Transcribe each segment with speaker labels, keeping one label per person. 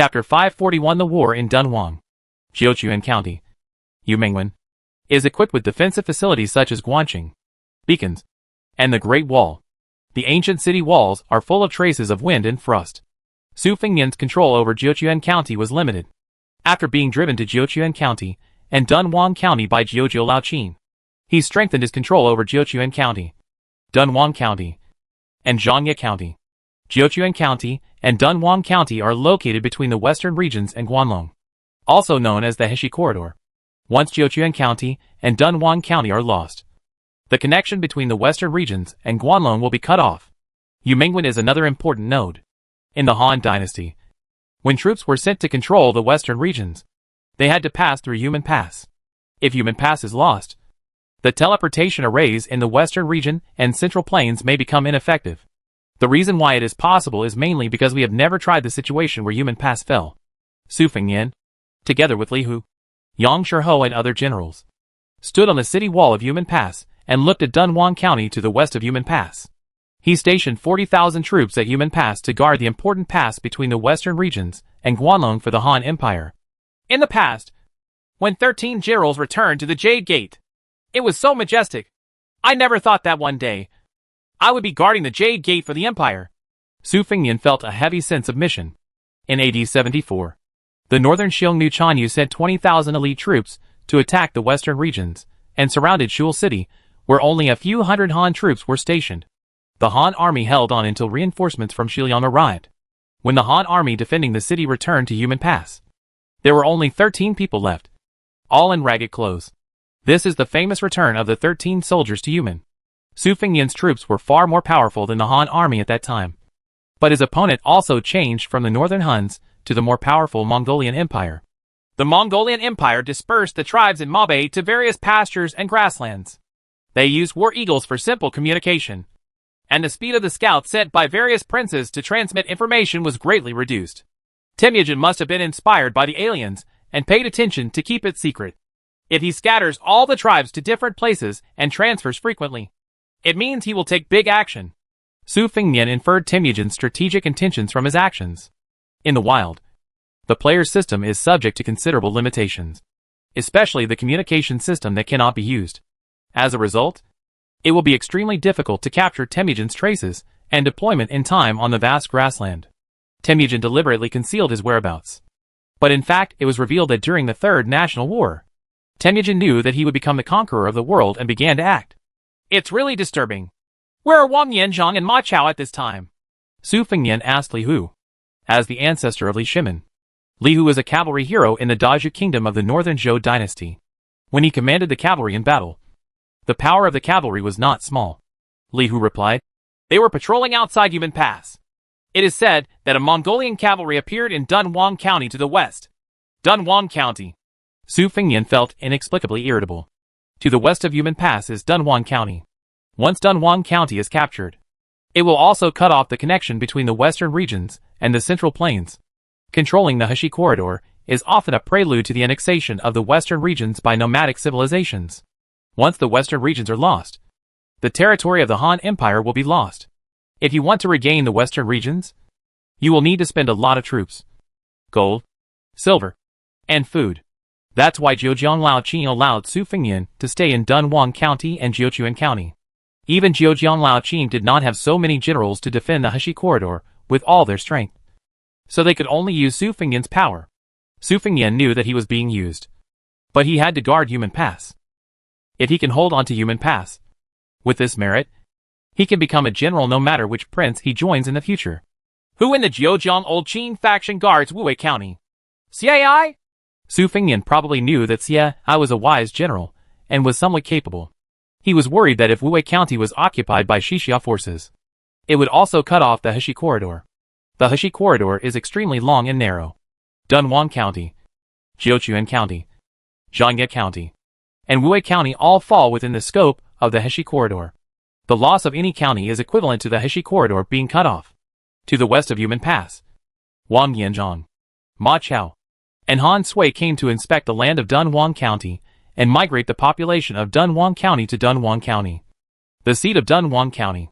Speaker 1: Chapter 541 The War in Dunhuang. Jiuquan County, Yumengwen, is equipped with defensive facilities such as Guanqing, beacons, and the Great Wall. The ancient city walls are full of traces of wind and frost. Su Fengnian's control over Jiuquan County was limited. After being driven to Jiuquan County and Dunhuang County by Jiujiu Laoqin, he strengthened his control over Jiuquan County, Dunhuang County, and Zhangye County. Jiuquan County and Dunhuang County are located between the western regions and Guanlong, also known as the Heshi Corridor. Once Jiuquan County and Dunhuang County are lost, the connection between the western regions and Guanlong will be cut off. Yumengwen is another important node. In the Han Dynasty, when troops were sent to control the western regions, they had to pass through Yumen Pass. If Yumen Pass is lost, the teleportation arrays in the western region and central plains may become ineffective. The reason why it is possible is mainly because we have never tried the situation where Yumen Pass fell. Su Fengnian, together with Li Hu, Yang Shiho and other generals, stood on the city wall of Yumen Pass and looked at Dunhuang County to the west of Yumen Pass. He stationed 40,000 troops at Yumen Pass to guard the important pass between the western regions and Guanlong for the Han Empire. In the past, when 13 generals returned to the Jade Gate, it was so majestic. I never thought that one day I would be guarding the Jade Gate for the Empire. Su Fengnian felt a heavy sense of mission. In AD 74, the northern Xiongnu Chanyu sent 20,000 elite troops to attack the western regions and surrounded Shul City, where only a few hundred Han troops were stationed. The Han army held on until reinforcements from Shiliang arrived. When the Han army defending the city returned to Yumen Pass, there were only 13 people left, all in ragged clothes. This is the famous return of the 13 soldiers to Yumen. Su Fengnian's troops were far more powerful than the Han army at that time. But his opponent also changed from the northern Huns to the more powerful Mongolian Empire. The Mongolian Empire dispersed the tribes in Mabe to various pastures and grasslands. They used war eagles for simple communication, and the speed of the scouts sent by various princes to transmit information was greatly reduced. Temujin must have been inspired by the aliens and paid attention to keep it secret. If he scatters all the tribes to different places and transfers frequently, it means he will take big action. Su Fengnian inferred Temujin's strategic intentions from his actions. In the wild, the player's system is subject to considerable limitations, especially the communication system that cannot be used. As a result, it will be extremely difficult to capture Temujin's traces and deployment in time on the vast grassland. Temujin deliberately concealed his whereabouts. But in fact, it was revealed that during the Third National War, Temujin knew that he would become the conqueror of the world and began to act. It's really disturbing. Where are Wang Yanzhang and Ma Chao at this time? Su Fengnian asked Li Hu, as the ancestor of Li Shimin. Li Hu was a cavalry hero in the Dazhu kingdom of the northern Zhou dynasty. When he commanded the cavalry in battle, the power of the cavalry was not small. Li Hu replied, they were patrolling outside Yumen Pass. It is said that a Mongolian cavalry appeared in Dunhuang County to the west. Dunhuang County. Su Fengnian felt inexplicably irritable. To the west of Yumen Pass is Dunhuang County. Once Dunhuang County is captured, it will also cut off the connection between the western regions and the central plains. Controlling the Heshi Corridor is often a prelude to the annexation of the western regions by nomadic civilizations. Once the western regions are lost, the territory of the Han Empire will be lost. If you want to regain the western regions, you will need to spend a lot of troops, gold, silver, and food. That's why Zhejiang Laoqin allowed Su Fengnian to stay in Dunhuang County and Jiuquan County. Even Zhejiang Laoqin did not have so many generals to defend the Heshi Corridor with all their strength, so they could only use Su Fengnian's power. Su Fengnian knew that he was being used, but he had to guard Yumen Pass. If he can hold on to Yumen Pass, with this merit, he can become a general no matter which prince he joins in the future. Who in the Zhejiang Old Qin faction guards Wuwei County? Cai? Su Fengnian probably knew that Xie was a wise general and was somewhat capable. He was worried that if Wuwei County was occupied by Xixia forces, it would also cut off the Heshi Corridor. The Heshi Corridor is extremely long and narrow. Dunhuang County, Jiuquan County, Zhangye County, and Wuwei County all fall within the scope of the Heshi Corridor. The loss of any county is equivalent to the Heshi Corridor being cut off. To the west of Yumen Pass, Wang Yanzhang, Ma Chao, and Han Sui came to inspect the land of Dunhuang County and migrate the population of Dunhuang County to Dunhuang County, the seat of Dunhuang County.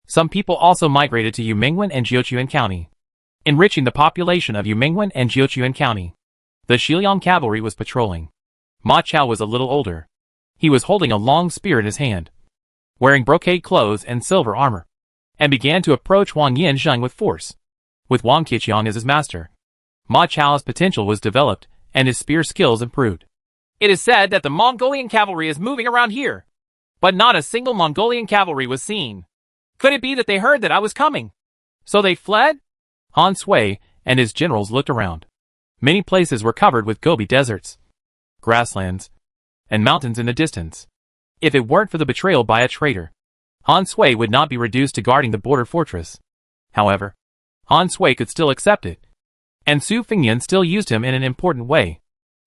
Speaker 1: Some people also migrated to Yumengwen and Jiuquan County. enriching the population of Yumingwen and Jiuquan County. The Xiliang cavalry was patrolling. Ma Chao was a little older. He was holding a long spear in his hand, wearing brocade clothes and silver armor, and began to approach Wang Yanzheng with force. With Wang Qiqiang as his master, Ma Chao's potential was developed and his spear skills improved. It is said that the Mongolian cavalry is moving around here, but not a single Mongolian cavalry was seen. Could it be that they heard that I was coming, so they fled? Han Sui and his generals looked around. Many places were covered with Gobi deserts, grasslands, and mountains in the distance. If it weren't for the betrayal by a traitor, Han Sui would not be reduced to guarding the border fortress. However, Han Sui could still accept it, and Su Fengyan still used him in an important way.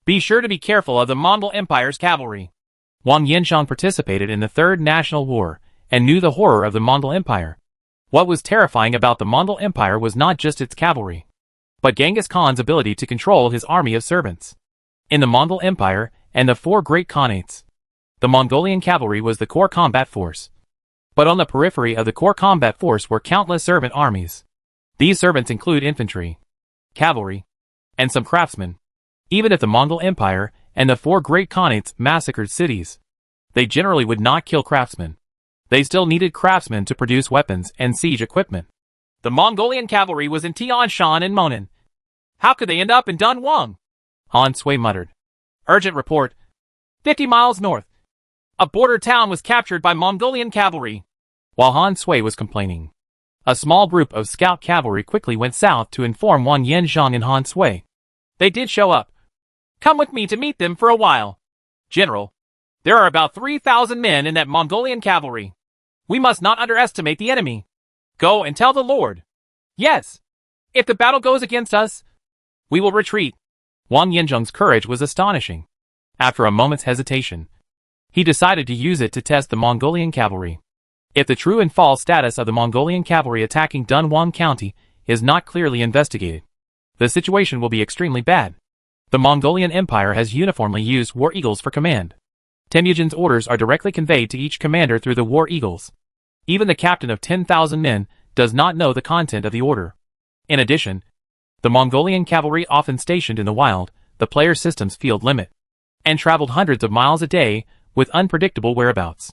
Speaker 1: Be sure to be careful of the Mongol Empire's cavalry. Wang Yanzheng participated in the Third National War and knew the horror of the Mongol Empire. What was terrifying about the Mongol Empire was not just its cavalry, but Genghis Khan's ability to control his army of servants. In the Mongol Empire and the four great khanates, the Mongolian cavalry was the core combat force. But on the periphery of the core combat force were countless servant armies. These servants include infantry, cavalry, and some craftsmen. Even if the Mongol Empire and the four great khanates massacred cities, they generally would not kill craftsmen. They still needed craftsmen to produce weapons and siege equipment. The Mongolian cavalry was in Tian Shan and Monan. How could they end up in Dunhuang? Han Sui muttered. Urgent report. 50 miles north. A border town was captured by Mongolian cavalry. While Han Sui was complaining, a small group of scout cavalry quickly went south to inform Wang Yanzheng and Han Sui. They did show up. Come with me to meet them for a while. General, there are about 3,000 men in that Mongolian cavalry. We must not underestimate the enemy. Go and tell the Lord. Yes. If the battle goes against us, we will retreat. Wang Yanzheng's courage was astonishing. After a moment's hesitation, he decided to use it to test the Mongolian cavalry. If the true and false status of the Mongolian cavalry attacking Dunhuang County is not clearly investigated, the situation will be extremely bad. The Mongolian Empire has uniformly used war eagles for command. Temujin's orders are directly conveyed to each commander through the war eagles. Even the captain of 10,000 men does not know the content of the order. In addition, the Mongolian cavalry often stationed in the wild, the player's system's field limit, and traveled hundreds of miles a day with unpredictable whereabouts.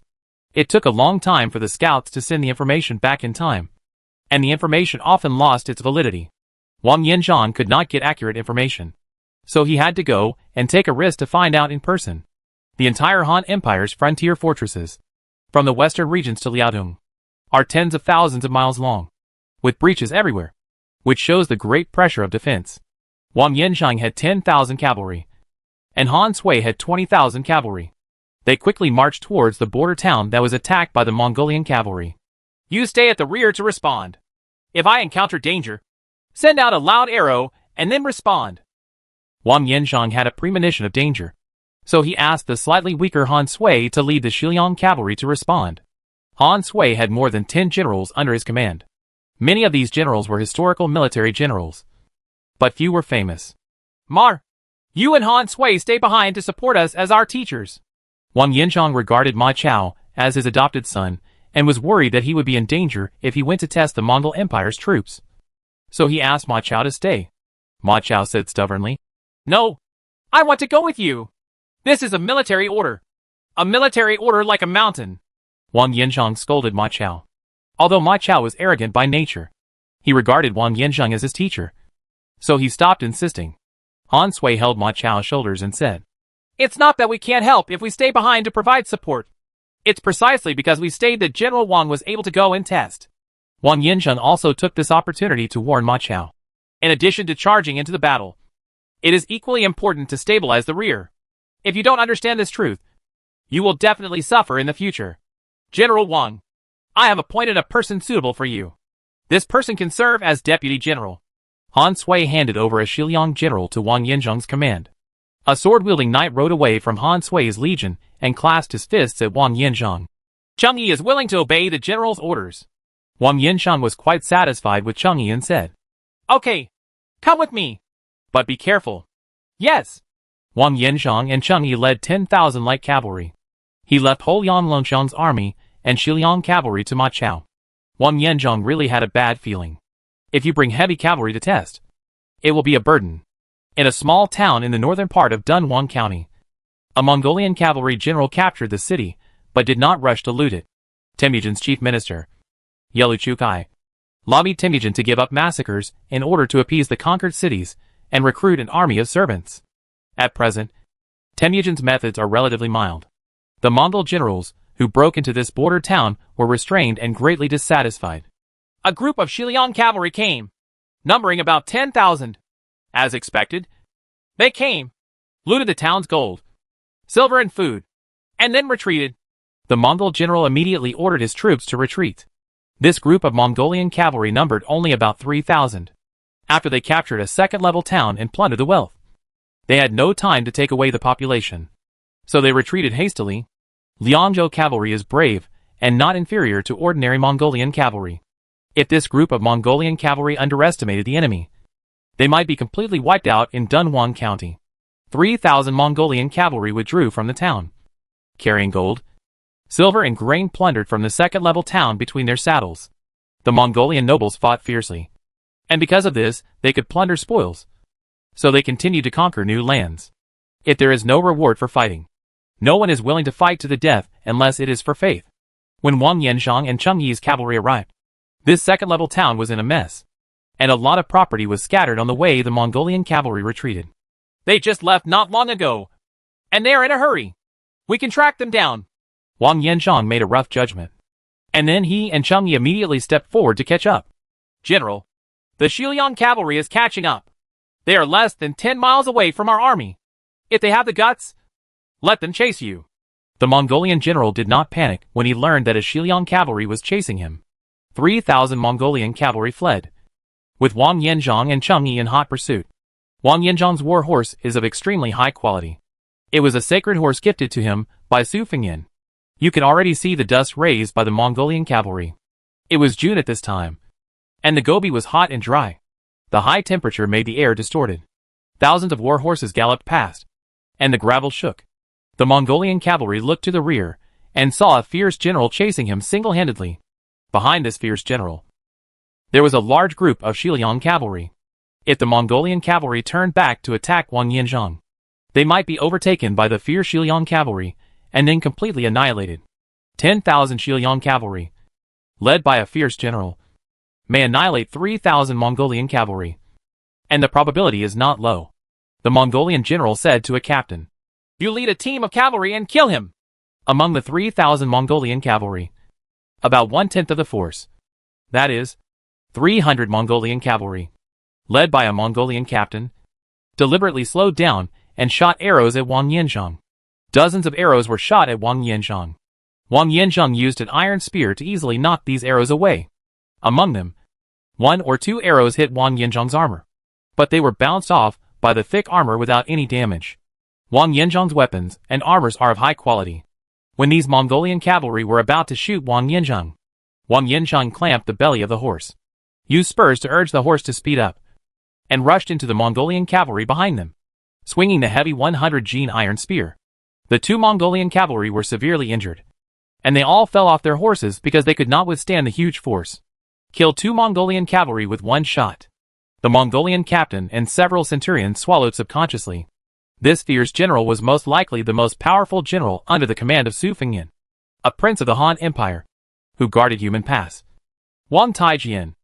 Speaker 1: It took a long time for the scouts to send the information back in time, and the information often lost its validity. Wang Yanzheng could not get accurate information, so he had to go and take a risk to find out in person. The entire Han Empire's frontier fortresses, from the western regions to Liaodong, are tens of thousands of miles long, with breaches everywhere, which shows the great pressure of defense. Wang Yanzheng had 10,000 cavalry, and Han Sui had 20,000 cavalry. They quickly marched towards the border town that was attacked by the Mongolian cavalry. You stay at the rear to respond. If I encounter danger, send out a loud arrow and then respond. Wang Yanzheng had a premonition of danger, so he asked the slightly weaker Han Sui to lead the Xiliang cavalry to respond. Han Sui had more than 10 generals under his command. Many of these generals were historical military generals, but few were famous. You and Han Sui stay behind to support us as our teachers. Wang Yanzheng regarded Ma Chao as his adopted son and was worried that he would be in danger if he went to test the Mongol Empire's troops. So he asked Ma Chao to stay. Ma Chao said stubbornly, No, I want to go with you. This is a military order. A military order like a mountain. Wang Yanzheng scolded Ma Chao. Although Ma Chao was arrogant by nature, he regarded Wang Yanzheng as his teacher, so he stopped insisting. Han Sui held Ma Chao's shoulders and said, It's not that we can't help if we stay behind to provide support. It's precisely because we stayed that General Wang was able to go and test. Wang Yanzheng also took this opportunity to warn Ma Chao. In addition to charging into the battle, it is equally important to stabilize the rear. If you don't understand this truth, you will definitely suffer in the future. General Wang, I have appointed a person suitable for you. This person can serve as deputy general. Han Sui handed over a Xiliang general to Wang Yanzheng's command. A sword-wielding knight rode away from Han Sui's legion and clasped his fists at Wang Yanzheng. Cheng Yi is willing to obey the general's orders. Wang Yanzheng was quite satisfied with Cheng Yi and said, Okay, come with me. But be careful. Yes. Wang Yanzheng and Cheng Yi led 10,000 light cavalry. He left Holian Longxiang's army and Xiliang cavalry to Ma Chao. Wang Yanzheng really had a bad feeling. If you bring heavy cavalry to test, it will be a burden. In a small town in the northern part of Dunhuang County, a Mongolian cavalry general captured the city, but did not rush to loot it. Temujin's chief minister, Yeluchukai, lobbied Temujin to give up massacres in order to appease the conquered cities and recruit an army of servants. At present, Temujin's methods are relatively mild. The Mongol generals who broke into this border town were restrained and greatly dissatisfied. A group of Shiliang cavalry came, numbering about 10,000. As expected, they came, looted the town's gold, silver and food, and then retreated. The Mongol general immediately ordered his troops to retreat. This group of Mongolian cavalry numbered only about 3,000. After they captured a second-level town and plundered the wealth, they had no time to take away the population, so they retreated hastily. Liangzhou cavalry is brave and not inferior to ordinary Mongolian cavalry. If this group of Mongolian cavalry underestimated the enemy, they might be completely wiped out in Dunhuang County. 3,000 Mongolian cavalry withdrew from the town, carrying gold, silver and grain plundered from the second-level town between their saddles. The Mongolian nobles fought fiercely, and because of this, they could plunder spoils. So they continued to conquer new lands. If there is no reward for fighting, no one is willing to fight to the death unless it is for faith. When Wang Yanzhang and Cheng Yi's cavalry arrived, this second-level town was in a mess, and a lot of property was scattered on the way the Mongolian cavalry retreated. They just left not long ago, and they are in a hurry. We can track them down. Wang Yanzhang made a rough judgment, and then he and Cheng Yi immediately stepped forward to catch up. General, the Shiliang cavalry is catching up. They are less than 10 miles away from our army. If they have the guts, let them chase you. The Mongolian general did not panic when he learned that a Shiliang cavalry was chasing him. 3,000 Mongolian cavalry fled, with Wang Yanzhang and Cheng Yi in hot pursuit. Wang Yanzhang's war horse is of extremely high quality. It was a sacred horse gifted to him by Su Fengyin. You can already see the dust raised by the Mongolian cavalry. It was June at this time, and the Gobi was hot and dry. The high temperature made the air distorted. Thousands of war horses galloped past, and the gravel shook. The Mongolian cavalry looked to the rear, and saw a fierce general chasing him single-handedly. Behind this fierce general, there was a large group of Shiliang cavalry. If the Mongolian cavalry turned back to attack Wang Yanzhang, they might be overtaken by the fierce Shiliang cavalry, and then completely annihilated. 10,000 Shiliang cavalry, led by a fierce general, may annihilate 3,000 Mongolian cavalry, and the probability is not low. The Mongolian general said to a captain, "You lead a team of cavalry and kill him." Among the 3,000 Mongolian cavalry, about 1/10 of the force, that is, 300 Mongolian cavalry, led by a Mongolian captain, deliberately slowed down and shot arrows at Wang Yanzhang. Dozens of arrows were shot at Wang Yanzhang. Wang Yanzhang used an iron spear to easily knock these arrows away. Among them, 1 or 2 arrows hit Wang Yanzhang's armor, but they were bounced off by the thick armor without any damage. Wang Yanzhang's weapons and armors are of high quality. When these Mongolian cavalry were about to shoot Wang Yanzhang clamped the belly of the horse, used spurs to urge the horse to speed up, and rushed into the Mongolian cavalry behind them, swinging the heavy 100-gene iron spear. The 2 Mongolian cavalry were severely injured, and they all fell off their horses because they could not withstand the huge force. Killed 2 Mongolian cavalry with 1 shot. The Mongolian captain and several centurions swallowed subconsciously. This fierce general was most likely the most powerful general under the command of Su Fengyin, a prince of the Han Empire, who guarded human pass. Wang Taijian.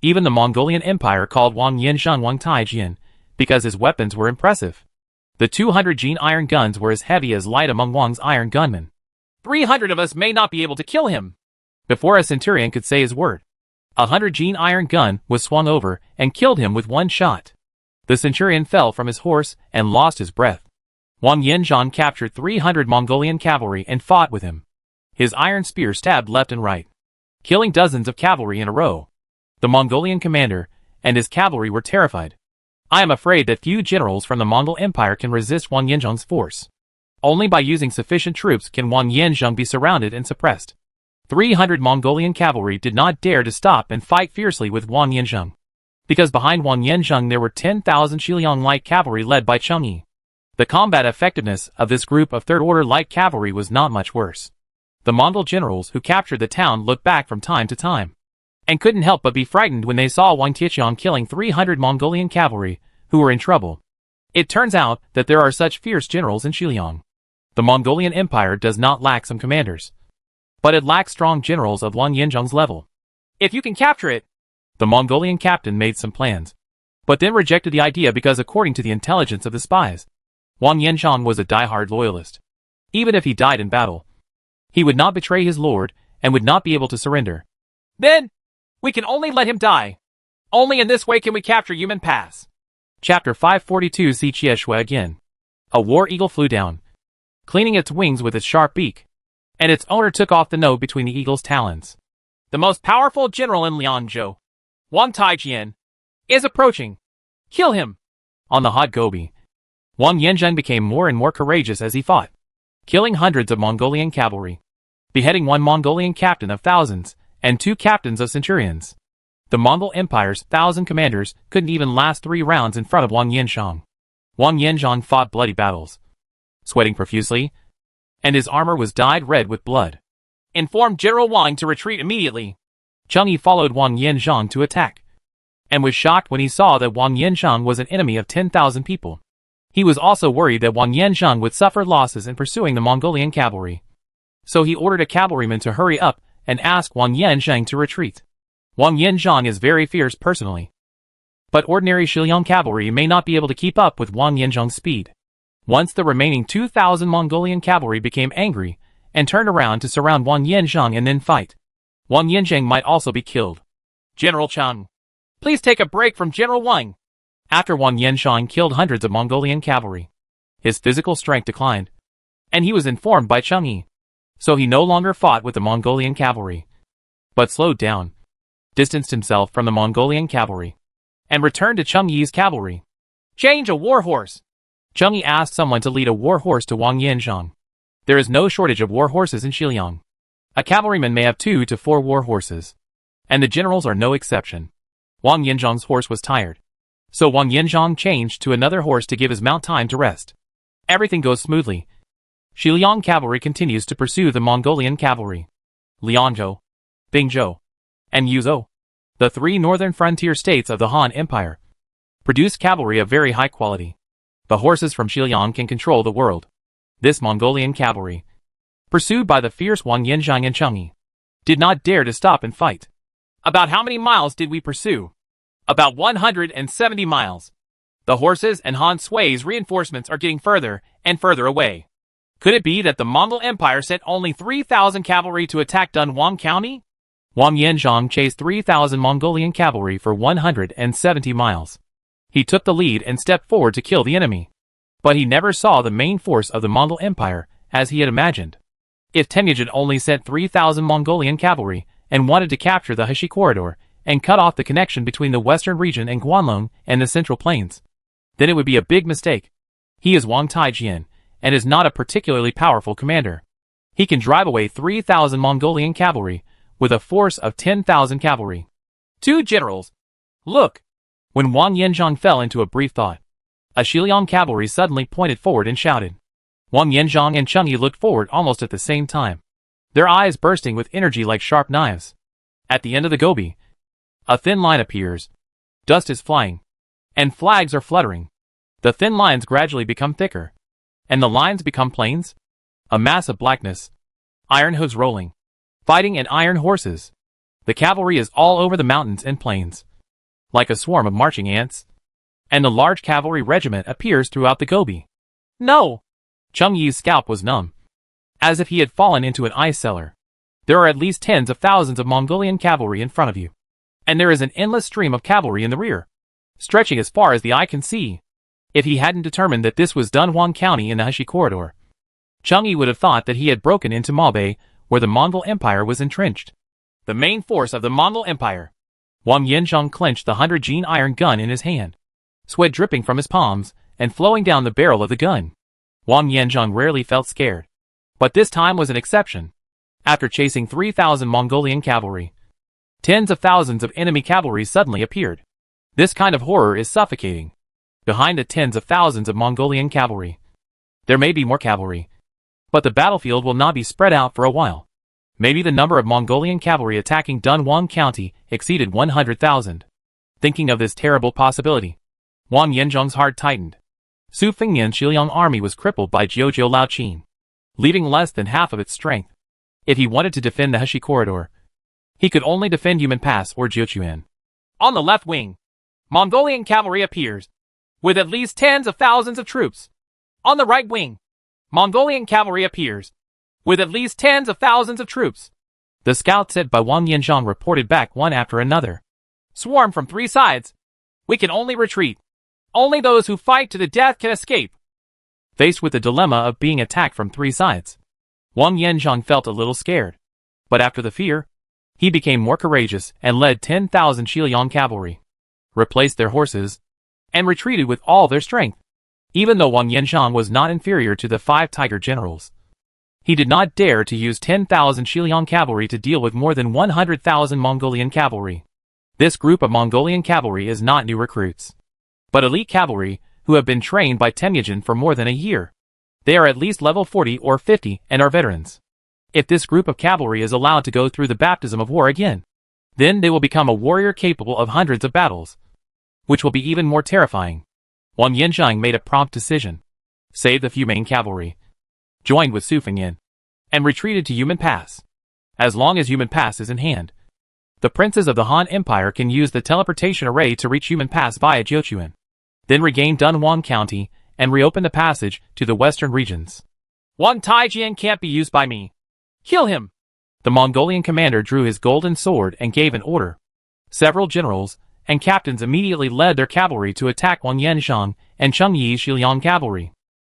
Speaker 1: Even the Mongolian Empire called Wang Yanzhang Wang Taijian, because his weapons were impressive. The 200-gene iron guns were as heavy as light among Wang's iron gunmen. 300 of us may not be able to kill him. Before a centurion could say his word, a 100-gene iron gun was swung over and killed him with 1 shot. The centurion fell from his horse and lost his breath. Wang Yanzhang captured 300 Mongolian cavalry and fought with him. His iron spear stabbed left and right, killing dozens of cavalry in a row. The Mongolian commander and his cavalry were terrified. I am afraid that few generals from the Mongol Empire can resist Wang Yanzhang's force. Only by using sufficient troops can Wang Yanzhang be surrounded and suppressed. 300 Mongolian cavalry did not dare to stop and fight fiercely with Wang Yanzhang, because behind Wang Yanzhang there were 10,000 Shiliang light cavalry led by Cheng Yi. The combat effectiveness of this group of third-order light cavalry was not much worse. The Mongol generals who captured the town looked back from time to time. and couldn't help but be frightened when they saw Wang Tiqiang killing 300 Mongolian cavalry, who were in trouble. It turns out that there are such fierce generals in Xiliang. The Mongolian Empire does not lack some commanders, but it lacks strong generals of Wang Yanzhang's level. If you can capture it, the Mongolian captain made some plans, but then rejected the idea because according to the intelligence of the spies, Wang Yanzhang was a die-hard loyalist. Even if he died in battle, he would not betray his lord and would not be able to surrender. Then, we can only let him die. Only in this way can we capture Yumen Pass. Chapter 542. See Chieshue again. A war eagle flew down, cleaning its wings with its sharp beak, and its owner took off the node between the eagle's talons. The most powerful general in Lianzhou, Wang Taijian, is approaching. Kill him. On the hot Gobi, Wang Yanzhang became more and more courageous as he fought, killing hundreds of Mongolian cavalry, beheading one Mongolian captain of thousands, and 2 captains of centurions. The Mongol Empire's 1,000 commanders couldn't even last 3 rounds in front of Wang Yanzhang. Wang Yanzhang fought bloody battles, sweating profusely, and his armor was dyed red with blood. Inform General Wang to retreat immediately. Chang'e followed Wang Yanzhang to attack, and was shocked when he saw that Wang Yanzhang was an enemy of 10,000 people. He was also worried that Wang Yanzhang would suffer losses in pursuing the Mongolian cavalry. So he ordered a cavalryman to hurry up and ask Wang Yanzhang to retreat. Wang Yanzhang is very fierce personally, but ordinary Xiliang cavalry may not be able to keep up with Wang Yanzhang's speed. Once the remaining 2,000 Mongolian cavalry became angry and turned around to surround Wang Yanzhang and then fight, Wang Yanzhang might also be killed. General Chang, please take a break from General Wang. After Wang Yanzhang killed hundreds of Mongolian cavalry, his physical strength declined, and he was informed by Chang'e. So he no longer fought with the Mongolian cavalry, but slowed down, distanced himself from the Mongolian cavalry, and returned to Chang'e's cavalry. Change a war horse. Chang'e asked someone to lead a war horse to Wang Yanzhang. There is no shortage of war horses in Xiliang. A cavalryman may have 2 to 4 war horses, and the generals are no exception. Wang Yanzhang's horse was tired, so Wang Yanzhang changed to another horse to give his mount time to rest. Everything goes smoothly. Xiliang cavalry continues to pursue the Mongolian cavalry. Lianzhou, Bingzhou, and Yuzhou, the 3 northern frontier states of the Han Empire, produce cavalry of very high quality. The horses from Xiliang can control the world. This Mongolian cavalry, pursued by the fierce Wang Yanzhang and Chang'e, did not dare to stop and fight. About how many miles did we pursue? About 170 miles. The horses and Han Sui's reinforcements are getting further and further away. Could it be that the Mongol Empire sent only 3,000 cavalry to attack Dunhuang County? Wang Yanzhang chased 3,000 Mongolian cavalry for 170 miles. He took the lead and stepped forward to kill the enemy. But he never saw the main force of the Mongol Empire, as he had imagined. If Temujin only sent 3,000 Mongolian cavalry and wanted to capture the Heshi corridor and cut off the connection between the western region and Guanlong and the central plains, then it would be a big mistake. He is Wang Taijian, and is not a particularly powerful commander. He can drive away 3,000 Mongolian cavalry with a force of 10,000 cavalry. 2 generals. Look! When Wang Yanzhang fell into a brief thought, a Xiliang cavalry suddenly pointed forward and shouted. Wang Yanzhang and Chang'e looked forward almost at the same time, their eyes bursting with energy like sharp knives. At the end of the Gobi, a thin line appears. Dust is flying, and flags are fluttering. The thin lines gradually become thicker, and the lines become plains. A mass of blackness. Iron hooves rolling. Fighting and iron horses. The cavalry is all over the mountains and plains, like a swarm of marching ants. And the large cavalry regiment appears throughout the Gobi. No! Chang'e's scalp was numb, as if he had fallen into an ice cellar. There are at least tens of thousands of Mongolian cavalry in front of you, and there is an endless stream of cavalry in the rear, stretching as far as the eye can see. If he hadn't determined that this was Dunhuang County in the Heshi corridor, Chang'e would have thought that he had broken into Maobei, where the Mongol Empire was entrenched. The main force of the Mongol Empire. Wang Yanzhang clenched the 100-gene iron gun in his hand, sweat dripping from his palms and flowing down the barrel of the gun. Wang Yanzhang rarely felt scared, but this time was an exception. After chasing 3,000 Mongolian cavalry, tens of thousands of enemy cavalry suddenly appeared. This kind of horror is suffocating. Behind the tens of thousands of Mongolian cavalry, there may be more cavalry, but the battlefield will not be spread out for a while. Maybe the number of Mongolian cavalry attacking Dunhuang County exceeded 100,000. Thinking of this terrible possibility, Wang Yanzhang's heart tightened. Su Fengnian's Xiliang army was crippled by Jiuzhou Laoqin, leaving less than half of its strength. If he wanted to defend the Heshi corridor, he could only defend Yumen Pass or Jiuquan. On the left wing, Mongolian cavalry appears, with at least tens of thousands of troops. On the right wing, Mongolian cavalry appears, with at least tens of thousands of troops. The scouts sent by Wang Yanzhang reported back one after another. Swarm from 3 sides. We can only retreat. Only those who fight to the death can escape. Faced with the dilemma of being attacked from 3 sides, Wang Yanzhang felt a little scared. But after the fear, he became more courageous and led 10,000 Xiliang cavalry, replaced their horses, and retreated with all their strength. Even though Wang Yanzhang was not inferior to the 5 tiger generals, he did not dare to use 10,000 Xiliang cavalry to deal with more than 100,000 Mongolian cavalry. This group of Mongolian cavalry is not new recruits, but elite cavalry who have been trained by Temujin for more than a year. They are at least level 40 or 50 and are veterans. If this group of cavalry is allowed to go through the baptism of war again, then they will become a warrior capable of hundreds of battles, which will be even more terrifying. Wang Yanzhang made a prompt decision, saved the few main cavalry, joined with Su Fengnian, and retreated to Yumen Pass. As long as Yumen Pass is in hand, the princes of the Han Empire can use the teleportation array to reach Yumen Pass via Jiuquan, then regain Dunhuang County and reopen the passage to the western regions. Wang Taijian can't be used by me. Kill him! The Mongolian commander drew his golden sword and gave an order. Several generals and captains immediately led their cavalry to attack Wang Yanzhang and Cheng Yi's Xiliang cavalry.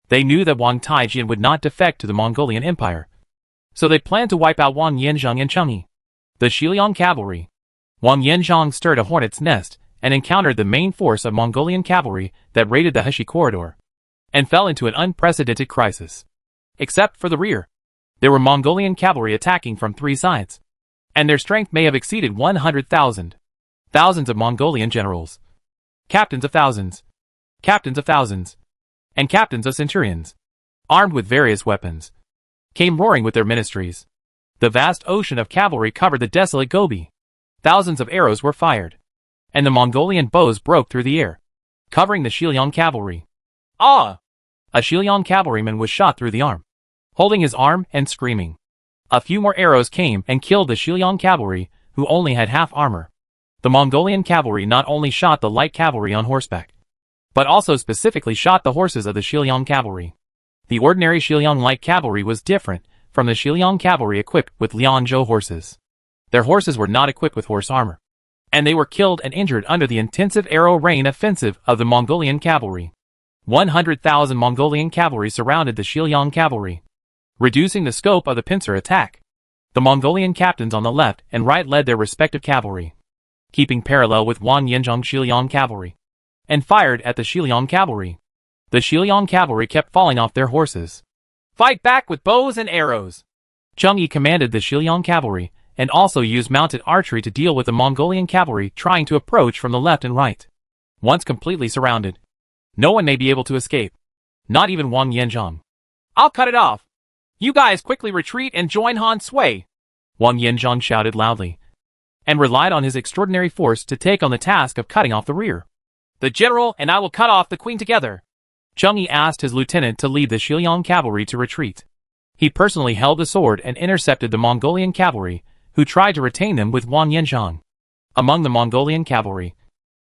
Speaker 1: They knew that Wang Taijian would not defect to the Mongolian Empire, so they planned to wipe out Wang Yanzhang and Cheng Yi. The Xiliang cavalry. Wang Yanzhang stirred a hornet's nest and encountered the main force of Mongolian cavalry that raided the Heshi corridor, and fell into an unprecedented crisis. Except for the rear, there were Mongolian cavalry attacking from 3 sides, and their strength may have exceeded 100,000. Thousands of Mongolian generals, captains of thousands, and captains of centurions, armed with various weapons, came roaring with their ministries. The vast ocean of cavalry covered the desolate Gobi. Thousands of arrows were fired, and the Mongolian bows broke through the air, covering the Xiliang cavalry. Ah! A Xiliang cavalryman was shot through the arm, holding his arm and screaming. A few more arrows came and killed the Xiliang cavalry, who only had half armor. The Mongolian cavalry not only shot the light cavalry on horseback, but also specifically shot the horses of the Xiliang cavalry. The ordinary Xiliang light cavalry was different from the Xiliang cavalry equipped with Lianzhou horses. Their horses were not equipped with horse armor, and they were killed and injured under the intensive arrow rain offensive of the Mongolian cavalry. 100,000 Mongolian cavalry surrounded the Xiliang cavalry, reducing the scope of the pincer attack. The Mongolian captains on the left and right led their respective cavalry, keeping parallel with Wang Yanzhang's Xiliang cavalry, and fired at the Xiliang cavalry. The Xiliang cavalry kept falling off their horses. Fight back with bows and arrows! Cheng Yi commanded the Xiliang cavalry, and also used mounted archery to deal with the Mongolian cavalry trying to approach from the left and right. Once completely surrounded, no one may be able to escape, not even Wang Yanzhang. I'll cut it off! You guys quickly retreat and join Han Sui! Wang Yanzhang shouted loudly, and relied on his extraordinary force to take on the task of cutting off the rear. The general and I will cut off the queen together. Cheng Yi asked his lieutenant to lead the Xiliang cavalry to retreat. He personally held the sword and intercepted the Mongolian cavalry, who tried to retain them with Wang Yanzhang. Among the Mongolian cavalry,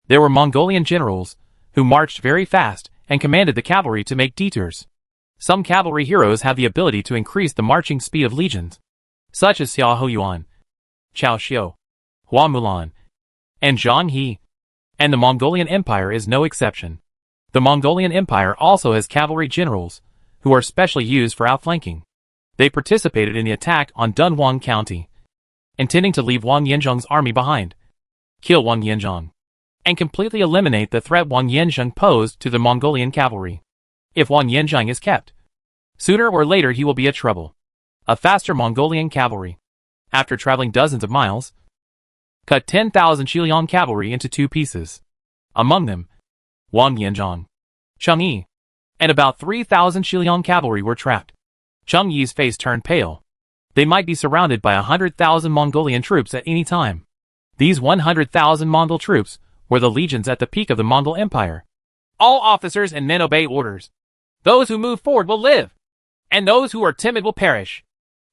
Speaker 1: there were Mongolian generals, who marched very fast and commanded the cavalry to make detours. Some cavalry heroes have the ability to increase the marching speed of legions, such as Xiao Hoyuan, Chao Xiu, Hua Mulan, and Zhang He. And the Mongolian Empire is no exception. The Mongolian Empire also has cavalry generals, who are specially used for outflanking. They participated in the attack on Dunhuang County, intending to leave Wang Yanzhang's army behind, kill Wang Yanzhang, and completely eliminate the threat Wang Yanzhang posed to the Mongolian cavalry. If Wang Yanzhang is kept, sooner or later he will be a trouble. A faster Mongolian cavalry, after traveling dozens of miles, cut 10,000 Xiliang cavalry into 2 pieces. Among them, Wang Yanzhang, Cheng Yi, and about 3,000 Xiliang cavalry were trapped. Cheng Yi's face turned pale, They might be surrounded by 100,000 Mongolian troops at any time. These 100,000 Mongol troops were the legions at the peak of the Mongol Empire. All officers and men obey orders. Those who move forward will live, and those who are timid will perish.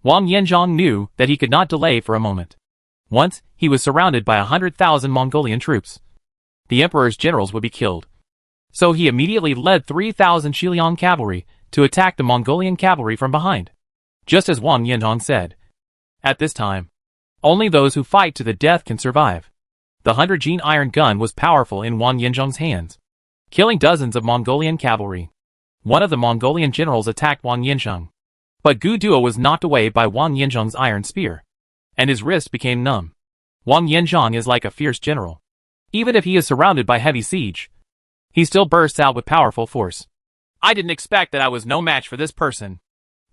Speaker 1: Wang Yanzhong knew that he could not delay for a moment. Once, he was surrounded by 100,000 Mongolian troops. The emperor's generals would be killed. So he immediately led 3,000 Xiliang cavalry to attack the Mongolian cavalry from behind. Just as Wang Yanzhong said. At this time, only those who fight to the death can survive. The 100-gene iron gun was powerful in Wang Yanzhong's hands, killing dozens of Mongolian cavalry. One of the Mongolian generals attacked Wang Yanzhong, but Gu Duo was knocked away by Wang Yanzhong's iron spear, and his wrist became numb. Wang Yanzhong is like a fierce general. Even if he is surrounded by heavy siege, he still bursts out with powerful force. I didn't expect that I was no match for this person.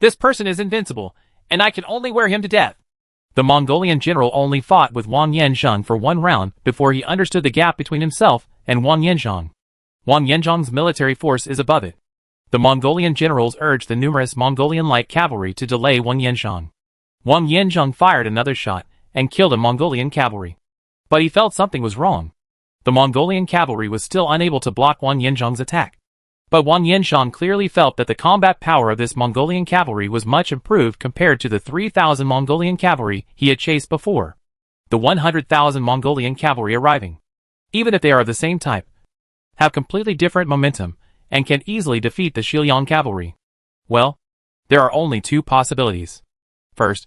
Speaker 1: This person is invincible, and I can only wear him to death. The Mongolian general only fought with Wang Yanzhong for one round before he understood the gap between himself and Wang Yanzhong. Wang Yanzhong's military force is above it. The Mongolian generals urged the numerous Mongolian light cavalry to delay Wang Yanzhong. Wang Yanzhong fired another shot and killed a Mongolian cavalry. But he felt something was wrong. The Mongolian cavalry was still unable to block Wang Yanzhong's attack. But Wang Yanzhong clearly felt that the combat power of this Mongolian cavalry was much improved compared to the 3,000 Mongolian cavalry he had chased before. The 100,000 Mongolian cavalry arriving, even if they are of the same type, have completely different momentum and can easily defeat the Xiliang cavalry. Well, there are only two possibilities. First,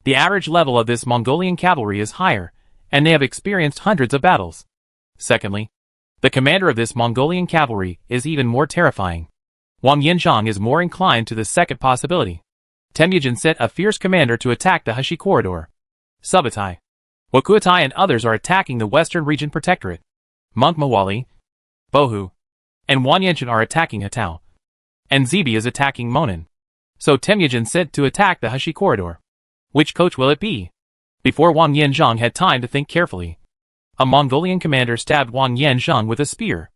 Speaker 1: the average level of this Mongolian cavalry is higher, and they have experienced hundreds of battles. Secondly, the commander of this Mongolian cavalry is even more terrifying. Wang Yanzhong is more inclined to the second possibility. Temujin sent a fierce commander to attack the Heshi corridor. Subutai, Wakuatai and others are attacking the Western Region Protectorate. Monk Muali, Bohu, and Wang Yanzhong are attacking Hatao. And Zibi is attacking Monan. So Temujin sent to attack the Heshi corridor. Which coach will it be? Before Wang Yanzhong had time to think carefully, a Mongolian commander stabbed Wang Yanzhong with a spear.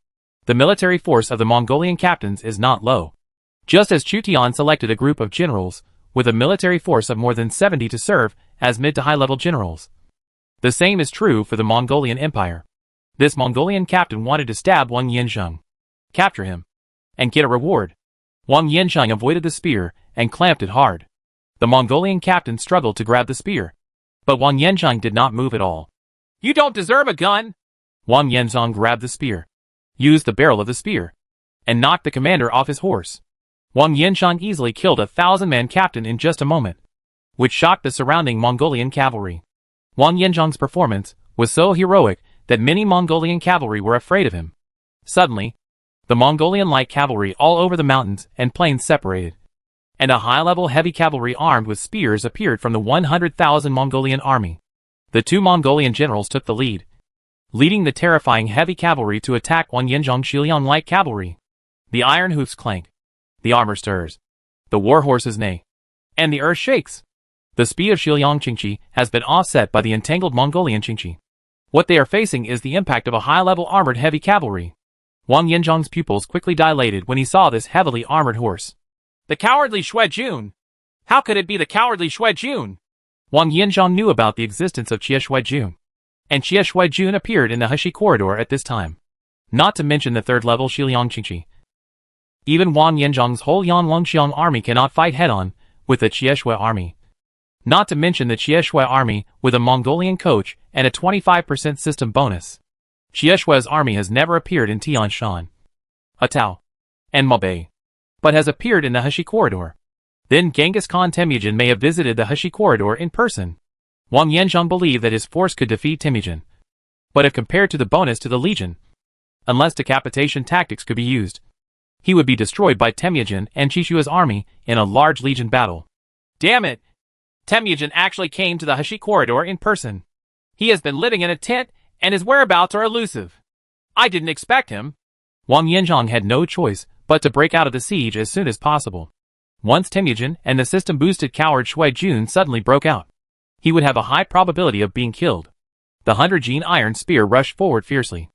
Speaker 1: The military force of the Mongolian captains is not low. Just as Chu Tian selected a group of generals with a military force of more than 70 to serve as mid to high level generals. The same is true for the Mongolian Empire. This Mongolian captain wanted to stab Wang Yanzhong, capture him, and get a reward. Wang Yanzhong avoided the spear and clamped it hard. The Mongolian captain struggled to grab the spear, but Wang Yanzhong did not move at all. You don't deserve a gun! Wang Yanzhong grabbed the spear, used the barrel of the spear, and knocked the commander off his horse. Wang Yanzhong easily killed a 1,000-man captain in just a moment, which shocked the surrounding Mongolian cavalry. Wang Yanzhong's performance was so heroic that many Mongolian cavalry were afraid of him. Suddenly, the Mongolian light cavalry all over the mountains and plains separated, and a high-level heavy cavalry armed with spears appeared from the 100,000 Mongolian army. The two Mongolian generals took the lead, leading the terrifying heavy cavalry to attack Wang Yanzhong's Xiliang light cavalry. The iron hoofs clank, the armor stirs, the war horses neigh, and the earth shakes. The speed of Xiliang Qingqi has been offset by the entangled Mongolian Qingqi. What they are facing is the impact of a high-level armored heavy cavalry. Wang Yanzhong's pupils quickly dilated when he saw this heavily armored horse. The cowardly Xue Jun! How could it be the cowardly Xue Jun? Wang Yanzhong knew about the existence of Xie Xue Jun, and Xie Xue Jun appeared in the Heshi corridor at this time. Not to mention the third-level Xiliang Qingqi. Even Wang Yanzhong's whole Yan Longxiang army cannot fight head-on with the Xie Xue army. Not to mention the Xie Xue army with a Mongolian coach and a 25% system bonus. Xie Xue's army has never appeared in Tian Shan, Hatao, and Mabei, but has appeared in the Heshi corridor. Then Genghis Khan Temujin may have visited the Heshi corridor in person. Wang Yanzhong believed that his force could defeat Temujin. But if compared to the bonus to the legion, unless decapitation tactics could be used, he would be destroyed by Temujin and Chishua's army in a large legion battle. Damn it! Temujin actually came to the Heshi corridor in person. He has been living in a tent, and his whereabouts are elusive. I didn't expect him. Wang Yanzhong had no choice but to break out of the siege as soon as possible. Once Temujin and the system-boosted coward Xue Jun suddenly broke out, he would have a high probability of being killed. The 100-gene iron spear rushed forward fiercely,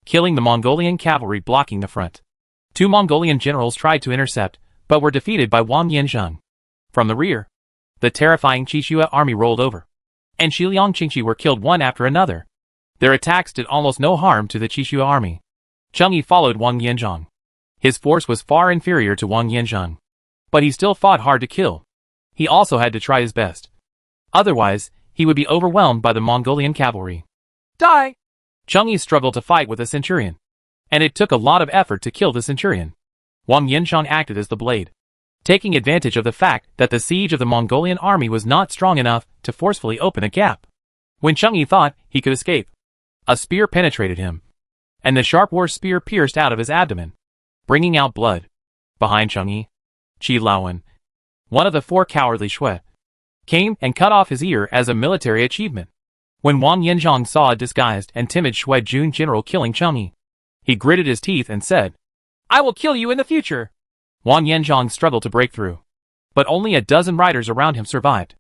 Speaker 1: killing the Mongolian cavalry blocking the front. Two Mongolian generals tried to intercept, but were defeated by Wang Yanzhong. From the rear, The terrifying Qixue army rolled over, and Xiliang Qingxi were killed one after another. Their attacks did almost no harm to the Qixue army. Cheng Yi followed Wang Yanzhang. His force was far inferior to Wang Yanzhang, but he still fought hard to kill. He also had to try his best. Otherwise, he would be overwhelmed by the Mongolian cavalry. Die! Cheng Yi struggled to fight with a centurion, and it took a lot of effort to kill the centurion. Wang Yanzhang acted as the blade, taking advantage of the fact that the siege of the Mongolian army was not strong enough to forcefully open a gap. When Cheng Yi thought he could escape, a spear penetrated him, and the sharp war spear pierced out of his abdomen, bringing out blood. Behind Cheng Yi, Qi Laowen, one of the 4 cowardly Shui, came and cut off his ear as a military achievement. When Wang Yanzhang saw a disguised and timid Shui Jun general killing Cheng Yi, he gritted his teeth and said, "I will kill you in the future." Wang Yanzhang struggled to break through, but only a dozen riders around him survived.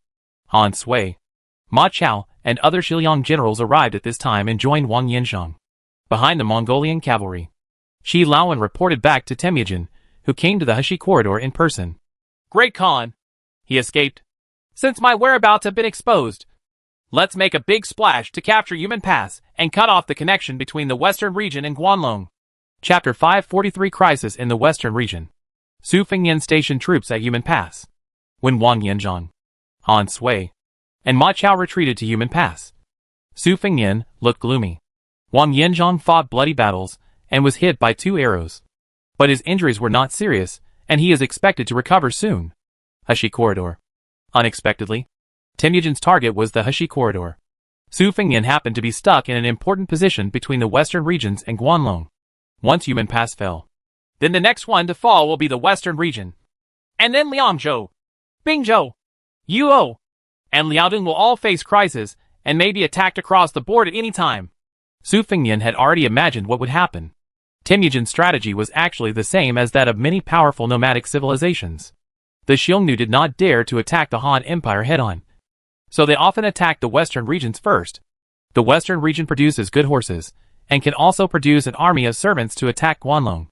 Speaker 1: Han Sui, Ma Chao, and other Xiliang generals arrived at this time and joined Wang Yanzhang. Behind the Mongolian cavalry, Qi Laowen reported back to Temujin, who came to the Heshi corridor in person. "Great Khan, he escaped. Since my whereabouts have been exposed, let's make a big splash to capture Yumen Pass and cut off the connection between the western region and Guanlong." Chapter 543 Crisis in the Western Region. Su Fengyan stationed troops at Yumen Pass. When Wang Yanzhang, Han Sui, and Ma Chao retreated to Yumen Pass, Su Fengyan looked gloomy. Wang Yanzhang fought bloody battles and was hit by 2 arrows. But his injuries were not serious, and he is expected to recover soon. Heshi Corridor. Unexpectedly, Temujin's target was the Heshi Corridor. Su Fengyan happened to be stuck in an important position between the western regions and Guanlong. Once Yumen Pass fell, then the next one to fall will be the western region. And then Liangzhou, Bingzhou, Yuo, and Liaodong will all face crisis and may be attacked across the board at any time. Su Fengyan had already imagined what would happen. Temujin's strategy was actually the same as that of many powerful nomadic civilizations. The Xiongnu did not dare to attack the Han Empire head-on, so they often attacked the western regions first. The western region produces good horses, and can also produce an army of servants to attack Guanlong.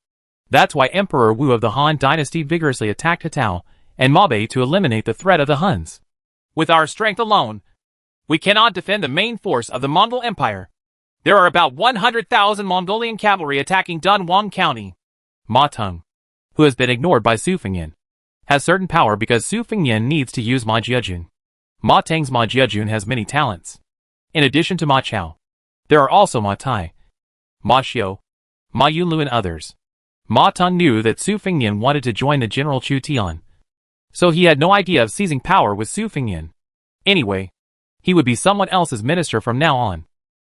Speaker 1: That's why Emperor Wu of the Han dynasty vigorously attacked Hatao and Mabe to eliminate the threat of the Huns. With our strength alone, we cannot defend the main force of the Mongol Empire. There are about 100,000 Mongolian cavalry attacking Dunhuang County. Ma Teng, who has been ignored by Su Fengyan, has certain power because Su Fengyan needs to use Ma Jiajun. Ma Teng's Ma Jiajun has many talents. In addition to Ma Chao, there are also Ma Tai, Ma Xiu, Ma Yunlu and others. Ma Teng knew that Su Fengyan wanted to join the General Chu Tian, so he had no idea of seizing power with Su Fengyan. Anyway, he would be someone else's minister from now on.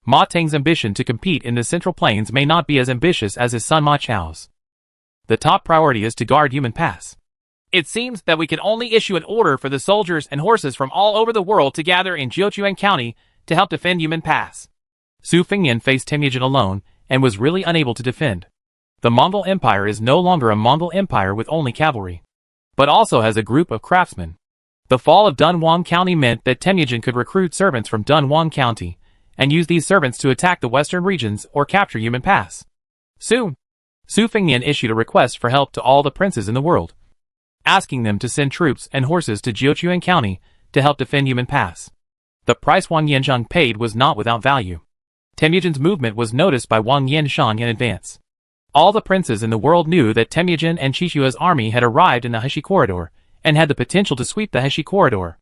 Speaker 1: Ma Teng's ambition to compete in the Central Plains may not be as ambitious as his son Ma Chao's. The top priority is to guard Yumen Pass. It seems that we can only issue an order for the soldiers and horses from all over the world to gather in Jiuquan County to help defend Yumen Pass. Su Fengyan faced Temujin alone and was really unable to defend. The Mongol Empire is no longer a Mongol Empire with only cavalry, but also has a group of craftsmen. The fall of Dunhuang County meant that Temujin could recruit servants from Dunhuang County and use these servants to attack the western regions or capture Yumen Pass. Soon, Su Fengyan issued a request for help to all the princes in the world, asking them to send troops and horses to Jiuquan County to help defend Yumen Pass. The price Wang Yanzhang paid was not without value. Temujin's movement was noticed by Wang Yanzhang in advance. All the princes in the world knew that Temujin and Qixue's army had arrived in the Heshi Corridor and had the potential to sweep the Heshi Corridor.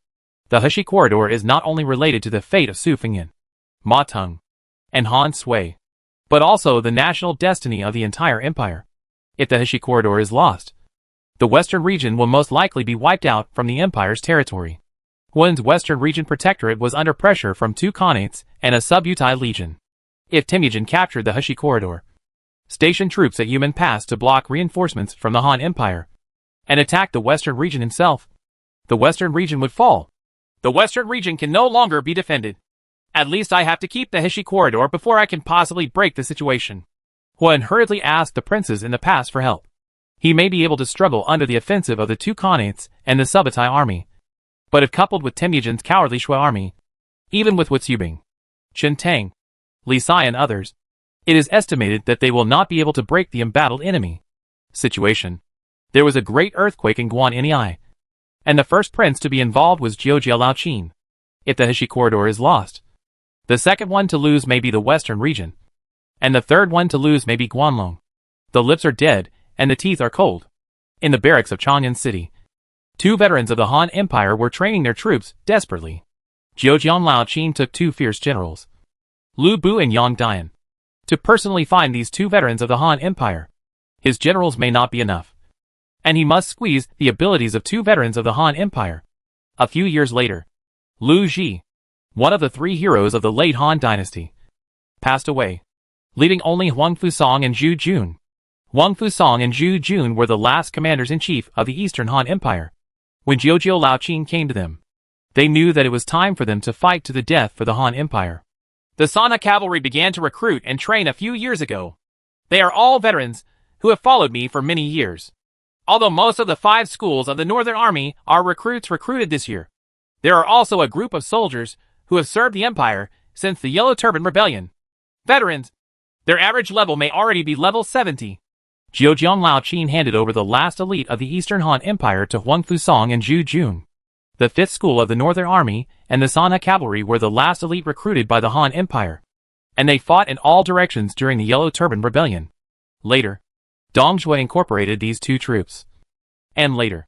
Speaker 1: The Heshi Corridor is not only related to the fate of Su Fengyan, Ma Teng, and Han Sui, but also the national destiny of the entire empire. If the Heshi Corridor is lost, the western region will most likely be wiped out from the empire's territory. Huan's western region protectorate was under pressure from 2 khanates and a sub-Yutai legion. If Temujin captured the Heshi Corridor, stationed troops at Yumen Pass to block reinforcements from the Han Empire, and attack the western region himself, the western region would fall. The western region can no longer be defended. At least I have to keep the Heshi Corridor before I can possibly break the situation. Huan hurriedly asked the princes in the pass for help. He may be able to struggle under the offensive of the 2 khanates and the Subutai army, but if coupled with Temujin's cowardly Shui army, even with Witsubing, Chen Tang, Li Sai and others, it is estimated that they will not be able to break the embattled enemy. Situation. There was a great earthquake in Guan Nei. and the first prince to be involved was Jiujia Laoqin. If the Heshi corridor is lost, the second one to lose may be the western region, and the third one to lose may be Guanlong. The lips are dead, and the teeth are cold. In the barracks of Chang'an City, 2 veterans of the Han Empire were training their troops desperately. Jiujiang Laoqin took 2 fierce generals, Lu Bu and Yang Dian, to personally find these 2 veterans of the Han Empire. His generals may not be enough, and he must squeeze the abilities of 2 veterans of the Han Empire. A few years later, Lu Ji, one of the 3 heroes of the late Han dynasty, passed away, leaving only Huang Fusong and Zhu Jun. Huang Fusong and Zhu Jun were the last commanders-in-chief of the Eastern Han Empire. When Jiujia Laoqin came to them, they knew that it was time for them to fight to the death for the Han Empire. The Sana cavalry began to recruit and train a few years ago. They are all veterans who have followed me for many years. Although most of the 5 schools of the Northern Army are recruits recruited this year, there are also a group of soldiers who have served the Empire since the Yellow Turban Rebellion. Veterans, their average level may already be level 70. Jiujiang Laoqin handed over the last elite of the Eastern Han Empire to Huang Fusong and Zhu Jun. The 5th school of the Northern Army and the Sana cavalry were the last elite recruited by the Han Empire, and they fought in all directions during the Yellow Turban Rebellion. Later, Dong Zhuo incorporated these 2 troops. And later,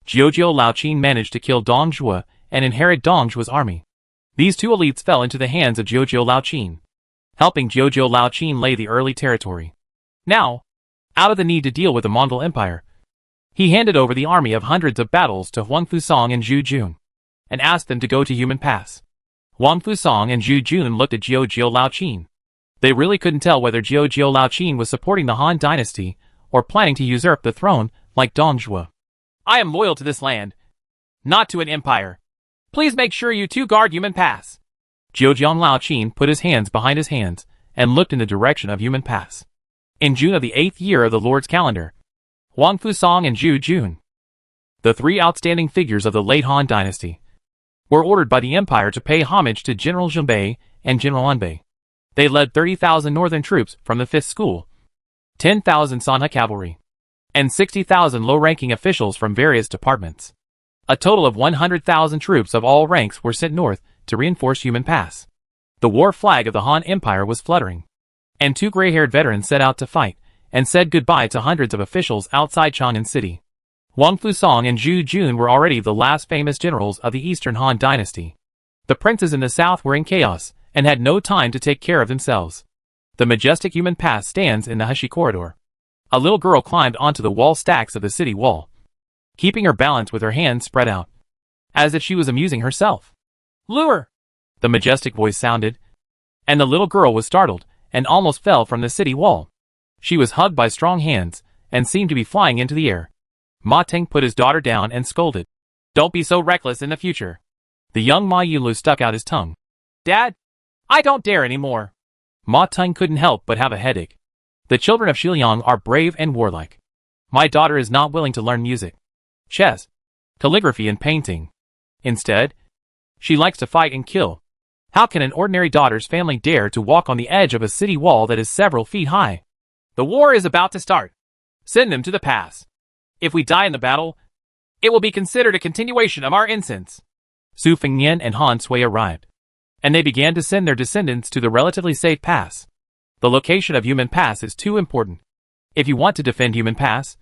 Speaker 1: Jiujia Laoqin managed to kill Dong Zhuo and inherit Dong Zhuo's army. These 2 elites fell into the hands of Jiujia Laoqin, helping Jiujia Laoqin lay the early territory. Now, out of the need to deal with the Mongol Empire, he handed over the army of hundreds of battles to Huang Fusong and Zhu Jun, and asked them to go to Human Pass. Huang Fusong and Zhu Jun looked at Jiujia Laoqin. They really couldn't tell whether Jiujia Laoqin was supporting the Han dynasty or planning to usurp the throne like Dong Zhuo. I am loyal to this land, not to an empire. Please make sure you 2 guard Human Pass. Jiujiang Laoqin put his hands behind his hands and looked in the direction of Human Pass. In June of the 8th year of the Lord's calendar, Huang Fusong and Zhu Jun, the 3 outstanding figures of the late Han dynasty, were ordered by the empire to pay homage to General Zhenbei and General Anbei. They led 30,000 northern troops from the 5th school, 10,000 Sana cavalry, and 60,000 low-ranking officials from various departments. A total of 100,000 troops of all ranks were sent north to reinforce Human Pass. The war flag of the Han Empire was fluttering, and 2 gray-haired veterans set out to fight and said goodbye to hundreds of officials outside Chang'an City. Huang Fusong and Zhu Jun were already the last famous generals of the Eastern Han dynasty. The princes in the south were in chaos and had no time to take care of themselves. The majestic Human Pass stands in the Heshi corridor. A little girl climbed onto the wall stacks of the city wall, keeping her balance with her hands spread out, as if she was amusing herself. Lure! The majestic voice sounded, and the little girl was startled and almost fell from the city wall. She was hugged by strong hands and seemed to be flying into the air. Ma Teng put his daughter down and scolded. Don't be so reckless in the future. The young Ma Yulu stuck out his tongue. Dad, I don't dare anymore. Ma Teng couldn't help but have a headache. The children of Xiliang are brave and warlike. My daughter is not willing to learn music, chess, calligraphy and painting. Instead, she likes to fight and kill. How can an ordinary daughter's family dare to walk on the edge of a city wall that is several feet high? The war is about to start. Send them to the pass. If we die in the battle, it will be considered a continuation of our incense. Su Fengnian and Han Sui arrived, and they began to send their descendants to the relatively safe pass. The location of Human Pass is too important. If you want to defend Human Pass,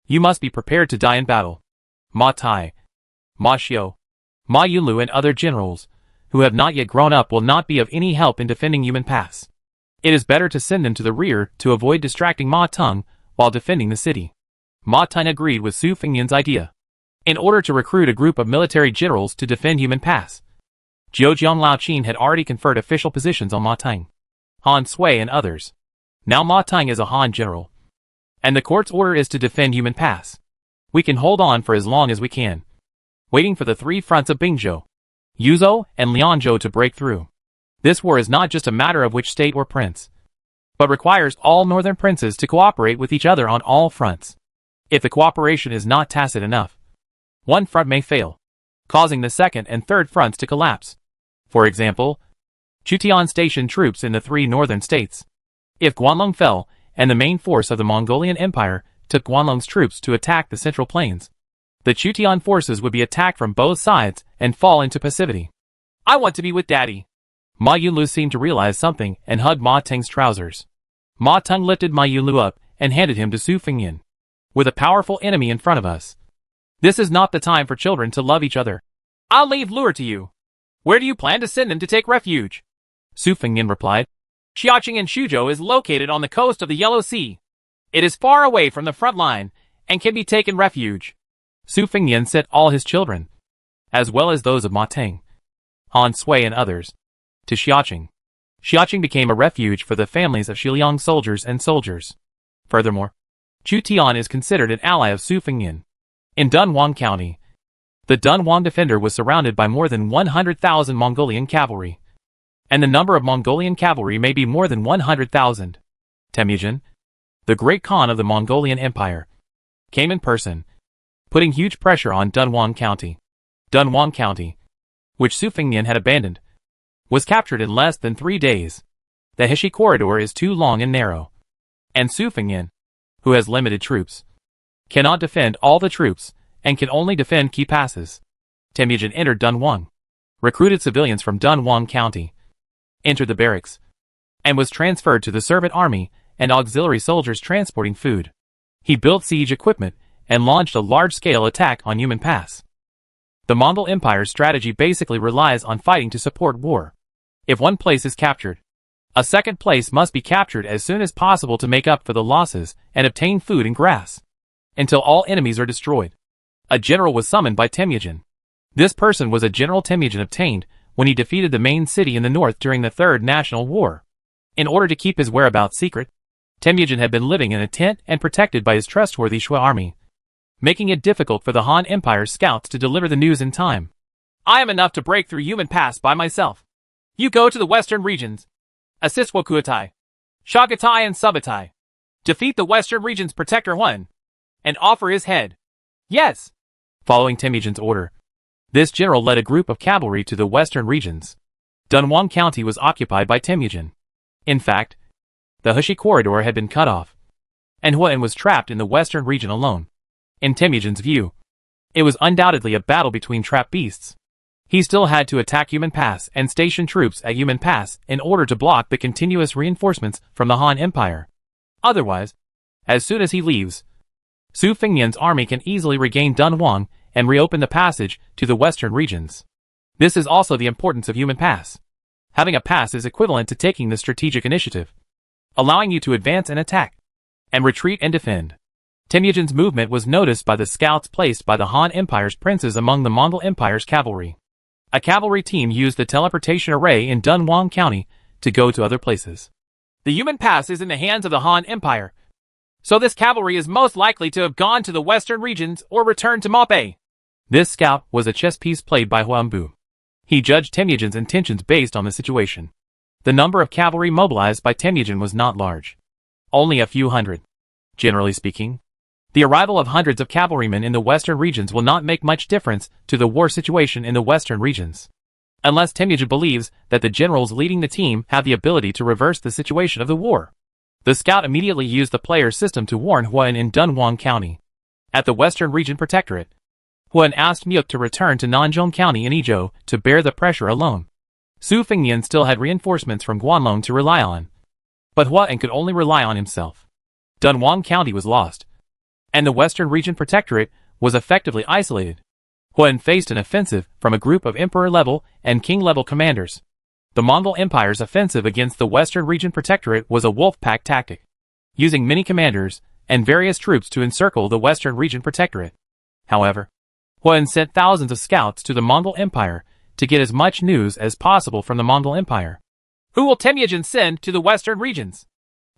Speaker 1: you must be prepared to die in battle. Ma Tai, Ma Xiu, Ma Yunlu and other generals, who have not yet grown up, will not be of any help in defending Human Pass. It is better to send them to the rear to avoid distracting Ma Teng while defending the city. Ma Teng agreed with Su Fengnian's idea. In order to recruit a group of military generals to defend Human Pass, Jiujiang Laoqin had already conferred official positions on Ma Teng, Han Sui and others. Now Ma Teng is a Han general, and the court's order is to defend Human Pass. We can hold on for as long as we can, waiting for the 3 fronts of Bingzhou, Yuzhou, and Lianzhou to break through. This war is not just a matter of which state or prince, but requires all northern princes to cooperate with each other on all fronts. If the cooperation is not tacit enough, one front may fail, causing the second and third fronts to collapse. For example, Chutian stationed troops in the 3 northern states. If Guanlong fell, and the main force of the Mongolian Empire took Guanlong's troops to attack the central plains, The Chutian forces would be attacked from both sides and fall into passivity. I want to be with Daddy. Ma Yunlu seemed to realize something and hugged Ma Teng's trousers. Ma Teng lifted Ma Yunlu up and handed him to Su Fengyan. With a powerful enemy in front of us, this is not the time for children to love each other. I'll leave Lure to you. Where do you plan to send them to take refuge? Su Fengyan replied. Xiaoqing and Shuzhou is located on the coast of the Yellow Sea. It is far away from the front line and can be taken refuge. Su Fengyan sent all his children, as well as those of Ma Teng, Han Sui and others, to Xiaoqing. Xiaoqing became a refuge for the families of Xiliang soldiers and soldiers. Furthermore, Chu Tian is considered an ally of Su Fengyan. In Dunhuang County, the Dunhuang defender was surrounded by more than 100,000 Mongolian cavalry, and the number of Mongolian cavalry may be more than 100,000. Temujin, the great Khan of the Mongolian Empire, came in person, putting huge pressure on Dunhuang County. Dunhuang County, which Su Fengyan had abandoned, was captured in less than 3 days. The Heshi corridor is too long and narrow, and Su Fengyan, who has limited troops, cannot defend all the troops and can only defend key passes. Temujin entered Dunhuang, recruited civilians from Dunhuang County, entered the barracks, and was transferred to the servant army and auxiliary soldiers transporting food. He built siege equipment and launched a large-scale attack on Yumen Pass. The Mongol Empire's strategy basically relies on fighting to support war. If one place is captured, a second place must be captured as soon as possible to make up for the losses and obtain food and grass, until all enemies are destroyed. A general was summoned by Temujin. This person was a General Temujin obtained when he defeated the main city in the north during the Third National War. In order to keep his whereabouts secret, Temujin had been living in a tent and protected by his trustworthy Shui army, making it difficult for the Han Empire's scouts to deliver the news in time. I am enough to break through Yumen Pass by myself. You go to the western regions, assist Wokuotai, Shagatai and Subatai, defeat the western region's protector Huan, and offer his head. Yes. Following Temujin's order, this general led a group of cavalry to the western regions. Dunhuang County was occupied by Temujin. In fact, the Heshi corridor had been cut off, and Huan was trapped in the western region alone. In Temujin's view, it was undoubtedly a battle between trapped beasts. He still had to attack Yumen Pass and station troops at Yumen Pass in order to block the continuous reinforcements from the Han Empire. Otherwise, as soon as he leaves, Su Fengyan's army can easily regain Dunhuang and reopen the passage to the western regions. This is also the importance of Yumen Pass. Having a pass is equivalent to taking the strategic initiative, allowing you to advance and attack, and retreat and defend. Temujin's movement was noticed by the scouts placed by the Han Empire's princes among the Mongol Empire's cavalry. A cavalry team used the teleportation array in Dunhuang County to go to other places. The Yumen Pass is in the hands of the Han Empire, so this cavalry is most likely to have gone to the western regions or returned to Mape. This scout was a chess piece played by Huangbu. He judged Temujin's intentions based on the situation. The number of cavalry mobilized by Temujin was not large, only a few hundred. Generally speaking, the arrival of hundreds of cavalrymen in the western regions will not make much difference to the war situation in the western regions, unless Temujin believes that the generals leading the team have the ability to reverse the situation of the war. The scout immediately used the player system to warn Huan in Dunhuang County. At the Western Region Protectorate, Huan asked Muk to return to Nanzhong County in Izhou to bear the pressure alone. Su Fengyan still had reinforcements from Guanlong to rely on, but Huan could only rely on himself. Dunhuang County was lost, and the Western Region Protectorate was effectively isolated. Huan faced an offensive from a group of Emperor-level and King-level commanders. The Mongol Empire's offensive against the Western Region Protectorate was a wolf pack tactic, using many commanders and various troops to encircle the Western Region Protectorate. However, Huan sent thousands of scouts to the Mongol Empire to get as much news as possible from the Mongol Empire. Who will Temujin send to the Western regions?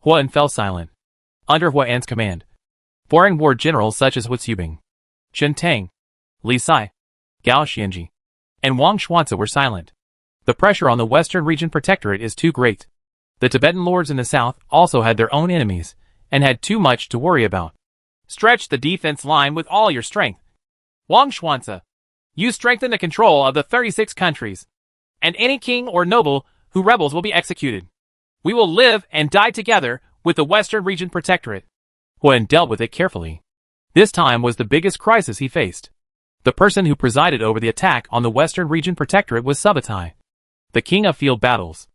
Speaker 1: Huan fell silent. Under Huan's command, foreign war generals such as Hu Xubing, Chen Tang, Li Sai, Gao Xianji, and Wang Xuanzi were silent. The pressure on the Western Region Protectorate is too great. The Tibetan lords in the south also had their own enemies, and had too much to worry about. Stretch the defense line with all your strength. Wang Xuanzi, you strengthen the control of the 36 countries, and any king or noble who rebels will be executed. We will live and die together with the Western Region Protectorate. Huan dealt with it carefully. This time was the biggest crisis he faced. The person who presided over the attack on the Western Region Protectorate was Subutai, the king of field battles.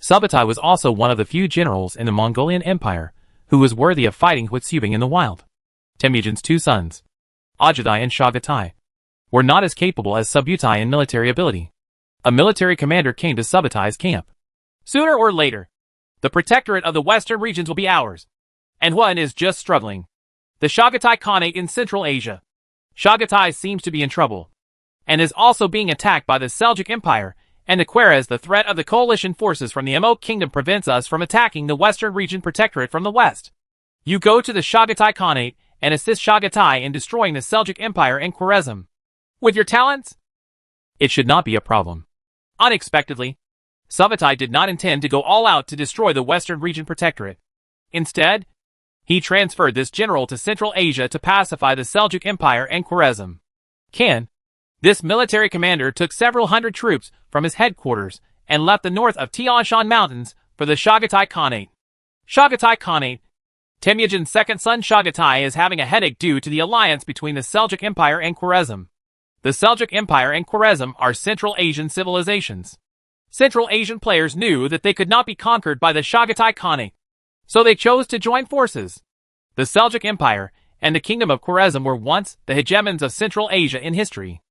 Speaker 1: Subutai was also one of the few generals in the Mongolian Empire who was worthy of fighting with Subing in the wild. Temujin's two sons, Ajadai and Chagatai, were not as capable as Subutai in military ability. A military commander came to Subutai's camp. Sooner or later, the protectorate of the western regions will be ours. And one is just struggling. The Chagatai Khanate in Central Asia. Chagatai seems to be in trouble, and is also being attacked by the Seljuk Empire, and whereas the threat of the coalition forces from the Mo Kingdom prevents us from attacking the Western Region Protectorate from the west. You go to the Chagatai Khanate and assist Chagatai in destroying the Seljuk Empire and Khwarezm. With your talents, it should not be a problem. Unexpectedly, Subutai did not intend to go all out to destroy the Western Region Protectorate. Instead, he transferred this general to Central Asia to pacify the Seljuk Empire and Khwarezm. This military commander took several hundred troops from his headquarters and left the north of Tian Shan Mountains for the Chagatai Khanate. Chagatai Khanate. Temujin's second son Chagatai is having a headache due to the alliance between the Seljuk Empire and Khwarezm. The Seljuk Empire and Khwarezm are Central Asian civilizations. Central Asian players knew that they could not be conquered by the Chagatai Khanate, so they chose to join forces. The Seljuk Empire and the Kingdom of Khwarezm were once the hegemons of Central Asia in history.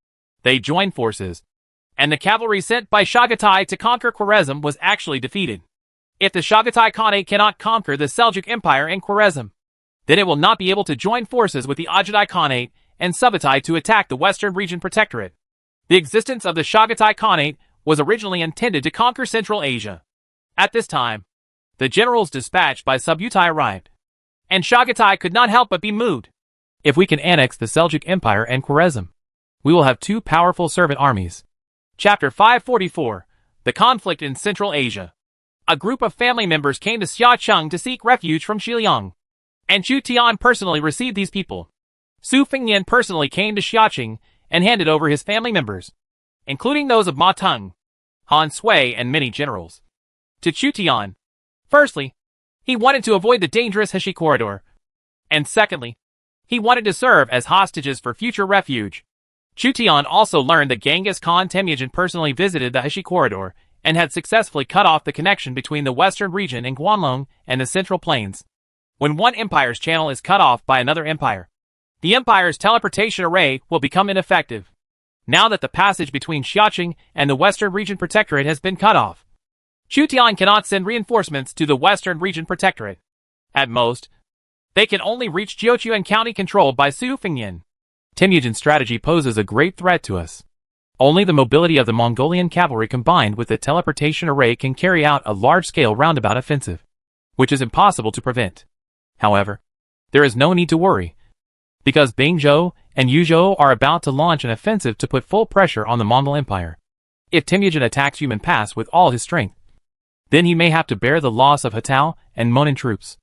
Speaker 1: They joined forces, and the cavalry sent by Chagatai to conquer Khwarezm was actually defeated. If the Chagatai Khanate cannot conquer the Seljuk Empire and Khwarezm, then it will not be able to join forces with the Ajadai Khanate and Subutai to attack the Western Region Protectorate. The existence of the Chagatai Khanate was originally intended to conquer Central Asia. At this time, the generals dispatched by Subutai arrived, and Chagatai could not help but be moved. If we can annex the Seljuk Empire and Khwarezm, we will have two powerful servant armies. Chapter 544, The Conflict in Central Asia. A group of family members came to Xiacheng to seek refuge from Xiliang, and Chu Tian personally received these people. Su Fengnian personally came to Xiacheng and handed over his family members, including those of Ma Teng, Han Sui, and many generals, to Chu Tian. Firstly, he wanted to avoid the dangerous Heshi corridor, and secondly, he wanted to serve as hostages for future refuge. Chu Tian also learned that Genghis Khan Temujin personally visited the Heshi corridor and had successfully cut off the connection between the western region in Guanlong and the Central Plains. When one empire's channel is cut off by another empire, the empire's teleportation array will become ineffective. Now that the passage between Xiacheng and the Western Region Protectorate has been cut off, Chu Tian cannot send reinforcements to the Western Region Protectorate. At most, they can only reach Jiuquan County controlled by Su Fengnian. Temujin's strategy poses a great threat to us. Only the mobility of the Mongolian cavalry combined with the teleportation array can carry out a large-scale roundabout offensive, which is impossible to prevent. However, there is no need to worry, because Bingzhou and Yuzhou are about to launch an offensive to put full pressure on the Mongol Empire. If Temujin attacks Yumen Pass with all his strength, then he may have to bear the loss of Hatao and Monin troops.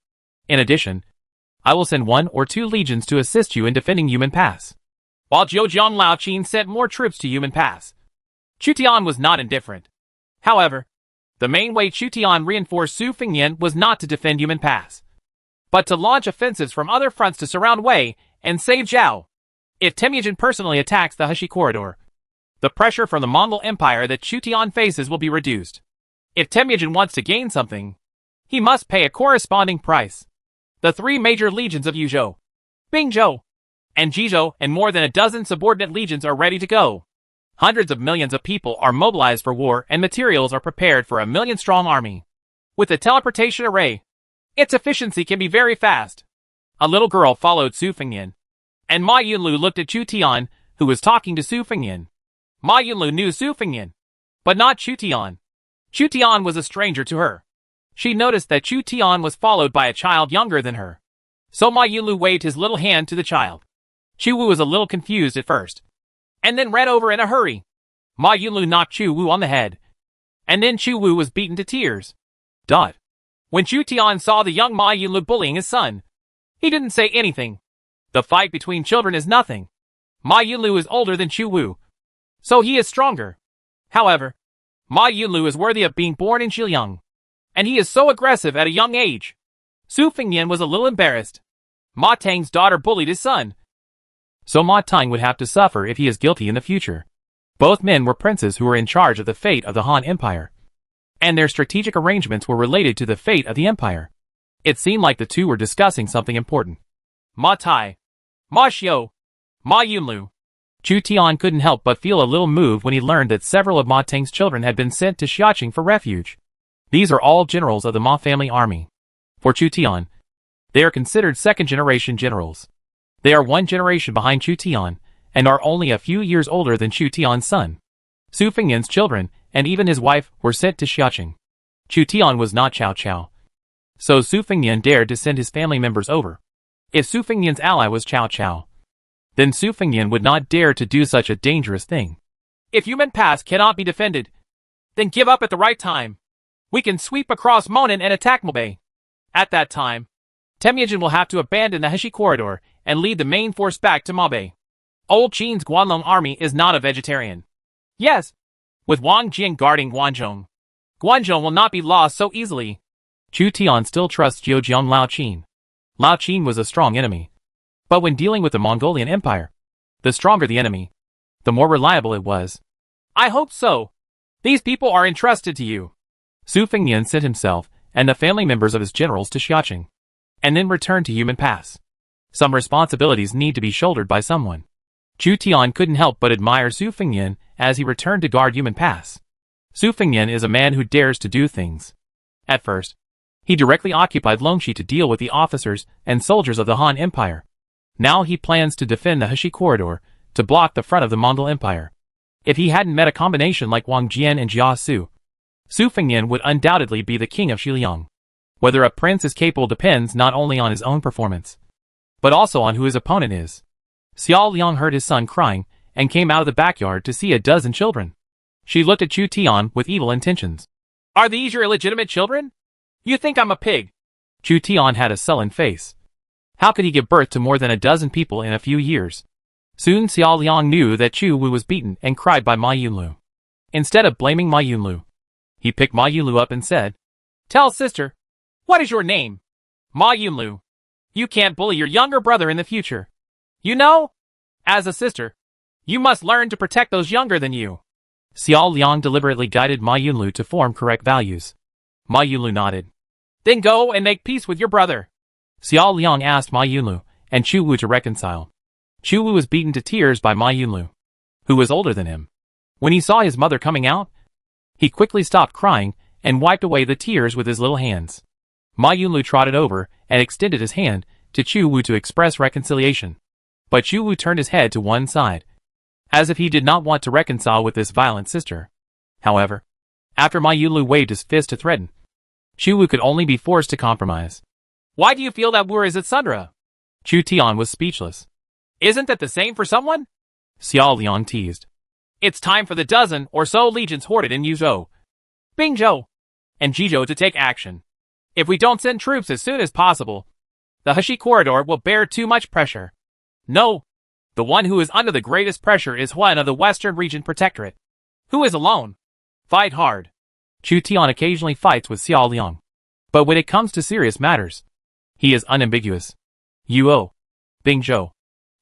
Speaker 1: In addition, I will send 1 or 2 legions to assist you in defending Yumen Pass, while Zhejiang Laoqin sent more troops to Yumen Pass. Chu Tian was not indifferent. However, the main way Chu Tian reinforced Su Fengnian was not to defend Yumen Pass, but to launch offensives from other fronts to surround Wei and save Zhao. If Temujin personally attacks the Heshi corridor, the pressure from the Mongol Empire that Chu Tian faces will be reduced. If Temujin wants to gain something, he must pay a corresponding price. The 3 major legions of Yuzhou, Bingzhou, and Jizhou and more than a dozen subordinate legions are ready to go. Hundreds of millions of people are mobilized for war and materials are prepared for a 1,000,000-strong army. With the teleportation array, its efficiency can be very fast. A little girl followed Su Fengnian, and Ma Yunlu looked at Chu Tian, who was talking to Su Fengnian. Ma Yunlu knew Su Fengnian, but not Chu Tian. Chu Tian was a stranger to her. She noticed that Chu Tian was followed by a child younger than her, so Ma Yunlu waved his little hand to the child. Chu Wu was a little confused at first, and then ran over in a hurry. Ma Yunlu knocked Chu Wu on the head, and then Chu Wu was beaten to tears. When Chu Tian saw the young Ma Yunlu bullying his son, he didn't say anything. The fight between children is nothing. Ma Yunlu is older than Chu Wu, so he is stronger. However, Ma Yunlu is worthy of being born in Xiliang, and he is so aggressive at a young age. Su Fengnian was a little embarrassed. Ma Teng's daughter bullied his son, So Ma Tang would have to suffer if he is guilty in the future. Both men were princes who were in charge of the fate of the Han Empire, and their strategic arrangements were related to the fate of the empire. It seemed like the two were discussing something important. Ma Tai, Ma Xiu, Ma Yunlu. Chu Tian couldn't help but feel a little moved when he learned that several of Ma Tang's children had been sent to Xiaqing for refuge. These are all generals of the Ma family army. For Chu Tian, they are considered second-generation generals. They are one generation behind Chu Tian, and are only a few years older than Chu Tian's son. Su Fengnian's children, and even his wife, were sent to Xiaqing. Chu Tian was not Cao Cao, so Su Fengnian dared to send his family members over. If Su Fengnian's ally was Cao Cao, then Su Fengnian would not dare to do such a dangerous thing. If Yumen Pass cannot be defended, then give up at the right time. We can sweep across Monan and attack Mobay. At that time, Temujin will have to abandon the Heshi corridor and lead the main force back to Mobay. Old Qin's Guanlong army is not a vegetarian. Yes, with Wang Jing guarding Guanzhong, Guanzhong will not be lost so easily. Chu Tian still trusts Zhejiang Lao Qin. Lao Qin was a strong enemy. But when dealing with the Mongolian Empire, the stronger the enemy, the more reliable it was. I hope so. These people are entrusted to you. Su Fengnian sent himself and the family members of his generals to Xiaqing, and then returned to Yumen Pass. Some responsibilities need to be shouldered by someone. Chu Tian couldn't help but admire Su Fengnian as he returned to guard Yumen Pass. Su Fengnian is a man who dares to do things. At first, he directly occupied Longxi to deal with the officers and soldiers of the Han Empire. Now he plans to defend the Heshi corridor to block the front of the Mongol Empire. If he hadn't met a combination like Wang Jian and Jia Su, Su Fengnian would undoubtedly be the king of Xiliang. Whether a prince is capable depends not only on his own performance, but also on who his opponent is. Xiao Liang heard his son crying and came out of the backyard to see a dozen children. She looked at Chu Tian with evil intentions. Are these your illegitimate children? You think I'm a pig? Chu Tian had a sullen face. How could he give birth to more than a dozen people in a few years? Soon Xiao Liang knew that Chu Wu was beaten and cried by Ma Yunlu. Instead of blaming Ma Yunlu, he picked Ma Yunlu up and said, Tell sister, what is your name? Ma Yunlu. You can't bully your younger brother in the future. You know, as a sister, you must learn to protect those younger than you. Xiao Liang deliberately guided Ma Yunlu to form correct values. Ma Yunlu nodded. Then go and make peace with your brother. Xiao Liang asked Ma Yunlu and Chu Wu to reconcile. Chu Wu was beaten to tears by Ma Yunlu, who was older than him. When he saw his mother coming out, he quickly stopped crying and wiped away the tears with his little hands. Ma Yunlu trotted over and extended his hand to Chu Wu to express reconciliation. But Chu Wu turned his head to one side, as if he did not want to reconcile with this violent sister. However, after Ma Yunlu waved his fist to threaten, Chu Wu could only be forced to compromise. Why do you feel that war is at Sundra? Chu Tian was speechless. Isn't that the same for someone? Xiao Liang teased. It's time for the dozen or so legions hoarded in Yuzhou, Bingzhou, and Jizhou to take action. If we don't send troops as soon as possible, the Heshi corridor will bear too much pressure. No, the one who is under the greatest pressure is Huan of the Western Region Protectorate. Who is alone? Fight hard. Chu Tian occasionally fights with Xiao Liang, but when it comes to serious matters, he is unambiguous. Yuo, Bingzhou,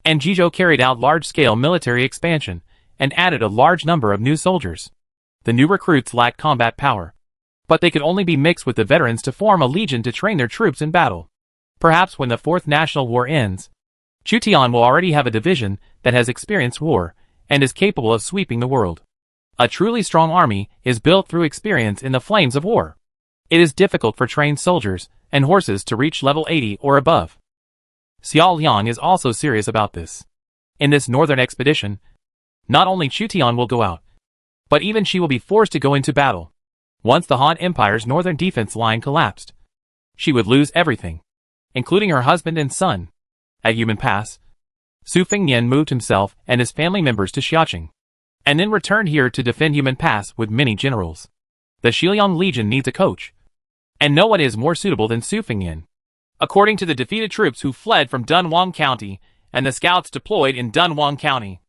Speaker 1: and Jizhou carried out large-scale military expansion and added a large number of new soldiers. The new recruits lacked combat power, but they could only be mixed with the veterans to form a legion to train their troops in battle. Perhaps when the Fourth National War ends, Chu Tian will already have a division that has experienced war and is capable of sweeping the world. A truly strong army is built through experience in the flames of war. It is difficult for trained soldiers and horses to reach level 80 or above. Xiao Liang is also serious about this. In this northern expedition, not only Chu Tian will go out, but even she will be forced to go into battle. Once the Han Empire's northern defense line collapsed, she would lose everything, including her husband and son. At Yumen Pass, Su Fengnian moved himself and his family members to Xiaqing, and then returned here to defend Yumen Pass with many generals. The Xiliang Legion needs a coach, and no one is more suitable than Su Fengnian. According to the defeated troops who fled from Dunhuang County and the scouts deployed in Dunhuang County,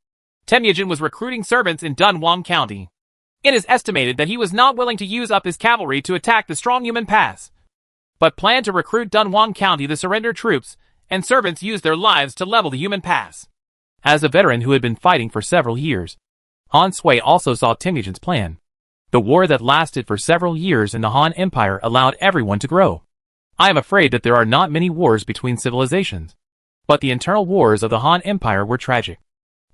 Speaker 1: Temujin was recruiting servants in Dunhuang County. It is estimated that he was not willing to use up his cavalry to attack the strong Yumen Pass, but planned to recruit Dunhuang County the surrendered troops and servants used their lives to level the Yumen Pass. As a veteran who had been fighting for several years, Han Sui also saw Temujin's plan. The war that lasted for several years in the Han Empire allowed everyone to grow. I am afraid that there are not many wars between civilizations. But the internal wars of the Han Empire were tragic.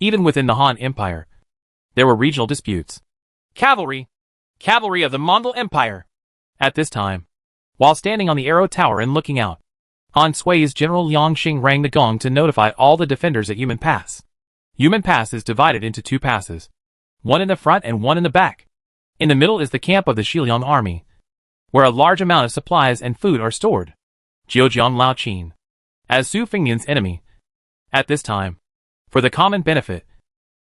Speaker 1: Even within the Han Empire, there were regional disputes. Cavalry of the Mongol Empire. At this time, while standing on the Arrow Tower and looking out, Han Sui's General Liang Xing rang the gong to notify all the defenders at Yumen Pass. Yumen Pass is divided into two passes, one in the front and one in the back. In the middle is the camp of the Xiliang army, where a large amount of supplies and food are stored. Zhejiang Lao Qin, as Su Fengnian's enemy, at this time, for the common benefit,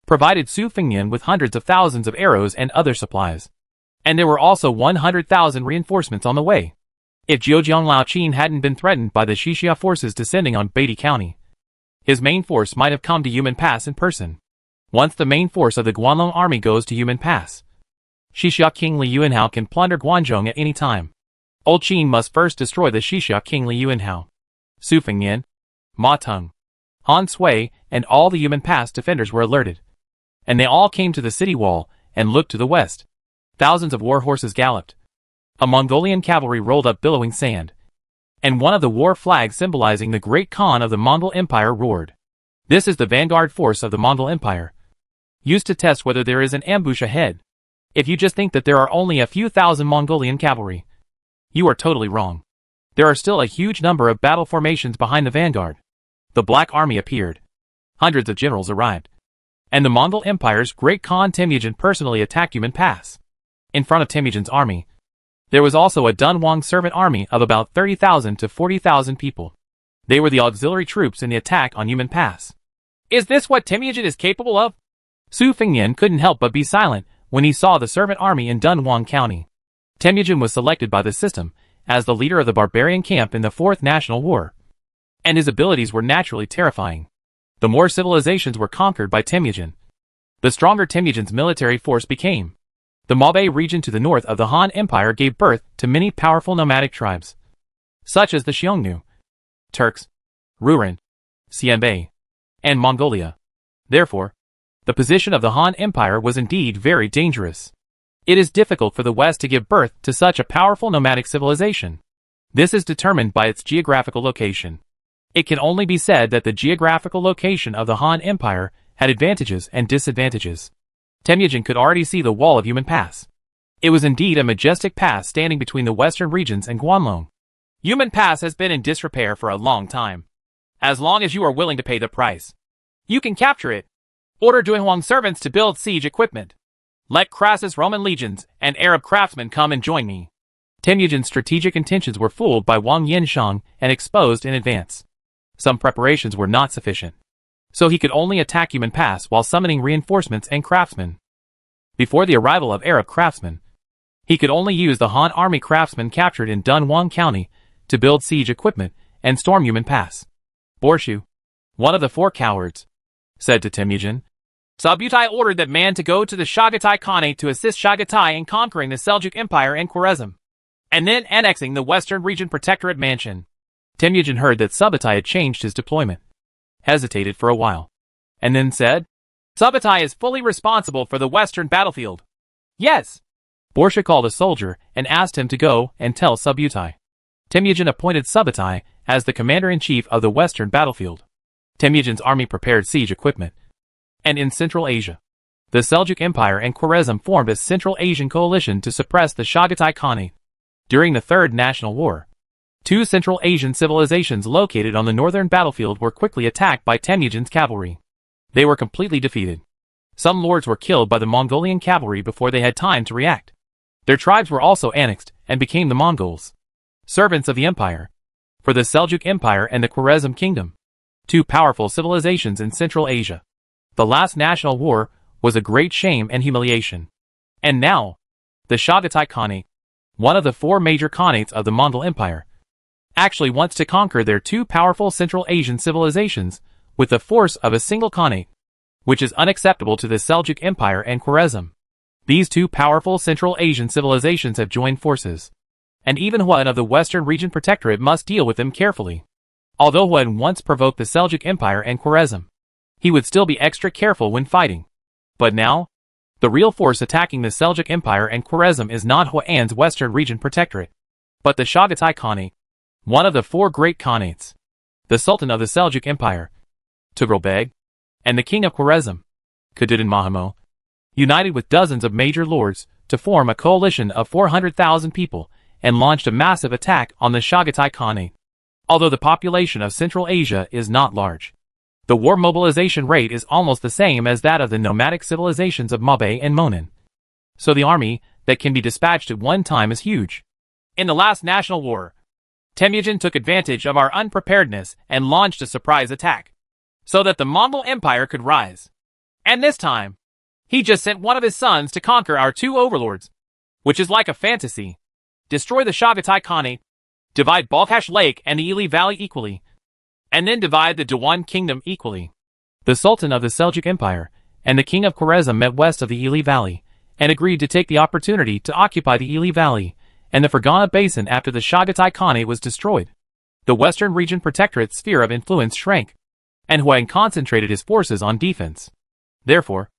Speaker 1: provided Su Fengnian with hundreds of thousands of arrows and other supplies. And there were also 100,000 reinforcements on the way. If Zhejiang Lao Qin hadn't been threatened by the Xixia forces descending on Beatty County, his main force might have come to Yumen Pass in person. Once the main force of the Guanlong army goes to Yumen Pass, Xixia King Li Yuanhao can plunder Guanzhong at any time. Old Qin must first destroy the Xixia King Li Yuanhao. Su Fengnian, Ma Teng, Han Sui, and all the Yumen Pass defenders were alerted. And they all came to the city wall and looked to the west. Thousands of war horses galloped. A Mongolian cavalry rolled up billowing sand. And one of the war flags symbolizing the great Khan of the Mongol Empire roared. This is the vanguard force of the Mongol Empire, used to test whether there is an ambush ahead. If you just think that there are only a few thousand Mongolian cavalry, you are totally wrong. There are still a huge number of battle formations behind the vanguard. The Black Army appeared. Hundreds of generals arrived. And the Mongol Empire's great Khan Temujin personally attacked Yumen Pass. In front of Temujin's army, there was also a Dunhuang servant army of about 30,000 to 40,000 people. They were the auxiliary troops in the attack on Yumen Pass. Is this what Temujin is capable of? Su Fengnian couldn't help but be silent when he saw the servant army in Dunhuang County. Temujin was selected by the system as the leader of the barbarian camp in the Fourth National War, and his abilities were naturally terrifying. The more civilizations were conquered by Temujin, the stronger Temujin's military force became. The Mabe region to the north of the Han Empire gave birth to many powerful nomadic tribes, such as the Xiongnu, Turks, Rouran, Xianbei, and Mongolia. Therefore, the position of the Han Empire was indeed very dangerous. It is difficult for the West to give birth to such a powerful nomadic civilization. This is determined by its geographical location. It can only be said that the geographical location of the Han Empire had advantages and disadvantages. Temujin could already see the wall of Yumen Pass. It was indeed a majestic pass standing between the western regions and Guanlong. Yumen Pass has been in disrepair for a long time. As long as you are willing to pay the price, you can capture it. Order Dunhuang servants to build siege equipment. Let Crassus Roman legions and Arab craftsmen come and join me. Temujin's strategic intentions were fooled by Wang Yanshang and exposed in advance. Some preparations were not sufficient, so he could only attack Yumen Pass while summoning reinforcements and craftsmen. Before the arrival of Arab craftsmen, he could only use the Han army craftsmen captured in Dunhuang County to build siege equipment and storm Yumen Pass. Borshu, one of the four cowards, said to Temujin, Subutai ordered that man to go to the Chagatai Khanate to assist Chagatai in conquering the Seljuk Empire and Khwarezm, and then annexing the Western Region Protectorate Mansion. Temujin heard that Subutai had changed his deployment, hesitated for a while, and then said, Subutai is fully responsible for the Western battlefield. Yes. Borsha called a soldier and asked him to go and tell Subutai. Temujin appointed Subutai as the commander-in-chief of the Western battlefield. Temujin's army prepared siege equipment. And in Central Asia, the Seljuk Empire and Khwarezm formed a Central Asian coalition to suppress the Chagatai Khanate. During the Third National War, two Central Asian civilizations located on the northern battlefield were quickly attacked by Temujin's cavalry. They were completely defeated. Some lords were killed by the Mongolian cavalry before they had time to react. Their tribes were also annexed and became the Mongols, servants of the empire, for the Seljuk Empire and the Khwarezm Kingdom, two powerful civilizations in Central Asia. The last national war was a great shame and humiliation. And now, the Chagatai Khanate, one of the four major khanates of the Mongol Empire, actually wants to conquer their two powerful Central Asian civilizations with the force of a single khanate, which is unacceptable to the Seljuk Empire and Khwarezm. These two powerful Central Asian civilizations have joined forces, and even Huan of the Western Region Protectorate must deal with them carefully. Although Huan once provoked the Seljuk Empire and Khwarezm, he would still be extra careful when fighting. But now, the real force attacking the Seljuk Empire and Khwarezm is not Huan's Western Region Protectorate, but the Chagatai Khanate, one of the four great Khanates. The Sultan of the Seljuk Empire, Tughril Beg, and the King of Khwarezm, Khaduddin Mahmud, united with dozens of major lords to form a coalition of 400,000 people and launched a massive attack on the Chagatai Khanate. Although the population of Central Asia is not large, the war mobilization rate is almost the same as that of the nomadic civilizations of Mabe and Monan. So the army that can be dispatched at one time is huge. In the last national war, Temujin took advantage of our unpreparedness and launched a surprise attack, so that the Mongol Empire could rise. And this time, he just sent one of his sons to conquer our two overlords, which is like a fantasy. Destroy the Chagatai Khanate, divide Balkhash Lake and the Ili Valley equally, and then divide the Dunhuang Kingdom equally. The Sultan of the Seljuk Empire and the King of Khwarezm met west of the Ili Valley and agreed to take the opportunity to occupy the Ili Valley and the Fergana Basin after the Chagatai Khanate was destroyed. The Western Region Protectorate's sphere of influence shrank, and Huang concentrated his forces on defense. Therefore,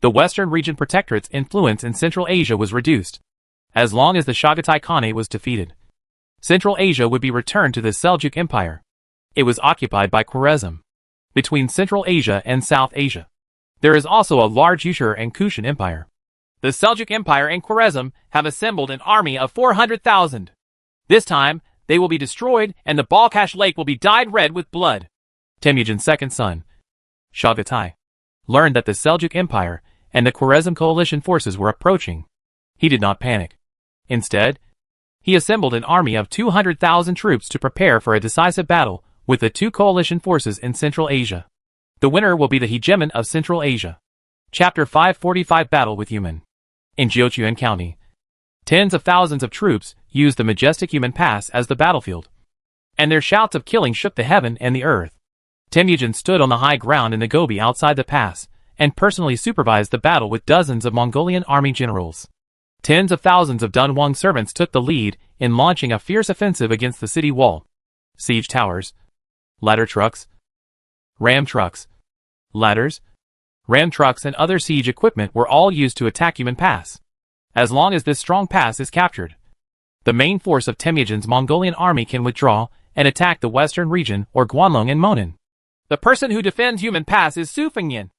Speaker 1: the Western Region Protectorate's influence in Central Asia was reduced. As long as the Chagatai Khanate was defeated, Central Asia would be returned to the Seljuk Empire. It was occupied by Khwarezm. Between Central Asia and South Asia, there is also a large Yushur and Kushan Empire. The Seljuk Empire and Khwarezm have assembled an army of 400,000. This time, they will be destroyed and the Balkhash Lake will be dyed red with blood. Temujin's second son, Chagatai, learned that the Seljuk Empire and the Khwarezm coalition forces were approaching. He did not panic. Instead, he assembled an army of 200,000 troops to prepare for a decisive battle with the two coalition forces in Central Asia. The winner will be the hegemon of Central Asia. Chapter 545 Battle with Human. In Jiuquan County, tens of thousands of troops used the majestic Human Pass as the battlefield, and their shouts of killing shook the heaven and the earth. Temujin stood on the high ground in the Gobi outside the pass, and personally supervised the battle with dozens of Mongolian army generals. Tens of thousands of Dunhuang servants took the lead in launching a fierce offensive against the city wall. Siege towers, ladder trucks, ram trucks, ladders, ram trucks and other siege equipment were all used to attack Human Pass. As long as this strong pass is captured, the main force of Temujin's Mongolian army can withdraw and attack the western region or Guanlong and Monan. The person who defends Human Pass is Su Fengyan,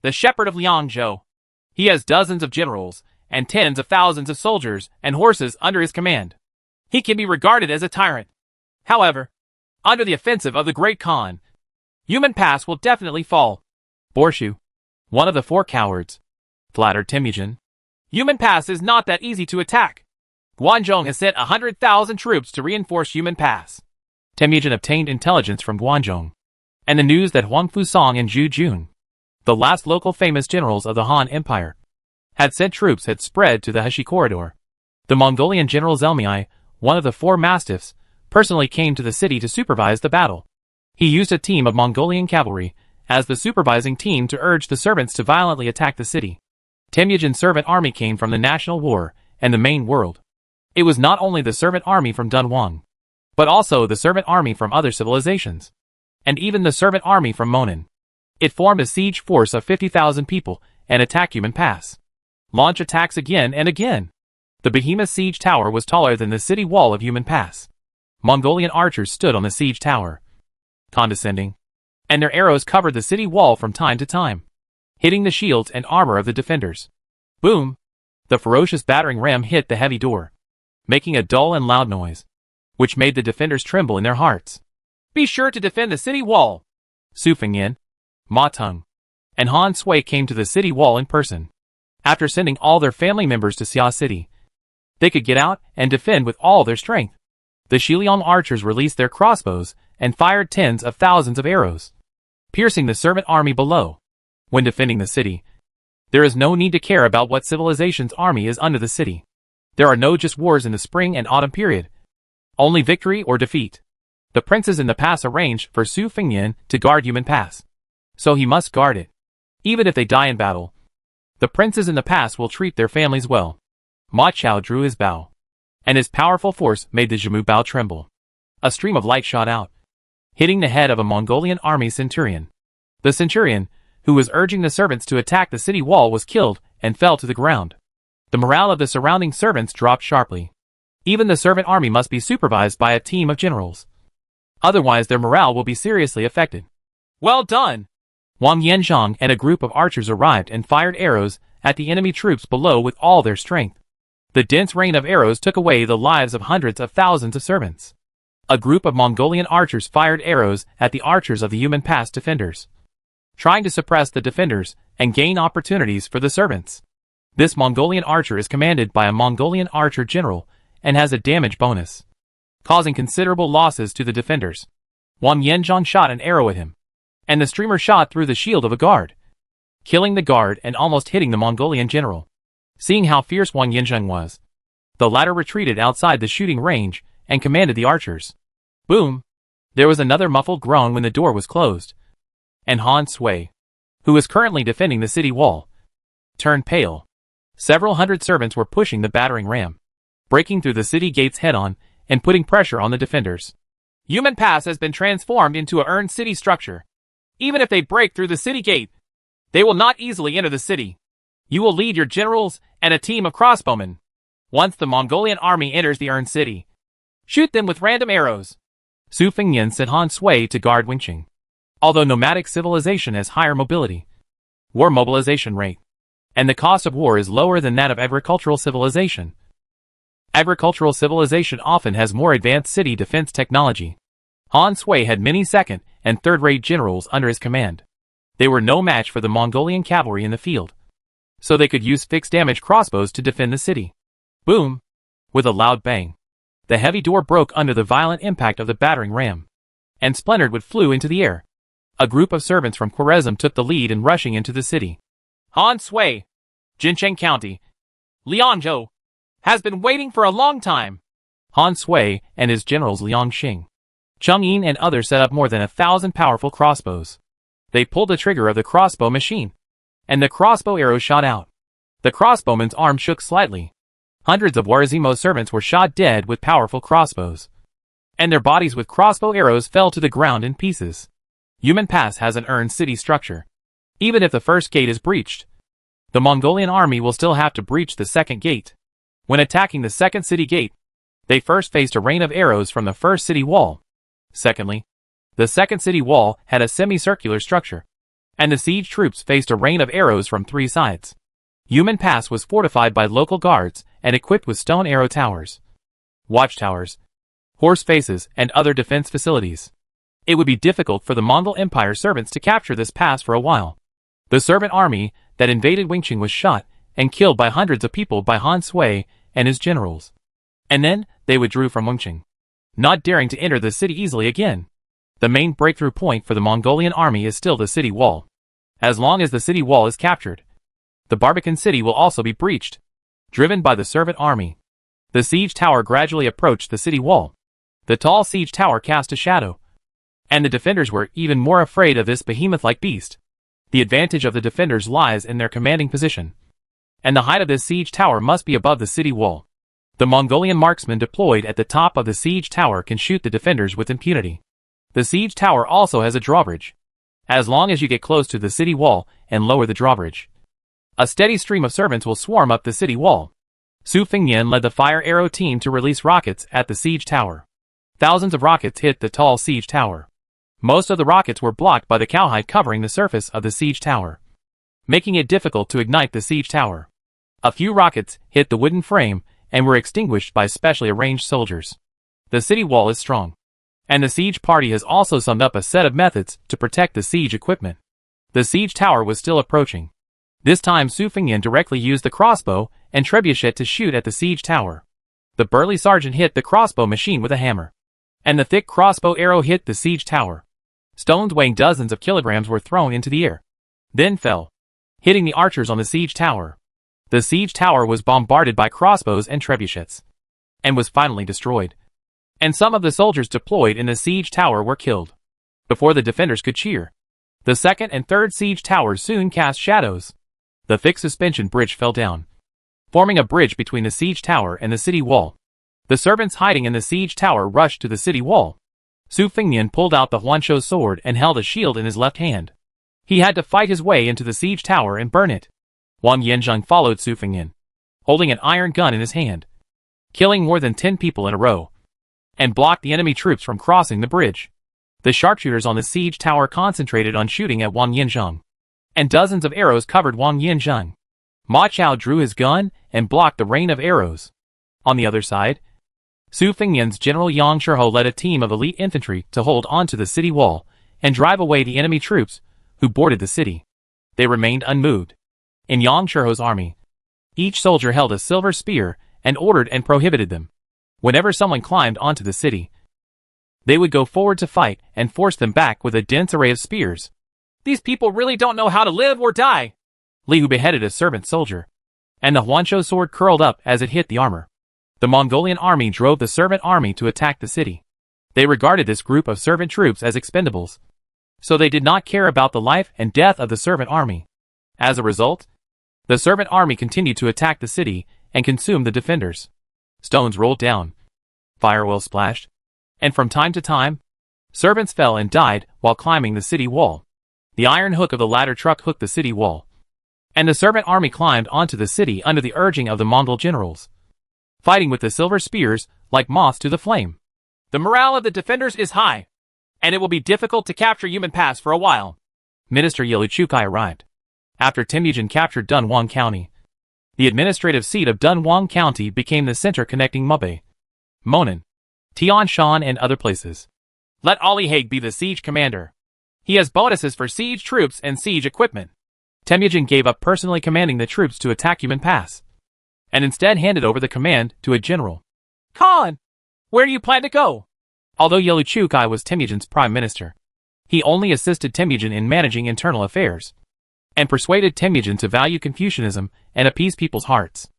Speaker 1: the shepherd of Liangzhou. He has dozens of generals and tens of thousands of soldiers and horses under his command. He can be regarded as a tyrant. However, under the offensive of the Great Khan, Human Pass will definitely fall. Borshu, one of the four cowards, flattered Temujin. Human Pass is not that easy to attack. Guanzhong has sent 100,000 troops to reinforce Human Pass. Temujin obtained intelligence from Guanzhong, and the news that Huang Fusong and Zhu Jun, the last local famous generals of the Han Empire, had sent troops had spread to the Heshi corridor. The Mongolian general Zelmai, one of the four mastiffs, personally came to the city to supervise the battle. He used a team of Mongolian cavalry as the supervising team to urge the servants to violently attack the city. Temujin's servant army came from the national war and the main world. It was not only the servant army from Dunhuang, but also the servant army from other civilizations, and even the servant army from Monan. It formed a siege force of 50,000 people and attacked Human Pass. Launch attacks again and again. The behemoth siege tower was taller than the city wall of Human Pass. Mongolian archers stood on the siege tower, condescending, and their arrows covered the city wall from time to time, hitting the shields and armor of the defenders. Boom! The ferocious battering ram hit the heavy door, making a dull and loud noise, which made the defenders tremble in their hearts. Be sure to defend the city wall. Su Fengyan, Ma Tung, and Han Sui came to the city wall in person. After sending all their family members to Xia City, they could get out and defend with all their strength. The Shiliang archers released their crossbows and fired tens of thousands of arrows, piercing the servant army below. When defending the city, there is no need to care about what civilization's army is under the city. There are no just wars in the spring and autumn period, only victory or defeat. The princes in the pass arranged for Su Fengyan to guard Human Pass, so he must guard it. Even if they die in battle, the princes in the pass will treat their families well. Ma Chao drew his bow, and his powerful force made the Zhemu bow tremble. A stream of light shot out, hitting the head of a Mongolian army centurion. The centurion, who was urging the servants to attack the city wall, was killed and fell to the ground. The morale of the surrounding servants dropped sharply. Even the servant army must be supervised by a team of generals. Otherwise their morale will be seriously affected. Well done! Wang Yanzhang and a group of archers arrived and fired arrows at the enemy troops below with all their strength. The dense rain of arrows took away the lives of hundreds of thousands of servants. A group of Mongolian archers fired arrows at the archers of the Yumen Pass defenders, trying to suppress the defenders and gain opportunities for the servants. This Mongolian archer is commanded by a Mongolian archer general and has a damage bonus, causing considerable losses to the defenders. Wang Yanzhang shot an arrow at him, and the streamer shot through the shield of a guard, killing the guard and almost hitting the Mongolian general. Seeing how fierce Wang Yanzhang was, the latter retreated outside the shooting range and commanded the archers. Boom! There was another muffled groan when the door was closed, and Han Sui, who is currently defending the city wall, turned pale. Several hundred servants were pushing the battering ram, breaking through the city gates head-on and putting pressure on the defenders. Yumen Pass has been transformed into a earned city structure. Even if they break through the city gate, they will not easily enter the city. You will lead your generals and a team of crossbowmen. Once the Mongolian army enters the earned city, shoot them with random arrows. Su Fengyan sent Han Sui to guard Wenqing. Although nomadic civilization has higher mobility, war mobilization rate, and the cost of war is lower than that of agricultural civilization. Agricultural civilization often has more advanced city defense technology. Han Sui had many second and third-rate generals under his command. They were no match for the Mongolian cavalry in the field, so they could use fixed-damage crossbows to defend the city. Boom! With a loud bang, the heavy door broke under the violent impact of the battering ram, and splintered wood flew into the air. A group of servants from Khwarezm took the lead in rushing into the city. Han Sui, Jincheng County, Liangzhou, has been waiting for a long time. Han Sui and his generals Liang Xing, Cheng Yin and others set up more than 1,000 powerful crossbows. They pulled the trigger of the crossbow machine, and the crossbow arrows shot out. The crossbowman's arm shook slightly. Hundreds of Warzimo's servants were shot dead with powerful crossbows, and their bodies with crossbow arrows fell to the ground in pieces. Yumen Pass has an earned city structure. Even if the first gate is breached, the Mongolian army will still have to breach the second gate. When attacking the second city gate, they first faced a rain of arrows from the first city wall. Secondly, the second city wall had a semicircular structure, and the siege troops faced a rain of arrows from three sides. Yumen Pass was fortified by local guards and equipped with stone arrow towers, watchtowers, horse faces, and other defense facilities. It would be difficult for the Mongol Empire servants to capture this pass for a while. The servant army that invaded Wenqing was shot and killed by hundreds of people by Han Sui and his generals. And then, they withdrew from Wenqing, not daring to enter the city easily again. The main breakthrough point for the Mongolian army is still the city wall. As long as the city wall is captured, the Barbican city will also be breached. Driven by the servant army, the siege tower gradually approached the city wall. The tall siege tower cast a shadow, and the defenders were even more afraid of this behemoth-like beast. The advantage of the defenders lies in their commanding position, and the height of this siege tower must be above the city wall. The Mongolian marksmen deployed at the top of the siege tower can shoot the defenders with impunity. The siege tower also has a drawbridge. As long as you get close to the city wall and lower the drawbridge, a steady stream of servants will swarm up the city wall. Su Fengyan led the fire arrow team to release rockets at the siege tower. Thousands of rockets hit the tall siege tower. Most of the rockets were blocked by the cowhide covering the surface of the siege tower, making it difficult to ignite the siege tower. A few rockets hit the wooden frame and were extinguished by specially arranged soldiers. The city wall is strong, and the siege party has also summed up a set of methods to protect the siege equipment. The siege tower was still approaching. This time Su Fengyan directly used the crossbow and trebuchet to shoot at the siege tower. The burly sergeant hit the crossbow machine with a hammer, and the thick crossbow arrow hit the siege tower. Stones weighing dozens of kilograms were thrown into the air, then fell, hitting the archers on the siege tower. The siege tower was bombarded by crossbows and trebuchets, and was finally destroyed. And some of the soldiers deployed in the siege tower were killed before the defenders could cheer. The second and third siege towers soon cast shadows. The thick suspension bridge fell down, forming a bridge between the siege tower and the city wall. The servants hiding in the siege tower rushed to the city wall. Su Fengyan pulled out the Huansho sword and held a shield in his left hand. He had to fight his way into the siege tower and burn it. Wang Yanzheng followed Su Fengnian, holding an iron gun in his hand, killing more than 10 people in a row, and blocked the enemy troops from crossing the bridge. The sharpshooters on the siege tower concentrated on shooting at Wang Yanzheng, and dozens of arrows covered Wang Yanzheng. Ma Chao drew his gun and blocked the rain of arrows. On the other side, Su Fengnian's General Yang Shiho led a team of elite infantry to hold onto the city wall and drive away the enemy troops who boarded the city. They remained unmoved. In Yang Shiho's army, each soldier held a silver spear and ordered and prohibited them. Whenever someone climbed onto the city, they would go forward to fight and force them back with a dense array of spears. These people really don't know how to live or die. Li Hu beheaded a servant soldier, and the Huansho sword curled up as it hit the armor. The Mongolian army drove the servant army to attack the city. They regarded this group of servant troops as expendables, so they did not care about the life and death of the servant army. As a result, the servant army continued to attack the city and consume the defenders. Stones rolled down, fire oil splashed, and from time to time, servants fell and died while climbing the city wall. The iron hook of the ladder truck hooked the city wall, and the servant army climbed onto the city under the urging of the Mongol generals, fighting with the silver spears like moths to the flame. The morale of the defenders is high, and it will be difficult to capture Yumen Pass for a while. Minister Yilu Chukai arrived after Temujin captured Dunhuang County. The administrative seat of Dunhuang County became the center connecting Mubei, Monan, Tianshan and other places. Let Ali Haig be the siege commander. He has bonuses for siege troops and siege equipment. Temujin gave up personally commanding the troops to attack Yumen Pass, and instead handed over the command to a general. Khan, where do you plan to go? Although Yilu Chukai was Temujin's prime minister, he only assisted Temujin in managing internal affairs, and persuaded Temujin to value Confucianism and appease people's hearts.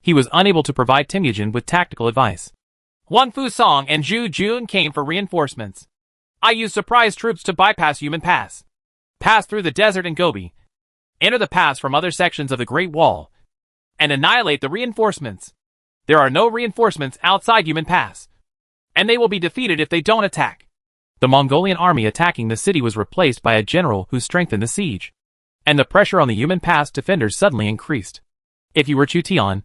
Speaker 1: He was unable to provide Temujin with tactical advice. Wan Fusong and Zhu Jun came for reinforcements. I used surprise troops to bypass Yumen Pass, pass through the desert and Gobi, enter the pass from other sections of the Great Wall, and annihilate the reinforcements. There are no reinforcements outside Yumen Pass, and they will be defeated if they don't attack. The Mongolian army attacking the city was replaced by a general who strengthened the siege, and the pressure on the Yumen Pass defenders suddenly increased. If you were Chu Tian,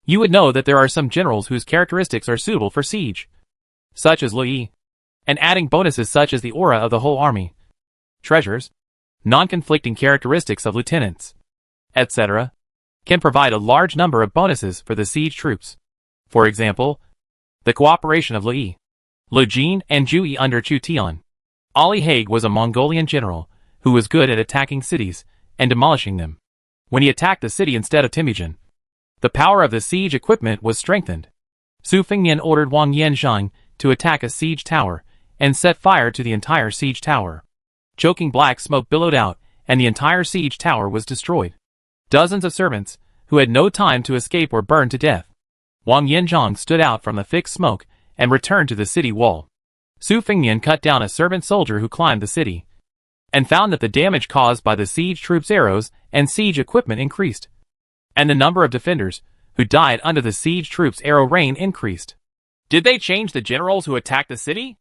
Speaker 1: you would know that there are some generals whose characteristics are suitable for siege, such as Lu Yi, and adding bonuses such as the aura of the whole army, treasures, non-conflicting characteristics of lieutenants, etc., can provide a large number of bonuses for the siege troops. For example, the cooperation of Lu Yi, Lu Jin, and Zhu Yi under Chu Tian. Ali Haig was a Mongolian general who was good at attacking cities and demolishing them. When he attacked the city instead of Temujin, the power of the siege equipment was strengthened. Su Fengnian ordered Wang Yanzheng to attack a siege tower and set fire to the entire siege tower. Choking black smoke billowed out, and the entire siege tower was destroyed. Dozens of servants, who had no time to escape, were burned to death. Wang Yanzheng stood out from the thick smoke and returned to the city wall. Su Fengnian cut down a servant soldier who climbed the city, and found that the damage caused by the siege troops' arrows and siege equipment increased, and the number of defenders who died under the siege troops' arrow rain increased. Did they change the generals who attacked the city?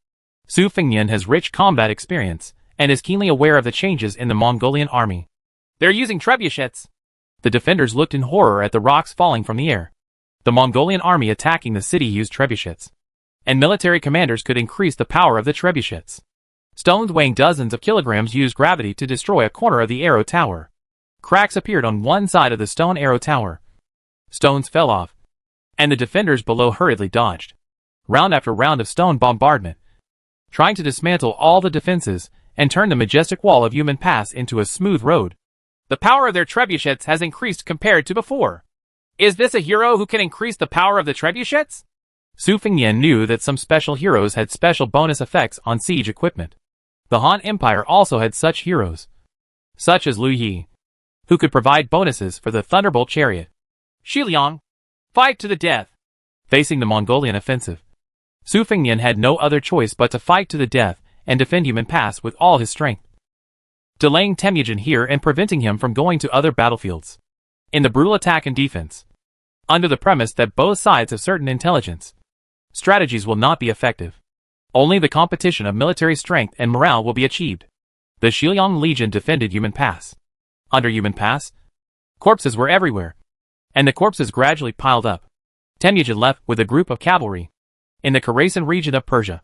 Speaker 1: Su Fengnian has rich combat experience and is keenly aware of the changes in the Mongolian army. They're using trebuchets. The defenders looked in horror at the rocks falling from the air. The Mongolian army attacking the city used trebuchets, and military commanders could increase the power of the trebuchets. Stones weighing dozens of kilograms used gravity to destroy a corner of the arrow tower. Cracks appeared on one side of the stone arrow tower. Stones fell off, and the defenders below hurriedly dodged round after round of stone bombardment, trying to dismantle all the defenses and turn the majestic wall of Yumen Pass into a smooth road. The power of their trebuchets has increased compared to before. Is this a hero who can increase the power of the trebuchets? Su Fengnian knew that some special heroes had special bonus effects on siege equipment. The Han Empire also had such heroes, such as Lu Yi, who could provide bonuses for the Thunderbolt chariot. Xiliang, fight to the death. Facing the Mongolian offensive, Su Fengnian had no other choice but to fight to the death and defend Yumen Pass with all his strength, delaying Temujin here and preventing him from going to other battlefields. In the brutal attack and defense, under the premise that both sides have certain intelligence, strategies will not be effective. Only the competition of military strength and morale will be achieved. The Xiliang Legion defended Yumen Pass. Under Yumen Pass, corpses were everywhere, and the corpses gradually piled up. Temujin left with a group of cavalry. In the Khorasan region of Persia,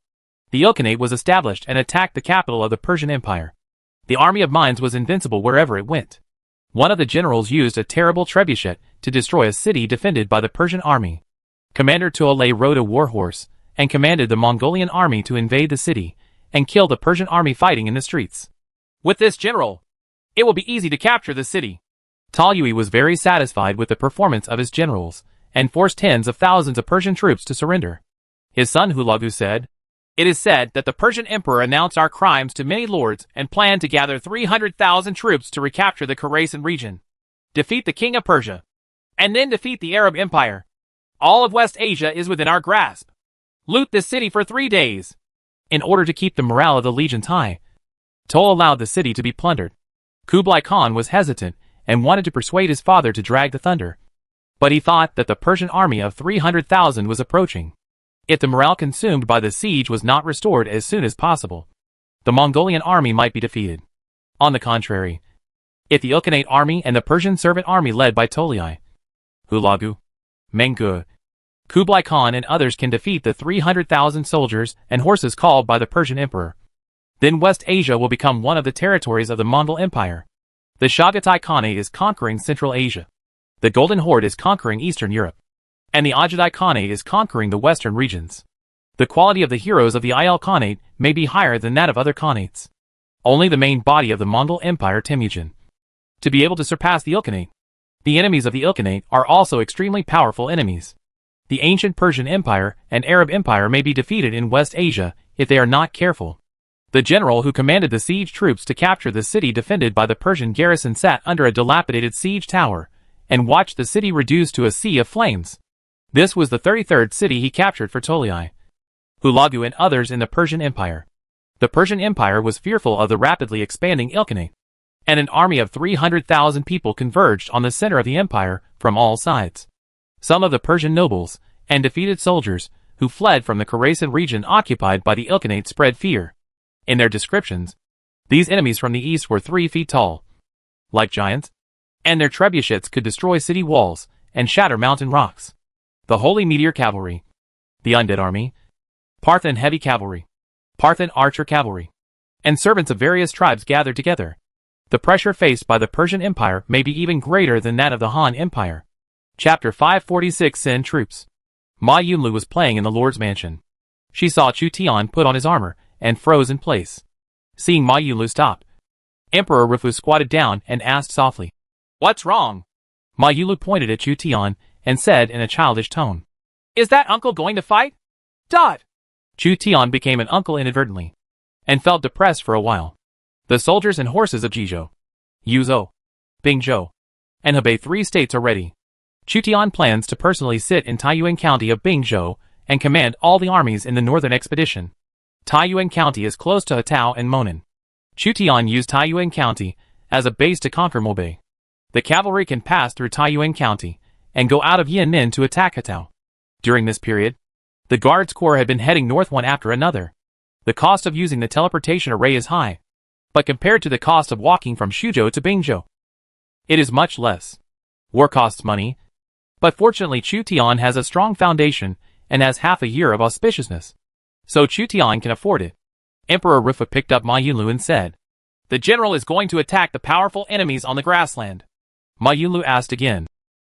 Speaker 1: the Ilkhanate was established and attacked the capital of the Persian Empire. The army of mines was invincible wherever it went. One of the generals used a terrible trebuchet to destroy a city defended by the Persian army. Commander Tuolay rode a warhorse and commanded the Mongolian army to invade the city and kill the Persian army fighting in the streets. With this general, it will be easy to capture the city. Talyui was very satisfied with the performance of his generals and forced tens of thousands of Persian troops to surrender. His son Hulagu said, "It is said that the Persian emperor announced our crimes to many lords and planned to gather 300,000 troops to recapture the Khorasan region, defeat the king of Persia, and then defeat the Arab Empire. All of West Asia is within our grasp. Loot this city for 3 days." In order to keep the morale of the legions high, Tol allowed the city to be plundered. Kublai Khan was hesitant and wanted to persuade his father to drag the thunder, but he thought that the Persian army of 300,000 was approaching. If the morale consumed by the siege was not restored as soon as possible, the Mongolian army might be defeated. On the contrary, if the Ilkhanate army and the Persian servant army led by Tolui, Hulagu, Mengu, Kublai Khan and others can defeat the 300,000 soldiers and horses called by the Persian emperor, then West Asia will become one of the territories of the Mongol Empire. The Chagatai Khanate is conquering Central Asia. The Golden Horde is conquering Eastern Europe. And the Ajadai Khanate is conquering the western regions. The quality of the heroes of the Il Khanate may be higher than that of other Khanates. Only the main body of the Mongol Empire Temujin to be able to surpass the Ilkhanate. The enemies of the Ilkhanate are also extremely powerful enemies. The ancient Persian Empire and Arab Empire may be defeated in West Asia if they are not careful. The general who commanded the siege troops to capture the city defended by the Persian garrison sat under a dilapidated siege tower and watched the city reduced to a sea of flames. This was the 33rd city he captured for Tolui, Hulagu and others in the Persian Empire. The Persian Empire was fearful of the rapidly expanding Ilkhanate, and an army of 300,000 people converged on the center of the empire from all sides. Some of the Persian nobles and defeated soldiers who fled from the Khorasan region occupied by the Ilkhanate spread fear. In their descriptions, these enemies from the east were 3 feet tall, like giants, and their trebuchets could destroy city walls and shatter mountain rocks. The Holy Meteor Cavalry, the Undead Army, Parthian Heavy Cavalry, Parthian Archer Cavalry, and servants of various tribes gathered together. The pressure faced by the Persian Empire may be even greater than that of the Han Empire. Chapter 546 Sin Troops. Ma Yunlu was playing in the Lord's mansion. She saw Chu Tian put on his armor and froze in place. Seeing Ma Yunlu stop, Emperor Rufu squatted down and asked softly, "What's wrong?" Ma Yunlu pointed at Chu Tian and said in a childish tone, "Is that uncle going to fight?" Chu Tian became an uncle inadvertently, and felt depressed for a while. The soldiers and horses of Jizhou, Yuzhou, Bingzhou, and Hebei 3 states are ready. Chu Tian plans to personally sit in Taiyuan County of Bingzhou and command all the armies in the northern expedition. Taiyuan County is close to Hatao and Monan. Chu Tian used Taiyuan County as a base to conquer Mobei. The cavalry can pass through Taiyuan County and go out of Yanmin to attack Hatao. During this period, the Guards Corps had been heading north one after another. The cost of using the teleportation array is high, but compared to the cost of walking from Shuzhou to Bingzhou, it is much less. War costs money, but fortunately Chu Tian has a strong foundation and has half a year of auspiciousness, so Chu Tian can afford it. Emperor Rufa picked up Ma Yunlu and said, "The general is going to attack the powerful enemies on the grassland." Ma Yunlu asked again,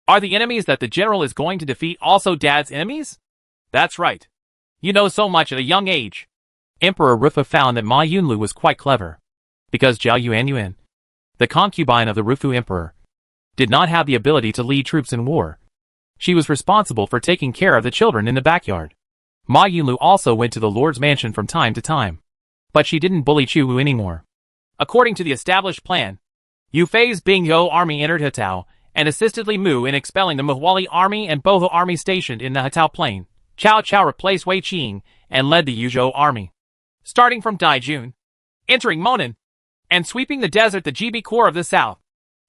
Speaker 1: "Are the enemies that the general is going to defeat also Dad's enemies?" "That's right. You know so much at a young age." Emperor Rufa found that Ma Yunlu was quite clever, because Zhao Yuanyuan, the concubine of the Rufu emperor, did not have the ability to lead troops in war. She was responsible for taking care of the children in the backyard. Ma Yunlu also went to the Lord's mansion from time to time, but she didn't bully Chu Wu anymore. According to the established plan, Yu Fei's Bingzhou army entered Hatao and assisted Li Mu in expelling the Muali army and Boho army stationed in the Hatao plain. Cao Cao replaced Wei Qing and led the Yuzhou army. Starting from Daijun, entering Monan, and sweeping the desert the GB Corps of the south.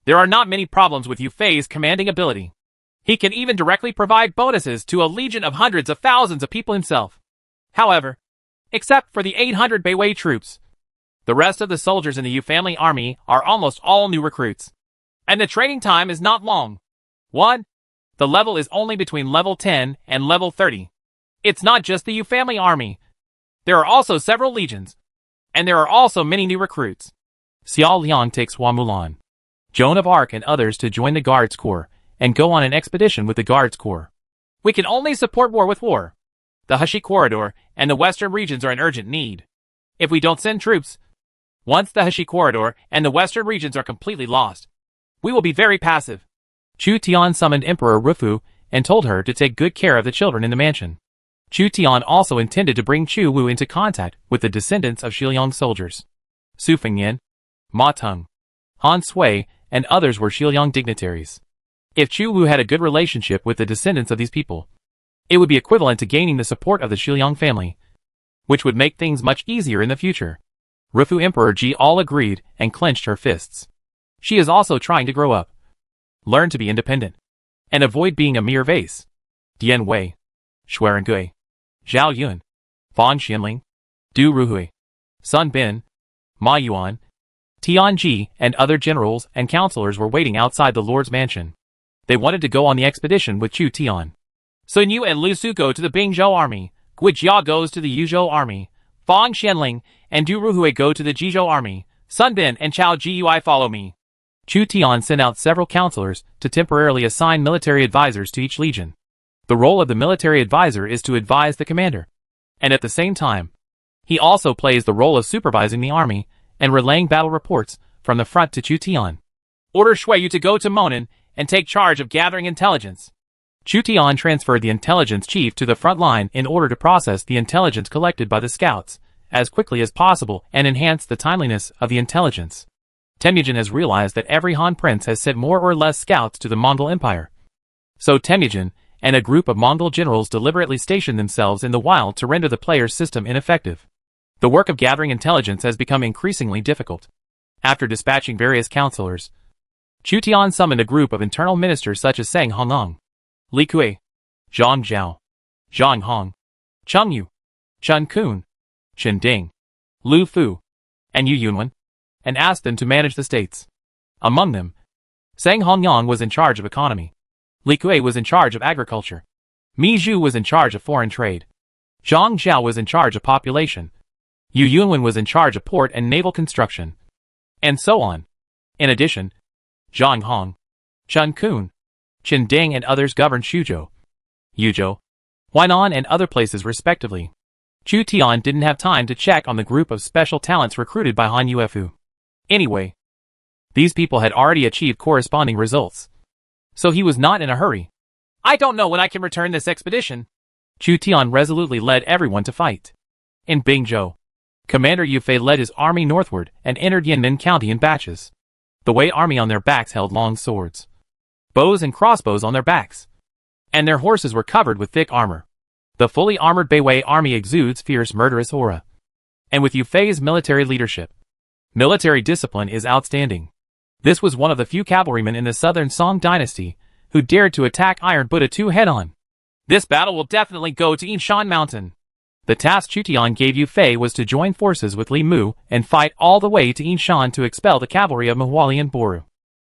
Speaker 1: There are not many problems with Yu Fei's commanding ability. He can even directly provide bonuses to a legion of hundreds of thousands of people himself. However, except for the 800 Beiwei troops, The rest of the soldiers in the Yu family army are almost all new recruits. And the training time is not long. 1. The level is only between level 10 and level 30. It's not just the Yu family army. There are also several legions. And there are also many new recruits. Xiao Liang takes Hua Mulan, Joan of Arc and others to join the Guards Corps and go on an expedition with the Guards Corps. We can only support war with war. The Heshi Corridor and the western regions are in urgent need. If we don't send troops, once the Heshi Corridor and the western regions are completely lost, we will be very passive. Chu Tian summoned Emperor Rufu and told her to take good care of the children in the mansion. Chu Tian also intended to bring Chu Wu into contact with the descendants of Xiliang soldiers. Su Fengyan, Ma Teng, Han Sui, and others were Xiliang dignitaries. If Chu Wu had a good relationship with the descendants of these people, it would be equivalent to gaining the support of the Xiliang family, which would make things much easier in the future. Rufu Emperor Ji all agreed and clenched her fists. She is also trying to grow up, learn to be independent, and avoid being a mere vase. Dian Wei, Xueren Gui, Zhao Yun, Fan Xinling, Du Ruhui, Sun Bin, Ma Yuan, Tian Ji, and other generals and counselors were waiting outside the Lord's mansion. They wanted to go on the expedition with Chu Tian. Sun Yu and Lu Su go to the Bingzhou army, Gui Jia goes to the Yuzhou army, Fang Xianling and Du Ruhui go to the Jizhou army, Sun Bin and Chao Gui follow me. Chu Tian sent out several counselors to temporarily assign military advisors to each legion. The role of the military advisor is to advise the commander, and at the same time, he also plays the role of supervising the army and relaying battle reports from the front to Chu Tian. Order Shui Yu to go to Monan and take charge of gathering intelligence. Chu Tian transferred the intelligence chief to the front line in order to process the intelligence collected by the scouts as quickly as possible and enhance the timeliness of the intelligence. Temujin has realized that every Han prince has sent more or less scouts to the Mongol Empire. So Temujin and a group of Mongol generals deliberately stationed themselves in the wild to render the player's system ineffective. The work of gathering intelligence has become increasingly difficult. After dispatching various counselors, Chu Tian summoned a group of internal ministers such as Sang Honglong, Li Kui, Zhang Zhao, Zhang Hong, Cheng Yu, Chen Kun, Chen Ding, Lu Fu, and Yu Yunwen, and asked them to manage the states. Among them, Sang Hongyang was in charge of economy. Li Kui was in charge of agriculture. Mi Zhu was in charge of foreign trade. Zhang Zhao was in charge of population. Yu Yunwen was in charge of port and naval construction. And so on. In addition, Zhang Hong, Chen Kun, Chen Ding and others governed Shuzhou, Yuzhou, Huainan and other places respectively. Chu Tian didn't have time to check on the group of special talents recruited by Han Yuefu. Anyway, these people had already achieved corresponding results, so he was not in a hurry. I don't know when I can return this expedition. Chu Tian resolutely led everyone to fight. In Bingzhou, Commander Yu Fei led his army northward and entered Yanmen County in batches. The Wei army on their backs held long swords, bows and crossbows on their backs, and their horses were covered with thick armor. The fully armored Beiwei army exudes fierce murderous aura. And with Yu Fei's military leadership, military discipline is outstanding. This was one of the few cavalrymen in the southern Song dynasty who dared to attack Iron Buddha II head-on. This battle will definitely go to Yinshan Mountain. The task Chu Tian gave Yu Fei was to join forces with Li Mu and fight all the way to Yinshan to expel the cavalry of Muali and Boru.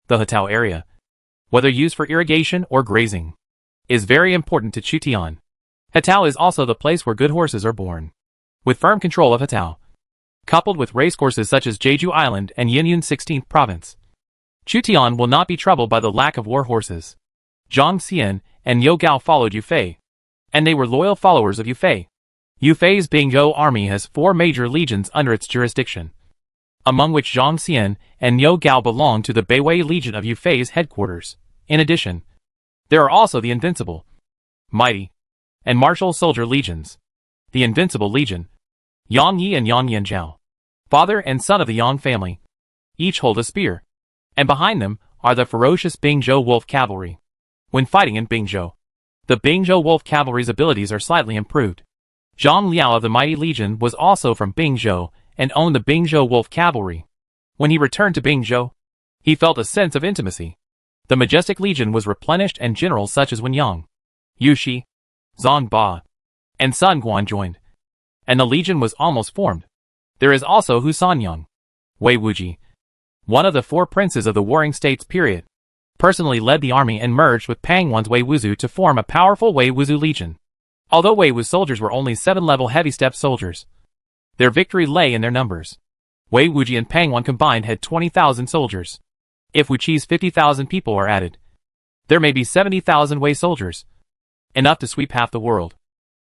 Speaker 1: The Hetao area, whether used for irrigation or grazing, is very important to Chu Tian. Hetao is also the place where good horses are born. With firm control of Hetao, coupled with racecourses such as Jeju Island and Yinyun 16th Province, Chu Tian will not be troubled by the lack of war horses. Zhang Xian and Yo Gao followed Yu Fei, and they were loyal followers of Yu Fei. Yu Fei's Bingzhou army has 4 major legions under its jurisdiction, among which Zhang Xian and Yo Gao belong to the Beiwei Legion of Yu Fei's headquarters. In addition, there are also the Invincible, Mighty, and Martial Soldier Legions. The Invincible Legion, Yang Yi and Yang Yanzhao, father and son of the Yang family, each hold a spear, and behind them are the ferocious Bingzhou Wolf Cavalry. When fighting in Bingzhou, the Bingzhou Wolf Cavalry's abilities are slightly improved. Zhang Liao of the Mighty Legion was also from Bingzhou and owned the Bingzhou Wolf Cavalry. When he returned to Bingzhou, he felt a sense of intimacy. The Majestic Legion was replenished and generals such as Wen Yang, Yu Shi, Zhang Ba, and Sun Guan joined, and the Legion was almost formed. There is also Hu Sanyang, Wei Wuji, one of the 4 princes of the Warring States period, personally led the army and merged with Pang Wan's Wei Wuzu to form a powerful Wei Wuzu legion. Although Wei Wu's soldiers were only 7-level heavy step soldiers, their victory lay in their numbers. Wei Wuji and Pang Wan combined had 20,000 soldiers. If Wuqi's 50,000 people are added, there may be 70,000 Wei soldiers, enough to sweep half the world.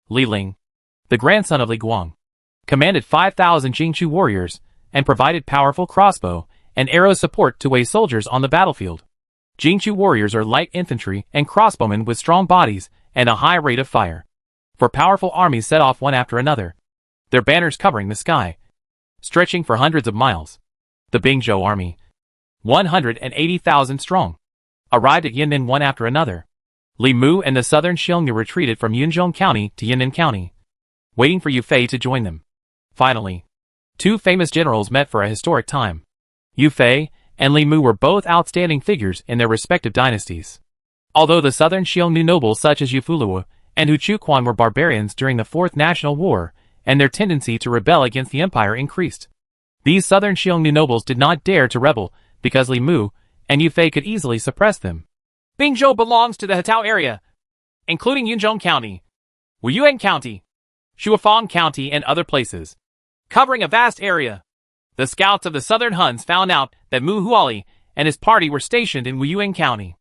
Speaker 1: Li Ling, the grandson of Li Guang, commanded 5,000 Jingchu warriors and provided powerful crossbow and arrow support to Wei soldiers on the battlefield. Jingchu warriors are light infantry and crossbowmen with strong bodies and a high rate of fire. For powerful armies set off one after another, their banners covering the sky, stretching for hundreds of miles. The Bingzhou army, 180,000 strong, arrived at Yunnan one after another. Li Mu and the southern Xiongnu retreated from Yunzhong County to Yunnan County, waiting for Yu Fei to join them. Finally, 2 famous generals met for a historic time. Yu Fei and Li Mu were both outstanding figures in their respective dynasties. Although the southern Xiongnu nobles such as Yu Fuluo and Hu Chuquan were barbarians during the Fourth National War, and their tendency to rebel against the empire increased, these southern Xiongnu nobles did not dare to rebel because Li Mu and Yu Fei could easily suppress them. Bingzhou belongs to the Hetao area, including Yunzhong County, Wuyuan County, Shuifang County and other places, covering a vast area. The scouts of the southern Huns found out that Muali and his party were stationed in Wuyuan County.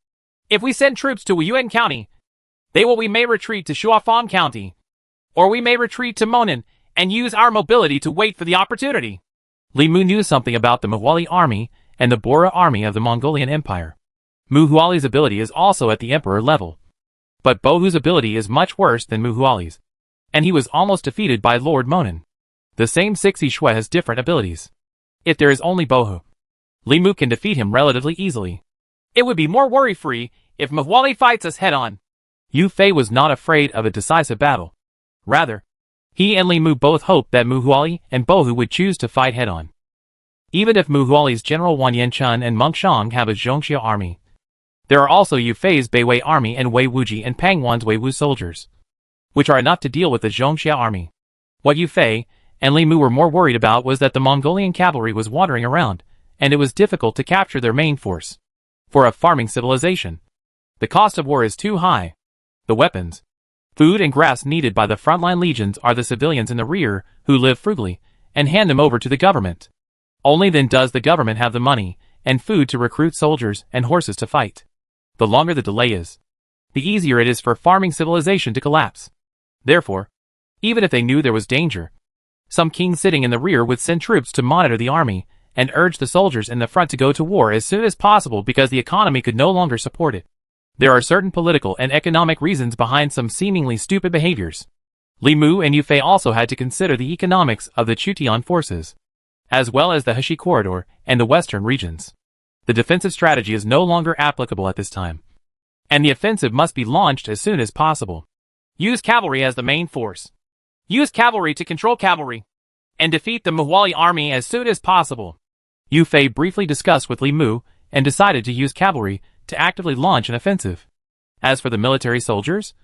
Speaker 1: If we send troops to Wuyuan County, we may retreat to Shuifang County, or we may retreat to Monan and use our mobility to wait for the opportunity. Li Mu knew something about the Muali army and the Bora army of the Mongolian Empire. Muhuali's ability is also at the emperor level, but Bohu's ability is much worse than Muhuali's, and he was almost defeated by Lord Monan. The same Sixi Shui has different abilities. If there is only Bohu, Li Mu can defeat him relatively easily. It would be more worry-free if Muali fights us head-on. Yu Fei was not afraid of a decisive battle. Rather, he and Li Mu both hoped that Muali and Bohu would choose to fight head-on. Even if Muhuali's General Wan Yanchun and Meng Shang have a Zhongxia army, there are also Yu Fei's Beiwei army and Wei Wuji and Pang Wan's Wei Wu soldiers, which are enough to deal with the Zhongxia army. What Yu Fei and Li Mu were more worried about was that the Mongolian cavalry was wandering around, and it was difficult to capture their main force. For a farming civilization, the cost of war is too high. The weapons, food and grass needed by the frontline legions are the civilians in the rear who live frugally and hand them over to the government. Only then does the government have the money and food to recruit soldiers and horses to fight. The longer the delay is, the easier it is for farming civilization to collapse. Therefore, even if they knew there was danger, some king sitting in the rear would send troops to monitor the army and urge the soldiers in the front to go to war as soon as possible because the economy could no longer support it. There are certain political and economic reasons behind some seemingly stupid behaviors. Li Mu and Yu Fei also had to consider the economics of the Chutian forces, as well as the Heshi corridor and the western regions. The defensive strategy is no longer applicable at this time, and the offensive must be launched as soon as possible. Use cavalry as the main force. Use cavalry to control cavalry, and defeat the Muali army as soon as possible. Yu Fei briefly discussed with Li Mu and decided to use cavalry to actively launch an offensive. As for the military soldiers,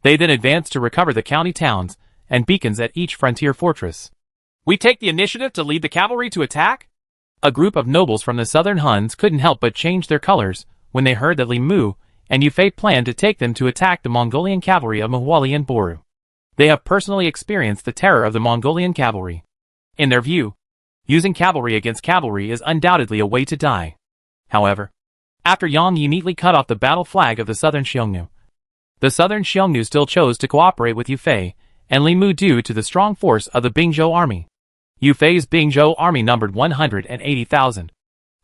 Speaker 1: they then advanced to recover the county towns and beacons at each frontier fortress. We take the initiative to lead the cavalry to attack? A group of nobles from the southern Huns couldn't help but change their colors when they heard that Li Mu and Yu Fei planned to take them to attack the Mongolian cavalry of Muali and Boru. They have personally experienced the terror of the Mongolian cavalry. In their view, using cavalry against cavalry is undoubtedly a way to die. However, after Yang Yi neatly cut off the battle flag of the southern Xiongnu, the southern Xiongnu still chose to cooperate with Yu Fei and Li Mu due to the strong force of the Bingzhou army. Yu Fei's Bingzhou army numbered 180,000.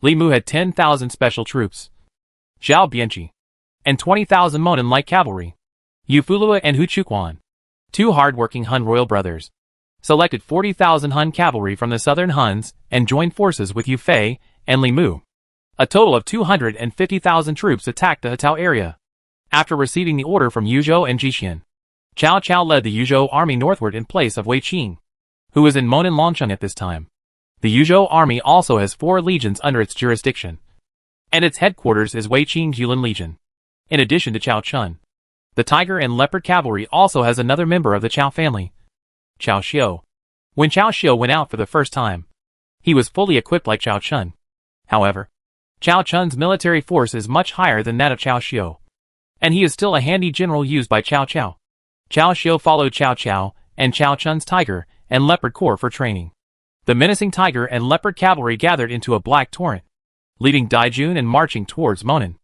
Speaker 1: Li Mu had 10,000 special troops, Zhao Bianchi, and 20,000 Monan light cavalry. Yu Fulua and Hu Chuquan, 2 hard-working Hun royal brothers, selected 40,000 Hun cavalry from the southern Huns and joined forces with Yu Fei and Li Mu. A total of 250,000 troops attacked the Hetao area. After receiving the order from Yuzhou and Jixian, Cao Cao led the Yuzhou army northward in place of Wei Qing, who was in Monan Longcheng at this time. The Yuzhou army also has 4 legions under its jurisdiction, and its headquarters is Wei Qing's Yulin Legion. In addition to Cao Chun, the Tiger and Leopard cavalry also has another member of the Cao family, Cao Xiu. When Cao Xiu went out for the first time, he was fully equipped like Cao Chun. However, Cao Chun's military force is much higher than that of Cao Xiu, and he is still a handy general used by Cao Cao. Cao Xiu followed Cao Cao and Cao Chun's Tiger and Leopard Corps for training. The menacing Tiger and Leopard cavalry gathered into a black torrent, leaving Daijun and marching towards Monan.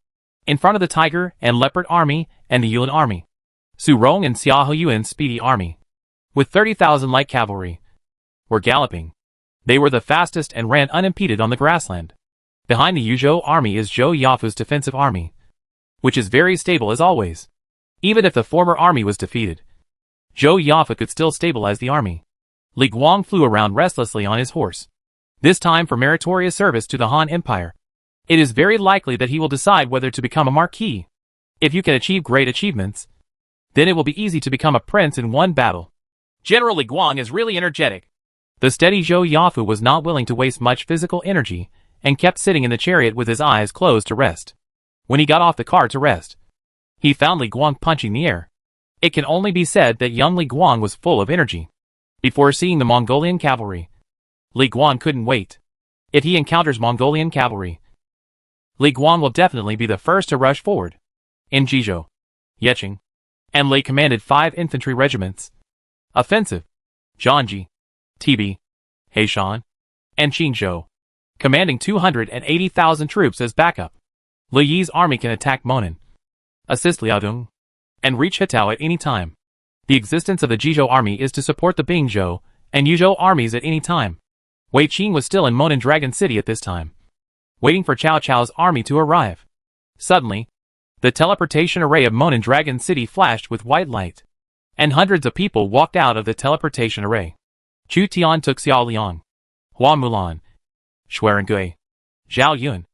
Speaker 1: In front of the Tiger and Leopard army and the Yuan army, Su Rong and Xiahou Yuan's speedy army, with 30,000 light cavalry, were galloping. They were the fastest and ran unimpeded on the grassland. Behind the Yuzhou army is Zhou Yafu's defensive army, which is very stable as always. Even if the former army was defeated, Zhou Yafu could still stabilize the army. Li Guang flew around restlessly on his horse, this time for meritorious service to the Han Empire. It is very likely that he will decide whether to become a marquis. If you can achieve great achievements, then it will be easy to become a prince in one battle. General Li Guang is really energetic. The steady Zhou Yafu was not willing to waste much physical energy and kept sitting in the chariot with his eyes closed to rest. When he got off the car to rest, he found Li Guang punching the air. It can only be said that young Li Guang was full of energy. Before seeing the Mongolian cavalry, Li Guang couldn't wait. If he encounters Mongolian cavalry, Li Guang will definitely be the first to rush forward. In Jizhou, Yeqing, and Lei commanded 5 infantry regiments. Offensive, Zhangji, Tibi, Heishan, and Qingzhou, commanding 280,000 troops as backup. Li Yi's army can attack Monan, assist Liaodong, and reach Hitao at any time. The existence of the Jizhou army is to support the Bingzhou and Yuzhou armies at any time. Wei Qing was still in Monan Dragon City at this time, waiting for Cao Cao's army to arrive. Suddenly, the teleportation array of Monan Dragon City flashed with white light, and hundreds of people walked out of the teleportation array. Chu Tian took Xiao Liang, Hua Mulan, Xuerengui, Zhao Yun,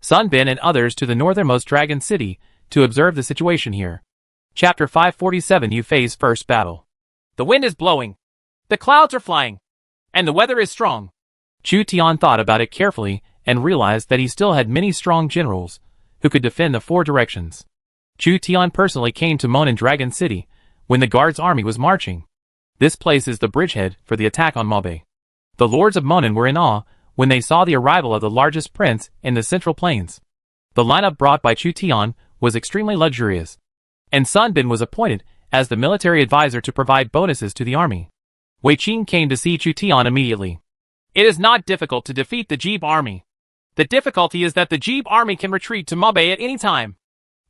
Speaker 1: Sun Bin and others to the northernmost Dragon City to observe the situation here. Chapter 547 Yu Fei's First Battle. The wind is blowing, the clouds are flying, and the weather is strong. Chu Tian thought about it carefully and realized that he still had many strong generals who could defend the 4 directions. Chu Tian personally came to Monan Dragon City when the guard's army was marching. This place is the bridgehead for the attack on Mabe. The lords of Monan were in awe when they saw the arrival of the largest prince in the Central Plains. The lineup brought by Chu Tian was extremely luxurious, and Sun Bin was appointed as the military advisor to provide bonuses to the army. Wei Qing came to see Chu Tian immediately. It is not difficult to defeat the Jeeb army. The difficulty is that the Jeeb army can retreat to Mabe at any time.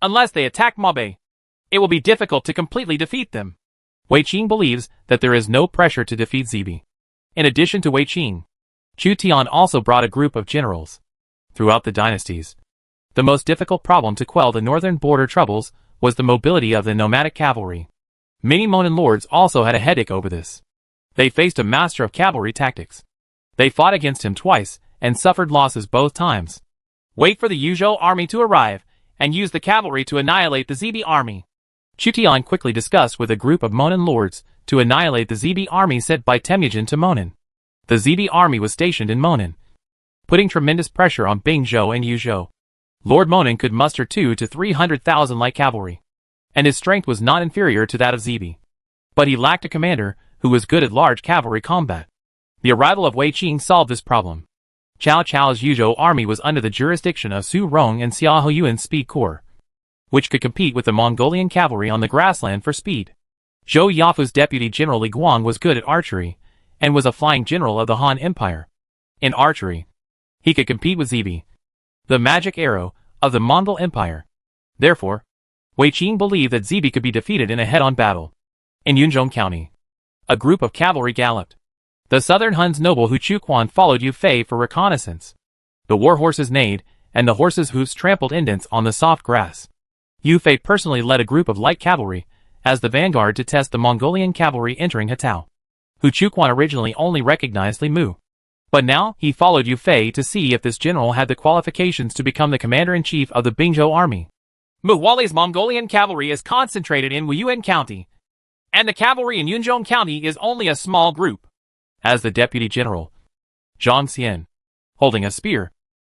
Speaker 1: Unless they attack Mabe, it will be difficult to completely defeat them. Wei Qing believes that there is no pressure to defeat Zibi. In addition to Wei Qing, Chu Tian also brought a group of generals. Throughout the dynasties, the most difficult problem to quell the northern border troubles was the mobility of the nomadic cavalry. Many Monan lords also had a headache over this. They faced a master of cavalry tactics. They fought against him twice and suffered losses both times. Wait for the Yuzhou army to arrive and use the cavalry to annihilate the Zibi army. Chu Tian quickly discussed with a group of Monan lords to annihilate the Zibi army sent by Temujin to Monan. The Zibi army was stationed in Monan, putting tremendous pressure on Bingzhou and Yuzhou. Lord Monan could muster 200,000 to 300,000 light cavalry, and his strength was not inferior to that of Zibi. But he lacked a commander who was good at large cavalry combat. The arrival of Wei Qing solved this problem. Cao Cao's Yuzhou army was under the jurisdiction of Su Rong and Xiahou Yuan's speed corps, which could compete with the Mongolian cavalry on the grassland for speed. Zhou Yafu's deputy general Li Guang was good at archery, and was a flying general of the Han Empire. In archery, he could compete with Zibi, the magic arrow of the Mongol Empire. Therefore, Wei Qing believed that Zibi could be defeated in a head-on battle. In Yunzhong County, a group of cavalry galloped. The southern Hun's noble Hu Chuquan followed Yu Fei for reconnaissance. The war horses neighed, and the horses' hoofs trampled indents on the soft grass. Yu Fei personally led a group of light cavalry as the vanguard to test the Mongolian cavalry entering Hitao. Hu Chuquan originally only recognized Li Mu, but now he followed Yu Fei to see if this general had the qualifications to become the commander-in-chief of the Bingzhou army. Muali's Mongolian cavalry is concentrated in Wuyuan County, and the cavalry in Yunzhong County is only a small group. As the deputy general, Zhang Xian, holding a spear,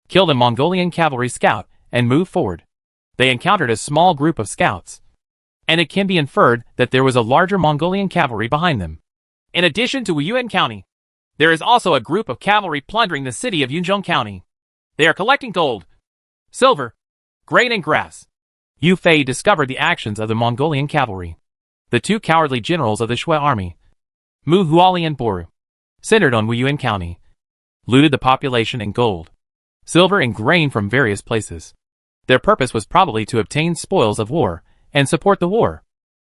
Speaker 1: killed a Mongolian cavalry scout and moved forward. They encountered a small group of scouts, and it can be inferred that there was a larger Mongolian cavalry behind them. In addition to Wuyuan County, There is also a group of cavalry plundering the city of Yunzhong County. They are collecting gold, silver, grain and grass. Yu Fei discovered the actions of the Mongolian cavalry. The two cowardly generals of the Shui army, Muali and Boru, centered on Wuyuan County, looted the population and gold, silver and grain from various places. Their purpose was probably to obtain spoils of war and support the war.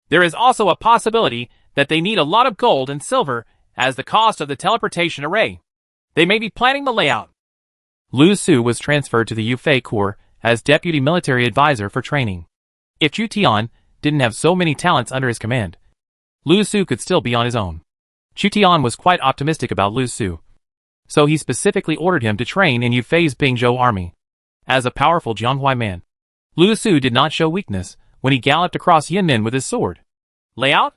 Speaker 1: There is also a possibility that they need a lot of gold and silver as the cost of the teleportation array. They may be planning the layout. Lu Su was transferred to the Yu Fei Corps as deputy military advisor for training. If Chu Tian didn't have so many talents under his command, Lu Su could still be on his own. Chu Tian was quite optimistic about Lu Su, so he specifically ordered him to train in Yu Fei's Bingzhou army. As a powerful Jianghuai man, Lu Su did not show weakness when he galloped across Yunnan with his sword. Layout?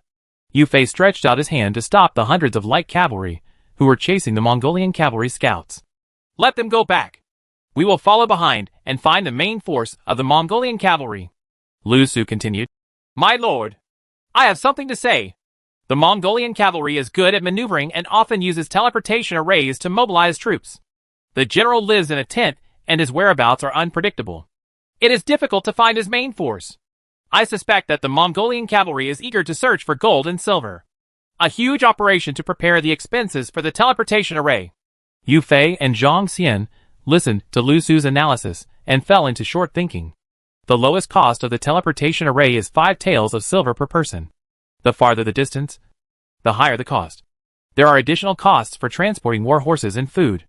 Speaker 1: Yu Fei stretched out his hand to stop the hundreds of light cavalry who were chasing the Mongolian cavalry scouts. Let them go back. We will follow behind and find the main force of the Mongolian cavalry. Lu Su continued. My lord, I have something to say. The Mongolian cavalry is good at maneuvering and often uses teleportation arrays to mobilize troops. The general lives in a tent and his whereabouts are unpredictable. It is difficult to find his main force. I suspect that the Mongolian cavalry is eager to search for gold and silver. A huge operation to prepare the expenses for the teleportation array. Yu Fei and Zhang Xian listened to Lu Su's analysis and fell into short thinking. The lowest cost of the teleportation array is 5 taels of silver per person. The farther the distance, the higher the cost. There are additional costs for transporting war horses and food.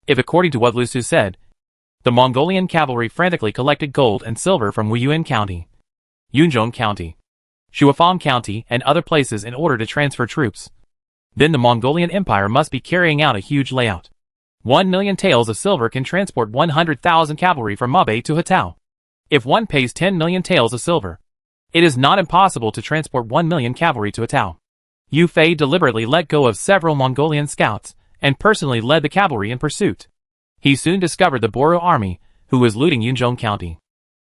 Speaker 1: If according to what Lu Su said, the Mongolian cavalry frantically collected gold and silver from Wuyuan County, Yunzhong County, Shuifang County and other places in order to transfer troops, then the Mongolian Empire must be carrying out a huge layout. 1 million taels of silver can transport 100,000 cavalry from Hebei to Hatao. If one pays 10 million taels of silver, it is not impossible to transport 1 million cavalry to Hatao. Yu Fei deliberately let go of several Mongolian scouts and personally led the cavalry in pursuit. He soon discovered the Boro army, who was looting Yunzhong County.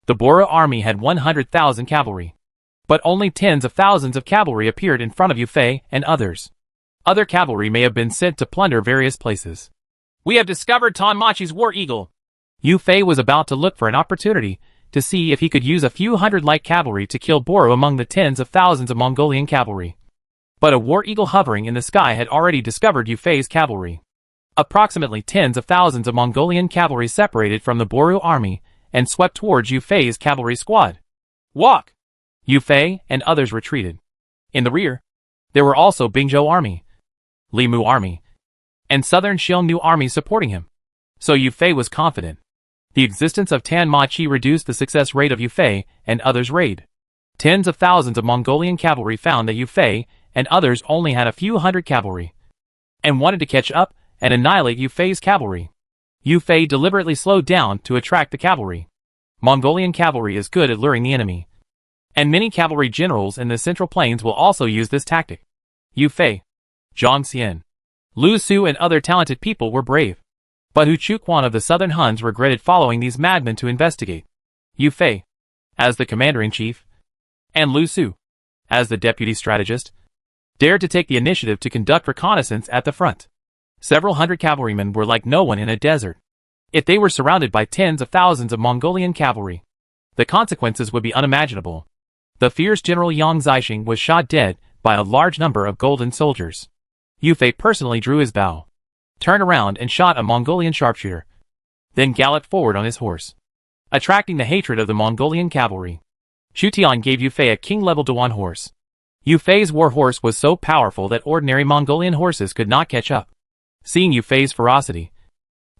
Speaker 1: The Boro army had 100,000 cavalry, but only tens of thousands of cavalry appeared in front of Yu Fei and others. Other cavalry may have been sent to plunder various places. We have discovered Tanmachi's war eagle. Yu Fei was about to look for an opportunity to see if he could use a few hundred light cavalry to kill Boro among the tens of thousands of Mongolian cavalry. But a war eagle hovering in the sky had already discovered Yu Fei's cavalry. Approximately tens of thousands of Mongolian cavalry separated from the Boro army and swept towards Yu Fei's cavalry squad. Walk! Yu Fei and others retreated. In the rear, there were also Bingzhou army, Limu army, and southern Xiongnu army supporting him. So Yu Fei was confident. The existence of Tanmachi reduced the success rate of Yu Fei and others' raid. Tens of thousands of Mongolian cavalry found that Yu Fei and others only had a few hundred cavalry, and wanted to catch up and annihilate Yu Fei's cavalry. Yu Fei deliberately slowed down to attract the cavalry. Mongolian cavalry is good at luring the enemy, and many cavalry generals in the Central Plains will also use this tactic. Yu Fei, Zhang Xian, Lu Su and other talented people were brave. But Hu Chuquan of the Southern Huns regretted following these madmen to investigate. Yu Fei, as the commander-in-chief, and Lu Su, as the deputy strategist, dared to take the initiative to conduct reconnaissance at the front. Several hundred cavalrymen were like no one in a desert. If they were surrounded by tens of thousands of Mongolian cavalry, the consequences would be unimaginable. The fierce General Yang Zixing was shot dead by a large number of golden soldiers. Yu Fei personally drew his bow, turned around and shot a Mongolian sharpshooter, then galloped forward on his horse, attracting the hatred of the Mongolian cavalry. Chu Tian gave Yu Fei a king-level Dewan horse. Yu Fei's war horse was so powerful that ordinary Mongolian horses could not catch up. Seeing Yu Fei's ferocity,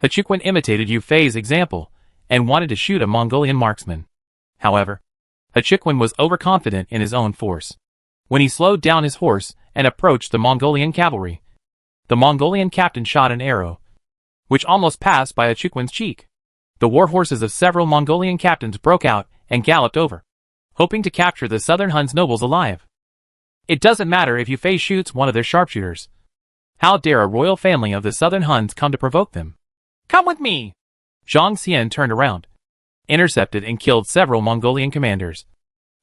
Speaker 1: Hu Chuquan imitated Yu Fei's example and wanted to shoot a Mongolian marksman. However, Hu Chuquan was overconfident in his own force. When he slowed down his horse and approached the Mongolian cavalry, the Mongolian captain shot an arrow, which almost passed by Hu Chuquan's cheek. The war horses of several Mongolian captains broke out and galloped over, hoping to capture the Southern Huns nobles alive. It doesn't matter if Yu Fei shoots one of their sharpshooters. How dare a royal family of the Southern Huns come to provoke them? Come with me! Zhang Xian turned around, intercepted and killed several Mongolian commanders,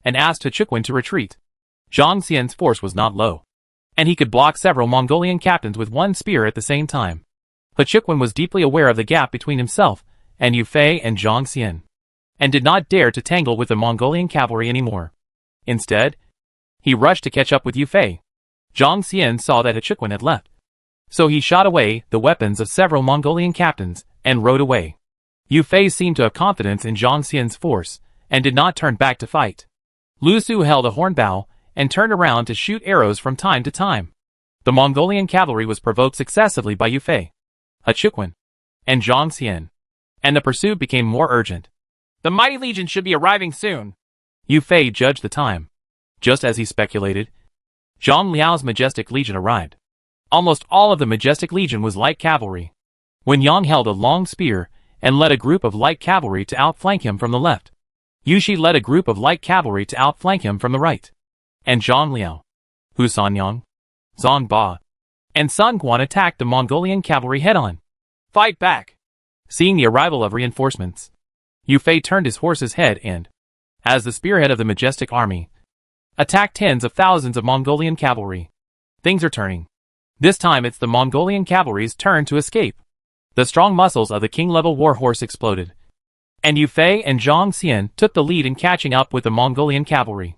Speaker 1: and asked Hu Chuquan to retreat. Zhang Xian's force was not low. and he could block several Mongolian captains with one spear at the same time. But Chukwen was deeply aware of the gap between himself and Yu Fei and Zhang Xian, and did not dare to tangle with the Mongolian cavalry anymore. Instead, he rushed to catch up with Yu Fei. Zhang Xian saw that Chukwen had left, so he shot away the weapons of several Mongolian captains and rode away. Yu Fei seemed to have confidence in Zhang Xian's force and did not turn back to fight. Lu Su held a hornbow and turned around to shoot arrows from time to time. The Mongolian cavalry was provoked successively by Yu Fei, Chukwen, and Zhang Xian, and the pursuit became more urgent. The mighty legion should be arriving soon. Yu Fei judged the time. Just as he speculated, Zhang Liao's majestic legion arrived. Almost all of the majestic legion was light cavalry. Wen Yang held a long spear and led a group of light cavalry to outflank him from the left. Yu Shi led a group of light cavalry to outflank him from the right. And Zhang Liao, Hu Sanyang, Zhang Ba, and Sun Quan attacked the Mongolian cavalry head-on. Fight back! Seeing the arrival of reinforcements, Yu Fei turned his horse's head and, as the spearhead of the majestic army, attacked tens of thousands of Mongolian cavalry. Things are turning. This time it's the Mongolian cavalry's turn to escape. The strong muscles of the king-level war horse exploded, and Yu Fei and Zhang Xian took the lead in catching up with the Mongolian cavalry.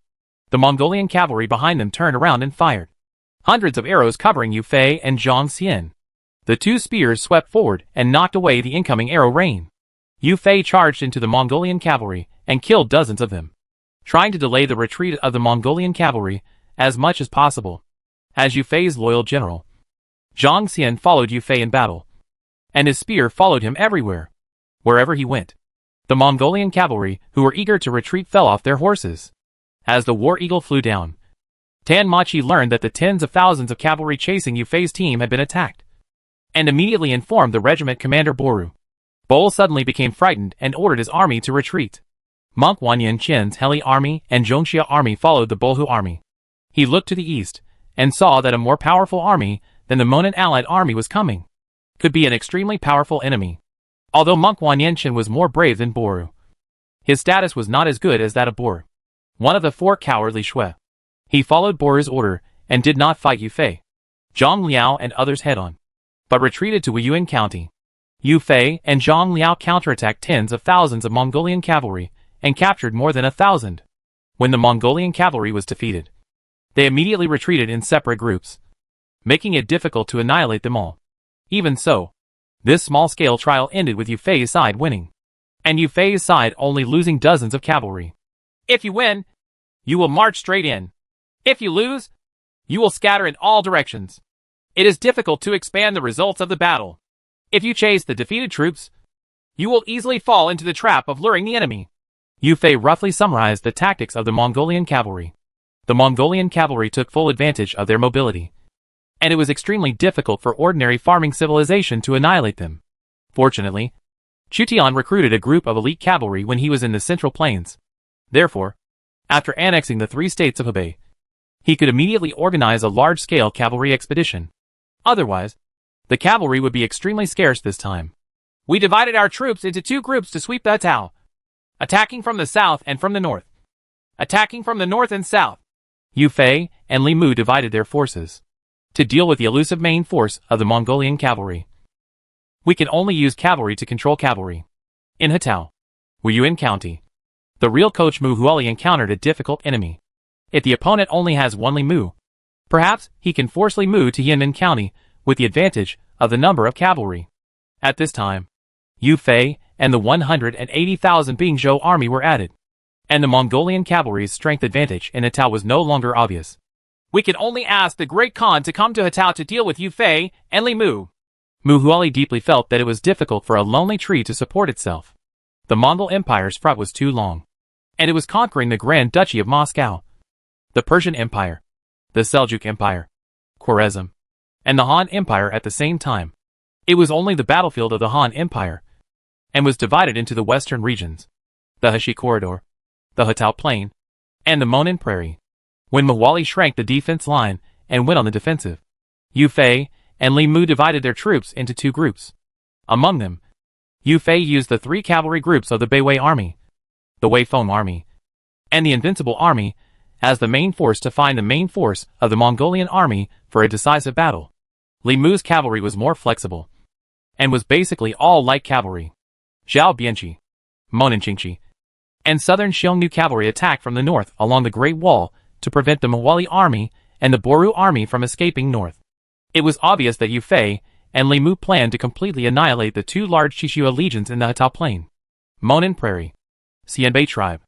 Speaker 1: The Mongolian cavalry behind them turned around and fired hundreds of arrows covering Yu Fei and Zhang Xian. The two spears swept forward and knocked away the incoming arrow rain. Yu Fei charged into the Mongolian cavalry and killed dozens of them, trying to delay the retreat of the Mongolian cavalry as much as possible. As Yu Fei's loyal general, Zhang Xian followed Yu Fei in battle, and his spear followed him everywhere. Wherever he went, the Mongolian cavalry, who were eager to retreat, fell off their horses. As the war eagle flew down, Tan Machi learned that the tens of thousands of cavalry chasing Yu Fei's team had been attacked, and immediately informed the regiment commander Boru. Bol suddenly became frightened and ordered his army to retreat. Monk Wanyan Chen's Heli army and Zhongxia army followed the Bolhu army. He looked to the east and saw that a more powerful army than the Monan allied army was coming. Could be an extremely powerful enemy. Although Monk Wanyan Chen was more brave than Boru, his status was not as good as that of Boru, one of the four cowardly Shui. He followed Boru's order and did not fight Yu Fei, Zhang Liao and others head-on, but retreated to Wuyuan County. Yu Fei and Zhang Liao counterattacked tens of thousands of Mongolian cavalry and captured more than 1,000. When the Mongolian cavalry was defeated, they immediately retreated in separate groups, making it difficult to annihilate them all. Even so, this small-scale trial ended with Yu Fei's side winning, and Yu Fei's side only losing dozens of cavalry. If you win, you will march straight in. If you lose, you will scatter in all directions. It is difficult to expand the results of the battle. If you chase the defeated troops, you will easily fall into the trap of luring the enemy. Yu Fei roughly summarized the tactics of the Mongolian cavalry. The Mongolian cavalry took full advantage of their mobility, and it was extremely difficult for ordinary farming civilization to annihilate them. Fortunately, Chutian recruited a group of elite cavalry when he was in the Central Plains. Therefore, after annexing the 3 states of Hebei, he could immediately organize a large-scale cavalry expedition. Otherwise, the cavalry would be extremely scarce this time. We divided our troops into 2 groups to sweep the Tao, attacking from the south and from the north. Attacking from the north and south. Yu Fei and Li Mu divided their forces to deal with the elusive main force of the Mongolian cavalry. We can only use cavalry to control cavalry. In Hatao, Wuyuan County, the real coach Muali encountered a difficult enemy. If the opponent only has 1 Li Mu, perhaps he can force Li Mu to Yinmen County with the advantage of the number of cavalry. At this time, Yu Fei and the 180,000 Bingzhou army were added, and the Mongolian cavalry's strength advantage in Hatao was no longer obvious. We can only ask the Great Khan to come to Hatao to deal with Yu Fei and Li Mu. Muali deeply felt that it was difficult for a lonely tree to support itself. The Mongol Empire's front was too long, and it was conquering the Grand Duchy of Moscow, the Persian Empire, the Seljuk Empire, Khwarezm, and the Han Empire at the same time. It was only the battlefield of the Han Empire, and was divided into the western regions, the Heshi Corridor, the Hatao Plain, and the Monan Prairie. When Muali shrank the defense line and went on the defensive, Yu Fei and Li Mu divided their troops into 2 groups. Among them, Yu Fei used the 3 cavalry groups of the Beiwei Army, the Wei Feng Army, and the Invincible Army as the main force to find the main force of the Mongolian army for a decisive battle. Li Mu's cavalry was more flexible, and was basically all light cavalry. Zhao Bianchi, Moninqingqi, and southern Xiongnu cavalry attacked from the north along the Great Wall to prevent the Muali army and the Boru army from escaping north. It was obvious that Yu Fei and Li Mu planned to completely annihilate the two large Qixua legions in the Hetao Plain. Monan Prairie. Xianbei tribe.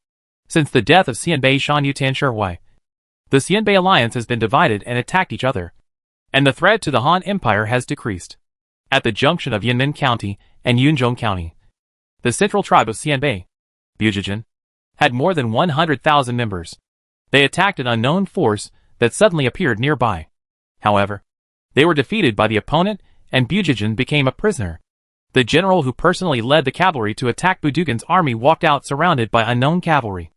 Speaker 1: Since the death of Xianbei Shan Yutan Shihui, the Xianbei alliance has been divided and attacked each other, and the threat to the Han Empire has decreased. At the junction of Yunnan County and Yunzhong County, the central tribe of Xianbei, Bujijin, had more than 100,000 members. They attacked an unknown force that suddenly appeared nearby. However, they were defeated by the opponent and Bujijin became a prisoner. The general who personally led the cavalry to attack Budugan's army walked out surrounded by unknown cavalry,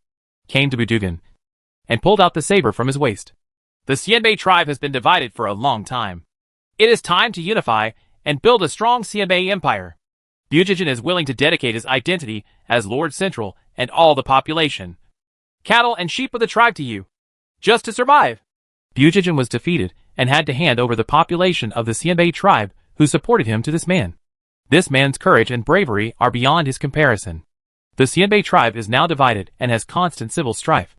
Speaker 1: came to Budugan, and pulled out the saber from his waist. The Xianbei tribe has been divided for a long time. It is time to unify and build a strong Xianbei empire. Bujijin is willing to dedicate his identity as Lord Central and all the population, cattle and sheep of the tribe to you, just to survive. Bujijin was defeated and had to hand over the population of the Xianbei tribe who supported him to this man. This man's courage and bravery are beyond his comparison. The Xianbei tribe is now divided and has constant civil strife,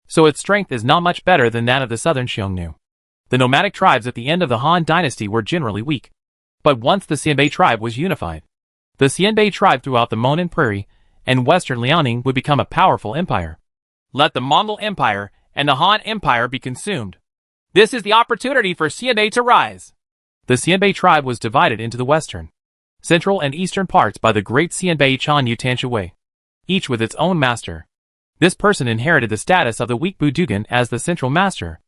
Speaker 1: so its strength is not much better than that of the southern Xiongnu. The nomadic tribes at the end of the Han dynasty were generally weak, but once the Xianbei tribe was unified, the Xianbei tribe throughout the Monan Prairie and western Liaoning would become a powerful empire. Let the Mongol Empire and the Han Empire be consumed. This is the opportunity for Xianbei to rise. The Xianbei tribe was divided into the western, central and eastern parts by the great Xianbei Chan Yutan Shihui, each with its own master. This person inherited the status of the weak Budugan as the central master,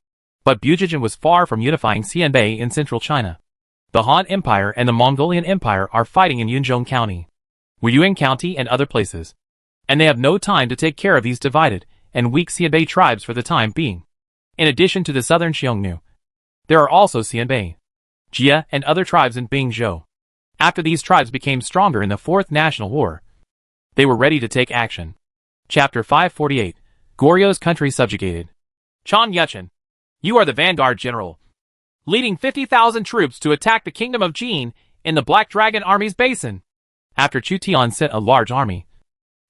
Speaker 1: but Bujijin was far from unifying Xianbei in central China. The Han Empire and the Mongolian Empire are fighting in Yunzhong County, Wuyuan County and other places, and they have no time to take care of these divided and weak Xianbei tribes for the time being. In addition to the southern Xiongnu, there are also Xianbei, Jia and other tribes in Bingzhou. After these tribes became stronger in the Fourth National War, they were ready to take action. Chapter 548, Goryeo country subjugated. Chan Yuchen, you are the vanguard general, leading 50,000 troops to attack the kingdom of Jin in the Black Dragon Army's Basin. After Chu Tian sent a large army,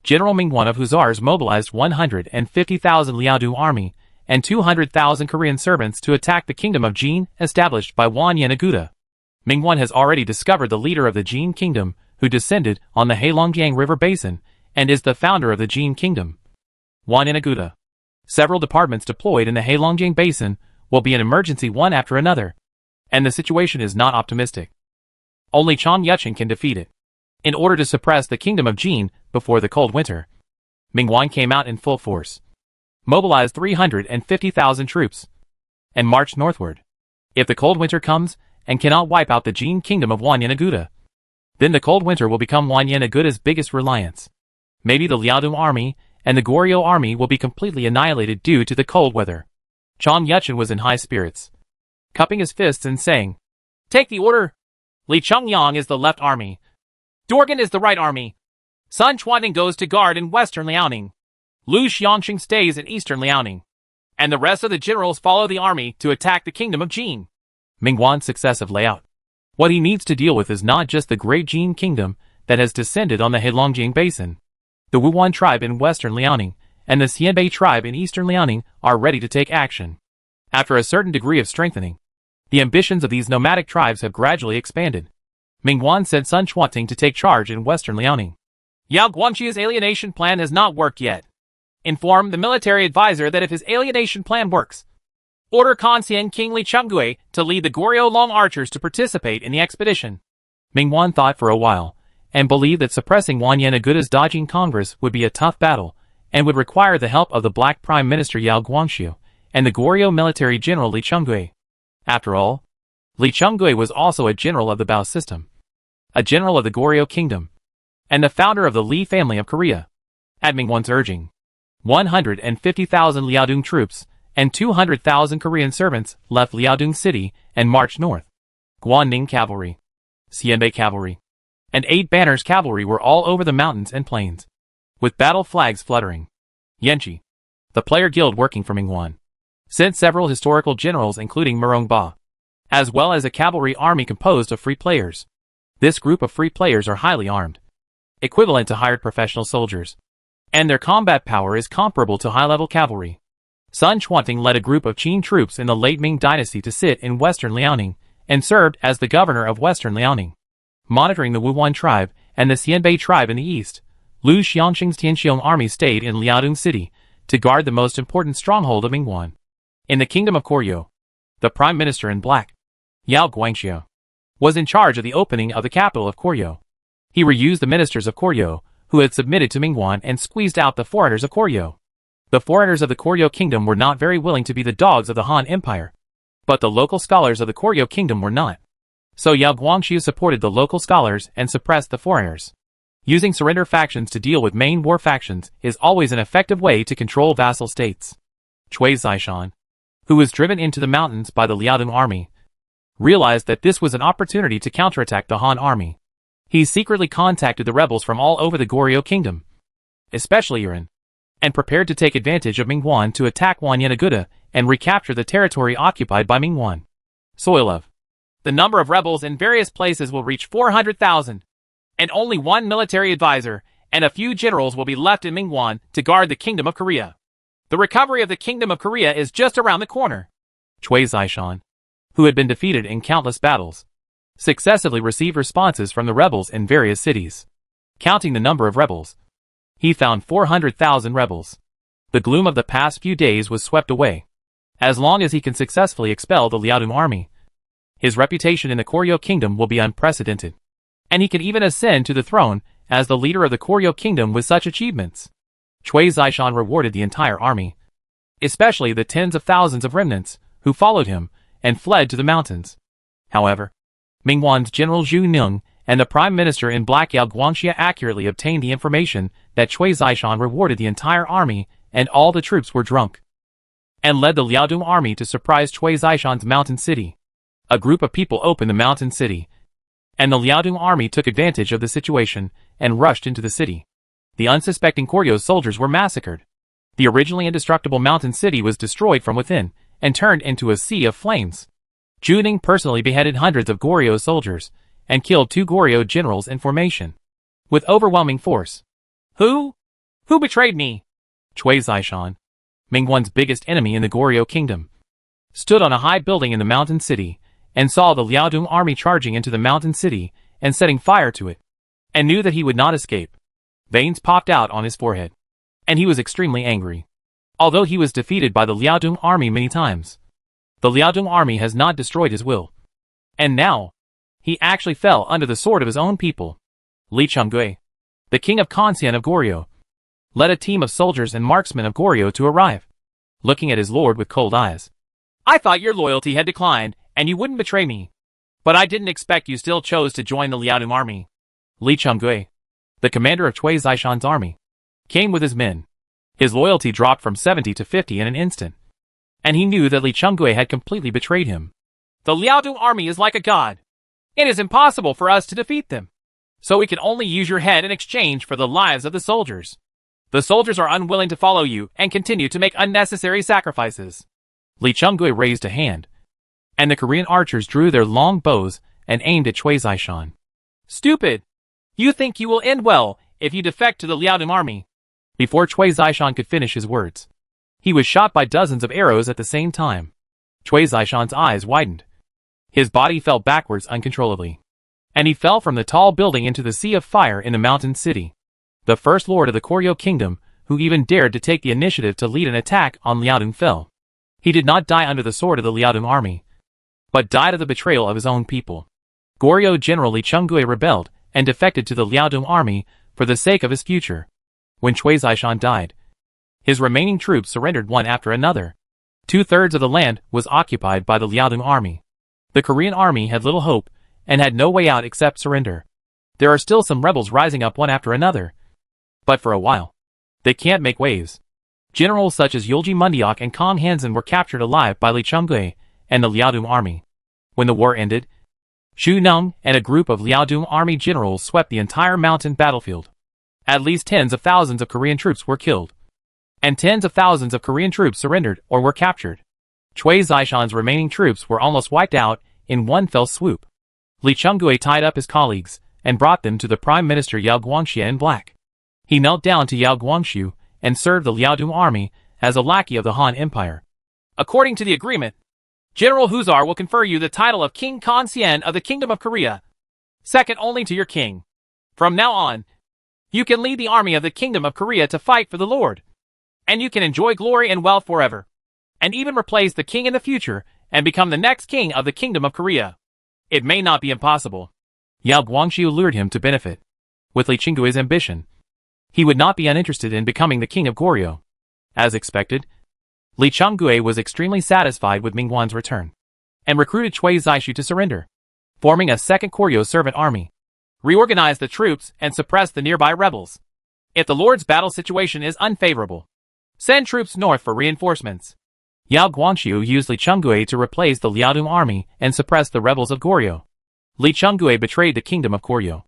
Speaker 1: General Mingwan of Hussars mobilized 150,000 Liaodong army and 200,000 Korean servants to attack the kingdom of Jin established by Wan Yenaguda. Mingwan has already discovered the leader of the Jin kingdom who descended on the Heilongjiang River Basin and is the founder of the Jin kingdom, Wan Yenaguda. Several departments deployed in the Heilongjiang Basin will be an emergency one after another, and the situation is not optimistic. Only Chan Yuchen can defeat it. In order to suppress the kingdom of Jin before the cold winter, Mingwan came out in full force, mobilized 350,000 troops, and marched northward. If the cold winter comes and cannot wipe out the Jin kingdom of Wan Yenaguda, then the cold winter will become Wan Yenaguda's biggest reliance. Maybe the Liaodong army and the Goryeo army will be completely annihilated due to the cold weather. Chan Yuchen was in high spirits, cupping his fists and saying, "Take the order! Li Chengyang is the left army. Dorgan is the right army. Sun Chuanting goes to guard in western Liaoning. Lu Xiangxing stays in eastern Liaoning. And the rest of the generals follow the army to attack the kingdom of Jin." Mingwan's successive layout. What he needs to deal with is not just the great Jin kingdom that has descended on the Heilongjiang Basin. The Wuwan tribe in western Liaoning and the Xianbei tribe in eastern Liaoning are ready to take action. After a certain degree of strengthening, the ambitions of these nomadic tribes have gradually expanded. Mingwan sent Sun Chuanting to take charge in western Liaoning. Yao Guangqi's alienation plan has not worked yet. Inform the military advisor that if his alienation plan works, order Kanxian King Li Chenggui to lead the Goryeo Long Archers to participate in the expedition. Mingwan thought for a while, and believed that suppressing Wan Yenaguda's Dajing Congress would be a tough battle, and would require the help of the Black Prime Minister Yao Guangqiu and the Goryeo military general Li Chenggui. After all, Li Chenggui was also a general of the Bao system, a general of the Goryeo kingdom, and the founder of the Li family of Korea. At Mingwan's urging, 150,000 Liaodong troops and 200,000 Korean servants left Liaodong city and marched north. Guanning cavalry, Xianbei cavalry, and 8 banners cavalry were all over the mountains and plains, with battle flags fluttering. Yanqi, the player guild working for Mingwan, sent several historical generals including Murong Ba as well as a cavalry army composed of free players. This group of free players are highly armed, equivalent to hired professional soldiers, and their combat power is comparable to high-level cavalry. Sun Quanting led a group of Qin troops in the late Ming dynasty to sit in western Liaoning, and served as the governor of western Liaoning, monitoring the Wuhuan tribe and the Xianbei tribe in the east. Lu Xiangqing's Tianxiong army stayed in Liaodong city to guard the most important stronghold of Mingguan. In the kingdom of Koryo, the prime minister in black, Yao Guangxia, was in charge of the opening of the capital of Koryo. He reused the ministers of Koryo, who had submitted to Mingguan, and squeezed out the foreigners of Koryo. The foreigners of the Koryo kingdom were not very willing to be the dogs of the Han Empire, but the local scholars of the Koryo kingdom were not. So Yao Guangxia supported the local scholars and suppressed the foreigners. Using surrender factions to deal with main war factions is always an effective way to control vassal states. Cui Zishan, who was driven into the mountains by the Liaodong army, realized that this was an opportunity to counterattack the Han army. He secretly contacted the rebels from all over the Goryeo kingdom, especially Yuan, and prepared to take advantage of Mingguan to attack Wanyenaguda and recapture the territory occupied by Mingguan. Soilov. The number of rebels in various places will reach 400,000. And only one military advisor and a few generals will be left in Mingguan to guard the Kingdom of Korea. The recovery of the Kingdom of Korea is just around the corner. Cui Zishan, who had been defeated in countless battles, successively received responses from the rebels in various cities. Counting the number of rebels, he found 400,000 rebels. The gloom of the past few days was swept away. As long as he can successfully expel the Liaodong army, his reputation in the Koryo kingdom will be unprecedented. And he can even ascend to the throne as the leader of the Koryo kingdom with such achievements. Cui Zishan rewarded the entire army, especially the tens of thousands of remnants who followed him and fled to the mountains. However, Mingguan's General Zhu Neng and the Prime Minister in black Yao Guangxia accurately obtained the information that Cui Zishan rewarded the entire army and all the troops were drunk, and led the Liaodong army to surprise Cui Zishan's mountain city. A group of people opened the mountain city, and the Liaodong army took advantage of the situation and rushed into the city. The unsuspecting Koryo soldiers were massacred. The originally indestructible mountain city was destroyed from within and turned into a sea of flames. Zhu Ning personally beheaded hundreds of Goryeo soldiers and killed 2 Goryeo generals in formation, with overwhelming force. Who betrayed me? Cui Zishan, Mingguan's biggest enemy in the Goryeo kingdom, stood on a high building in the mountain city and saw the Liaodong army charging into the mountain city and setting fire to it, and knew that he would not escape. Veins popped out on his forehead, and he was extremely angry. Although he was defeated by the Liaodong army many times, the Liaodong army has not destroyed his will. And now, he actually fell under the sword of his own people. Li Chunggui, the king of Kanxian of Goryeo, led a team of soldiers and marksmen of Goryeo to arrive, looking at his lord with cold eyes. I thought your loyalty had declined, and you wouldn't betray me. But I didn't expect you still chose to join the Liaodong army. Li Chunggui, the commander of Cui Zishan's army, came with his men. His loyalty dropped from 70 to 50 in an instant, and he knew that Li Chunggui had completely betrayed him. The Liaodong army is like a god. It is impossible for us to defeat them, so we can only use your head in exchange for the lives of the soldiers. The soldiers are unwilling to follow you and continue to make unnecessary sacrifices. Li Chunggui raised a hand, and the Korean archers drew their long bows and aimed at Cui Zishan. Stupid! You think you will end well if you defect to the Liaodong army. Before Cui Zishan could finish his words, he was shot by dozens of arrows at the same time. Cui Zishan's eyes widened. His body fell backwards uncontrollably, and he fell from the tall building into the sea of fire in the mountain city. The first lord of the Koryo kingdom, who even dared to take the initiative to lead an attack on Liaodong, fell. He did not die under the sword of the Liaodong army, but died of the betrayal of his own people. Goryeo General Li Chunggui rebelled and defected to the Liaodong army for the sake of his future. When Cui Zishan died, his remaining troops surrendered one after another. 2/3 of the land was occupied by the Liaodong army. The Korean army had little hope and had no way out except surrender. There are still some rebels rising up one after another, but for a while, they can't make waves. Generals such as Yulji Mundiok and Kong Hansen were captured alive by Li Chunggui and the Liaodong army. When the war ended, Zhu Neng and a group of Liaodong army generals swept the entire mountain battlefield. At least tens of thousands of Korean troops were killed, and tens of thousands of Korean troops surrendered or were captured. Cui Zishan's remaining troops were almost wiped out in one fell swoop. Li Chunggui tied up his colleagues and brought them to the Prime Minister Yao Guangxia in black. He knelt down to Yao Guangxiu and served the Liaodong army as a lackey of the Han Empire. According to the agreement, General Hussar will confer you the title of King Consien of the Kingdom of Korea, second only to your king. From now on, you can lead the army of the Kingdom of Korea to fight for the Lord, and you can enjoy glory and wealth forever, and even replace the king in the future and become the next king of the Kingdom of Korea. It may not be impossible. Yao Guangxiu lured him to benefit with Li Chunggui's ambition. He would not be uninterested in becoming the king of Goryeo. As expected, Li Chunggui was extremely satisfied with Mingguan's return, and recruited Cui Zaishu to surrender, forming a second Goryeo servant army, reorganize the troops, and suppress the nearby rebels. If the Lord's battle situation is unfavorable, send troops north for reinforcements. Yao Guangxiu used Li Chunggui to replace the Liaodong army and suppress the rebels of Goryeo. Li Chunggui betrayed the kingdom of Goryeo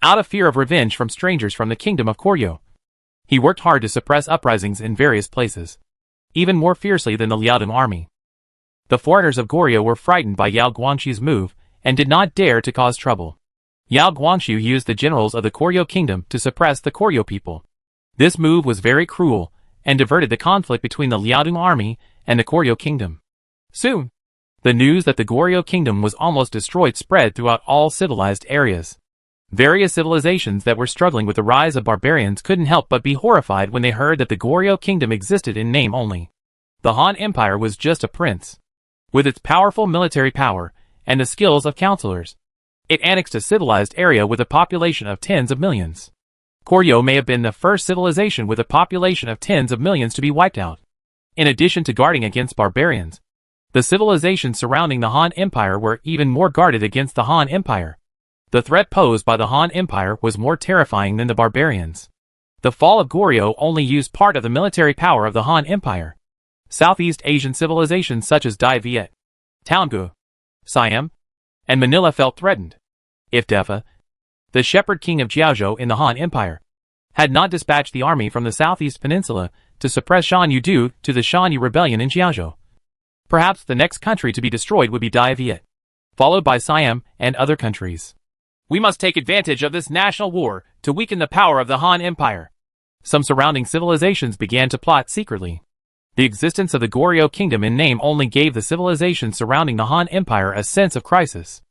Speaker 1: out of fear of revenge from strangers from the kingdom of Goryeo. He worked hard to suppress uprisings in various places, even more fiercely than the Liaodong army. The foreigners of Goryeo were frightened by Yao Guangxiu's move and did not dare to cause trouble. Yao Guangxiu used the generals of the Goryeo kingdom to suppress the Goryeo people. This move was very cruel and diverted the conflict between the Liaodong army and the Goryeo kingdom. Soon, the news that the Goryeo kingdom was almost destroyed spread throughout all civilized areas. Various civilizations that were struggling with the rise of barbarians couldn't help but be horrified when they heard that the Goryeo kingdom existed in name only. The Han Empire was just a prince. With its powerful military power and the skills of counselors, it annexed a civilized area with a population of tens of millions. Goryeo may have been the first civilization with a population of tens of millions to be wiped out. In addition to guarding against barbarians, the civilizations surrounding the Han Empire were even more guarded against the Han Empire. The threat posed by the Han Empire was more terrifying than the barbarians. The fall of Goryeo only used part of the military power of the Han Empire. Southeast Asian civilizations such as Dai Viet, Taungoo, Siam, and Manila felt threatened. If Defa, the shepherd king of Jiaozhou in the Han Empire, had not dispatched the army from the southeast peninsula to suppress Shan Yu due to the Shan Yu rebellion in Jiaozhou, perhaps the next country to be destroyed would be Dai Viet, followed by Siam and other countries. We must take advantage of this national war to weaken the power of the Han Empire. Some surrounding civilizations began to plot secretly. The existence of the Goryeo kingdom in name only gave the civilizations surrounding the Han Empire a sense of crisis.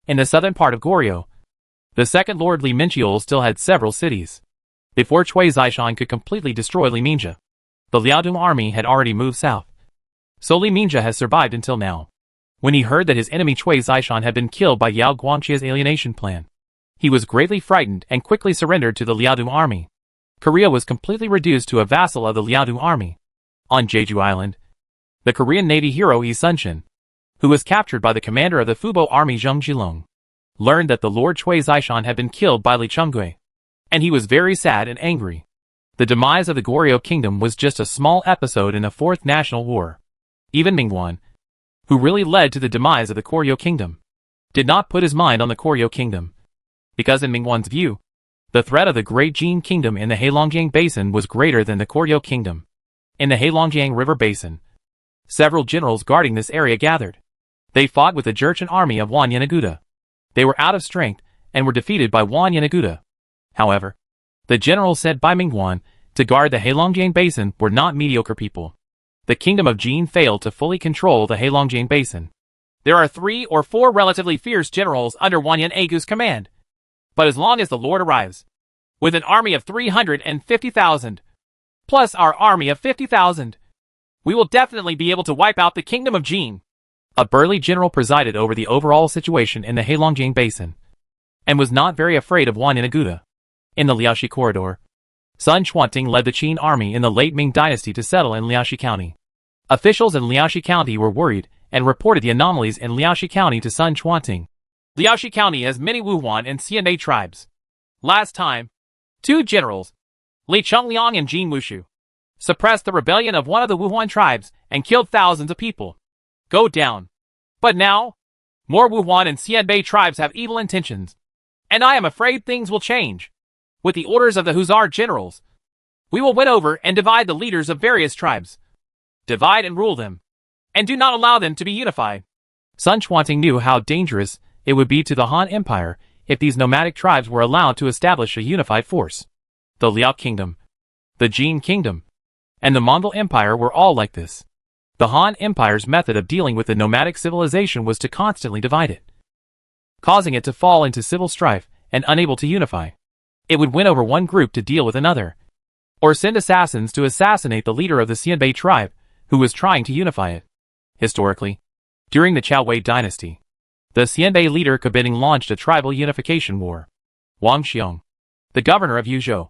Speaker 1: In the southern part of Goryeo, the second Lord Li Minchiul still had several cities. Before Cui Zaishan could completely destroy Li Mingzha, the Liaodong army had already moved south. So Li Mingzha has survived until now. When he heard that his enemy Cui Zaishan had been killed by Yao Guangxia's alienation plan, he was greatly frightened and quickly surrendered to the Liaodong army. Korea was completely reduced to a vassal of the Liaodong army. On Jeju Island, the Korean Navy hero Yi Sun-shin, who was captured by the commander of the Fubo army Zheng Zhilong, learned that the Lord Cui Zaishan had been killed by Li Chunggui, and he was very sad and angry. The demise of the Goryeo kingdom was just a small episode in the Fourth National War. Even Mingguan, who really led to the demise of the Goryeo kingdom, did not put his mind on the Goryeo kingdom, because in Mingguan's view, the threat of the Great Jin Kingdom in the Heilongjiang Basin was greater than the Goryeo kingdom. In the Heilongjiang River Basin, several generals guarding this area gathered. They fought with the Jurchen army of Wan Yenaguda. They were out of strength and were defeated by Wan Yenaguda. However, the generals sent by Mingguan to guard the Heilongjiang Basin were not mediocre people. The kingdom of Jin failed to fully control the Heilongjiang Basin. There are 3 or 4 relatively fierce generals under Wan Yenaguda's command. But as long as the Lord arrives, with an army of 350,000, plus our army of 50,000, we will definitely be able to wipe out the kingdom of Jin. A burly general presided over the overall situation in the Heilongjiang Basin, and was not very afraid of Wan Yenaguda. In the Liaoxi corridor, Sun Chuanting led the Qin army in the late Ming dynasty to settle in Liaoxi County. Officials in Liaoxi County were worried and reported the anomalies in Liaoxi County to Sun Chuanting. Liaoxi County has many Wuhuan and Xianbei tribes. Last time, 2 generals, Li Chungliang and Jin Wushu, suppressed the rebellion of one of the Wuhuan tribes and killed thousands of people. Go down. But now, more Wuhuan and Xianbei tribes have evil intentions, and I am afraid things will change. With the orders of the Hussar generals, we will win over and divide the leaders of various tribes. Divide and rule them, and do not allow them to be unified. Sun Quanting knew how dangerous it would be to the Han Empire if these nomadic tribes were allowed to establish a unified force. The Liao Kingdom, the Jin Kingdom, and the Mongol Empire were all like this. The Han Empire's method of dealing with the nomadic civilization was to constantly divide it, causing it to fall into civil strife and unable to unify. It would win over one group to deal with another, or send assassins to assassinate the leader of the Xianbei tribe who was trying to unify it. Historically, during the Chao Wei dynasty, the Xianbei leader Cavalry launched a tribal unification war. Wang Xiong, the governor of Yuzhou,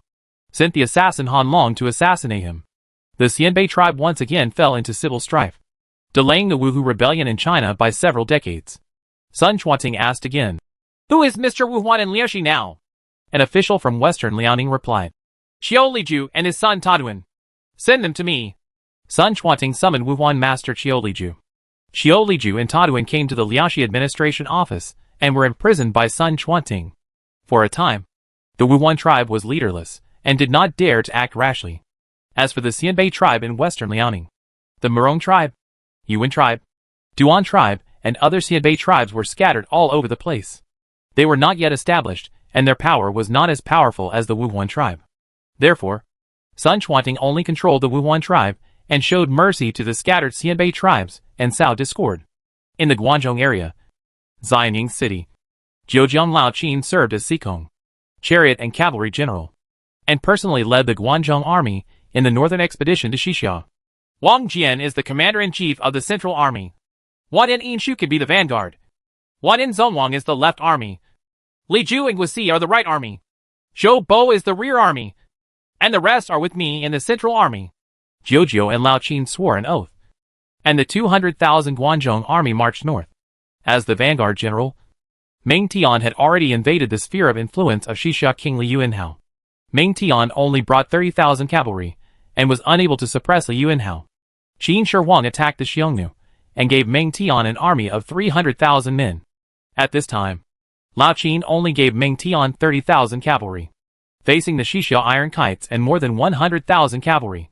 Speaker 1: sent the assassin Han Long to assassinate him. The Xianbei tribe once again fell into civil strife, delaying the Wuhu rebellion in China by several decades. Sun Quanting asked again, "Who is Mr. Wu Huan in Liaoxi now?" An official from western Liaoning replied, "Xiao Liju and his son Taduan. Send them to me." Sun Quanting summoned Wu Huan master Xiao Liju. Xiao Liju and Taduan came to the Liaoxi administration office and were imprisoned by Sun Quanting. For a time, the Wu Huan tribe was leaderless and did not dare to act rashly. As for the Xianbei tribe in western Liaoning, the Murong tribe, Yuan tribe, Duan tribe, and other Xianbei tribes were scattered all over the place. They were not yet established, and their power was not as powerful as the Wu Huan tribe. Therefore, Sun Quanting only controlled the Wu Huan tribe and showed mercy to the scattered Xianbei tribes and sowed discord. In the Guangzhou area, Xianying City, Zhejiang Lao Qin served as Sikong, chariot and cavalry general, and personally led the Guangzhou army in the northern expedition to Xixia. Wang Jian is the commander-in-chief of the Central Army. Wan Yinshu could be the vanguard. Wan Zonwang is the left army. Li Ju and Guisi are the right army. Zhou Bo is the rear army. And the rest are with me in the Central Army. Jiujiu and Lao Qin swore an oath. And the 200,000 Guangzhou army marched north. As the vanguard general, Meng Tian had already invaded the sphere of influence of Xixia King Li Yuanhao. Meng Tian only brought 30,000 cavalry, and was unable to suppress Li Yuanhao. Qin Shi Huang attacked the Xiongnu, and gave Meng Tian an army of 300,000 men. At this time, Lao Qin only gave Meng Tian 30,000 cavalry, facing the Xixia Iron Kites and more than 100,000 cavalry.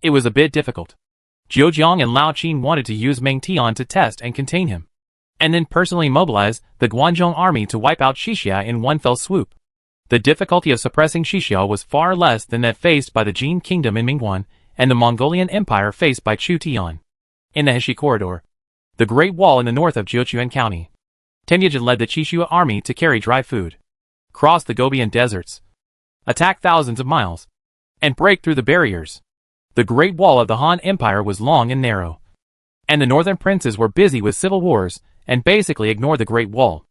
Speaker 1: It was a bit difficult. Zhejiang and Lao Qin wanted to use Meng Tian to test and contain him, and then personally mobilize the Guangzhou army to wipe out Xixia in one fell swoop. The difficulty of suppressing Xixia was far less than that faced by the Jin Kingdom in Mingguan and the Mongolian Empire faced by Chu Tian. In the Heshi Corridor, the Great Wall in the north of Jiuquan County, Temujin led the Qixua army to carry dry food, cross the Gobian deserts, attack thousands of miles, and break through the barriers. The Great Wall of the Han Empire was long and narrow, and the northern princes were busy with civil wars and basically ignored the Great Wall.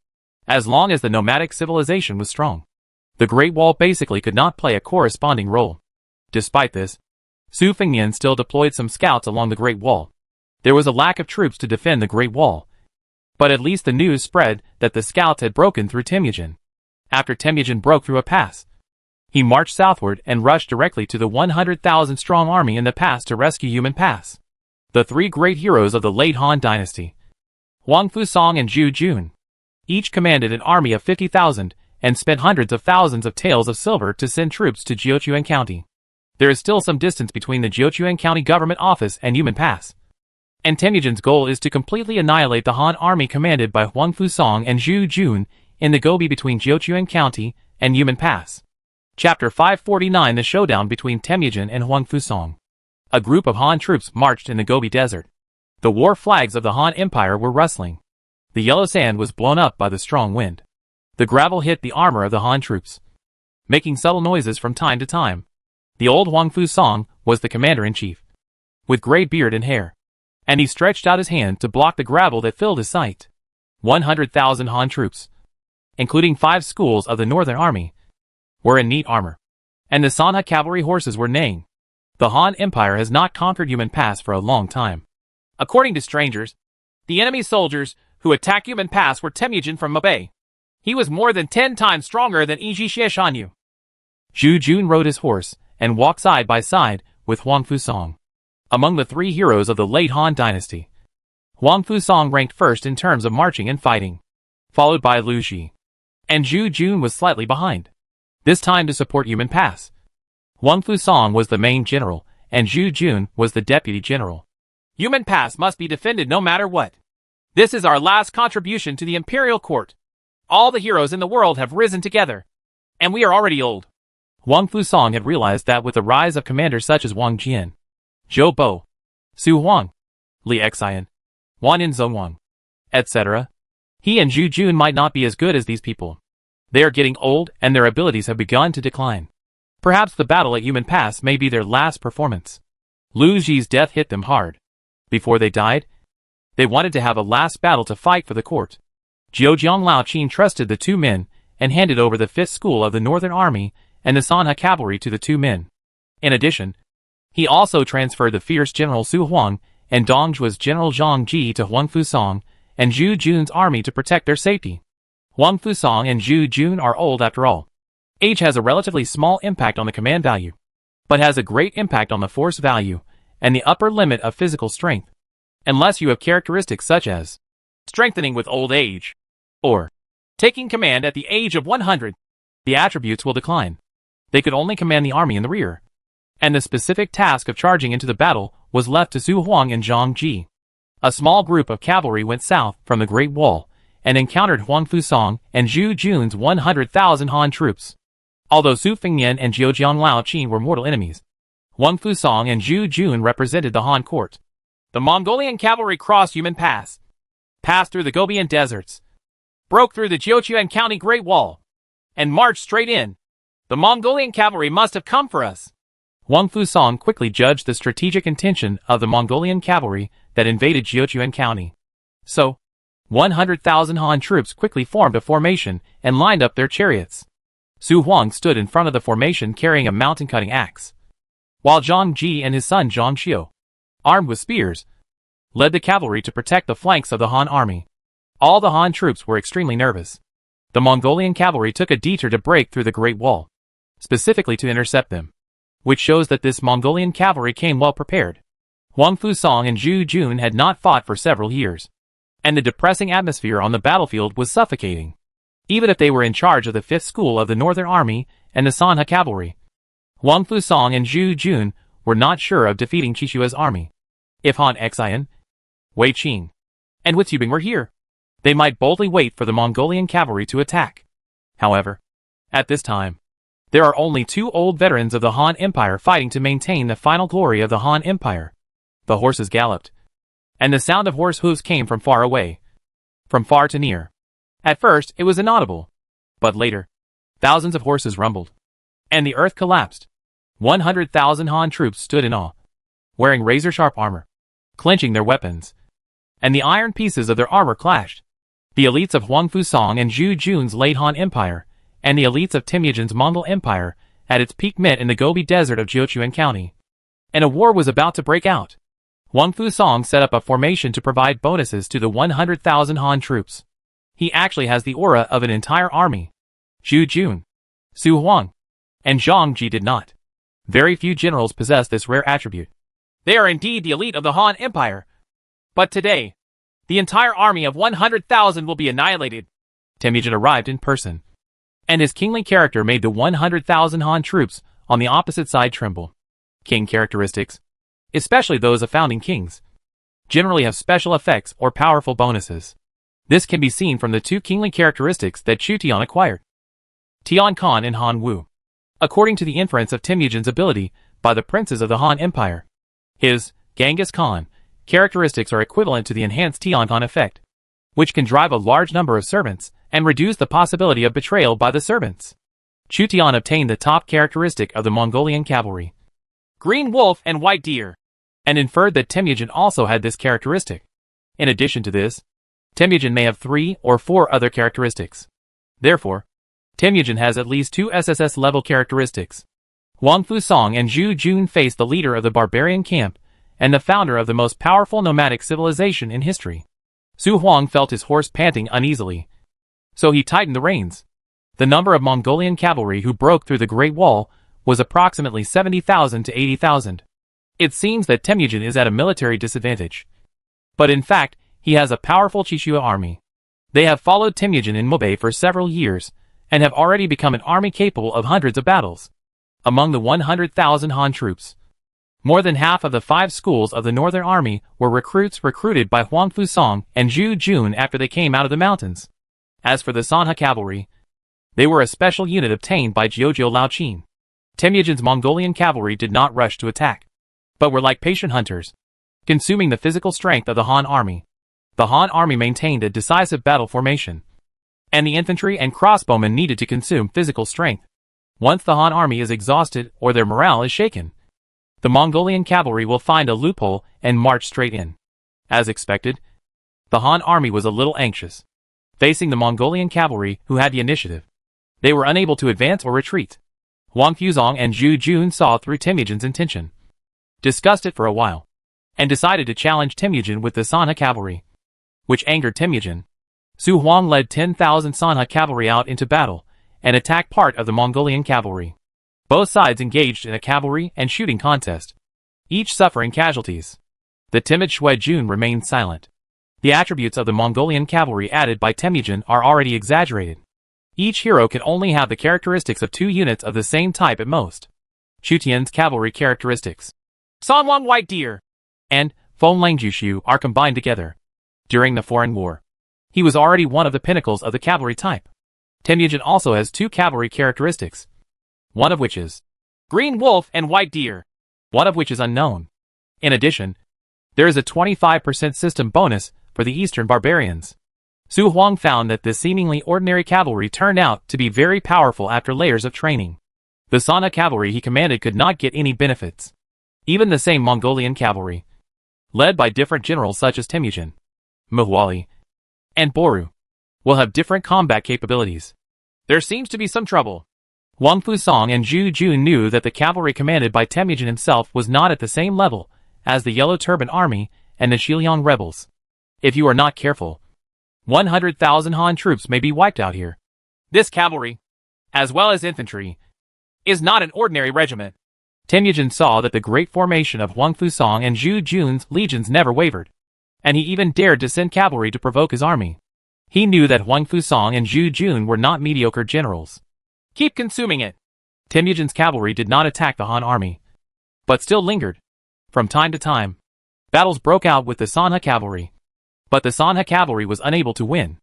Speaker 1: As long as the nomadic civilization was strong, the Great Wall basically could not play a corresponding role. Despite this, Su Fengnian still deployed some scouts along the Great Wall. There was a lack of troops to defend the Great Wall, but at least the news spread that the scouts had broken through Temujin. After Temujin broke through a pass, he marched southward and rushed directly to the 100,000-strong army in the pass to rescue Yumen Pass. The three great heroes of the late Han dynasty, Huang Fusong and Zhu Jun, each commanded an army of 50,000 and spent hundreds of thousands of taels of silver to send troops to Jiuquan County. There is still some distance between the Jiuquan County government office and Yumen Pass, and Temujin's goal is to completely annihilate the Han army commanded by Huang Fusong and Zhu Jun in the Gobi between Jiuquan County and Yumen Pass. Chapter 549: The Showdown between Temujin and Huang Fusong. A group of Han troops marched in the Gobi Desert. The war flags of the Han Empire were rustling. The yellow sand was blown up by the strong wind. The gravel hit the armor of the Han troops, making subtle noises from time to time. The old Huang Fusong was the commander-in-chief, with gray beard and hair, and he stretched out his hand to block the gravel that filled his sight. 100,000 Han troops, including 5 schools of the Northern Army, were in neat armor, and the Sanha cavalry horses were neighing. The Han Empire has not conquered Yumen Pass for a long time. According to strangers, the enemy soldiers who attacked Yumen Pass were Temujin from Mabei. He was more than 10 times stronger than Yiji Xieshanyu. Zhu Jun rode his horse and walked side by side with Huang Fusong. Among the 3 heroes of the late Han dynasty, Huang Fusong ranked first in terms of marching and fighting, followed by Lu Xi, and Zhu Jun was slightly behind. This time to support Yumen Pass, Huang Fusong was the main general, and Zhu Jun was the deputy general. Yumen Pass must be defended no matter what. This is our last contribution to the imperial court. All the heroes in the world have risen together. And we are already old. Wang Fusong had realized that with the rise of commanders such as Wang Jian, Zhou Bo, Su Huang, Li Xian, Wanin Zhongwang, etc., he and Zhu Jun might not be as good as these people. They are getting old and their abilities have begun to decline. Perhaps the battle at Human Pass may be their last performance. Lu Ji's death hit them hard. Before they died, they wanted to have a last battle to fight for the court. Zhejiang Lao Qin trusted the two men and handed over the 5th School of the Northern Army and the Sanha Cavalry to the two men. In addition, he also transferred the fierce General Su Huang and Dongzhua's General Zhang Ji to Wang Fusong and Zhu Jun's army to protect their safety. Wang Fusong and Zhu Jun are old after all. Age has a relatively small impact on the command value, but has a great impact on the force value and the upper limit of physical strength. Unless you have characteristics such as strengthening with old age or taking command at the age of 100, the attributes will decline. They could only command the army in the rear, and the specific task of charging into the battle was left to Su Huang and Zhang Ji. A small group of cavalry went south from the Great Wall and encountered Wang Fusong and Zhu Jun's 100,000 Han troops. Although Su Fengnian and Zhejiang Lao Qin were mortal enemies, Wang Fusong and Zhu Jun represented the Han court. The Mongolian cavalry crossed Human Pass, passed through the Gobian deserts, broke through the Jiuquan County Great Wall, and marched straight in. The Mongolian cavalry must have come for us. Wang Fusong quickly judged the strategic intention of the Mongolian cavalry that invaded Jiuquan County. So, 100,000 Han troops quickly formed a formation and lined up their chariots. Su Huang stood in front of the formation carrying a mountain-cutting axe, while Zhang Ji and his son Zhang Xiu, armed with spears, led the cavalry to protect the flanks of the Han army. All the Han troops were extremely nervous. The Mongolian cavalry took a detour to break through the Great Wall, specifically to intercept them, which shows that this Mongolian cavalry came well prepared. Wang Fusong and Zhu Jun had not fought for several years, and the depressing atmosphere on the battlefield was suffocating. Even if they were in charge of the 5th School of the Northern Army and the Sanha Cavalry, Wang Fusong and Zhu Jun were not sure of defeating Qishua's army. If Han Xian, Wei Qing, and Witzubing were here, they might boldly wait for the Mongolian cavalry to attack. However, at this time, there are only 2 old veterans of the Han Empire fighting to maintain the final glory of the Han Empire. The horses galloped, and the sound of horse hooves came from far away, from far to near. At first, it was inaudible, but later, thousands of horses rumbled, and the earth collapsed. 100,000 Han troops stood in awe, wearing razor-sharp armor, clenching their weapons, and the iron pieces of their armor clashed. The elites of Wang Fusong and Zhu Jun's late Han Empire, and the elites of Temujin's Mongol Empire, at its peak met in the Gobi Desert of Jiuquan County, and a war was about to break out. Wang Fusong set up a formation to provide bonuses to the 100,000 Han troops. He actually has the aura of an entire army. Zhu Jun, Su Huang, and Zhang Ji did not. Very few generals possess this rare attribute. They are indeed the elite of the Han Empire. But today, the entire army of 100,000 will be annihilated. Temujin arrived in person, and his kingly character made the 100,000 Han troops on the opposite side tremble. King characteristics, especially those of founding kings, generally have special effects or powerful bonuses. This can be seen from the 2 kingly characteristics that Chu Tian acquired, Tian Khan and Han Wu, according to the inference of Temujin's ability by the princes of the Han Empire. His, Genghis Khan, characteristics are equivalent to the enhanced Tian Khan effect, which can drive a large number of servants and reduce the possibility of betrayal by the servants. Chu Tian obtained the top characteristic of the Mongolian cavalry, green wolf and white deer, and inferred that Temujin also had this characteristic. In addition to this, Temujin may have 3 or 4 other characteristics. Therefore, Temujin has at least 2 SSS-level characteristics. Wang Fusong and Zhu Jun faced the leader of the barbarian camp and the founder of the most powerful nomadic civilization in history. Su Huang felt his horse panting uneasily, so he tightened the reins. The number of Mongolian cavalry who broke through the Great Wall was approximately 70,000 to 80,000. It seems that Temujin is at a military disadvantage, but in fact, he has a powerful Qishua army. They have followed Temujin in Mobei for several years, and have already become an army capable of hundreds of battles. Among the 100,000 Han troops, More than half of the 5 schools of the Northern Army were recruits recruited by Huang Fusong and Zhu Jun after they came out of the mountains. As for the Sanha cavalry, they were a special unit obtained by Jiuzhou Laoqin. Temujin's Mongolian cavalry did not rush to attack, but were like patient hunters, consuming the physical strength of the Han army. The Han army maintained a decisive battle formation, and the infantry and crossbowmen needed to consume physical strength. Once the Han army is exhausted or their morale is shaken, the Mongolian cavalry will find a loophole and march straight in. As expected, the Han army was a little anxious, facing the Mongolian cavalry who had the initiative. They were unable to advance or retreat. Huang Fusong and Zhu Jun saw through Temujin's intention, discussed it for a while, and decided to challenge Temujin with the Sanha cavalry, which angered Temujin. Su Huang led 10,000 Sanha cavalry out into battle and attacked part of the Mongolian cavalry. Both sides engaged in a cavalry and shooting contest, each suffering casualties. The timid Shui Jun remained silent. The attributes of the Mongolian cavalry added by Temujin are already exaggerated. Each hero can only have the characteristics of 2 units of the same type at most. Chu Tian's cavalry characteristics, Sanwang White Deer, and Fenglang Jushu are combined together. During the Foreign War, he was already one of the pinnacles of the cavalry type. Temujin also has 2 cavalry characteristics, one of which is Green Wolf and White Deer, one of which is unknown. In addition, there is a 25% system bonus for the Eastern Barbarians. Su Huang found that this seemingly ordinary cavalry turned out to be very powerful after layers of training. The Sanha cavalry he commanded could not get any benefits. Even the same Mongolian cavalry, led by different generals such as Temujin, Muali, and Boru, will have different combat capabilities. There seems to be some trouble. Huang Fusong and Zhu Jun knew that the cavalry commanded by Temujin himself was not at the same level as the Yellow Turban Army and the Xiliang rebels. If you are not careful, 100,000 Han troops may be wiped out here. This cavalry, as well as infantry, is not an ordinary regiment. Temujin saw that the great formation of Huang Fusong and Zhu Jun's legions never wavered, and he even dared to send cavalry to provoke his army. He knew that Huang Fusong and Zhu Jun were not mediocre generals. Keep consuming it. Temujin's cavalry did not attack the Han army, but still lingered. From time to time, battles broke out with the Sanha cavalry, but the Sanha cavalry was unable to win.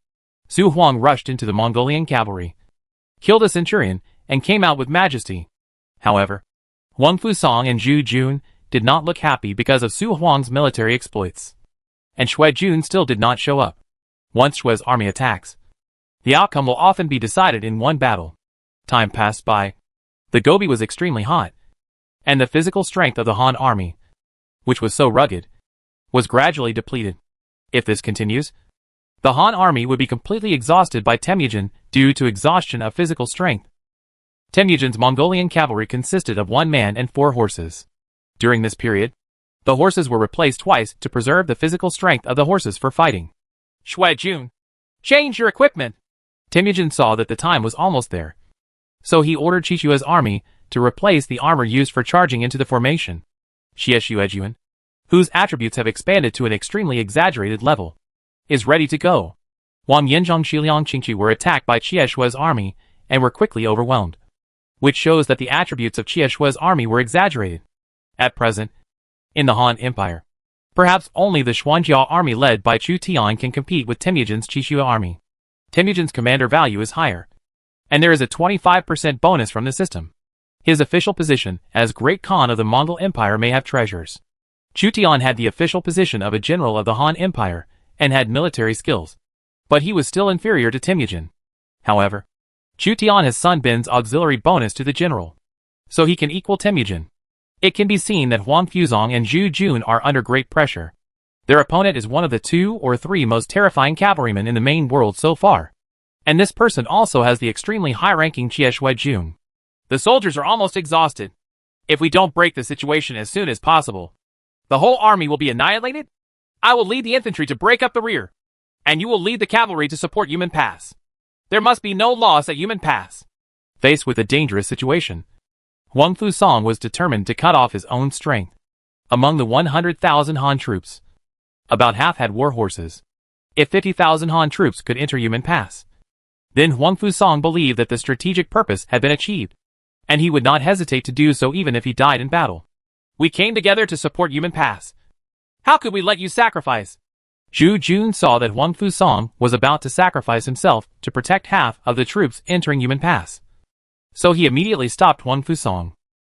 Speaker 1: Su Huang rushed into the Mongolian cavalry, killed a centurion, and came out with majesty. However, Huang Fusong and Zhu Jun did not look happy because of Su Huang's military exploits, and Shui Jun still did not show up. Once Shui's army attacks, the outcome will often be decided in one battle. Time passed by. The Gobi was extremely hot, and the physical strength of the Han army, which was so rugged, was gradually depleted. If this continues, the Han army would be completely exhausted by Temujin due to exhaustion of physical strength. Temujin's Mongolian cavalry consisted of 1 man and 4 horses. During this period, the horses were replaced twice to preserve the physical strength of the horses for fighting. Shui Jun, change your equipment! Temujin saw that the time was almost there, so he ordered Chishua's army to replace the armor used for charging into the formation. Xie Shuejuan, whose attributes have expanded to an extremely exaggerated level, is ready to go. Wang Yanzhong Xiliang Qingqu were attacked by Xie Shue's army and were quickly overwhelmed, which shows that the attributes of Xie Shue's army were exaggerated. At present, in the Han Empire, perhaps only the Xuanjia army led by Chu Tian can compete with Temujin's Qishua army. Temujin's commander value is higher, and there is a 25% bonus from the system. His official position as Great Khan of the Mongol Empire may have treasures. Chu Tian had the official position of a general of the Han Empire and had military skills, but he was still inferior to Temujin. However, Chu Tian has Sun Bin's auxiliary bonus to the general, so he can equal Temujin. It can be seen that Huang Fusong and Zhu Jun are under great pressure. Their opponent is one of the 2 or 3 most terrifying cavalrymen in the main world so far, and this person also has the extremely high-ranking Xie Shui Jun. The soldiers are almost exhausted. If we don't break the situation as soon as possible, the whole army will be annihilated. I will lead the infantry to break up the rear, and you will lead the cavalry to support Yumen Pass. There must be no loss at Yumen Pass. Faced with a dangerous situation, Huang Fusong was determined to cut off his own strength. Among the 100,000 Han troops, about half had war horses. If 50,000 Han troops could enter Yumen Pass, then Huang Fusong believed that the strategic purpose had been achieved, and he would not hesitate to do so even if he died in battle. We came together to support Yumen Pass. How could we let you sacrifice? Zhu Jun saw that Huang Fusang was about to sacrifice himself to protect half of the troops entering Yumen Pass. So he immediately stopped Huang Fusang.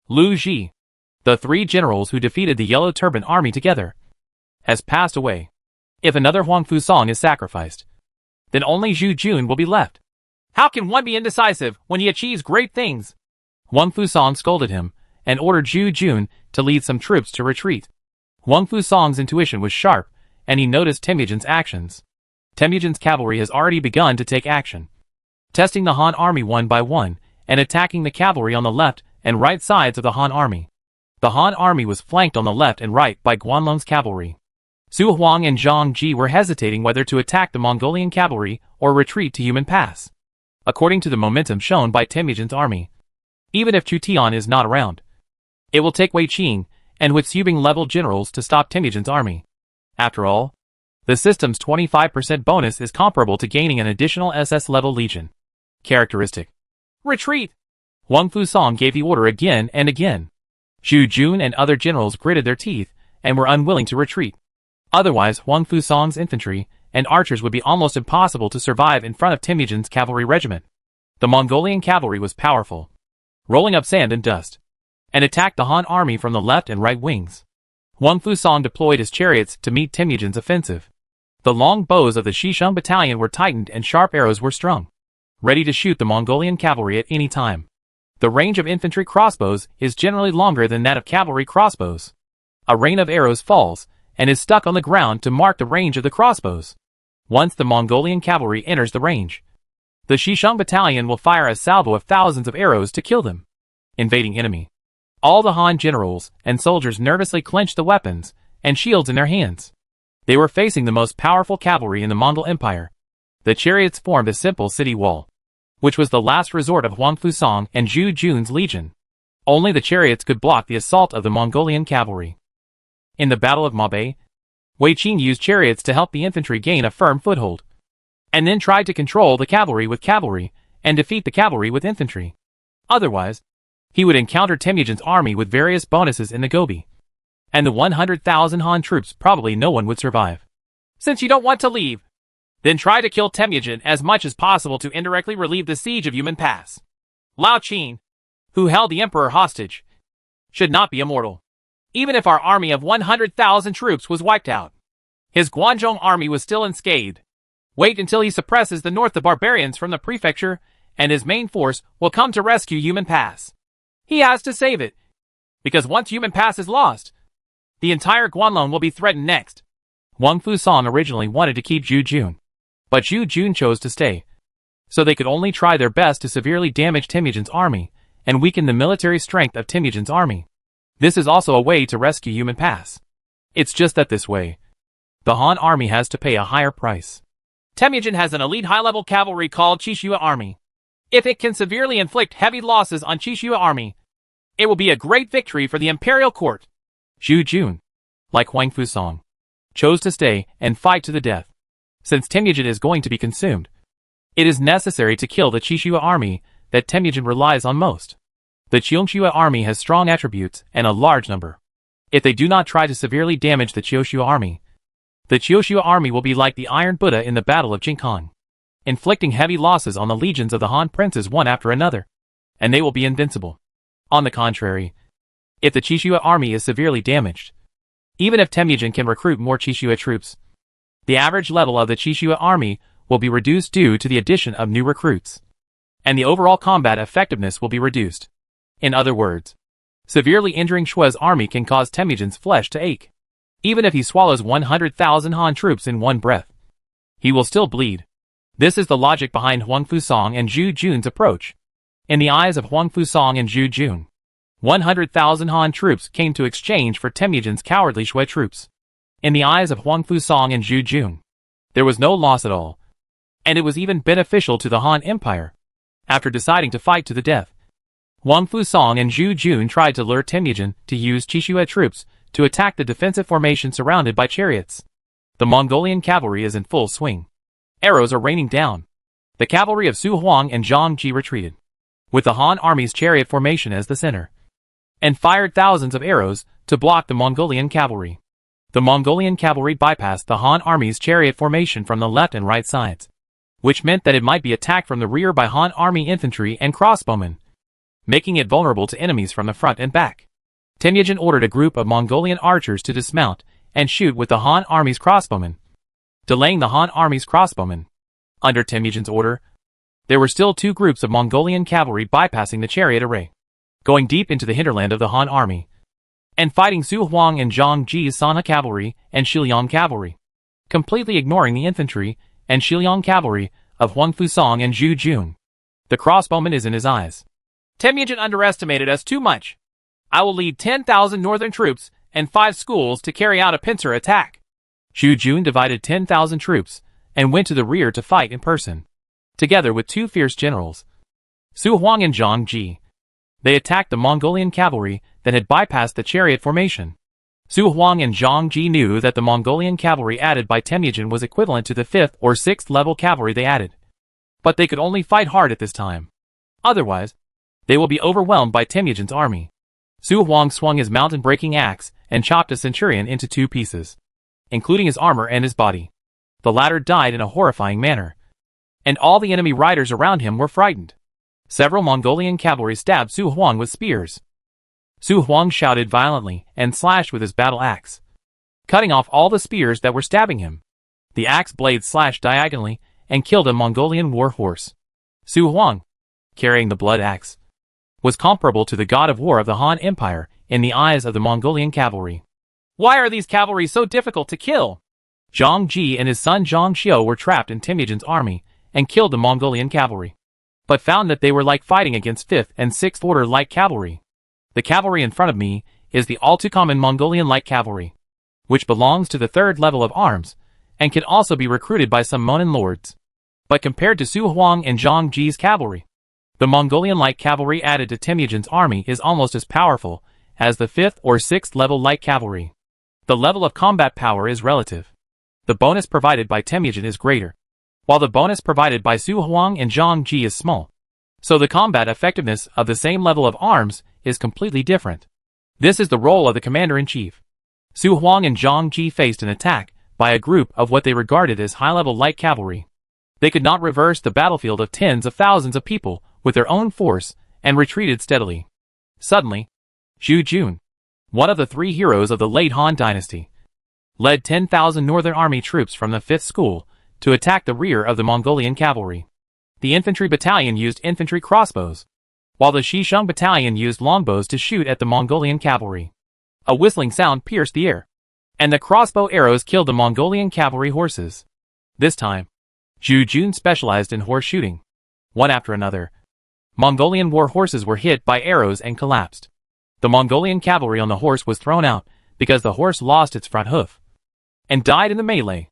Speaker 1: Lu Ji, the 3 generals who defeated the Yellow Turban army together, has passed away. If another Huang Fusang is sacrificed, then only Zhu Jun will be left. How can one be indecisive when he achieves great things? Huang Fusang scolded him and ordered Zhu Jun to lead some troops to retreat. Huang Fusang's intuition was sharp, and he noticed Temujin's actions. Temujin's cavalry has already begun to take action, testing the Han army one by one and attacking the cavalry on the left and right sides of the Han army. The Han army was flanked on the left and right by Guanlong's cavalry. Su Huang and Zhang Ji were hesitating whether to attack the Mongolian cavalry or retreat to Yumen Pass, according to the momentum shown by Temujin's army. Even if Chu Tian is not around, it will take Wei Qing and Witsubing level generals to stop Temujin's army. After all, the system's 25% bonus is comparable to gaining an additional SS level legion. Characteristic: retreat! Huang Fusang gave the order again and again. Zhu Jun and other generals gritted their teeth and were unwilling to retreat. Otherwise, Huang Fusang's infantry and archers would be almost impossible to survive in front of Temujin's cavalry regiment. The Mongolian cavalry was powerful, rolling up sand and dust, and attacked the Han army from the left and right wings. Huang Fusang deployed his chariots to meet Temujin's offensive. The long bows of the Xisheng battalion were tightened and sharp arrows were strung, ready to shoot the Mongolian cavalry at any time. The range of infantry crossbows is generally longer than that of cavalry crossbows. A rain of arrows falls and is stuck on the ground to mark the range of the crossbows. Once the Mongolian cavalry enters the range, the Xisheng battalion will fire a salvo of thousands of arrows to kill them. Invading enemy. All the Han generals and soldiers nervously clenched the weapons and shields in their hands. They were facing the most powerful cavalry in the Mongol Empire. The chariots formed a simple city wall, which was the last resort of Huang Fusang and Zhu Jun's legion. Only the chariots could block the assault of the Mongolian cavalry. In the Battle of Mabe, Wei Qing used chariots to help the infantry gain a firm foothold, and then tried to control the cavalry with cavalry and defeat the cavalry with infantry. Otherwise, he would encounter Temujin's army with various bonuses in the Gobi, and the 100,000 Han troops probably no one would survive. Since you don't want to leave, then try to kill Temujin as much as possible to indirectly relieve the siege of Yumen Pass. Lao Qin, who held the emperor hostage, should not be immortal. Even if our army of 100,000 troops was wiped out, his Guanzhong army was still unscathed. Wait until he suppresses the north of barbarians from the prefecture, and his main force will come to rescue Yumen Pass. He has to save it, because once Yumen Pass is lost, the entire Guanlong will be threatened next. Huang Fusang originally wanted to keep Zhu Jun, but Zhu Jun chose to stay, so they could only try their best to severely damage Temujin's army and weaken the military strength of Temujin's army. This is also a way to rescue Yumen Pass. It's just that this way, the Han army has to pay a higher price. Temujin has an elite high-level cavalry called Qixue Army. If it can severely inflict heavy losses on Qixue Army, it will be a great victory for the imperial court. Zhu Jun, like Huang Fusang, chose to stay and fight to the death. Since Temujin is going to be consumed, it is necessary to kill the Qixue Army that Temujin relies on most. The Qiongxue Army has strong attributes and a large number. If they do not try to severely damage the Qiuxue Army, the Qiuxue Army will be like the Iron Buddha in the Battle of Jingkang, inflicting heavy losses on the legions of the Han princes one after another, and they will be invincible. On the contrary, if the Qixue Army is severely damaged, even if Temujin can recruit more Qixue troops, the average level of the Qixue Army will be reduced due to the addition of new recruits, and the overall combat effectiveness will be reduced. In other words, severely injuring Shua's army can cause Temujin's flesh to ache. Even if he swallows 100,000 Han troops in one breath, he will still bleed. This is the logic behind Huang Fusang and Zhu Jun's approach. In the eyes of Huang Fusang and Zhu Jun, 100,000 Han troops came to exchange for Temujin's cowardly Shui troops. In the eyes of Huang Fusang and Zhu Jun, there was no loss at all, and it was even beneficial to the Han Empire. After deciding to fight to the death, Huang Fusang and Zhu Jun tried to lure Temujin to use Qixue troops to attack the defensive formation surrounded by chariots. The Mongolian cavalry is in full swing. Arrows are raining down. The cavalry of Su Huang and Zhang Ji retreated, with the Han army's chariot formation as the center, and fired thousands of arrows to block the Mongolian cavalry. The Mongolian cavalry bypassed the Han army's chariot formation from the left and right sides, which meant that it might be attacked from the rear by Han army infantry and crossbowmen, making it vulnerable to enemies from the front and back. Temujin ordered a group of Mongolian archers to dismount and shoot with the Han army's crossbowmen, delaying the Han army's crossbowmen. Under Temujin's order, there were still two groups of Mongolian cavalry bypassing the chariot array, going deep into the hinterland of the Han army, and fighting Su Huang and Zhang Ji's Sanha cavalry and Shiliang cavalry, completely ignoring the infantry and Shiliang cavalry of Huang Fusong and Zhu Jun. The crossbowman is in his eyes. Temujin underestimated us too much. I will lead 10,000 northern troops and 5 schools to carry out a pincer attack. Zhu Jun divided 10,000 troops and went to the rear to fight in person, together with 2 fierce generals, Su Huang and Zhang Ji. They attacked the Mongolian cavalry that had bypassed the chariot formation. Su Huang and Zhang Ji knew that the Mongolian cavalry added by Temujin was equivalent to the 5th or 6th level cavalry they added. But they could only fight hard at this time. Otherwise, they will be overwhelmed by Temujin's army. Su Huang swung his mountain-breaking axe and chopped a centurion into 2 pieces, including his armor and his body. The latter died in a horrifying manner, and all the enemy riders around him were frightened. Several Mongolian cavalry stabbed Su Huang with spears. Su Huang shouted violently and slashed with his battle axe, cutting off all the spears that were stabbing him. The axe blade slashed diagonally and killed a Mongolian war horse. Su Huang, carrying the blood axe, was comparable to the god of war of the Han Empire in the eyes of the Mongolian cavalry. Why are these cavalry so difficult to kill? Zhang Ji and his son Zhang Xiu were trapped in Temujin's army and killed the Mongolian cavalry, but found that they were like fighting against 5th and 6th order light cavalry. The cavalry in front of me is the all-too-common Mongolian light cavalry, which belongs to the 3rd level of arms, and can also be recruited by some Monin lords. But compared to Su Huang and Zhang Ji's cavalry, the Mongolian light cavalry added to Temujin's army is almost as powerful as the 5th or 6th level light cavalry. The level of combat power is relative. The bonus provided by Temujin is greater, while the bonus provided by Su Huang and Zhang Ji is small. So the combat effectiveness of the same level of arms is completely different. This is the role of the commander-in-chief. Su Huang and Zhang Ji faced an attack by a group of what they regarded as high-level light cavalry. They could not reverse the battlefield of tens of thousands of people with their own force and retreated steadily. Suddenly, Zhu Jun, one of the 3 heroes of the late Han dynasty, led 10,000 northern army troops from the 5th school to attack the rear of the Mongolian cavalry. The infantry battalion used infantry crossbows, while the Shisheng battalion used longbows to shoot at the Mongolian cavalry. A whistling sound pierced the air, and the crossbow arrows killed the Mongolian cavalry horses. This time, Zhu Jun specialized in horse shooting. One after another, Mongolian war horses were hit by arrows and collapsed. The Mongolian cavalry on the horse was thrown out because the horse lost its front hoof and died in the melee.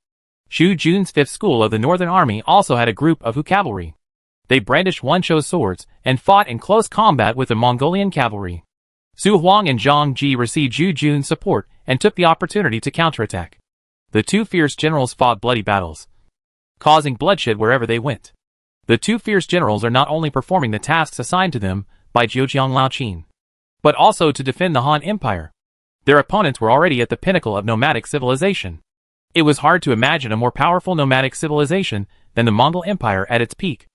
Speaker 1: Zhu Jun's 5th school of the Northern Army also had a group of Hu cavalry. They brandished Wanshou swords and fought in close combat with the Mongolian cavalry. Su Huang and Zhang Ji received Zhu Jun's support and took the opportunity to counterattack. The 2 fierce generals fought bloody battles, causing bloodshed wherever they went. The 2 fierce generals are not only performing the tasks assigned to them by Zhejiang Laoqin, but also to defend the Han Empire. Their opponents were already at the pinnacle of nomadic civilization. It was hard to imagine a more powerful nomadic civilization than the Mongol Empire at its peak.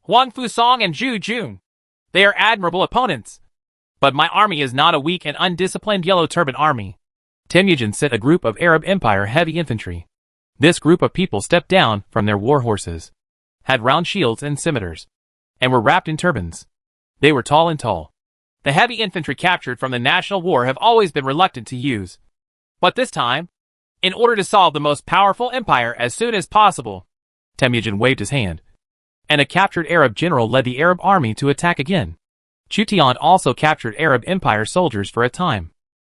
Speaker 1: Huang Fusong and Zhu Jun. They are admirable opponents. But my army is not a weak and undisciplined yellow turban army. Temujin sent a group of Arab Empire heavy infantry. This group of people stepped down from their war horses, had round shields and scimitars, and were wrapped in turbans. They were tall and tall. The heavy infantry captured from the national war have always been reluctant to use. But this time, in order to solve the most powerful empire as soon as possible, Temujin waved his hand, and a captured Arab general led the Arab army to attack again. Chutian also captured Arab Empire soldiers for a time.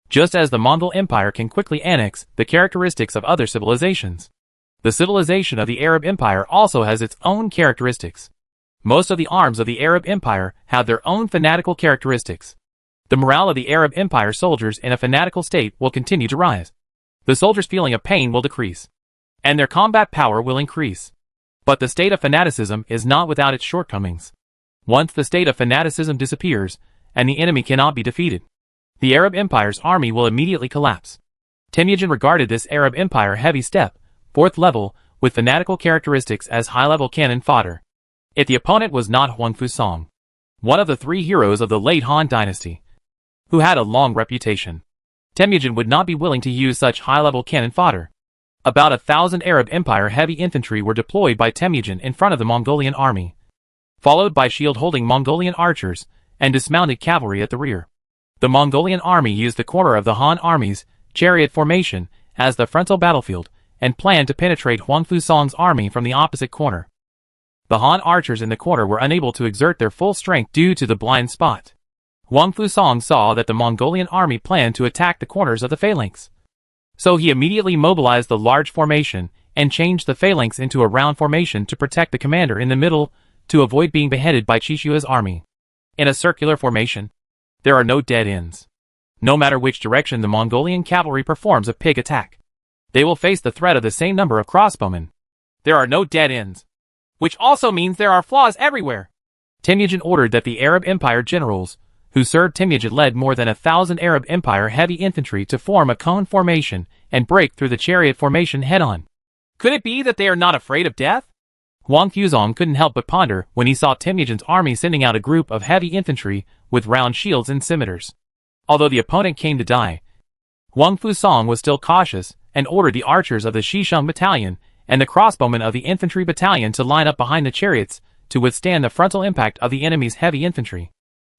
Speaker 1: Just as the Mongol Empire can quickly annex the characteristics of other civilizations, the civilization of the Arab Empire also has its own characteristics. Most of the arms of the Arab Empire have their own fanatical characteristics. The morale of the Arab Empire soldiers in a fanatical state will continue to rise. The soldiers' feeling of pain will decrease, and their combat power will increase. But the state of fanaticism is not without its shortcomings. Once the state of fanaticism disappears, and the enemy cannot be defeated, the Arab Empire's army will immediately collapse. Temujin regarded this Arab Empire heavy step, 4th level, with fanatical characteristics as high-level cannon fodder. If the opponent was not Huang Fusong, one of the 3 heroes of the late Han dynasty, who had a long reputation, Temujin would not be willing to use such high-level cannon fodder. About 1,000 Arab Empire heavy infantry were deployed by Temujin in front of the Mongolian army, followed by shield-holding Mongolian archers and dismounted cavalry at the rear. The Mongolian army used the corner of the Han army's chariot formation as the frontal battlefield and planned to penetrate Huang Fusong's army from the opposite corner. The Han archers in the corner were unable to exert their full strength due to the blind spot. Huang Fusong saw that the Mongolian army planned to attack the corners of the phalanx. So he immediately mobilized the large formation and changed the phalanx into a round formation to protect the commander in the middle to avoid being beheaded by Chishua's army. In a circular formation, there are no dead ends. No matter which direction the Mongolian cavalry performs a pig attack, they will face the threat of the same number of crossbowmen. There are no dead ends, which also means there are flaws everywhere. Temujin ordered that the Arab Empire generals who served Temujin led more than 1,000 Arab Empire heavy infantry to form a cone formation and break through the chariot formation head-on. Could it be that they are not afraid of death? Huang Fusong couldn't help but ponder when he saw Temujin's army sending out a group of heavy infantry with round shields and scimitars. Although the opponent came to die, Huang Fusong was still cautious and ordered the archers of the Shisheng battalion and the crossbowmen of the infantry battalion to line up behind the chariots to withstand the frontal impact of the enemy's heavy infantry.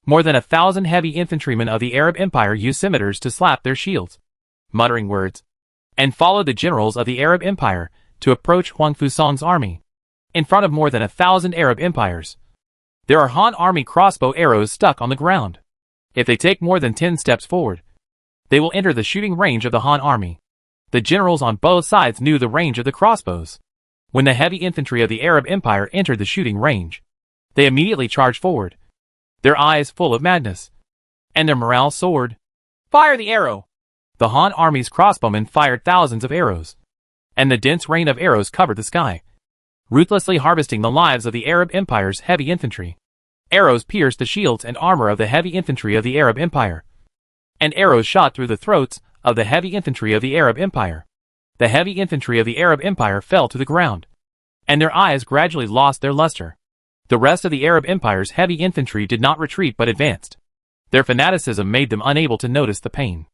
Speaker 1: More than 1,000 heavy infantrymen of the Arab Empire used scimitars to slap their shields, muttering words, and followed the generals of the Arab Empire to approach Huang Fusong's army. In front of more than 1,000 Arab Empires, there are Han army crossbow arrows stuck on the ground. If they take more than 10 steps forward, they will enter the shooting range of the Han army. The generals on both sides knew the range of the crossbows. When the heavy infantry of the Arab Empire entered the shooting range, they immediately charged forward, their eyes full of madness, and their morale soared. Fire the arrow! The Han army's crossbowmen fired thousands of arrows, and the dense rain of arrows covered the sky, ruthlessly harvesting the lives of the Arab Empire's heavy infantry. Arrows pierced the shields and armor of the heavy infantry of the Arab Empire, and arrows shot through the throats of the heavy infantry of the Arab Empire. The heavy infantry of the Arab Empire fell to the ground, and their eyes gradually lost their luster. The rest of the Arab Empire's heavy infantry did not retreat but advanced. Their fanaticism made them unable to notice the pain.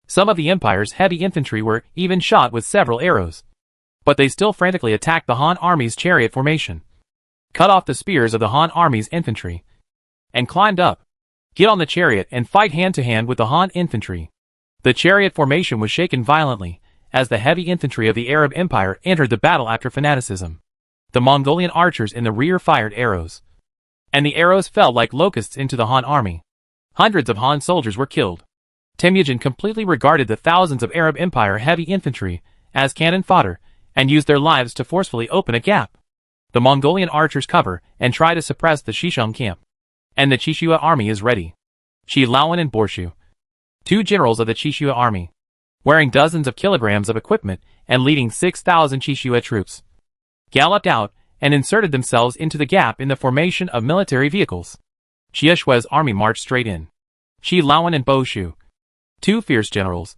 Speaker 1: Some of the Empire's heavy infantry were even shot with several arrows, but they still frantically attacked the Han army's chariot formation, cut off the spears of the Han army's infantry, and climbed up, get on the chariot and fight hand-to-hand with the Han infantry. The chariot formation was shaken violently as the heavy infantry of the Arab Empire entered the battle after fanaticism. The Mongolian archers in the rear fired arrows, and the arrows fell like locusts into the Han army. Hundreds of Han soldiers were killed. Temujin completely regarded the thousands of Arab Empire heavy infantry as cannon fodder and used their lives to forcefully open a gap. The Mongolian archers cover and try to suppress the Shisheng camp, and the Chishua army is ready. Shi Laowen and Borshu, 2 generals of the Chishua army, wearing dozens of kilograms of equipment and leading 6,000 Chishua troops, galloped out and inserted themselves into the gap in the formation of military vehicles. Xie Shui's army marched straight in. Shi Laowen and Bo Shu, 2 fierce generals,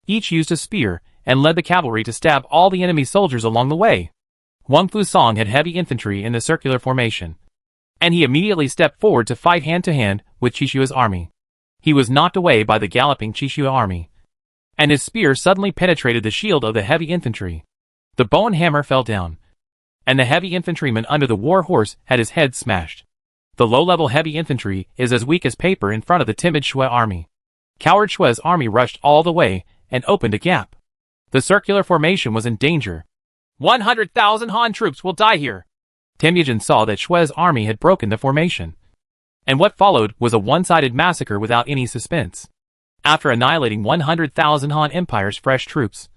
Speaker 1: each used a spear and led the cavalry to stab all the enemy soldiers along the way. Huang Fusong had heavy infantry in the circular formation, and he immediately stepped forward to fight hand-to-hand with Chishua's army. He was knocked away by the galloping Chishua army, and his spear suddenly penetrated the shield of the heavy infantry. The bow and hammer fell down, and the heavy infantryman under the war horse had his head smashed. The low-level heavy infantry is as weak as paper in front of the timid Shui army. Coward Shui's army rushed all the way and opened a gap. The circular formation was in danger. 100,000 Han troops will die here. Temujin saw that Shui's army had broken the formation, and what followed was a one-sided massacre without any suspense. After annihilating 100,000 Han Empire's fresh troops,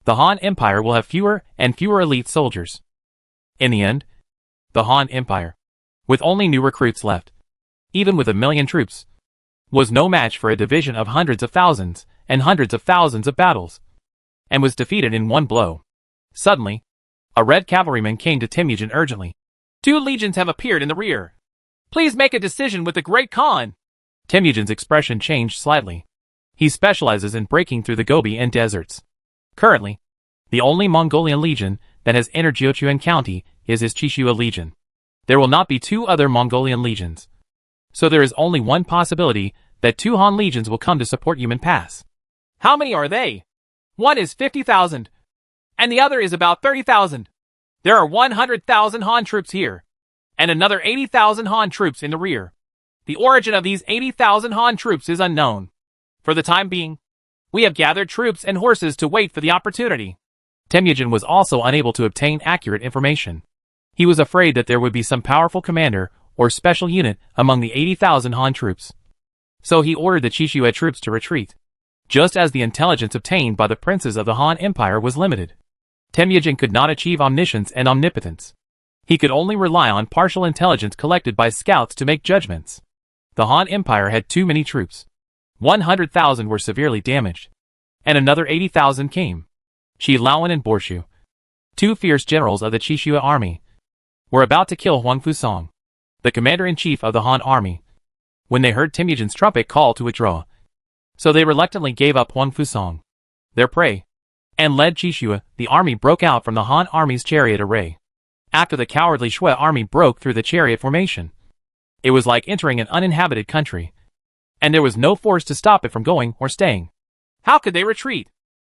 Speaker 1: the Han Empire will have fewer and fewer elite soldiers. In the end, the Han Empire, with only new recruits left, even with 1 million troops, was no match for a division of hundreds of thousands and hundreds of thousands of battles, and was defeated in one blow. Suddenly, a red cavalryman came to Temujin urgently. 2 legions have appeared in the rear. Please make a decision with the Great Khan. Temujin's expression changed slightly. He specializes in breaking through the Gobi and deserts. Currently, the only Mongolian legion that has entered Jiuquan County is his Qishua Legion. There will not be 2 other Mongolian legions. So there is only one possibility that 2 Han legions will come to support Yumen Pass. How many are they? One is 50,000, and the other is about 30,000. There are 100,000 Han troops here, and another 80,000 Han troops in the rear. The origin of these 80,000 Han troops is unknown. For the time being, we have gathered troops and horses to wait for the opportunity. Temujin was also unable to obtain accurate information. He was afraid that there would be some powerful commander or special unit among the 80,000 Han troops. So he ordered the Qishua troops to retreat. Just as the intelligence obtained by the princes of the Han Empire was limited, Temujin could not achieve omniscience and omnipotence. He could only rely on partial intelligence collected by scouts to make judgments. The Han Empire had too many troops. 100,000 were severely damaged, and another 80,000 came. Shi Laowen and Borshu, 2 fierce generals of the Qishua army, were about to kill Huang Fusong, the commander-in-chief of the Han army, when they heard Temujin's trumpet call to withdraw. So they reluctantly gave up Huang Fusong, their prey, and led Qishua. The army broke out from the Han army's chariot array. After the cowardly Shui army broke through the chariot formation, it was like entering an uninhabited country, and there was no force to stop it from going or staying. How could they retreat?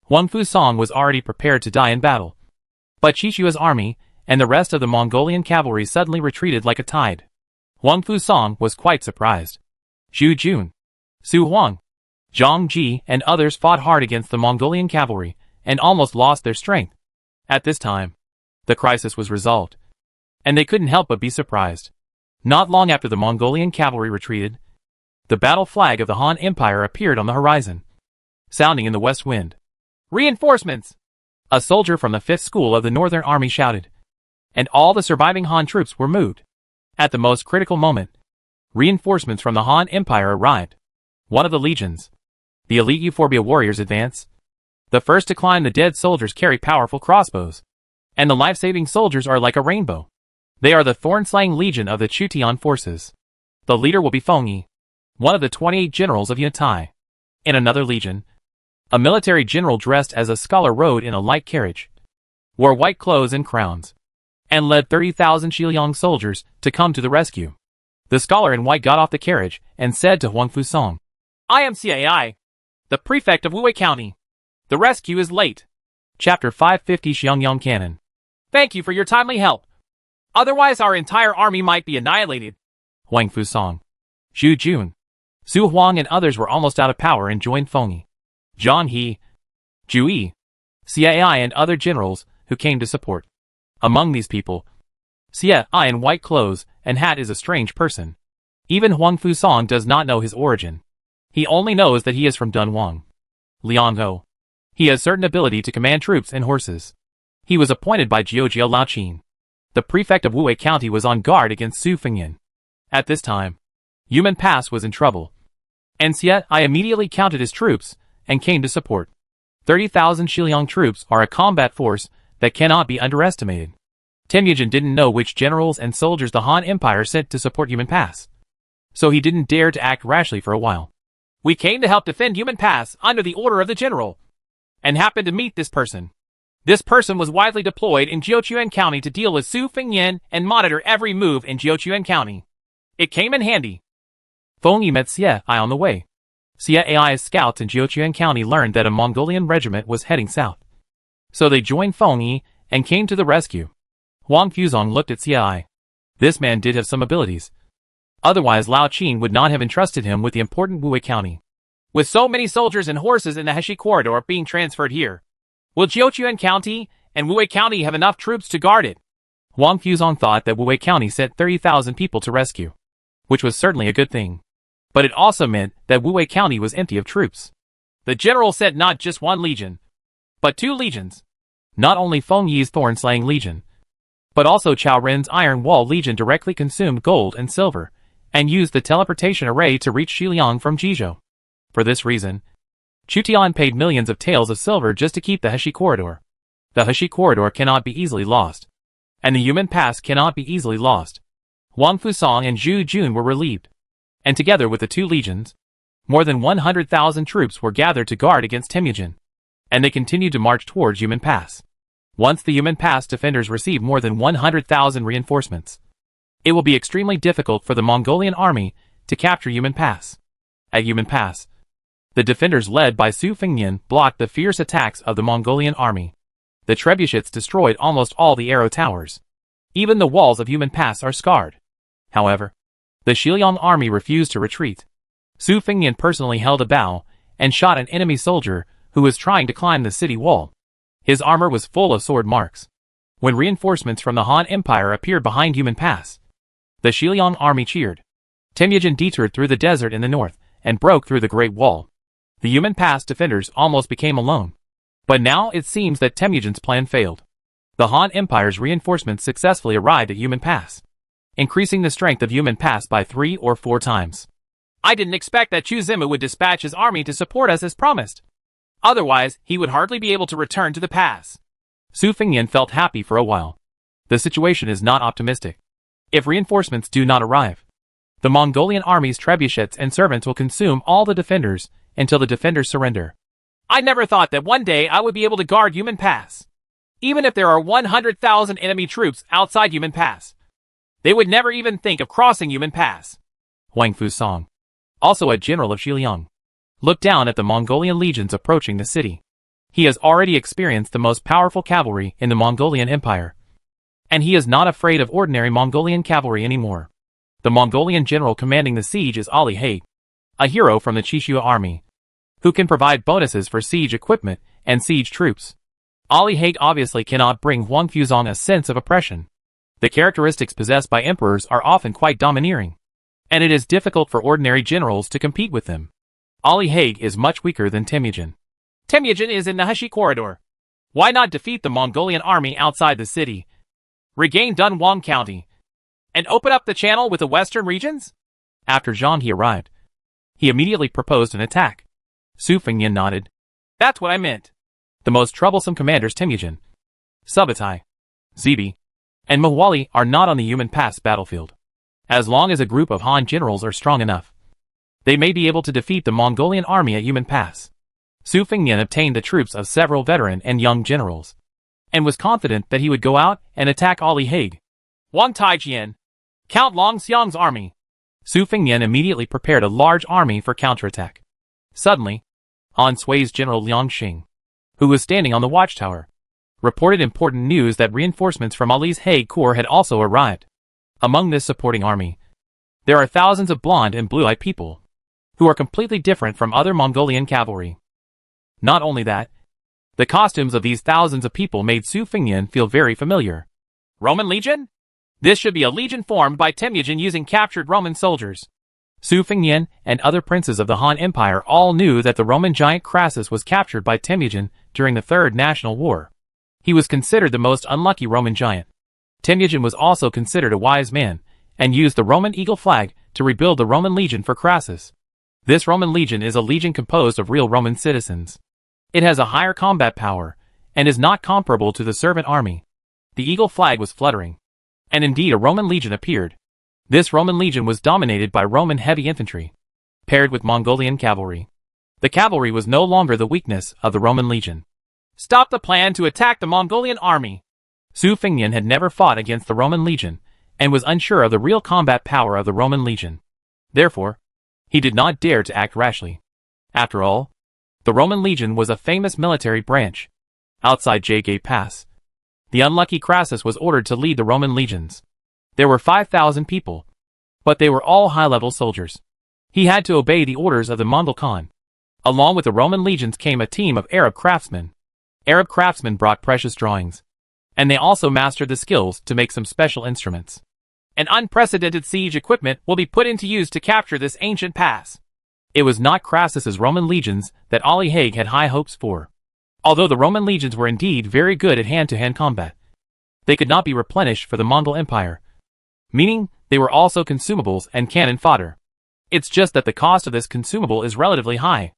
Speaker 1: Huang Fusong was already prepared to die in battle. But Qishua's army and the rest of the Mongolian cavalry suddenly retreated like a tide. Huang Fusong was quite surprised. Zhu Jun, Su Huang, Zhang Ji and others fought hard against the Mongolian cavalry and almost lost their strength. At this time, the crisis was resolved, and they couldn't help but be surprised. Not long after the Mongolian cavalry retreated, the battle flag of the Han Empire appeared on the horizon, sounding in the west wind. Reinforcements! A soldier from the 5th School of the Northern Army shouted, and all the surviving Han troops were moved. At the most critical moment, reinforcements from the Han Empire arrived. One of the legions, the elite Euphorbia warriors, advance. The first to climb, the dead soldiers carry powerful crossbows, and the life-saving soldiers are like a rainbow. They are the Thorn-Slaying Legion of the Chutian forces. The leader will be Feng Yi, one of the 28 generals of Yuntai. In another legion, a military general dressed as a scholar rode in a light carriage, wore white clothes and crowns, and led 30,000 Xiliang soldiers to come to the rescue. The scholar in white got off the carriage and said to Huang Fusong, "I am CAI, the prefect of Wuwei County. The rescue is late." Chapter 550 Xiangyang Canon. Thank you for your timely help. Otherwise our entire army might be annihilated. Huang Fusong, Zhu Jun, Su Huang and others were almost out of power and joined Feng Yi, Zhang He, Zhu Yi, CAI and other generals who came to support. Among these people, CAI in white clothes and hat is a strange person. Even Huang Fusong does not know his origin. He only knows that he is from Dunhuang. Liang Ho. He has certain ability to command troops and horses. He was appointed by Jiojia Laoqin. The prefect of Wuwei County was on guard against Su Fengyan. At this time, Yumen Pass was in trouble, and CAI immediately counted his troops and came to support. 30,000 Xiliang troops are a combat force that cannot be underestimated. Temujin didn't know which generals and soldiers the Han Empire sent to support Yumen Pass, so he didn't dare to act rashly for a while. We came to help defend Yumen Pass under the order of the general, and happened to meet this person. This person was widely deployed in Jiuquan County to deal with Su Fengyan and monitor every move in Jiuquan County. It came in handy. Feng Yi met CAI on the way. CAI's scouts in Jiuquan County learned that a Mongolian regiment was heading south, so they joined Feng Yi and came to the rescue. Huang Fusong looked at CAI. This man did have some abilities. Otherwise Lao Qin would not have entrusted him with the important Wuwei County. With so many soldiers and horses in the Heshi corridor being transferred here, will Jiuquan County and Wuwei County have enough troops to guard it? Huang Fusong thought that Wuwei County sent 30,000 people to rescue, which was certainly a good thing. But it also meant that Wuwei County was empty of troops. The general sent not just 1 legion, but 2 legions. Not only Feng Yi's Thorn-Slaying Legion, but also Chao Ren's Iron Wall Legion directly consumed gold and silver, and used the teleportation array to reach Xiliang from Jizhou. For this reason, Chutian paid millions of taels of silver just to keep the Heshi corridor. The Heshi corridor cannot be easily lost, and the Yumen Pass cannot be easily lost. Huang Fusong and Zhu Jun were relieved, and together with the 2 legions, More than 100,000 troops were gathered to guard against Temujin, and they continued to march towards Yumen Pass. Once the Yumen Pass defenders receive more than 100,000 reinforcements, it will be extremely difficult for the Mongolian army to capture Yumen Pass. At Yumen Pass, the defenders led by Su Fengnian blocked the fierce attacks of the Mongolian army. The trebuchets destroyed almost all the arrow towers. Even the walls of Yumen Pass are scarred. However, the Xiliang army refused to retreat. Su Fengnian personally held a bow and shot an enemy soldier who was trying to climb the city wall. His armor was full of sword marks. When reinforcements from the Han Empire appeared behind Yumen Pass, the Xiliang army cheered. Temujin detoured through the desert in the north and broke through the Great Wall. The Yumen Pass defenders almost became alone. But now it seems that Temujin's plan failed. The Han Empire's reinforcements successfully arrived at Yumen Pass, increasing the strength of Yumen Pass by 3 or 4 times. I didn't expect that Chu Zimu would dispatch his army to support us as promised. Otherwise, he would hardly be able to return to the pass. Su Fengnian felt happy for a while. The situation is not optimistic. If reinforcements do not arrive, the Mongolian army's trebuchets and servants will consume all the defenders until the defenders surrender. I never thought that one day I would be able to guard Yumen Pass. Even if there are 100,000 enemy troops outside Yumen Pass, they would never even think of crossing Yumen Pass. Huang Fusong, also a general of Xiliang, looked down at the Mongolian legions approaching the city. He has already experienced the most powerful cavalry in the Mongolian Empire, and he is not afraid of ordinary Mongolian cavalry anymore. The Mongolian general commanding the siege is Ali Haig, a hero from the Chishua army, who can provide bonuses for siege equipment and siege troops. Ali Haig obviously cannot bring Huang Fuzong a sense of oppression. The characteristics possessed by emperors are often quite domineering, and it is difficult for ordinary generals to compete with them. Ali Haig is much weaker than Temujin. Temujin is in the Heshi corridor. Why not defeat the Mongolian army outside the city, regain Dunhuang County, and open up the channel with the western regions? After Zhang He arrived, he immediately proposed an attack. Su Fengnian nodded. That's what I meant. The most troublesome commanders Temujin, Subutai, Zibi, and Muali are not on the Yumen Pass battlefield. As long as a group of Han generals are strong enough, they may be able to defeat the Mongolian army at Yumen Pass. Su Fengnian obtained the troops of several veteran and young generals, and was confident that he would go out and attack Ali Haig. Wang Taijian, Count Long Xiang's army. Su Fengnian immediately prepared a large army for counterattack. Suddenly, Han Sui's general Liang Xing, who was standing on the watchtower, reported important news that reinforcements from Ali's Haig Corps had also arrived. Among this supporting army, there are thousands of blonde and blue-eyed people, who are completely different from other Mongolian cavalry. Not only that, the costumes of these thousands of people made Su Fengnian feel very familiar. Roman Legion? This should be a legion formed by Temujin using captured Roman soldiers. Su Fengnian and other princes of the Han Empire all knew that the Roman giant Crassus was captured by Temujin during the Third National War. He was considered the most unlucky Roman giant. Temujin was also considered a wise man, and used the Roman eagle flag to rebuild the Roman legion for Crassus. This Roman legion is a legion composed of real Roman citizens. It has a higher combat power, and is not comparable to the servant army. The eagle flag was fluttering, and indeed a Roman legion appeared. This Roman legion was dominated by Roman heavy infantry, paired with Mongolian cavalry. The cavalry was no longer the weakness of the Roman legion. Stop the plan to attack the Mongolian army. Su Fengnian had never fought against the Roman legion, and was unsure of the real combat power of the Roman legion. Therefore, he did not dare to act rashly. After all, the Roman legion was a famous military branch. Outside Jagate Pass, the unlucky Crassus was ordered to lead the Roman legions. There were 5,000 people, but they were all high-level soldiers. He had to obey the orders of the Mongol Khan. Along with the Roman legions came a team of Arab craftsmen. Arab craftsmen brought precious drawings, and they also mastered the skills to make some special instruments. An unprecedented siege equipment will be put into use to capture this ancient pass. It was not Crassus's Roman legions that Ali Haig had high hopes for. Although the Roman legions were indeed very good at hand-to-hand combat, they could not be replenished for the Mongol Empire, meaning they were also consumables and cannon fodder. It's just that the cost of this consumable is relatively high.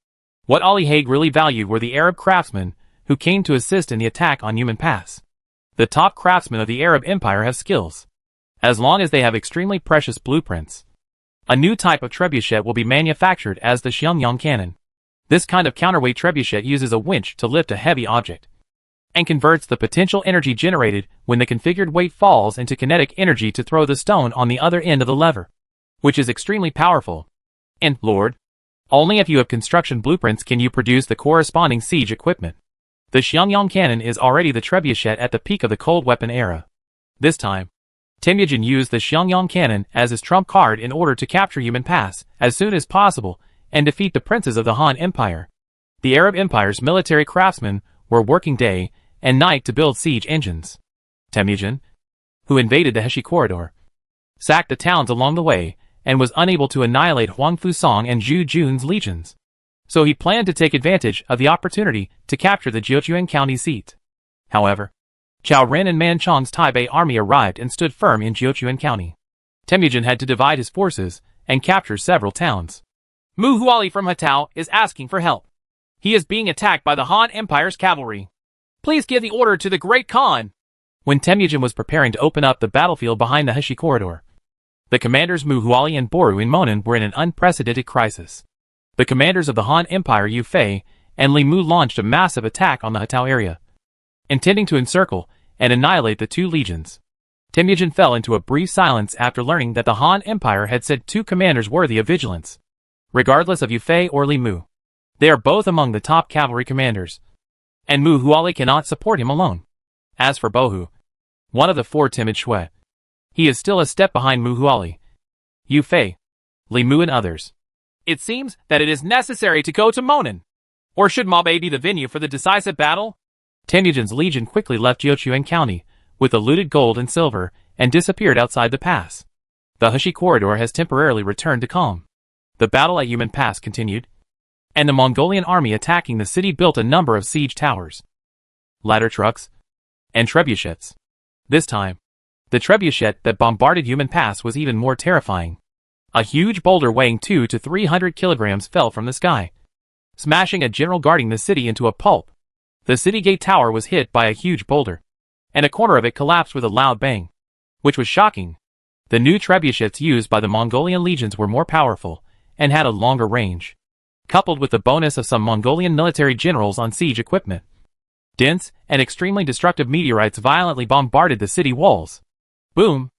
Speaker 1: What Ali Haig really valued were the Arab craftsmen who came to assist in the attack on Yumen Pass. The top craftsmen of the Arab Empire have skills. As long as they have extremely precious blueprints, A new type of trebuchet will be manufactured as the Xiangyang cannon. This kind of counterweight trebuchet uses a winch to lift a heavy object and converts the potential energy generated when the configured weight falls into kinetic energy to throw the stone on the other end of the lever, which is extremely powerful. And, Lord, only if you have construction blueprints can you produce the corresponding siege equipment. The Xiangyang cannon is already the trebuchet at the peak of the cold weapon era. This time, Temujin used the Xiangyang cannon as his trump card in order to capture Yumen Pass as soon as possible and defeat the princes of the Han Empire. The Arab Empire's military craftsmen were working day and night to build siege engines. Temujin, who invaded the Heshi corridor, sacked the towns along the way and was unable to annihilate Huang Fusang and Zhu Jun's legions. So he planned to take advantage of the opportunity to capture the Jiuquan county seat. However, Cao Ren and Man Chong's Taipei army arrived and stood firm in Jiuquan county. Temujin had to divide his forces and capture several towns. Muali from Hatao is asking for help. He is being attacked by the Han Empire's cavalry. Please give the order to the Great Khan. When Temujin was preparing to open up the battlefield behind the Heshi corridor, the commanders Muali and Boru in Monan were in an unprecedented crisis. The commanders of the Han Empire Yu Fei and Li Mu launched a massive attack on the Hatao area, intending to encircle and annihilate the two legions. Temujin fell into a brief silence after learning that the Han Empire had sent two commanders worthy of vigilance. Regardless of Yu Fei or Li Mu, they are both among the top cavalry commanders, and Muali cannot support him alone. As for Bohu, one of the four timid Shui, he is still a step behind Muali, Yu Fei, Li Mu and others. It seems that it is necessary to go to Monan. Or should Mabe be the venue for the decisive battle? Temujin's legion quickly left Jiuquan county with the looted gold and silver and disappeared outside the pass. The Heshi corridor has temporarily returned to calm. The battle at Yumen Pass continued, and the Mongolian army attacking the city built a number of siege towers, ladder trucks, and trebuchets. This time, the trebuchet that bombarded Yumen Pass was even more terrifying. A huge boulder weighing 200 to 300 kilograms fell from the sky, smashing a general guarding the city into a pulp. The city gate tower was hit by a huge boulder, and a corner of it collapsed with a loud bang, which was shocking. The new trebuchets used by the Mongolian legions were more powerful and had a longer range, coupled with the bonus of some Mongolian military generals on siege equipment. Dense and extremely destructive meteorites violently bombarded the city walls. Boom!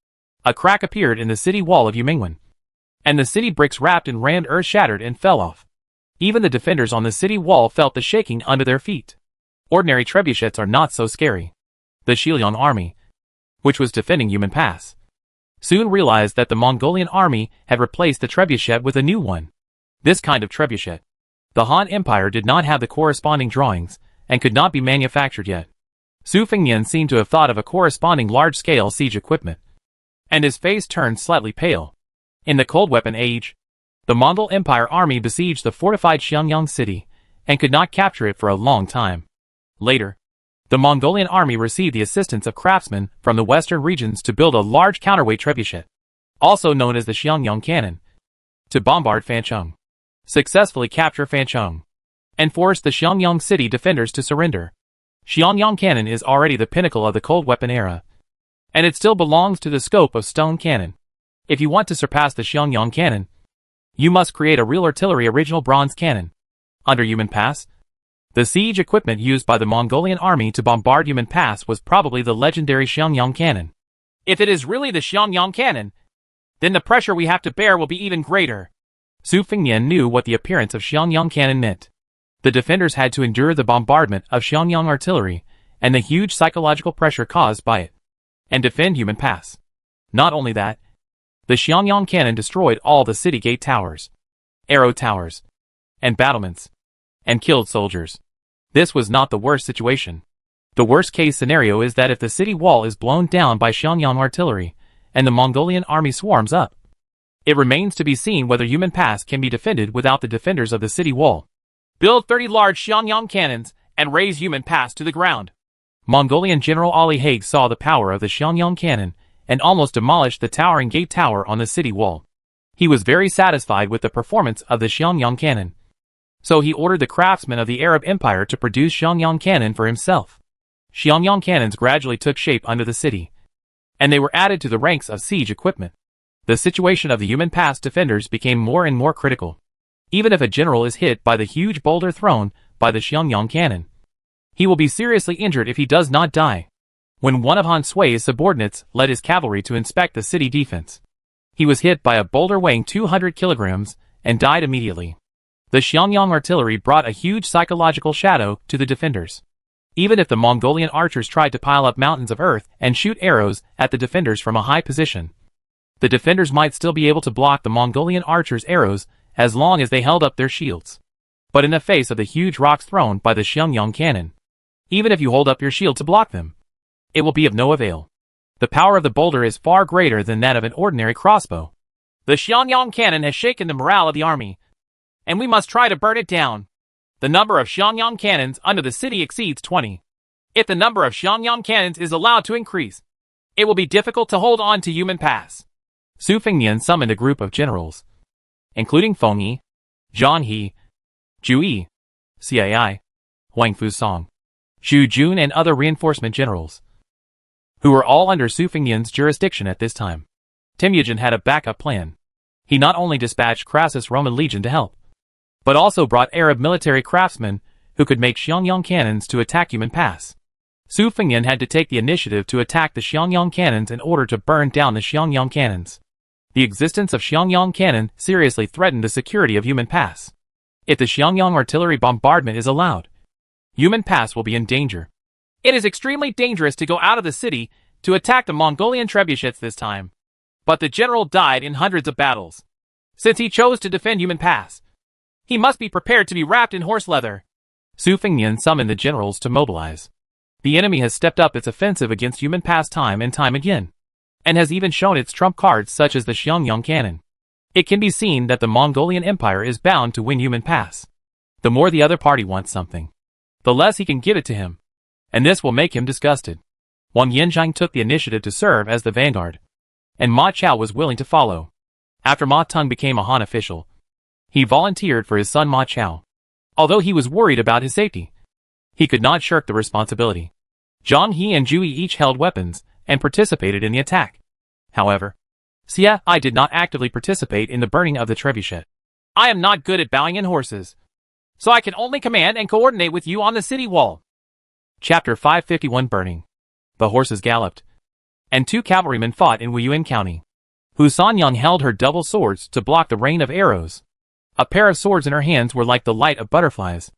Speaker 1: A crack appeared in the city wall of Yumingwen, and the city bricks wrapped in rammed earth shattered and fell off. Even the defenders on the city wall felt the shaking under their feet. Ordinary trebuchets are not so scary. The Xiliang army, which was defending Yumen Pass, soon realized that the Mongolian army had replaced the trebuchet with a new one. This kind of trebuchet, the Han Empire did not have the corresponding drawings and could not be manufactured yet. Su Fengnian seemed to have thought of a corresponding large-scale siege equipment, and his face turned slightly pale. In the cold weapon age, the Mongol Empire army besieged the fortified Xiangyang city and could not capture it for a long time. Later, the Mongolian army received the assistance of craftsmen from the western regions to build a large counterweight trebuchet, also known as the Xiangyang cannon, to bombard Fancheng, successfully capture Fancheng, and force the Xiangyang city defenders to surrender. Xiangyang cannon is already the pinnacle of the cold weapon era, and it still belongs to the scope of stone cannon. If you want to surpass the Xiangyang cannon, you must create a real artillery original bronze cannon. Under Yumen Pass, the siege equipment used by the Mongolian army to bombard Yumen Pass was probably the legendary Xiangyang cannon. If it is really the Xiangyang cannon, then the pressure we have to bear will be even greater. Su Fengnian knew what the appearance of Xiangyang cannon meant. The defenders had to endure the bombardment of Xiangyang artillery and the huge psychological pressure caused by it, and defend Yumen Pass. Not only that, the Xiangyang cannon destroyed all the city gate towers, arrow towers, and battlements, and killed soldiers. This was not the worst situation. The worst case scenario is that if the city wall is blown down by Xiangyang artillery, and the Mongolian army swarms up, it remains to be seen whether Yumen Pass can be defended without the defenders of the city wall. Build 30 large Xiangyang cannons and raise Yumen Pass to the ground. Mongolian General Ali Haig saw the power of the Xiangyang cannon and almost demolished the towering gate tower on the city wall. He was very satisfied with the performance of the Xiangyang cannon, so he ordered the craftsmen of the Arab Empire to produce Xiangyang cannon for himself. Xiangyang cannons gradually took shape under the city, and they were added to the ranks of siege equipment. The situation of the Yumen Pass defenders became more and more critical. Even if a general is hit by the huge boulder thrown by the Xiangyang cannon, he will be seriously injured if he does not die. When one of Han Sui's subordinates led his cavalry to inspect the city defense, he was hit by a boulder weighing 200 kilograms and died immediately. The Xiangyang artillery brought a huge psychological shadow to the defenders. Even if the Mongolian archers tried to pile up mountains of earth and shoot arrows at the defenders from a high position, the defenders might still be able to block the Mongolian archers' arrows as long as they held up their shields. But in the face of the huge rocks thrown by the Xiangyang cannon, even if you hold up your shield to block them, it will be of no avail. The power of the boulder is far greater than that of an ordinary crossbow. The Xiangyang cannon has shaken the morale of the army, and we must try to burn it down. The number of Xiangyang cannons under the city exceeds 20. If the number of Xiangyang cannons is allowed to increase, it will be difficult to hold on to Yumen Pass. Su Fengnian summoned a group of generals, including Feng Yi, Zhang He, Zhu Yi, Cai, Huang Fusong, Xu Jun and other reinforcement generals, who were all under Su Fengnian's jurisdiction at this time. Temujin had a backup plan. He not only dispatched Crassus' Roman legion to help, but also brought Arab military craftsmen who could make Xiangyang cannons to attack Yumen Pass. Su Fengnian had to take the initiative to attack the Xiangyang cannons in order to burn down the Xiangyang cannons. The existence of Xiangyang cannon seriously threatened the security of Yumen Pass. If the Xiangyang artillery bombardment is allowed, Yumen Pass will be in danger. It is extremely dangerous to go out of the city to attack the Mongolian trebuchets this time. But the general died in hundreds of battles. Since he chose to defend Yumen Pass, he must be prepared to be wrapped in horse leather. Su Fengnian summoned the generals to mobilize. The enemy has stepped up its offensive against Yumen Pass time and time again, and has even shown its trump cards such as the Xiangyang cannon. It can be seen that the Mongolian Empire is bound to win Yumen Pass. The more the other party wants something, the less he can give it to him, and this will make him disgusted. Wang Yanzhang took the initiative to serve as the vanguard, and Ma Chao was willing to follow. After Ma Teng became a Han official, he volunteered for his son Ma Chao. Although he was worried about his safety, he could not shirk the responsibility. Zhang He and Zhu Yi each held weapons and participated in the attack. However, I did not actively participate in the burning of the trebuchet. I am not good at bowing in horses, so I can only command and coordinate with you on the city wall. Chapter 551 Burning. The horses galloped, and two cavalrymen fought in Wuyuan County. Hu Sanyang held her double swords to block the rain of arrows. A pair of swords in her hands were like the light of butterflies,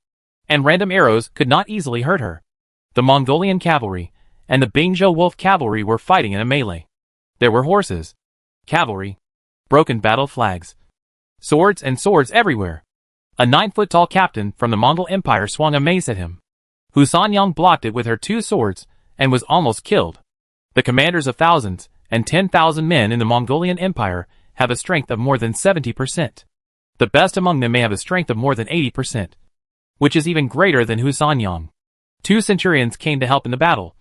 Speaker 1: and random arrows could not easily hurt her. The Mongolian cavalry and the Bingzhou wolf cavalry were fighting in a melee. There were horses, cavalry, broken battle flags, swords and swords everywhere. A 9-foot-tall captain from the Mongol Empire swung a mace at him. Hu Sanyang blocked it with her two swords and was almost killed. The commanders of thousands and 10,000 men in the Mongolian Empire have a strength of more than 70%. The best among them may have a strength of more than 80%, which is even greater than Hu Sanyang. Two centurions came to help in the battle,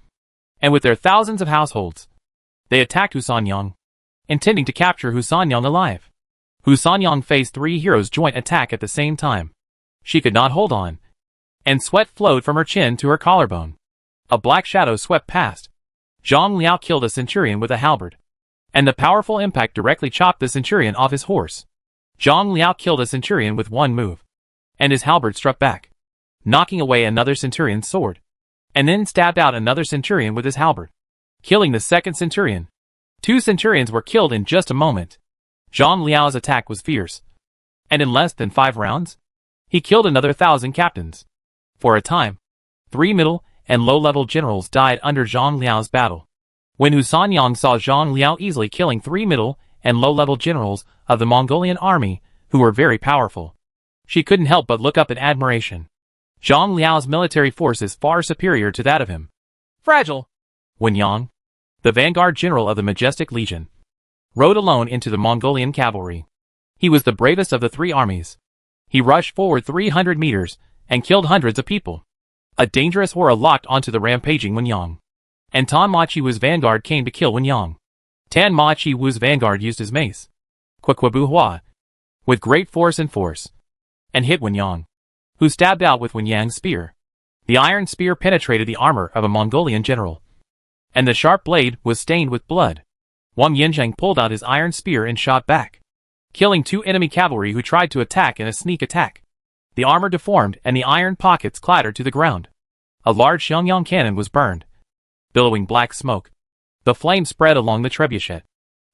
Speaker 1: and with their thousands of households, they attacked Hu Sanyang, intending to capture Hu Sanyang alive. Hu Sanyang faced three heroes' joint attack at the same time. She could not hold on, and sweat flowed from her chin to her collarbone. A black shadow swept past. Zhang Liao killed a centurion with a halberd, and the powerful impact directly chopped the centurion off his horse. Zhang Liao killed a centurion with one move, and his halberd struck back, knocking away another centurion's sword, and then stabbed out another centurion with his halberd, killing the second centurion. Two centurions were killed in just a moment. Zhang Liao's attack was fierce, and in less than 5 rounds, he killed another 1,000 captains. For a time, 3 middle and low-level generals died under Zhang Liao's battle. When Hu Sanyang saw Zhang Liao easily killing 3 middle and low-level generals of the Mongolian army, who were very powerful, she couldn't help but look up in admiration. Zhang Liao's military force is far superior to that of him. Fragile. Wen Yang, the vanguard general of the Majestic Legion, rode alone into the Mongolian cavalry. He was the bravest of the 3 armies. He rushed forward 300 meters and killed hundreds of people. A dangerous aura locked onto the rampaging Wen Yang, and Tan Machi Wu's vanguard came to kill Wen Yang. Tan Machi Wu's vanguard used his mace, Kwekwabu Hua, with great force, and hit Wen Yang, who stabbed out with Wen Yang's spear. The iron spear penetrated the armor of a Mongolian general, and the sharp blade was stained with blood. Wang Yanzhang pulled out his iron spear and shot back, killing 2 enemy cavalry who tried to attack in a sneak attack. The armor deformed and the iron pockets clattered to the ground. A large Xiangyang cannon was burned, billowing black smoke. The flame spread along the trebuchet,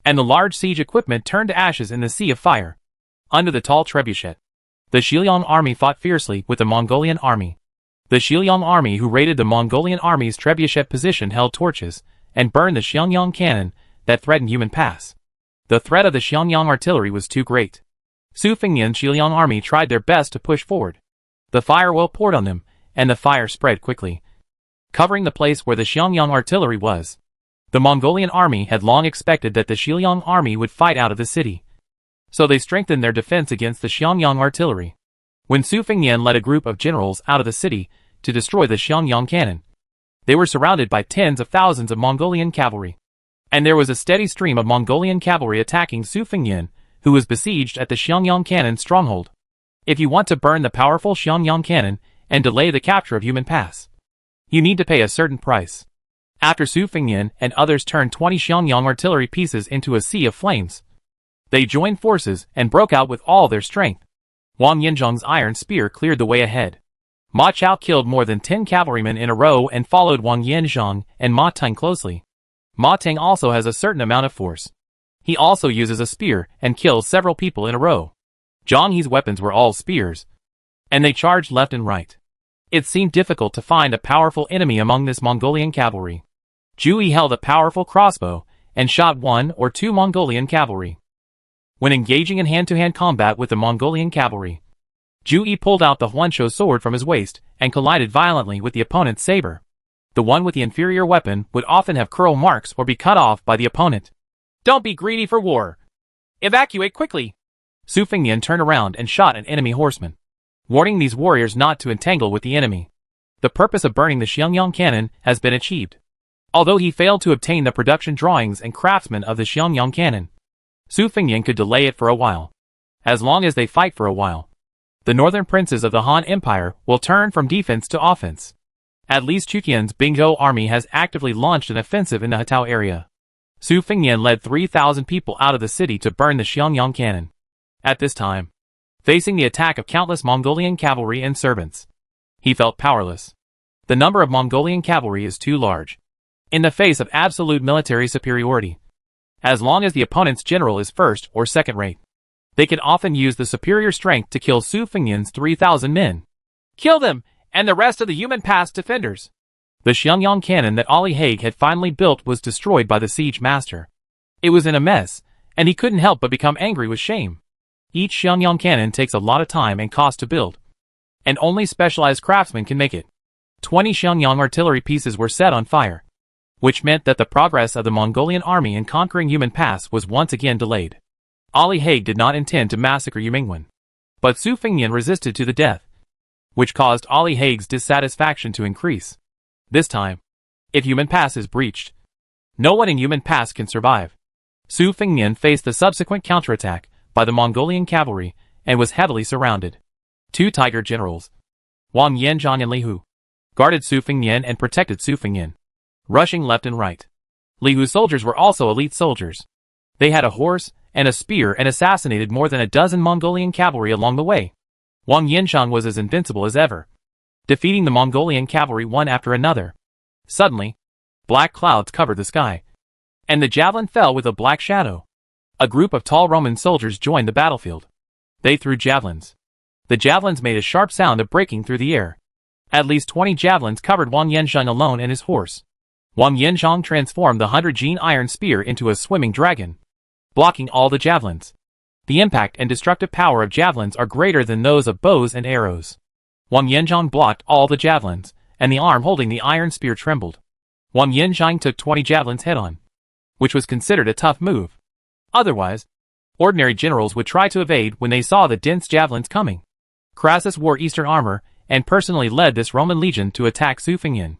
Speaker 1: and the large siege equipment turned to ashes in the sea of fire. Under the tall trebuchet, the Xiliang army fought fiercely with the Mongolian army. The Xiliang army who raided the Mongolian army's trebuchet position held torches and burned the Xiangyang cannon that threatened human pass. The threat of the Xiangyang artillery was too great. Su Fengnian's Xiliang army tried their best to push forward. The fire oil poured on them, and the fire spread quickly, covering the place where the Xiangyang artillery was. The Mongolian army had long expected that the Xiliang army would fight out of the city, so they strengthened their defense against the Xiangyang artillery. When Su Fengnian led a group of generals out of the city to destroy the Xiangyang cannon, they were surrounded by tens of thousands of Mongolian cavalry, and there was a steady stream of Mongolian cavalry attacking Su Fengnian, who was besieged at the Xiangyang cannon stronghold. If you want to burn the powerful Xiangyang cannon and delay the capture of Human Pass, you need to pay a certain price. After Su Fengnian and others turned 20 Xiangyang artillery pieces into a sea of flames, they joined forces and broke out with all their strength. Wang Yanzhang's iron spear cleared the way ahead. Ma Chao killed more than 10 cavalrymen in a row and followed Wang Yanzhang and Ma Teng closely. Ma Teng also has a certain amount of force. He also uses a spear and kills several people in a row. Zhang He's weapons were all spears, and they charged left and right. It seemed difficult to find a powerful enemy among this Mongolian cavalry. Zhu Yi held a powerful crossbow and shot 1 or 2 Mongolian cavalry. When engaging in hand-to-hand combat with the Mongolian cavalry, Zhu Yi pulled out the Huansho sword from his waist and collided violently with the opponent's saber. The one with the inferior weapon would often have curl marks or be cut off by the opponent. Don't be greedy for war. Evacuate quickly. Su Fengnian turned around and shot an enemy horseman, warning these warriors not to entangle with the enemy. The purpose of burning the Xiangyang cannon has been achieved. Although he failed to obtain the production drawings and craftsmen of the Xiangyang cannon, Su Fengnian could delay it for a while. As long as they fight for a while, the northern princes of the Han Empire will turn from defense to offense. At least Chuqian's Bingzhou army has actively launched an offensive in the Hatao area. Su Fengnian led 3,000 people out of the city to burn the Xiangyang cannon. At this time, facing the attack of countless Mongolian cavalry and servants, he felt powerless. The number of Mongolian cavalry is too large, in the face of absolute military superiority. As long as the opponent's general is first or second rate, they can often use the superior strength to kill Su Fengnian's 3,000 men. Kill them, and the rest of the Human Pass defenders. The Xiangyang cannon that Ali Haig had finally built was destroyed by the siege master. It was in a mess, and he couldn't help but become angry with shame. Each Xiangyang cannon takes a lot of time and cost to build, and only specialized craftsmen can make it. 20 Xiangyang artillery pieces were set on fire, which meant that the progress of the Mongolian army in conquering Human Pass was once again delayed. Ali Haig did not intend to massacre Yumingwen, but Su Fengnian resisted to the death, which caused Ali Haig's dissatisfaction to increase. This time, if Human Pass is breached, no one in Human Pass can survive. Su Fengnian faced the subsequent counterattack by the Mongolian cavalry and was heavily surrounded. 2 tiger generals, Wang Yanzhang and Li Hu, guarded Su Fengnian and protected Su Fengnian, rushing left and right. Li Hu's soldiers were also elite soldiers. They had a horse and a spear and assassinated more than a dozen Mongolian cavalry along the way. Wang Yanzhang was as invincible as ever, defeating the Mongolian cavalry one after another. Suddenly, black clouds covered the sky, and the javelin fell with a black shadow. A group of tall Roman soldiers joined the battlefield. They threw javelins. The javelins made a sharp sound of breaking through the air. At least 20 javelins covered Wang Yanzhang alone and his horse. Wang Yanzhang transformed the 100-gene iron spear into a swimming dragon, blocking all the javelins. The impact and destructive power of javelins are greater than those of bows and arrows. Wang Yanzhang blocked all the javelins, and the arm holding the iron spear trembled. Wang Yanzhang took 20 javelins head-on, which was considered a tough move. Otherwise, ordinary generals would try to evade when they saw the dense javelins coming. Crassus wore Eastern armor and personally led this Roman legion to attack Su Fengnian.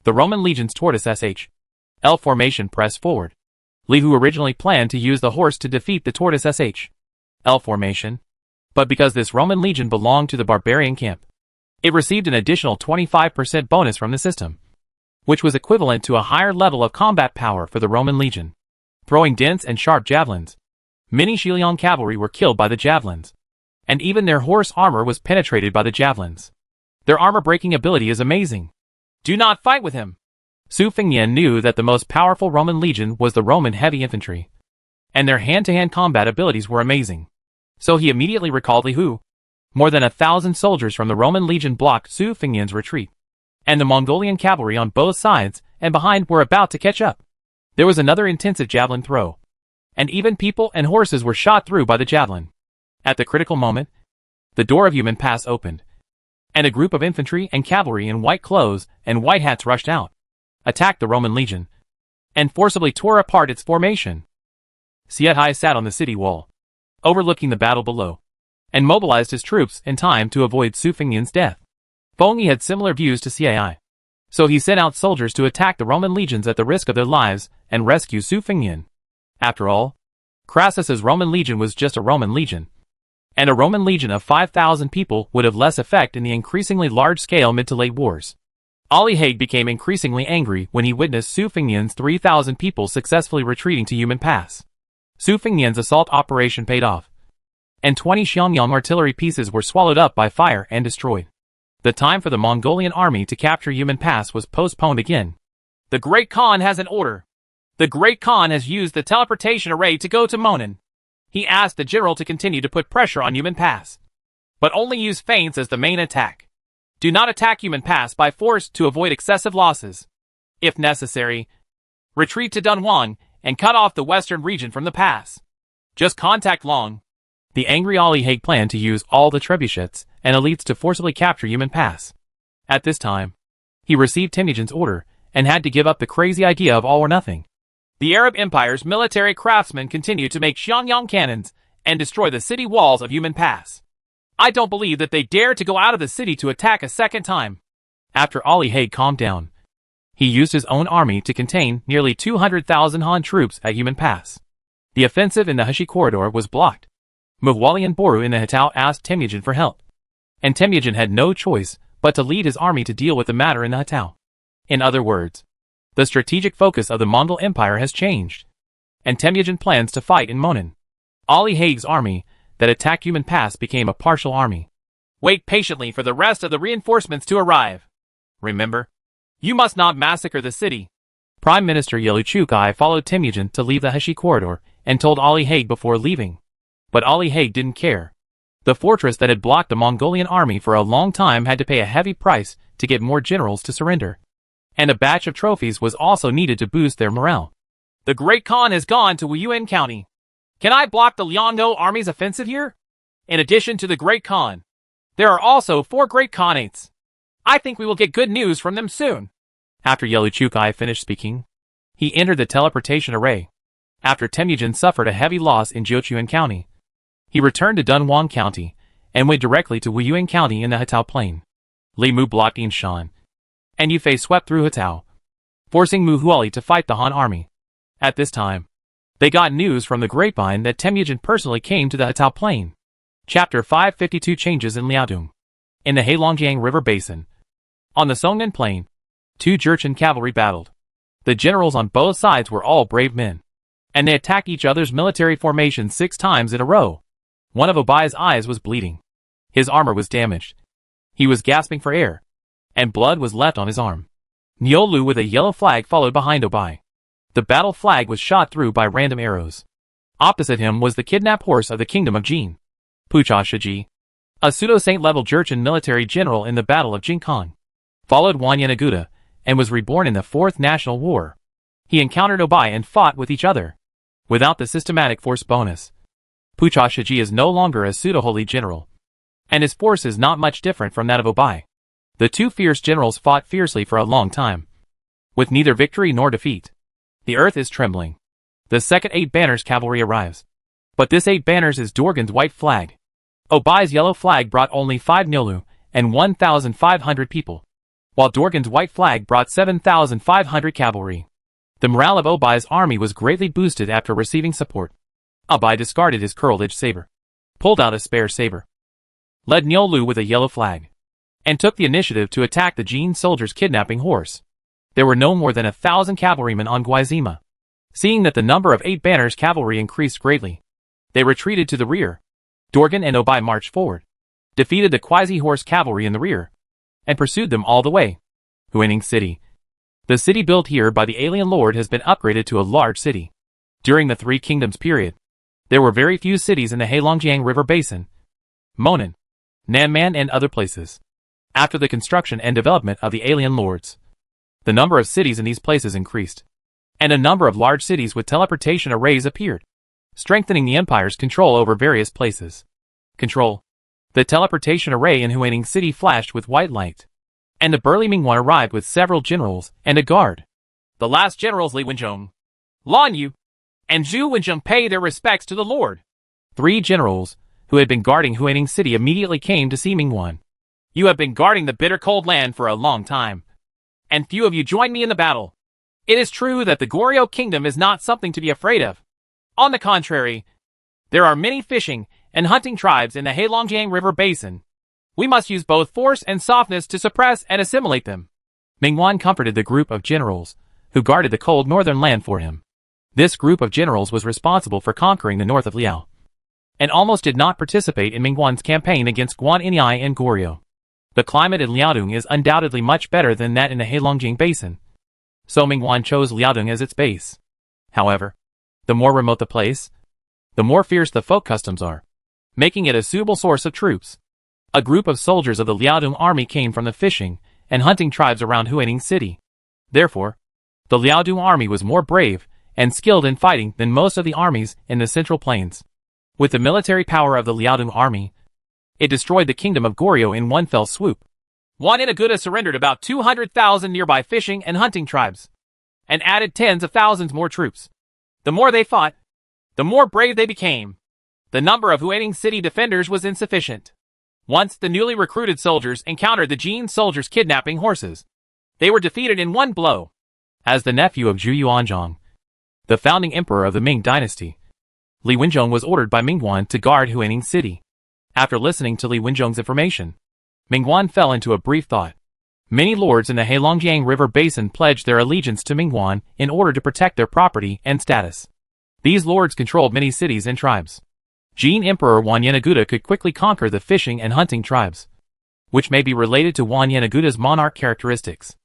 Speaker 1: The Roman legion's tortoise SH-L formation pressed forward. Li Hu originally planned to use the horse to defeat the tortoise SH-L formation, but because this Roman legion belonged to the barbarian camp, it received an additional 25% bonus from the system, which was equivalent to a higher level of combat power for the Roman legion. throwing dense and sharp javelins. Many Xiliang cavalry were killed by the javelins, and even their horse armor was penetrated by the javelins. Their armor-breaking ability is amazing. Do not fight with him. Su Fengnian knew that the most powerful Roman legion was the Roman heavy infantry, and their hand-to-hand combat abilities were amazing. So he immediately recalled Li Hu. More than 1,000 soldiers from the Roman legion blocked Su Fengnian's retreat, and the Mongolian cavalry on both sides and behind were about to catch up. There was another intensive javelin throw, and even people and horses were shot through by the javelin. At the critical moment, the door of Yumen Pass opened, and a group of infantry and cavalry in white clothes and white hats rushed out, attacked the Roman legion, and forcibly tore apart its formation. Xiehai sat on the city wall, overlooking the battle below, and mobilized his troops in time to avoid Su Fengnian's death. Fengni had similar views to Xiehai, so he sent out soldiers to attack the Roman legions at the risk of their lives and rescue Su Fengnian. After all, Crassus's Roman legion was just a Roman legion, and a Roman legion of 5,000 people would have less effect in the increasingly large-scale mid-to-late wars. Ali Haig became increasingly angry when he witnessed Su Fengnian's 3,000 people successfully retreating to Yumen Pass. Su Fengnian's assault operation paid off, and 20 Xiangyang artillery pieces were swallowed up by fire and destroyed. The time for the Mongolian army to capture Yumen Pass was postponed again. The Great Khan has an order. The Great Khan has used the teleportation array to go to Monan. He asked the general to continue to put pressure on Yumen Pass, but only use feints as the main attack. Do not attack Yumen Pass by force to avoid excessive losses. If necessary, retreat to Dunhuang and cut off the western region from the pass. Just contact Long. The angry Ali Haig planned to use all the trebuchets and elites to forcibly capture Yumen Pass. At this time, he received Temujin's order and had to give up the crazy idea of all or nothing. The Arab Empire's military craftsmen continue to make Xiangyang cannons and destroy the city walls of Yumen Pass. I don't believe that they dare to go out of the city to attack a second time. After Ali Haig calmed down, he used his own army to contain nearly 200,000 Han troops at Yumen Pass. The offensive in the Heshi corridor was blocked. Muali and Boru in the Hetao asked Temujin for help, and Temujin had no choice but to lead his army to deal with the matter in the Hetao. In other words, the strategic focus of the Mongol Empire has changed, and Temujin plans to fight in Monan. Ali Haig's army that attacked Yumen Pass became a partial army. Wait patiently for the rest of the reinforcements to arrive. Remember, you must not massacre the city. Prime Minister Yeluchukai followed Temujin to leave the Heshi corridor and told Ali Haig before leaving. But Ali Haig didn't care. The fortress that had blocked the Mongolian army for a long time had to pay a heavy price to get more generals to surrender, and a batch of trophies was also needed to boost their morale. The Great Khan has gone to Wuyuan County. Can I block the Liangno army's offensive here? In addition to the Great Khan, there are also 4 Great Khanates. I think we will get good news from them soon. After Yeluchukai finished speaking, he entered the teleportation array. After Temujin suffered a heavy loss in Jiuquan County, he returned to Dunhuang County and went directly to Wuyuan County in the Hetao Plain. Li Mu blocked Yinshan, and Yufei swept through Hetao, forcing Muali to fight the Han army. At this time, they got news from the grapevine that Temujin personally came to the Hetao Plain. Chapter 552 Changes in Liaodong. In the Heilongjiang River Basin, on the Songnan Plain, 2 Jurchen cavalry battled. The generals on both sides were all brave men, and they attacked each other's military formation 6 times in a row. One of Obai's eyes was bleeding. His armor was damaged. He was gasping for air, and blood was left on his arm. Niolu with a yellow flag followed behind Obai. The battle flag was shot through by random arrows. Opposite him was the kidnapped horse of the kingdom of Jin, Pucha Shiji, a pseudo-saint-level Jurchen military general in the Battle of Jinkang. Followed Wanyan Aguda, and was reborn in the 4th National War. He encountered Obai and fought with each other, without the systematic force bonus. Pucha Shiji is no longer a pseudo-holy general, and his force is not much different from that of Obai. The 2 fierce generals fought fiercely for a long time, with neither victory nor defeat. The earth is trembling. The second 8 Banners cavalry arrives. But this 8 Banners is Jurgens' white flag. Obai's yellow flag brought only 5 Niolu and 1,500 people, while Jurgens' white flag brought 7,500 cavalry. The morale of Obai's army was greatly boosted after receiving support. Obai discarded his curled-edged saber, pulled out a spare saber, led Niolu with a yellow flag, and took the initiative to attack the Jin soldiers' kidnapping horse. There were no more than 1,000 cavalrymen on Guizima. Seeing that the number of 8 banners cavalry increased greatly, they retreated to the rear. Jurgen and Obai marched forward, defeated the quasi-horse cavalry in the rear, and pursued them all the way. Huining City. The city built here by the alien lord has been upgraded to a large city. During the Three Kingdoms period, there were very few cities in the Heilongjiang River Basin, Monan, Nanman and other places. After the construction and development of the alien lords, the number of cities in these places increased, and a number of large cities with teleportation arrays appeared, strengthening the empire's control over various places. Control. The teleportation array in Huining City flashed with white light, and the burly Mingwan arrived with several generals and a guard. The last generals Li Wenjong, Lan Yu, and Zhu Wenjong pay their respects to the lord. 3 generals, who had been guarding Huining City, immediately came to see Mingwan. You have been guarding the bitter cold land for a long time, and few of you joined me in the battle. It is true that the Goryeo kingdom is not something to be afraid of. On the contrary, there are many fishing and hunting tribes in the Heilongjiang River Basin. We must use both force and softness to suppress and assimilate them. Mingwan comforted the group of generals who guarded the cold northern land for him. This group of generals was responsible for conquering the north of Liao, and almost did not participate in Mingwan's campaign against Guan and Goryeo. The climate in Liaodong is undoubtedly much better than that in the Heilongjiang Basin, so Mingwan chose Liaodong as its base. However, the more remote the place, the more fierce the folk customs are, making it a suitable source of troops. A group of soldiers of the Liaodong army came from the fishing and hunting tribes around Huining City. Therefore, the Liaodong army was more brave and skilled in fighting than most of the armies in the Central Plains. With the military power of the Liaodong army, it destroyed the kingdom of Goryeo in one fell swoop. Wan Inaguda surrendered about 200,000 nearby fishing and hunting tribes, and added tens of thousands more troops. The more they fought, the more brave they became. The number of Huining City defenders was insufficient. Once the newly recruited soldiers encountered the Jin soldiers kidnapping horses, they were defeated in one blow. As the nephew of Zhu Yuanzhong, the founding emperor of the Ming dynasty, Li Wenjong was ordered by Mingwan to guard Huining City. After listening to Li Wenjong's information, Mingwan fell into a brief thought. Many lords in the Heilongjiang River Basin pledged their allegiance to Mingwan in order to protect their property and status. These lords controlled many cities and tribes. Jin Emperor Wan Yenaguda could quickly conquer the fishing and hunting tribes, which may be related to Wan Yenaguda's monarch characteristics.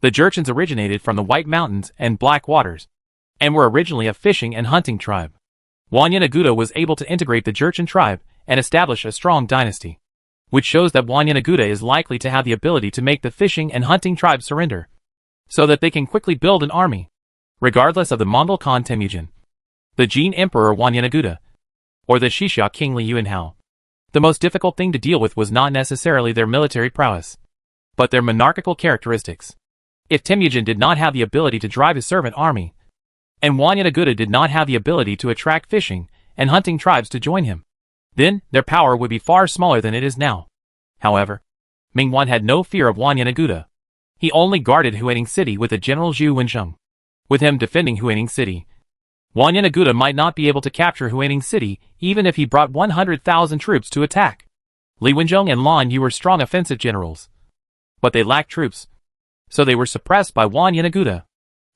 Speaker 1: The Jurgens originated from the White Mountains and Black Waters, and were originally a fishing and hunting tribe. Wan Yenaguda was able to integrate the Jurchen tribe and establish a strong dynasty, which shows that Wan Yenaguda is likely to have the ability to make the fishing and hunting tribes surrender, so that they can quickly build an army, regardless of the Mongol Khan Temujin, the Jin Emperor Wan Yenaguda, or the Xixia King Li Yuanhao. The most difficult thing to deal with was not necessarily their military prowess, but their monarchical characteristics. If Temujin did not have the ability to drive his servant army, and Wan Yenaguda did not have the ability to attract fishing and hunting tribes to join him, then their power would be far smaller than it is now. However, Mingwan had no fear of Wan Yenaguda. He only guarded Huining City with the general Zhu Wensheng. With him defending Huining City, Wan Yenaguda might not be able to capture Huining City even if he brought 100,000 troops to attack. Li Wenjong and Lan Yu were strong offensive generals, but they lacked troops, so they were suppressed by Wan Yenaguda.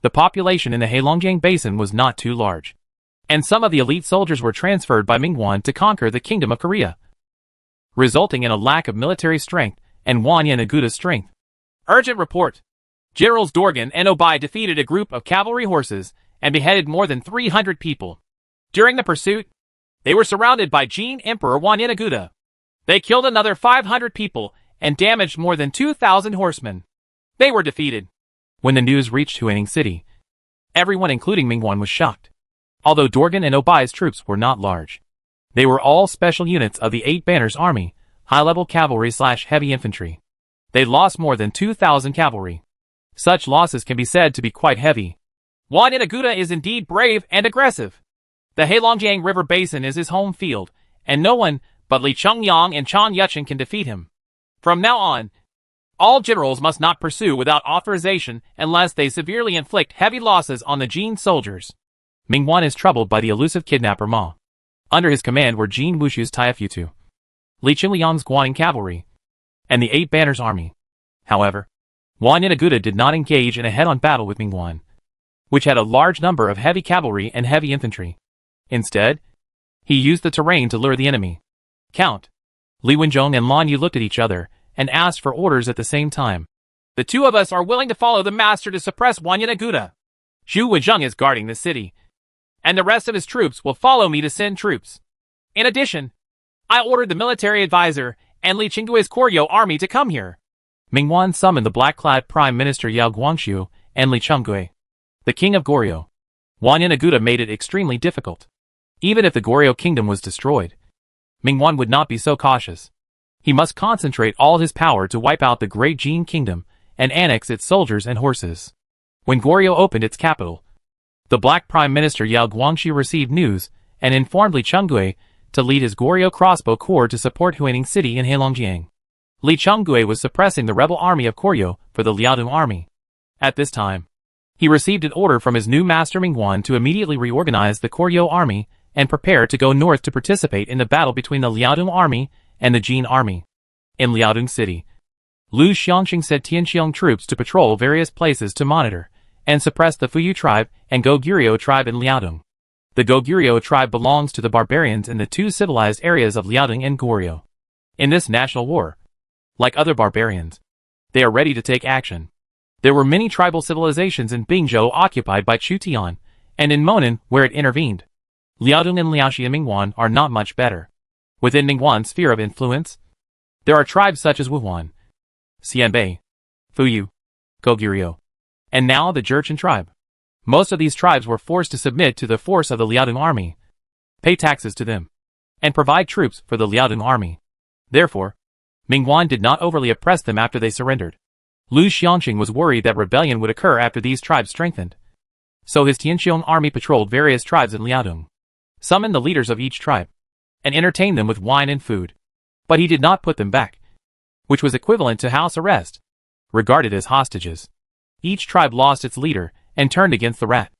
Speaker 1: The population in the Heilongjiang Basin was not too large, and some of the elite soldiers were transferred by Mingwan to conquer the Kingdom of Korea, resulting in a lack of military strength and Wan Yenaguda's strength. Urgent report. Generals Dorgan and Obai defeated a group of cavalry horses and beheaded more than 300 people. During the pursuit, they were surrounded by Jin Emperor Wan Yenaguda. They killed another 500 people and damaged more than 2,000 horsemen. They were defeated. When the news reached Huining City, everyone including Mingwan was shocked. Although Dorgan and Obai's troops were not large, they were all special units of the 8 Banners Army, high-level cavalry/heavy infantry. They lost more than 2,000 cavalry. Such losses can be said to be quite heavy. Wan Yenaguda is indeed brave and aggressive. The Heilongjiang River Basin is his home field, and no one but Li Chengyang and Chan Yuchen can defeat him. From now on, all generals must not pursue without authorization unless they severely inflict heavy losses on the Jin soldiers. Mingwan is troubled by the elusive kidnapper Ma. Under his command were Jin Wushu's Taifutu, Li Qinliang's Guaning cavalry, and the 8 Banners Army. However, Wan Yenaguda did not engage in a head-on battle with Mingwan. which had a large number of heavy cavalry and heavy infantry. Instead, he used the terrain to lure the enemy. Count Li Wenzhong and Lan Yu looked at each other and asked for orders at the same time.
Speaker 2: The two of us are willing to follow the master to suppress Wanyan Aguda. Zhu Wenzheng is guarding the city, and the rest of his troops will follow me to send troops. In addition, I ordered the military advisor and Li Qinggui's Koryo army to come here.
Speaker 1: Mingwan summoned the black-clad Prime Minister Yao Guangxiu and Li Qinggui, the king of Goryeo. Wanyan Aguda made it extremely difficult. Even if the Goryeo kingdom was destroyed, Mingwan would not be so cautious. He must concentrate all his power to wipe out the Great Jin kingdom and annex its soldiers and horses. When Goryeo opened its capital, the Black Prime Minister Yao Guangxi received news and informed Li Qinggui to lead his Goryeo crossbow corps to support Huining City in Heilongjiang. Li Qinggui was suppressing the rebel army of Goryeo for the Liaodong army. At this time, he received an order from his new master Mingwan to immediately reorganize the Goryeo army and prepare to go north to participate in the battle between the Liaodong army and the Jin army. In Liaodong City, Lu Xiangxing sent Tianqiang troops to patrol various places to monitor and suppress the Fuyu tribe and Goguryeo tribe in Liaodong. The Goguryeo tribe belongs to the barbarians in the two civilized areas of Liaodong and Goryeo. In this national war, like other barbarians, they are ready to take action. There were many tribal civilizations in Bingzhou occupied by Chutian, and in Monan where it intervened. Liaodong and Liaoxi and Mingwan are not much better. Within Mingwan's sphere of influence, there are tribes such as Wuhuan, Xianbei, Fuyu, Goguryeo, and now the Jurchen tribe. Most of these tribes were forced to submit to the force of the Liaodong army, pay taxes to them, and provide troops for the Liaodong army. Therefore, Mingwan did not overly oppress them after they surrendered. Lu Xiangxing was worried that rebellion would occur after these tribes strengthened. So his Tianqiang army patrolled various tribes in Liaodong, summoned the leaders of each tribe, and entertained them with wine and food. But he did not put them back, which was equivalent to house arrest, regarded as hostages. Each tribe lost its leader and turned against the rat.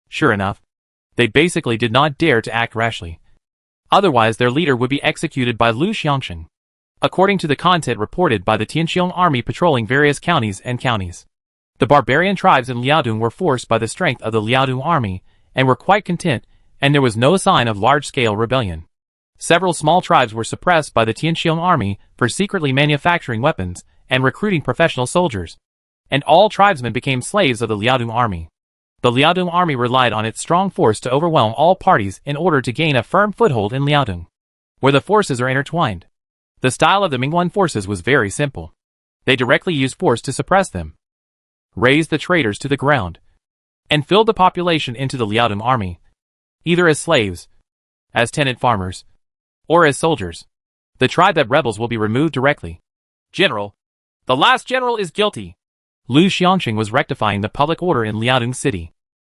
Speaker 1: Sure enough, they basically did not dare to act rashly. Otherwise their leader would be executed by Lu Xiangxing. According to the content reported by the Tianqiang army patrolling various counties, the barbarian tribes in Liaodong were forced by the strength of the Liaodong army and were quite content, and there was no sign of large-scale rebellion. Several small tribes were suppressed by the Tianqiang army for secretly manufacturing weapons and recruiting professional soldiers, and all tribesmen became slaves of the Liaodong army. The Liaodong army relied on its strong force to overwhelm all parties in order to gain a firm foothold in Liaodong, where the forces are intertwined. The style of the Mingwan forces was very simple. They directly used force to suppress them, razed the traitors to the ground, and filled the population into the Liaodong army, either as slaves, as tenant farmers, or as soldiers. The tribe that rebels will be removed directly.
Speaker 2: General, the last general is guilty.
Speaker 1: Lu Xiangxing was rectifying the public order in Liaodong City.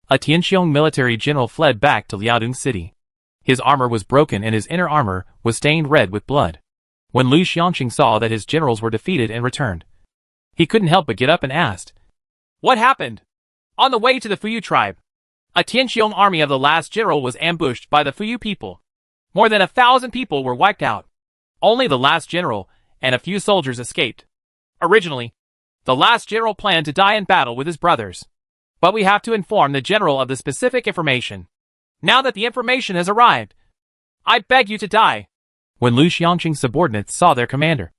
Speaker 1: A Tianqiang military general fled back to Liaodong City. His armor was broken and his inner armor was stained red with blood. When Lu Xiangxing saw that his generals were defeated and returned, he couldn't help but get up and asked,
Speaker 2: "What happened?" On the way to the Fuyu tribe, a Tianqiang army of the last general was ambushed by the Fuyu people. More than 1,000 people were wiped out. Only the last general and a few soldiers escaped. Originally, the last general planned to die in battle with his brothers. But we have to inform the general of the specific information. Now that the information has arrived, I beg you to die.
Speaker 1: When Lu Xiangxing's subordinates saw their commander,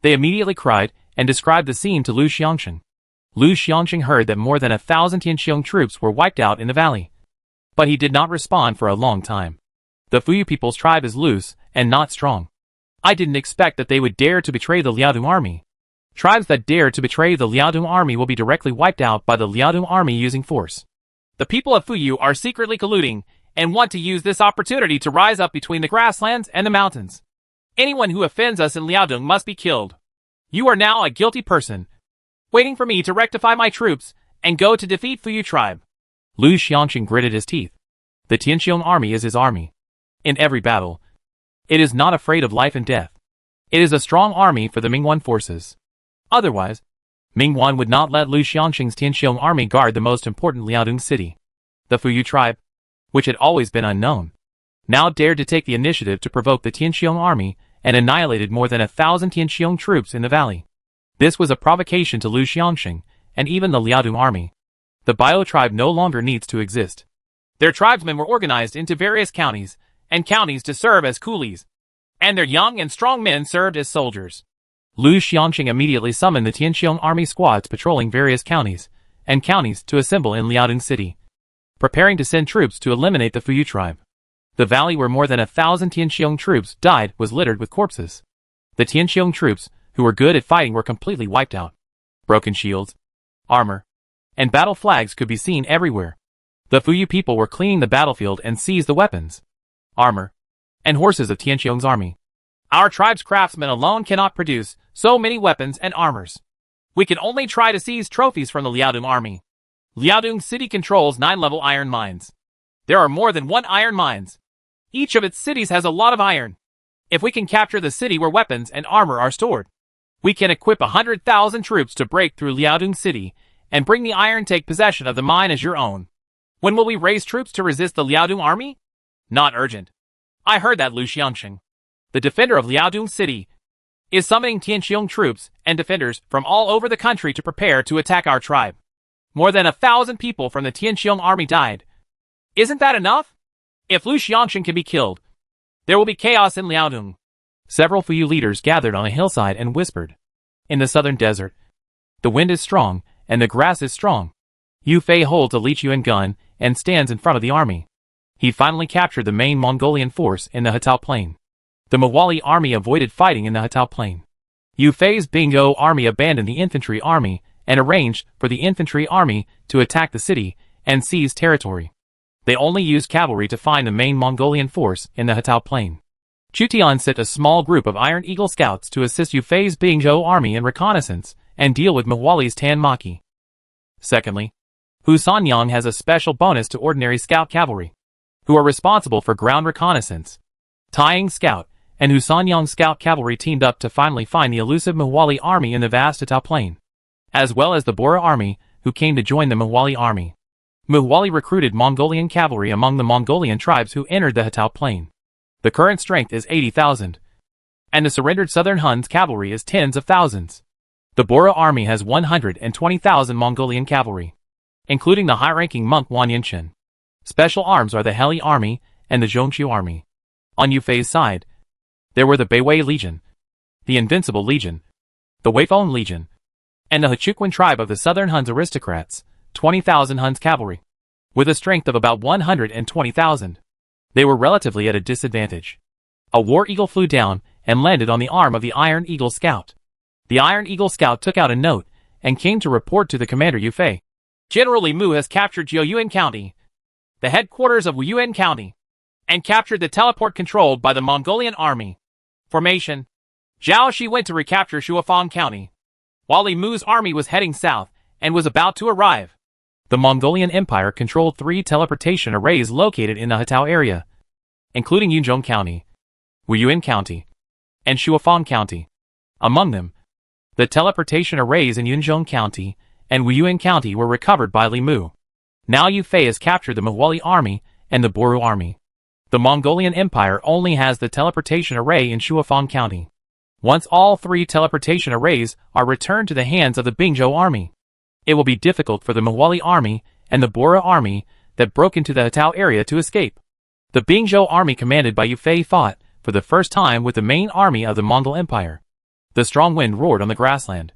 Speaker 1: they immediately cried and described the scene to Lu Xiangxing. Lu Xiangxing heard that more than 1,000 Tianqiang troops were wiped out in the valley. But he did not respond for a long time. The Fuyu people's tribe is loose and not strong. I didn't expect that they would dare to betray the Liaodong army. Tribes that dare to betray the Liaodong army will be directly wiped out by the Liaodong army using force.
Speaker 2: The people of Fuyu are secretly colluding and want to use this opportunity to rise up between the grasslands and the mountains. Anyone who offends us in Liaodong must be killed. You are now a guilty person, waiting for me to rectify my troops and go to defeat Fuyu tribe.
Speaker 1: Lu Xiangxing gritted his teeth. The Tianqiang army is his army. In every battle, it is not afraid of life and death. It is a strong army for the Mingwan forces. Otherwise, Mingwan would not let Lu Xiangxing's Tianqiang army guard the most important Liaodong city. The Fuyu tribe, which had always been unknown, now dared to take the initiative to provoke the Tianqiang army and annihilated more than 1,000 Tianqiang troops in the valley. This was a provocation to Lu Xiangxing and even the Liaodong army. The Bio tribe no longer needs to exist.
Speaker 2: Their tribesmen were organized into various counties, and counties to serve as coolies, and their young and strong men served as soldiers.
Speaker 1: Lu Xiangqing immediately summoned the Tianqiong army squads patrolling various counties to assemble in Liaodong City, preparing to send troops to eliminate the Fuyu tribe. The valley where more than 1,000 Tianqiong troops died was littered with corpses. The Tianqiong troops, who were good at fighting, were completely wiped out. Broken shields, armor, and battle flags could be seen everywhere. The Fuyu people were cleaning the battlefield and seized the weapons, armor, and horses of Tianqiong's army.
Speaker 2: Our tribe's craftsmen alone cannot produce so many weapons and armors. We can only try to seize trophies from the Liaodong army. Liaodong City controls 9-level iron mines. There are more than 1 iron mines. Each of its cities has a lot of iron. If we can capture the city where weapons and armor are stored, we can equip 100,000 troops to break through Liaodong City and bring the iron. Take possession of the mine as your own. When will we raise troops to resist the Liaodong army? Not urgent. I heard that Lu Xiangqing, the defender of Liaodong City, is summoning Tianqiong troops and defenders from all over the country to prepare to attack our tribe. More than 1,000 people from the Tianqiong army died. Isn't that enough? If Lu Xiangqing can be killed, there will be chaos in Liaodong.
Speaker 1: Several Fuyu leaders gathered on a hillside and whispered. In the southern desert, the wind is strong and the grass is strong. Yu Fei holds a Lichuan gun and stands in front of the army. He finally captured the main Mongolian force in the Hetao Plain. The Muali army avoided fighting in the Hetao Plain. Yu Fei's Bingo army abandoned the infantry army and arranged for the infantry army to attack the city and seize territory. They only used cavalry to find the main Mongolian force in the Hetao Plain. Chutian sent a small group of Iron Eagle scouts to assist Yu Fei's Bingo army in reconnaissance and deal with Muali's Tan Maki. Secondly, Hu Sanyang has a special bonus to ordinary scout cavalry, who are responsible for ground reconnaissance. Taiying Scout and Hu Sanyang Scout cavalry teamed up to finally find the elusive Muali army in the vast Hetao Plain, as well as the Bora army, who came to join the Muali army. Muali recruited Mongolian cavalry among the Mongolian tribes who entered the Hetao Plain. The current strength is 80,000, and the surrendered Southern Hun's cavalry is tens of thousands. The Bora army has 120,000 Mongolian cavalry, including the high-ranking monk Wan Yinshen. Special arms are the Heli army and the Zhongshu army. On Yu Fei's side, there were the Beiwei Legion, the Invincible Legion, the Weifeng Legion, and the Hechuquan tribe of the Southern Hun's aristocrats, 20,000 Hun's cavalry, with a strength of about 120,000. They were relatively at a disadvantage. A war eagle flew down and landed on the arm of the Iron Eagle Scout. The Iron Eagle Scout took out a note and came to report to the commander Yu Fei.
Speaker 2: General Li Mu has captured Jiuyuan County, the headquarters of Wuyuan County, and captured the teleport controlled by the Mongolian army. Formation: Zhao Shi went to recapture Shuafang County, while Li Mu's army was heading south and was about to arrive.
Speaker 1: The Mongolian Empire controlled 3 teleportation arrays located in the Hetao area, including Yunzhong County, Wuyuan County, and Shuafang County. Among them, the teleportation arrays in Yunzhong County and Wuyuan County were recovered by Li Mu. Now Yu Fei has captured the Muali army and the Boru army. The Mongolian Empire only has the teleportation array in Shuafang County. Once all 3 teleportation arrays are returned to the hands of the Bingzhou army, it will be difficult for the Muali army and the Bora army that broke into the Hetao area to escape. The Bingzhou army commanded by Yu Fei fought for the first time with the main army of the Mongol Empire. The strong wind roared on the grassland,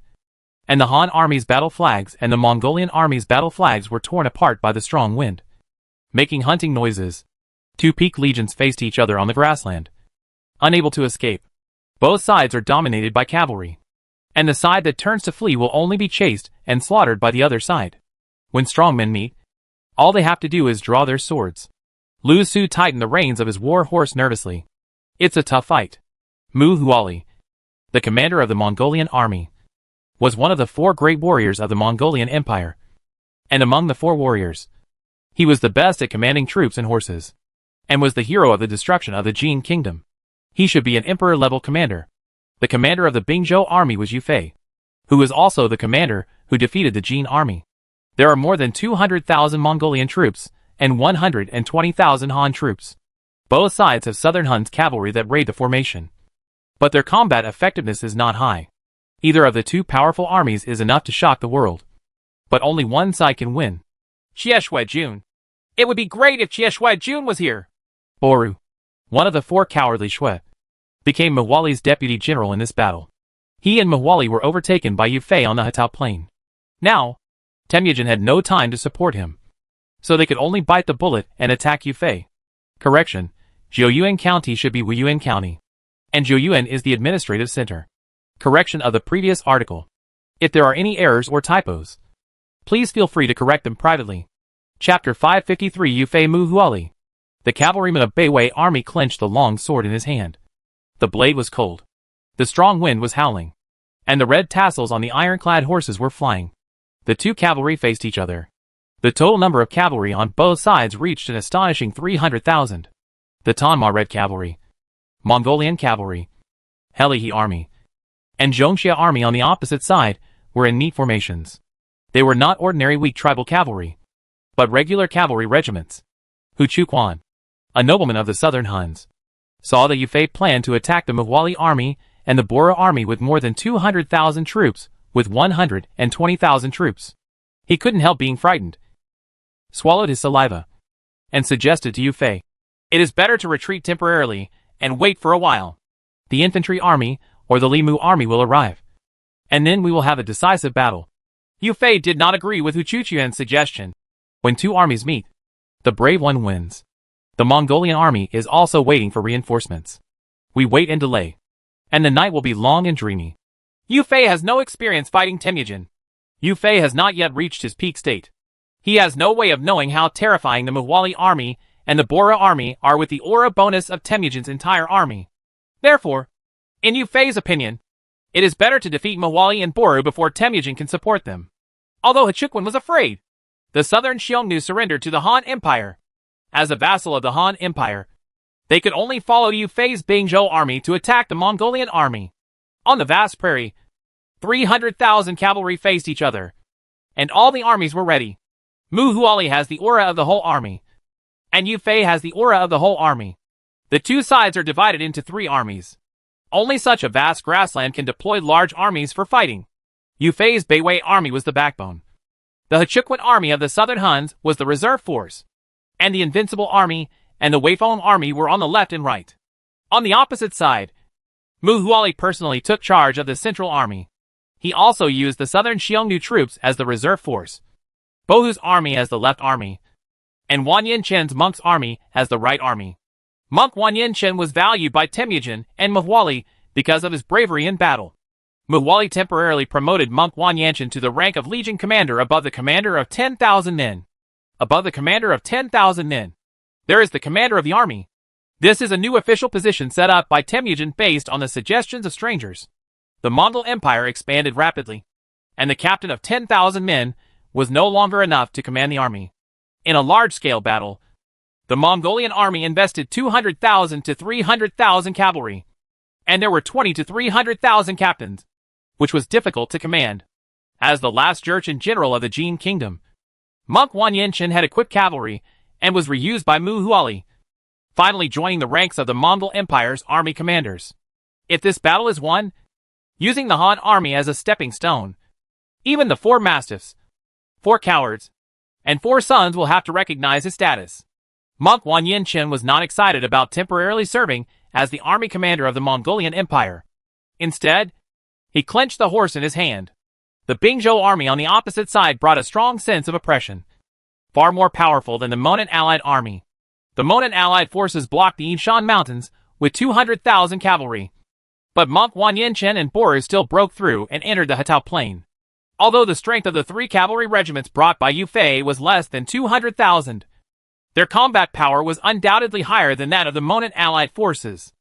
Speaker 1: and the Han army's battle flags and the Mongolian army's battle flags were torn apart by the strong wind, making hunting noises. 2 peak legions faced each other on the grassland, unable to escape. Both sides are dominated by cavalry, and the side that turns to flee will only be chased and slaughtered by the other side. When strong men meet, all they have to do is draw their swords. Lu Su tightened the reins of his war horse nervously. It's a tough fight. Muali, the commander of the Mongolian army, was one of the 4 great warriors of the Mongolian Empire. And among the 4 warriors, he was the best at commanding troops and horses, and was the hero of the destruction of the Jin kingdom. He should be an emperor-level commander. The commander of the Bingzhou army was Yu Fei, who was also the commander who defeated the Jin army. There are more than 200,000 Mongolian troops and 120,000 Han troops. Both sides have Southern Hun's cavalry that raid the formation, but their combat effectiveness is not high. Either of the 2 powerful armies is enough to shock the world, but only one side can win.
Speaker 2: Xie Jun. It would be great if Xie Jun was here.
Speaker 1: Boru, one of the 4 cowardly Shui, became Muali's deputy general in this battle. He and Muali were overtaken by Yufei on the Hatao plain. Now, Temujin had no time to support him, so they could only bite the bullet and attack Yufei. Correction, Jiuyuan County should be Wuyuan County, and Jiuyuan is the administrative center. Correction of the previous article. If there are any errors or typos, please feel free to correct them privately. Chapter 553 Yufei Muali. The cavalryman of Beiwei army clenched the long sword in his hand. The blade was cold. The strong wind was howling, and the red tassels on the ironclad horses were flying. The 2 cavalry faced each other. The total number of cavalry on both sides reached an astonishing 300,000. The Tanma Red Cavalry, Mongolian Cavalry, Helihi Army, and Zhongxia Army on the opposite side were in neat formations. They were not ordinary weak tribal cavalry, but regular cavalry regiments. Hu Chuquan, a nobleman of the southern Huns, saw the Yufei plan to attack the Muali army and the Bora army with more than 200,000 troops, with 120,000 troops. He couldn't help being frightened, swallowed his saliva, and suggested to Yufei,
Speaker 2: "It is better to retreat temporarily and wait for a while.
Speaker 1: The infantry army or the Limu army will arrive, and then we will have a decisive battle."
Speaker 2: Yufei did not agree with Hu Chuquan's suggestion.
Speaker 1: When 2 armies meet, the brave one wins. The Mongolian army is also waiting for reinforcements. We wait and delay, and the night will be long and dreamy.
Speaker 2: Yufei has no experience fighting Temujin. Yufei has not yet reached his peak state. He has no way of knowing how terrifying the Muali army and the Bora army are with the aura bonus of Temujin's entire army. Therefore, in Yufei's opinion, it is better to defeat Muali and Boru before Temujin can support them. Although Hu Chuquan was afraid, the southern Xiongnu surrendered to the Han Empire. As a vassal of the Han Empire, they could only follow Yufei's Bingzhou army to attack the Mongolian army. On the vast prairie, 300,000 cavalry faced each other, and all the armies were ready. Muali has the aura of the whole army, and Yufei has the aura of the whole army. The 2 sides are divided into 3 armies. Only such a vast grassland can deploy large armies for fighting. Yufei's Beiwei army was the backbone. The Hu Chuquan army of the southern Huns was the reserve force, and the Invincible army and the Weifeng army were on the left and right. On the opposite side, Muali personally took charge of the central army. He also used the southern Xiongnu troops as the reserve force, Bohu's army as the left army, and Wang Yinchen's monk's army as the right army. Monk Wang Yinchen was valued by Temujin and Muali because of his bravery in battle. Muali temporarily promoted Monk Wang Yinchen to the rank of Legion Commander above the commander of 10,000 men. Above the commander of 10,000 men, there is the commander of the army. This is a new official position set up by Temujin based on the suggestions of strangers. The Mongol Empire expanded rapidly, and the captain of 10,000 men was no longer enough to command the army. In a large-scale battle, the Mongolian army invested 200,000 to 300,000 cavalry, and there were 20 to 300,000 captains, which was difficult to command. As the last Jurchen general of the Jin kingdom, Monk Wang Yinchen had equipped cavalry and was reused by Muali, finally joining the ranks of the Mongol Empire's army commanders. If this battle is won, using the Han army as a stepping stone, even the 4 mastiffs, 4 cowards, and 4 sons will have to recognize his status. Monk Wang Yinchen was not excited about temporarily serving as the army commander of the Mongolian Empire. Instead, he clenched the horse in his hand. The Bingzhou army on the opposite side brought a strong sense of oppression, far more powerful than the Monan allied army. The Monan allied forces blocked the Yinshan mountains with 200,000 cavalry, but Monk Wang Yinchen and Boru still broke through and entered the Hatao plain. Although the strength of the 3 cavalry regiments brought by Yufei was less than 200,000, their combat power was undoubtedly higher than that of the Monan allied forces.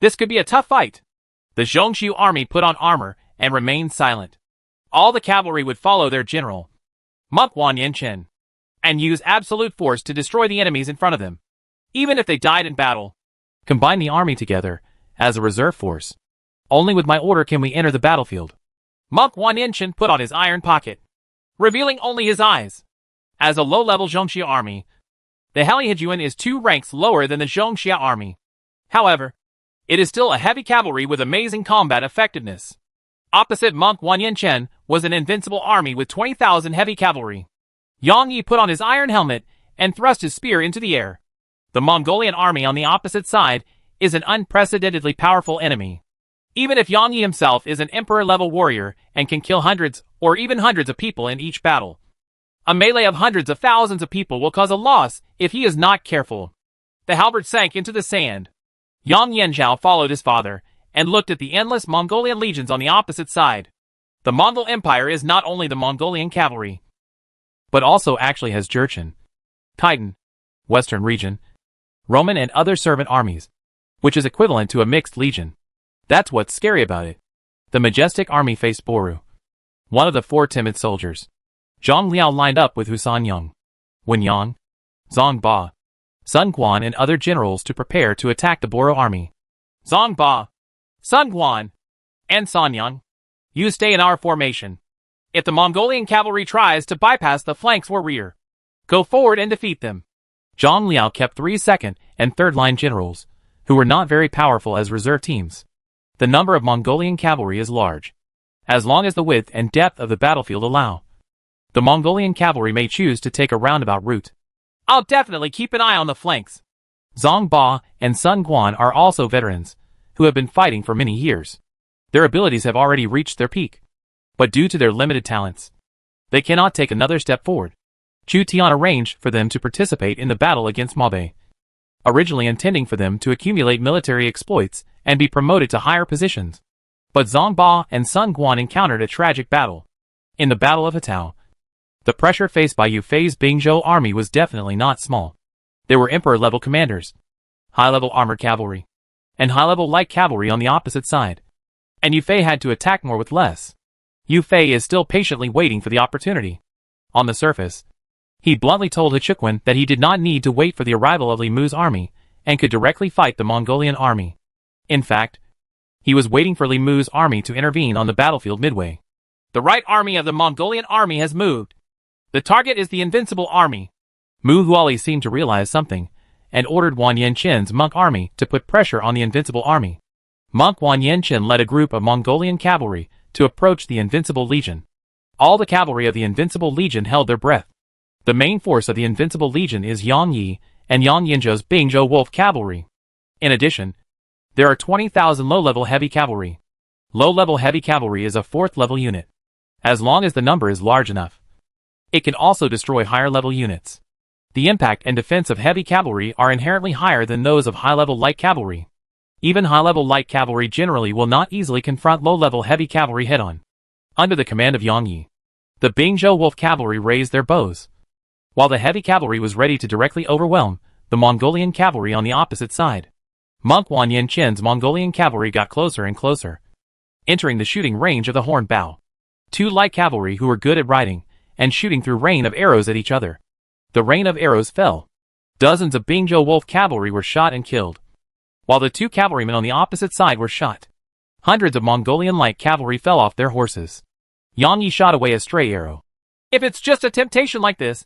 Speaker 2: This could be a tough fight. The Zhongshu army put on armor and remained silent. All the cavalry would follow their general, Monk Wang Yinchen, and use absolute force to destroy the enemies in front of them, even if they died in battle. Combine the army together as a reserve force. Only with my order can we enter the battlefield. Monk Wang Yinchen put on his iron pocket, revealing only his eyes. As a low-level Zhongxia army, the Helihijuan is 2 ranks lower than the Zhongxia army. However, it is still a heavy cavalry with amazing combat effectiveness. Opposite Monk Wang Yinchen was an invincible army with 20,000 heavy cavalry. Yang Yi put on his iron helmet and thrust his spear into the air. The Mongolian army on the opposite side is an unprecedentedly powerful enemy. Even if Yang Yi himself is an emperor-level warrior and can kill hundreds or even hundreds of people in each battle, a melee of hundreds of thousands of people will cause a loss if he is not careful. The halberd sank into the sand. Yang Yanzhao followed his father and looked at the endless Mongolian legions on the opposite side. The Mongol Empire is not only the Mongolian cavalry, but also actually has Jurchen, Titan, Western region, Roman and other servant armies, which is equivalent to a mixed legion. That's what's scary about it. The majestic army faced Boru, one of the 4 timid soldiers. Zhang Liao lined up with Husan Yang, Wen Yang, Zhang Ba, Sun Quan and other generals to prepare to attack the Boro army. Zhang Ba, Sun Quan, and San Yang, you stay in our formation. If the Mongolian cavalry tries to bypass the flanks or rear, go forward and defeat them. Zhang Liao kept 3 second and third line generals, who were not very powerful as reserve teams. The number of Mongolian cavalry is large, as long as the width and depth of the battlefield allow. The Mongolian cavalry may choose to take a roundabout route. I'll definitely keep an eye on the flanks. Zhang Ba and Sun Quan are also veterans, who have been fighting for many years. Their abilities have already reached their peak, but due to their limited talents, they cannot take another step forward. Chu Tian arranged for them to participate in the battle against Mabe, originally intending for them to accumulate military exploits and be promoted to higher positions. But Zhang Ba and Sun Quan encountered a tragic battle. In the Battle of Hatao, the pressure faced by Yu Fei's Bingzhou army was definitely not small. There were emperor-level commanders, high-level armored cavalry, and high-level light cavalry on the opposite side. And Yu Fei had to attack more with less. Yu Fei is still patiently waiting for the opportunity. On the surface, he bluntly told Hechuquan that he did not need to wait for the arrival of Li Mu's army and could directly fight the Mongolian army. In fact, he was waiting for Li Mu's army to intervene on the battlefield midway. The right army of the Mongolian army has moved. The target is the invincible army. Muali seemed to realize something and ordered Wang Yanqin's monk army to put pressure on the invincible army. Monk Wang Yanqin led a group of Mongolian cavalry to approach the invincible legion. All the cavalry of the invincible legion held their breath. The main force of the invincible legion is Yang Yi and Yang Yinzhou's Bingzhou Wolf cavalry. In addition, there are 20,000 low-level heavy cavalry. Low-level heavy cavalry is a 4th level unit. As long as the number is large enough, it can also destroy higher-level units. The impact and defense of heavy cavalry are inherently higher than those of high-level light cavalry. Even high-level light cavalry generally will not easily confront low-level heavy cavalry head-on. Under the command of Yang Yi, the Bingzhou Wolf cavalry raised their bows, while the heavy cavalry was ready to directly overwhelm the Mongolian cavalry on the opposite side. Monk Wang Yanqin's Mongolian cavalry got closer and closer, entering the shooting range of the horned bow. 2 light cavalry who were good at riding and shooting through rain of arrows at each other. The rain of arrows fell. Dozens of Bingzhou Wolf cavalry were shot and killed, while the 2 cavalrymen on the opposite side were shot. Hundreds of Mongolian light cavalry fell off their horses. Yang Yi shot away a stray arrow. If it's just a temptation like this,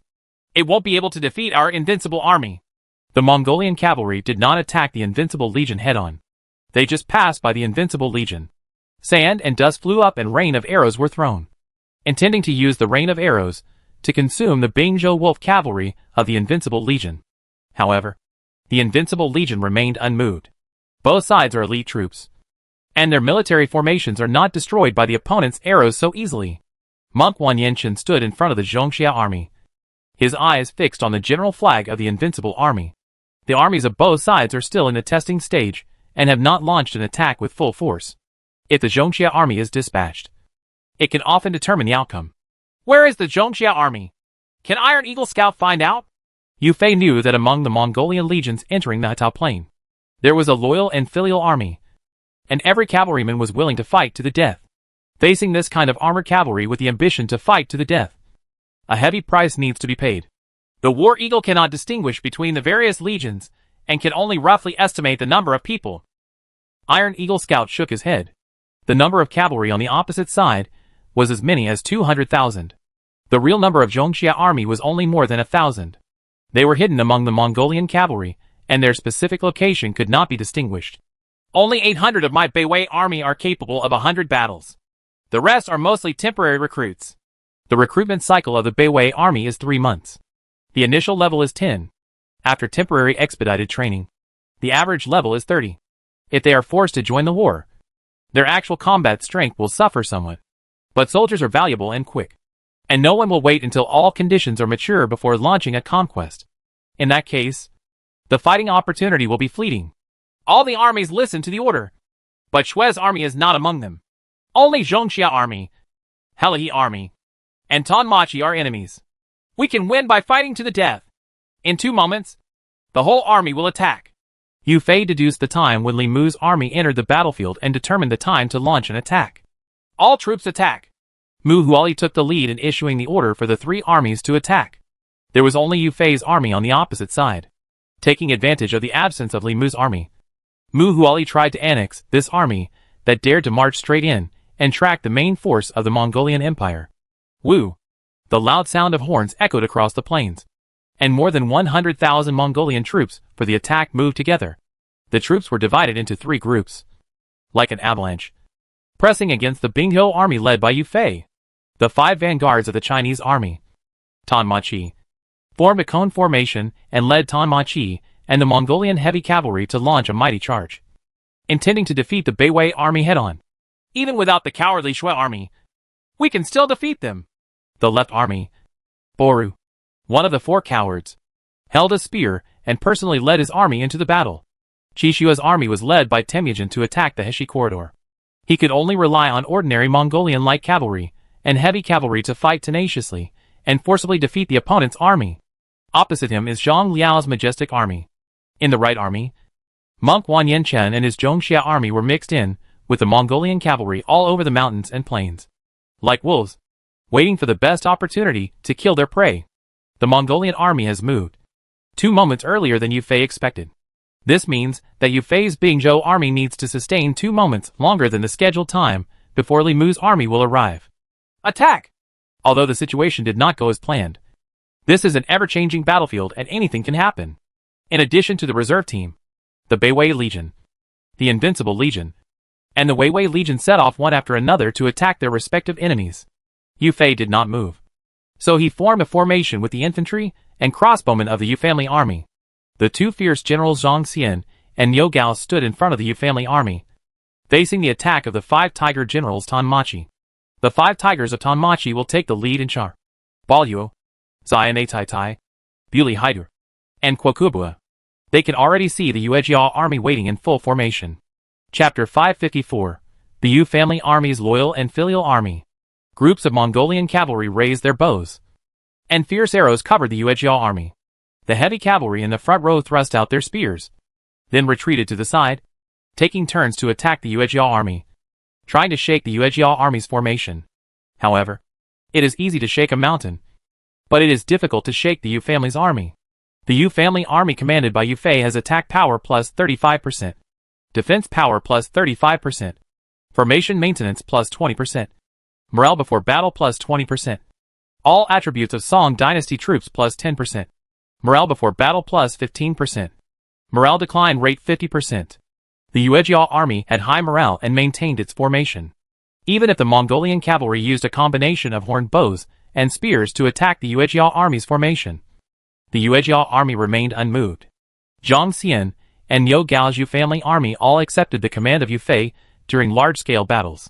Speaker 2: it won't be able to defeat our invincible army. The Mongolian cavalry did not attack the invincible legion head-on. They just passed by the invincible legion. Sand and dust flew up and rain of arrows were thrown, intending to use the rain of arrows to consume the Bingzhou Wolf cavalry of the invincible legion. However, the invincible legion remained unmoved. Both sides are elite troops, and their military formations are not destroyed by the opponent's arrows so easily. Monk Wang Yanqin stood in front of the Zhongxia army, his eyes fixed on the general flag of the invincible army. The armies of both sides are still in the testing stage and have not launched an attack with full force. If the Zhongxia army is dispatched, it can often determine the outcome. Where is the Zhongxia army? Can Iron Eagle Scout find out? Yu Fei knew that among the Mongolian legions entering the Hatao plain, there was a loyal and filial army, and every cavalryman was willing to fight to the death. Facing this kind of armored cavalry with the ambition to fight to the death, a heavy price needs to be paid. The War Eagle cannot distinguish between the various legions and can only roughly estimate the number of people. Iron Eagle Scout shook his head. The number of cavalry on the opposite side was as many as 200,000. The real number of Zhongxia army was only more than 1,000. They were hidden among the Mongolian cavalry, and their specific location could not be distinguished. Only 800 of my Beiwei army are capable of 100 battles. The rest are mostly temporary recruits.
Speaker 1: The recruitment cycle of the Beiwei army is 3 months. The initial level is 10. After temporary expedited training, the average level is 30. If they are forced to join the war, their actual combat strength will suffer somewhat. But soldiers are valuable and quick, and no one will wait until all conditions are mature before launching a conquest. In that case, the fighting opportunity will be fleeting.
Speaker 2: All the armies listen to the order, but Shui's army is not among them. Only Zhongxia army, Helahe army, and Tanmachi are enemies. We can win by fighting to the death. In 2 moments, the whole army will attack.
Speaker 1: Yu Fei deduced the time when Li Mu's army entered the battlefield and determined the time to launch an attack.
Speaker 2: All troops attack.
Speaker 1: Muali took the lead in issuing the order for the 3 armies to attack. There was only Yu Fei's army on the opposite side. Taking advantage of the absence of Li Mu's army, Muali tried to annex this army that dared to march straight in and track the main force of the Mongolian Empire. Wu! The loud sound of horns echoed across the plains, and more than 100,000 Mongolian troops for the attack moved together. The troops were divided into 3 groups, like an avalanche, pressing against the Bingyo army led by Yu Fei. The 5 vanguards of the Chinese army, Tanmachi, formed a cone formation and led Tanmachi and the Mongolian heavy cavalry to launch a mighty charge, intending to defeat the Beiwei army head-on.
Speaker 2: Even without the cowardly Shui army, we can still defeat them.
Speaker 1: The left army, Boru, one of the 4 cowards, held a spear and personally led his army into the battle. Chishua's army was led by Temujin to attack the Heshi corridor. He could only rely on ordinary Mongolian light cavalry and heavy cavalry to fight tenaciously and forcibly defeat the opponent's army. Opposite him is Zhang Liao's majestic army. In the right army, Monk Wan Yenchen and his Zhongxia army were mixed in with the Mongolian cavalry all over the mountains and plains, like wolves, waiting for the best opportunity to kill their prey. The Mongolian army has moved 2 moments earlier than Yu Fei expected. This means that Yu Fei's Bingzhou army needs to sustain 2 moments longer than the scheduled time before Li Mu's army will arrive.
Speaker 2: Attack!
Speaker 1: Although the situation did not go as planned, this is an ever-changing battlefield and anything can happen. In addition to the reserve team, the Beiwei Legion, the Invincible Legion, and the Weiwei Legion set off one after another to attack their respective enemies. Yu Fei did not move, so he formed a formation with the infantry and crossbowmen of the Yu family army. The 2 fierce generals Zhang Xian and Niu Gao stood in front of the Yu family army, facing the attack of the 5 tiger generals Tanmachi. The 5 tigers of Tanmachi will take the lead in Char, Baoyuo, Xian Tai Tai, Buli Haidur, and Kwokubua. They can already see the Yuejia army waiting in full formation. Chapter 554. The Yu family army's loyal and filial army. Groups of Mongolian cavalry raised their bows, and fierce arrows covered the Yuejia army. The heavy cavalry in the front row thrust out their spears, then retreated to the side, taking turns to attack the Yuejia army, trying to shake the Yuejia army's formation. However, it is easy to shake a mountain, but it is difficult to shake the Yu family's army. The Yu family army commanded by Yu Fei has attack power plus 35%, defense power plus 35%, formation maintenance plus 20%, morale before battle plus 20%, all attributes of Song dynasty troops plus 10%, morale before battle plus 15%, morale decline rate 50%. The Yuejia army had high morale and maintained its formation, even if the Mongolian cavalry used a combination of horned bows and spears to attack the Yuejia army's formation. The Yuejia army remained unmoved. Zhang Xian and Niu Gao's Yu family army all accepted the command of Yu Fei during large-scale battles.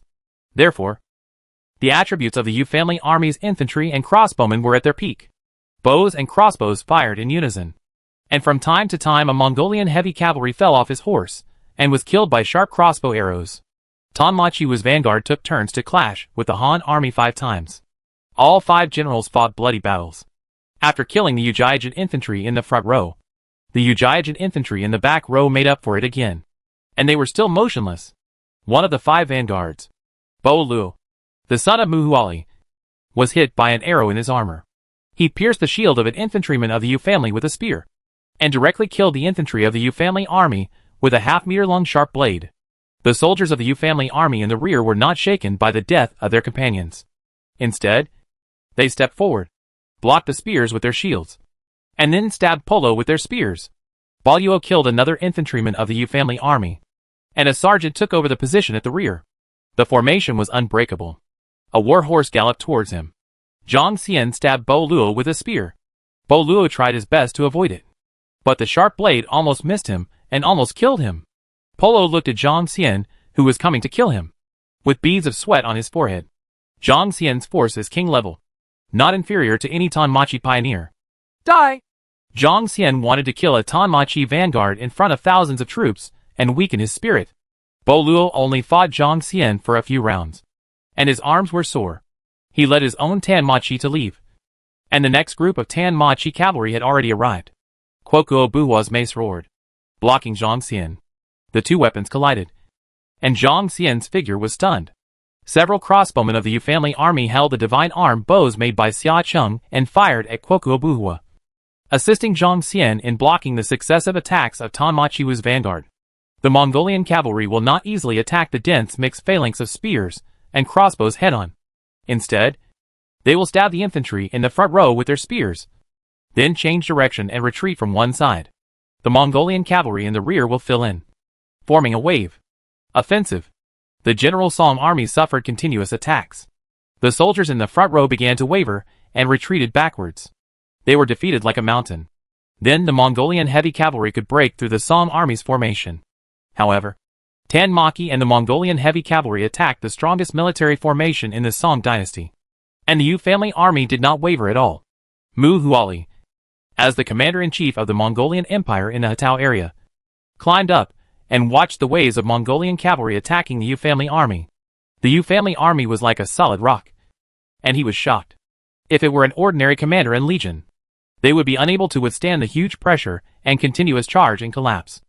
Speaker 1: Therefore, the attributes of the Yu family army's infantry and crossbowmen were at their peak. Bows and crossbows fired in unison, and from time to time a Mongolian heavy cavalry fell off his horse and was killed by sharp crossbow arrows. Tanmachi's vanguard took turns to clash with the Han army 5 times. All 5 generals fought bloody battles. After killing the Yujiajin infantry in the front row, the Yujiajin infantry in the back row made up for it again, and they were still motionless. One of the 5 vanguards, Bo Lu, the son of Muali, was hit by an arrow in his armor. He pierced the shield of an infantryman of the Yu family with a spear, and directly killed the infantry of the Yu family army with a half-meter-long sharp blade. The soldiers of the Yu family army in the rear were not shaken by the death of their companions. Instead, they stepped forward, blocked the spears with their shields, and then stabbed Polo with their spears. Baoyuo killed another infantryman of the Yu family army, and a sergeant took over the position at the rear. The formation was unbreakable. A war horse galloped towards him.
Speaker 2: Zhang Xian stabbed Bo Luo with a spear. Bo Luo tried his best to avoid it, but the sharp blade almost missed him and almost killed him. Polo looked at Zhang Xian, who was coming to kill him, with beads of sweat on his forehead. Zhang Xian's force is king level, not inferior to any Tanmachi pioneer. Die! Zhang Xian wanted to kill a Tanmachi vanguard in front of thousands of troops and weaken his spirit. Bo Luo only fought Zhang Xian for a few rounds, and his arms were sore. He led his own Tanmachi to leave, and the next group of Tanmachi cavalry had already arrived. Kuokuo Buhua's mace roared, blocking Zhang Xian. The two weapons collided, and Zhang Xian's figure was stunned. Several crossbowmen of the Yu family army held the divine arm bows made by Xia Cheng and fired at Kuokuo Buhua, assisting Zhang Xian in blocking the successive attacks of Tanmachi's vanguard. The Mongolian cavalry will not easily attack the dense mixed phalanx of spears and crossbows head-on. Instead, they will stab the infantry in the front row with their spears, then change direction and retreat from one side. The Mongolian cavalry in the rear will fill in, forming a wave. Offensive. The General Song army suffered continuous attacks. The soldiers in the front row began to waver and retreated backwards. They were defeated like a mountain. Then the Mongolian heavy cavalry could break through the Song army's formation. However, Tanmachi and the Mongolian heavy cavalry attacked the strongest military formation in the Song dynasty, and the Yu family army did not waver at all. Muali, as the commander-in-chief of the Mongolian Empire in the Hatao area, climbed up and watched the waves of Mongolian cavalry attacking the Yu family army. The Yu family army was like a solid rock, and he was shocked. If it were an ordinary commander and legion, they would be unable to withstand the huge pressure and continuous charge and collapse.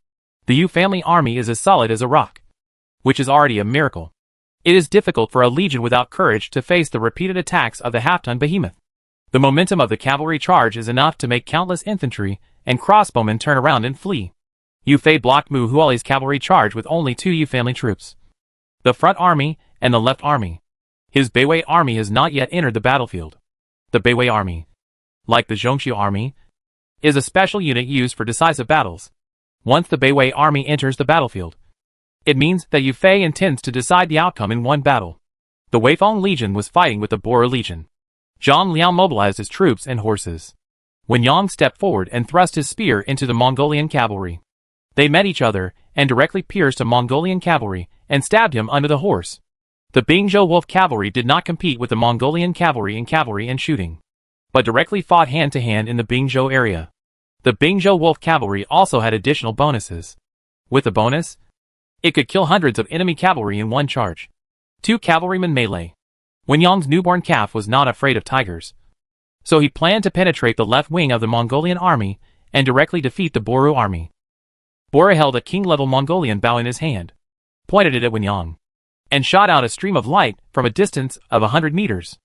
Speaker 2: The Yu family army is as solid as a rock, which is already a miracle. It is difficult for a legion without courage to face the repeated attacks of the half-ton behemoth. The momentum of the cavalry charge is enough to make countless infantry and crossbowmen turn around and flee. Yu Fei blocked Mu Huali's cavalry charge with only 2 Yu family troops, the front army and the left army. His Beiwei army has not yet entered the battlefield. The Beiwei army, like the Zhongxiu army, is a special unit used for decisive battles. Once the Beiwei army enters the battlefield, it means that Yu Fei intends to decide the outcome in one battle. The Weifeng Legion was fighting with the Boro Legion. Zhang Liao mobilized his troops and horses. Wen Yang stepped forward and thrust his spear into the Mongolian cavalry. They met each other and directly pierced a Mongolian cavalry and stabbed him under the horse. The Bingzhou Wolf cavalry did not compete with the Mongolian cavalry in cavalry and shooting, but directly fought hand-to-hand in the Bingzhou area. The Bingzhou Wolf cavalry also had additional bonuses. With the bonus, it could kill hundreds of enemy cavalry in one charge. 2 cavalrymen melee. Wen Yang's newborn calf was not afraid of tigers, so he planned to penetrate the left wing of the Mongolian army and directly defeat the Boru army. Bora held a king-level Mongolian bow in his hand, pointed it at Wen Yang, and shot out a stream of light from a distance of 100 meters.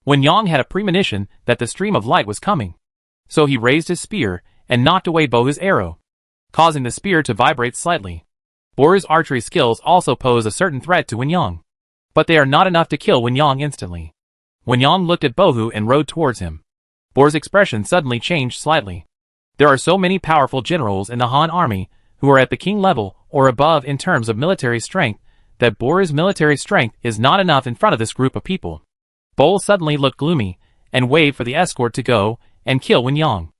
Speaker 2: Wen Yang had a premonition that the stream of light was coming, so he raised his spear and knocked away Bohu's arrow, causing the spear to vibrate slightly. Bora's archery skills also pose a certain threat to Wen Yang, but they are not enough to kill Wen Yang instantly. Wen Yang looked at Bohu and rode towards him. Bora's expression suddenly changed slightly. There are so many powerful generals in the Han army who are at the king level or above in terms of military strength that Bora's military strength is not enough in front of this group of people. Bo suddenly looked gloomy and waved for the escort to go and kill Wen Yang.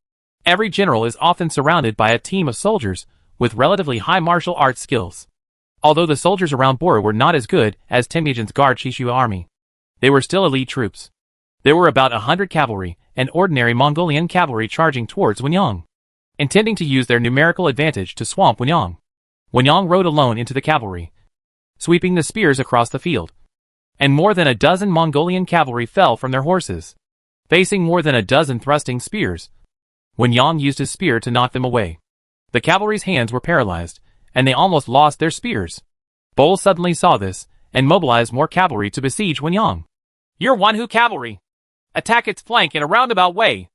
Speaker 2: Every general is often surrounded by a team of soldiers with relatively high martial arts skills. Although the soldiers around Bora were not as good as Temujin's Guard Shishu army, they were still elite troops. There were about 100 cavalry and ordinary Mongolian cavalry charging towards Wen Yang, intending to use their numerical advantage to swamp Wen Yang. Wen Yang rode alone into the cavalry, sweeping the spears across the field, and more than a dozen Mongolian cavalry fell from their horses, facing more than a dozen thrusting spears. Wen Yang used his spear to knock them away. The cavalry's hands were paralyzed, and they almost lost their spears. Bo suddenly saw this, and mobilized more cavalry to besiege Wen Yang. "You're Wanhu cavalry! Attack its flank in a roundabout way!"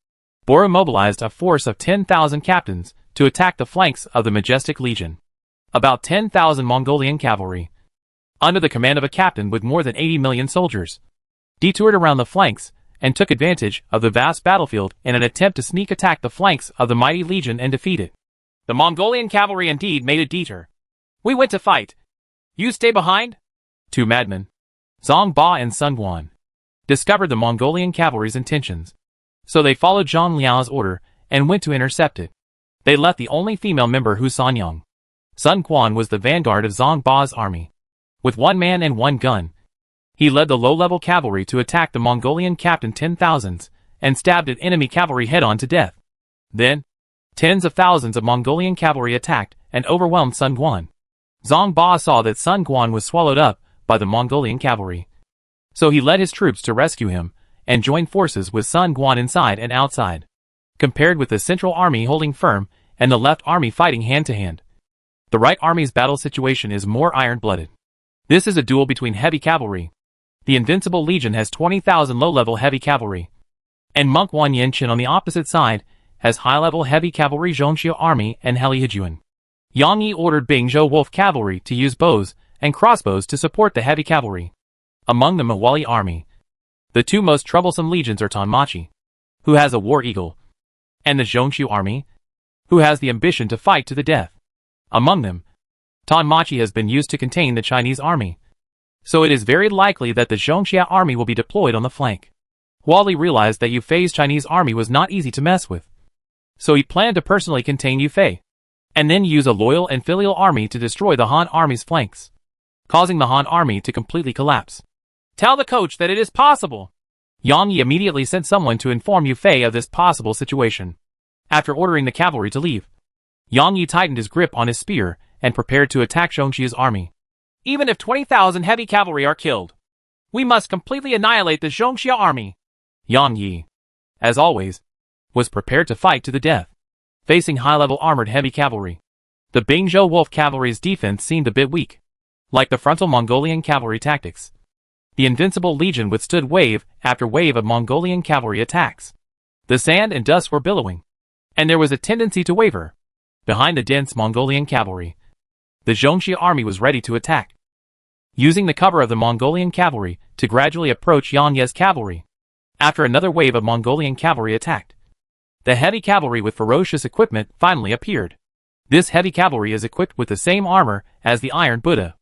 Speaker 2: Bora mobilized a force of 10,000 captains to attack the flanks of the Majestic Legion. About 10,000 Mongolian cavalry, under the command of a captain with more than 80 million soldiers, detoured around the flanks and took advantage of the vast battlefield in an attempt to sneak attack the flanks of the mighty legion and defeat it. The Mongolian cavalry indeed made a detour. "We went to fight. You stay behind?" 2 madmen, Zhang Ba and Sun Guan,
Speaker 1: discovered the Mongolian cavalry's intentions. So they followed Zhang Liao's order and went to intercept it. They left the only female member Hu Sanyang. Sun Quan was the vanguard of Zhang Ba's army. With 1 man and 1 gun, he led the low-level cavalry to attack the Mongolian captain 10,000s and stabbed an enemy cavalry head-on to death. Then, tens of thousands of Mongolian cavalry attacked and overwhelmed Sun Quan. Zhang Ba saw that Sun Quan was swallowed up by the Mongolian cavalry. So he led his troops to rescue him and joined forces with Sun Quan inside and outside. Compared with the central army holding firm and the left army fighting hand-to-hand, the right army's battle situation is more iron-blooded. This is a duel between heavy cavalry. The Invincible Legion has 20,000 low-level heavy cavalry, and Monk Wan Yanqin on the opposite side has high-level heavy cavalry Zhongxia army and Heli Hejuan. Yang Yi ordered Bingzhou Wolf cavalry to use bows and crossbows to support the heavy cavalry. Among the Muali army, the 2 most troublesome legions are Tanmachi, who has a war eagle, and the Zhongshu army, who has the ambition to fight to the death. Among them, Tanmachi has been used to contain the Chinese army, so it is very likely that the Zhongxia army will be deployed on the flank. Muali realized that Yu Fei's Chinese army was not easy to mess with, so he planned to personally contain Yu Fei, and then use a loyal and filial army to destroy the Han army's flanks, causing the Han army to completely collapse.
Speaker 2: Tell the coach that it is possible.
Speaker 1: Yang Yi immediately sent someone to inform Yu Fei of this possible situation. After ordering the cavalry to leave, Yang Yi tightened his grip on his spear and prepared to attack Zhongxia's army.
Speaker 2: Even if 20,000 heavy cavalry are killed, we must completely annihilate the Zhongxia army.
Speaker 1: Yang Yi, as always, was prepared to fight to the death, facing high-level armored heavy cavalry. The Bingzhou Wolf cavalry's defense seemed a bit weak. Like the frontal Mongolian cavalry tactics, the Invincible Legion withstood wave after wave of Mongolian cavalry attacks. The sand and dust were billowing, and there was a tendency to waver. Behind the dense Mongolian cavalry, the Zhongxia army was ready to attack, using the cover of the Mongolian cavalry to gradually approach Yang Ye's cavalry. After another wave of Mongolian cavalry attacked, the heavy cavalry with ferocious equipment finally appeared. This heavy cavalry is equipped with the same armor as the Iron Buddha.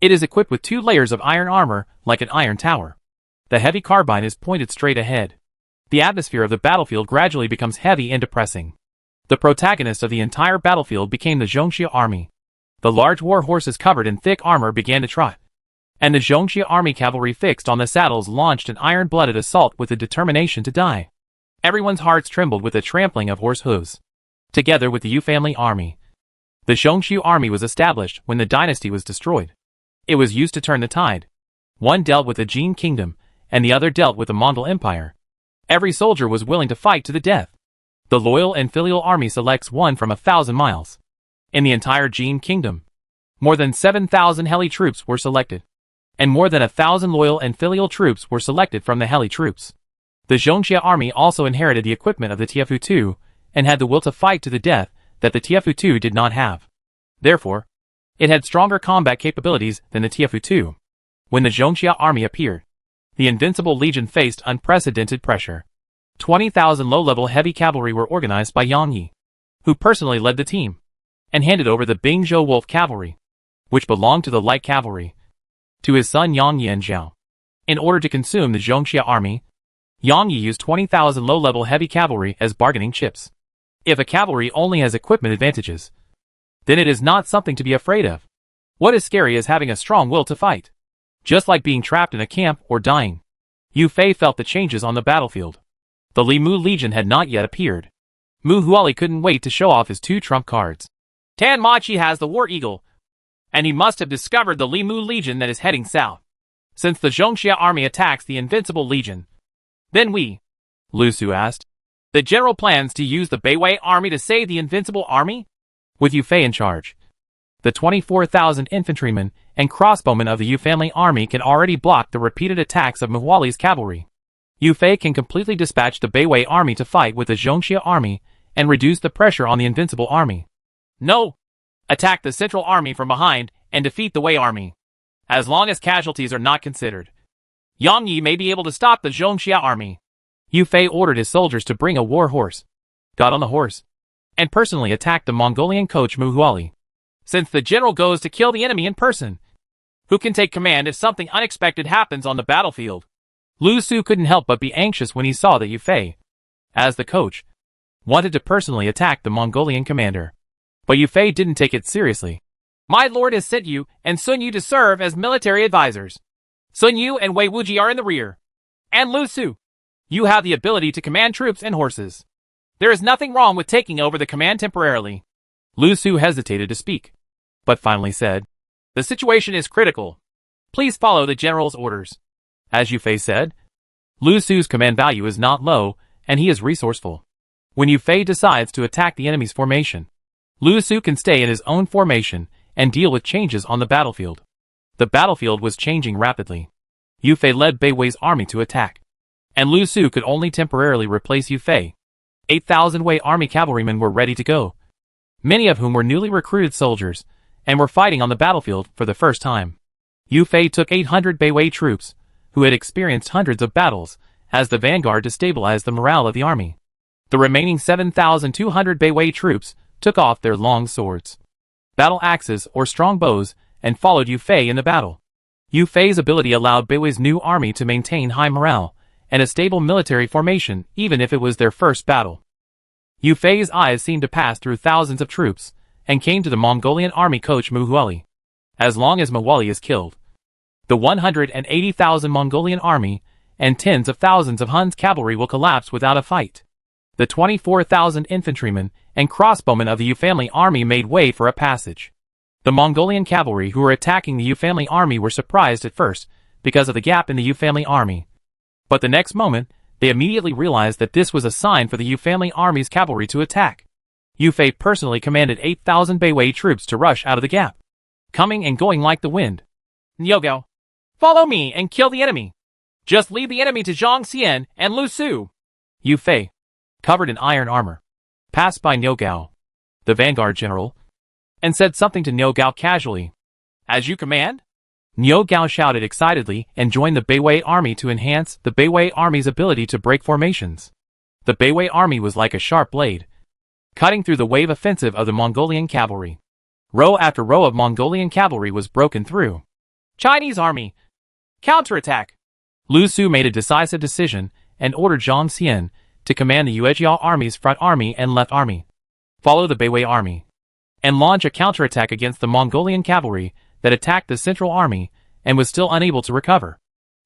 Speaker 1: It is equipped with 2 layers of iron armor like an iron tower. The heavy carbine is pointed straight ahead. The atmosphere of the battlefield gradually becomes heavy and depressing. The protagonist of the entire battlefield became the Zhongxia army. The large war horses covered in thick armor began to trot, and the Zhongxia army cavalry fixed on the saddles launched an iron-blooded assault with the determination to die. Everyone's hearts trembled with the trampling of horse hooves. Together with the Yu family army, the Zhongxiu army was established when the dynasty was destroyed. It was used to turn the tide. One dealt with the Jin kingdom, and the other dealt with the Mongol Empire. Every soldier was willing to fight to the death. The loyal and filial army selects one from 1,000 miles. In the entire Jin kingdom, more than 7,000 Heli troops were selected, and more than 1,000 loyal and filial troops were selected from the Heli troops. The Zhongxia army also inherited the equipment of the Tiafu-2, and had the will to fight to the death that the Tiafu-2 did not have. Therefore, it had stronger combat capabilities than the Tiafu-2. When the Zhongxia army appeared, the Invincible Legion faced unprecedented pressure. 20,000 low-level heavy cavalry were organized by Yang Yi, who personally led the team, and handed over the Bingzhou Wolf cavalry, which belonged to the light cavalry, to his son Yang Yanzhao. In order to consume the Zhongxia army, Yang Yi used 20,000 low-level heavy cavalry as bargaining chips. If a cavalry only has equipment advantages, then it is not something to be afraid of. What is scary is having a strong will to fight. Just like being trapped in a camp or dying. Yu Fei felt the changes on the battlefield. The Li Mu Legion had not yet appeared. Muali couldn't wait to show off his 2 trump cards.
Speaker 2: Tanmachi has the War Eagle, and he must have discovered the Li Mu Legion that is heading south. Since the Zhongxia army attacks the Invincible Legion, then
Speaker 1: Lu Su asked.
Speaker 2: The general plans to use the Beiwei army to save the Invincible army?
Speaker 1: With Yu Fei in charge, the 24,000 infantrymen and crossbowmen of the Yu family army can already block the repeated attacks of Muali's cavalry. Yu Fei can completely dispatch the Beiwei army to fight with the Zhongxia army and reduce the pressure on the Invincible army.
Speaker 2: No! Attack the central army from behind and defeat the Wei army. As long as casualties are not considered, Yang Yi may be able to stop the Zhongxia army.
Speaker 1: Yu Fei ordered his soldiers to bring a war horse, got on the horse, and personally attacked the Mongolian coach Muali.
Speaker 2: Since the general goes to kill the enemy in person, who can take command if something unexpected happens on the battlefield? Lu Su couldn't help but be anxious when he saw that Yu Fei, as the coach, wanted to personally attack the Mongolian commander. But Yu Fei didn't take it seriously. My lord has sent you and Sun Yu to serve as military advisors. Sun Yu and Wei Wuji are in the rear. And Lu Su, you have the ability to command troops and horses. There is nothing wrong with taking over the command temporarily. Lu Su hesitated to speak, but finally said, the situation is critical. Please follow the general's orders. As Yu Fei said, Lu Su's command value is not low, and he is resourceful. When Yu Fei decides to attack the enemy's formation, Lu Su can stay in his own formation and deal with changes on the battlefield. The battlefield was changing rapidly. Yu Fei led Bei Wei's army to attack, and Lu Su could only temporarily replace Yu Fei. 8,000 Wei army cavalrymen were ready to go, many of whom were newly recruited soldiers, and were fighting on the battlefield for the first time. Yu Fei took 800 Bei Wei troops, who had experienced hundreds of battles, as the vanguard to stabilize the morale of the army. The remaining 7,200 Bei Wei troops took off their long swords, battle axes or strong bows, and followed Yu Fei in the battle. Yu Fei's ability allowed Bei Wei's new army to maintain high morale and a stable military formation even if it was their first battle. Yu Fei's eyes seemed to pass through thousands of troops and came to the Mongolian army coach Muali. As long as Muali is killed, the 180,000 Mongolian army and tens of thousands of Hun's cavalry will collapse without a fight. The 24,000 infantrymen and crossbowmen of the Yu family army made way for a passage. The Mongolian cavalry who were attacking the Yu family army were surprised at first because of the gap in the Yu family army. But the next moment, they immediately realized that this was a sign for the Yu family army's cavalry to attack. Yu Fei personally commanded 8,000 Bei Wei troops to rush out of the gap, coming and going like the wind. Niogao, follow me and kill the enemy. Just leave the enemy to Zhang Xian and Lu Su. Yu Fei, covered in iron armor, passed by Niogao, the vanguard general, and said something to Niogao casually. As you command? Niogao shouted excitedly and joined the Bei Wei army to enhance the Bei Wei army's ability to break formations. The Bei Wei army was like a sharp blade, cutting through the wave offensive of the Mongolian cavalry. Row after row of Mongolian cavalry was broken through. Chinese army, counterattack. Lu Su made a decisive decision and ordered Zhang Xian to command the Yuezhiao army's front army and left army, follow the Bei Wei army, and launch a counterattack against the Mongolian cavalry that attacked the central army and was still unable to recover.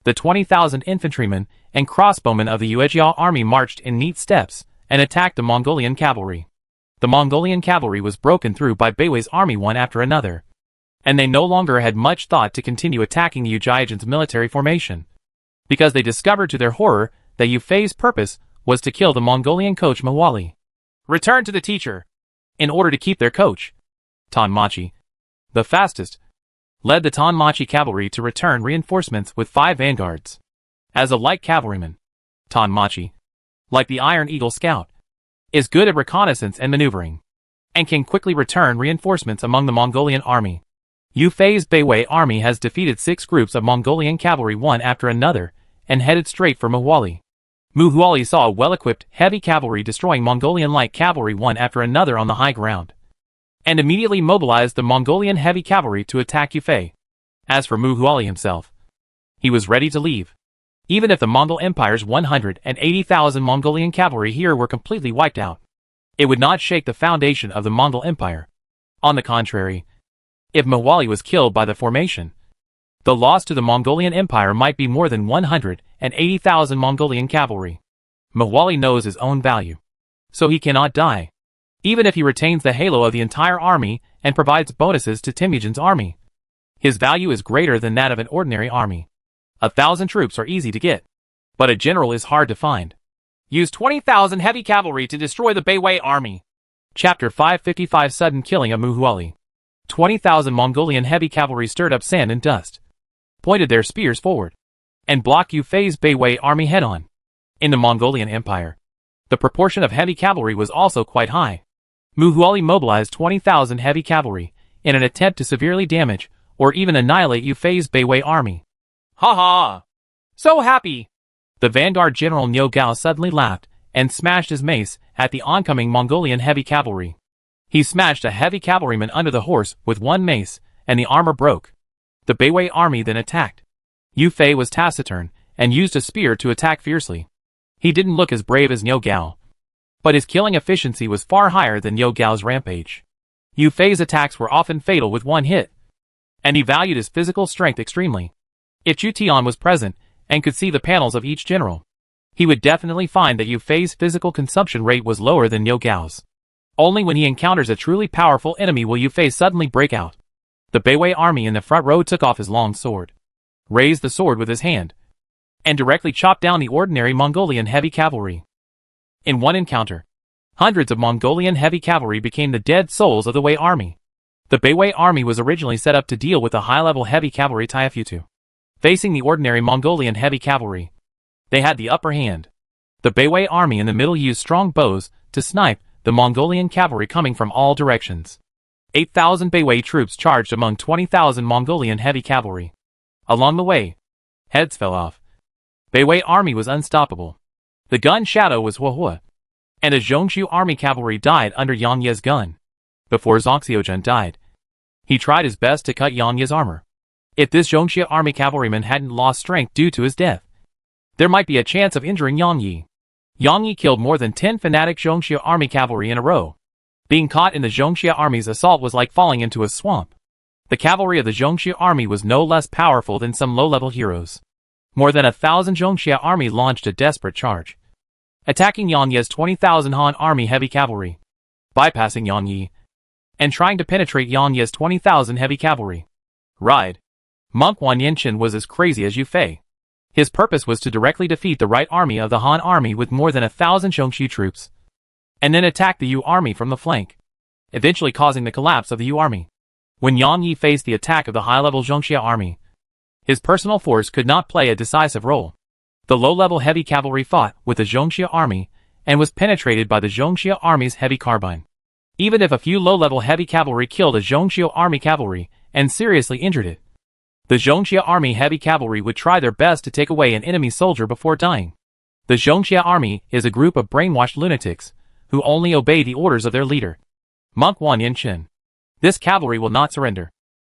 Speaker 2: The 20,000 infantrymen and crossbowmen of the Yuezhiao army marched in neat steps and attacked the Mongolian cavalry. The Mongolian cavalry was broken through by Bei Wei's army one after another, and they no longer had much thought to continue attacking the Yuezhians' military formation, because they discovered to their horror that Yu Fei's purpose was to kill the Mongolian coach Muali. Return to the teacher. In order to keep their coach, Tanmachi, the fastest, led the Tanmachi cavalry to return reinforcements with 5 vanguards. As a light cavalryman, Tanmachi, like the Iron Eagle Scout, is good at reconnaissance and maneuvering, and can quickly return reinforcements among the Mongolian army. Yu Fei's Bei Wei army has defeated 6 groups of Mongolian cavalry one after another and headed straight for Muali. Muali saw a well-equipped heavy cavalry destroying Mongolian light cavalry one after another on the high ground, and immediately mobilized the Mongolian heavy cavalry to attack Yu Fei. As for Muali himself, he was ready to leave. Even if the Mongol Empire's 180,000 Mongolian cavalry here were completely wiped out, it would not shake the foundation of the Mongol Empire. On the contrary, if Muali was killed by the formation, the loss to the Mongolian Empire might be more than 180,000 Mongolian cavalry. Muali knows his own value, so he cannot die, even if he retains the halo of the entire army and provides bonuses to Temujin's army. His value is greater than that of an ordinary army. 1,000 troops are easy to get, but a general is hard to find. Use 20,000 heavy cavalry to destroy the Bei Wei army. Chapter 555 Sudden Killing of Muali. 20,000 Mongolian heavy cavalry stirred up sand and dust, pointed their spears forward, and blocked Yu Fei's Bei Wei army head-on. In the Mongolian Empire, the proportion of heavy cavalry was also quite high. Muali mobilized 20,000 heavy cavalry in an attempt to severely damage or even annihilate Yu Fei's Bei Wei army. Ha ha! So happy! The vanguard general Niogao suddenly laughed and smashed his mace at the oncoming Mongolian heavy cavalry. He smashed a heavy cavalryman under the horse with one mace, and the armor broke. The Bei Wei army then attacked. Yu Fei was taciturn
Speaker 1: and used a spear to attack fiercely. He didn't look as brave as Niu Gao, but his killing efficiency was far higher than Niu Gao's rampage. Yu Fei's attacks were often fatal with one hit, and he valued his physical strength extremely. If Chu Tian was present and could see the panels of each general, he would definitely find that Yu Fei's physical consumption rate was lower than Niu Gao's. Only when he encounters a truly powerful enemy will Yu Fei suddenly break out. The Beiwei army in the front row took off his long sword, raised the sword with his hand, and directly chopped down the ordinary Mongolian heavy cavalry. In one encounter, hundreds of Mongolian heavy cavalry became the dead souls of the Wei army. The Beiwei army was originally set up to deal with the high-level heavy cavalry Taifutu. Facing the ordinary Mongolian heavy cavalry, they had the upper hand. The Beiwei army in the middle used strong bows to snipe the Mongolian cavalry coming from all directions. 8,000 Beiwei troops charged among 20,000 Mongolian heavy cavalry. Along the way, heads fell off. Beiwei army was unstoppable. The gun shadow was Huahua, and a Zhongshu army cavalry died under Yang Ye's gun. Before Zongxiujun died, he tried his best to cut Yang Ye's armor. If this Zhongshu army cavalryman hadn't lost strength due to his death, there might be a chance of injuring Yang Yi. Yang Yi killed more than 10 fanatic Zhongshu army cavalry in a row. Being caught in the Zhongshu army's assault was like falling into a swamp. The cavalry of the Zhongshu army was no less powerful than some low-level heroes. More than 1,000 Zhongshu army launched a desperate charge, attacking Yang Ye's 20,000 Han army heavy cavalry, bypassing Yang Yi, and trying to penetrate Yang Ye's 20,000 heavy cavalry. Ride. Monk Wan Yanchen was as crazy as Yu Fei. His purpose was to directly defeat the right army of the Han army with more than 1,000 Zhongshu troops, and then attack the Yu army from the flank, eventually causing the collapse of the Yu army. When Yang Yi faced the attack of the high-level Zhongshu army, his personal force could not play a decisive role. The low-level heavy cavalry fought with the Zhongshu army and was penetrated by the Zhongshu army's heavy carbine. Even if a few low-level heavy cavalry killed a Zhongshu army cavalry and seriously injured it, the Zhongshu army heavy cavalry would try their best to take away an enemy soldier before dying. The Zhongshu army is a group of brainwashed lunatics who only obey the orders of their leader, Monk Wan Yanchen. This cavalry will not surrender,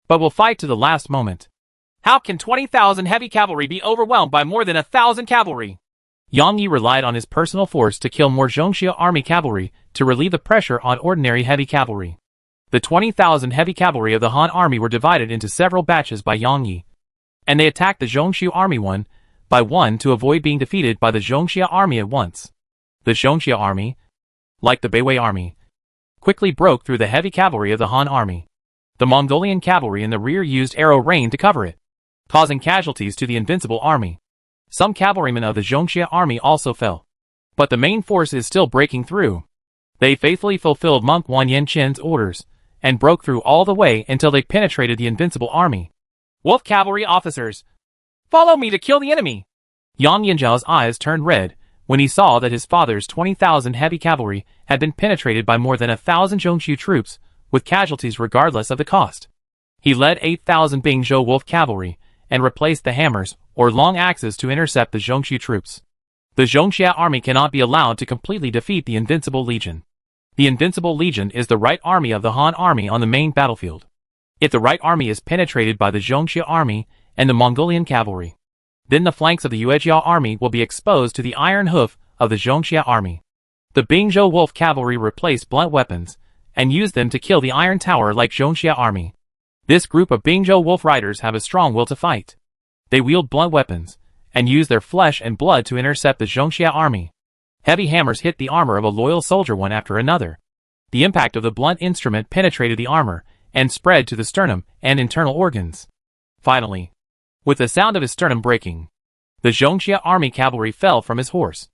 Speaker 1: but will fight to the last moment. How can 20,000 heavy cavalry be overwhelmed by more than 1,000 cavalry? Yang Yi relied on his personal force to kill more Zhongshu army cavalry to relieve the pressure on ordinary heavy cavalry. The 20,000 heavy cavalry of the Han army were divided into several batches by Yang Yi, and they attacked the Zhongshu army one by one to avoid being defeated by the Zhongshu army at once. The Zhongshu army, like the Beiwei army, quickly broke through the heavy cavalry of the Han army. The Mongolian cavalry in the rear used arrow rain to cover it, causing casualties to the invincible army. Some cavalrymen of the Zhongshu army also fell, but the main force is still breaking through. They faithfully fulfilled Monk Wan Yanchen's orders, and broke through all the way until they penetrated the invincible army. Wolf cavalry officers, follow me to kill the enemy! Yang Yanzhao's eyes turned red when he saw that his father's 20,000 heavy cavalry had been penetrated by more than 1,000 Zhongshu troops, with casualties regardless of the cost. He led 8,000 Bingzhou wolf cavalry, and replaced the hammers, or long axes to intercept the Zhongshu troops. The Zhongshu army cannot be allowed to completely defeat the Invincible Legion. The Invincible Legion is the right army of the Han army on the main battlefield. If the right army is penetrated by the Zhongshu army and the Mongolian cavalry, then the flanks of the Yuejiao army will be exposed to the iron hoof of the Zhongshu army. The Bingzhou wolf cavalry replaced blunt weapons, and used them to kill the iron tower like Zhongshu army. This group of Bingzhou wolf riders have a strong will to fight. They wield blunt weapons, and use their flesh and blood to intercept the Zhongshu army. Heavy hammers hit the armor of a loyal soldier one after another. The impact of the blunt instrument penetrated the armor, and spread to the sternum and internal organs. Finally, with the sound of his sternum breaking, the Zhongshu army cavalry fell from his horse.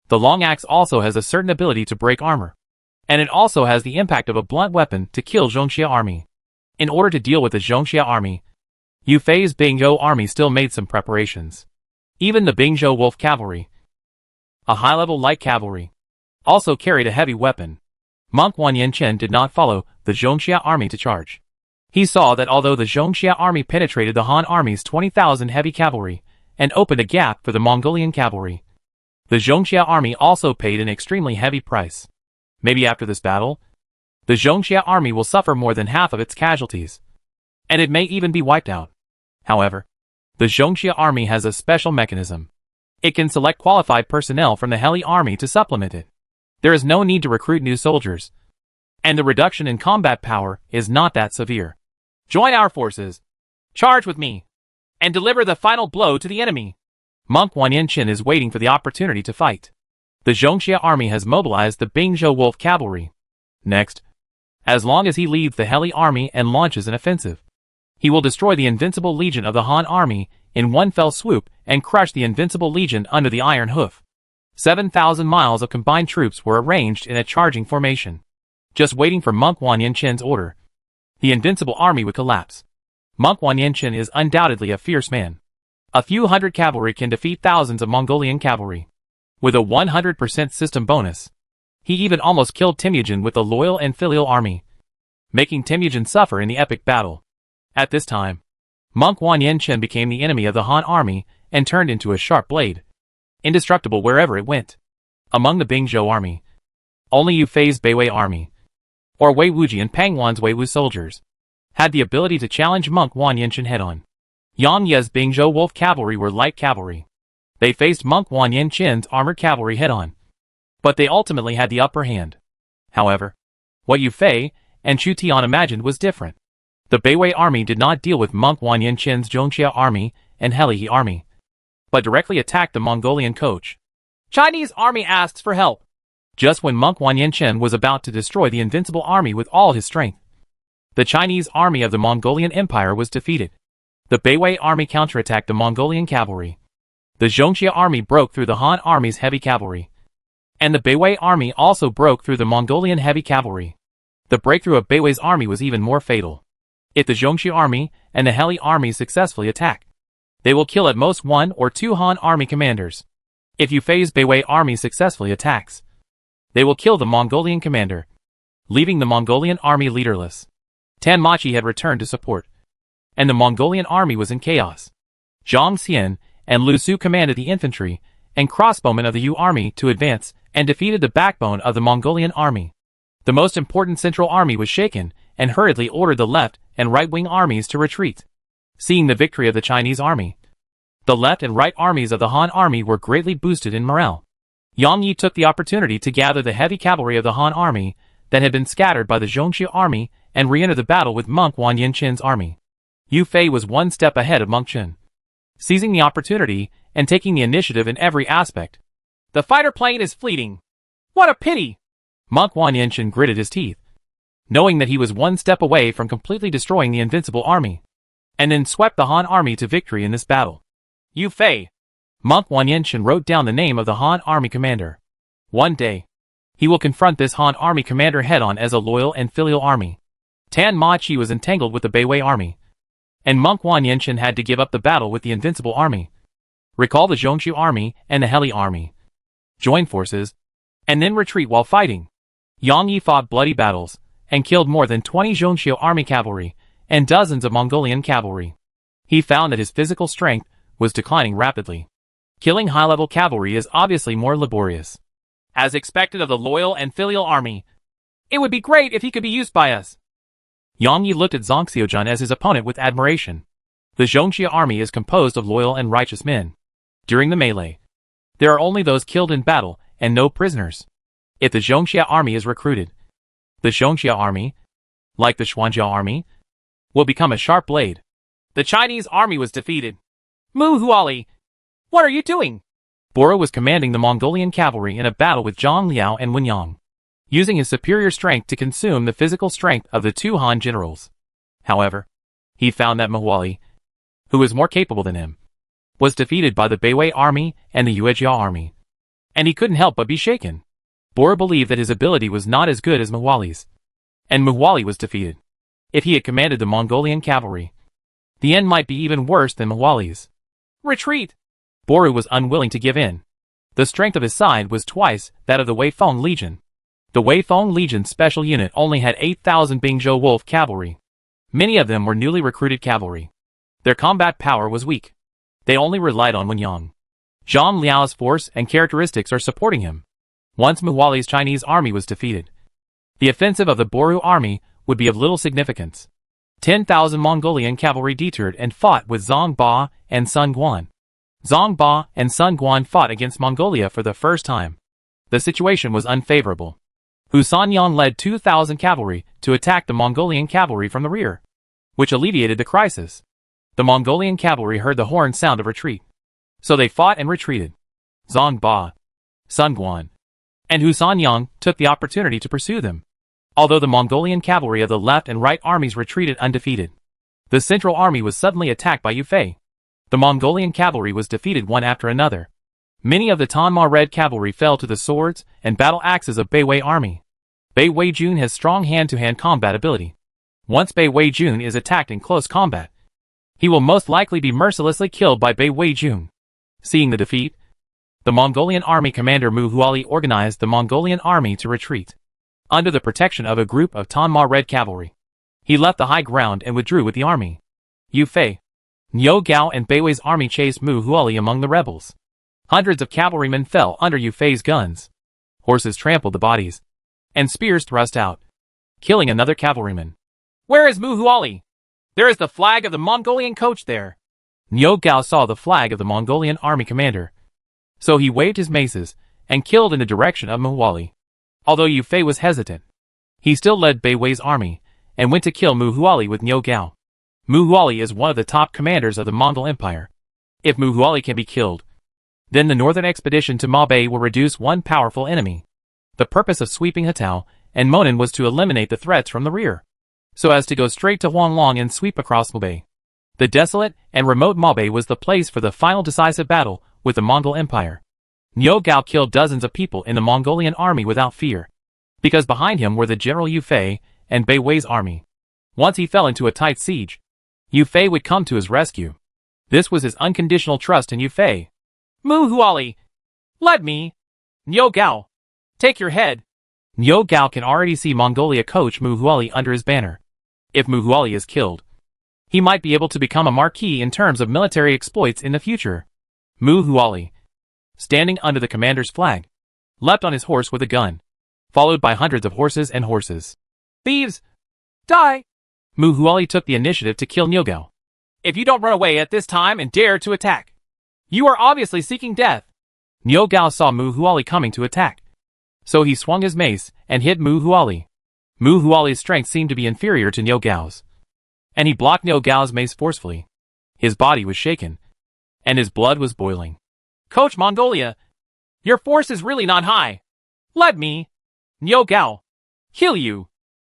Speaker 1: The long axe also has a certain ability to break armor, and it also has the impact of a blunt weapon to kill Zhongshu army. In order to deal with the Zhongshu army, Yu Fei's Bingzhou army still made some preparations. Even the Bingzhou wolf cavalry, a high-level light cavalry, also carried a heavy weapon. Monk Wan Yanchen did not follow the Zhongshu army to charge. He saw that although the Zhongshu army penetrated the Han army's 20,000 heavy cavalry and opened a gap for the Mongolian cavalry, the Zhongshu army also paid an extremely heavy price. Maybe after this battle, the Zhongshu army will suffer more than half of its casualties, and it may even be wiped out. However, the Zhongshu army has a special mechanism. It can select qualified personnel from the heli army to supplement it. There is no need to recruit new soldiers. And the reduction in combat power is not that severe.
Speaker 2: Join our forces. Charge with me. And deliver the final blow to the enemy.
Speaker 1: Monk Wanyan-Chin is waiting for the opportunity to fight. The Zhongxia army has mobilized the Bingzhou Wolf cavalry. Next, as long as he leads the heli army and launches an offensive, he will destroy the invincible legion of the Han army in one fell swoop and crush the invincible legion under the iron hoof. 7,000 miles of combined troops were arranged in a charging formation, just waiting for Monk Wanyan-Chin's order. The invincible army would collapse. Monk Wanyan-Chin is undoubtedly a fierce man. A few hundred cavalry can defeat thousands of Mongolian cavalry. With a 100% system bonus, he even almost killed Temujin with the loyal and filial army, making Temujin suffer in the epic battle. At this time, Monk Wanyan-Chin became the enemy of the Han army and turned into a sharp blade, indestructible wherever it went. Among the Bingzhou army, only Yu Fei's Beiwei army, or Wei Wuji and Pang Wan's Weiwu soldiers, had the ability to challenge Monk Wanyan-Chin head-on. Yang Ye's Bingzhou Wolf cavalry were light cavalry. They faced Monk Wanyan-Chin's armored cavalry head-on, but they ultimately had the upper hand. However, what Yu Fei and Chu Tian imagined was different. The Beiwei army did not deal with Monk Wanyan-Chin's Zhongxia army and Helihe army, but directly attacked the Mongolian coach.
Speaker 2: Chinese army asks for help.
Speaker 1: Just when Monk Wanyan-Chin was about to destroy the invincible army with all his strength, the Chinese army of the Mongolian Empire was defeated. The Beiwei army counterattacked the Mongolian cavalry. The Zhongxia army broke through the Han army's heavy cavalry, and the Beiwei army also broke through the Mongolian heavy cavalry. The breakthrough of Beiwei's army was even more fatal. If the Zhongxia army and the Heli army successfully attack, they will kill at most 1 or 2 Han army commanders. If Yu Fei's Beiwei army successfully attacks, they will kill the Mongolian commander, leaving the Mongolian army leaderless. Tan Machi had returned to support, and the Mongolian army was in chaos. Zhang Xian and Lu Su commanded the infantry and crossbowmen of the Yu army to advance and defeated the backbone of the Mongolian army. The most important central army was shaken and hurriedly ordered the left and right-wing armies to retreat. Seeing the victory of the Chinese army, the left and right armies of the Han army were greatly boosted in morale. Yang Yi took the opportunity to gather the heavy cavalry of the Han army that had been scattered by the Zhongxia army and re-enter the battle with Monk Wanyan-Chin's army. Yu Fei was one step ahead of Monk Chin, seizing the opportunity and taking the initiative in every aspect.
Speaker 2: The fighter plane is fleeting. What a pity!
Speaker 1: Monk Wanyan-Chin gritted his teeth, knowing that he was one step away from completely destroying the invincible army, and then swept the Han army to victory in this battle.
Speaker 2: Yu Fei.
Speaker 1: Monk Wanyan-Chin wrote down the name of the Han army commander. One day, he will confront this Han army commander head-on as a loyal and filial army. Tan Ma-Chi was entangled with the Beiwei army, and Monk Wanyan-Chin had to give up the battle with the invincible army. Recall the Zhongxia army and the Heli army, join forces, and then retreat while fighting. Yang Yi fought bloody battles and killed more than 20 Zhongxia army cavalry and dozens of Mongolian cavalry. He found that his physical strength was declining rapidly. Killing high-level cavalry is obviously more laborious.
Speaker 2: As expected of the loyal and filial army, it would be great if he could be used by us.
Speaker 1: Yang Yi looked at Zhang Xiujun as his opponent with admiration. The Zhongxia army is composed of loyal and righteous men. During the melee, there are only those killed in battle and no prisoners. If the Zhongxia army is recruited, the Zhongxia army, like the Xuanjia army, will become a sharp blade.
Speaker 2: The Chinese army was defeated. Muali, what are you doing?
Speaker 1: Goro was commanding the Mongolian cavalry in a battle with Zhang Liao and Wen Yang, using his superior strength to consume the physical strength of the 2 Han generals. However, he found that Muali, who was more capable than him, was defeated by the Beiwei army and the Yuejia army, and he couldn't help but be shaken. Goro believed that his ability was not as good as Muali's, and Muali was defeated. If he had commanded the Mongolian cavalry, the end might be even worse than Muali's.
Speaker 2: Retreat!
Speaker 1: Goro was unwilling to give in. The strength of his side was twice that of the Weifeng Legion. The Weifeng Legion special unit only had 8,000 Bingzhou Wolf cavalry. Many of them were newly recruited cavalry. Their combat power was weak. They only relied on Wen Yang. Zhang Liao's force and characteristics are supporting him. Once Muali's Chinese army was defeated, the offensive of the Boru army would be of little significance. 10,000 Mongolian cavalry deterred and fought with Zhang Ba and Sun Guan.
Speaker 2: Zhang Ba and Sun Guan fought against Mongolia for the first time. The situation was unfavorable. Hu Sanyang led 2,000 cavalry to attack the Mongolian cavalry from the rear, which alleviated the crisis. The Mongolian cavalry heard the horn sound of retreat, so they fought and retreated. Zhang Ba, Sun Guan, and Hu Sanyang took the opportunity to pursue them. Although the Mongolian cavalry of the left and right armies retreated undefeated, the central army was suddenly attacked by Yufei. The Mongolian cavalry was defeated one after another. Many of the Tanma Red cavalry fell to the swords and battle axes of Beiwei army. Bei Weijun has strong hand-to-hand combat ability. Once Bei Weijun is attacked in close combat, he will most likely be mercilessly killed by Bei Weijun. Seeing the defeat, the Mongolian army commander Muali organized the Mongolian army to retreat. Under the protection of a group of Tanma Red cavalry, he left the high ground and withdrew with the army. Yufei, Niu Gao and Beiwei's army chased Muali among the rebels. Hundreds of cavalrymen fell under Yufei's guns. Horses trampled the bodies, and spears thrust out, killing another cavalryman. Where is Muali? There is the flag of the Mongolian coach there. Niu Gao saw the flag of the Mongolian army commander, so he waved his maces and killed in the direction of Muali. Although Yufei was hesitant, he still led Beiwei's army and went to kill Muali with Niu Gao. Muali is one of the top commanders of the Mongol Empire. If Muali can be killed, then the northern expedition to Mabei will reduce one powerful enemy. The purpose of sweeping Hatao and Monan was to eliminate the threats from the rear, so as to go straight to Huanglong and sweep across Mabei. The desolate and remote Mabei was the place for the final decisive battle with the Mongol Empire. Niu Gao killed dozens of people in the Mongolian army without fear, because behind him were the General Yufei and Beiwei's army. Once he fell into a tight siege, Yufei would come to his rescue. This was his unconditional trust in Yufei. Muali, let me. Niu Gao, take your head. Niu Gao can already see Mongolia coach Muali under his banner. If Muali is killed, he might be able to become a marquis in terms of military exploits in the future. Muali, standing under the commander's flag, leapt on his horse with a gun, followed by hundreds of horses and horses. Thieves! Die! Muali took the initiative to kill Niu Gao. If you don't run away at this time and dare to attack, you are obviously seeking death. Niu Gao saw Muali coming to attack, so he swung his mace and hit Muali. Muali's strength seemed to be inferior to Niu Gao's, and he blocked Niu Gao's mace forcefully. His body was shaken, and his blood was boiling. Coach Mongolia, your force is really not high. Let me, Niu Gao, kill you.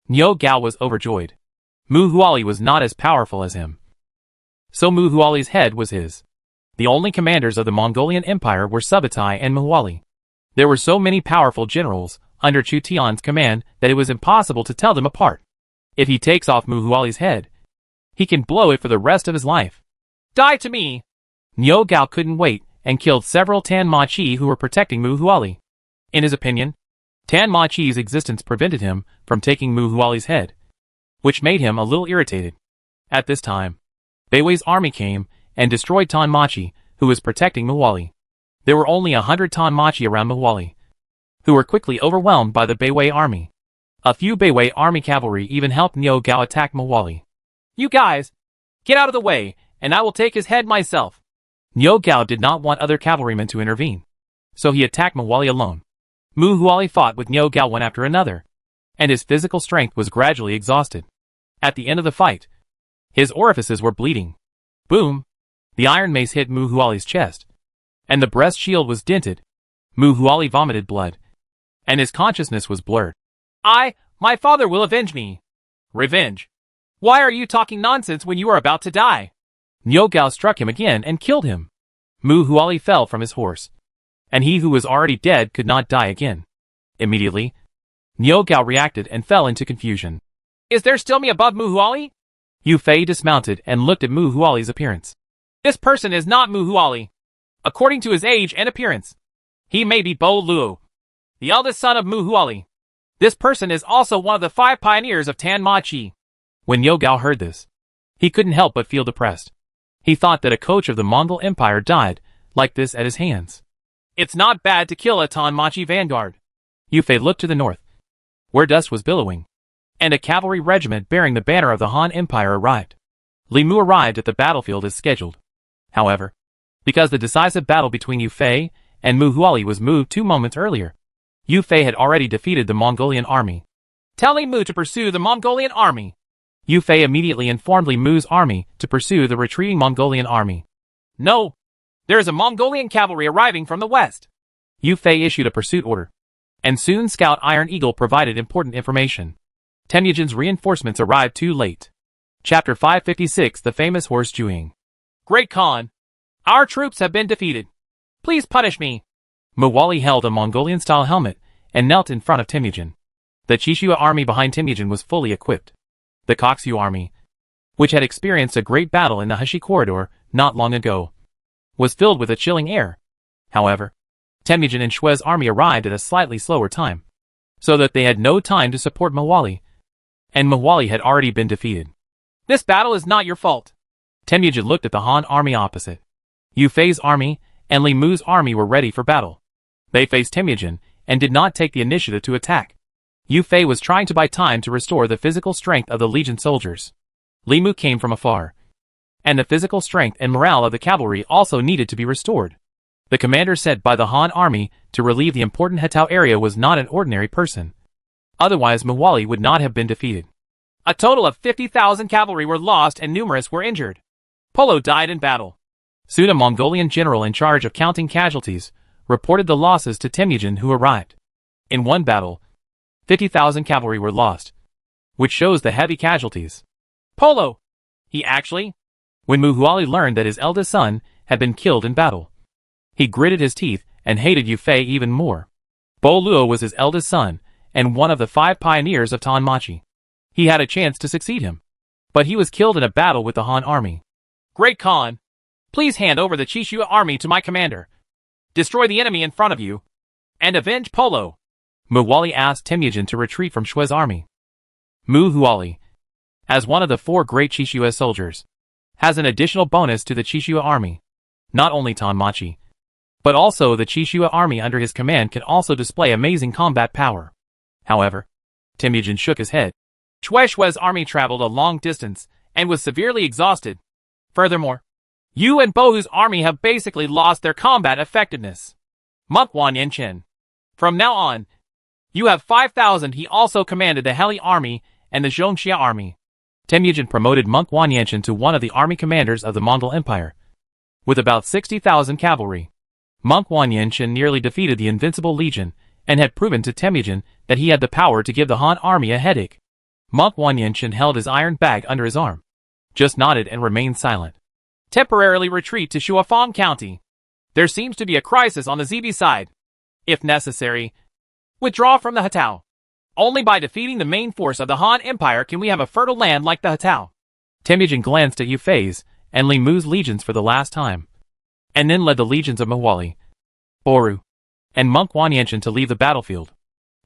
Speaker 2: Niu Gao was overjoyed. Muali was not as powerful as him, so Muali's head was his. The only commanders of the Mongolian Empire were Subutai and Muali. There were so many powerful generals under Chu Tian's command that it was impossible to tell them apart. If he takes off Muali's head, he can blow it for the rest of his life. Die to me! Niu Gao couldn't wait and killed several Tan Ma Chi who were protecting Muali. In his opinion, Tan Ma Chi's existence prevented him from taking Muali's head, which made him a little irritated. At this time, Beiwei's army came and destroyed Tan Ma Chi, who was protecting Muali. There were only 100 Tan Ma Chi around Muali, who were quickly overwhelmed by the Beiwei army. A few Beiwei army cavalry even helped Niu Gao attack Muali. You guys, get out of the way, and I will take his head myself. Niu Gao did not want other cavalrymen to intervene, so he attacked Muali alone. Muali fought with Niu Gao one after another, and his physical strength was gradually exhausted. At the end of the fight, his orifices were bleeding. Boom! The iron mace hit Muali's chest, and the breast shield was dented. Muali vomited blood, and his consciousness was blurred. My father will avenge me. Revenge? Why are you talking nonsense when you are about to die? Niu Gao struck him again and killed him. Muali fell from his horse, and he who was already dead could not die again. Immediately, Niu Gao reacted and fell into confusion. Is there still me above Muali? Yufei dismounted and looked at Muali's appearance. This person is not Muali. According to his age and appearance, he may be Bo Luo, the eldest son of Muali. This person is also one of the 5 pioneers of Tan Ma Chi. When Niu Gao heard this, he couldn't help but feel depressed. He thought that a coach of the Mongol Empire died like this at his hands. It's not bad to kill a Tan Ma Chi vanguard. Yufei looked to the north, where dust was billowing, and a cavalry regiment bearing the banner of the Han Empire arrived. Li Mu arrived at the battlefield as scheduled. However,
Speaker 1: because the decisive battle between Yu Fei and Muali was moved 2 moments earlier. Yu Fei had already defeated the Mongolian army.
Speaker 2: Tell Li Mu to pursue the Mongolian army.
Speaker 1: Yu Fei immediately informed Li Mu's army to pursue the retreating Mongolian army.
Speaker 2: No. There is a Mongolian cavalry arriving from the west.
Speaker 1: Yu Fei issued a pursuit order. And soon Scout Iron Eagle provided important information. Temujin's reinforcements arrived too late. Chapter 556, The Famous Horse Juing.
Speaker 2: Great Khan. Our troops have been defeated. Please punish me.
Speaker 1: Muali held a Mongolian-style helmet and knelt in front of Temujin. The Chishua army behind Temujin was fully equipped. The Koksu army, which had experienced a great battle in the Heshi corridor not long ago, was filled with a chilling air. However, Temujin and Shue's army arrived at a slightly slower time, so that they had no time to support Muali, and Muali had already been defeated.
Speaker 2: This battle is not your fault.
Speaker 1: Temujin looked at the Han army opposite. Yu Fei's army and Li Mu's army were ready for battle. They faced Temujin and did not take the initiative to attack. Yu Fei was trying to buy time to restore the physical strength of the Legion soldiers. Li Mu came from afar, and the physical strength and morale of the cavalry also needed to be restored. The commander sent by the Han army to relieve the important Hetao area was not an ordinary person. Otherwise Muali would not have been defeated.
Speaker 2: A total of 50,000 cavalry were lost and numerous were injured. Polo died in battle.
Speaker 1: Soon a Mongolian general in charge of counting casualties reported the losses to Temujin, who arrived. In one battle, 50,000 cavalry were lost, which shows the heavy casualties.
Speaker 2: Polo! He actually?
Speaker 1: When Muali learned that his eldest son had been killed in battle, he gritted his teeth and hated Yu Fei even more. Bo Luo was his eldest son and one of the 5 pioneers of Tanmachi. He had a chance to succeed him, but he was killed in a battle with the Han army.
Speaker 2: Great Khan, please hand over the Chishua army to my commander. Destroy the enemy in front of you, and avenge Polo.
Speaker 1: Muali asked Temujin to retreat from Shue's army. Muali, as one of the 4 great Chishua soldiers, has an additional bonus to the Chishua army. Not only Tanmachi, but also the Chishua army under his command can also display amazing combat power. However, Temujin shook his head.
Speaker 2: Shue's army traveled a long distance and was severely exhausted. Furthermore, you and Bohu's army have basically lost their combat effectiveness. Mongwan Yanchen. From now on, you have 5,000. He also commanded the Heli army and the Zhongxia army.
Speaker 1: Temujin promoted Mongwan Yanchen to one of the army commanders of the Mongol Empire. With about 60,000 cavalry, Mongwan Yanchen nearly defeated the Invincible Legion and had proven to Temujin that he had the power to give the Han army a headache. Mongwan Yanchen held his iron bag under his arm, just nodded and remained silent.
Speaker 2: Temporarily retreat to Shuafang County. There seems to be a crisis on the ZB side. If necessary, withdraw from the Hetao. Only by defeating the main force of the Han Empire can we have a fertile land like the Hetao.
Speaker 1: Temujin glanced at Yu Fei's and Li Mu's legions for the last time, and then led the legions of Muali, Boru, and Mongwan Yanchen to leave the battlefield.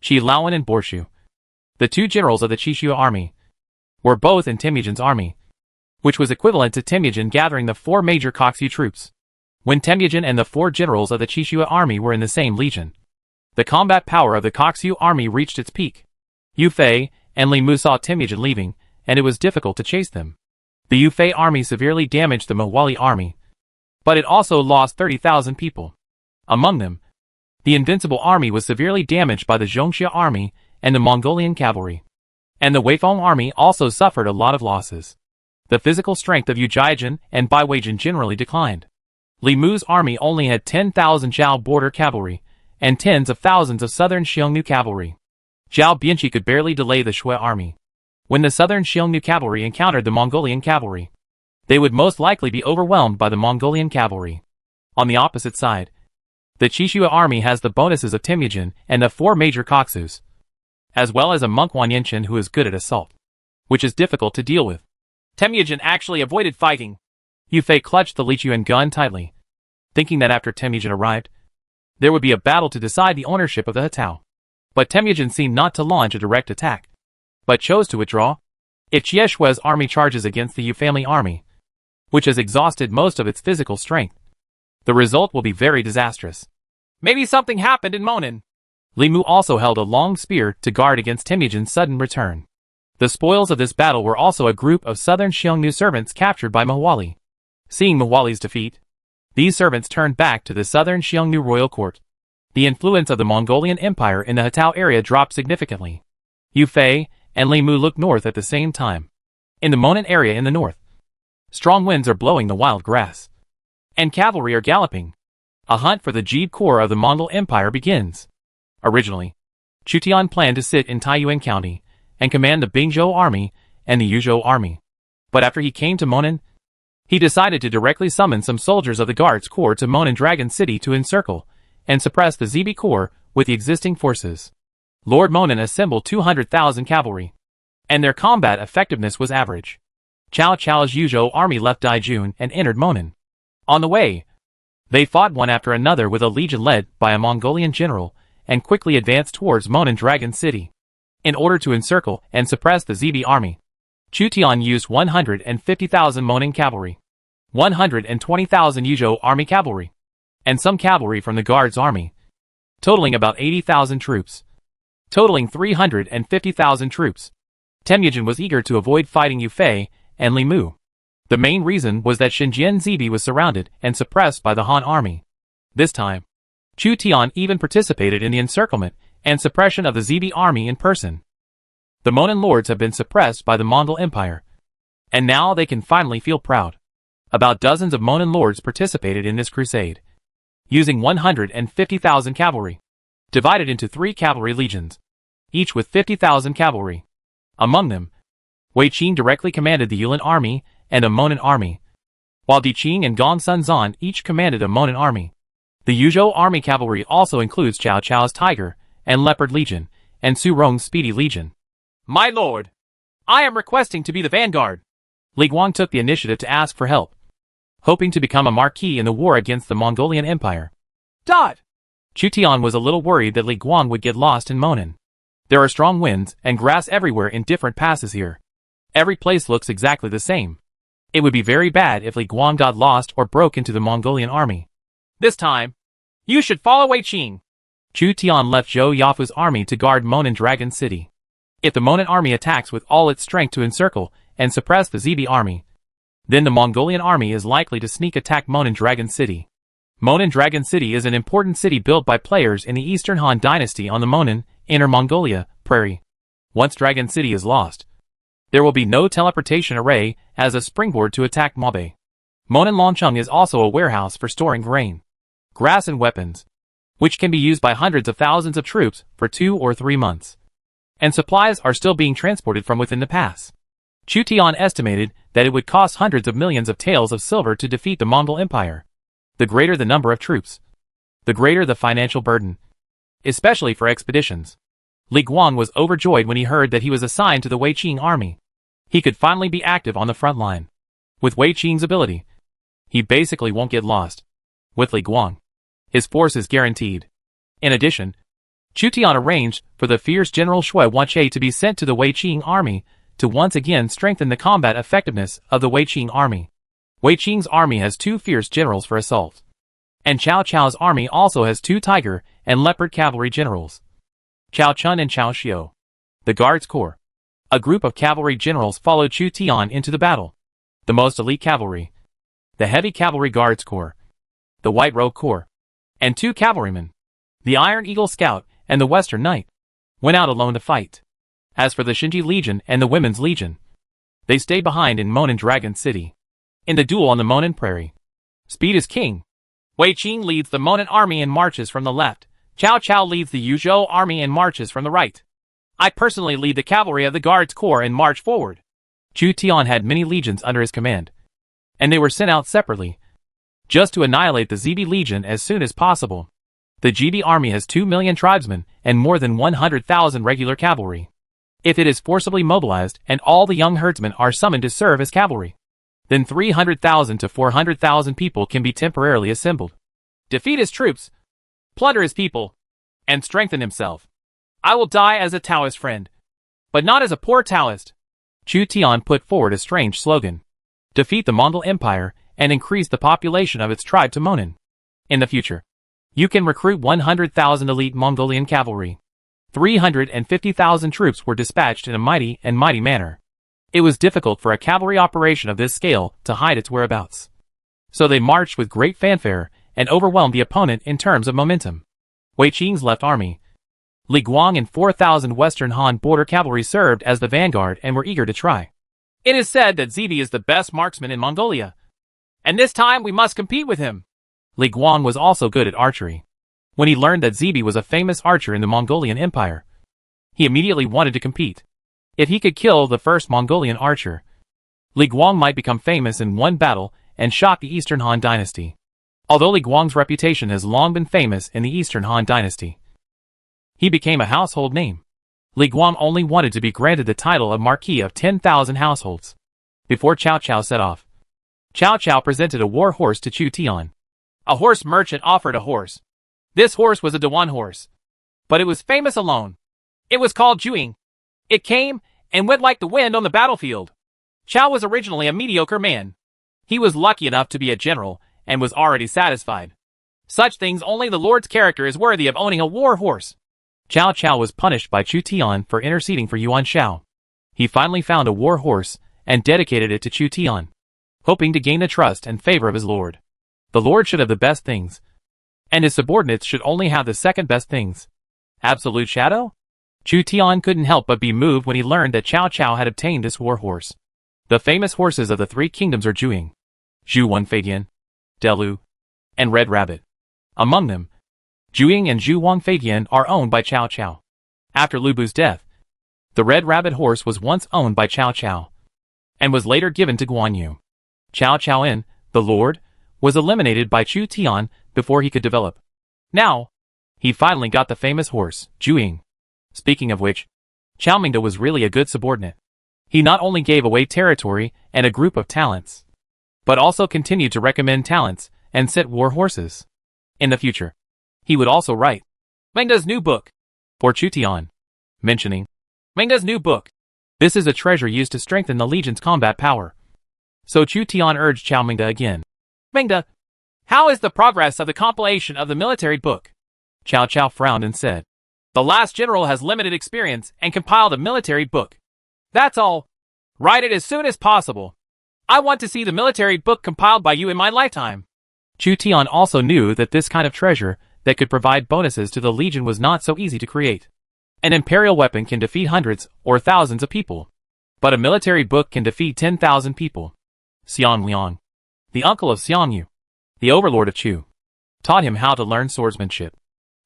Speaker 1: Shi Laowen and Borshu, the 2 generals of the Chishua army, were both in Temujin's army, which was equivalent to Temujin gathering the 4 major Koksu troops. When Temujin and the 4 generals of the Chishua army were in the same legion, the combat power of the Koksu army reached its peak. Yu Fei and Li Mu saw Temujin leaving, and it was difficult to chase them. The Yu Fei army severely damaged the Muali army, but it also lost 30,000 people. Among them, the Invincible army was severely damaged by the Zhongxia army and the Mongolian cavalry, and the Weifeng army also suffered a lot of losses. The physical strength of Yu Jiajin and Bai Weijin generally declined. Li Mu's army only had 10,000 Zhao border cavalry and tens of thousands of southern Xiongnu cavalry. Zhao Bianchi could barely delay the Shui army. When the southern Xiongnu cavalry encountered the Mongolian cavalry, they would most likely be overwhelmed by the Mongolian cavalry. On the opposite side, the Chishua army has the bonuses of Temujin and the 4 major Koksus, as well as a Mongwan Yanchen who is good at assault, which is difficult to deal with.
Speaker 2: Temujin actually avoided fighting.
Speaker 1: Yu Fei clutched the Lichuan gun tightly, thinking that after Temujin arrived, there would be a battle to decide the ownership of the Hetao. But Temujin seemed not to launch a direct attack, but chose to withdraw. If Chieshue's army charges against the Yu family army, which has exhausted most of its physical strength, the result will be very disastrous.
Speaker 2: Maybe something happened in Monin.
Speaker 1: Li Mu also held a long spear to guard against Temujin's sudden return. The spoils of this battle were also a group of southern Xiongnu servants captured by Muali. Seeing Muali's defeat,
Speaker 2: These servants turned back to the southern Xiongnu royal court. The influence of the Mongolian Empire in the Hatao area dropped significantly. Yufei and Limu looked north at the same time. In the Monan area in the north, strong winds are blowing the wild grass, and cavalry are galloping. A hunt for the Jeeb core of the Mongol Empire begins. Originally, Chu Tian planned to sit in Taiyuan County and command the Bingzhou army and the Yuzhou army. But after he came to Monan, he decided to directly summon some soldiers of the Guards Corps to Monan Dragon City to encircle and suppress the Zibi Corps with the existing forces. Lord Monan assembled 200,000 cavalry, and their combat effectiveness was average. Cao Cao's Yuzhou army left Daijun and entered Monan. On the way, they fought one after another with a legion led by a Mongolian general and quickly advanced towards Monan Dragon City. In order to encircle and suppress the Zibi army, Chu Tian used 150,000 Monan cavalry, 120,000 Yuzhou army cavalry, and some cavalry from the Guards army, totaling about 80,000 troops. Totaling 350,000 troops. Temujin was eager to avoid fighting Yufei and Limu. The main reason was that Xinjiang Zibi was surrounded and suppressed by the Han army. This time, Chu Tian even participated in the encirclement and suppression of the Zibi army in person. The Monan lords have been suppressed by the Mongol Empire, and now they can finally feel proud. About dozens of Monan lords participated in this crusade, using 150,000 cavalry, divided into 3 cavalry legions, each with 50,000 cavalry. Among them, Wei Qing directly commanded the Yulin army and a Monan army, while Di Qing and Gong Sunzan each commanded a Monan army. The Yuzhou army cavalry also includes Cao Cao's Tiger and Leopard Legion and Su Rong's Speedy Legion. My lord, I am requesting to be the vanguard. Li Guang took the initiative to ask for help, hoping to become a marquis in the war against the Mongolian Empire. Chu Tian was a little worried that Li Guang would get lost in Monan. There are strong winds and grass everywhere in different passes here. Every place looks exactly the same. It would be very bad if Li Guang got lost or broke into the Mongolian army. This time, you should follow Wei Qing. Chu Tian left Zhou Yafu's army to guard Monan Dragon City. If the Monan army attacks with all its strength to encircle and suppress the Zibi army, then the Mongolian army is likely to sneak attack Monan Dragon City. Monan Dragon City is an important city built by players in the Eastern Han Dynasty on the Monan, Inner Mongolia, prairie. Once Dragon City is lost, there will be no teleportation array as a springboard to attack Mabe. Monan Longcheng is also a warehouse for storing grain, grass and weapons, which can be used by hundreds of thousands of troops for 2 or 3 months. And supplies are still being transported from within the pass. Chu Tian estimated that it would cost hundreds of millions of taels of silver to defeat the Mongol Empire. The greater the number of troops, the greater the financial burden, especially for expeditions. Li Guang was overjoyed when he heard that he was assigned to the Wei Qing army. He could finally be active on the front line. With Wei Qing's ability, he basically won't get lost. With Li Guang, his force is guaranteed. In addition, Chu Tian arranged for the fierce General Shui Wanche to be sent to the Wei Qing army to once again strengthen the combat effectiveness of the Wei Qing army. Wei Qing's army has 2 fierce generals for assault, and Cao Cao's army also has 2 tiger and leopard cavalry generals, Cao Chun and Cao Xiu. The Guards Corps, a group of cavalry generals, followed Chu Tian into the battle. The most elite cavalry, the Heavy Cavalry Guards Corps, the White Robe Corps, and 2 cavalrymen, the Iron Eagle Scout and the Western Knight, went out alone to fight. As for the Shinji Legion and the Women's Legion, they stayed behind in Monan Dragon City. In the duel on the Monan Prairie, speed is king. Wei Qing leads the Monan army and marches from the left. Cao Cao leads the Yuzhou army and marches from the right. I personally lead the cavalry of the Guards Corps and march forward. Chu Tian had many legions under his command, and they were sent out separately, just to annihilate the Zibi Legion as soon as possible. The Zibi army has 2 million tribesmen and more than 100,000 regular cavalry. If it is forcibly mobilized and all the young herdsmen are summoned to serve as cavalry, then 300,000 to 400,000 people can be temporarily assembled. Defeat his troops, plunder his people, and strengthen himself. I will die as a Taoist friend, but not as a poor Taoist. Chu Tian put forward a strange slogan. Defeat the Mongol Empire and increase the population of its tribe to Monan. In the future, you can recruit 100,000 elite Mongolian cavalry. 350,000 troops were dispatched in a mighty manner. It was difficult for a cavalry operation of this scale to hide its whereabouts.
Speaker 1: So they marched with great fanfare and overwhelmed the opponent in terms of momentum. Wei Qing's left army, Li Guang and 4,000 Western Han border cavalry served as the vanguard and were eager to try.
Speaker 2: It is said that Zibi is the best marksman in Mongolia, and this time we must compete with him.
Speaker 1: Li Guang was also good at archery. When he learned that Zibi was a famous archer in the Mongolian Empire, he immediately wanted to compete. If he could kill the first Mongolian archer, Li Guang might become famous in one battle and shock the Eastern Han dynasty. Although Li Guang's reputation has long been famous in the Eastern Han dynasty, he became a household name. Li Guang only wanted to be granted the title of Marquis of 10,000 households. Before Cao Cao set off, Cao Cao presented a war horse to Chu Tian.
Speaker 2: A horse merchant offered a horse. This horse was a Dewan horse, but it was famous alone. It was called Juing. It came and went like the wind on the battlefield. Cao was originally a mediocre man. He was lucky enough to be a general and was already satisfied. Such things only the Lord's character is worthy of owning a war horse.
Speaker 1: Cao Cao was punished by Chu Tian for interceding for Yuan Shao. He finally found a war horse and dedicated it to Chu Tian, hoping to gain the trust and favor of his lord. The lord should have the best things, and his subordinates should only have the second best things. Absolute shadow? Chu Tian couldn't help but be moved when he learned that Cao Cao had obtained this war horse. The famous horses of the three kingdoms are Juing, Zhu Wangfeidian, Delu, and Red Rabbit. Among them, Juing and Zhu Wangfeidian are owned by Cao Cao. After Lu Bu's death, the Red Rabbit horse was once owned by Cao Cao, and was later given to Guan Yu. Cao Caoin, the lord, was eliminated by Chu Tian before he could develop. Now, he finally got the famous horse, Juing. Speaking of which, Cao Mingde was really a good subordinate. He not only gave away territory and a group of talents, but also continued to recommend talents and set war horses. In the future, he would also write
Speaker 2: Mingde's new book
Speaker 1: for Chu Tian, mentioning
Speaker 2: Mingde's new book.
Speaker 1: This is a treasure used to strengthen the legion's combat power. So Chu Tian urged Cao Mingde again.
Speaker 2: Mingde, how is the progress of the compilation of the military book?
Speaker 1: Cao Cao frowned and said,
Speaker 2: The last general has limited experience and compiled a military book. That's all. Write it as soon as possible. I want to see the military book compiled by you in my lifetime.
Speaker 1: Chu Tian also knew that this kind of treasure that could provide bonuses to the legion was not so easy to create. An imperial weapon can defeat hundreds or thousands of people, but a military book can defeat 10,000 people. Xiang Liang, the uncle of Xiang Yu, the overlord of Chu, taught him how to learn swordsmanship.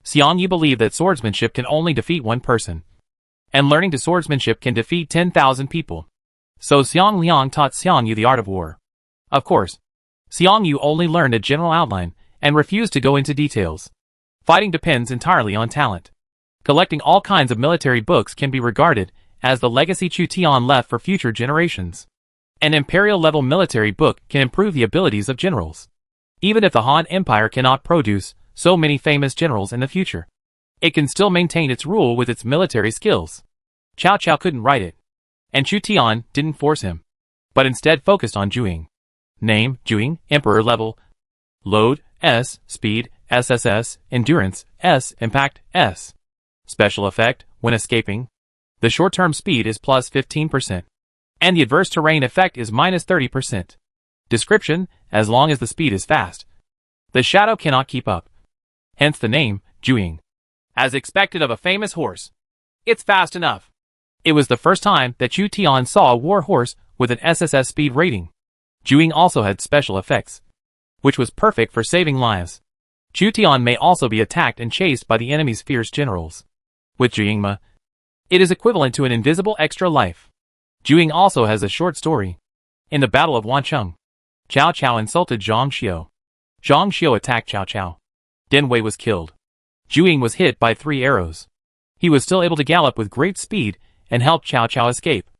Speaker 1: Xiang Yu believed that swordsmanship can only defeat one person, and learning to swordsmanship can defeat 10,000 people. So Xiang Liang taught Xiang Yu the art of war. Of course, Xiang Yu only learned a general outline and refused to go into details. Fighting depends entirely on talent. Collecting all kinds of military books can be regarded as the legacy Chu Tian left for future generations. An imperial-level military book can improve the abilities of generals. Even if the Han Empire cannot produce so many famous generals in the future, it can still maintain its rule with its military skills. Cao Cao couldn't write it, and Chu Tian didn't force him, but instead focused on Juing. Name, Juing, Emperor level. Load, S, speed, SSS, endurance, S, impact, S. Special effect, when escaping, the short-term speed is plus 15%, and the adverse terrain effect is minus 30%. Description, as long as the speed is fast, the shadow cannot keep up. Hence the name, Juing.
Speaker 2: As expected of a famous horse, it's fast enough.
Speaker 1: It was the first time that Chu Tian saw a war horse with an SSS speed rating. Juing also had special effects, which was perfect for saving lives. Chu Tian may also be attacked and chased by the enemy's fierce generals. With Juyingma, it is equivalent to an invisible extra life. Juing also has a short story. In the Battle of Wancheng, Cao Cao insulted Zhang Xiu. Zhang Xiu attacked Cao Cao. Den Wei was killed. Juing was hit by 3 arrows. He was still able to gallop with great speed and helped Cao Cao escape,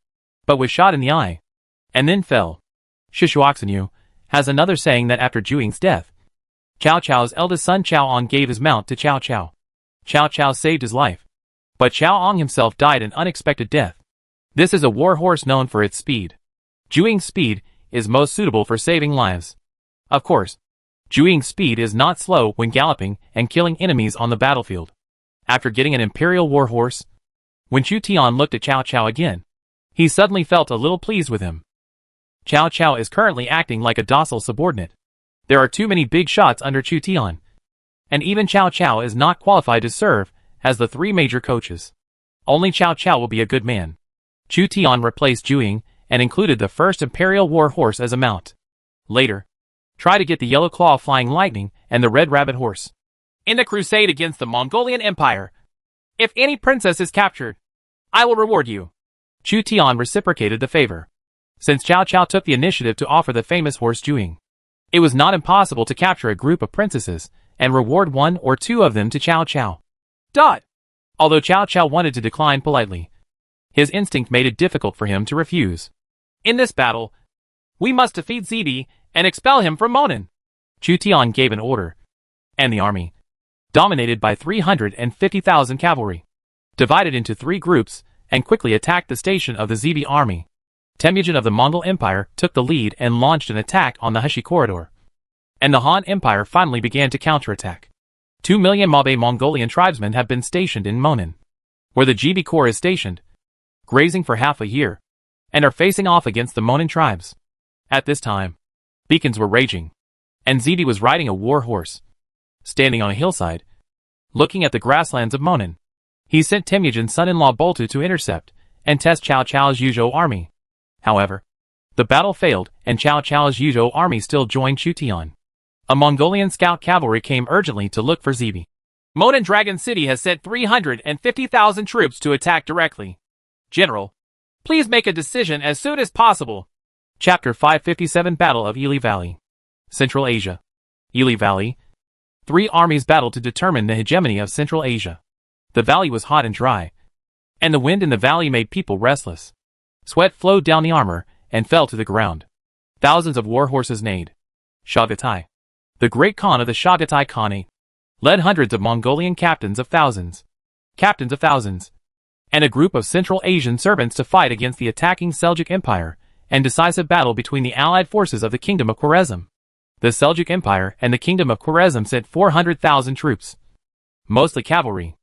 Speaker 1: but was shot in the eye, and then fell. Shishuoxinyu has another saying that after Juing's death, Cao Cao's eldest son Cao Ong gave his mount to Cao Cao. Cao Cao saved his life, but Cao Ong himself died an unexpected death. This is a war horse known for its speed. Juing's speed is most suitable for saving lives. Of course, Juing's speed is not slow when galloping and killing enemies on the battlefield. After getting an imperial war horse, when Chu Tian looked at Cao Cao again, he suddenly felt a little pleased with him. Cao Cao is currently acting like a docile subordinate.
Speaker 2: There are too many big shots under Chu Tian. And even Cao Cao is not qualified to serve as the three major coaches. Only Cao Cao will be a good man. Chu Tian replaced Juing and included the first Imperial War Horse as a mount. Later, try to get the Yellow Claw Flying Lightning and the Red Rabbit Horse. In the crusade against the Mongolian Empire, if any princess is captured, I will reward you. Chu Tian reciprocated the favor. Since Cao Cao took the initiative to offer the famous horse Juing, it was not impossible to capture a group of princesses and reward one or two of them to Cao Cao. Although Cao Cao wanted to decline politely, his instinct made it difficult for him to refuse. In this battle, we must defeat Zibi and expel him from Monan. Chu Tian gave an order, and the army, dominated by 350,000 cavalry, divided into three groups and quickly attacked the station of the Zibi army. Temujin of the Mongol Empire took the lead and launched an attack on the Heshi corridor. And the Han Empire finally began to counterattack. 2 million Mabe Mongolian tribesmen have been stationed in Monan, where the Jibi Corps is stationed, grazing for half a year, and are facing off against the Monan tribes. At this time, beacons were raging, and Zibi was riding a war horse, standing on a hillside, looking at the grasslands of Monan. He sent Temujin's son-in-law Boltu to intercept and test Cao Cao's Yuzhou army. However, the battle failed and Cao Cao's Yuzhou army still joined Chu Tian. A Mongolian scout cavalry came urgently to look for Zibi. Monan Dragon City has sent 350,000 troops to attack directly. General, please make a decision as soon as possible. Chapter 557 Battle of Ili Valley. Central Asia. Ili Valley. Three armies battled to determine the hegemony of Central Asia. The valley was hot and dry, and the wind in the valley made people restless. Sweat flowed down the armor and fell to the ground. Thousands of war horses neighed. Chagatai, the great Khan of the Chagatai Khanate, led hundreds of Mongolian captains of thousands, and a group of Central Asian servants to fight against the attacking Seljuk Empire and decisive battle between the allied forces of the Kingdom of Khwarezm. The Seljuk Empire and the Kingdom of Khwarezm sent 400,000 troops, mostly cavalry.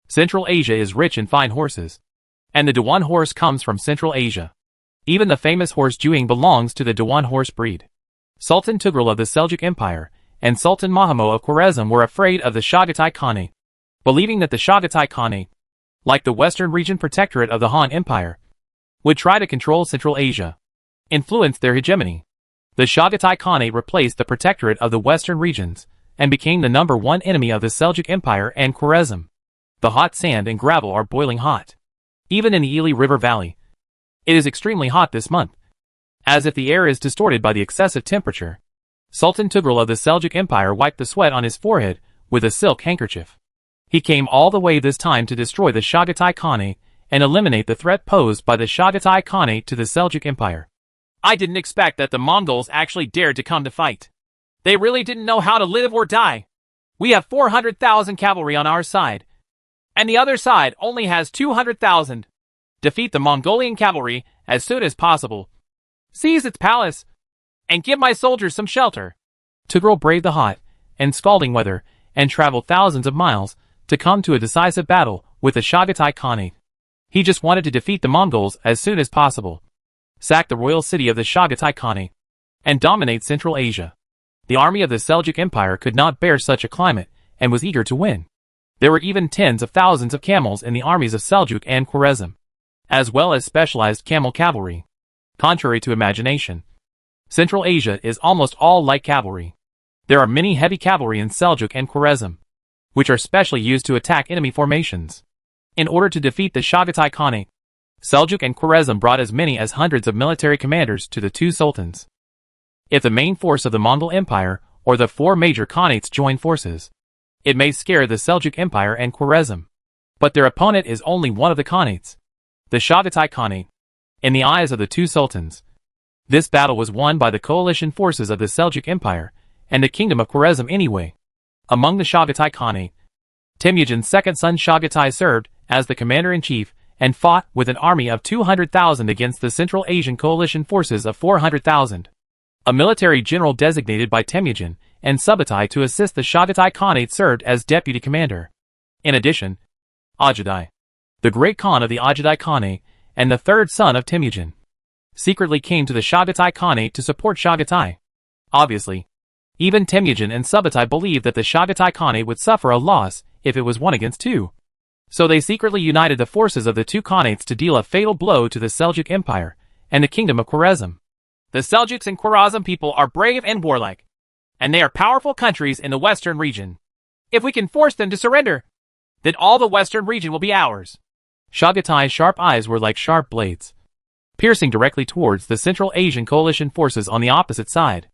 Speaker 2: Central Asia is rich in fine horses, and the Dewan horse comes from Central Asia. Even the famous horse Juing belongs to the Dewan horse breed. Sultan Tughril of the Seljuk Empire and Sultan Mahamo of Khwarezm were afraid of the Chagatai Khanate, believing that the Chagatai Khanate, like the Western region protectorate of the Han Empire, would try to control Central Asia, influence their hegemony. The Chagatai Khanate replaced the protectorate of the Western regions and became the #1 enemy of the Seljuk Empire and Khwarezm. The hot sand and gravel are boiling hot. Even in the Ili River Valley, it is extremely hot this month, as if the air is distorted by the excessive temperature. Sultan Tughril of the Seljuk Empire wiped the sweat on his forehead with a silk handkerchief. He came all the way this time to destroy the Chagatai Khanate and eliminate the threat posed by the Chagatai Khanate to the Seljuk Empire. I didn't expect that the Mongols actually dared to come to fight. They really didn't know how to live or die. We have 400,000 cavalry on our side, and the other side only has 200,000. Defeat the Mongolian cavalry as soon as possible. Seize its palace, and give my soldiers some shelter. Tughril braved the hot and scalding weather and traveled thousands of miles to come to a decisive battle with the Chagatai Khanate. He just wanted to defeat the Mongols as soon as possible, sack the royal city of the Chagatai Khanate, and dominate Central Asia. The army of the Seljuk Empire could not bear such a climate and was eager to win. There were even tens of thousands of camels in the armies of Seljuk and Khwarezm, as well as specialized camel cavalry. Contrary to imagination, Central Asia is almost all light cavalry. There are many heavy cavalry in Seljuk and Khwarezm, which are specially used to attack enemy formations. In order to defeat the Chagatai Khanate, Seljuk and Khwarezm brought as many as hundreds of military commanders to the two sultans. If the main force of the Mongol Empire or the four major Khanates join forces, it may scare the Seljuk Empire and Khwarezm. But their opponent is only one of the Khanates, the Chagatai Khanate. In the eyes of the two sultans, this battle was won by the coalition forces of the Seljuk Empire and the Kingdom of Khwarezm anyway. Among the Chagatai Khanate, Temujin's second son Chagatai served as the commander-in-chief and fought with an army of 200,000 against the Central Asian coalition forces of 400,000. A military general designated by Temujin and Subutai to assist the Chagatai Khanate served as deputy commander. In addition, Ajadai, the great Khan of the Ajadai Khanate and the third son of Temujin, secretly came to the Chagatai Khanate to support Chagatai. Obviously, Even Temujin and Subutai believed that the Chagatai Khanate would suffer a loss if it was 1 against 2. So they secretly united the forces of the two Khanates to deal a fatal blow to the Seljuk Empire and the Kingdom of Khwarezm. The Seljuks and Khwarezm people are brave and warlike, and they are powerful countries in the western region. If we can force them to surrender, then all the western region will be ours. Chagatai's sharp eyes were like sharp blades, piercing directly towards the Central Asian coalition forces on the opposite side.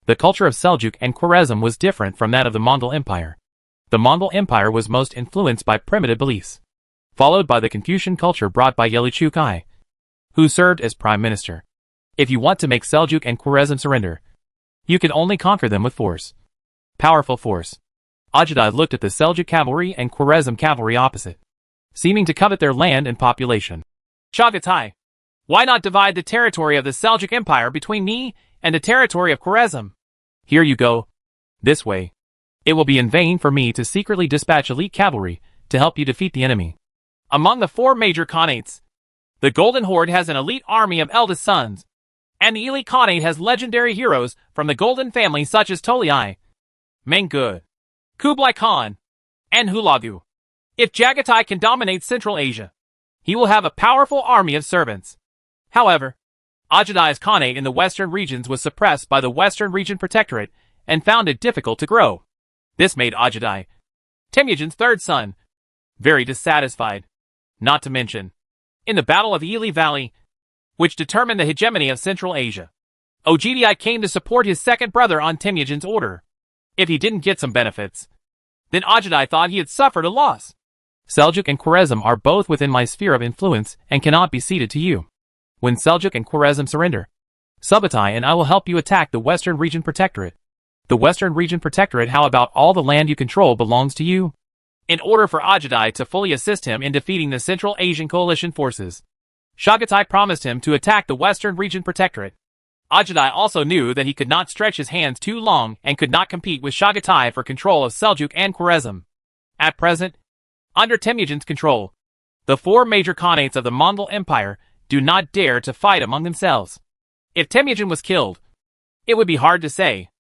Speaker 2: The culture of Seljuk and Khwarezm was different from that of the Mongol Empire. The Mongol Empire was most influenced by primitive beliefs, followed by the Confucian culture brought by Yelichuk I, who served as prime minister. If you want to make Seljuk and Khwarezm surrender, you can only conquer them with force. Powerful force. Ajadai looked at the Seljuk cavalry and Khwarezm cavalry opposite, seeming to covet their land and population. Chagatai, why not divide the territory of the Seljuk Empire between me and the territory of Khwarezm? Here you go. This way. It will be in vain for me to secretly dispatch elite cavalry to help you defeat the enemy. Among the 4 major Khanates, the Golden Horde has an elite army of eldest sons, and the elite Khanate has legendary heroes from the Golden family such as Toliai, Mengge, Kublai Khan, and Hulagu. If Chagatai can dominate Central Asia, he will have a powerful army of servants. However, Ajadai's Khanate in the western regions was suppressed by the Western Region Protectorate and found it difficult to grow. This made Ajadai, Temujin's 3rd son, very dissatisfied. Not to mention, in the Battle of Ili Valley, which determined the hegemony of Central Asia, Ogdi came to support his second brother on Temujin's order. If he didn't get some benefits, then Ajadai thought he had suffered a loss. Seljuk and Khwarezm are both within my sphere of influence and cannot be ceded to you. When Seljuk and Khwarezm surrender, Subutai and I will help you attack the Western Region Protectorate. The Western Region Protectorate, how about all the land you control belongs to you? In order for Ajadai to fully assist him in defeating the Central Asian coalition forces, Chagatai promised him to attack the Western Region Protectorate. Ajadai also knew that he could not stretch his hands too long and could not compete with Chagatai for control of Seljuk and Khwarezm. At present, under Temujin's control, the 4 major Khanates of the Mongol Empire do not dare to fight among themselves. If Temujin was killed, it would be hard to say.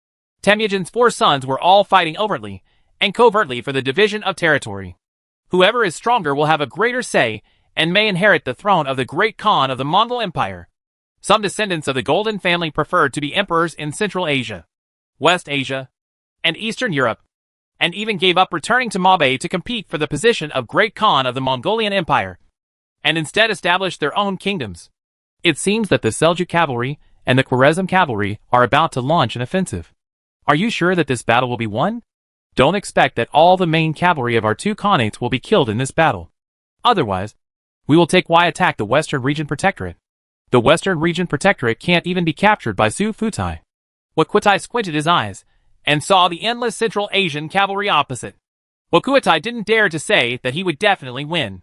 Speaker 2: Temujin's 4 sons were all fighting overtly and covertly for the division of territory. Whoever is stronger will have a greater say and may inherit the throne of the great Khan of the Mongol Empire. Some descendants of the Golden family preferred to be emperors in Central Asia, West Asia, and Eastern Europe, and even gave up returning to Mabe to compete for the position of great Khan of the Mongolian Empire, and instead established their own kingdoms. It seems that the Seljuk cavalry and the Khwarezm cavalry are about to launch an offensive. Are you sure that this battle will be won? Don't expect that all the main cavalry of our 2 Khanates will be killed in this battle. Otherwise, we will attack the Western Region Protectorate. The Western Region Protectorate can't even be captured by Su Futai. Wakutai squinted his eyes and saw the endless Central Asian cavalry opposite. Wakutai didn't dare to say that he would definitely win.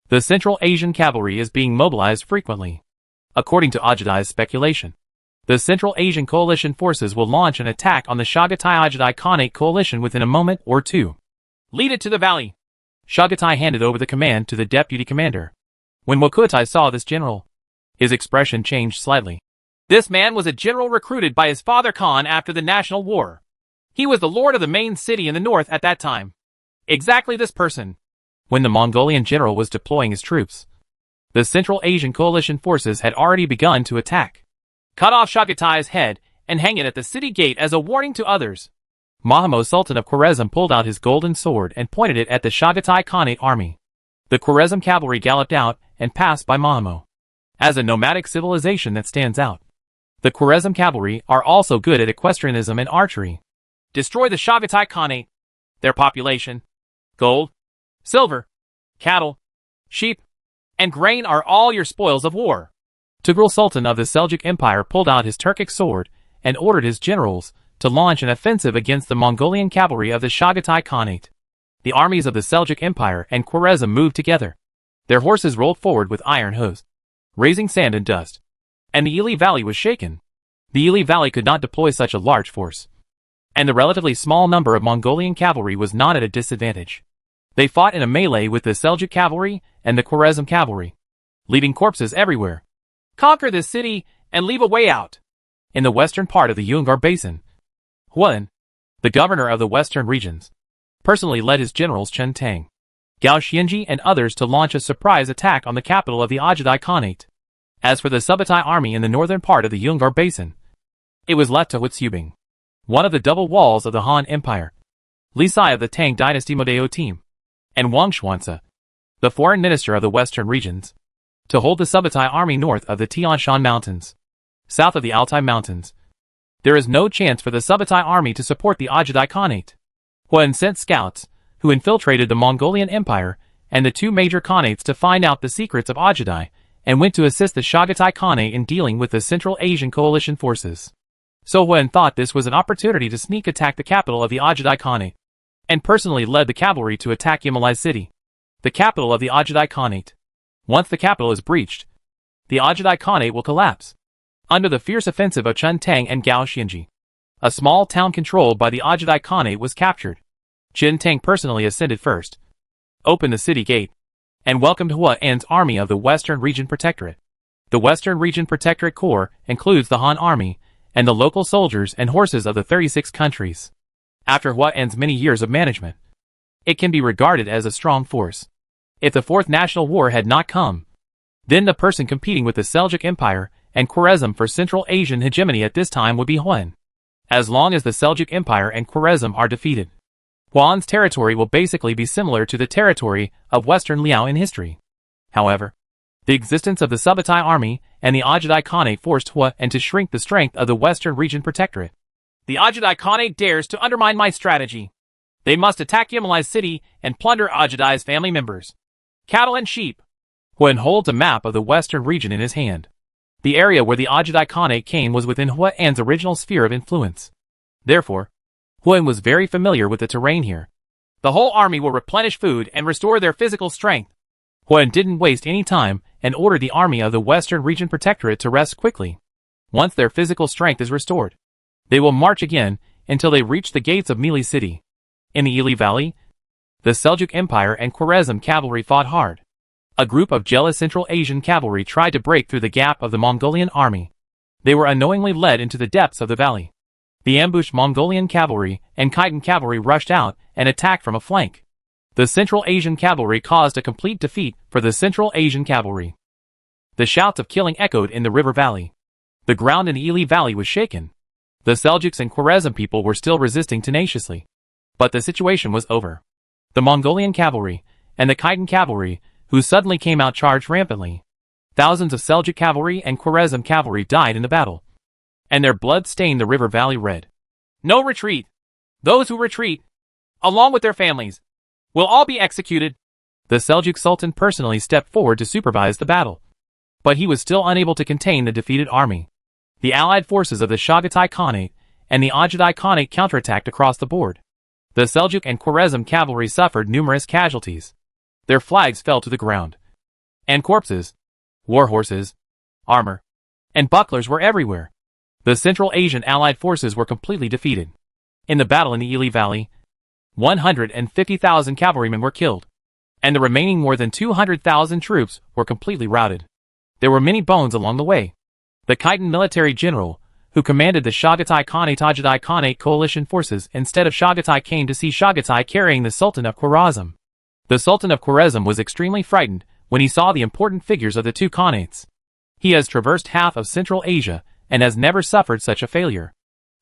Speaker 2: The Central Asian cavalry is being mobilized frequently. According to Ajadai's speculation, the Central Asian coalition forces will launch an attack on the Chagatai-Ajadai Khanate coalition within a moment or 2. Lead it to the valley. Chagatai handed over the command to the deputy commander. When Wakutai saw this general, his expression changed slightly. This man was a general recruited by his father Khan after the National War. He was the lord of the main city in the north at that time. Exactly this person. When the Mongolian general was deploying his troops, the Central Asian coalition forces had already begun to attack. Cut off Chagatai's head and hang it at the city gate as a warning to others. Mahamo, Sultan of Khwarezm, pulled out his golden sword and pointed it at the Chagatai Khanate army. The Khwarezm cavalry galloped out and passed by Mahamo. As a nomadic civilization that stands out, the Khwarezm cavalry are also good at equestrianism and archery. Destroy the Chagatai Khanate. Their population, gold, silver, cattle, sheep, and grain are all your spoils of war. Tughril, Sultan of the Seljuk Empire, pulled out his Turkic sword and ordered his generals to launch an offensive against the Mongolian cavalry of the Chagatai Khanate. The armies of the Seljuk Empire and Khwarezm moved together. Their horses rolled forward with iron hooves, raising sand and dust, and the Ili Valley was shaken. The Ili Valley could not deploy such a large force, and the relatively small number of Mongolian cavalry was not at a disadvantage. They fought in a melee with the Seljuk cavalry and the Khwarezm cavalry, leaving corpses everywhere. Conquer this city and leave a way out. In the western part of the Yungar Basin, Huan, the governor of the western regions, personally led his generals Chen Tang, Gao Xianji and others to launch a surprise attack on the capital of the Ajadai Khanate. As for the Subutai army in the northern part of the Yungar Basin, it was led to Huitsubing, one of the double walls of the Han Empire, Li Sai of the Tang dynasty Modeo team, and Wang Xuanzi, the foreign minister of the western regions, to hold the Subutai army north of the Tian Shan Mountains, south of the Altai Mountains. There is no chance for the Subutai army to support the Ajadai Khanate. Huan sent scouts, who infiltrated the Mongolian Empire and the two major khanates to find out the secrets of Ajadai, and went to assist the Chagatai Khanate in dealing with the Central Asian coalition forces. So Huan thought this was an opportunity to sneak attack the capital of the Ajadai Khanate, and personally led the cavalry to attack Muali city, the capital of the Ajadai Khanate. Once the capital is breached, the Ajadai Khanate will collapse. Under the fierce offensive of Chen Tang and Gao Xianji, a small town controlled by the Ajadai Khanate was captured. Chen Tang personally ascended first, opened the city gate, and welcomed Huan's army of the Western Region Protectorate. The Western Region Protectorate Corps includes the Han army and the local soldiers and horses of the 36 countries. After Huan's many years of management, it can be regarded as a strong force. If the Fourth National War had not come, then the person competing with the Seljuk Empire and Khwarezm for Central Asian hegemony at this time would be Huan. As long as the Seljuk Empire and Khwarezm are defeated, Huan's territory will basically be similar to the territory of Western Liao in history. However, the existence of the Subutai army and the Ajadai Khanate forced Huan to shrink the strength of the Western Region Protectorate.
Speaker 1: The Ajadai Khanate dares to undermine my strategy. They must attack Muali city and plunder Ajadai's family members, cattle and sheep.
Speaker 2: Huan holds a map of the Western region in his hand. The area where the Ajadai Khanate came was within Huan's original sphere of influence. Therefore, Huan was very familiar with the terrain here.
Speaker 1: The whole army will replenish food and restore their physical strength.
Speaker 2: Huan didn't waste any time and ordered the army of the Western Region Protectorate to rest quickly. Once their physical strength is restored, they will march again until they reach the gates of Muali city. In the Ili Valley, the Seljuk Empire and Khwarezm cavalry fought hard. A group of jealous Central Asian cavalry tried to break through the gap of the Mongolian army. They were unknowingly led into the depths of the valley. The ambushed Mongolian cavalry and Khitan cavalry rushed out and attacked from a flank. The Central Asian cavalry caused a complete defeat for the Central Asian cavalry. The shouts of killing echoed in the river valley. The ground in the Ili Valley was shaken. The Seljuks and Khwarezm people were still resisting tenaciously. But the situation was over. The Mongolian cavalry and the Khitan cavalry, who suddenly came out, charged rampantly. Thousands of Seljuk cavalry and Khwarezm cavalry died in the battle, and their blood stained the river valley red.
Speaker 1: No retreat. Those who retreat, along with their families, will all be executed.
Speaker 2: The Seljuk Sultan personally stepped forward to supervise the battle, but he was still unable to contain the defeated army. The allied forces of the Chagatai Khanate and the Ajadai Khanate counterattacked across the board. The Seljuk and Khwarezm cavalry suffered numerous casualties. Their flags fell to the ground, and corpses, war horses, armor, and bucklers were everywhere. The Central Asian allied forces were completely defeated. In the battle in the Ili Valley, 150,000 cavalrymen were killed, and the remaining more than 200,000 troops were completely routed. There were many bones along the way. The Khitan military general, who commanded the Chagatai Khanate Ajadai Khanate coalition forces instead of Chagatai, came to see Chagatai carrying the Sultan of Khwarezm. The Sultan of Khwarezm was extremely frightened when he saw the important figures of the two Khanates. He has traversed half of Central Asia and has never suffered such a failure.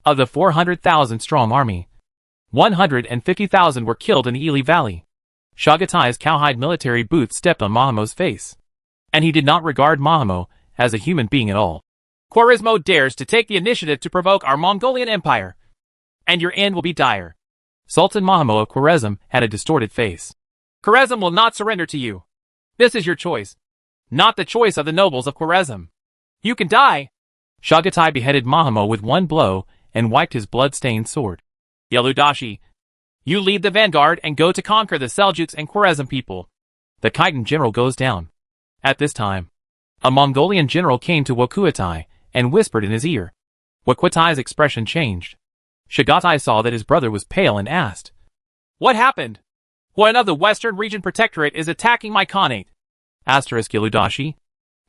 Speaker 2: Of the 400,000 strong army, 150,000 were killed in the Ili Valley. Chagatai's cowhide military boots stepped on Mahamo's face, and he did not regard Mahamo as a human being at all.
Speaker 1: Khwarezmo dares to take the initiative to provoke our Mongolian Empire, and your end will be dire.
Speaker 2: Sultan Mahamo of Khwarezm had a distorted face.
Speaker 1: Khwarezm will not surrender to you. This is your choice, not the choice of the nobles of Khwarezm. You can die.
Speaker 2: Chagatai beheaded Mahamo with one blow and wiped his blood-stained sword.
Speaker 1: Yeludashi, you lead the vanguard and go to conquer the Seljuks and Khwarezm people.
Speaker 2: The Khitan general goes down. At this time, a Mongolian general came to Wakuatai and whispered in his ear. Wakuatai's expression changed. Chagatai saw that his brother was pale and asked,
Speaker 1: "What happened? One of the Western Region Protectorate is attacking my Khanate."
Speaker 2: Yeludashi,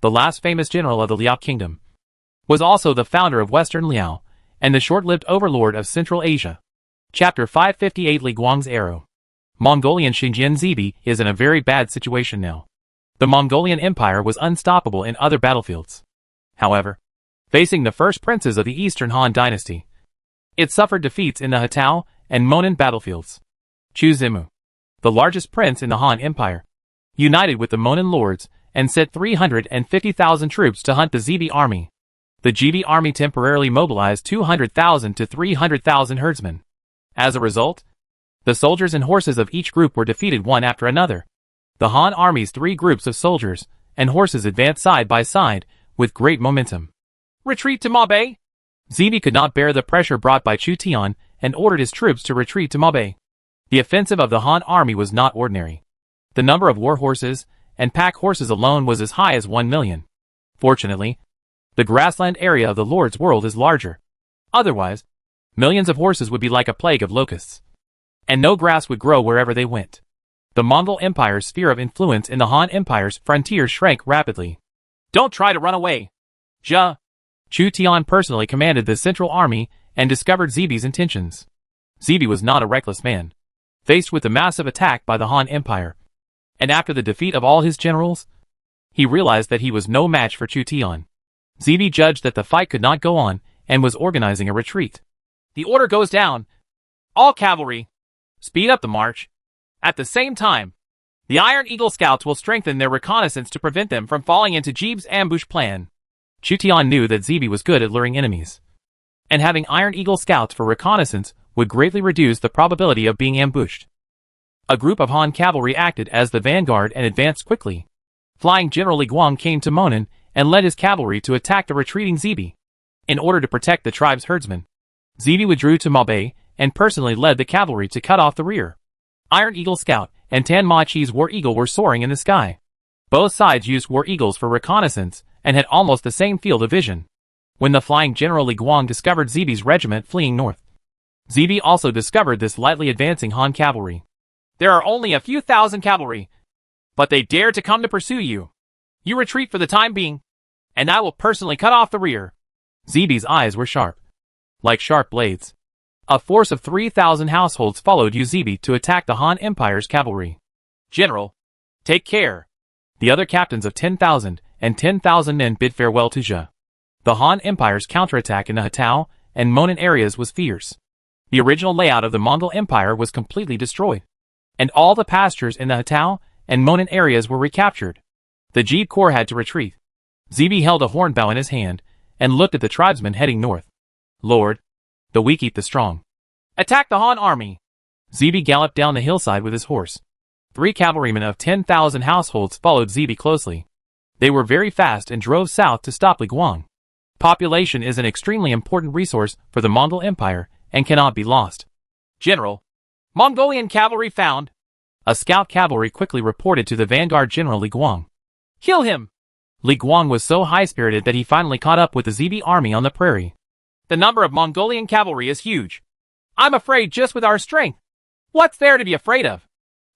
Speaker 2: the last famous general of the Liao kingdom, was also the founder of Western Liao
Speaker 1: and the short-lived overlord of Central Asia. Chapter 558 Li Guang's Arrow. Mongolian Xinjiang Zibi is in a very bad situation now. The Mongolian Empire was unstoppable in other battlefields. However, facing the first princes of the Eastern Han dynasty, it suffered defeats in the Hetao and Monan battlefields. Chu Zimu, the largest prince in the Han Empire, united with the Monan lords and sent 350,000 troops to hunt the Zibi army. The Zibi army temporarily mobilized 200,000 to 300,000 herdsmen. As a result, the soldiers and horses of each group were defeated one after another. The Han army's 3 groups of soldiers and horses advanced side by side with great momentum.
Speaker 2: Retreat to Mabe!
Speaker 1: Zibi could not bear the pressure brought by Chu Tian and ordered his troops to retreat to Mabe. The offensive of the Han army was not ordinary. The number of war horses and pack horses alone was as high as 1 million. Fortunately, the grassland area of the Lord's world is larger. Otherwise, millions of horses would be like a plague of locusts, and no grass would grow wherever they went. The Mongol Empire's sphere of influence in the Han Empire's frontier shrank rapidly.
Speaker 2: Don't try to run away.
Speaker 1: Chu Tian personally commanded the Central Army and discovered Zibi's intentions. Zibi was not a reckless man. Faced with the massive attack by the Han Empire, and after the defeat of all his generals, he realized that he was no match for Chu Tian. Zibi judged that the fight could not go on and was organizing a retreat.
Speaker 2: The order goes down. All cavalry, speed up the march. At the same time, the Iron Eagle scouts will strengthen their reconnaissance to prevent them from falling into Jeeb's ambush plan.
Speaker 1: Chu Tian knew that Zibi was good at luring enemies, and having Iron Eagle scouts for reconnaissance would greatly reduce the probability of being ambushed. A group of Han cavalry acted as the vanguard and advanced quickly. Flying General Li Guang came to Monan and led his cavalry to attack the retreating Zibi. In order to protect the tribe's herdsmen, Zibi withdrew to Mabe and personally led the cavalry to cut off the rear. Iron Eagle Scout and Tan Ma Chi's War Eagle were soaring in the sky. Both sides used War Eagles for reconnaissance and had almost the same field of vision. When the flying General Li Guang discovered Zibi's regiment fleeing north, Zibi also discovered this lightly advancing Han cavalry.
Speaker 2: There are only a few thousand cavalry, but they dare to come to pursue you. You retreat for the time being, and I will personally cut off the rear.
Speaker 1: Zibi's eyes were sharp, like sharp blades. A force of 3,000 households followed Zibi to attack the Han Empire's cavalry.
Speaker 2: General, take care.
Speaker 1: The other captains of 10,000 and 10,000 men bid farewell to Zhe. The Han Empire's counterattack in the Hetao and Monan areas was fierce. The original layout of the Mongol Empire was completely destroyed, and all the pastures in the Hetao and Monan areas were recaptured. The Jeeb Corps had to retreat. Zibi held a hornbow in his hand and looked at the tribesmen heading north. Lord, the weak eat the strong.
Speaker 2: Attack the Han army.
Speaker 1: Zibi galloped down the hillside with his horse. 3 cavalrymen of 10,000 households followed Zibi closely. They were very fast and drove south to stop Li Guang. Population is an extremely important resource for the Mongol Empire and cannot be lost.
Speaker 2: General, Mongolian cavalry found.
Speaker 1: A scout cavalry quickly reported to the vanguard General Li Guang.
Speaker 2: Kill him!
Speaker 1: Li Guang was so high-spirited that he finally caught up with the Zibi army on the prairie.
Speaker 2: The number of Mongolian cavalry is huge. I'm afraid just with our strength. What's there to be afraid of?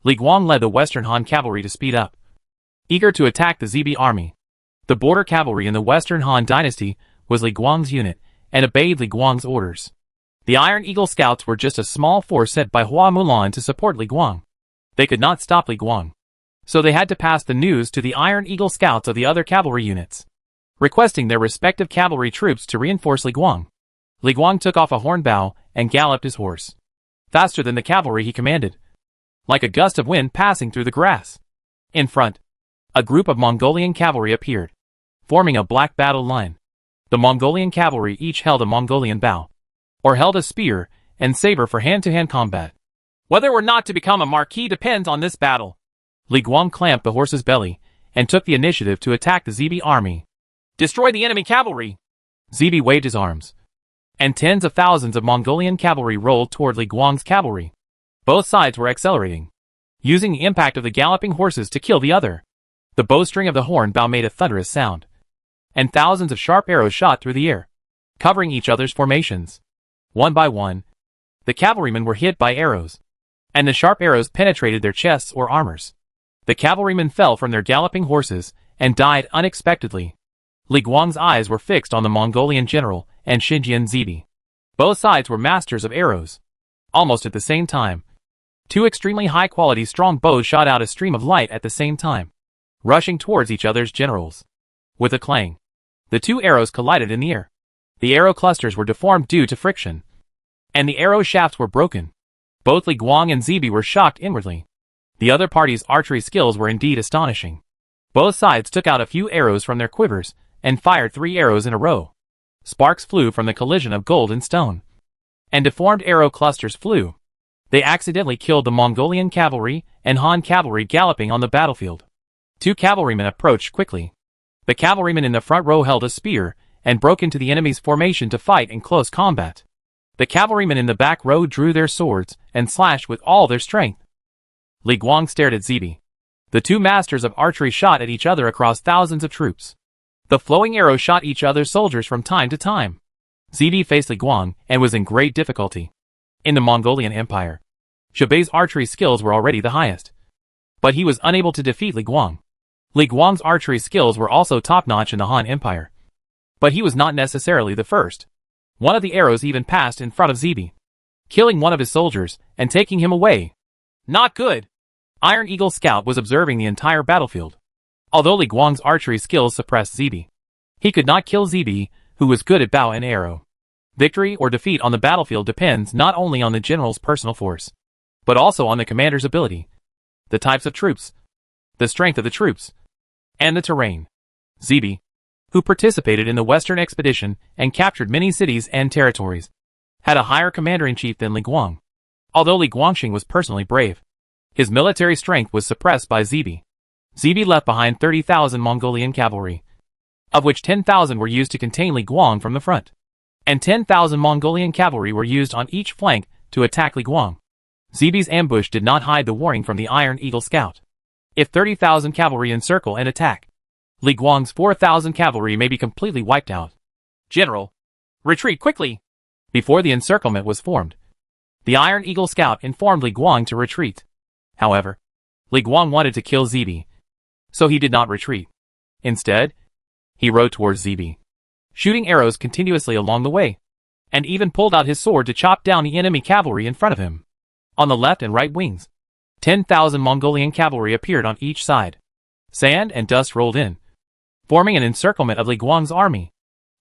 Speaker 1: Li Guang led the Western Han cavalry to speed up, eager to attack the Zibi army. The border cavalry in the Western Han dynasty was Li Guang's unit and obeyed Li Guang's orders. The Iron Eagle scouts were just a small force sent by Hua Mulan to support Li Guang. They could not stop Li Guang, so they had to pass the news to the Iron Eagle scouts of the other cavalry units, requesting their respective cavalry troops to reinforce Li Guang. Li Guang took off a hornbow and galloped his horse, faster than the cavalry he commanded, like a gust of wind passing through the grass. In front, a group of Mongolian cavalry appeared, forming a black battle line. The Mongolian cavalry each held a Mongolian bow, or held a spear and saber for hand-to-hand combat.
Speaker 2: Whether or not to become a marquis depends on this battle.
Speaker 1: Li Guang clamped the horse's belly and took the initiative to attack the Zibi army.
Speaker 2: Destroy the enemy cavalry!
Speaker 1: Zibi waved his arms, and tens of thousands of Mongolian cavalry rolled toward Li Guang's cavalry. Both sides were accelerating, using the impact of the galloping horses to kill the other. The bowstring of the hornbow made a thunderous sound, and thousands of sharp arrows shot through the air, covering each other's formations. One by one, the cavalrymen were hit by arrows, and the sharp arrows penetrated their chests or armors. The cavalrymen fell from their galloping horses and died unexpectedly. Li Guang's eyes were fixed on the Mongolian general and Xinjiang Zibi. Both sides were masters of arrows. Almost at the same time, two extremely high-quality strong bows shot out a stream of light at the same time, rushing towards each other's generals. With a clang, the two arrows collided in the air. The arrow clusters were deformed due to friction, and the arrow shafts were broken. Both Li Guang and Zibi were shocked inwardly. The other party's archery skills were indeed astonishing. Both sides took out a few arrows from their quivers and fired 3 arrows in a row. Sparks flew from the collision of gold and stone, and deformed arrow clusters flew. They accidentally killed the Mongolian cavalry and Han cavalry galloping on the battlefield. 2 cavalrymen approached quickly. The cavalryman in the front row held a spear and broke into the enemy's formation to fight in close combat. The cavalrymen in the back row drew their swords and slashed with all their strength. Li Guang stared at Zibi. The two masters of archery shot at each other across thousands of troops. The flowing arrows shot each other's soldiers from time to time. Zibi faced Li Guang and was in great difficulty. In the Mongolian Empire, Zhebei's archery skills were already the highest, but he was unable to defeat Li Guang. Li Guang's archery skills were also top-notch in the Han Empire, but he was not necessarily the first. One of the arrows even passed in front of Zibi, killing one of his soldiers and taking him away. Not good. Iron Eagle Scout was observing the entire battlefield. Although Li Guang's archery skills suppressed Zibi, he could not kill Zibi, who was good at bow and arrow. Victory or defeat on the battlefield depends not only on the general's personal force, but also on the commander's ability, the types of troops, the strength of the troops, and the terrain. Zibi, who participated in the Western expedition and captured many cities and territories, had a higher commander-in-chief than Li Guang. Although Li Guangxing was personally brave, his military strength was suppressed by Zibi. Zibi left behind 30,000 Mongolian cavalry, of which 10,000 were used to contain Li Guang from the front, and 10,000 Mongolian cavalry were used on each flank to attack Li Guang. Zibi's ambush did not hide the warning from the Iron Eagle Scout. If 30,000 cavalry encircle and attack, Li Guang's 4,000 cavalry may be completely wiped out. General, retreat quickly! Before the encirclement was formed, the Iron Eagle Scout informed Li Guang to retreat. However, Li Guang wanted to kill Zibi, so he did not retreat. Instead, he rode towards Zibi, shooting arrows continuously along the way, and even pulled out his sword to chop down the enemy cavalry in front of him. On the left and right wings, 10,000 Mongolian cavalry appeared on each side. Sand and dust rolled in, forming an encirclement of Li Guang's army.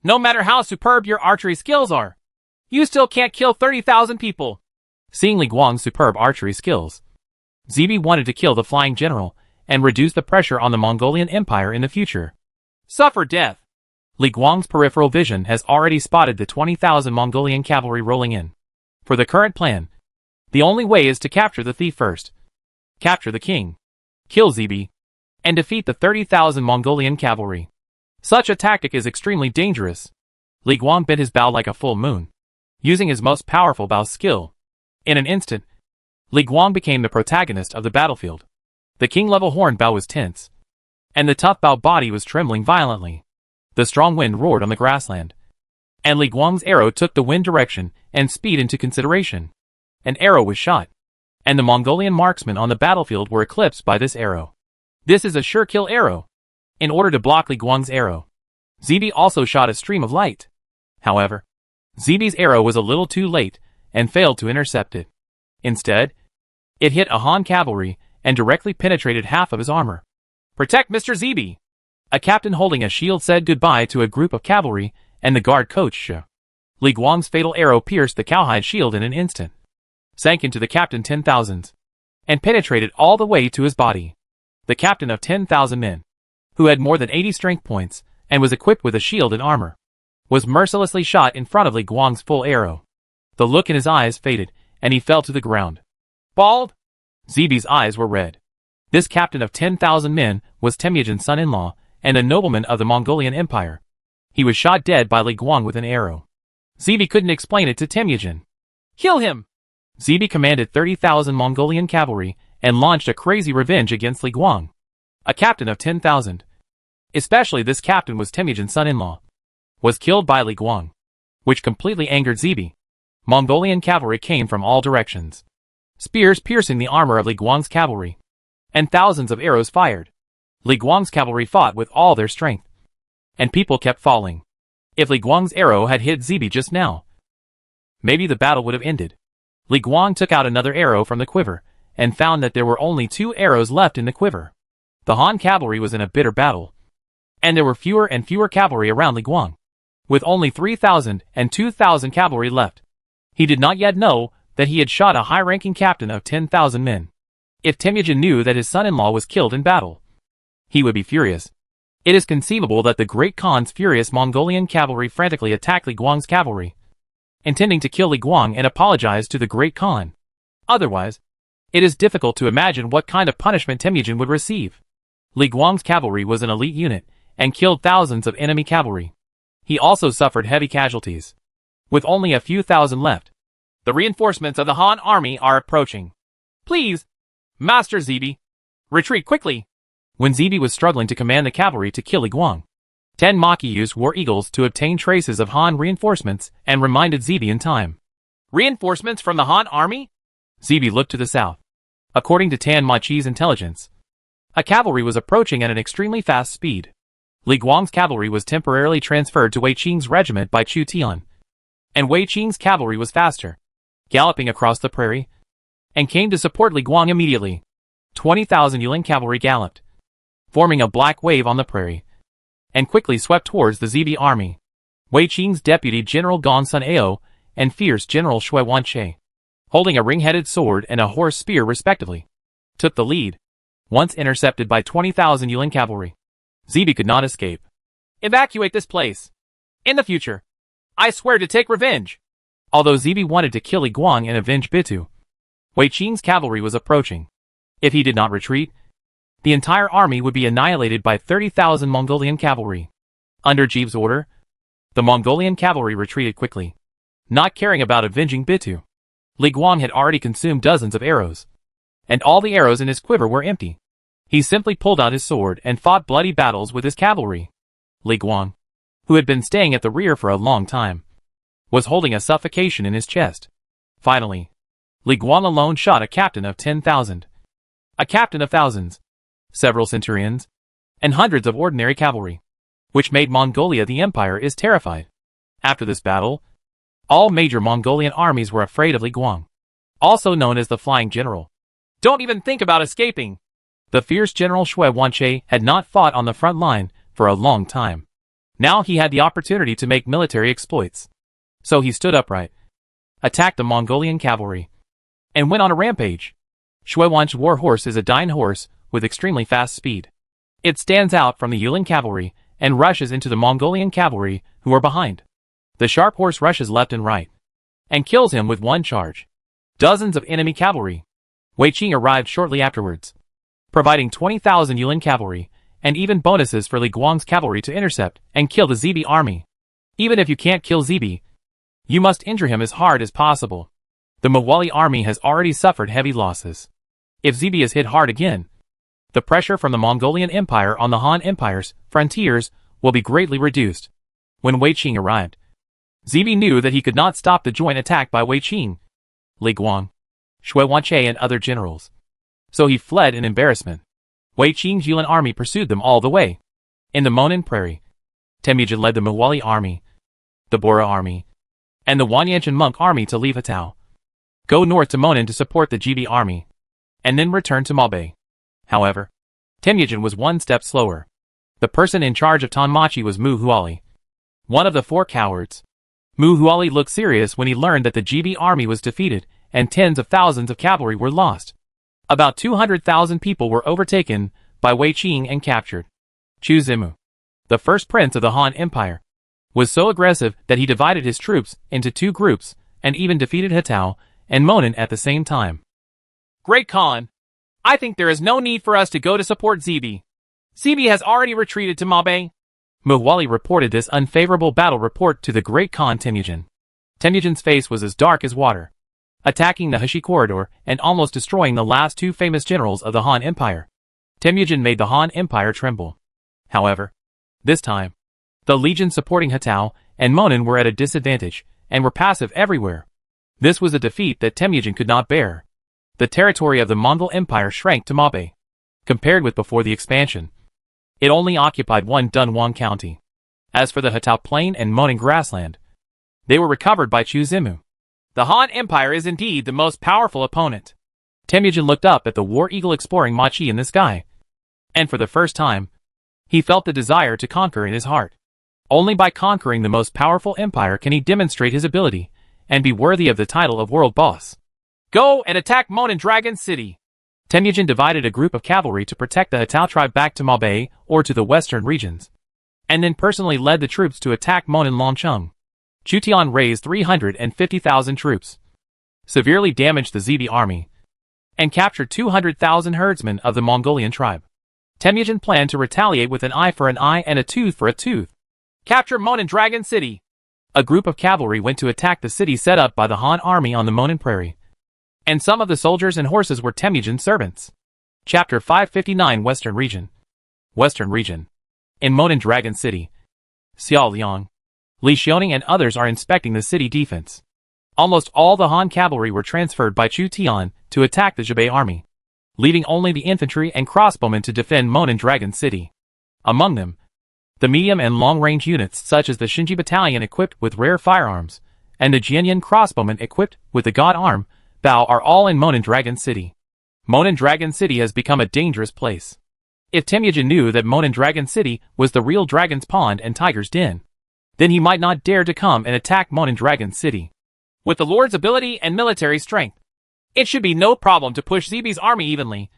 Speaker 1: No matter how superb your archery skills are, you still can't kill 30,000 people. Seeing Li Guang's superb archery skills, Zibi wanted to kill the flying general and reduce the pressure on the Mongolian Empire in the future. Suffer death. Li Guang's peripheral vision has already spotted the 20,000 Mongolian cavalry rolling in. For the current plan, the only way is to capture the thief first, capture the king, kill Zibi, and defeat the 30,000 Mongolian cavalry. Such a tactic is extremely dangerous. Li Guang bent his bow like a full moon, using his most powerful bow skill. In an instant, Li Guang became the protagonist of the battlefield. The king-level horn bow was tense, and the tough bow body was trembling violently. The strong wind roared on the grassland, and Li Guang's arrow took the wind direction and speed into consideration. An arrow was shot, and the Mongolian marksmen on the battlefield were eclipsed by this arrow. This is a sure kill arrow. In order to block Li Guang's arrow, Zibi also shot a stream of light. However, Zibi's arrow was a little too late and failed to intercept it. Instead, it hit a Han cavalry and directly penetrated half of his armor. Protect Mr. Zibi! A captain holding a shield said goodbye to a group of cavalry and the guard coach. Li Guang's fatal arrow pierced the cowhide shield in an instant, sank into the captain 10,000s, and penetrated all the way to his body. The captain of 10,000 men, who had more than 80 strength points and was equipped with a shield and armor, was mercilessly shot in front of Li Guang's full arrow. The look in his eyes faded, and he fell to the ground. Bald? Zibi's eyes were red. This captain of 10,000 men was Temujin's son-in-law and a nobleman of the Mongolian Empire. He was shot dead by Li Guang with an arrow. Zibi couldn't explain it to Temujin. Kill him! Zibi commanded 30,000 Mongolian cavalry and launched a crazy revenge against Li Guang, a captain of 10,000. Especially this captain was Temujin's son-in-law, was killed by Li Guang, which completely angered Zibi. Mongolian cavalry came from all directions, spears piercing the armor of Li Guang's cavalry, and thousands of arrows fired. Li Guang's cavalry fought with all their strength, and people kept falling. If Li Guang's arrow had hit Zibi just now, maybe the battle would have ended. Li Guang took out another arrow from the quiver, and found that there were only 2 arrows left in the quiver. The Han cavalry was in a bitter battle, and there were fewer and fewer cavalry around Li Guang. With only 3,000 and 2,000 cavalry left, he did not yet know that he had shot a high-ranking captain of 10,000 men. If Temujin knew that his son-in-law was killed in battle, he would be furious. It is conceivable that the Great Khan's furious Mongolian cavalry frantically attacked Li Guang's cavalry, intending to kill Li Guang and apologize to the Great Khan. Otherwise, it is difficult to imagine what kind of punishment Temujin would receive. Li Guang's cavalry was an elite unit, and killed thousands of enemy cavalry. He also suffered heavy casualties. With only a few thousand left, the reinforcements of the Han army are approaching. Please, Master Zibi, retreat quickly. When Zibi was struggling to command the cavalry to kill Li Guang, Tenmaki used War Eagles to obtain traces of Han reinforcements and reminded Zibi in time. Reinforcements from the Han army? Zibi looked to the south. According to Tenmachi's intelligence, a cavalry was approaching at an extremely fast speed. Li Guang's cavalry was temporarily transferred to Wei Qing's regiment by Chu Tian, and Wei Qing's cavalry was faster, galloping across the prairie, and came to support Li Guang immediately. 20,000 Yulin cavalry galloped, forming a black wave on the prairie, and quickly swept towards the Zibi army. Wei Qing's deputy General Gong Sun Ao and fierce General Shui Wanche, holding a ring-headed sword and a horse spear respectively, took the lead. Once intercepted by 20,000 Yulin cavalry, Zibi could not escape. Evacuate this place. In the future, I swear to take revenge. Although Zibi wanted to kill Li Guang and avenge Bitu, Wei Qing's cavalry was approaching. If he did not retreat, the entire army would be annihilated by 30,000 Mongolian cavalry. Under Ji's order, the Mongolian cavalry retreated quickly, not caring about avenging Bitu. Li Guang had already consumed dozens of arrows, and all the arrows in his quiver were empty. He simply pulled out his sword and fought bloody battles with his cavalry. Li Guang, who had been staying at the rear for a long time, was holding a suffocation in his chest. Finally, Li Guang alone shot a captain of 10,000, a captain of thousands, several centurions, and hundreds of ordinary cavalry, which made Mongolia the empire is terrified. After this battle, all major Mongolian armies were afraid of Li Guang, also known as the Flying General. Don't even think about escaping. The fierce General Shui Wanche had not fought on the front line for a long time. Now he had the opportunity to make military exploits. So he stood upright, attacked the Mongolian cavalry, and went on a rampage. Shui Wanche's war horse is a Dine horse with extremely fast speed. It stands out from the Yulin cavalry and rushes into the Mongolian cavalry who are behind. The sharp horse rushes left and right, and kills him with one charge. Dozens of enemy cavalry. Wei Qing arrived shortly afterwards, providing 20,000 Yulin cavalry, and even bonuses for Li Guang's cavalry to intercept and kill the Zibi army. Even if you can't kill Zibi, you must injure him as hard as possible. The Muali army has already suffered heavy losses. If Zibi is hit hard again, the pressure from the Mongolian Empire on the Han Empire's frontiers will be greatly reduced. When Wei Qing arrived, Zibi knew that he could not stop the joint attack by Wei Qing, Li Guang, Shui Wanche and other generals. So he fled in embarrassment. Wei Qing's Yulin army pursued them all the way. In the Monan Prairie, Temujin led the Muali army, the Bora army, and the Wanyanshan monk army to leave Hatao, go north to Monan to support the Jibi army, and then return to Mabe. However, Temujin was one step slower. The person in charge of Tanmachi was Muali, one of the 4 cowards. Muali looked serious when he learned that the Jibi army was defeated and tens of thousands of cavalry were lost. About 200,000 people were overtaken by Wei Qing and captured. Chu Zimu, the first prince of the Han Empire, was so aggressive that he divided his troops into 2 groups and even defeated Hatao and Monan at the same time. Great Khan, I think there is no need for us to go to support Zibi. Zibi has already retreated to Mabe. Muali reported this unfavorable battle report to the Great Khan Temujin. Temujin's face was as dark as water, attacking the Hashi corridor and almost destroying the last 2 famous generals of the Han Empire. Temujin made the Han Empire tremble. However, this time, the legions supporting Hatao and Monan were at a disadvantage and were passive everywhere. This was a defeat that Temujin could not bear. The territory of the Mongol Empire shrank to Mabe. Compared with before the expansion, it only occupied 1 Dunhuang county. As for the Hatao plain and Monan grassland, they were recovered by Chu Zimu.
Speaker 2: The Han Empire is indeed the most powerful opponent.
Speaker 1: Temujin looked up at the war eagle exploring Machi in the sky. And for the first time, he felt the desire to conquer in his heart. Only by conquering the most powerful empire can he demonstrate his ability and be worthy of the title of world boss.
Speaker 2: Go and attack Monin Dragon City.
Speaker 1: Temujin divided a group of cavalry to protect the Hatao tribe back to Mabe or to the western regions, and then personally led the troops to attack Monin Longcheng. Chu Tian raised 350,000 troops, severely damaged the Zibi army, and captured 200,000 herdsmen of the Mongolian tribe. Temujin planned to retaliate with an eye for an eye and a tooth for a tooth.
Speaker 2: Capture Monin Dragon City.
Speaker 1: A group of cavalry went to attack the city set up by the Han army on the Monin Prairie, and some of the soldiers and horses were Temujin's servants. Chapter 559 Western Region. Western Region. In Monin Dragon City, Xiao Liang, Li Xiaoning and others are inspecting the city defense. Almost all the Han cavalry were transferred by Chu Tian to attack the Zhibei army, leaving only the infantry and crossbowmen to defend Monin Dragon City. Among them, the medium and long-range units such as the Shinji Battalion equipped with rare firearms, and the Jianyan crossbowmen equipped with the God Arm, Bao are all in Monin Dragon City. Monin Dragon City has become a dangerous place. If Temujin knew that Monin Dragon City was the real Dragon's Pond and Tiger's Den, then he might not dare to come and attack Monin Dragon City.
Speaker 2: With the Lord's ability and military strength, it should be no problem to push Zibi's army evenly.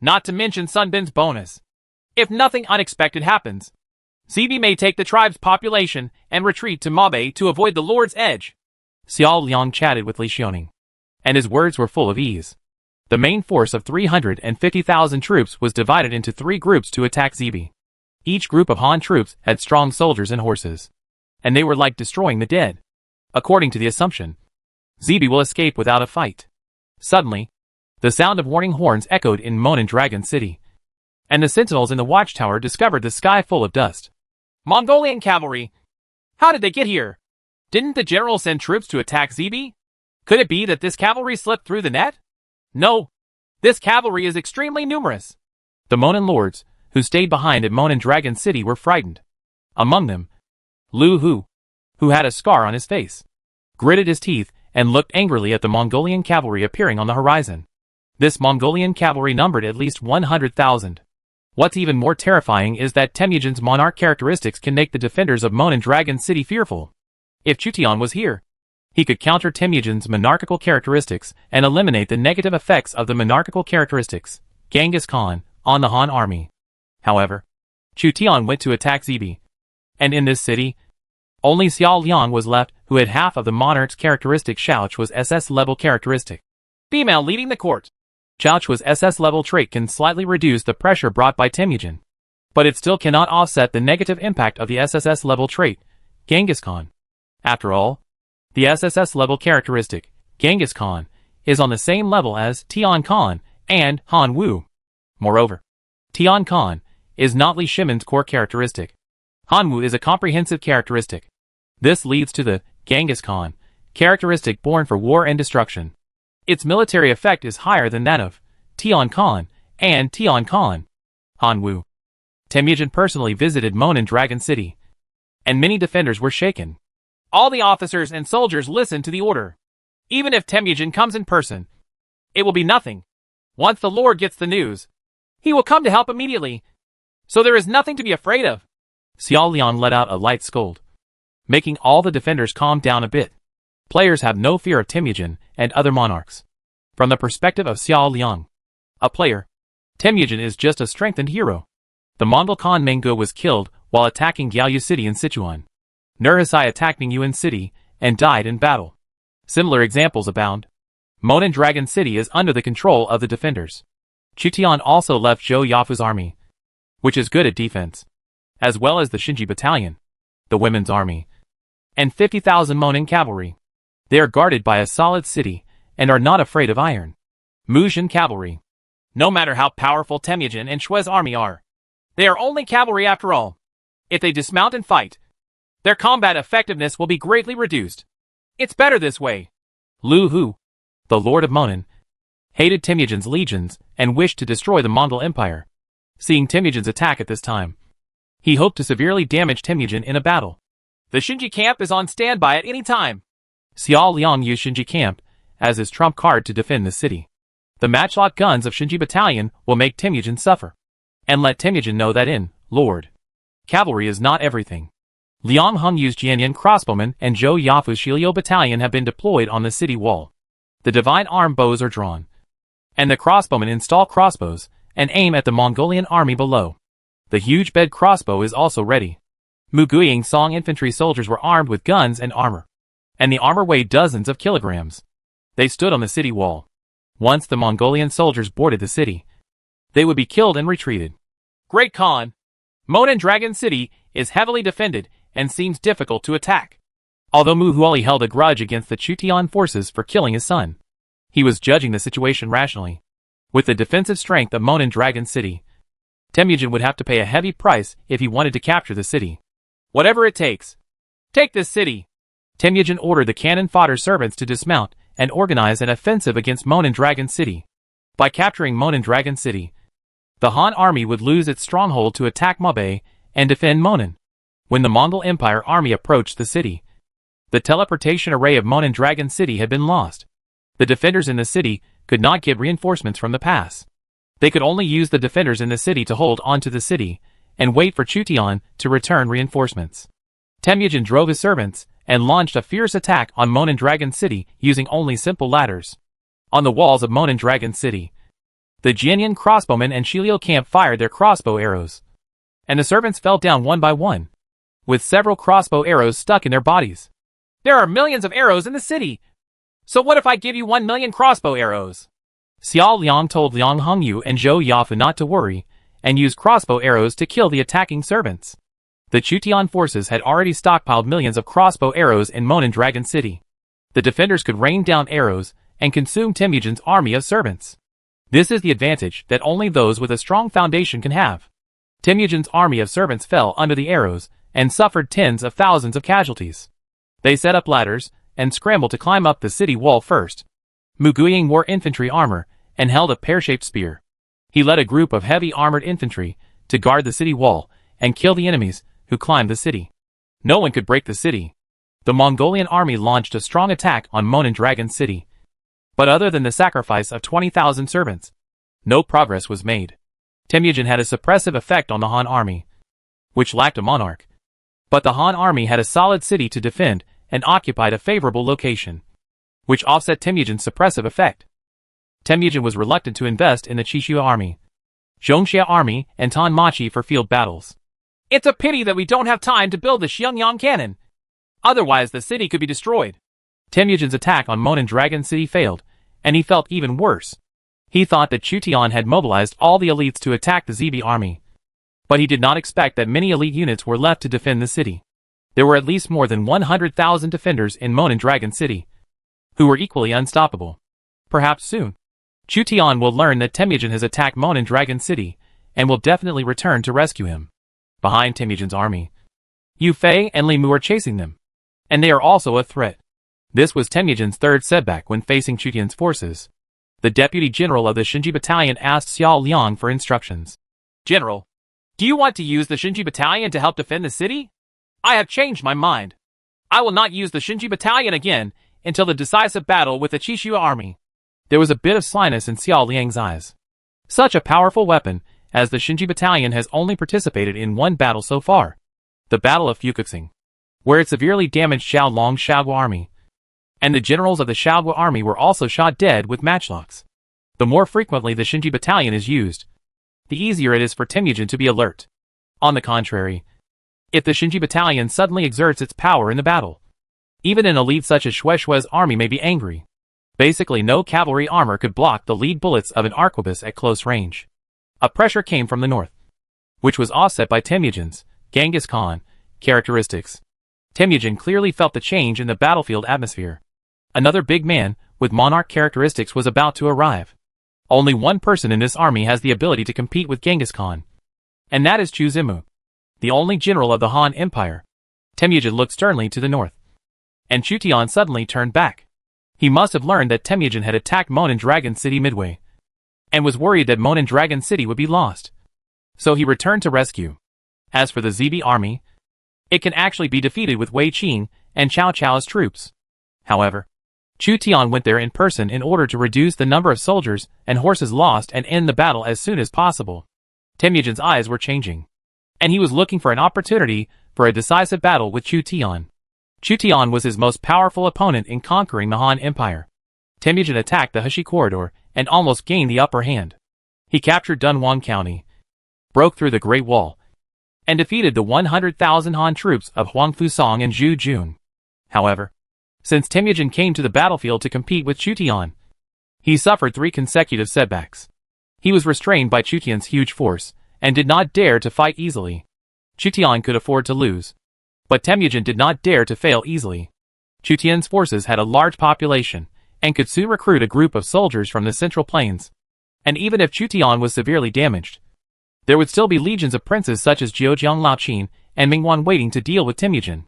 Speaker 2: Not to mention Sun Bin's bonus. If nothing unexpected happens, Zibi may take the tribe's population and retreat to Mabe to avoid the Lord's edge.
Speaker 1: Xiao Liang chatted with Li Xiaoning, and his words were full of ease. The main force of 350,000 troops was divided into 3 groups to attack Zibi. Each group of Han troops had strong soldiers and horses, and they were like destroying the dead. According to the assumption, Zibi will escape without a fight. Suddenly, the sound of warning horns echoed in Monin Dragon City, and the sentinels in the watchtower discovered the sky full of dust.
Speaker 2: Mongolian cavalry! How did they get here? Didn't the general send troops to attack Zibi? Could it be that this cavalry slipped through the net? No. This cavalry is extremely numerous.
Speaker 1: The Monin lords, who stayed behind at Monin Dragon City, were frightened. Among them, Lu Hu, who had a scar on his face, gritted his teeth and looked angrily at the Mongolian cavalry appearing on the horizon. This Mongolian cavalry numbered at least 100,000. What's even more terrifying is that Temujin's monarch characteristics can make the defenders of Monin Dragon City fearful. If Chu Tian was here, he could counter Temujin's monarchical characteristics and eliminate the negative effects of the monarchical characteristics, Genghis Khan, on the Han army. However, Chu Tian went to attack Zibi, and in this city, only Xiao Liang was left, who had half of the monarch's characteristic. Shouch was SS level characteristic.
Speaker 2: Female leading the court.
Speaker 1: Shouch was SS level trait can slightly reduce the pressure brought by Temujin, but it still cannot offset the negative impact of the SSS level trait, Genghis Khan. After all, the SSS level characteristic, Genghis Khan, is on the same level as Tian Khan and Han Wu. Moreover, Tian Khan is not Li Shimon's core characteristic. Han Wu is a comprehensive characteristic. This leads to the Genghis Khan characteristic born for war and destruction. Its military effect is higher than that of Tian Khan and Tian Khan. Han Wu. Temujin personally visited Monin Dragon City, and many defenders were shaken.
Speaker 2: All the officers and soldiers listen to the order. Even if Temujin comes in person, it will be nothing. Once the Lord gets the news, he will come to help immediately. So there is nothing to be afraid of.
Speaker 1: Xiao Liang let out a light scold, making all the defenders calm down a bit. Players have no fear of Temujin and other monarchs. From the perspective of Xiao Liang, a player, Temujin is just a strengthened hero. The Mongol Khan Mengu was killed while attacking Gaoyu City in Sichuan. Nurhasai attacked Ningyuan City and died in battle. Similar examples abound. Monin Dragon City is under the control of the defenders. Chu Tian also left Zhou Yafu's army, which is good at defense, as well as the Shinji Battalion, the women's army, and 50,000 Monin cavalry. They are guarded by a solid city and are not afraid of iron. Muzhen cavalry.
Speaker 2: No matter how powerful Temujin and Shui's army are, they are only cavalry after all. If they dismount and fight, their combat effectiveness will be greatly reduced. It's better this way.
Speaker 1: Lu Hu, the Lord of Monin, hated Temujin's legions and wished to destroy the Mongol Empire. Seeing Temujin's attack at this time, he hoped to severely damage Temujin in a battle.
Speaker 2: The Shinji camp is on standby at any time. Xiao Liang used Shinji Camp as his trump card to defend the city. The matchlock guns of Shinji Battalion will make Temujin suffer. And let Temujin know that in Lord Cavalry is not everything. Liang Heng used Jianyan crossbowmen and Zhou Yafu's Shiliu Battalion have been deployed on the city wall. The divine arm bows are drawn. And the crossbowmen install crossbows and aim at the Mongolian army below. The huge bed crossbow is also ready. Muguying Song infantry soldiers were armed with guns and armor. And the armor weighed dozens of kilograms. They stood on the city wall. Once the Mongolian soldiers boarded the city, they would be killed and retreated. Great Khan. Monan Dragon City is heavily defended and seems difficult to attack. Although Muali held a grudge against the Chutian forces for killing his son, he was judging the situation rationally. With the defensive strength of Monan Dragon City, Temujin would have to pay a heavy price if he wanted to capture the city. Whatever it takes. Take this city. Temujin ordered the cannon fodder servants to dismount and organize an offensive against Monan Dragon City. By capturing Monan Dragon City, the Han army would lose its stronghold to attack Mabe and defend Monan. When the Mongol Empire army approached the city, the teleportation array of Monan Dragon City had been lost. The defenders in the city could not get reinforcements from the pass. They could only use the defenders in the city to hold onto the city and wait for Chutian to return reinforcements. Temujin drove his servants and launched a fierce attack on Monan Dragon City using only simple ladders. On the walls of Monan Dragon City, the Jianyan crossbowmen and Shiliu camp fired their crossbow arrows, and the servants fell down one by one, with several crossbow arrows stuck in their bodies. There are millions of arrows in the city. So what if I give you 1 million crossbow arrows? Xiao Liang told Liang Hengyu and Zhou Yafu not to worry, and use crossbow arrows to kill the attacking servants. The Chutian forces had already stockpiled millions of crossbow arrows in Monan Dragon City. The defenders could rain down arrows and consume Temujin's army of servants. This is the advantage that only those with a strong foundation can have. Temujin's army of servants fell under the arrows and suffered tens of thousands of casualties. They set up ladders and scrambled to climb up the city wall first. Muguying wore infantry armor and held a pear-shaped spear. He led a group of heavy armored infantry to guard the city wall and kill the enemies who climbed the city. No one could break the city. The Mongolian army launched a strong attack on Monan Dragon City. But other than the sacrifice of 20,000 servants, no progress was made. Temujin had a suppressive effect on the Han army, which lacked a monarch. But the Han army had a solid city to defend and occupied a favorable location, which offset Temujin's suppressive effect. Temujin was reluctant to invest in the Qixue army, Zhongxia army, and Tanmachi for field battles. It's a pity that we don't have time to build the Xiangyang cannon. Otherwise the city could be destroyed. Temujin's attack on Monan Dragon City failed, and he felt even worse. He thought that Chutian had mobilized all the elites to attack the Zibi army. But he did not expect that many elite units were left to defend the city. There were at least more than 100,000 defenders in Monan Dragon City, who were equally unstoppable. Perhaps soon, Chutian will learn that Temujin has attacked Monan Dragon City, and will definitely return to rescue him. Behind Temujin's army, Yu Fei and Li Mu are chasing them, and they are also a threat. This was Temujin's third setback when facing Chutian's forces. The deputy general of the Shinji Battalion asked Xiao Liang for instructions. General, do you want to use the Shinji Battalion to help defend the city? I have changed my mind. I will not use the Shinji Battalion again until the decisive battle with the Qixue army. There was a bit of slyness in Xiao Liang's eyes. Such a powerful weapon as the Shinji Battalion has only participated in one battle so far, the Battle of Fukuxing, where it severely damaged Xiaolong's Xiaoguo army. And the generals of the Xiaoguo army were also shot dead with matchlocks. The more frequently the Shinji Battalion is used, the easier it is for Temujin to be alert. On the contrary, if the Shinji Battalion suddenly exerts its power in the battle, even an elite such as Shueishue's army may be angry. Basically no cavalry armor could block the lead bullets of an arquebus at close range. A pressure came from the north, which was offset by Temujin's, Genghis Khan, characteristics. Temujin clearly felt the change in the battlefield atmosphere. Another big man, with monarch characteristics was about to arrive. Only one person in this army has the ability to compete with Genghis Khan, and that is Chu Zimu, the only general of the Han Empire. Temujin looked sternly to the north, and Chutian suddenly turned back. He must have learned that Temujin had attacked Monan Dragon City midway, and was worried that Monan Dragon City would be lost. So he returned to rescue. As for the Zibi army, it can actually be defeated with Wei Qing and Cao Cao's troops.
Speaker 1: However, Chu Tian went there in person in order to reduce the number of soldiers and horses lost and end the battle as soon as possible. Temujin's eyes were changing, and he was looking for an opportunity for a decisive battle with Chu Tian. Chu Tian was his most powerful opponent in conquering the Han Empire. Temujin attacked the Heshi corridor and almost gained the upper hand. He captured Dunhuang County, broke through the Great Wall, and defeated the 100,000 Han troops of Huang Fusong and Zhu Jun. However, since Temujin came to the battlefield to compete with Chu Tian, he suffered 3 consecutive setbacks. He was restrained by Chu Tian's huge force and did not dare to fight easily. Chu Tian could afford to lose, but Temujin did not dare to fail easily. Chu Tian's forces had a large population and could soon recruit a group of soldiers from the Central Plains. And even if Chu Tian was severely damaged, there would still be legions of princes such as Zheojiang Laoqin and Mingwan waiting to deal with Temujin.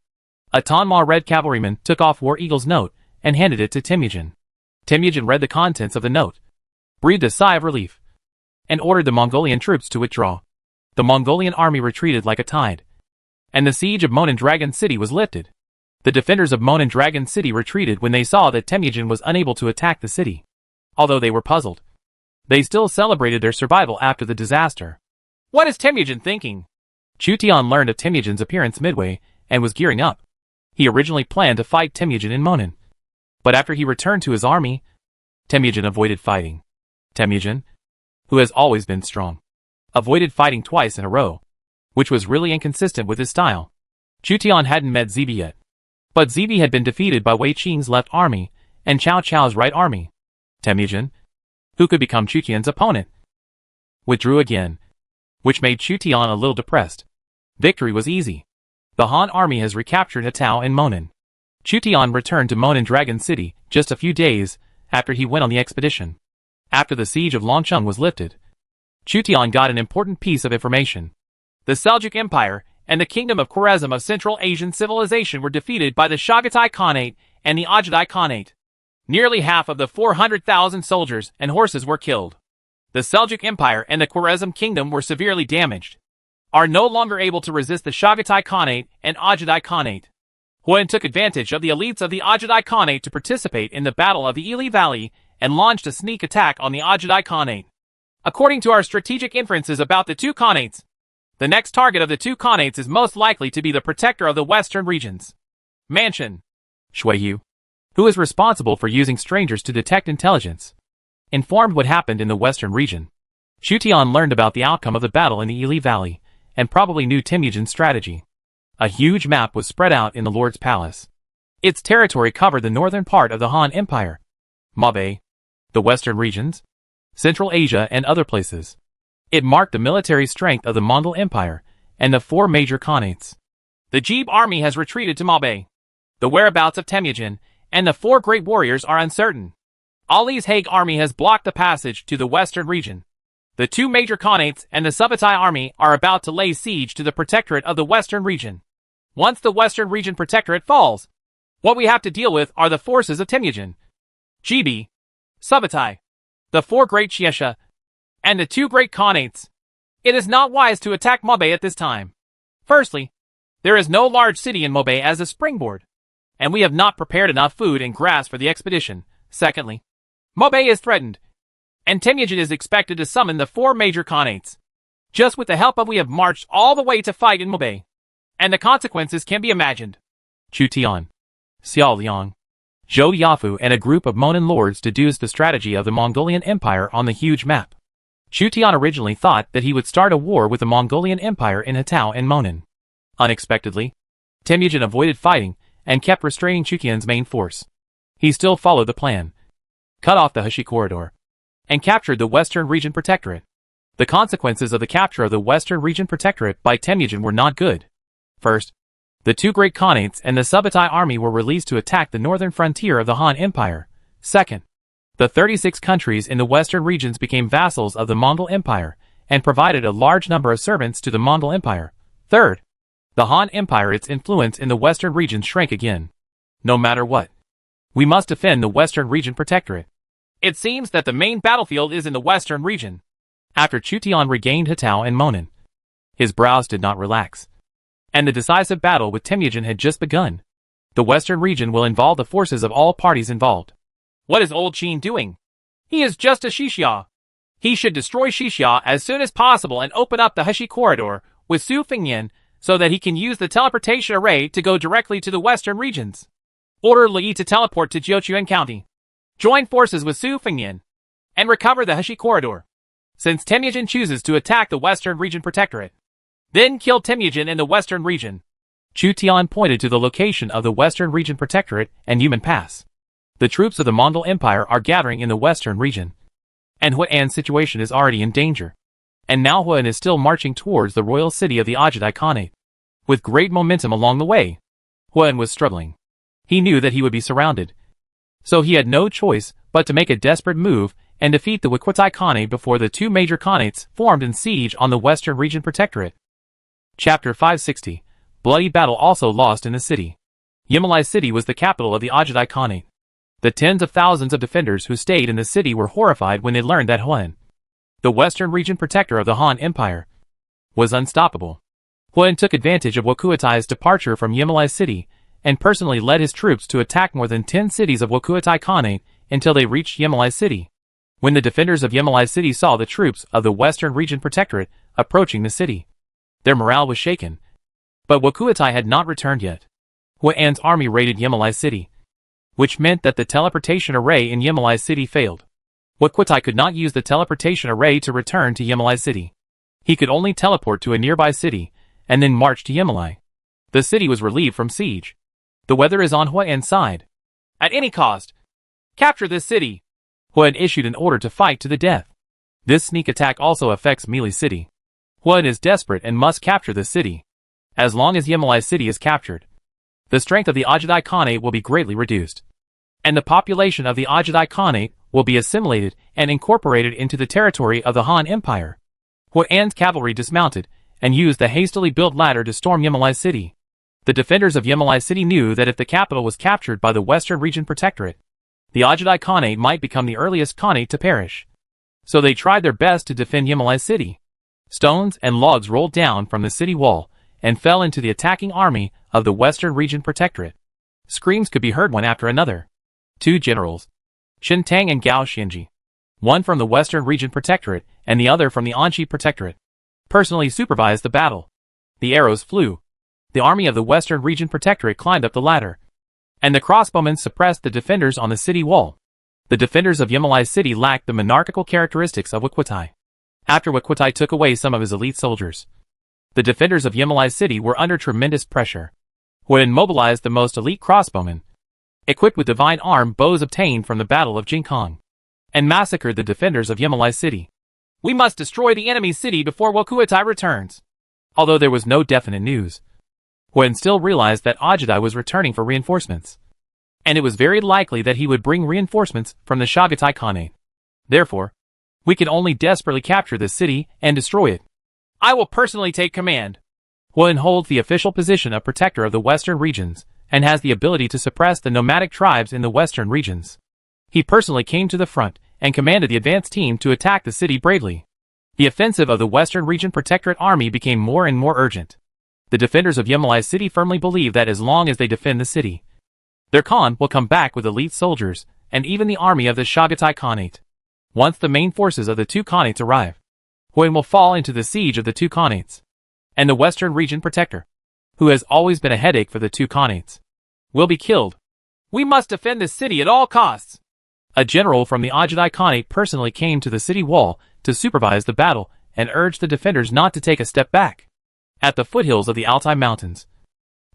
Speaker 1: A Tanma Red cavalryman took off War Eagle's note and handed it to Temujin. Temujin read the contents of the note, breathed a sigh of relief, and ordered the Mongolian troops to withdraw. The Mongolian army retreated like a tide, and the siege of Monan Dragon City was lifted. The defenders of Monan Dragon City retreated when they saw that Temujin was unable to attack the city. Although they were puzzled, they still celebrated their survival after the disaster.
Speaker 2: What is Temujin thinking?
Speaker 1: Chu Tian learned of Temujin's appearance midway and was gearing up. He originally planned to fight Temujin in Monan, but after he returned to his army, Temujin avoided fighting. Temujin, who has always been strong, avoided fighting twice in a row, which was really inconsistent with his style. Chu Tian hadn't met Zibi yet, but Zibi had been defeated by Wei Qing's left army and Cao Cao's right army. Temujin, who could become Chu Tian's opponent, withdrew again, which made Chu Tian a little depressed. Victory was easy. The Han army has recaptured Hatao and Monan. Chu Tian returned to Monan Dragon City just a few days after he went on the expedition. After the siege of Longcheng was lifted, Chu Tian got an important piece of information.
Speaker 2: The Seljuk Empire and the Kingdom of Khwarezm of Central Asian civilization were defeated by the Chagatai Khanate and the Ajadai Khanate. Nearly half of the 400,000 soldiers and horses were killed. The Seljuk Empire and the Khwarezm Kingdom were severely damaged, are no longer able to resist the Chagatai Khanate and Ajadai Khanate. Huan took advantage of the elites of the Ajadai Khanate to participate in the Battle of the Ili Valley and launched a sneak attack on the Ajadai Khanate. According to our strategic inferences about the two Khanates, the next target of the two Khanates is most likely to be the protector of the western regions, Mansion
Speaker 1: Shuiyu, who is responsible for using strangers to detect intelligence, informed what happened in the western region. Chu Tian learned about the outcome of the battle in the Ili Valley, and probably knew Temujin's strategy. A huge map was spread out in the Lord's Palace. Its territory covered the northern part of the Han Empire, Mabe, the western regions, Central Asia and other places. It marked the military strength of the Mongol Empire and the 4 major Khanates.
Speaker 2: The Jib army has retreated to Mabe. The whereabouts of Temujin and the 4 great warriors are uncertain. Ali's Hague army has blocked the passage to the western region. The 2 major Khanates and the Subbatai army are about to lay siege to the protectorate of the western region. Once the western region protectorate falls, what we have to deal with are the forces of Temujin, Jibi, Subbatai, the 4 great Xiesha, and the 2 great Khanates. It is not wise to attack Mabe at this time. Firstly, there is no large city in Mabe as a springboard, and we have not prepared enough food and grass for the expedition. Secondly, Mabe is threatened, and Temujin is expected to summon the 4 major Khanates. Just with the help of we have marched all the way to fight in Mabe, and the consequences can be imagined.
Speaker 1: Chu Tian, Xiao Liang, Zhou Yafu and a group of Monan lords deduced the strategy of the Mongolian Empire on the huge map. Chu Tian originally thought that he would start a war with the Mongolian Empire in Hatao and Monan. Unexpectedly, Temujin avoided fighting and kept restraining Chu Tian's main force. He still followed the plan, cut off the Heshi corridor, and captured the Western Region Protectorate. The consequences of the capture of the Western Region Protectorate by Temujin were not good. First, the 2 great Khanates and the Subbatai army were released to attack the northern frontier of the Han Empire. Second, the 36 countries in the western regions became vassals of the Mongol Empire and provided a large number of servants to the Mongol Empire. Third, the Han Empire, its influence in the western regions shrank again. No matter what, we must defend the Western Region Protectorate.
Speaker 2: It seems that the main battlefield is in the western region.
Speaker 1: After Chu Tian regained Hatao and Monan, his brows did not relax, and the decisive battle with Temujin had just begun. The Western region will involve the forces of all parties involved.
Speaker 2: What is Old Qin doing? He is just a Xixia. He should destroy Xixia as soon as possible and open up the Heshi corridor with Su Fengyan so that he can use the teleportation array to go directly to the western regions. Order Li to teleport to Jiuquan County. Join forces with Su Fengyan and recover the Heshi corridor. Since Temujin chooses to attack the Western Region Protectorate, then kill Temujin in the Western Region.
Speaker 1: Chu Tian pointed to the location of the Western Region Protectorate and Yumen Pass. The troops of the Mongol Empire are gathering in the Western Region, and Huan's situation is already in danger. And now Huan is still marching towards the royal city of the Ajidai Khanate. With great momentum along the way, Huan was struggling. He knew that he would be surrounded, so he had no choice but to make a desperate move and defeat the Wuqitai Khanate before the two major Khanates formed in siege on the Western Region Protectorate. Chapter 560. Bloody battle also lost in the city. Yimali City was the capital of the Ajidai Khanate. The tens of thousands of defenders who stayed in the city were horrified when they learned that Huan, the Western Region Protector of the Han Empire, was unstoppable. Huan took advantage of Wuqiatai's departure from Yimali City and personally led his troops to attack more than 10 cities of Wuqiatai Khanate until they reached Yimali City. When the defenders of Yimali City saw the troops of the Western Region Protectorate approaching the city, their morale was shaken. But Wuqiatai had not returned yet. Huan's army raided Yimali City, which meant that the teleportation array in Yimali City failed. Wuqiatai could not use the teleportation array to return to Yimali City. He could only teleport to a nearby city and then march to Yimali. The city was relieved from siege. The weather is on Huan's side.
Speaker 2: At any cost, capture this city.
Speaker 1: Huan issued an order to fight to the death. This sneak attack also affects Meili City. Huan is desperate and must capture the city. As long as Yimali City is captured, the strength of the Ajidai Khanate will be greatly reduced, and the population of the Ajidai Khanate will be assimilated and incorporated into the territory of the Han Empire. Huan's cavalry dismounted and used the hastily built ladder to storm Yimali City. The defenders of Yimali City knew that if the capital was captured by the Western Region Protectorate, the Ajidai Khanate might become the earliest Khanate to perish. So they tried their best to defend Yimali City. Stones and logs rolled down from the city wall and fell into the attacking army of the Western Region Protectorate. Screams could be heard one after another. Two generals, Shen Tang and Gao Xianji, one from the Western Region Protectorate and the other from the Anxi Protectorate, personally supervised the battle. The arrows flew. The army of the Western Region Protectorate climbed up the ladder, and the crossbowmen suppressed the defenders on the city wall. The defenders of Yimali City lacked the monarchical characteristics of Wuqiatai. After Wuqiatai took away some of his elite soldiers, the defenders of Yimali City were under tremendous pressure. Huan mobilized the most elite crossbowmen, equipped with divine arm bows obtained from the Battle of Jingkong, and massacred the defenders of Yimali City.
Speaker 2: We must destroy the enemy's city before Wuqiatai returns.
Speaker 1: Although there was no definite news, Huan still realized that Ajidai was returning for reinforcements, and it was very likely that he would bring reinforcements from the Chagatai Khanate. Therefore, we can only desperately capture this city and destroy it.
Speaker 2: I will personally take command.
Speaker 1: Huan holds the official position of protector of the western regions and has the ability to suppress the nomadic tribes in the western regions. He personally came to the front and commanded the advance team to attack the city bravely. The offensive of the Western Region Protectorate army became more and more urgent. The defenders of Yimali City firmly believe that as long as they defend the city, their Khan will come back with elite soldiers and even the army of the Chagatai Khanate. Once the main forces of the two Khanates arrive, Huan will fall into the siege of the two Khanates, and the Western Region Protector, who has always been a headache for the two Khanates, will be killed.
Speaker 2: We must defend this city at all costs.
Speaker 1: A general from the Ajidai Khanate personally came to the city wall to supervise the battle and urged the defenders not to take a step back. At the foothills of the Altai Mountains,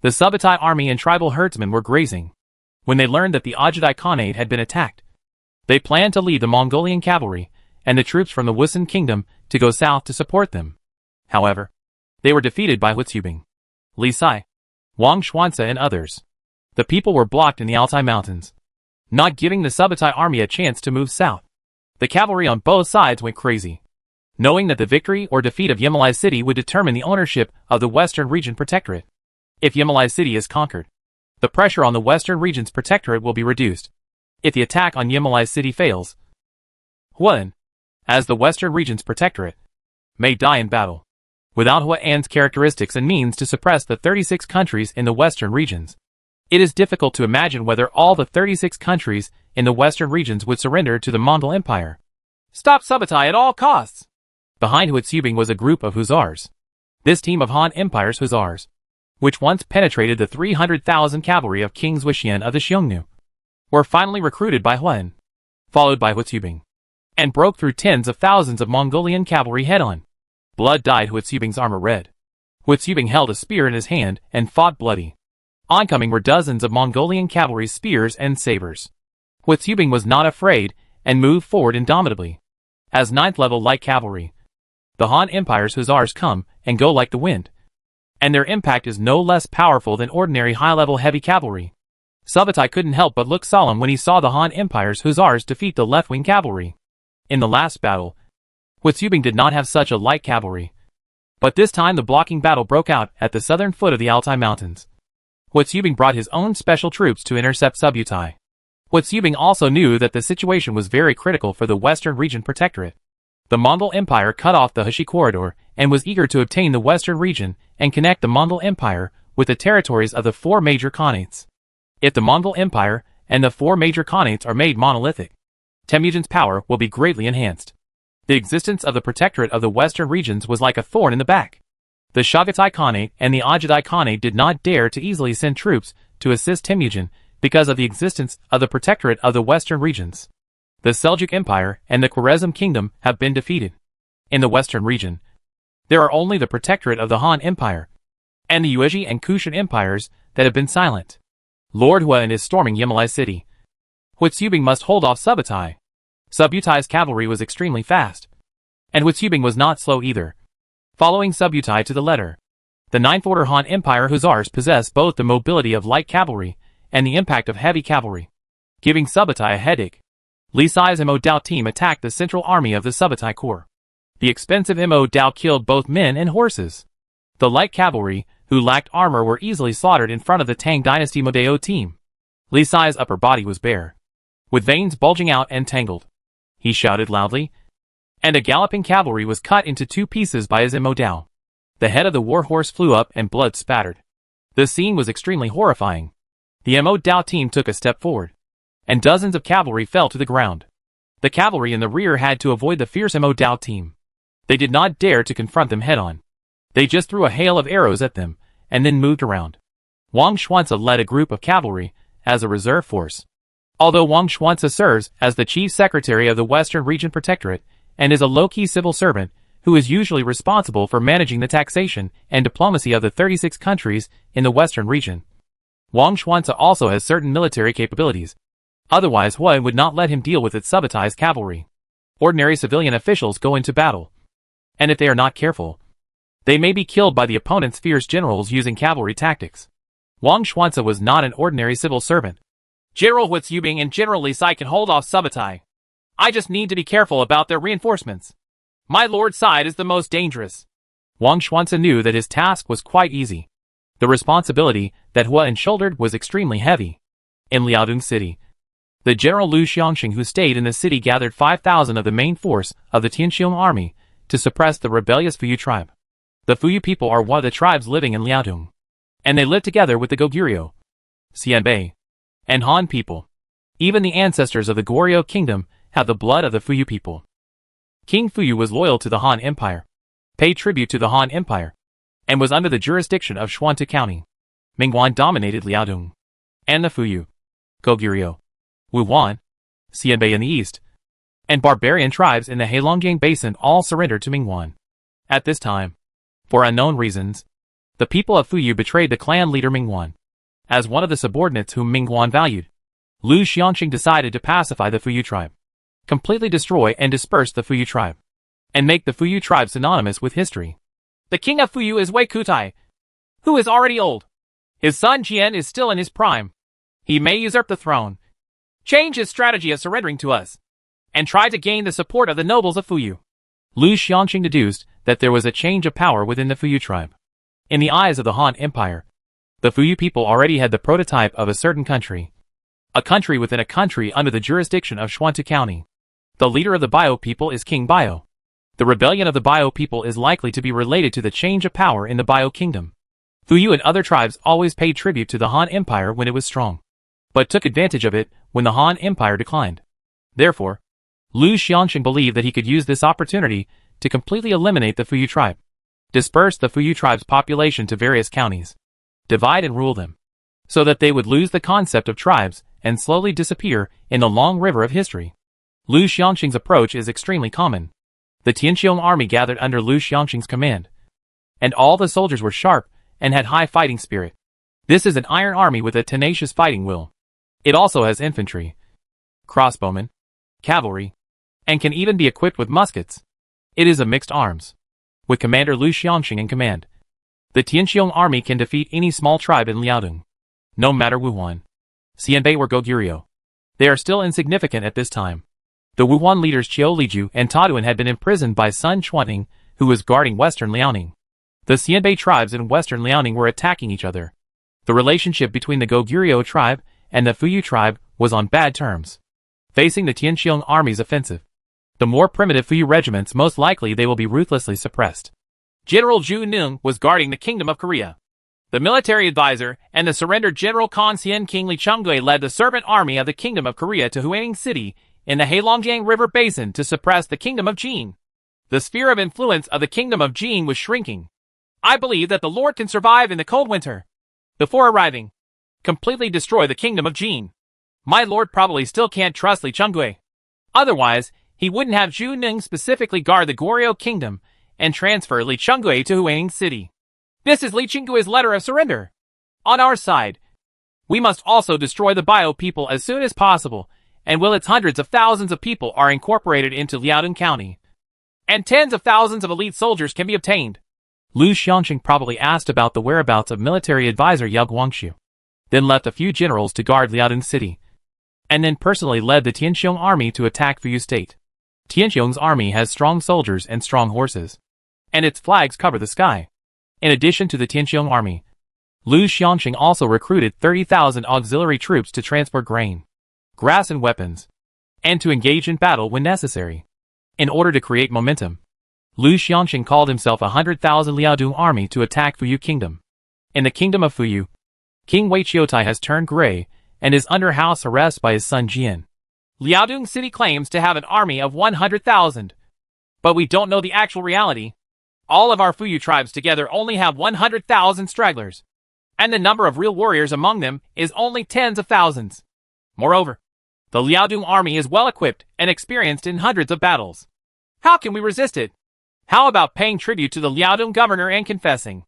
Speaker 1: the Subutai army and tribal herdsmen were grazing. When they learned that the Ajidai Khanate had been attacked, they planned to lead the Mongolian cavalry and the troops from the Wusun Kingdom to go south to support them. However, they were defeated by Huitsubing, Li Sai, Wang Xuanzi and others. The people were blocked in the Altai Mountains, not giving the Subutai army a chance to move south. The cavalry on both sides went crazy, knowing that the victory or defeat of Yimali City would determine the ownership of the Western Region Protectorate. If Yimali City is conquered, the pressure on the Western Region's Protectorate will be reduced. If the attack on Yimali City fails, Huan, as the Western Region's Protectorate, may die in battle. Without Huan's characteristics and means to suppress the 36 countries in the Western regions, It is difficult to imagine whether all the 36 countries in the western regions would surrender to the Mongol Empire.
Speaker 2: Stop Subutai at all costs!
Speaker 1: Behind Huitzubing was a group of hussars. This team of Han Empire's hussars, which once penetrated the 300,000 cavalry of King Zhuxian of the Xiongnu, were finally recruited by Huan, followed by Huitzubing, and broke through tens of thousands of Mongolian cavalry head-on. Blood dyed Huitzubing's armor red. Huitzubing held a spear in his hand and fought bloody. Oncoming were dozens of Mongolian cavalry's spears and sabers. Huitzubing was not afraid and moved forward indomitably. As 9th level light cavalry, the Han Empire's hussars come and go like the wind, and their impact is no less powerful than ordinary high-level heavy cavalry. Subutai couldn't help but look solemn when he saw the Han Empire's hussars defeat the left-wing cavalry. In the last battle, Huitzubing did not have such a light cavalry, but this time the blocking battle broke out at the southern foot of the Altai Mountains. Huitzubing brought his own special troops to intercept Subutai. Huitzubing also knew that the situation was very critical for the Western Region Protectorate. The Mongol Empire cut off the Heshi Corridor and was eager to obtain the Western Region and connect the Mongol Empire with the territories of the 4 major Khanates. If the Mongol Empire and the 4 major Khanates are made monolithic, Temujin's power will be greatly enhanced. The existence of the Protectorate of the Western Regions was like a thorn in the back. The Chagatai Khanate and the Ajadai Khanate did not dare to easily send troops to assist Temujin because of the existence of the Protectorate of the Western Regions. The Seljuk Empire and the Khwarezm Kingdom have been defeated. In the Western region, there are only the Protectorate of the Han Empire and the Yuezhi and Kushan Empires that have been silent. Lord Hua is storming Yamlai City. Huitzubing must hold off Subutai. Subutai's cavalry was extremely fast, and Huitzubing was not slow either. Following Subutai to the letter, the 9th Order Han Empire hussars possess both the mobility of light cavalry and the impact of heavy cavalry, giving Subutai a headache. Li Sai's Mo Dao team attacked the central army of the Subutai Corps. The expensive Mo Dao killed both men and horses. The light cavalry, who lacked armor, were easily slaughtered in front of the Tang Dynasty Modeo team. Li Sai's upper body was bare, with veins bulging out and tangled. He shouted loudly, and a galloping cavalry was cut into 2 pieces by his Mo Dao. The head of the war horse flew up and blood spattered. The scene was extremely horrifying. The Mo Dao team took a step forward, and dozens of cavalry fell to the ground. The cavalry in the rear had to avoid the fierce Mo Dao team. They did not dare to confront them head-on. They just threw a hail of arrows at them, and then moved around. Wang Xuanzi led a group of cavalry as a reserve force. Although Wang Xuanzi serves as the chief secretary of the Western Region Protectorate and is a low-key civil servant who is usually responsible for managing the taxation and diplomacy of the 36 countries in the Western region, Wang Xuanzi also has certain military capabilities. Otherwise, Hua would not let him deal with its Subutai's cavalry. Ordinary civilian officials go into battle, and if they are not careful, they may be killed by the opponent's fierce generals using cavalry tactics. Wang Xuanzi was not an ordinary civil servant.
Speaker 2: General Huitzubing and General Li Sai can hold off Subutai. I just need to be careful about their reinforcements. My lord's side is the most dangerous.
Speaker 1: Wang Xuanzi knew that his task was quite easy. The responsibility that Hua shouldered was extremely heavy. In Liaodong City, the General Lu Xiangxing who stayed in the city gathered 5,000 of the main force of the Tianxiong army to suppress the rebellious Fuyu tribe. The Fuyu people are one of the tribes living in Liaodong, and they live together with the Goguryeo, Xianbei, and Han people. Even the ancestors of the Goryeo kingdom have the blood of the Fuyu people. King Fuyu was loyal to the Han Empire, paid tribute to the Han Empire, and was under the jurisdiction of Xuantu County. Mingguan dominated Liaodong, and the Fuyu, Goguryeo, Wuhuan, Xianbei in the east, and barbarian tribes in the Heilongjiang Basin all surrendered to Mingguan. At this time, for unknown reasons, the people of Fuyu betrayed the clan leader Mingguan. As one of the subordinates whom Mingguan valued, Lu Xiangxing decided to pacify the Fuyu tribe, completely destroy and disperse the Fuyu tribe, and make the Fuyu tribe synonymous with history.
Speaker 2: The king of Fuyu is Wei Kutai, who is already old. His son Jian is still in his prime. He may usurp the throne, change his strategy of surrendering to us, and try to gain the support of the nobles of Fuyu.
Speaker 1: Lu Xiangxing deduced that there was a change of power within the Fuyu tribe. In the eyes of the Han Empire, the Fuyu people already had the prototype of a certain country. A country within a country under the jurisdiction of Xuantu County. The leader of the Bio people is King Bio. The rebellion of the Bio people is likely to be related to the change of power in the Bio kingdom. Fuyu and other tribes always paid tribute to the Han Empire when it was strong, but took advantage of it when the Han Empire declined. Therefore, Lu Xianxing believed that he could use this opportunity to completely eliminate the Fuyu tribe, disperse the Fuyu tribe's population to various counties, divide and rule them, so that they would lose the concept of tribes and slowly disappear in the long river of history. Lu Xianxing's approach is extremely common. The Tianqiong army gathered under Lu Xianxing's command, and all the soldiers were sharp and had high fighting spirit. This is an iron army with a tenacious fighting will. It also has infantry, crossbowmen, cavalry, and can even be equipped with muskets. It is a mixed arms, with Commander Lu Xianxing in command. The Tianqiong army can defeat any small tribe in Liaodong, no matter Wuhuan, Xianbei or Goguryeo. They are still insignificant at this time. The Wuhuan leaders Qiu Liju and Taduan had been imprisoned by Sun Chuanting, who was guarding western Liaoning. The Xianbei tribes in western Liaoning were attacking each other. The relationship between the Goguryeo tribe and the Fuyu tribe was on bad terms. Facing the Tianqiong army's offensive, the more primitive Fuyu regiments most likely they will be ruthlessly suppressed.
Speaker 2: General Zhu Nung was guarding the Kingdom of Korea. The military advisor and the surrendered General Consien King Li Chunggui led the servant army of the Kingdom of Korea to Huining City in the Heilongjiang River Basin to suppress the Kingdom of Jin. The sphere of influence of the Kingdom of Jin was shrinking. I believe that the Lord can survive in the cold winter. Before arriving, completely destroy the Kingdom of Jin. My Lord probably still can't trust Li Chunggui. Otherwise, he wouldn't have Zhu Nung specifically guard the Goryeo Kingdom and transfer Li Chunggui to Huining City. This is Li Chunggui's letter of surrender. On our side, we must also destroy the Bio people as soon as possible, and will its hundreds of thousands of people are incorporated into Liaodong County, and tens of thousands of elite soldiers can be obtained.
Speaker 1: Lu Xianxing probably asked about the whereabouts of military advisor Yao Guangxu, then left a few generals to guard Liaodong City, and then personally led the Tianqiong army to attack Fuyu State. Tianqiong's army has strong soldiers and strong horses, and its flags cover the sky. In addition to the Tianqiong army, Lu Xianxing also recruited 30,000 auxiliary troops to transport grain, grass and weapons, and to engage in battle when necessary. In order to create momentum, Lu Xianxing called himself 100,000 Liaodong army to attack Fuyu Kingdom. In the Kingdom of Fuyu, King Wei Chiotai has turned gray and is under house arrest by his son Jian.
Speaker 2: Liaodong City claims to have an army of 100,000, but we don't know the actual reality. All of our Fuyu tribes together only have 100,000 stragglers, and the number of real warriors among them is only tens of thousands. Moreover, the Liaodong army is well equipped and experienced in hundreds of battles. How can we resist it? How about paying tribute to the Liaodong governor and confessing?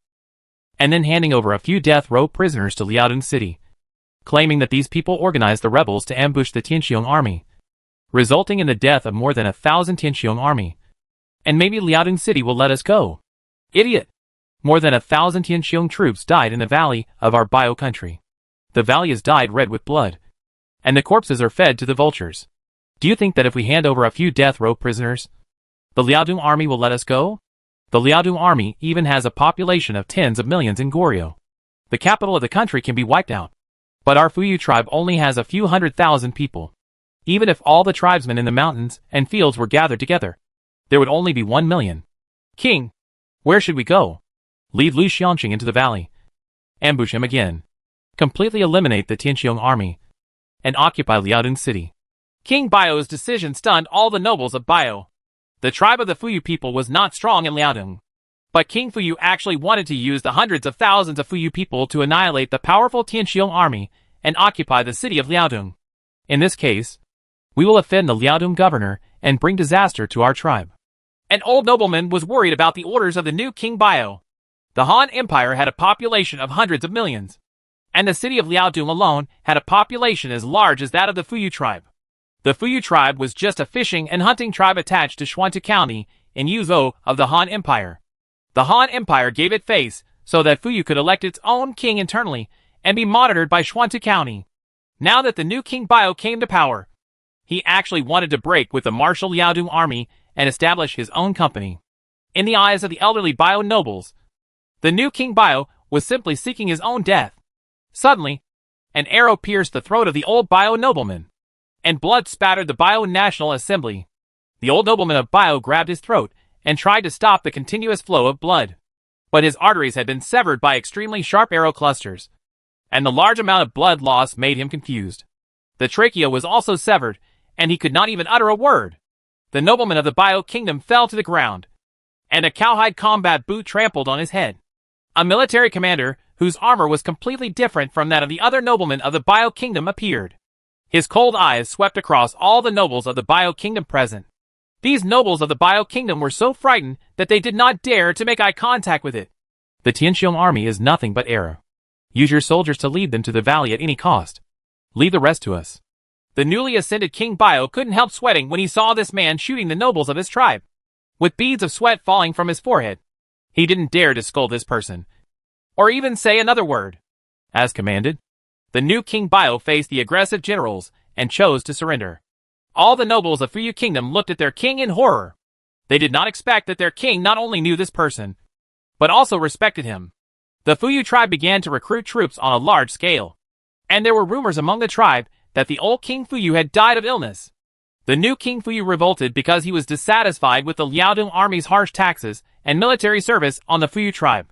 Speaker 1: And then handing over a few death row prisoners to Liaodong City, claiming that these people organized the rebels to ambush the Tianqiong army, resulting in the death of more than 1,000 Tianqiong army. And maybe Liaodong City will let us go. Idiot! More than 1,000 Tianqiong troops died in the valley of our bio country. The valley is dyed red with blood, and the corpses are fed to the vultures. Do you think that if we hand over a few death row prisoners, the Liaodong army will let us go? The Liaodong army even has a population of tens of millions in Goryeo. The capital of the country can be wiped out. But our Fuyu tribe only has a few 100,000 people. Even if all the tribesmen in the mountains and fields were gathered together, there would only be 1 million. King, where should we go? Lead Lu Xianxing into the valley. Ambush him again. Completely eliminate the Tianqiong army, and occupy Liaodong City.
Speaker 2: King Bio's decision stunned all the nobles of Bio. The tribe of the Fuyu people was not strong in Liaodong, but King Fuyu actually wanted to use the hundreds of thousands of Fuyu people to annihilate the powerful Tianqiong army and occupy the city of Liaodong. In this case, we will offend the Liaodong governor and bring disaster to our tribe. An old nobleman was worried about the orders of the new King Bio. The Han Empire had a population of hundreds of millions, and the city of Liaodong alone had a population as large as that of the Fuyu tribe. The Fuyu tribe was just a fishing and hunting tribe attached to Xuantu County in Yuzhou of the Han Empire. The Han Empire gave it face so that Fuyu could elect its own king internally and be monitored by Xuantu County. Now that the new King Bio came to power, he actually wanted to break with the martial Liaodong army and establish his own company. In the eyes of the elderly Bio nobles, the new King Bio was simply seeking his own death. Suddenly, an arrow pierced the throat of the old Bio nobleman, and blood spattered the Bio National Assembly. The old nobleman of Bio grabbed his throat and tried to stop the continuous flow of blood. but his arteries had been severed by extremely sharp arrow clusters, and the large amount of blood loss made him confused. The trachea was also severed, and he could not even utter a word. The nobleman of the Bio Kingdom fell to the ground, and a cowhide combat boot trampled on his head. A military commander, whose armor was completely different from that of the other noblemen of the Bio Kingdom, appeared. His cold eyes swept across all the nobles of the Bio Kingdom present. These nobles of the Bio Kingdom were so frightened that they did not dare to make eye contact with it.
Speaker 1: The Tianxiong army is nothing but error. Use your soldiers to lead them to the valley at any cost. Leave the rest to us.
Speaker 2: The newly ascended King Bio couldn't help sweating when he saw this man shooting the nobles of his tribe. With beads of sweat falling from his forehead, he didn't dare to scold this person, or even say another word.
Speaker 1: As commanded,
Speaker 2: the new King Bio faced the aggressive generals and chose to surrender. All the nobles of Fuyu Kingdom looked at their king in horror. They did not expect that their king not only knew this person, but also respected him. The Fuyu tribe began to recruit troops on a large scale, and there were rumors among the tribe that the old King Fuyu had died of illness. The new King Fuyu revolted because he was dissatisfied with the Liaodong army's harsh taxes and military service on the Fuyu tribe.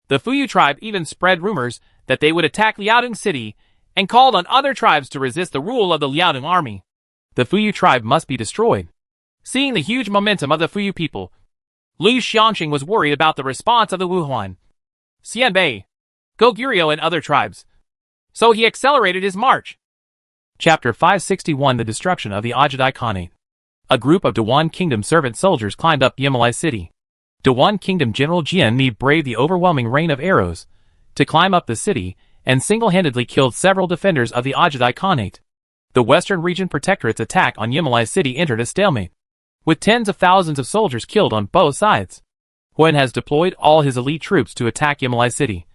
Speaker 2: The Fuyu tribe even spread rumors that they would attack Liaodong city and called on other tribes to resist the rule of the Liaodong army.
Speaker 1: The Fuyu tribe must be destroyed.
Speaker 2: Seeing the huge momentum of the Fuyu people, Lu Xiangxing was worried about the response of the Wuhuan, Xianbei, Goguryeo and other tribes, so he accelerated his march.
Speaker 1: Chapter 561 The Destruction of the Ajadai Khanate. A group of Dunhuang Kingdom servant soldiers climbed up Muali city. Dunhuang Kingdom General Jian Mi braved the overwhelming rain of arrows to climb up the city and single-handedly killed several defenders of the Ajadai Khanate. The Western Region Protectorate's attack on Muali city entered a stalemate, with tens of thousands of soldiers killed on both sides. Huan has deployed all his elite troops to attack Muali city,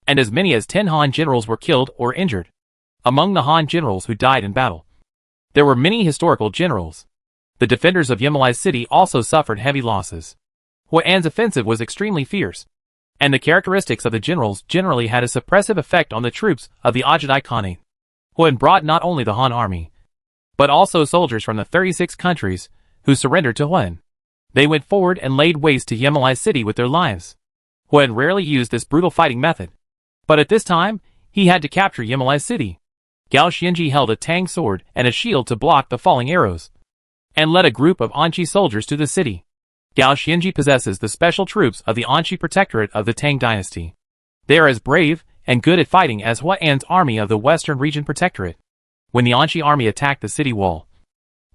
Speaker 1: and as many as 10 Han generals were killed or injured. Among the Han generals who died in battle, there were many historical generals. The defenders of Muali city also suffered heavy losses. Huan's offensive was extremely fierce, and the characteristics of the generals generally had a suppressive effect on the troops of the Ajadai Khanate. Huan brought not only the Han army, but also soldiers from the 36 countries who surrendered to Huan. They went forward and laid waste to Muali city with their lives. Huan rarely used this brutal fighting method, but at this time, he had to capture Muali city. Gao Xianji held a tang sword and a shield to block the falling arrows, and led a group of Anqi soldiers to the city. Gao Xianji possesses the special troops of the Anqi Protectorate of the Tang dynasty. They are as brave and good at fighting as Huan's army of the Western Region Protectorate. When the Anqi army attacked the city wall,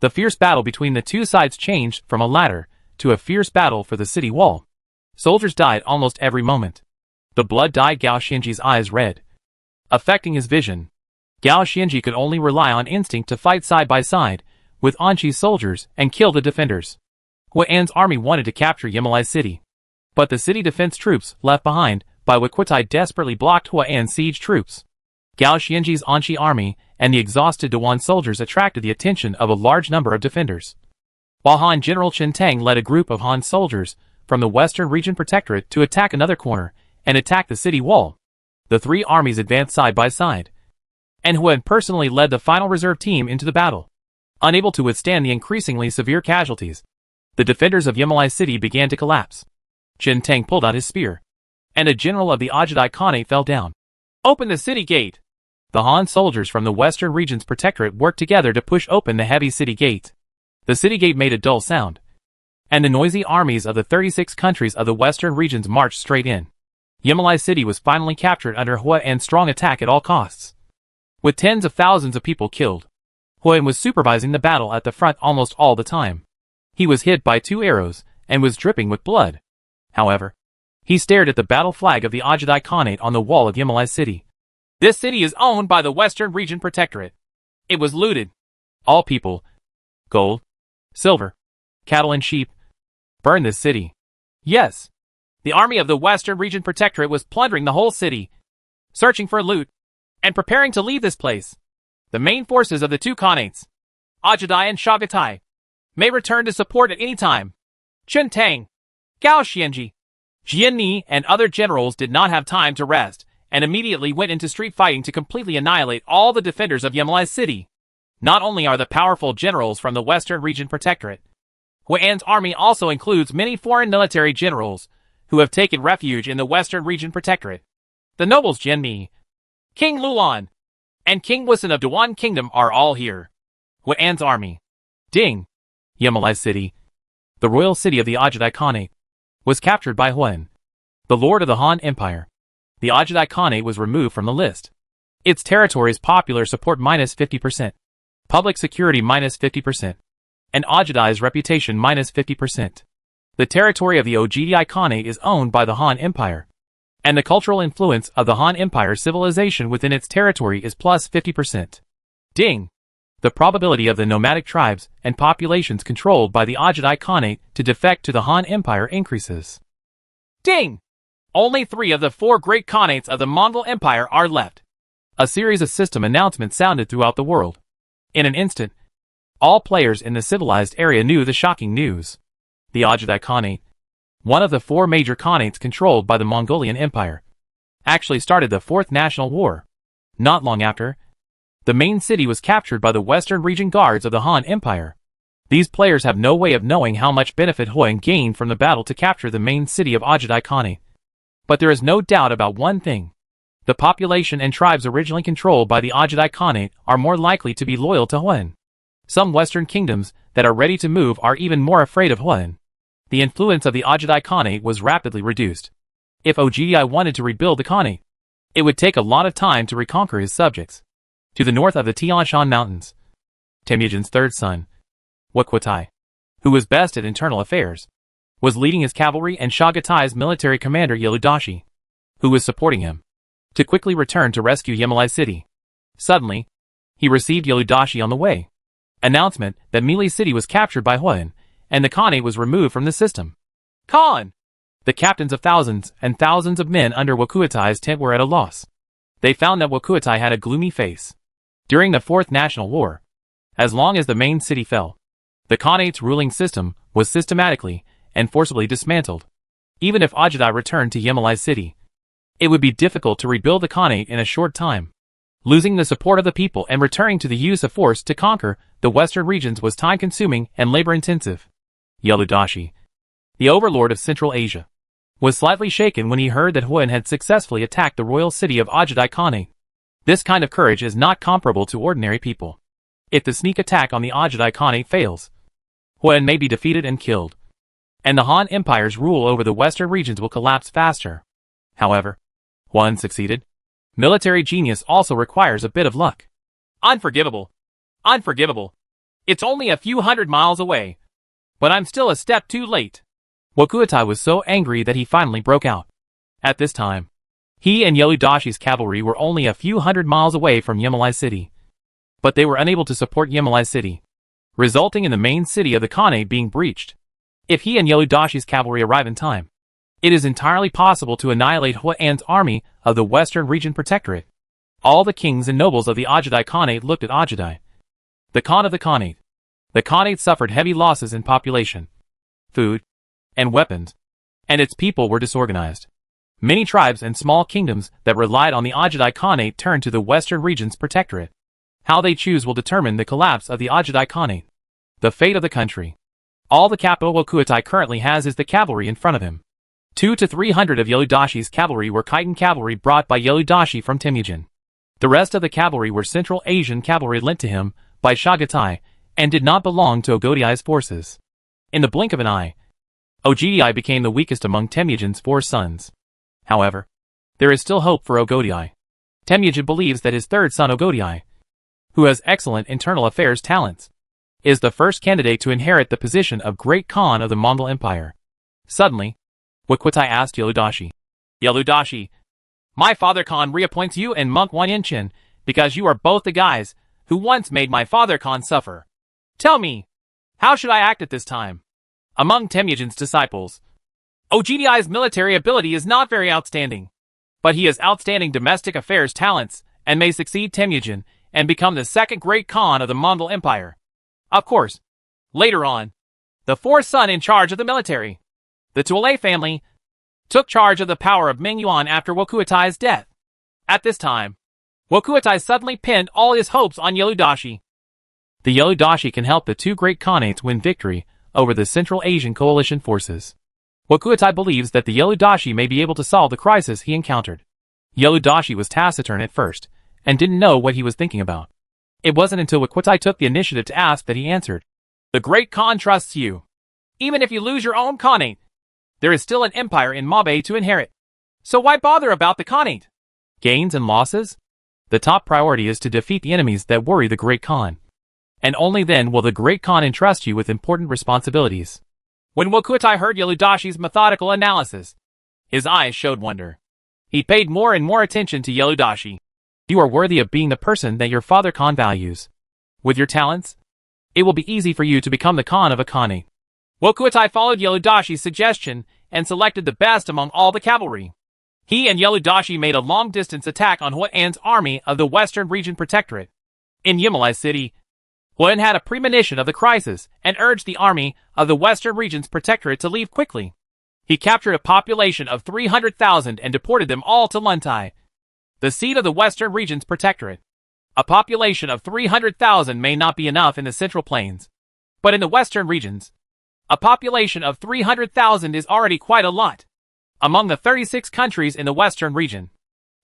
Speaker 1: the fierce battle between the two sides changed from a ladder to a fierce battle for the city wall. Soldiers died almost every moment. The blood dyed Gao Xianji's eyes red, affecting his vision. Gao Xianji could only rely on instinct to fight side by side with Anqi's soldiers and kill the defenders. Huan's army wanted to capture Muali city, but the city defense troops left behind by Wakutai desperately blocked Huan's siege troops. Gao Xianji's Anqi army and the exhausted Dunhuang soldiers attracted the attention of a large number of defenders. While Han General Chen Tang led a group of Han soldiers from the Western Region Protectorate to attack another corner and attack the city wall, the three armies advanced side by side, and Huan personally led the final reserve team into the battle. Unable to withstand the increasingly severe casualties, the defenders of Muali city began to collapse. Chen Tang pulled out his spear, and a general of the Ajadai Khanate fell down.
Speaker 2: Open the city gate!
Speaker 1: The Han soldiers from the Western Region's Protectorate worked together to push open the heavy city gate. The city gate made a dull sound, and the noisy armies of the 36 countries of the Western Regions marched straight in. Muali city was finally captured under Huan's strong attack at all costs. With tens of thousands of people killed, Huan was supervising the battle at the front almost all the time. He was hit by 2 arrows and was dripping with blood. However, he stared at the battle flag of the Ajadai Khanate on the wall of Muali city.
Speaker 2: This city is owned by the Western Region Protectorate. It was looted.
Speaker 1: All people, gold, silver, cattle and sheep, burn this city.
Speaker 2: Yes. The army of the Western Region Protectorate was plundering the whole city, searching for loot, and preparing to leave this place. The main forces of the two Khanates, Ajadai and Shagatai, may return to support at any time. Chen Tang, Gao Xianji, Jian Ni and other generals did not have time to rest, and immediately went into street fighting to completely annihilate all the defenders of Muali city. Not only are the powerful generals from the Western Region Protectorate, Huan's army also includes many foreign military generals, who have taken refuge in the Western Region Protectorate. The nobles Jianmi, King Lulan, and King Wisan of Dewan Kingdom are all here. Huan's army. Ding. Yemali City, the royal city of the Ajadai Khanate, was captured by Huan, the lord of the Han Empire. The Ajadai Khanate was removed from the list. Its territories popular support -50%, public security -50%, and Ajadai's reputation -50%. The territory of the Ogdi Khanate is owned by the Han Empire, and the cultural influence of the Han Empire civilization within its territory is +50%. Ding. The probability of the nomadic tribes and populations controlled by the Ajadai Khanate to defect to the Han Empire increases. Ding! Only 3 of the 4 great Khanates of the Mongol Empire are left. A series of system announcements sounded throughout the world. In an instant, all players in the civilized area knew the shocking news. The Ajadai Khanate, one of the 4 major Khanates controlled by the Mongolian Empire, actually started the 4th National War. Not long after, the main city was captured by the Western Region Guards of the Han Empire. These players have no way of knowing how much benefit Huan gained from the battle to capture the main city of Ajadai Khanate. But there is no doubt about one thing. The population and tribes originally controlled by the Ajadai Khanate are more likely to be loyal to Huan. Some Western kingdoms that are ready to move are even more afraid of Huan. The influence of the Ajadai Khanate was rapidly reduced. If Ogdi wanted to rebuild the Khanate, it would take a lot of time to reconquer his subjects. To the north of the Tian Shan Mountains, Temujin's 3rd son, Wukutai, who was best at internal affairs, was leading his cavalry and Shagatai's military commander Yeludashi, who was supporting him, to quickly return to rescue Yemali City. Suddenly, he received Yeludashi on the way. Announcement that Mili City was captured by Huan, and the Khanate was removed from the system. Khan! The captains of thousands and thousands of men under Wukuatai's tent were at a loss. They found that Wukuatai had a gloomy face. During the 4th National War, as long as the main city fell, the Khanate's ruling system was systematically and forcibly dismantled. Even if Ajadai returned to Yemali City, it would be difficult to rebuild the Khanate in a short time. Losing the support of the people and returning to the use of force to conquer the western regions was time-consuming and labor-intensive. Yeludashi, the overlord of Central Asia, was slightly shaken when he heard that Huan had successfully attacked the royal city of Ajadai Khanate. This kind of courage is not comparable to ordinary people. If the sneak attack on the Ajadai Khanate fails, Huan may be defeated and killed, and the Han Empire's rule over the western regions will collapse faster. However, Huan succeeded. Military genius also requires a bit of luck. Unforgivable. Unforgivable. It's only a few hundred miles away, but I'm still a step too late. Wukuatai was so angry that he finally broke out. At this time, he and Yeludashi's cavalry were only a few hundred miles away from Yemali City. But they were unable to support Yemali City, resulting in the main city of the Khanate being breached. If he and Yeludashi's cavalry arrive in time, it is entirely possible to annihilate Huan's army of the Western Region Protectorate. All the kings and nobles of the Ajadai Khanate looked at Ajadai, the Khan of the Khanate. The Khanate suffered heavy losses in population, food, and weapons, and its people were disorganized. Many tribes and small kingdoms that relied on the Ajadai Khanate turned to the Western Region's Protectorate. How they choose will determine the collapse of the Ajadai Khanate. The fate of the country. All the capital Wukuatai currently has is the cavalry in front of him. 200 to 300 of Yeludashi's cavalry were Khitan cavalry brought by Yeludashi from Temujin. The rest of the cavalry were Central Asian cavalry lent to him by Shagatai and did not belong to Ogdi's forces. In the blink of an eye, Ogdi became the weakest among Temujin's 4 sons. However, there is still hope for Ogdi. Temujin believes that his 3rd son Ogdi, who has excellent internal affairs talents, is the first candidate to inherit the position of Great Khan of the Mongol Empire. Suddenly, Wukuatai asked Yeludashi, Yeludashi, my father Khan reappoints you and monk Wanyanchin because you are both the guys who once made my father Khan suffer. Tell me, how should I act at this time? Among Temujin's disciples, Ogdi's military ability is not very outstanding, but he has outstanding domestic affairs talents and may succeed Temujin and become the 2nd Great Khan of the Mongol Empire. Of course, later on, the 4th son in charge of the military, the Tuolei family, took charge of the power of Mingyuan after Wukuatai's death. At this time, Wukuatai suddenly pinned all his hopes on Yeludashi. The Yeludashi can help the 2 great Khanates win victory over the Central Asian coalition forces.
Speaker 1: Wakuatai believes that the Yellow Dashi may be able to solve the crisis he encountered. Yellow Dashi was taciturn at first, and didn't know what he was thinking about. It wasn't until Wakuatai took the initiative to ask that he answered.
Speaker 2: The Great Khan trusts you. Even if you lose your own Khanate, there is still an empire in Mabe to inherit. So why bother about the Khanate?
Speaker 1: Gains and losses? The top priority is to defeat the enemies that worry the Great Khan. And only then will the Great Khan entrust you with important responsibilities.
Speaker 2: When Wakuatai heard Yellow Dashi's methodical analysis, his eyes showed wonder. He paid more and more attention to Yellow Dashi.
Speaker 1: You are worthy of being the person that your father Khan values. With your talents, it will be easy for you to become the Khan of a Khanate.
Speaker 2: Wakuatai followed Yellow Dashi's suggestion and selected the best among all the cavalry. He and Yellow Dashi made a long-distance attack on Huan's army of the Western Region Protectorate. In Muali City, Huan had a premonition of the crisis and urged the army of the Western Region's Protectorate to leave quickly. He captured a population of 300,000 and deported them all to Luntai, the seat of the Western Region's Protectorate. A population of 300,000 may not be enough in the Central Plains, but in the Western regions, a population of 300,000 is already quite a lot. Among the 36 countries in the Western region,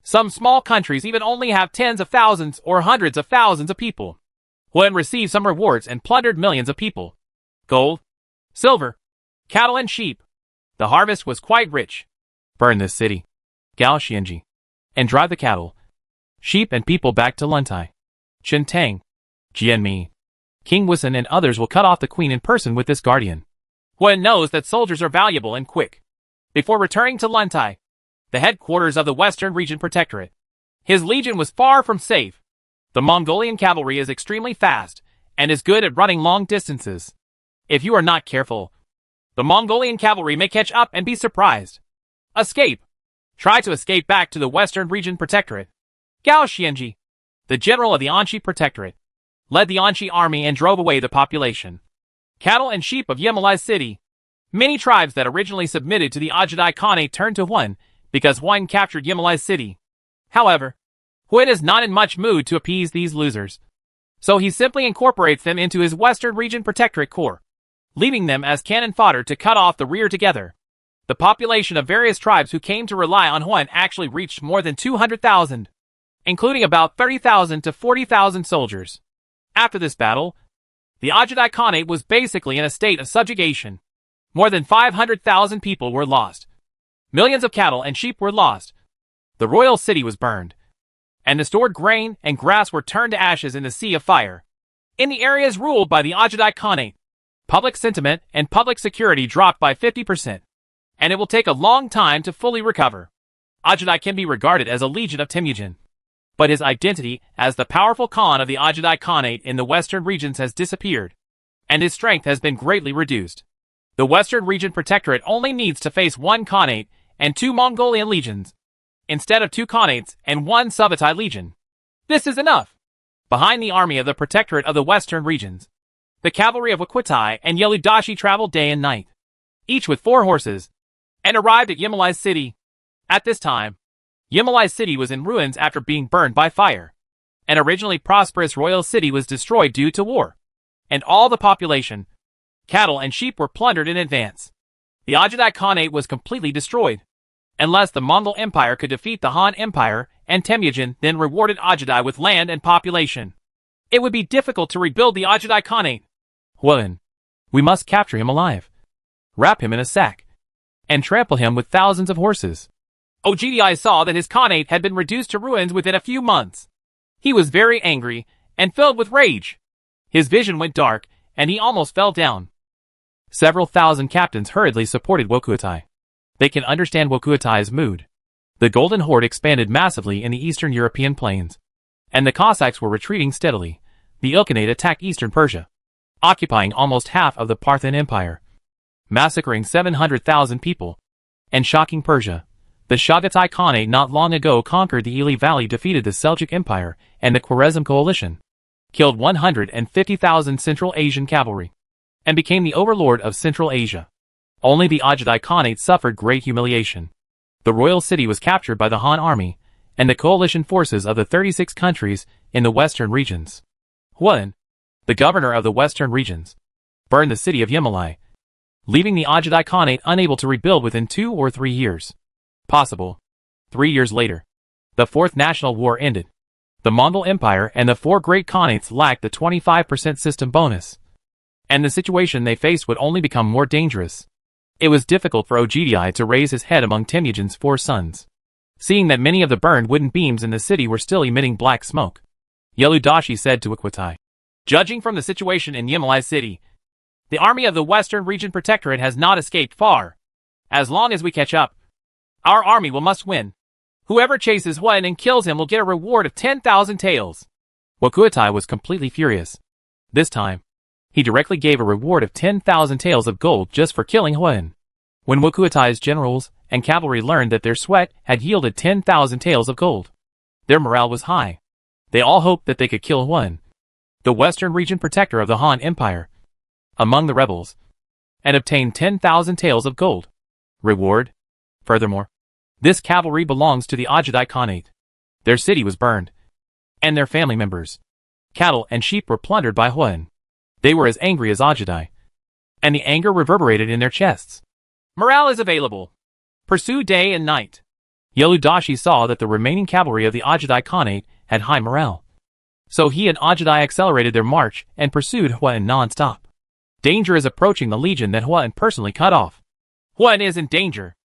Speaker 2: some small countries even only have tens of thousands or hundreds of thousands of people. Huan received some rewards and plundered millions of people. Gold, silver, cattle and sheep. The harvest was quite rich.
Speaker 1: Burn this city, Gao Xianji, and drive the cattle, sheep and people back to Luntai. Chen Tang, Jianmi, King Wisan and others will cut off the queen in person with this guardian.
Speaker 2: Huan knows that soldiers are valuable and quick. Before returning to Luntai, the headquarters of the Western Region Protectorate, his legion was far from safe. The Mongolian cavalry is extremely fast and is good at running long distances. If you are not careful, the Mongolian cavalry may catch up and be surprised. Escape. Try to escape back to the Western Region Protectorate. Gao Xianji, the general of the Anshi Protectorate, led the Anshi army and drove away the population. Cattle and sheep of Muali City. Many tribes that originally submitted to the Ajadai Khanate turned to Huan because Huan captured Muali City. However, Huan is not in much mood to appease these losers, so he simply incorporates them into his Western Region Protectorate Corps, leaving them as cannon fodder to cut off the rear together. The population of various tribes who came to rely on Huan actually reached more than 200,000, including about 30,000 to 40,000 soldiers. After this battle, the Ajadai Khanate was basically in a state of subjugation. More than 500,000 people were lost. Millions of cattle and sheep were lost. The royal city was burned, and the stored grain and grass were turned to ashes in the sea of fire. In the areas ruled by the Ajadai Khanate, public sentiment and public security dropped by 50%, and it will take a long time to fully recover. Ajadai can be regarded as a legion of Temujin, but his identity as the powerful Khan of the Ajadai Khanate in the Western regions has disappeared, and his strength has been greatly reduced. The Western Region Protectorate only needs to face one Khanate and 2 Mongolian legions, instead of 2 Khanates and 1 Subutai legion. This is enough. Behind the army of the Protectorate of the Western regions, the cavalry of Wakuatai and Yellow Dashi traveled day and night, each with 4 horses, and arrived at Muali City. At this time, Muali City was in ruins after being burned by fire. An originally prosperous royal city was destroyed due to war, and all the population, cattle and sheep were plundered in advance. The Ajadai Khanate was completely destroyed. Unless the Mongol Empire could defeat the Han Empire and Temujin then rewarded Ajadai with land and population, it would be difficult to rebuild the Ajadai Khanate.
Speaker 1: Huan, we must capture him alive, wrap him in a sack, and trample him with thousands of horses.
Speaker 2: Ogdi saw that his Khanate had been reduced to ruins within a few months. He was very angry and filled with rage. His vision went dark, and he almost fell down.
Speaker 1: Several thousand captains hurriedly supported Wakuatai. They can understand Wakuatai's mood. The Golden Horde expanded massively in the Eastern European plains, and the Cossacks were retreating steadily. The Ilkhanate attacked eastern Persia, occupying almost half of the Parthian Empire, massacring 700,000 people, and shocking Persia. The Chagatai Khanate not long ago conquered the Ili Valley, defeated the Seljuk Empire and the Khwarezm coalition, killed 150,000 Central Asian cavalry, and became the overlord of Central Asia. Only the Ajadai Khanate suffered great humiliation. The royal city was captured by the Han army and the coalition forces of the 36 countries in the western regions. Huan, the governor of the western regions, burned the city of Muali, leaving the Ajadai Khanate unable to rebuild within 2 or 3 years. Possible. 3 years later, the Fourth National War ended. The Mongol Empire and the 4 great Khanates lacked the 25% system bonus, and the situation they faced would only become more dangerous. It was difficult for Ogdi to raise his head among Temujin's 4 sons, seeing that many of the burned wooden beams in the city were still emitting black smoke. Yeludashi said to Iquitai, "Judging from the situation in Yimali City, the army of the Western Region Protectorate has not escaped far. As long as we catch up, our army must win. Whoever chases Huan and kills him will get a reward of 10,000 taels." Wakuatai was completely furious. This time, he directly gave a reward of 10,000 taels of gold just for killing Huan. When Wakuatai's generals and cavalry learned that their sweat had yielded 10,000 taels of gold, their morale was high. They all hoped that they could kill Huan, the Western Region Protector of the Han Empire, among the rebels, and obtain 10,000 taels of gold reward. Furthermore, this cavalry belongs to the Ajadai Khanate. Their city was burned, and their family members, cattle and sheep were plundered by Huan. They were as angry as Ajadai, and the anger reverberated in their chests.
Speaker 2: Morale is available. Pursue day and night.
Speaker 1: Yeludashi saw that the remaining cavalry of the Ajadai Khanate had high morale, so he and Ajadai accelerated their march and pursued Huan non-stop. Danger is approaching the legion that Huan personally cut off.
Speaker 2: Huan is in danger.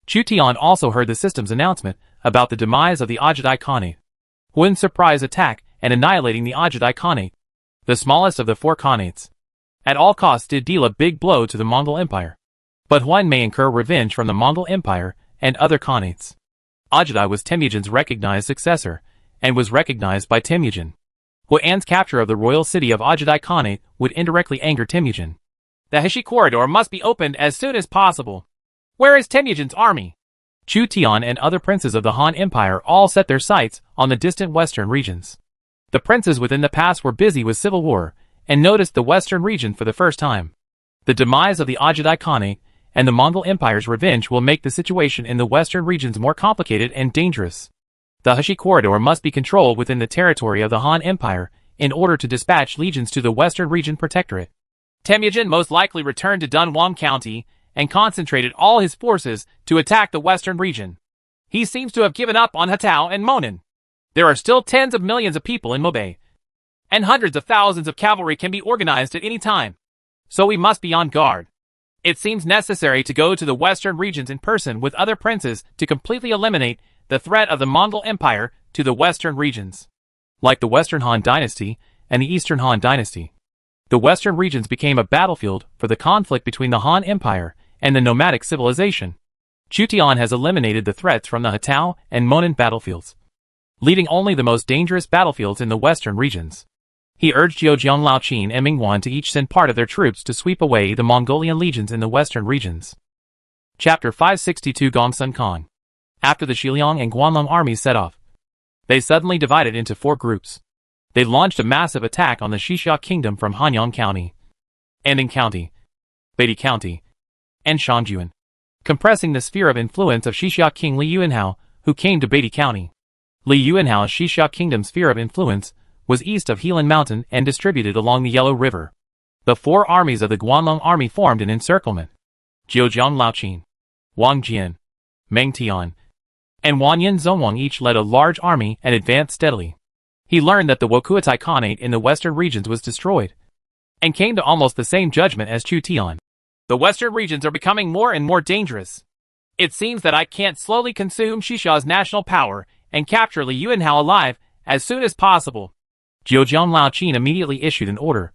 Speaker 1: Chu Tian also heard the system's announcement about the demise of the Ajadai Khanate. Huan's surprise attack and annihilating the Ajadai Khanate, the smallest of the 4 Khanates, at all costs did deal a big blow to the Mongol Empire. But Huan may incur revenge from the Mongol Empire and other Khanates. Ajadai was Temujin's recognized successor, and was recognized by Temujin. Huan's capture of the royal city of Ajadai Khanate would indirectly anger Temujin.
Speaker 2: The Heshi corridor must be opened as soon as possible. Where is Temujin's army?
Speaker 1: Chu Tian and other princes of the Han Empire all set their sights on the distant western regions. The princes within the pass were busy with civil war, and noticed the western region for the first time. The demise of the Ajadai Khanate and the Mongol Empire's revenge will make the situation in the western regions more complicated and dangerous. The Heshi corridor must be controlled within the territory of the Han Empire in order to dispatch legions to the Western Region Protectorate.
Speaker 2: Temujin most likely returned to Dunhuang County and concentrated all his forces to attack the western region. He seems to have given up on Hatao and Monan. There are still tens of millions of people in Mobei, and hundreds of thousands of cavalry can be organized at any time. So we must be on guard. It seems necessary to go to the western regions in person with other princes to completely eliminate the threat of the Mongol Empire to the western regions.
Speaker 1: Like the Western Han Dynasty and the Eastern Han Dynasty, the western regions became a battlefield for the conflict between the Han Empire and the nomadic civilization. Chu Tian has eliminated the threats from the Hatao and Monan battlefields, leaving only the most dangerous battlefields in the western regions. He urged Zhejiang Laoqin and Mingwan to each send part of their troops to sweep away the Mongolian legions in the western regions. Chapter 562 Gongsun Khan. After the Xiliang and Guanlong armies set off, they suddenly divided into 4 groups. They launched a massive attack on the Xixia Kingdom from Hanyang County, Anding County, Beidi County, and Shanjuan, compressing the sphere of influence of Xixia King Li Yuanhao, who came to Beidi County. Li Yuanhao's Xixia Kingdom's sphere of influence was east of Helan Mountain and distributed along the Yellow River. The 4 armies of the Guanlong army formed an encirclement. Zhejiang Laoqin, Wang Jian, Meng Tian, and Wanyan Zongwang each led a large army and advanced steadily. He learned that the Wakuatai Khanate in the western regions was destroyed, and came to almost the same judgment as Chu Tian.
Speaker 2: The western regions are becoming more and more dangerous. It seems that I can't slowly consume Xixia's national power and capture Li Yuanhao alive as soon as possible.
Speaker 1: Zhejiang Laoqin immediately issued an order,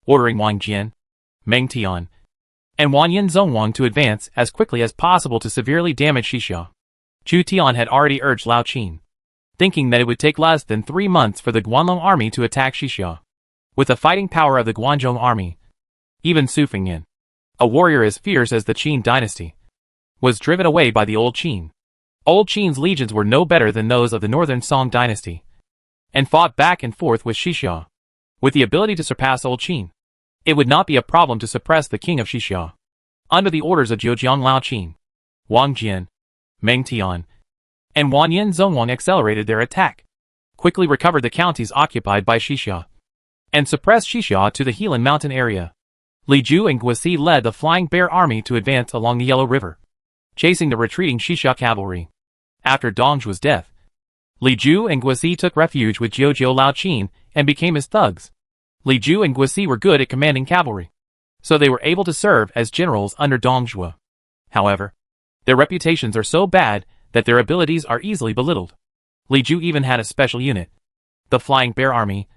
Speaker 1: ordering Wang Jian, Meng Tian, and Wanyan Zongwang to advance as quickly as possible to severely damage Xixia. Chu Tian had already urged Laoqin, thinking that it would take less than 3 months for the Guanlong army to attack Xixia. With the fighting power of the Guanzhong army, even Su Fengyan, a warrior as fierce as the Qin dynasty, was driven away by the Old Qin. Old Qin's legions were no better than those of the northern Song dynasty, and fought back and forth with Xixia. With the ability to surpass Old Qin, it would not be a problem to suppress the king of Xixia. Under the orders of Zhejiang Laoqin, Wang Jian, Meng Tian, and Wanyan Zongwang accelerated their attack, quickly recovered the counties occupied by Xixia, and suppressed Xixia to the Helan Mountain area.
Speaker 2: Li Ju and Guisi led the Flying Bear army to advance along the Yellow River, chasing the retreating Xixia cavalry. After Dongzhu's death, Li Ju and Guisi took refuge with Jiujiu Laoqin and became his thugs. Li Ju and Guisi were good at commanding cavalry, so they were able to serve as generals under Dongzhu. However, their reputations are so bad that their abilities are easily belittled. Li Ju even had a special unit, the Flying Bear Army,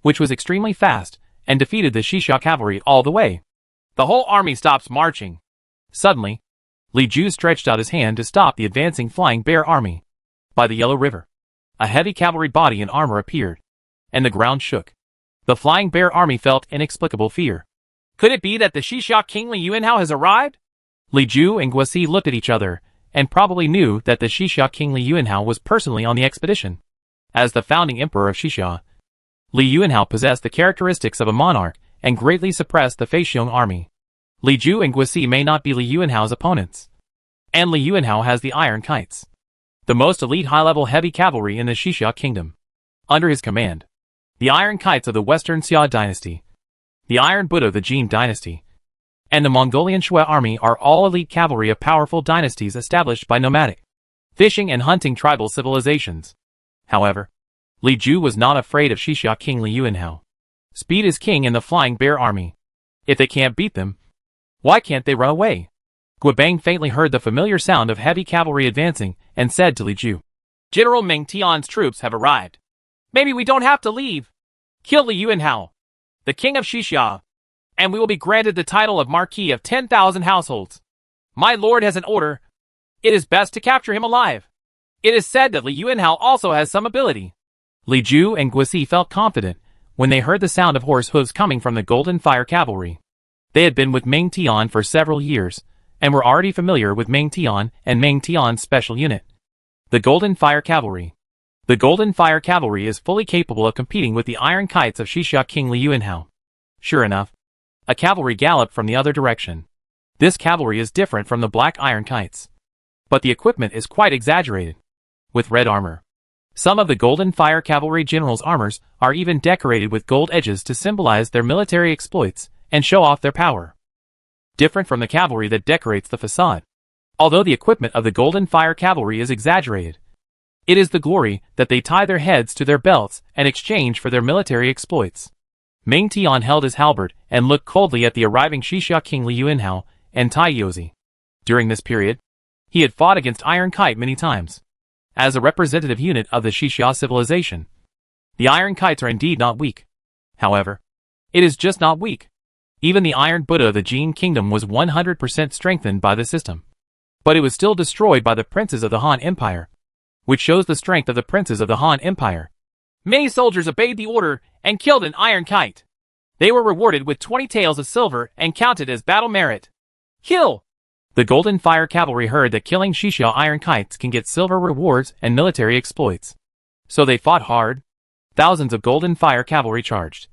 Speaker 2: which was extremely fast and defeated the Xixia cavalry all the way. The whole army stops marching. Suddenly, Li Ju stretched out his hand to stop the advancing Flying Bear army. By the Yellow River, a heavy cavalry body in armor appeared, and the ground shook. The Flying Bear army felt inexplicable fear. Could it be that the Xixia King Li Yuanhao has arrived? Li Ju and Guisi looked at each other, and probably knew that the Xixia King Li Yuanhao was personally on the expedition. As the founding emperor of Xixia, Li Yuanhao possessed the characteristics of a monarch and greatly suppressed the Feixiong army. Li Ju and Guisi may not be Li Yuanhao's opponents. And Li Yuanhao has the Iron Kites, the most elite high-level heavy cavalry in the Xixia kingdom. Under his command, the Iron Kites of the Western Xia dynasty, the Iron Buddha of the Jin dynasty, and the Mongolian Shui army are all elite cavalry of powerful dynasties established by nomadic, fishing and hunting tribal civilizations. However, Li Ju was not afraid of Xixia King Li Yuanhao. Speed is king in the Flying Bear army. If they can't beat them, why can't they run away? Guobang faintly heard the familiar sound of heavy cavalry advancing and said to Li Ju, "General Meng Tian's troops have arrived. Maybe we don't have to leave. Kill Li Yuanhao, the king of Xixia, and we will be granted the title of Marquis of 10,000 households. My lord has an order. It is best to capture him alive. It is said that Li Yuanhao also has some ability." Li Ju and Guisi felt confident when they heard the sound of horse hooves coming from the Golden Fire Cavalry. They had been with Meng Tian for several years, and were already familiar with Meng Tian and Meng Tian's special unit, the Golden Fire Cavalry. The Golden Fire Cavalry is fully capable of competing with the Iron Kites of Xixia King Li Yuanhao. Sure enough, a cavalry galloped from the other direction. This cavalry is different from the Black Iron Kites, but the equipment is quite exaggerated, with red armor. Some of the Golden Fire Cavalry generals' armors are even decorated with gold edges to symbolize their military exploits and show off their power. Different from the cavalry that decorates the facade. Although the equipment of the Golden Fire Cavalry is exaggerated, it is the glory that they tie their heads to their belts and exchange for their military exploits. Meng Tian held his halberd and looked coldly at the arriving Xixia King Li Yuanhao and Tai Yozi. During this period, he had fought against Iron Kite many times. As a representative unit of the Xixia civilization, the Iron Kites are indeed not weak. However, it is just not weak. Even the Iron Buddha of the Jin Kingdom was 100% strengthened by the system. But it was still destroyed by the princes of the Han Empire, which shows the strength of the princes of the Han Empire. Many soldiers obeyed the order and killed an Iron Kite. They were rewarded with 20 taels of silver and counted as battle merit. Kill! The Golden Fire Cavalry heard that killing Xixia Iron Kites can get silver rewards and military exploits. So they fought hard. Thousands of Golden Fire Cavalry charged.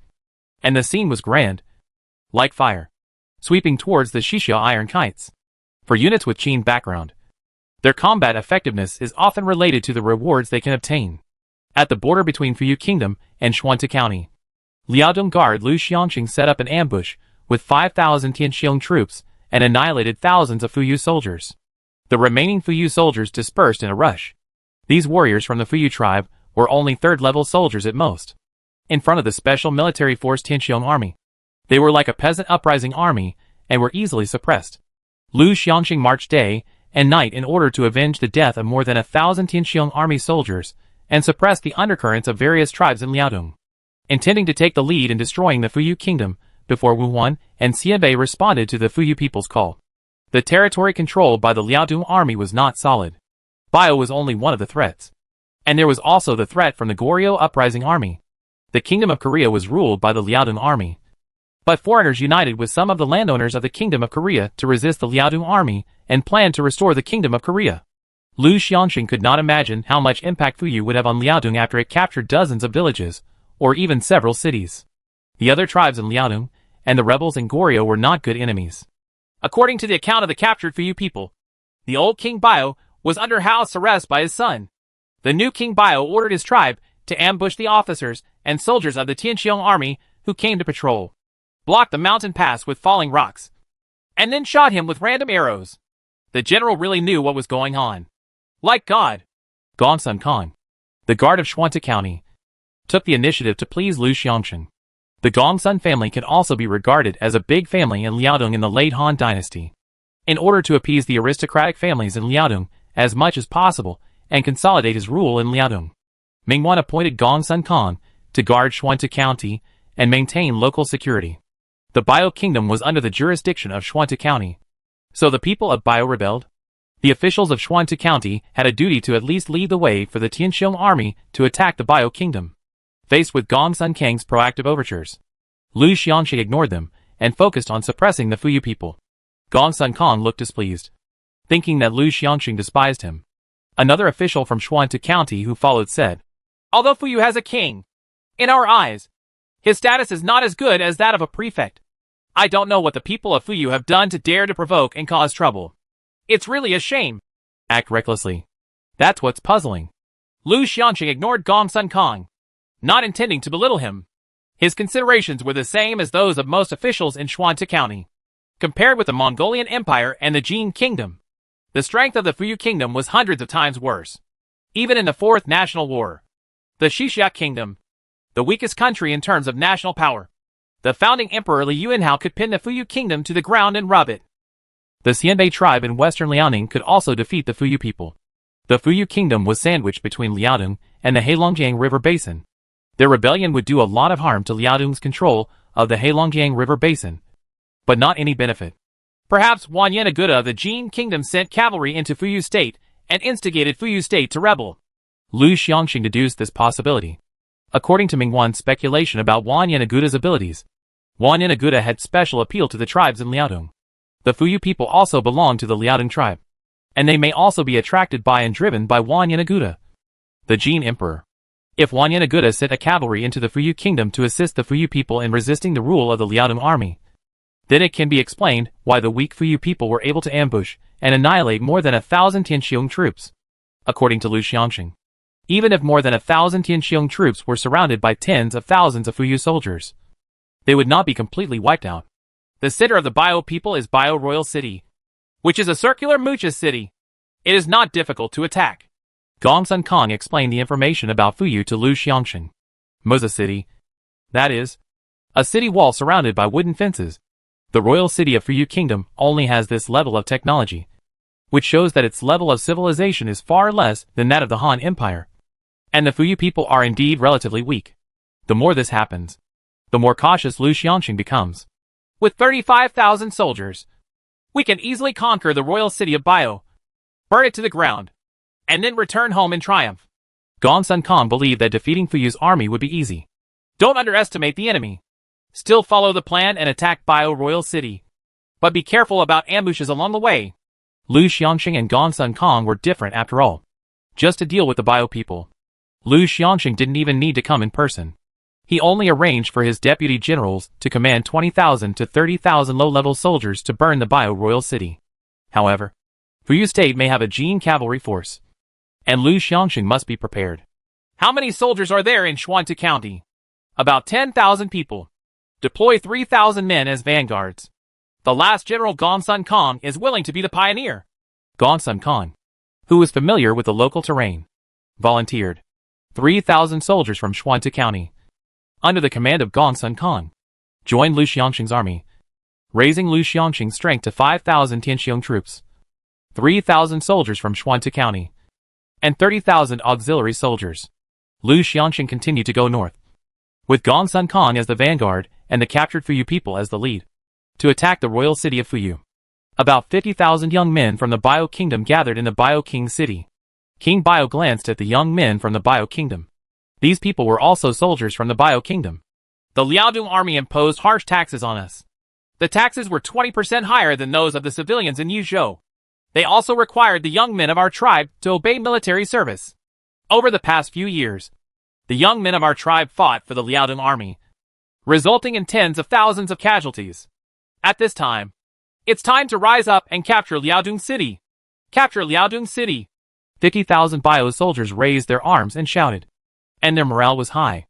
Speaker 2: And the scene was grand, like fire, sweeping towards the Xixia Iron Kites. For units with Qin background, their combat effectiveness is often related to the rewards they can obtain. At the border between Fuyu Kingdom and Xuantu County, Liaodong Guard Lu Xiangqing set up an ambush with 5,000 Tianxiong troops and annihilated thousands of Fuyu soldiers. The remaining Fuyu soldiers dispersed in a rush. These warriors from the Fuyu tribe were only third-level soldiers at most. In front of the special military force Tianxiong army, they were like a peasant uprising army and were easily suppressed. Lu Xiangqing marched day and night in order to avenge the death of more than 1,000 Tianxiong army soldiers and suppress the undercurrents of various tribes in Liaodong, intending to take the lead in destroying the Fuyu kingdom before Wu Huan and Xianbei responded to the Fuyu people's call. The territory controlled by the Liaodong army was not solid. Bio was only one of the threats. And there was also the threat from the Goryeo uprising army. The Kingdom of Korea was ruled by the Liaodong army. But foreigners united with some of the landowners of the Kingdom of Korea to resist the Liaodong army and planned to restore the Kingdom of Korea. Lu Xiangqing could not imagine how much impact Fuyu would have on Liaodong after it captured dozens of villages, or even several cities. The other tribes in Liaodong and the rebels in Goryeo were not good enemies. According to the account of the captured Fuyu people, the old King Bio was under house arrest by his son. The new King Bio ordered his tribe to ambush the officers and soldiers of the Tianxiong army who came to patrol. blocked the mountain pass with falling rocks, and then shot him with random arrows. The general really knew what was going on. Like God.
Speaker 1: Gongsun Kong, the guard of Xuanta County, took the initiative to please Lu Xiongsheng. The Gongsun family can also be regarded as a big family in Liaodong in the late Han Dynasty. In order to appease the aristocratic families in Liaodong as much as possible and consolidate his rule in Liaodong, Mingwan appointed Gongsun Kong to guard Xuanta County and maintain local security. The Bio Kingdom was under the jurisdiction of Xuanta County, so the people of Bio rebelled. The officials of Xuanta County had a duty to at least lead the way for the Tianxiong army to attack the Bio Kingdom. Faced with Gongsun Kang's proactive overtures, Lu Xiongsheng ignored them and focused on suppressing the Fuyu people. Gongsun Kong looked displeased, thinking that Lu Xiongsheng despised him. Another official from Xuanta County who followed said,
Speaker 2: Although Fuyu has a king, in our eyes, his status is not as good as that of a prefect. I don't know what the people of Fuyu have done to dare to provoke and cause trouble. It's really a shame.
Speaker 1: Act recklessly. That's what's puzzling.
Speaker 2: Lu Xiongsheng ignored Gongsun Kong, not intending to belittle him. His considerations were the same as those of most officials in Xuanta County. Compared with the Mongolian Empire and the Jin Kingdom, the strength of the Fuyu Kingdom was hundreds of times worse. Even in the Fourth National War, the Xixia Kingdom, the weakest country in terms of national power, the founding emperor Li Yuanhao could pin the Fuyu Kingdom to the ground and rub it.
Speaker 1: The Xianbei tribe in western Liaoning could also defeat the Fuyu people. The Fuyu Kingdom was sandwiched between Liaodong and the Heilongjiang River Basin. Their rebellion would do a lot of harm to Liaodong's control of the Heilongjiang River Basin, but not any benefit.
Speaker 2: Perhaps Wanyan Aguda of the Jin Kingdom sent cavalry into Fuyu State and instigated Fuyu State to rebel.
Speaker 1: Lu Xiongsheng deduced this possibility. According to Mingwan's speculation about Wanyan Aguda's abilities, Wanyan Aguda had special appeal to the tribes in Liaodong. The Fuyu people also belong to the Liaodong tribe, and they may also be attracted by and driven by Wanyan Aguda, the Jin Emperor. If Wanyan Aguda sent a cavalry into the Fuyu Kingdom to assist the Fuyu people in resisting the rule of the Liaodong army, then it can be explained why the weak Fuyu people were able to ambush and annihilate more than 1,000 Tianxiong troops. According to Lu Xiongsheng, even if more than 1,000 Tianxiong troops were surrounded by tens of thousands of Fuyu soldiers, they would not be completely wiped out.
Speaker 2: The center of the Bio people is Bio Royal City, which is a circular Mucha city. It is not difficult to attack.
Speaker 1: Gongsun Kong explained the information about Fuyu to Lu Xiongsheng. Moza City, that is, a city wall surrounded by wooden fences. The royal city of Fuyu Kingdom only has this level of technology, which shows that its level of civilization is far less than that of the Han Empire. And the Fuyu people are indeed relatively weak. The more this happens, the more cautious Lu Xiongsheng becomes.
Speaker 2: With 35,000 soldiers, we can easily conquer the royal city of Bio, burn it to the ground, and then return home in triumph.
Speaker 1: Gongsun Kong believed that defeating Fuyu's army would be easy.
Speaker 2: Don't underestimate the enemy. Still follow the plan and attack Bio Royal City. But be careful about ambushes along the way.
Speaker 1: Lu Xiongsheng and Gongsun Kong were different after all. Just to deal with the Bio people, Lu Xiongsheng didn't even need to come in person. He only arranged for his deputy generals to command 20,000 to 30,000 low-level soldiers to burn the Bio Royal City. However, Fuyu State may have a Jin cavalry force, and Lu Xiongsheng must be prepared.
Speaker 2: How many soldiers are there in Xuanta County? About 10,000 people. Deploy 3,000 men as vanguards. The last General Gongsun Kong is willing to be the pioneer.
Speaker 1: Gongsun Kong, who was familiar with the local terrain, volunteered. 3,000 soldiers from Xuanta County, under the command of Gongsun Kong, joined Lu Xiongsheng's army, raising Lu Xiongsheng's strength to 5,000 Tianxiong troops, 3,000 soldiers from Xuanta County, and 30,000 auxiliary soldiers. Lu Xiongsheng continued to go north, with Gongsun Kong as the vanguard and the captured Fuyu people as the lead, to attack the royal city of Fuyu. About 50,000 young men from the Bio Kingdom gathered in the Bio King city. King Bio glanced at the young men from the Bio Kingdom. These people were also soldiers from the Bio Kingdom.
Speaker 2: The Liaodong army imposed harsh taxes on us. The taxes were 20% higher than those of the civilians in Yuzhou. They also required the young men of our tribe to obey military service. Over the past few years, the young men of our tribe fought for the Liaodong army, resulting in tens of thousands of casualties. At this time, it's time to rise up and capture Liaodong City. Capture Liaodong City.
Speaker 1: 50,000 Bio soldiers raised their arms and shouted, and their morale was high.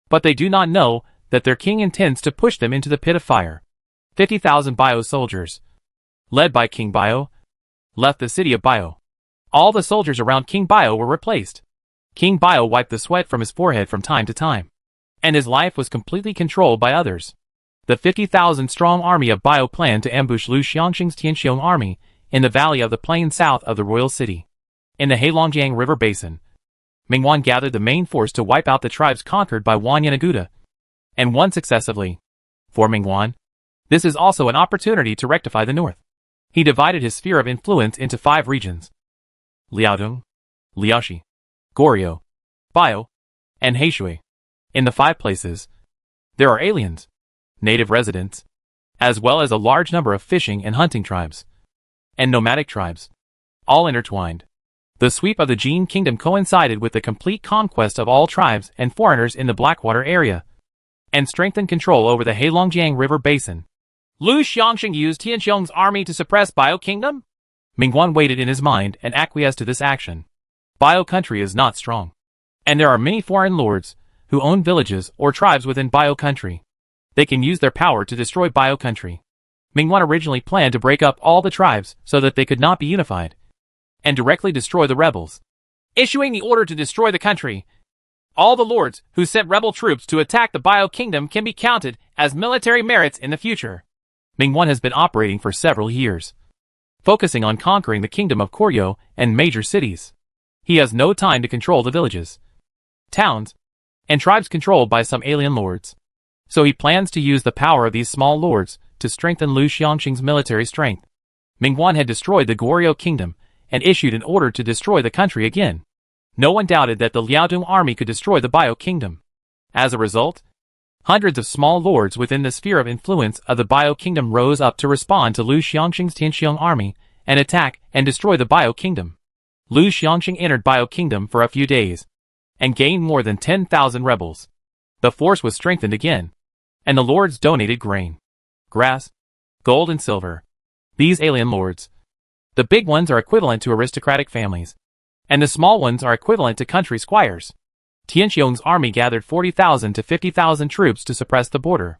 Speaker 1: But they do not know that their king intends to push them into the pit of fire. 50,000 Bio soldiers, led by King Bio, left the city of Bio. All the soldiers around King Bio were replaced. King Bio wiped the sweat from his forehead from time to time, and his life was completely controlled by others. The 50,000-strong army of Bio planned to ambush Lu Xiangxing's Tianxiong army in the valley of the plain south of the royal city. In the Heilongjiang River Basin, Mingwan gathered the main force to wipe out the tribes conquered by Wan Yanaguda, and won successively. For Mingwan, this is also an opportunity to rectify the north. He divided his sphere of influence into 5 regions: Liaodong, Liaoshi, Goryeo, Bio, and Heishui. In the 5 places, there are aliens, native residents, as well as a large number of fishing and hunting tribes, and nomadic tribes, all intertwined. The sweep of the Jin kingdom coincided with the complete conquest of all tribes and foreigners in the Blackwater area, and strengthened control over the Heilongjiang River Basin. Lu Xiangxing used Tianxiong's army to suppress Bio Kingdom? Mingguan waited in his mind and acquiesced to this action. Bio country is not strong, and there are many foreign lords who own villages or tribes within Bio country. They can use their power to destroy Bio country. Mingguan originally planned to break up all the tribes so that they could not be unified, and directly destroy the rebels, issuing the order to destroy the country. All the lords who sent rebel troops to attack the Bio Kingdom can be counted as military merits in the future. Mingguan has been operating for several years, focusing on conquering the kingdom of Goryeo and major cities. He has no time to control the villages, towns, and tribes controlled by some alien lords. So he plans to use the power of these small lords to strengthen Lu Xiangxing's military strength. Mingguan had destroyed the Goryeo kingdom and issued an order to destroy the country again. No one doubted that the Liaodong army could destroy the Bio kingdom. As a result, hundreds of small lords within the sphere of influence of the Bio kingdom rose up to respond to Lu Xiangxing's Tianxiong army and attack and destroy the Bio kingdom. Lu Xiangxing entered Bio kingdom for a few days and gained more than 10,000 rebels. The force was strengthened again, and the lords donated grain, grass, gold and silver. These alien lords, the big ones are equivalent to aristocratic families, and the small ones are equivalent to country squires. Tianxiong's army gathered 40,000 to 50,000 troops to suppress the border.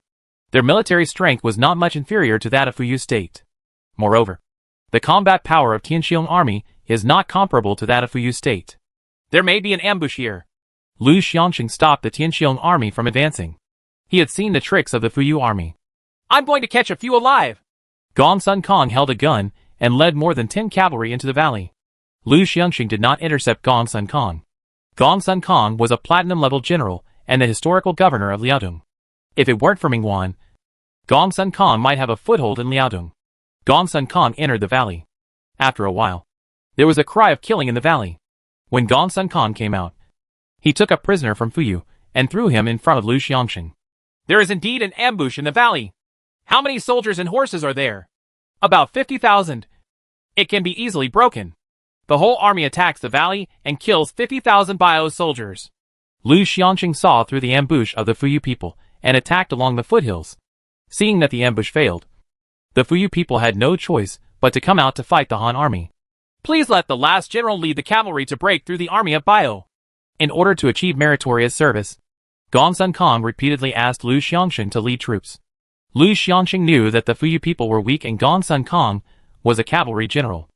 Speaker 1: Their military strength was not much inferior to that of Fuyu state. Moreover, the combat power of Tianxiong army is not comparable to that of Fuyu state. There may be an ambush here. Lu Xiangxing stopped the Tianxiong army from advancing. He had seen the tricks of the Fuyu army. I'm going to catch a few alive. Gong Sun Kong held a gun and led more than 10 cavalry into the valley. Lu Xiangxing did not intercept Gong Sun Kong. Gong Sun Kong was a platinum-level general and the historical governor of Liaodong. If it weren't for Mingguan, Gong Sun Kong might have a foothold in Liaodong. Gong Sun Kong entered the valley. After a while, there was a cry of killing in the valley. When Gong Sun Kong came out, he took a prisoner from Fuyu and threw him in front of Lu Xiangxing. There is indeed an ambush in the valley. How many soldiers and horses are there? About 50,000. It can be easily broken. The whole army attacks the valley and kills 50,000 Bio soldiers. Lu Xiangxing saw through the ambush of the Fuyu people and attacked along the foothills. Seeing that the ambush failed, the Fuyu people had no choice but to come out to fight the Han army. Please let the last general lead the cavalry to break through the army of Bio. In order to achieve meritorious service, Gong Sun Kong repeatedly asked Lu Xiangxing to lead troops. Lu Xiangxing knew that the Fuyu people were weak and Gong Sun Kong was a cavalry general.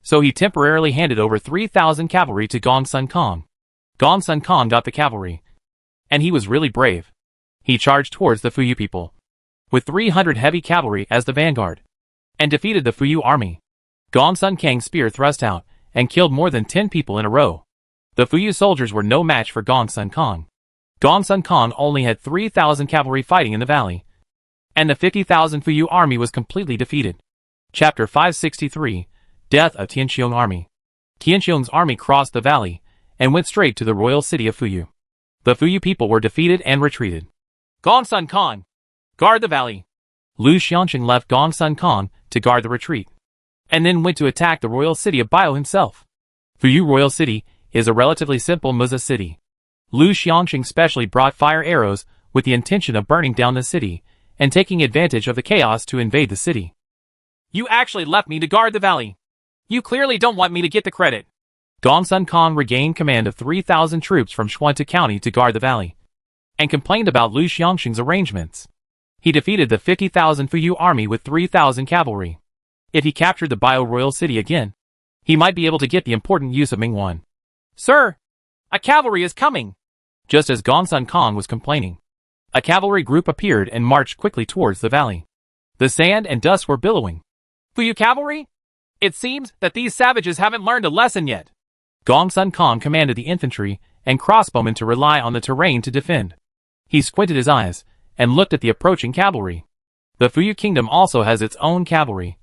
Speaker 1: So he temporarily handed over 3,000 cavalry to Gong Sun Kong. Gong Sun Kong got the cavalry, and he was really brave. He charged towards the Fuyu people, with 300 heavy cavalry as the vanguard, and defeated the Fuyu army. Gong Sun Kang's spear thrust out, and killed more than 10 people in a row. The Fuyu soldiers were no match for Gong Sun Kong. Gong Sun Kong only had 3,000 cavalry fighting in the valley, and the 50,000 Fuyu army was completely defeated. Chapter 563, Death of Tianxiong Army. Tianxiong's army crossed the valley, and went straight to the royal city of Fuyu. The Fuyu people were defeated and retreated. Gong Sun Kong, guard the valley. Lu Xiangxing left Gong Sun Kong to guard the retreat, and then went to attack the royal city of Bio himself. Fuyu Royal City is a relatively simple Muza city. Lu Xiangxing specially brought fire arrows with the intention of burning down the city, and taking advantage of the chaos to invade the city. You actually left me to guard the valley. You clearly don't want me to get the credit. Gong Sun Kong regained command of 3,000 troops from Xuantu County to guard the valley.
Speaker 2: and complained about Lu Xiangxing's arrangements. He defeated the 50,000 Fuyu army with 3,000 cavalry. If he captured the Bio-Royal City again, he might be able to get the important use of Mingwan.
Speaker 1: Sir, a cavalry is coming.
Speaker 2: Just as Gongsun Kong was complaining, a cavalry group appeared and marched quickly towards the valley. The sand and dust were billowing.
Speaker 1: Fuyu cavalry? It seems that these savages haven't learned a lesson yet.
Speaker 2: Gongsun Kong commanded the infantry and crossbowmen to rely on the terrain to defend. He squinted his eyes and looked at the approaching cavalry. The Fuyu kingdom also has its own cavalry.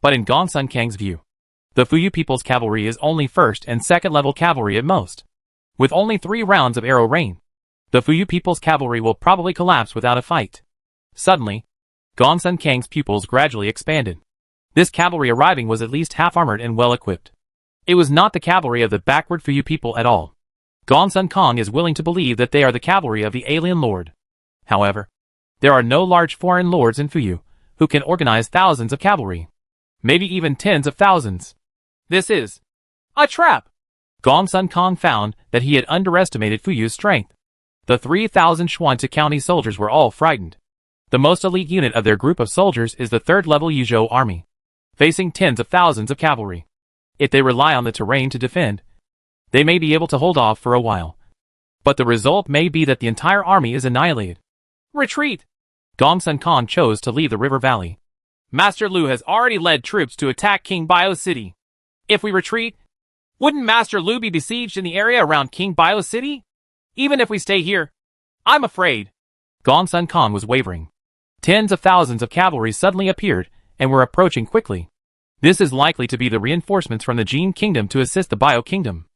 Speaker 2: But in Gongsun Kang's view, the Fuyu people's cavalry is only first and second level cavalry at most. With only 3 rounds of arrow rain, the Fuyu people's cavalry will probably collapse without a fight. Suddenly, Gongsun Kang's pupils gradually expanded. This cavalry arriving was at least half-armored and well-equipped. It was not the cavalry of the backward Fuyu people at all. Gongsun Kong is willing to believe that they are the cavalry of the alien lord. However, there are no large foreign lords in Fuyu who can organize thousands of cavalry. Maybe even tens of thousands.
Speaker 1: This is a trap.
Speaker 2: Gongsun Kong found that he had underestimated Fuyu's strength. The 3,000 Xuanzi County soldiers were all frightened. The most elite unit of their group of soldiers is the 3rd level Yuzhou army, facing tens of thousands of cavalry. If they rely on the terrain to defend, they may be able to hold off for a while. But the result may be that the entire army is annihilated.
Speaker 1: Retreat!
Speaker 2: Gongsun Kong chose to leave the river valley.
Speaker 1: Master Lu has already led troops to attack King Bio City. If we retreat, wouldn't Master Lu be besieged in the area around King Bio City? Even if we stay here, I'm afraid.
Speaker 2: Gongsun Kong was wavering. Tens of thousands of cavalry suddenly appeared and were approaching quickly. This is likely to be the reinforcements from the Jin Kingdom to assist the Bio Kingdom.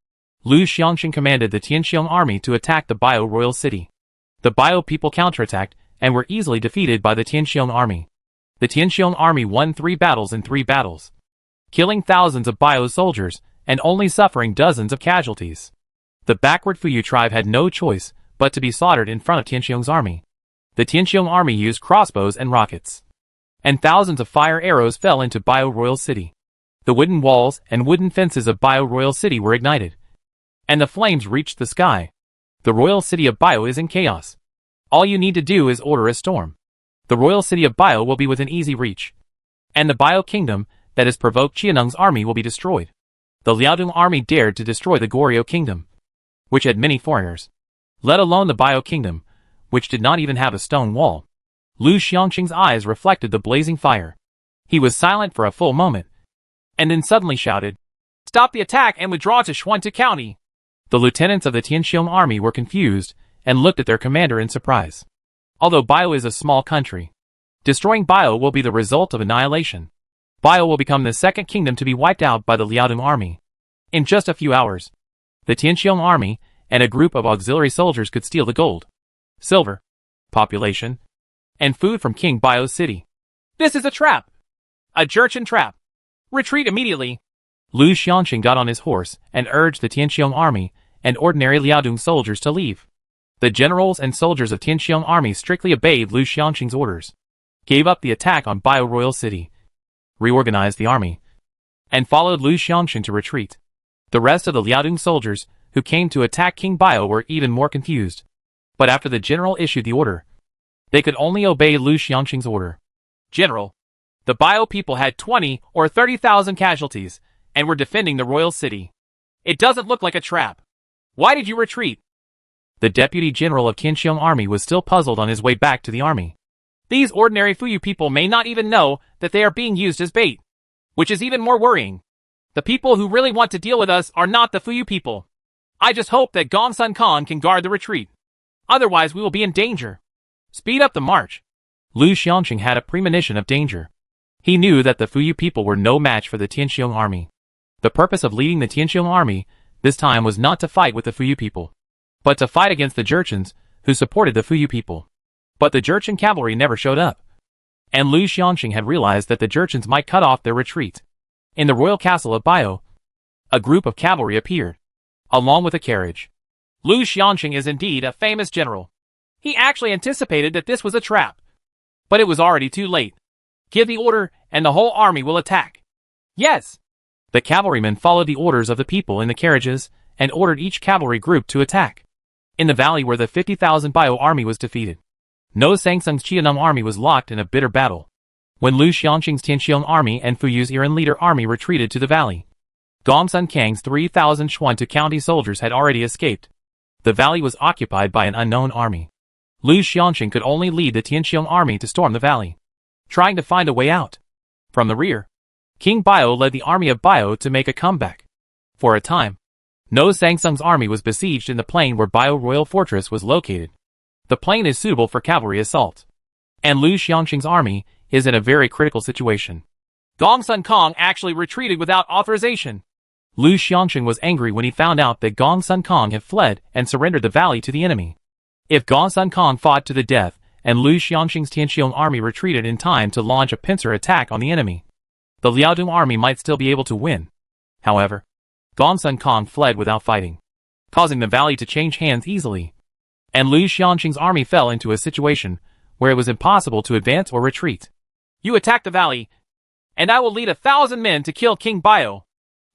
Speaker 2: Lu Xiangxing commanded the Tianxiong army to attack the Bio Royal City. The Bio people counterattacked and were easily defeated by the Tianxiong army. The Tianxiong army won 3 battles in 3 battles, killing thousands of Bio soldiers and only suffering dozens of casualties. The backward Fuyu tribe had no choice but to be slaughtered in front of Tianxiong's army. The Tianxiong army used crossbows and rockets, and thousands of fire arrows fell into Bio Royal City. The wooden walls and wooden fences of Bio Royal City were ignited, and the flames reached the sky. The Royal City of Bio is in chaos. All you need to do is order a storm. The Royal City of Bio will be within easy reach, and the Bio Kingdom that has provoked Qianeng's army will be destroyed. The Liaodong army dared to destroy the Goryeo Kingdom, which had many foreigners, let alone the Bio Kingdom, which did not even have a stone wall. Lu Xiangxing's eyes reflected the blazing fire. He was silent for a full moment, and then suddenly shouted,
Speaker 1: "Stop the attack and withdraw to Xuanzi County."
Speaker 2: The lieutenants of the Tianxiong army were confused and looked at their commander in surprise. Although Bio is a small country, destroying Bio will be the result of annihilation. Bio will become the second kingdom to be wiped out by the Liaodong army. In just a few hours, the Tianxiong army and a group of auxiliary soldiers could steal the gold, silver, population, and food from King Bio's city.
Speaker 1: This is a trap! A Jurchen trap! Retreat immediately!
Speaker 2: Lu Xiangxing got on his horse and urged the Tianxiong army and ordinary Liaodong soldiers to leave. The generals and soldiers of Tianxiong army strictly obeyed Lu Xiangxing's orders, gave up the attack on Bio Royal City, reorganized the army, and followed Lu Xiangxing to retreat. The rest of the Liaodong soldiers who came to attack King Bio were even more confused. But after the general issued the order, they could only obey Lu Xiangxing's order.
Speaker 1: General, the Bio people had 20 or 30,000 casualties and were defending the royal city. It doesn't look like a trap. Why did you retreat?
Speaker 2: The deputy general of Tianxiong army was still puzzled on his way back to the army.
Speaker 1: These ordinary Fuyu people may not even know that they are being used as bait, which is even more worrying. The people who really want to deal with us are not the Fuyu people. I just hope that Gongsun Khan can guard the retreat. Otherwise we will be in danger. Speed up the march.
Speaker 2: Lu Xiangxing had a premonition of danger. He knew that the Fuyu people were no match for the Tianxiong army. The purpose of leading the Tianxiong army this time was not to fight with the Fuyu people, but to fight against the Jurgens who supported the Fuyu people. But the Jurchen cavalry never showed up, and Lu Xiangxing had realized that the Jurchens might cut off their retreat. In the royal castle of Bio, a group of cavalry appeared, along with a carriage.
Speaker 1: Lu Xiangxing is indeed a famous general. He actually anticipated that this was a trap. But it was already too late. Give the order and the whole army will attack. Yes.
Speaker 2: The cavalrymen followed the orders of the people in the carriages and ordered each cavalry group to attack. in the valley where the 50,000 Bio army was defeated. No Sangsung's Qianum army was locked in a bitter battle. When Lu Xiangqing's Tianxiong army and Fuyu's Iran leader army retreated to the valley, Gongsun Kang's 3,000 Xuantu county soldiers had already escaped. The valley was occupied by an unknown army. Lu Xiangqing could only lead the Tianxiong army to storm the valley, trying to find a way out. From the rear, King Bio led the army of Bio to make a comeback. For a time, No Sangsung's army was besieged in the plain where Bio Royal Fortress was located. The plain is suitable for cavalry assault, and Lu Xiangqing's army is in a very critical situation. Gongsun Kang actually retreated without authorization. Lu Xiangqing was angry when he found out that Gongsun Kang had fled and surrendered the valley to the enemy. If Gongsun Kang fought to the death and Lu Xiangqing's Tianxiong army retreated in time to launch a pincer attack on the enemy, the Liaodong army might still be able to win. However, Gongsun Kang fled without fighting, causing the valley to change hands easily, and Lu Xiangqing's army fell into a situation where it was impossible to advance or retreat. You attack the valley, and I will lead 1,000 men to kill King Bio.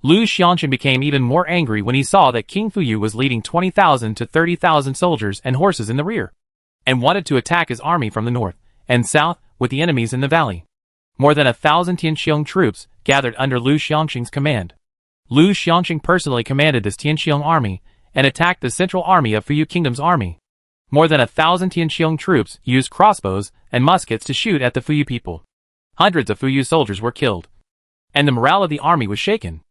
Speaker 2: Lu Xiangqing became even more angry when he saw that King Fuyu was leading 20,000 to 30,000 soldiers and horses in the rear, and wanted to attack his army from the north and south with the enemies in the valley. More than 1,000 Tianxiong troops gathered under Lu Xiangqing's command. Lu Xiangqing personally commanded this Tianxiong army and attacked the central army of Fuyu Kingdom's army. More than 1,000 Tianxiong troops used crossbows and muskets to shoot at the Fuyu people. Hundreds of Fuyu soldiers were killed, and the morale of the army was shaken.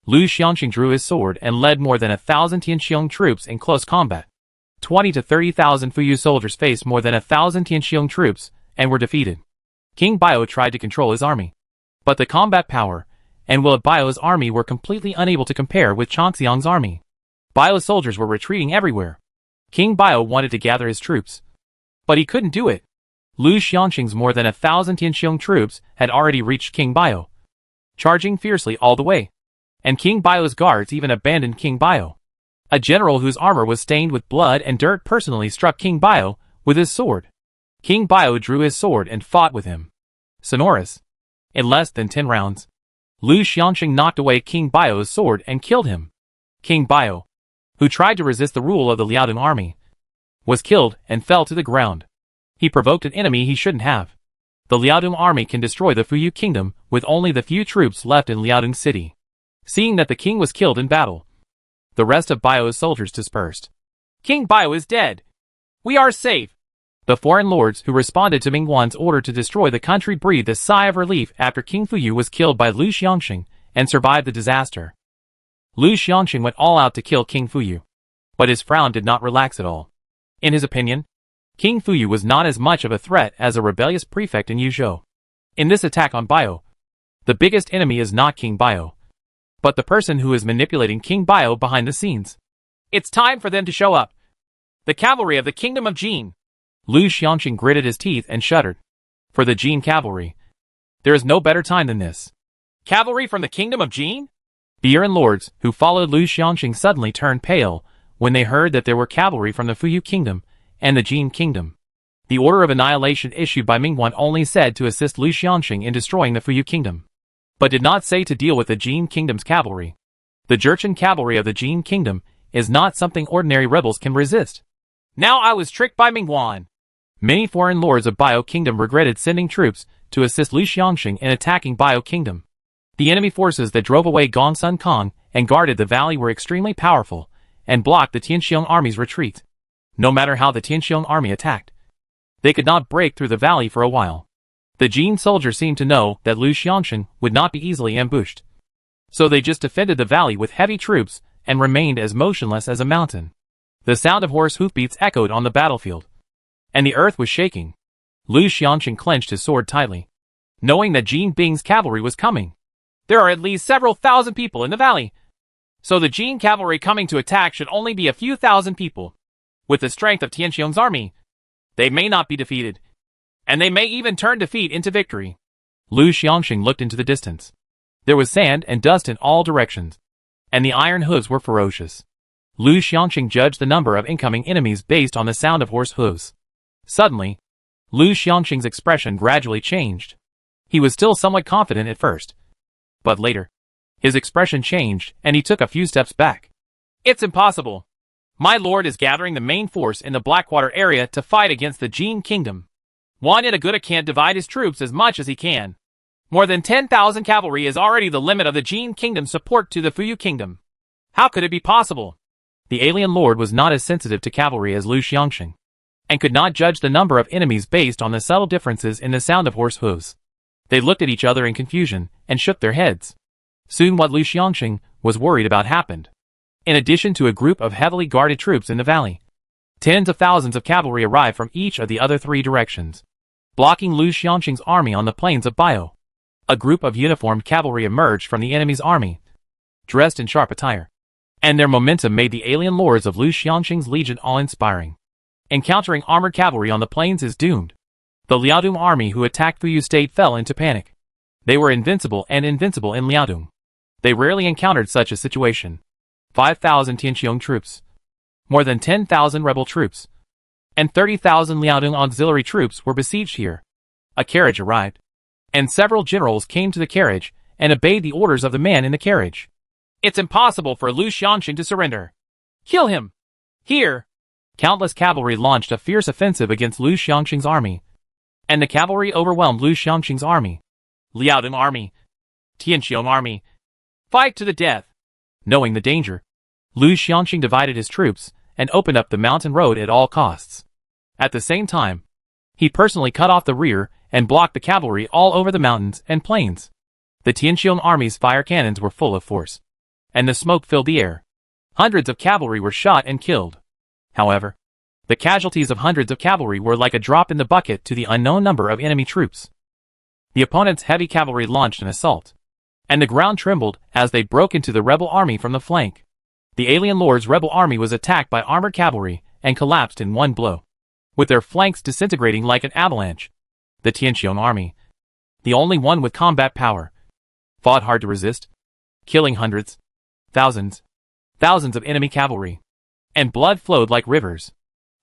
Speaker 2: Lu Xiangqing drew his sword and led more than 1,000 Tianxiong troops in close combat. 20 to 30,000 Fuyu soldiers faced more than 1,000 Tianxiong troops and were defeated. King Bio tried to control his army, but the combat power and will of Bio's army were completely unable to compare with Changxiang's army. Bio's soldiers were retreating everywhere. King Bio wanted to gather his troops, but he couldn't do it. Lu Xiangqing's more than 1,000 Tianxiong troops had already reached King Bio, charging fiercely all the way, and King Bio's guards even abandoned King Bio. A general whose armor was stained with blood and dirt personally struck King Bio with his sword. King Bio drew his sword and fought with him. Sonorous. In less than 10 rounds, Lu Xiangqing knocked away King Bio's sword and killed him. King Bio, who tried to resist the rule of the Liaodong army, was killed and fell to the ground. He provoked an enemy he shouldn't have. The Liaodong army can destroy the Fuyu kingdom with only the few troops left in Liaodong city. Seeing that the king was killed in battle, the rest of Bio's soldiers dispersed. King Bio is dead. We are safe. The foreign lords who responded to Mingguan's order to destroy the country breathed a sigh of relief after King Fuyu was killed by Lu Xiangqing and survived the disaster. Lu Xiangqing went all out to kill King Fuyu, but his frown did not relax at all. In his opinion, King Fuyu was not as much of a threat as a rebellious prefect in Yuzhou. In this attack on Bio, the biggest enemy is not King Bio, but the person who is manipulating King Bio behind the scenes. It's time for them to show up. The cavalry of the Kingdom of Jin. Lu Xiangqing gritted his teeth and shuddered. For the Jin cavalry, there is no better time than this. Cavalry from the Kingdom of Jin? The Yuan lords who followed Lu Xiangqing suddenly turned pale when they heard that there were cavalry from the Fuyu kingdom and the Jin kingdom. The order of annihilation issued by Mingguan only said to assist Lu Xiangqing in destroying the Fuyu kingdom, but did not say to deal with the Jin kingdom's cavalry. The Jurchen cavalry of the Jin kingdom is not something ordinary rebels can resist. Now I was tricked by Mingguan. Many foreign lords of Bio kingdom regretted sending troops to assist Lu Xiangqing in attacking Bio kingdom. The enemy forces that drove away Gongsun Kang and guarded the valley were extremely powerful and blocked the Tianxiong army's retreat. No matter how the Tianxiong army attacked, they could not break through the valley for a while. The Jin soldiers seemed to know that Lu Xiangqing would not be easily ambushed, so they just defended the valley with heavy troops and remained as motionless as a mountain. The sound of horse hoofbeats echoed on the battlefield, and the earth was shaking. Lu Xiangqing clenched his sword tightly, knowing that Jin Bing's cavalry was coming. There are at least several thousand people in the valley, so the Jin cavalry coming to attack should only be a few thousand people. With the strength of Tianxiong's army, they may not be defeated, and they may even turn defeat into victory. Lu Xiangqing looked into the distance. There was sand and dust in all directions, and the iron hooves were ferocious. Lu Xiangqing judged the number of incoming enemies based on the sound of horse hooves. Suddenly, Lu Xiangqing's expression gradually changed. He was still somewhat confident at first, but later, his expression changed and he took a few steps back. It's impossible. My lord is gathering the main force in the Blackwater area to fight against the Jin Kingdom. Juan Itaguda can't divide his troops as much as he can. More than 10,000 cavalry is already the limit of the Jin Kingdom's support to the Fuyu Kingdom. How could it be possible?
Speaker 1: The alien lord was not as sensitive to cavalry as Lu Xiangxing, and could not judge the number of enemies based on the subtle differences in the sound of horse hooves. They looked at each other in confusion, and shook their heads. Soon what Lu Xiangxing was worried about happened. In addition to a group of heavily guarded troops in the valley, tens of thousands of cavalry arrived from each of the other three directions, blocking Lu Xiangxing's army on the plains of Bio. A group of uniformed cavalry emerged from the enemy's army, dressed in sharp attire, and their momentum made the alien lords of Lu Xiangxing's legion awe-inspiring. Encountering armored cavalry on the plains is doomed. The Liaodong army who attacked Fuyu State fell into panic. They were invincible in Liaodong. They rarely encountered such a situation. 5,000 Tianqiong troops, more than 10,000 rebel troops, and 30,000 Liaodong auxiliary troops were besieged here. A carriage arrived, and several generals came to the carriage and obeyed the orders of the man in the carriage.
Speaker 2: It's impossible for Lu Xiangxing to surrender. Kill him! Here!
Speaker 1: Countless cavalry launched a fierce offensive against Lu Xiangxing's army, and the cavalry overwhelmed Lu Xiangxing's army.
Speaker 2: Liaodong army, Tianqiong army, fight to the death!
Speaker 1: Knowing the danger, Lu Xiangxing divided his troops and opened up the mountain road at all costs. At the same time, he personally cut off the rear and blocked the cavalry all over the mountains and plains. The Tianqiong army's fire cannons were full of force, and the smoke filled the air. Hundreds of cavalry were shot and killed. However, the casualties of hundreds of cavalry were like a drop in the bucket to the unknown number of enemy troops. The opponent's heavy cavalry launched an assault, and the ground trembled as they broke into the rebel army from the flank. The alien lord's rebel army was attacked by armored cavalry and collapsed in one blow, with their flanks disintegrating like an avalanche. The Tianqiong army, the only one with combat power, fought hard to resist, killing hundreds, thousands of enemy cavalry, and blood flowed like rivers.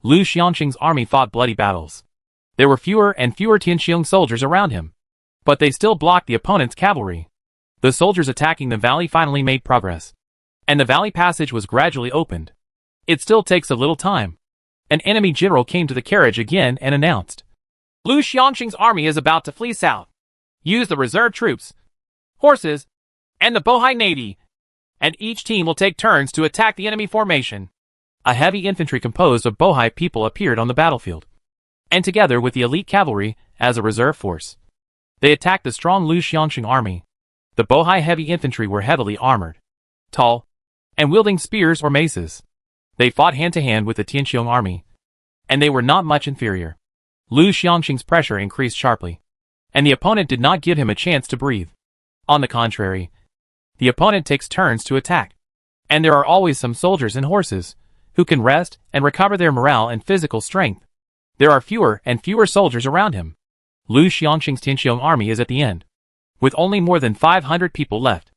Speaker 1: Lu Xiangxing's army fought bloody battles. There were fewer and fewer Tianqiong soldiers around him, but they still blocked the opponent's cavalry. The soldiers attacking the valley finally made progress, and the valley passage was gradually opened. It still takes a little time. An enemy general came to the carriage again and announced,
Speaker 2: Lu Xiangxing's army is about to flee south. Use the reserve troops, horses, and the Bohai Navy, and each team will take turns to attack the enemy formation.
Speaker 1: A heavy infantry composed of Bohai people appeared on the battlefield, and together with the elite cavalry as a reserve force, they attacked the strong Lu Xiangxing army. The Bohai heavy infantry were heavily armored, tall, and wielding spears or maces. They fought hand-to-hand with the Tianqiong army, and they were not much inferior. Lu Xiangxing's pressure increased sharply, and the opponent did not give him a chance to breathe. On the contrary, the opponent takes turns to attack, and there are always some soldiers and horses who can rest and recover their morale and physical strength. There are fewer and fewer soldiers around him. Lu Xiangxing's Tianqiong army is at the end, with only more than 500 people left.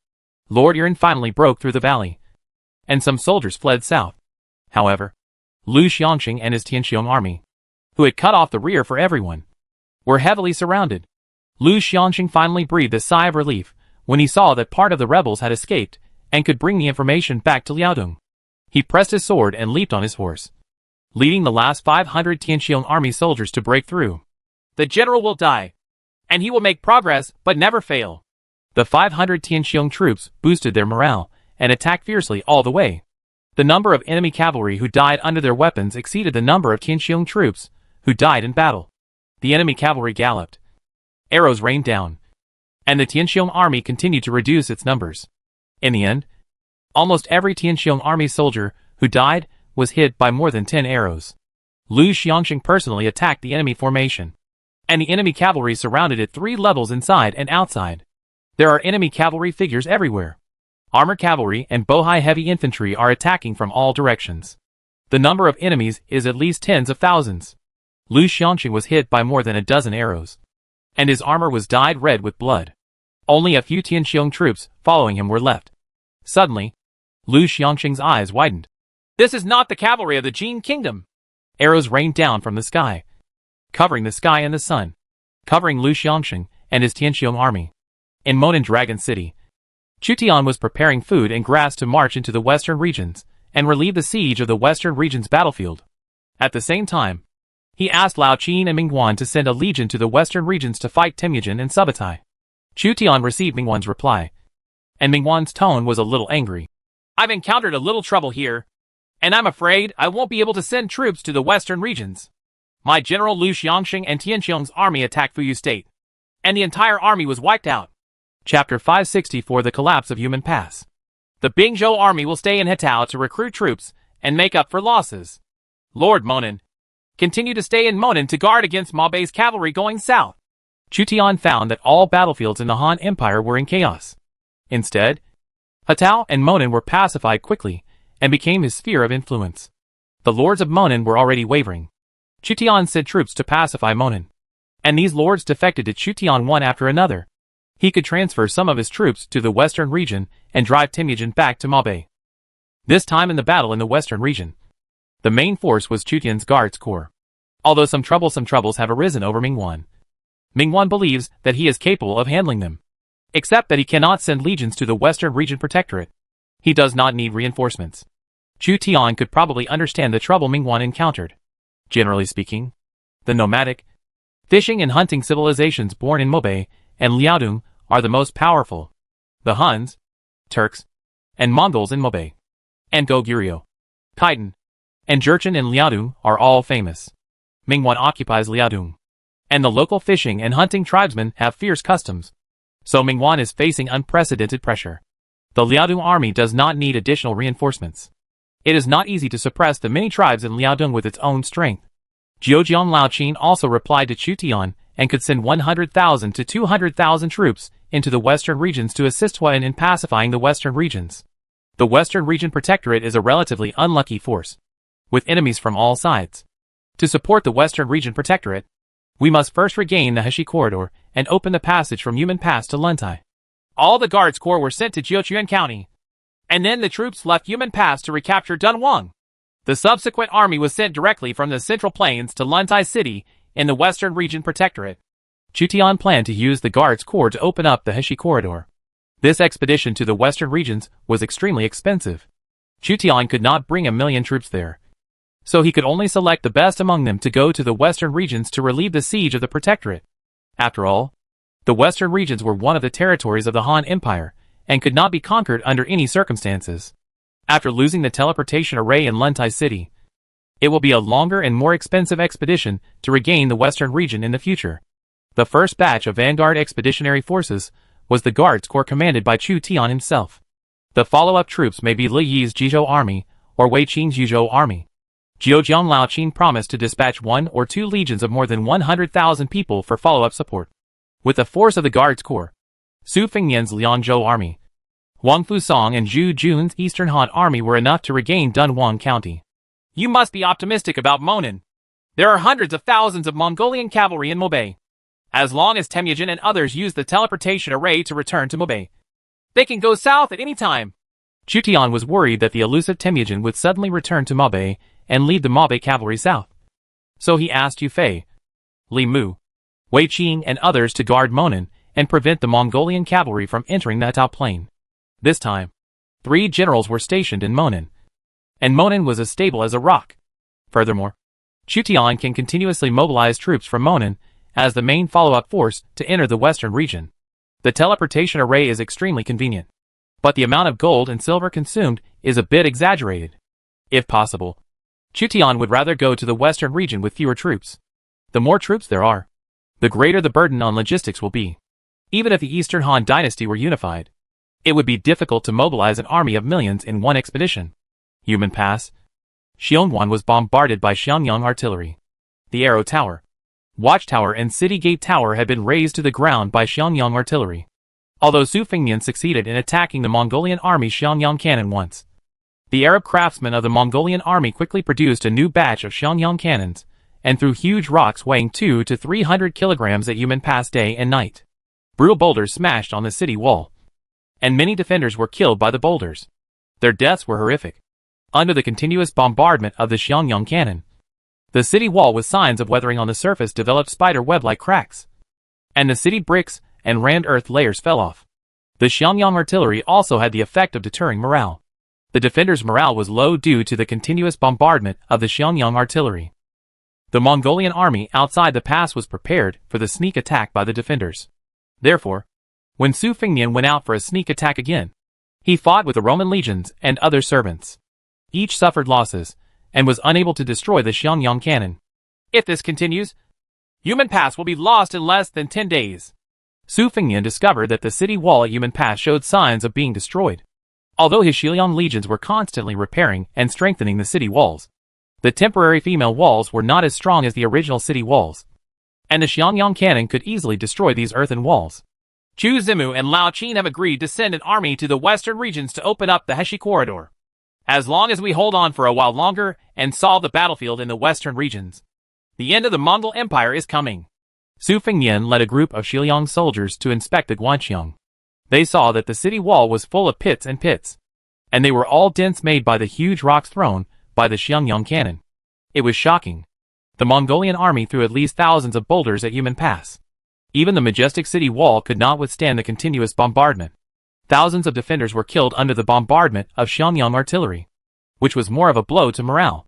Speaker 1: Lord Yuan finally broke through the valley, and some soldiers fled south. However, Lu Xiangxing and his Tianqiong army, who had cut off the rear for everyone, were heavily surrounded. Lu Xiangxing finally breathed a sigh of relief when he saw that part of the rebels had escaped and could bring the information back to Liaodong. He pressed his sword and leaped on his horse, leading the last 500 Tianqiong army soldiers to break through.
Speaker 2: The general will die, and he will make progress but never fail.
Speaker 1: The 500 Tianqiong troops boosted their morale and attacked fiercely all the way. The number of enemy cavalry who died under their weapons exceeded the number of Tianqiong troops who died in battle. The enemy cavalry galloped. Arrows rained down, and the Tianqiong army continued to reduce its numbers. In the end, almost every Tianqiong army soldier who died was hit by more than 10 arrows. Lu Xiangxing personally attacked the enemy formation, and the enemy cavalry surrounded it 3 levels inside and outside. There are enemy cavalry figures everywhere. Armored cavalry and Bohai heavy infantry are attacking from all directions. The number of enemies is at least tens of thousands. Lu Xiangxing was hit by more than a dozen arrows, and his armor was dyed red with blood. Only a few Tianqiong troops following him were left. Suddenly, Lu Xiangxing's eyes widened.
Speaker 2: This is not the cavalry of the Jin Kingdom.
Speaker 1: Arrows rained down from the sky, covering the sky and the sun, covering Lu Xiangxing and his Tianqiong army. In Monan Dragon City, Chu Tian was preparing food and grass to march into the western regions and relieve the siege of the western region's battlefield. At the same time, he asked Lao Qin and Mingguan to send a legion to the western regions to fight Temujin and Subutai. Chu Tian received Mingguan's reply, and Mingguan's tone was a little angry.
Speaker 2: I've encountered a little trouble here, and I'm afraid I won't be able to send troops to the western regions. My general Lu Xiangxing and Tianxiong's army attacked Fuyu State, and the entire army was wiped out.
Speaker 1: Chapter 564 The Collapse of Yumen Pass.
Speaker 2: The Bingzhou army will stay in Hetao to recruit troops and make up for losses. Lord Monin, continue to stay in Monin to guard against Mabe's cavalry going south.
Speaker 1: Chu Tian found that all battlefields in the Han Empire were in chaos. Instead, Hetao and Monin were pacified quickly and became his sphere of influence. The lords of Monin were already wavering. Chu Tian sent troops to pacify Monin, and these lords defected to Chu Tian one after another. He could transfer some of his troops to the western region and drive Temujin back to Mabe. This time in the battle in the western region, the main force was Chu Tian's guards corps. Although some troubles have arisen over Mingguan, Mingguan believes that he is capable of handling them. Except that he cannot send legions to the western region protectorate. He does not need reinforcements. Chu Tian could probably understand the trouble Mingguan encountered. Generally speaking, the nomadic, fishing and hunting civilizations born in Mobe and Liaodong are the most powerful. The Huns, Turks, and Mongols in Mobe, and Goguryeo, Khitan, and Jurchen in Liaodong are all famous. Mingguan occupies Liaodong, and the local fishing and hunting tribesmen have fierce customs. So Mingguan is facing unprecedented pressure. The Liaodong army does not need additional reinforcements. It is not easy to suppress the many tribes in Liaodong with its own strength. Zhejiang Lao Qin also replied to Chu Tian and could send 100,000 to 200,000 troops into the western regions to assist Huan in pacifying the western regions. The western region protectorate is a relatively unlucky force, with enemies from all sides. To support the western region protectorate, we must first regain the Heshi corridor and open the passage from Yumen Pass to Luntai.
Speaker 2: All the guards corps were sent to Jiuquan County, and then the troops left Yumen Pass to recapture Dunhuang. The subsequent army was sent directly from the Central Plains to Luntai City in the Western Region Protectorate.
Speaker 1: Chu Tian planned to use the guards corps to open up the Heshi corridor. This expedition to the western regions was extremely expensive. Chu Tian could not bring 1,000,000 troops there, so he could only select the best among them to go to the western regions to relieve the siege of the Protectorate. After all, the western regions were one of the territories of the Han Empire, and could not be conquered under any circumstances. After losing the teleportation array in Luntai City, it will be a longer and more expensive expedition to regain the western region in the future. The first batch of Vanguard Expeditionary Forces was the Guards Corps commanded by Chu Tian himself. The follow-up troops may be Li Yi's Jizhou Army or Wei Qing's Yuzhou Army. Zhejiang Lao Qin promised to dispatch 1 or 2 legions of more than 100,000 people for follow-up support. With the force of the Guards Corps, Su Fengnian's Liangzhou Army, Wang Fusong and Zhu Jun's Eastern Han Army were enough to regain Dunhuang County.
Speaker 2: You must be optimistic about Monin. There are hundreds of thousands of Mongolian cavalry in Mobe. As long as Temujin and others use the teleportation array to return to Mobe, they can go south at any time.
Speaker 1: Chu Tian was worried that the elusive Temujin would suddenly return to Mabe and lead the Mabe cavalry south. So he asked Yu Fei, Li Mu, Wei Qing and others to guard Monin and prevent the Mongolian cavalry from entering the Hetao plain. This time, 3 generals were stationed in Monin, and Monin was as stable as a rock. Furthermore, Chu Tian can continuously mobilize troops from Monin as the main follow-up force to enter the western region. The teleportation array is extremely convenient, but the amount of gold and silver consumed is a bit exaggerated. If possible, Chu Tian would rather go to the western region with fewer troops. The more troops there are, the greater the burden on logistics will be. Even if the Eastern Han dynasty were unified, it would be difficult to mobilize an army of millions in one expedition. Yumen Pass. Xiongwan was bombarded by Xiangyang artillery. The Arrow Tower, Watchtower and City Gate Tower had been razed to the ground by Xiangyang artillery. Although Su Fengnian succeeded in attacking the Mongolian army Xiangyang cannon once, the Arab craftsmen of the Mongolian army quickly produced a new batch of Xiangyang cannons, and threw huge rocks weighing 200 to 300 kilograms at Yumen Pass day and night. Brutal boulders smashed on the city wall, and many defenders were killed by the boulders. Their deaths were horrific. Under the continuous bombardment of the Xiangyang cannon, the city wall with signs of weathering on the surface developed spider web-like cracks, and the city bricks and rammed earth layers fell off. The Xiangyang artillery also had the effect of deterring morale. The defenders' morale was low due to the continuous bombardment of the Xiangyang artillery. The Mongolian army outside the pass was prepared for the sneak attack by the defenders. Therefore, when Su Fengnian went out for a sneak attack again, he fought with the Roman legions and other servants. Each suffered losses, and was unable to destroy the Xiangyang cannon.
Speaker 2: If this continues, Yumen Pass will be lost in less than 10 days.
Speaker 1: Su Fengnian discovered that the city wall at Yumen Pass showed signs of being destroyed. Although his Xiliang legions were constantly repairing and strengthening the city walls, the temporary female walls were not as strong as the original city walls, and the Xiangyang cannon could easily destroy these earthen walls.
Speaker 2: Zhu Zimu and Lao Qin have agreed to send an army to the western regions to open up the Heshi corridor. As long as we hold on for a while longer and solve the battlefield in the western regions, the end of the Mongol Empire is coming.
Speaker 1: Su Fengnian led a group of Xiliang soldiers to inspect the Guanxiang. They saw that the city wall was full of pits, and they were all dents made by the huge rocks thrown by the Xiangyang cannon. It was shocking. The Mongolian army threw at least thousands of boulders at Yumen Pass. Even the majestic city wall could not withstand the continuous bombardment. Thousands of defenders were killed under the bombardment of Xiangyang artillery, which was more of a blow to morale.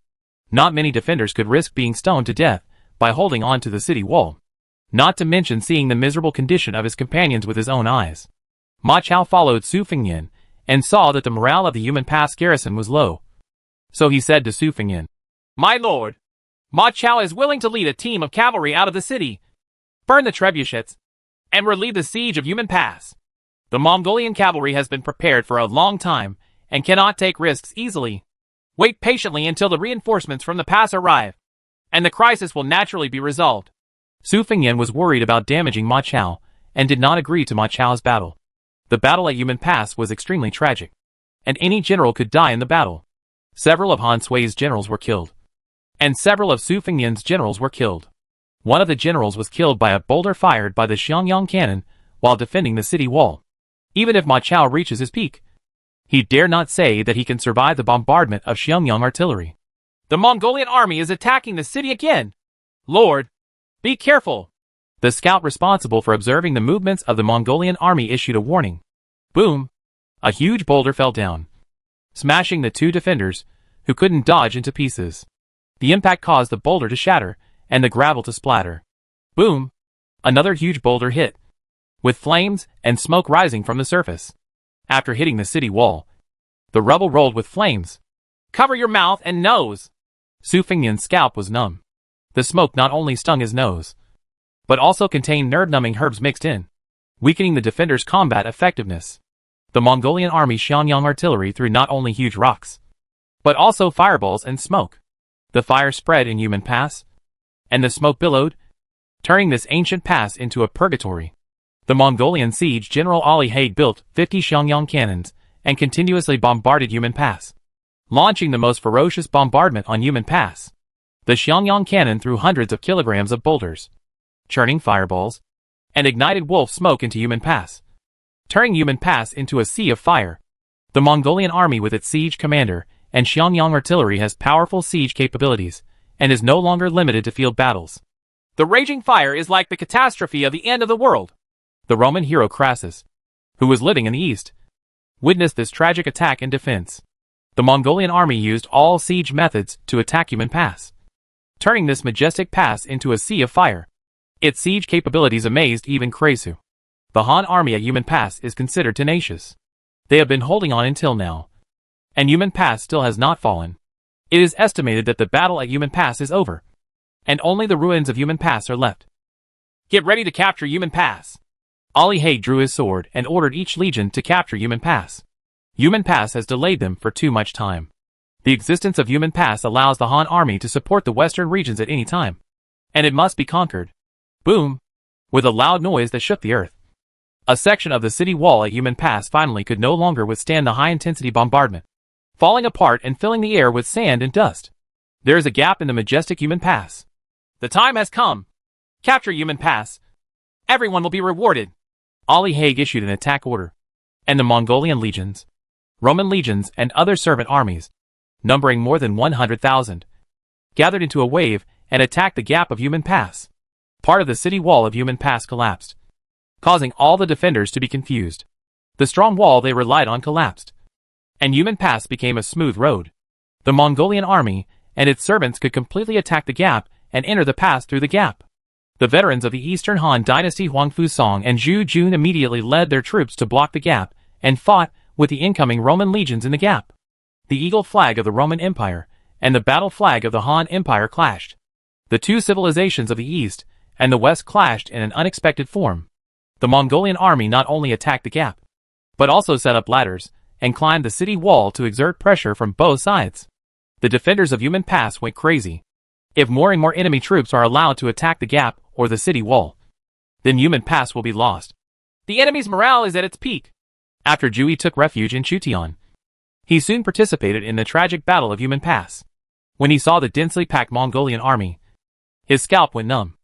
Speaker 1: Not many defenders could risk being stoned to death by holding on to the city wall, not to mention seeing the miserable condition of his companions with his own eyes. Ma Chao followed Su Fengnian and saw that the morale of the Yumen Pass garrison was low. So he said to Su Fengnian,
Speaker 2: "My lord, Ma Chao is willing to lead a team of cavalry out of the city, burn the trebuchets, and relieve the siege of Yumen Pass. The Mongolian cavalry has been prepared for a long time and cannot take risks easily. Wait patiently until the reinforcements from the pass arrive, and the crisis will naturally be resolved."
Speaker 1: Su Fengnian was worried about damaging Ma Chao and did not agree to Ma Chao's battle. The battle at Yumen Pass was extremely tragic, and any general could die in the battle. Several of Han Sui's generals were killed, and several of Su Fengnian's generals were killed. One of the generals was killed by a boulder fired by the Xiangyang cannon while defending the city wall. Even if Ma Chao reaches his peak, he dare not say that he can survive the bombardment of Xiangyang artillery.
Speaker 2: "The Mongolian army is attacking the city again. Lord, be careful."
Speaker 1: The scout responsible for observing the movements of the Mongolian army issued a warning. Boom! A huge boulder fell down, smashing the two defenders, who couldn't dodge, into pieces. The impact caused the boulder to shatter, and the gravel to splatter. Boom! Another huge boulder hit, with flames and smoke rising from the surface. After hitting the city wall, the rubble rolled with flames.
Speaker 2: "Cover your mouth and nose."
Speaker 1: Su Fengnian's scalp was numb. The smoke not only stung his nose, but also contained nerve-numbing herbs mixed in, weakening the defenders' combat effectiveness. The Mongolian army's Xiangyang artillery threw not only huge rocks, but also fireballs and smoke. The fire spread in Yumen Pass, and the smoke billowed, turning this ancient pass into a purgatory. The Mongolian siege general Ali Haig built 50 Xiangyang cannons and continuously bombarded Yumen Pass, launching the most ferocious bombardment on Yumen Pass. The Xiangyang cannon threw hundreds of kilograms of boulders, churning fireballs, and ignited wolf smoke into Yumen Pass, turning Yumen Pass into a sea of fire. The Mongolian army with its siege commander and Xiangyang artillery has powerful siege capabilities, and is no longer limited to field battles.
Speaker 2: "The raging fire is like the catastrophe of the end of the world."
Speaker 1: The Roman hero Crassus, who was living in the east, witnessed this tragic attack in defense. The Mongolian army used all siege methods to attack Yumen Pass, turning this majestic pass into a sea of fire. Its siege capabilities amazed even Kresu. The Han army at Yumen Pass is considered tenacious. They have been holding on until now, and Yumen Pass still has not fallen. It is estimated that the battle at Yumen Pass is over, and only the ruins of Yumen Pass are left.
Speaker 2: "Get ready to capture Yumen Pass."
Speaker 1: Ali Haig drew his sword and ordered each legion to capture Yumen Pass. Yumen Pass has delayed them for too much time. The existence of Yumen Pass allows the Han army to support the western regions at any time, and it must be conquered. Boom! With a loud noise that shook the earth, a section of the city wall at Yumen Pass finally could no longer withstand the high-intensity bombardment, falling apart and filling the air with sand and dust. There is a gap in the majestic Yumen Pass.
Speaker 2: "The time has come. Capture Yumen Pass. Everyone will be rewarded."
Speaker 1: Ali Haig issued an attack order, and the Mongolian legions, Roman legions, and other servant armies, numbering more than 100,000, gathered into a wave and attacked the gap of Yumen Pass. Part of the city wall of Yumen Pass collapsed, causing all the defenders to be confused. The strong wall they relied on collapsed,
Speaker 2: and Yumen Pass became a smooth road. The Mongolian army and its servants could completely attack the gap and enter the pass through the gap. The veterans of the Eastern Han Dynasty Huang Fusong and Zhu Jun immediately led their troops to block the gap and fought with the incoming Roman legions in the gap. The eagle flag of the Roman Empire and the battle flag of the Han Empire clashed. The two civilizations of the East and the West clashed in an unexpected form. The Mongolian army not only attacked the gap, but also set up ladders and climbed the city wall to exert pressure from both sides. The defenders of Yumen Pass went crazy. If more and more enemy troops are allowed to attack the gap or the city wall, then Yumen Pass will be lost. The enemy's morale is at its peak. After Jui took refuge in Chutian, he soon participated in the tragic battle of Yumen Pass. When he saw the densely packed Mongolian army, his scalp went numb.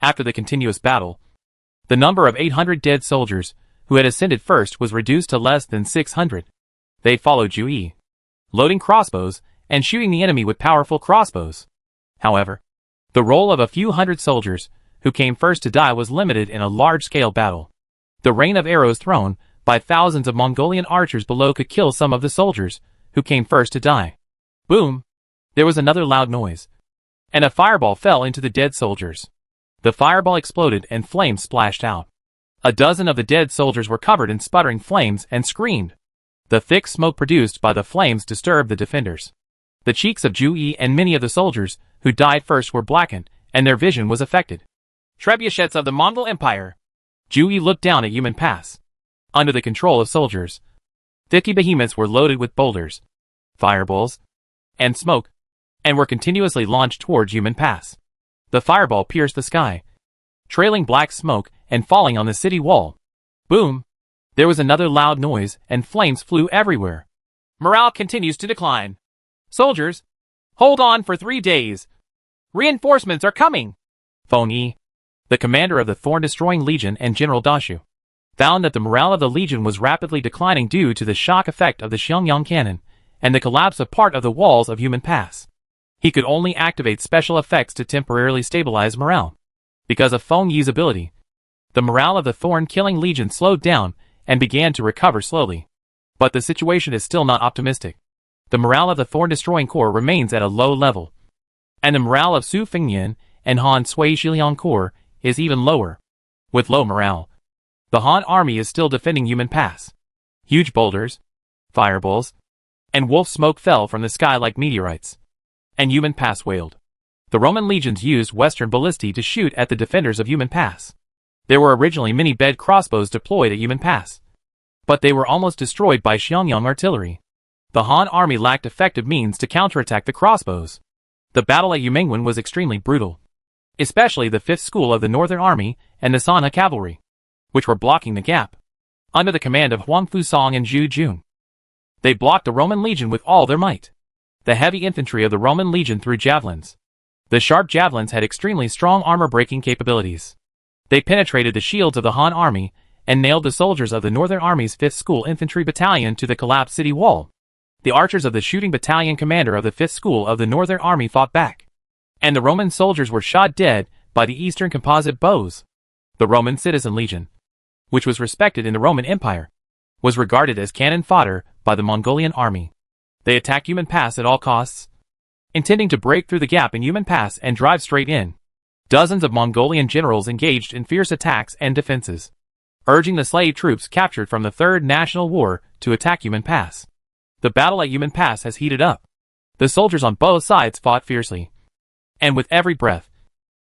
Speaker 2: After the continuous battle, the number of 800 dead soldiers who had ascended first was reduced to less than 600. They followed Jui, loading crossbows and shooting the enemy with powerful crossbows. However, the role of a few hundred soldiers who came first to die was limited in a large-scale battle. The rain of arrows thrown by thousands of Mongolian archers below could kill some of the soldiers who came first to die. Boom! There was another loud noise, and a fireball fell into the dead soldiers. The fireball exploded and flames splashed out. A dozen of the dead soldiers were covered in sputtering flames and screamed. The thick smoke produced by the flames disturbed the defenders. The cheeks of Jui and many of the soldiers who died first were blackened, and their vision was affected. Trebuchets of the Mongol Empire. Jui looked down at Yumen Pass. Under the control of soldiers, 50 behemoths were loaded with boulders, fireballs, and smoke, and were continuously launched towards Yumen Pass. The fireball pierced the sky, trailing black smoke and falling on the city wall. Boom! There was another loud noise and flames flew everywhere. Morale continues to decline. Soldiers, hold on for 3 days. Reinforcements are coming. Feng Yi, the commander of the Thorn-Destroying Legion and General Dashu, found that the morale of the Legion was rapidly declining due to the shock effect of the Xiangyang cannon and the collapse of part of the walls of Yumen Pass. He could only activate special effects to temporarily stabilize morale. Because of Feng Yi's ability, the morale of the Thorn-Killing Legion slowed down and began to recover slowly. But the situation is still not optimistic. The morale of the Thorn-Destroying Corps remains at a low level, and the morale of Su Fengnian and Han Sui Shiliang Corps is even lower. With low morale, the Han army is still defending Yumen Pass. Huge boulders, fireballs, and wolf smoke fell from the sky like meteorites, and Yumen Pass wailed. The Roman legions used Western ballistae to shoot at the defenders of Yumen Pass. There were originally many bed crossbows deployed at Yumen Pass, but they were almost destroyed by Xiangyang artillery. The Han army lacked effective means to counterattack the crossbows. The battle at Yumengwen was extremely brutal, especially the 5th School of the Northern Army and the Sanha Cavalry, which were blocking the gap, under the command of Huang Fusong and Zhu Jun. They blocked the Roman legion with all their might. The heavy infantry of the Roman legion threw javelins. The sharp javelins had extremely strong armor-breaking capabilities. They penetrated the shields of the Han army and nailed the soldiers of the Northern Army's 5th School Infantry Battalion to the collapsed city wall. The archers of the shooting battalion commander of the 5th School of the Northern Army fought back, and the Roman soldiers were shot dead by the Eastern composite bows. The Roman Citizen Legion, which was respected in the Roman Empire, was regarded as cannon fodder by the Mongolian army. They attacked Yumen Pass at all costs, intending to break through the gap in Yumen Pass and drive straight in. Dozens of Mongolian generals engaged in fierce attacks and defenses, urging the slave troops captured from the Third National War to attack Yumen Pass. The battle at Yumen Pass has heated up. The soldiers on both sides fought fiercely, and with every breath,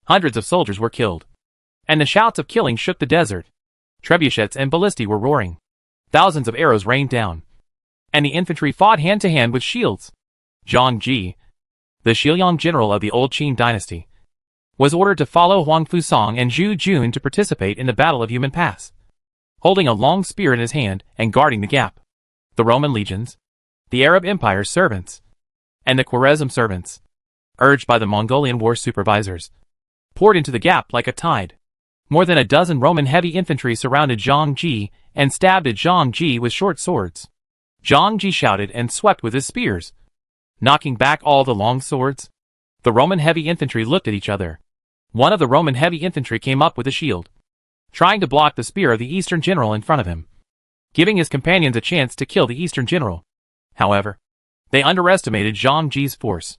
Speaker 2: hundreds of soldiers were killed, and the shouts of killing shook the desert. Trebuchets and ballistae were roaring. Thousands of arrows rained down, and the infantry fought hand-to-hand with shields. Zhang Ji, the Shiliang general of the old Qin dynasty, was ordered to follow Huang Fusong and Zhu Jun to participate in the Battle of Yumen Pass, holding a long spear in his hand and guarding the gap. The Roman legions, the Arab Empire's servants, and the Khwarezm servants, urged by the Mongolian war supervisors, poured into the gap like a tide. More than a dozen Roman heavy infantry surrounded Zhang Ji and stabbed at Zhang Ji with short swords. Zhang Ji shouted and swept with his spears, knocking back all the long swords. The Roman heavy infantry looked at each other. One of the Roman heavy infantry came up with a shield, trying to block the spear of the Eastern general in front of him, giving his companions a chance to kill the Eastern general.
Speaker 1: However, they underestimated Zhang Ji's force.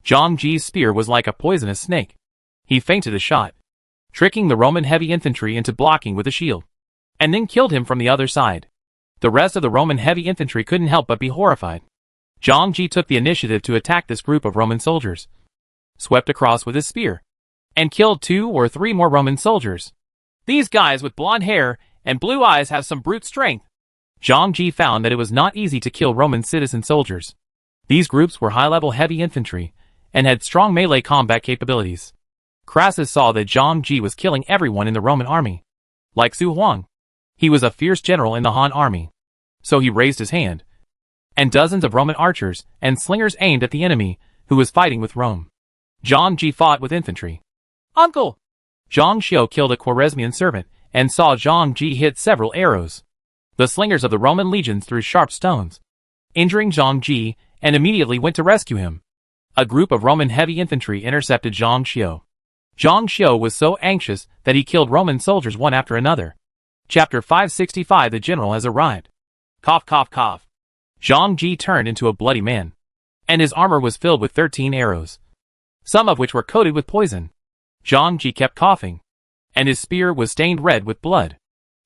Speaker 1: Zhang Ji's spear was like a poisonous snake. He feinted a shot, tricking the Roman heavy infantry into blocking with a shield, and then killed him from the other side. The rest of the Roman heavy infantry couldn't help but be horrified. Zhang Ji took the initiative to attack this group of Roman soldiers, swept across with his spear, and killed 2 or 3 more Roman soldiers.
Speaker 2: These guys with blonde hair and blue eyes have some brute strength.
Speaker 1: Zhang Ji found that it was not easy to kill Roman citizen soldiers. These groups were high-level heavy infantry, and had strong melee combat capabilities. Crassus saw that Zhang Ji was killing everyone in the Roman army. Like Xu Huang, he was a fierce general in the Han army. So he raised his hand, and dozens of Roman archers and slingers aimed at the enemy, who was fighting with Rome. Zhang Ji fought with infantry.
Speaker 2: Uncle!
Speaker 1: Zhang Xiu killed a Khwarezmian servant, and saw Zhang Ji hit several arrows. The slingers of the Roman legions threw sharp stones, injuring Zhang Ji, and immediately went to rescue him. A group of Roman heavy infantry intercepted Zhang Xiu. Zhang Xiu was so anxious that he killed Roman soldiers one after another. Chapter 565. The general has arrived.
Speaker 2: Cough, cough, cough.
Speaker 1: Zhang Ji turned into a bloody man, and his armor was filled with 13 arrows, some of which were coated with poison. Zhang Ji kept coughing, and his spear was stained red with blood.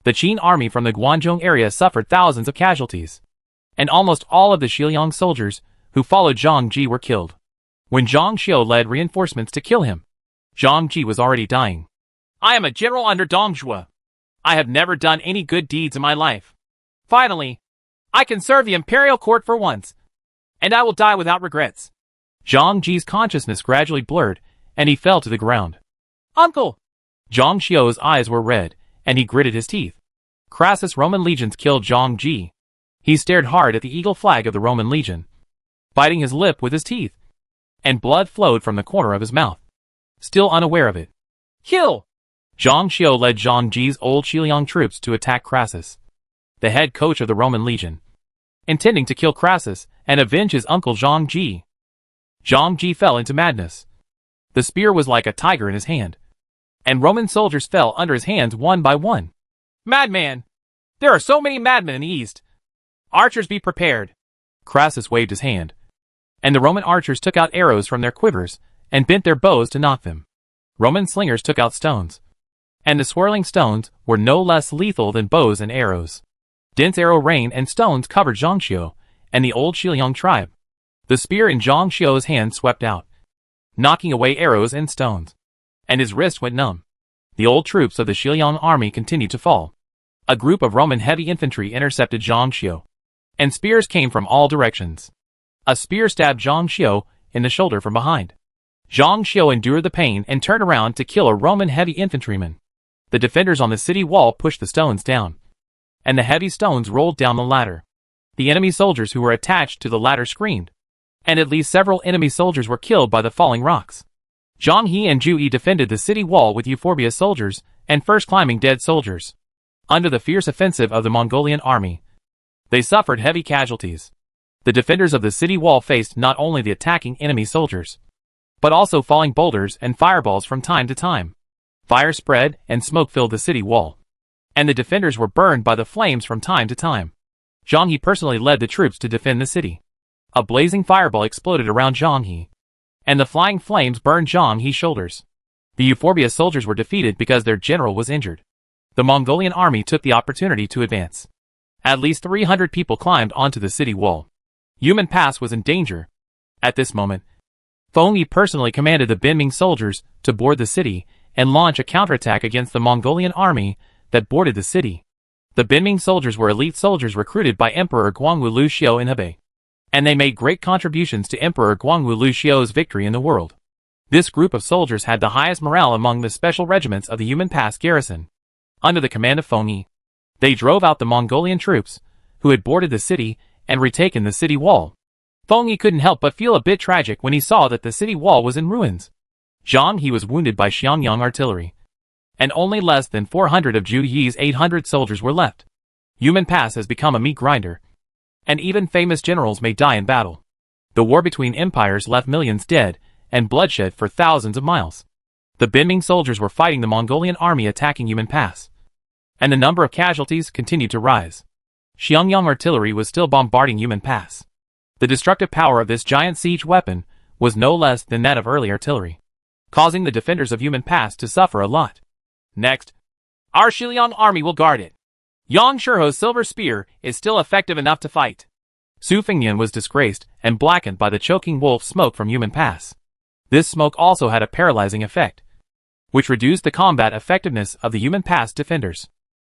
Speaker 1: The Qin army from the Guangzhou area suffered thousands of casualties, and almost all of the Xiliang soldiers who followed Zhang Ji were killed. When Zhang Xiu led reinforcements to kill him, Zhang Ji was already dying.
Speaker 2: I am a general under Dong Zhuo. I have never done any good deeds in my life. Finally, I can serve the imperial court for once, and I will die without regrets.
Speaker 1: Zhang Ji's consciousness gradually blurred, and he fell to the ground.
Speaker 2: Uncle!
Speaker 1: Zhang Xiu's eyes were red, and he gritted his teeth. Crassus' Roman legions killed Zhang Ji. He stared hard at the eagle flag of the Roman legion, biting his lip with his teeth, and blood flowed from the corner of his mouth. Still unaware of it,
Speaker 2: kill!
Speaker 1: Zhang Xiu led Zhang Ji's old Xiliang troops to attack Crassus, the head coach of the Roman legion, intending to kill Crassus and avenge his uncle Zhang Ji. Zhang Ji fell into madness. The spear was like a tiger in his hand, and Roman soldiers fell under his hands one by one.
Speaker 2: Madman! There are so many madmen in the east. Archers, be prepared.
Speaker 1: Crassus waved his hand, and the Roman archers took out arrows from their quivers and bent their bows to knock them. Roman slingers took out stones, and the swirling stones were no less lethal than bows and arrows. Dense arrow rain and stones covered Zhang Xiu and the old Xiliang tribe. The spear in Zhang Xiu's hand swept out, knocking away arrows and stones, and his wrist went numb. The old troops of the Xiliang army continued to fall. A group of Roman heavy infantry intercepted Zhang Xiu, and spears came from all directions. A spear stabbed Zhang Xiu in the shoulder from behind. Zhang Xiu endured the pain and turned around to kill a Roman heavy infantryman. The defenders on the city wall pushed the stones down, and the heavy stones rolled down the ladder. The enemy soldiers who were attached to the ladder screamed, and at least several enemy soldiers were killed by the falling rocks. Zhang He and Zhu Yi defended the city wall with euphorbia soldiers and first climbing dead soldiers. Under the fierce offensive of the Mongolian army, they suffered heavy casualties. The defenders of the city wall faced not only the attacking enemy soldiers, but also falling boulders and fireballs from time to time. Fire spread and smoke filled the city wall, and the defenders were burned by the flames from time to time. Zhang He personally led the troops to defend the city. A blazing fireball exploded around Zhang He, and the flying flames burned Zhang He's shoulders. The euphorbia soldiers were defeated because their general was injured. The Mongolian army took the opportunity to advance. At least 300 people climbed onto the city wall. Yumen Pass was in danger. At this moment, Feng Yi personally commanded the Binming soldiers to board the city and launch a counterattack against the Mongolian army that boarded the city. The Binming soldiers were elite soldiers recruited by Emperor Guangwu Lu Xiu in Hebei, and they made great contributions to Emperor Guangwu Lu Xiu's victory in the world. This group of soldiers had the highest morale among the special regiments of the Yumen Pass garrison. Under the command of Feng Yi, they drove out the Mongolian troops, who had boarded the city and retaken the city wall. Feng Yi couldn't help but feel a bit tragic when he saw that the city wall was in ruins. Zhang He was wounded by Xiangyang artillery, and only less than 400 of Zhu Yi's 800 soldiers were left. Yumen Pass has become a meat grinder, and even famous generals may die in battle. The war between empires left millions dead and bloodshed for thousands of miles. The Binming soldiers were fighting the Mongolian army attacking Yumen Pass, and the number of casualties continued to rise. Xiangyang artillery was still bombarding Yumen Pass, The destructive power of this giant siege weapon was no less than that of early artillery, causing the defenders of Yumen Pass to suffer a lot. Next, our Shiliang army will guard it. Yang Shurho's silver spear is still effective enough to fight. Su Fengnian was disgraced and blackened by the choking wolf smoke from Yumen Pass. This smoke also had a paralyzing effect, which reduced the combat effectiveness of the Yumen Pass defenders.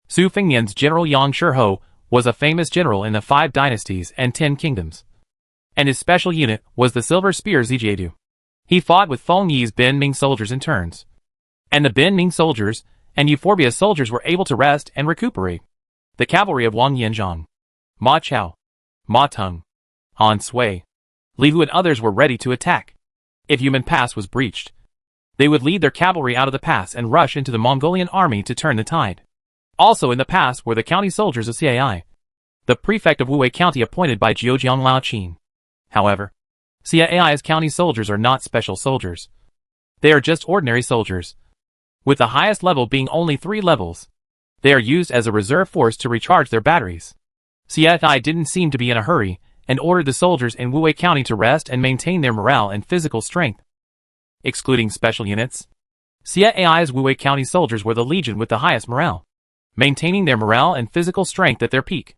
Speaker 1: Su Fengnian's general Yang Shurho was a famous general in the 5 dynasties and 10 kingdoms, and his special unit was the Silver Spear Zijiedu. He fought with Feng Yi's Ben Ming soldiers in turns, and the Ben Ming soldiers and Euphorbia's soldiers were able to rest and recuperate. The cavalry of Wang Yanzhang, Ma Chao, Ma Tung, Han Sui, Li Hu and others were ready to attack. If Yumen Pass was breached, they would lead their cavalry out of the pass and rush into the Mongolian army to turn the tide. Also in the pass were the county soldiers of Cai, the prefect of Wuwei County appointed by Zheojiang Lao Qin. However, Cai's county soldiers are not special soldiers. They are just ordinary soldiers, with the highest level being only 3 levels. They are used as a reserve force to recharge their batteries. Cai didn't seem to be in a hurry and ordered the soldiers in Wuwei County to rest and maintain their morale and physical strength. Excluding special units, Cai's Wuwei County soldiers were the legion with the highest morale, maintaining their morale and physical strength at their peak.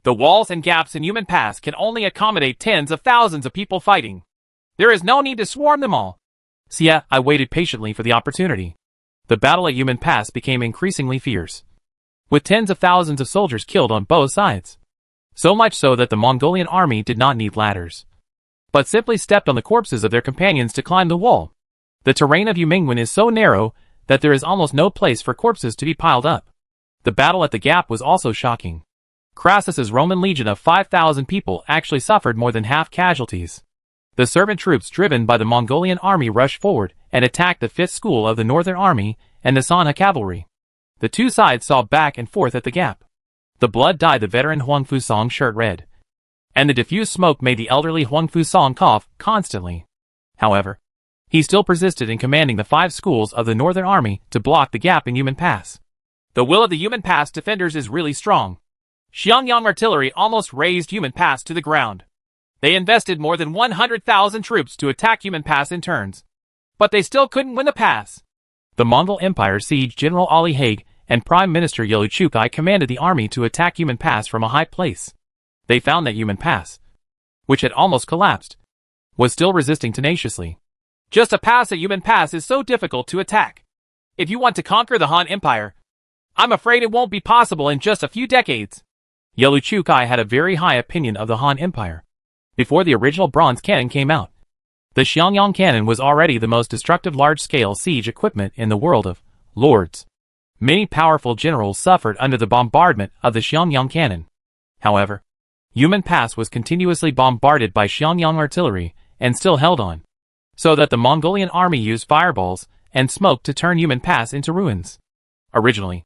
Speaker 1: The walls and gaps in Yumen Pass can only accommodate tens of thousands of people fighting. There is no need to swarm them all. Cai waited patiently for the opportunity. The battle at Yumen Pass became increasingly fierce, with tens of thousands of soldiers killed on both sides. So much so that the Mongolian army did not need ladders, but simply stepped on the corpses of their companions to climb the wall. The terrain of Yumingwen is so narrow that there is almost no place for corpses to be piled up. The battle at the gap was also shocking. Crassus's Roman legion of 5,000 people actually suffered more than half casualties. The servant troops driven by the Mongolian army rushed forward and attacked the 5th school of the Northern Army and the Sanha cavalry. The two sides saw back and forth at the gap. The blood dyed the veteran Huang Fusong shirt red, and the diffused smoke made the elderly Huang Fusong cough constantly. However, he still persisted in commanding the 5 schools of the Northern Army to block the gap in Yumen Pass. The will of the Yumen Pass defenders is really strong. Xiangyang artillery almost razed Yumen Pass to the ground. They invested more than 100,000 troops to attack Yumen Pass in turns, but they still couldn't win the pass. The Mongol Empire siege General Ali Haig and Prime Minister Yelu Chukai commanded the army to attack Yumen Pass from a high place. They found that Yumen Pass, which had almost collapsed, was still resisting tenaciously. Just a pass at Yumen Pass is so difficult to attack. If you want to conquer the Han Empire, I'm afraid it won't be possible in just a few decades. Yelu Chukai had a very high opinion of the Han Empire. Before the original bronze cannon came out, the Xiangyang cannon was already the most destructive large-scale siege equipment in the world of lords. Many powerful generals suffered under the bombardment of the Xiangyang cannon. However, Yumen Pass was continuously bombarded by Xiangyang artillery and still held on, so that the Mongolian army used fireballs and smoke to turn Yumen Pass into ruins. Originally,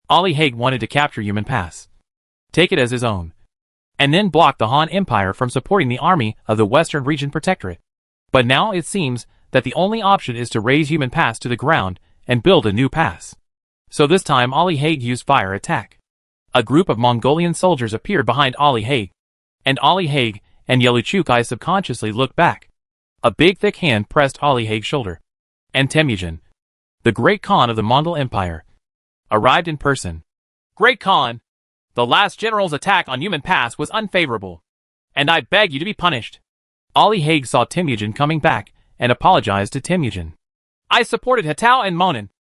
Speaker 1: Ali Haig wanted to capture Yumen Pass, take it as his own, and then block the Han Empire from supporting the army of the Western Region Protectorate. But now it seems that the only option is to raze Yumen Pass to the ground and build a new pass. So this time Ali Haig used fire attack. A group of Mongolian soldiers appeared behind Ali Haig, and Ali Haig and Yelu Chukai subconsciously looked back. A big thick hand pressed Ali Haig's shoulder, and Temujin, the Great Khan of the Mongol Empire, arrived in person. Great Khan, the last general's attack on Yumen Pass was unfavorable, and I beg you to be punished. Ali Haig saw Temujin coming back and apologized to Temujin. I supported Hatao and Monin,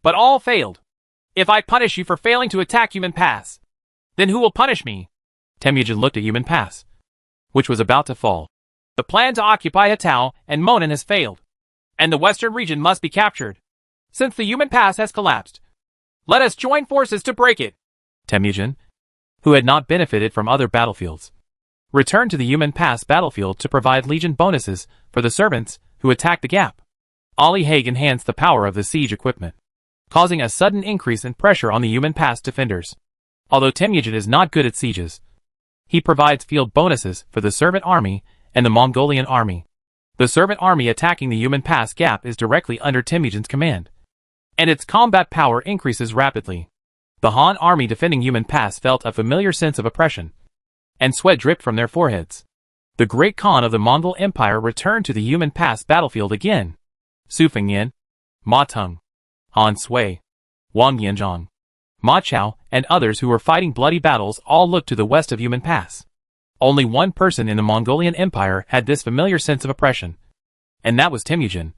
Speaker 1: but all failed. If I punish you for failing to attack Yumen Pass, then who will punish me? Temujin looked at Yumen Pass, which was about to fall. The plan to occupy Hatao and Monin has failed, and the western region must be captured. Since the Yumen Pass has collapsed, let us join forces to break it. Temujin, who had not benefited from other battlefields, returned to the Yumen Pass battlefield to provide legion bonuses for the servants who attacked the gap. Ali Haig enhanced the power of the siege equipment, causing a sudden increase in pressure on the Yumen Pass defenders. Although Temujin is not good at sieges, he provides field bonuses for the servant army and the Mongolian army. The servant army attacking the Yumen Pass gap is directly under Temujin's command, and its combat power increases rapidly. The Han army defending Yumen Pass felt a familiar sense of oppression, and sweat dripped from their foreheads.
Speaker 2: The great Khan of the Mongol Empire returned to the Yumen Pass battlefield again. Su Fengnian, Ma Teng, Han Sui, Wang Yanzhong, Ma Chao, and others who were fighting bloody battles all looked to the west of Yumen Pass. Only one person in the Mongolian Empire had this familiar sense of oppression, and that was Temujin,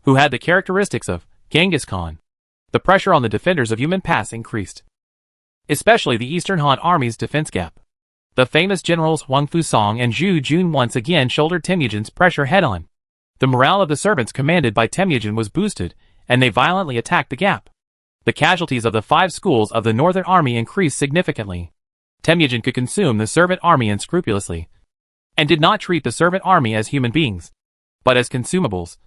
Speaker 2: who had the characteristics of Genghis Khan. The pressure on the defenders of Yumen Pass increased, especially the Eastern Han Army's defense gap. The famous generals Huang Fusang and Zhu Jun once again shouldered Temujin's pressure head-on. The morale of the servants commanded by Temujin was boosted, and they violently attacked the gap. The casualties of the 5 schools of the Northern Army increased significantly. Temujin could consume the servant army unscrupulously, and did not treat the servant army as human beings, but as consumables.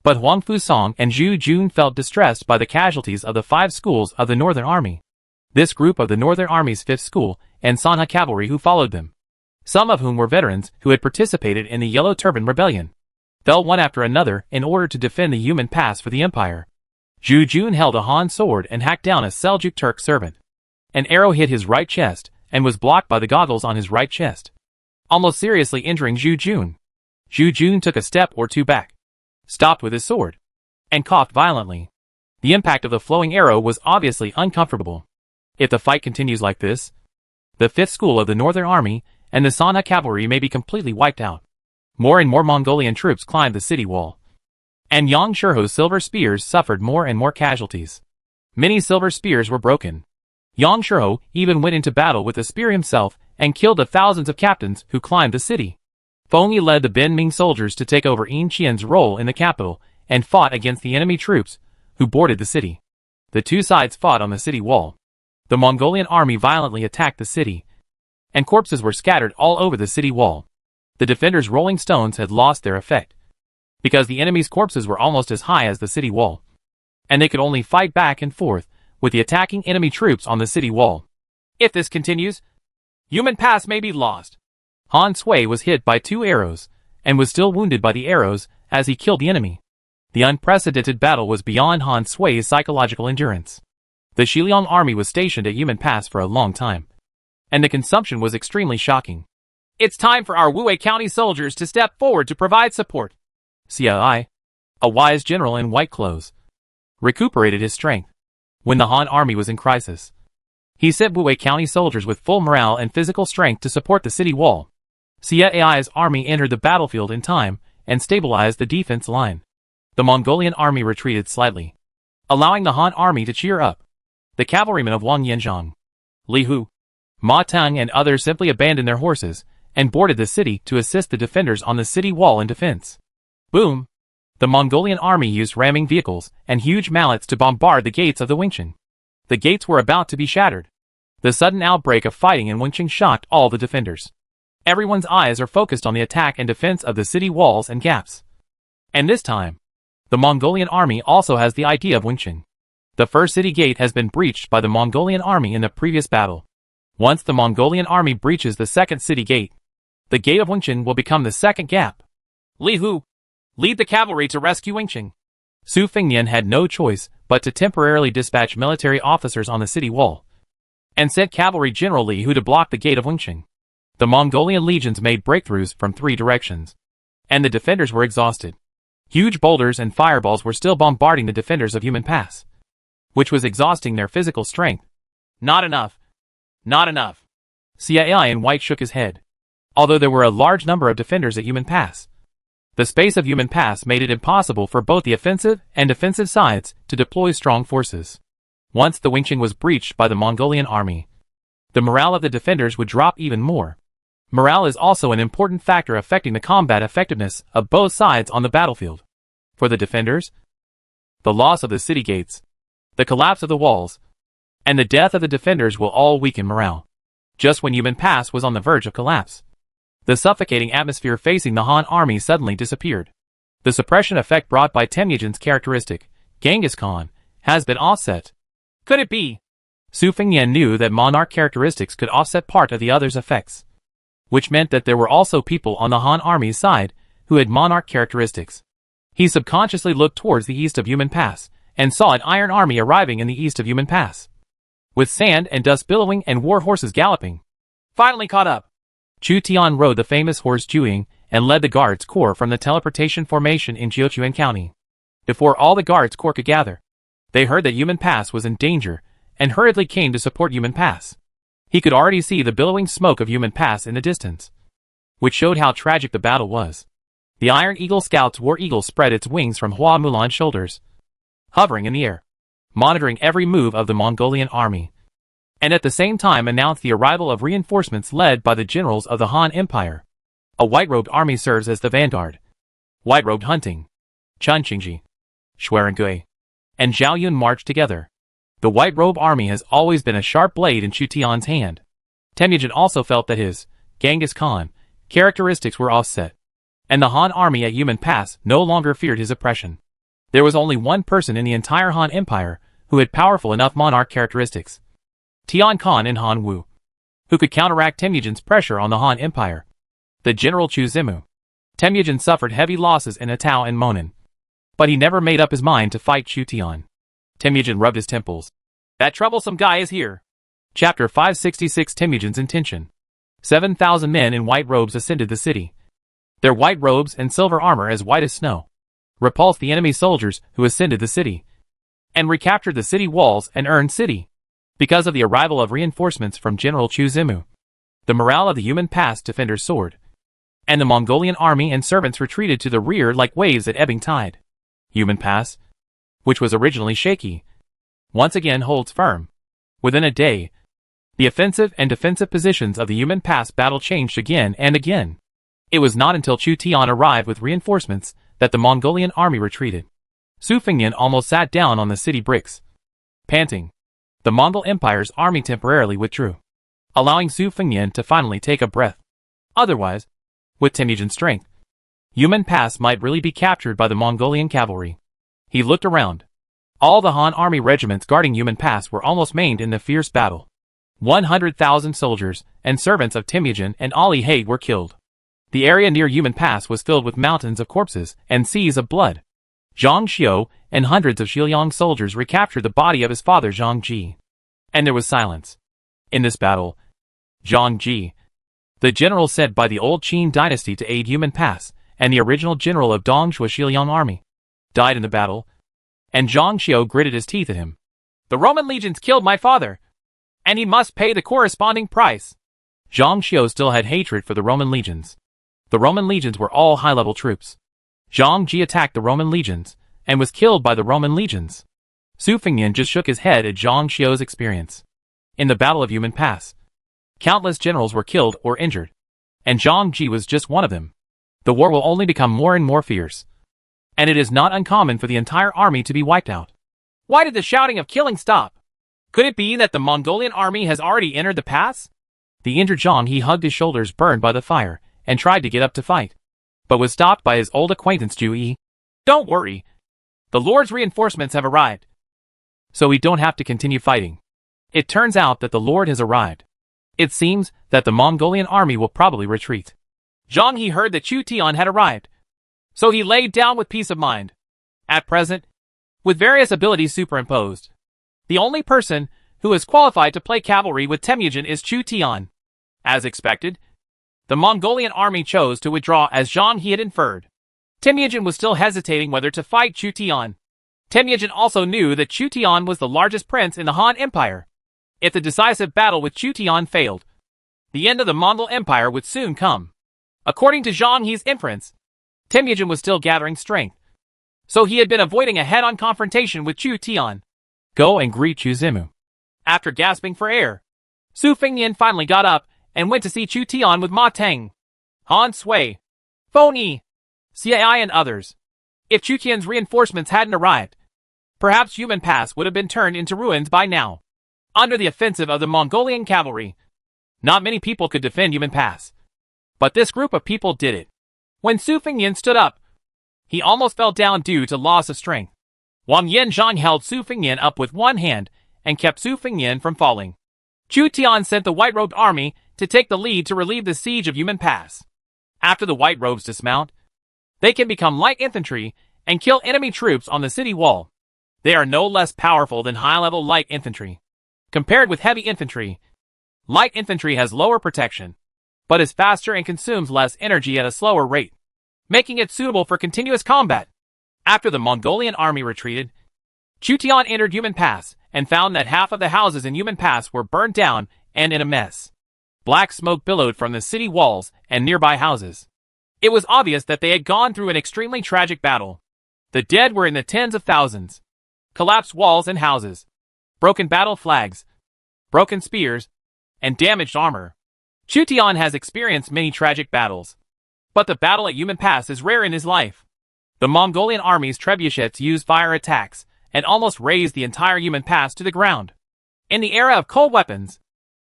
Speaker 2: But Huang Fusang and Zhu Jun felt distressed by the casualties of the 5 schools of the Northern Army. This group of the Northern Army's 5th School and Sanha Cavalry who followed them, some of whom were veterans who had participated in the Yellow Turban Rebellion, fell one after another in order to defend the Yumen Pass for the Empire. Zhu Jun held a Han sword and hacked down a Seljuk Turk servant. An arrow hit his right chest and was blocked by the goggles on his right chest, almost seriously injuring Zhu Jun. Zhu Jun took a step or two back, stopped with his sword, and coughed violently. The impact of the flowing arrow was obviously uncomfortable. If the fight continues like this, the 5th School of the Northern Army and the Sanha Cavalry may be completely wiped out. More and more Mongolian troops climbed the city wall, and Yang Shurho's silver spears suffered more and more casualties. Many silver spears were broken. Yang Shurho even went into battle with a spear himself and killed the thousands of captains who climbed the city. Feng Yi led the Ben Ming soldiers to take over Yin Qian's role in the capital and fought against the enemy troops who boarded the city. The two sides fought on the city wall. The Mongolian army violently attacked the city, and corpses were scattered all over the city wall. The defenders' rolling stones had lost their effect, because the enemy's corpses were almost as high as the city wall, and they could only fight back and forth with the attacking enemy troops on the city wall. If this continues, Yumen Pass may be lost. Han Sui was hit by 2 arrows, and was still wounded by the arrows as he killed the enemy. The unprecedented battle was beyond Han Sui's psychological endurance. The Xiliang army was stationed at Yumen Pass for a long time, and the consumption was extremely shocking. It's time for our Wuwei County soldiers to step forward to provide support. Xia, a wise general in white clothes, recuperated his strength when the Han army was in crisis. He sent Wuwei County soldiers with full morale and physical strength to support the city wall. Xia Ai's army entered the battlefield in time and stabilized the defense line. The Mongolian army retreated slightly, allowing the Han army to cheer up. The cavalrymen of Wang Yanzhong, Li Hu, Ma Teng and others simply abandoned their horses and boarded the city to assist the defenders on the city wall in defense. Boom! The Mongolian army used ramming vehicles and huge mallets to bombard the gates of the Wingqing. The gates were about to be shattered. The sudden outbreak of fighting in Wingqing shocked all the defenders. Everyone's eyes are focused on the attack and defense of the city walls and gaps. And this time, the Mongolian army also has the idea of Wingqing. The first city gate has been breached by the Mongolian army in the previous battle. Once the Mongolian army breaches the second city gate, the gate of Wingqing will become the second gap. Li Hu, lead the cavalry to rescue Wingqing. Su Fengnian had no choice but to temporarily dispatch military officers on the city wall, and sent cavalry general Li Hu to block the gate of Wingqing. The Mongolian legions made breakthroughs from 3 directions, and the defenders were exhausted. Huge boulders and fireballs were still bombarding the defenders of Yumen Pass, which was exhausting their physical strength. Not enough. Not enough. Xia in white shook his head. Although there were a large number of defenders at Yumen Pass, the space of Yumen Pass made it impossible for both the offensive and defensive sides to deploy strong forces. Once the Wingqing was breached by the Mongolian army, the morale of the defenders would drop even more. Morale is also an important factor affecting the combat effectiveness of both sides on the battlefield. For the defenders, the loss of the city gates, the collapse of the walls, and the death of the defenders will all weaken morale. Just when Yumen Pass was on the verge of collapse, the suffocating atmosphere facing the Han army suddenly disappeared. The suppression effect brought by Temujin's characteristic, Genghis Khan, has been offset. Could it be? Su Fengnian knew that monarch characteristics could offset part of the other's effects, which meant that there were also people on the Han army's side who had monarch characteristics. He subconsciously looked towards the east of Yumen Pass and saw an iron army arriving in the east of Yumen Pass, with sand and dust billowing and war horses galloping. Finally caught up.
Speaker 1: Chu Tian rode the famous horse Juing and led the Guards Corps from the teleportation formation in Jiuquan County. Before all the Guards Corps could gather, they heard that Yumen Pass was in danger and hurriedly came to support Yumen Pass. He could already see the billowing smoke of Yumen Pass in the distance, which showed how tragic the battle was. The Iron Eagle Scouts War Eagle spread its wings from Hua Mulan's shoulders, hovering in the air, monitoring every move of the Mongolian army, and at the same time announced the arrival of reinforcements led by the generals of the Han Empire. A white-robed army serves as the vanguard. White-robed hunting, Chun Qingji, Xuerengui, and Zhao Yun marched together. The white-robe army has always been a sharp blade in Chu Tian's hand. Temujin also felt that his Genghis Khan characteristics were offset, and the Han army at Yumen Pass no longer feared his oppression. There was only one person in the entire Han Empire who had powerful enough monarch characteristics, Tian Khan in Han Wu, who could counteract Temujin's pressure on the Han Empire. The General Chu Zimu. Temujin suffered heavy losses in Atao and Monan, but he never made up his mind to fight Chu Tian. Temujin rubbed his temples.
Speaker 2: That troublesome guy is here.
Speaker 1: Chapter 566 Temujin's Intention. 7,000 men in white robes ascended the city. Their white robes and silver armor as white as snow repulsed the enemy soldiers who ascended the city and recaptured the city walls and earned city. Because of the arrival of reinforcements from General Chu Zimu, the morale of the Yumen Pass defenders soared, and the Mongolian army and servants retreated to the rear like waves at ebbing tide. Yumen Pass, which was originally shaky, once again holds firm. Within a day, the offensive and defensive positions of the Yumen Pass battle changed again and again. It was not until Chu Tian arrived with reinforcements that the Mongolian army retreated. Su Fengnian almost sat down on the city bricks. Panting, the Mongol Empire's army temporarily withdrew, allowing Su Fengnian to finally take a breath. Otherwise, with Temujin's strength, Yumen Pass might really be captured by the Mongolian cavalry. He looked around. All the Han army regiments guarding Yumen Pass were almost maimed in the fierce battle. 100,000 soldiers and servants of Temujin and Ali Haig were killed. The area near Yumen Pass was filled with mountains of corpses and seas of blood. Zhang Xiu and hundreds of Xiliang soldiers recaptured the body of his father Zhang Ji. And there was silence. In this battle, Zhang Ji, the general sent by the old Qin dynasty to aid Yumen Pass, and the original general of Dongshui Xiliang army, died in the battle, and Zhang Xiu gritted his teeth at him.
Speaker 2: The Roman legions killed my father, and he must pay the corresponding price.
Speaker 1: Zhang Xiu still had hatred for the Roman legions. The Roman legions were all high-level troops. Zhang Ji attacked the Roman legions, and was killed by the Roman legions. Su Fengnian just shook his head at Zhang Xiu's experience. In the Battle of Yumen Pass, countless generals were killed or injured, and Zhang Ji was just one of them. The war will only become more and more fierce, and it is not uncommon for the entire army to be wiped out.
Speaker 2: Why did the shouting of killing stop? Could it be that the Mongolian army has already entered the pass?
Speaker 1: The injured Zhang He hugged his shoulders burned by the fire, and tried to get up to fight, but was stopped by his old acquaintance Zhu Yi.
Speaker 2: Don't worry. The Lord's reinforcements have arrived,
Speaker 1: so we don't have to continue fighting. It turns out that the Lord has arrived. It seems that the Mongolian army will probably retreat.
Speaker 2: Zhang He heard that Chu Tian had arrived, so he laid down with peace of mind. At present, with various abilities superimposed, the only person who is qualified to play cavalry with Temujin is Chu Tian. As expected, the Mongolian army chose to withdraw as Zhang He had inferred. Temujin was still hesitating whether to fight Chu Tian. Temujin also knew that Chu Tian was the largest prince in the Han Empire. If the decisive battle with Chu Tian failed, the end of the Mongol Empire would soon come. According to Zhang He's inference, Temujin was still gathering strength, so he had been avoiding a head-on confrontation with Chu Tian.
Speaker 1: Go and greet Chu Zimu.
Speaker 2: After gasping for air, Su Fengnian finally got up and went to see Chu Tian with Ma Teng, Han Sui, Feng Yi, Cai and others. If Chu Tian's reinforcements hadn't arrived, perhaps Yumen Pass would have been turned into ruins by now. Under the offensive of the Mongolian cavalry, not many people could defend Yumen Pass, but this group of people did it. When Su Fengnian stood up, he almost fell down due to loss of strength. Wang Yanzhang held Su Fengnian up with one hand and kept Su Fengnian from falling. Chu Tian sent the white-robed army to take the lead to relieve the siege of Yumen Pass. After the white robes dismount, they can become light infantry and kill enemy troops on the city wall. They are no less powerful than high-level light infantry. Compared with heavy infantry, light infantry has lower protection, but is faster and consumes less energy at a slower rate, making it suitable for continuous combat. After the Mongolian army retreated, Chu Tian entered Yumen Pass and found that half of the houses in Yumen Pass were burned down and in a mess. Black smoke billowed from the city walls and nearby houses. It was obvious that they had gone through an extremely tragic battle. The dead were in the tens of thousands. Collapsed walls and houses, broken battle flags, broken spears, and damaged armor. Chu Tian has experienced many tragic battles, but the battle at Yumen Pass is rare in his life. The Mongolian army's trebuchets used fire attacks and almost razed the entire Yumen Pass to the ground. In the era of cold weapons,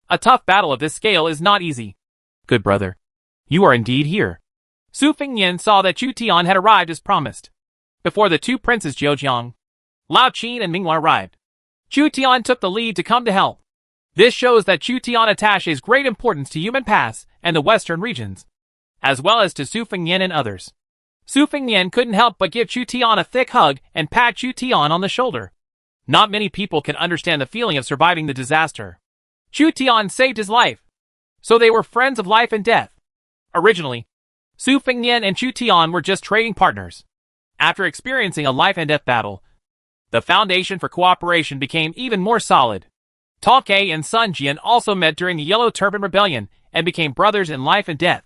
Speaker 2: a tough battle of this scale is not easy.
Speaker 1: Good brother, you are indeed here.
Speaker 2: Su Fengnian saw that Chu Tian had arrived as promised. Before the two princes Zhejiang, Lao Qin and Mingwa arrived, Chu Tian took the lead to come to help. This shows that Chu Tian attaches great importance to Yumen Pass and the western regions, as well as to Su Fengnian and others. Su Fengnian couldn't help but give Chu Tian a thick hug and pat Chu Tian on the shoulder. Not many people can understand the feeling of surviving the disaster. Chu Tian saved his life, so they were friends of life and death. Originally, Su Fengnian and Chu Tian were just trading partners. After experiencing a life and death battle, the foundation for cooperation became even more solid. Tao Ke and Sun Jian also met during the Yellow Turban Rebellion and became brothers in life and death.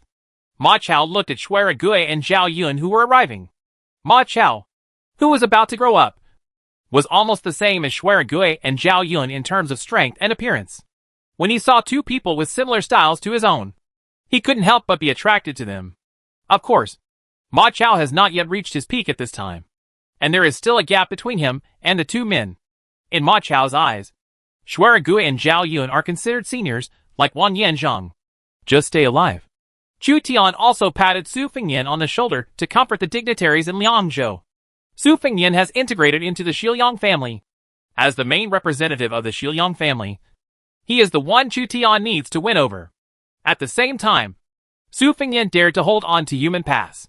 Speaker 2: Ma Chao looked at Shuai Gui and Zhao Yun who were arriving. Ma Chao, who was about to grow up, was almost the same as Shuai Gui and Zhao Yun in terms of strength and appearance. When he saw two people with similar styles to his own, he couldn't help but be attracted to them. Of course, Ma Chao has not yet reached his peak at this time, and there is still a gap between him and the two men. In Ma Chao's eyes, Shuai Gui and Zhao Yun are considered seniors like Wang Yanzhang.
Speaker 1: Just stay alive.
Speaker 2: Chu Tian also patted Su Fengnian on the shoulder to comfort the dignitaries in Liangzhou. Su Fengnian has integrated into the Xiliang family. As the main representative of the Xiliang family, he is the one Chu Tian needs to win over. At the same time, Su Fengnian dared to hold on to Yumen Pass.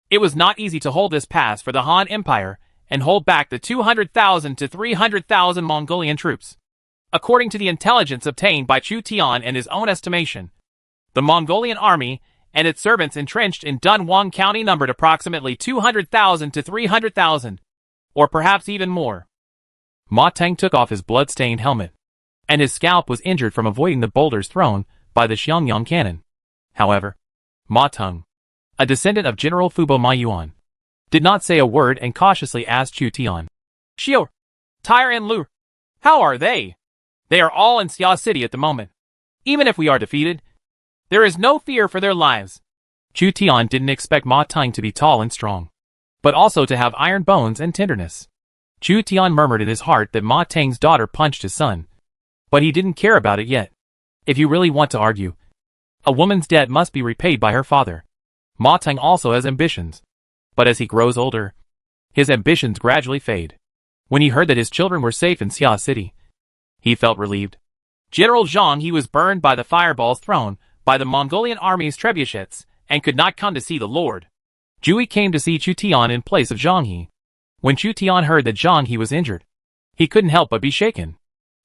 Speaker 2: It was not easy to hold this pass for the Han Empire and hold back the 200,000 to 300,000 Mongolian troops. According to the intelligence obtained by Chu Tian and his own estimation, the Mongolian army and its servants entrenched in Dunhuang County numbered approximately 200,000 to 300,000, or perhaps even more.
Speaker 1: Ma Teng took off his blood-stained helmet, and his scalp was injured from avoiding the boulders thrown by the Xiangyang cannon. However, Ma Teng, a descendant of General Fubo Ma Yuan, did not say a word and cautiously asked Chu Tian,
Speaker 2: Xiao, Tyre and Lu, how are they? They are all in Xia City at the moment. Even if we are defeated, there is no fear for their lives.
Speaker 1: Chu Tian didn't expect Ma Teng to be tall and strong, but also to have iron bones and tenderness. Chu Tian murmured in his heart that Ma Teng's daughter punched his son, but he didn't care about it yet. If you really want to argue, a woman's debt must be repaid by her father. Ma Teng also has ambitions, but as he grows older, his ambitions gradually fade. When he heard that his children were safe in Xia City, he felt relieved.
Speaker 2: General Zhang He was burned by the fireballs thrown by the Mongolian army's trebuchets and could not come to see the Lord.
Speaker 1: Jui came to see Chu Tian in place of Zhang He. When Chu Tian heard that Zhang He was injured, he couldn't help but be shaken.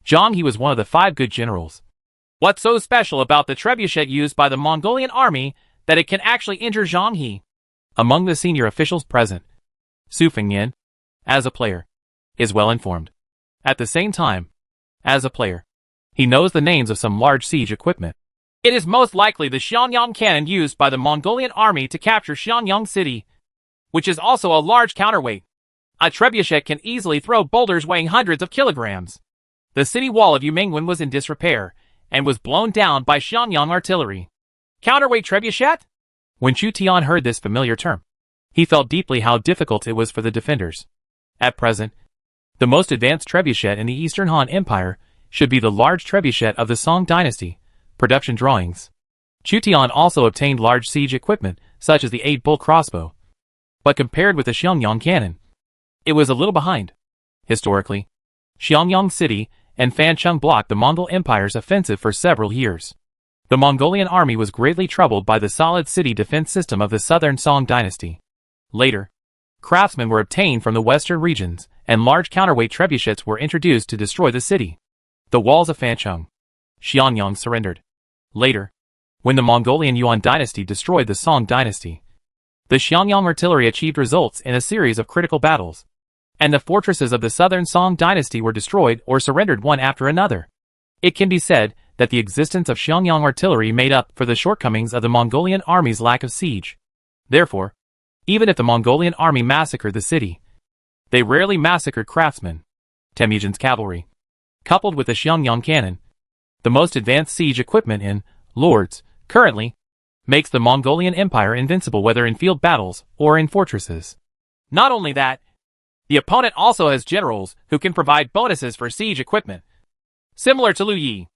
Speaker 1: Zhang He was one of the 5 good generals.
Speaker 2: What's so special about the trebuchet used by the Mongolian army that it can actually injure Zhang He?
Speaker 1: Among the senior officials present, Su Fengnian, as a player, is well informed. At the same time, as a player, he knows the names of some large siege equipment.
Speaker 2: It is most likely the Xiangyang cannon used by the Mongolian army to capture Xiangyang City, which is also a large counterweight. A trebuchet can easily throw boulders weighing hundreds of kilograms. The city wall of Yumengwen was in disrepair and was blown down by Xiangyang artillery. Counterweight trebuchet?
Speaker 1: When Chu Tian heard this familiar term, he felt deeply how difficult it was for the defenders. At present, the most advanced trebuchet in the Eastern Han Empire should be the large trebuchet of the Song Dynasty. Production drawings. Chu Tian also obtained large siege equipment, such as the 8-bull crossbow. But compared with the Xiangyang cannon, it was a little behind. Historically, Xiangyang City and Fancheng blocked the Mongol Empire's offensive for several years. The Mongolian army was greatly troubled by the solid city defense system of the southern Song Dynasty. Later, craftsmen were obtained from the western regions, and large counterweight trebuchets were introduced to destroy the city. The walls of Fancheng, Xiangyang surrendered. Later, When the Mongolian Yuan dynasty destroyed the Song dynasty, the Xiangyang artillery achieved results in a series of critical battles, and the fortresses of the southern Song dynasty were destroyed or surrendered one after another. It can be said that the existence of Xiangyang artillery made up for the shortcomings of the Mongolian army's lack of siege. Therefore, even if the Mongolian army massacred the city, they rarely massacred craftsmen. Temujin's cavalry, coupled with the Xiangyang cannon, the most advanced siege equipment in Lords, currently, makes the Mongolian Empire invincible whether in field battles or in fortresses.
Speaker 2: Not only that, the opponent also has generals who can provide bonuses for siege equipment. Similar to Liu Yi,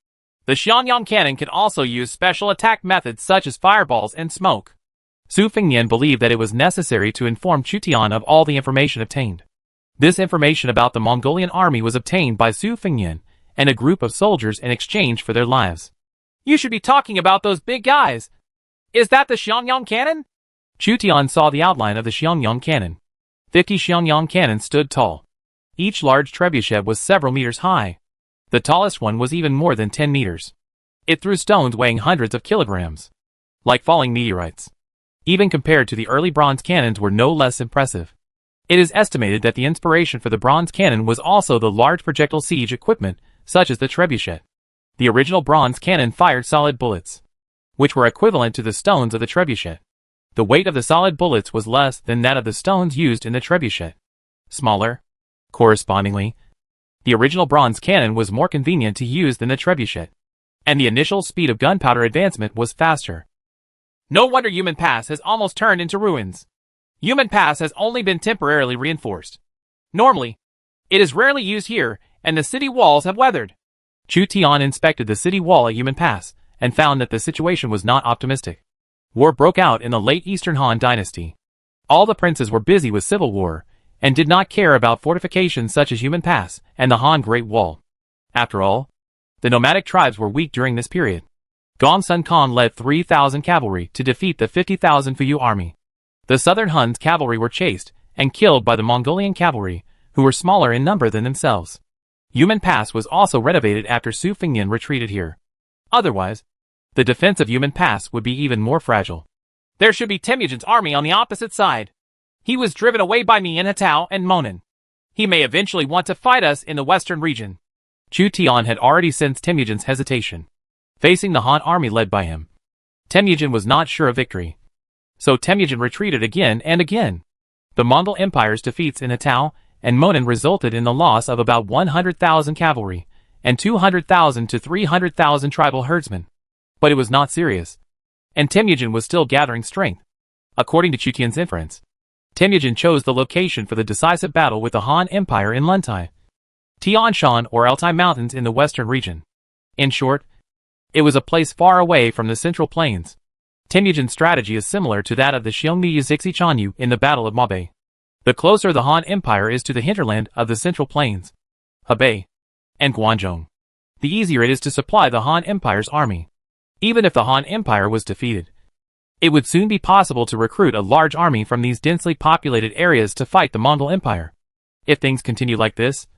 Speaker 2: the Xiangyang cannon can also use special attack methods such as fireballs and smoke.
Speaker 1: Su Fengnian believed that it was necessary to inform Chu Tian of all the information obtained. This information about the Mongolian army was obtained by Su Fengnian and a group of soldiers in exchange for their lives.
Speaker 2: You should be talking about those big guys. Is that the Xiangyang cannon?
Speaker 1: Chu Tian saw the outline of the Xiangyang cannon. 50 Xiangyang cannons stood tall. Each large trebuchet was several meters high. The tallest one was even more than 10 meters. It threw stones weighing hundreds of kilograms, like falling meteorites. Even compared to the early bronze cannons were no less impressive. It is estimated that the inspiration for the bronze cannon was also the large projectile siege equipment, such as the trebuchet. The original bronze cannon fired solid bullets, which were equivalent to the stones of the trebuchet. The weight of the solid bullets was less than that of the stones used in the trebuchet. Smaller. Correspondingly, the original bronze cannon was more convenient to use than the trebuchet, and the initial speed of gunpowder advancement was faster.
Speaker 2: No wonder Yumen Pass has almost turned into ruins. Yumen Pass has only been temporarily reinforced. Normally, it is rarely used here, and the city walls have weathered.
Speaker 1: Chu Tian inspected the city wall at Yumen Pass and found that the situation was not optimistic. War broke out in the late Eastern Han dynasty. All the princes were busy with civil war and did not care about fortifications such as Yumen Pass and the Han Great Wall. After all, the nomadic tribes were weak during this period. Gong Sun Khan led 3,000 cavalry to defeat the 50,000 Fuyu army. The southern Hun's cavalry were chased and killed by the Mongolian cavalry, who were smaller in number than themselves. Yumen Pass was also renovated after Su Fengnian retreated here. Otherwise, the defense of Yumen Pass would be even more fragile.
Speaker 2: There should be Temujin's army on the opposite side. He was driven away by me in Hatao and Monan. He may eventually want to fight us in the western region.
Speaker 1: Chu Tian had already sensed Temujin's hesitation, facing the Han army led by him. Temujin was not sure of victory, so Temujin retreated again and again. The Mongol Empire's defeats in Hatao and Monan resulted in the loss of about 100,000 cavalry and 200,000 to 300,000 tribal herdsmen. But it was not serious, and Temujin was still gathering strength. According to Chu Tian's inference, Temujin chose the location for the decisive battle with the Han Empire in Luntai, Tian Shan or Altai Mountains in the western region. In short, it was a place far away from the central plains. Temujin's strategy is similar to that of the Xiongnu Yazixi Chanyu in the Battle of Mabe. The closer the Han Empire is to the hinterland of the central plains, Hebei, and Guangzhong, the easier it is to supply the Han Empire's army. Even if the Han Empire was defeated, it would soon be possible to recruit a large army from these densely populated areas to fight the Mongol Empire. If things continue like this,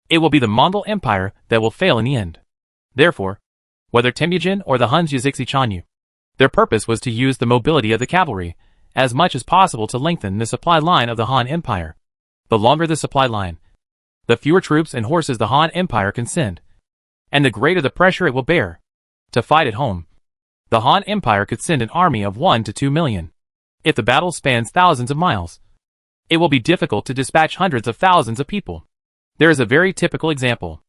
Speaker 1: it will be the Mongol Empire that will fail in the end. Therefore, whether Temujin or the Hun's Yazixi Chanyu, their purpose was to use the mobility of the cavalry as much as possible to lengthen the supply line of the Han Empire. The longer the supply line, the fewer troops and horses the Han Empire can send, and the greater the pressure it will bear to fight at home. The Han Empire could send an army of 1 to 2 million. If the battle spans thousands of miles, it will be difficult to dispatch hundreds of thousands of people. There is a very typical example.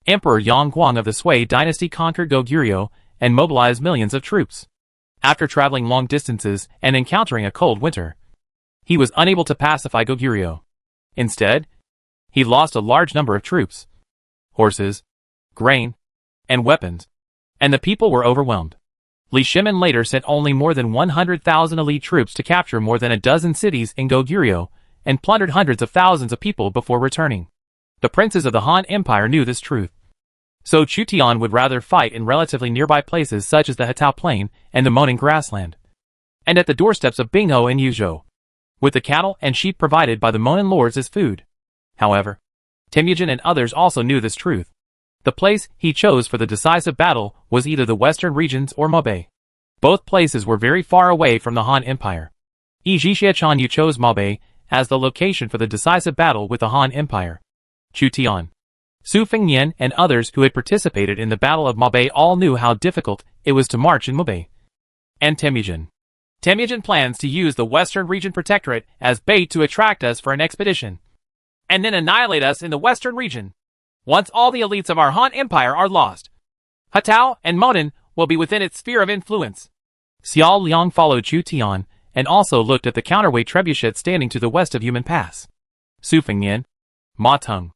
Speaker 1: Emperor Yang Guang of the Sui dynasty conquered Goguryeo and mobilized millions of troops. After traveling long distances and encountering a cold winter, he was unable to pacify Goguryeo. Instead, he lost a large number of troops, horses, grain, and weapons, and the people were overwhelmed. Li Shimin later sent only more than 100,000 elite troops to capture more than a dozen cities in Goguryeo and plundered hundreds of thousands of people before returning. The princes of the Han Empire knew this truth. So Chu Tian would rather fight in relatively nearby places such as the Hatao Plain and the Monan grassland, and at the doorsteps of Bingho and Yuzhou, with the cattle and sheep provided by the Monan lords as food. However, Temujin and others also knew this truth. The place he chose for the decisive battle was either the western regions or Mabe. Both places were very far away from the Han Empire. Yixiechan Yu chose Mabe as the location for the decisive battle with the Han Empire. Chu Tian, Su Fengnian, and others who had participated in the Battle of Mabe all knew how difficult it was to march in Mabe. And Temujin. Temujin plans to use the Western Region Protectorate as bait to attract us for an expedition, and then annihilate us in the Western Region. Once all the elites of our Han Empire are lost, Hatao and Moden will be within its sphere of influence. Xiao Liang followed Chu Tian and also looked at the counterweight trebuchet standing to the west of Human Pass. Su Fengnian, Ma Teng,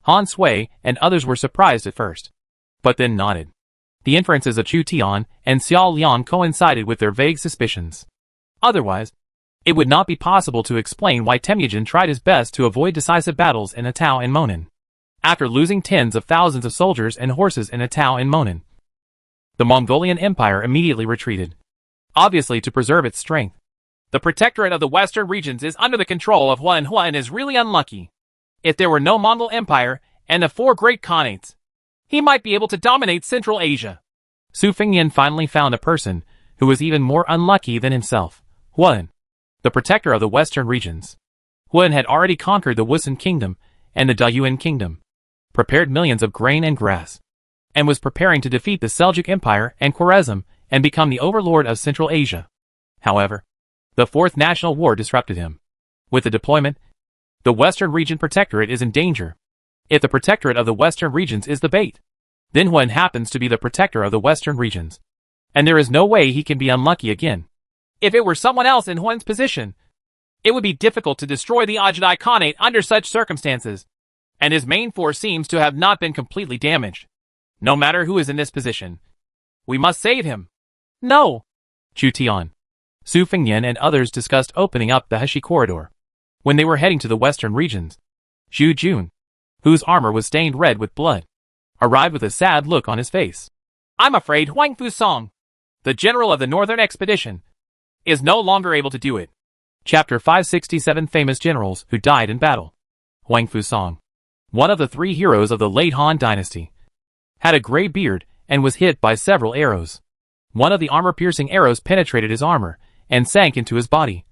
Speaker 1: Han Sui, and others were surprised at first, but then nodded. The inferences of Chu Tian and Xiao Liang coincided with their vague suspicions. Otherwise, it would not be possible to explain why Temujin tried his best to avoid decisive battles in Atao and Monan, after losing tens of thousands of soldiers and horses in Atao and Monan. The Mongolian Empire immediately retreated, obviously to preserve its strength. The protectorate of the western regions is under the control of Hua and is really unlucky. If there were no Mongol Empire and the four great Khanates, he might be able to dominate Central Asia. Su Fengnian finally found a person who was even more unlucky than himself, Huan, the protector of the western regions. Huan had already conquered the Wusun Kingdom and the Dayuan Kingdom, prepared millions of grain and grass, and was preparing to defeat the Seljuk Empire and Khwarezm and become the overlord of Central Asia. However, the Fourth National War disrupted him. With the deployment, the Western Region Protectorate is in danger. If the Protectorate of the Western Regions is the bait, then Huan happens to be the protector of the Western Regions, and there is no way he can be unlucky again. If it were someone else in Huan's position, it would be difficult to destroy the Ajadai Khanate under such circumstances, and his main force seems to have not been completely damaged. No matter who is in this position, we must save him. No! Chu Tian, Su Fengnian, and others discussed opening up the Heshi corridor. When they were heading to the western regions, Zhu Jun, whose armor was stained red with blood, arrived with a sad look on his face. I'm afraid Huang Fusong, the general of the northern expedition, is no longer able to do it. Chapter 567 Famous Generals Who Died in Battle. Huang Fusong, one of the three heroes of the late Han dynasty, had a gray beard and was hit by several arrows. One of the armor-piercing arrows penetrated his armor and sank into his body,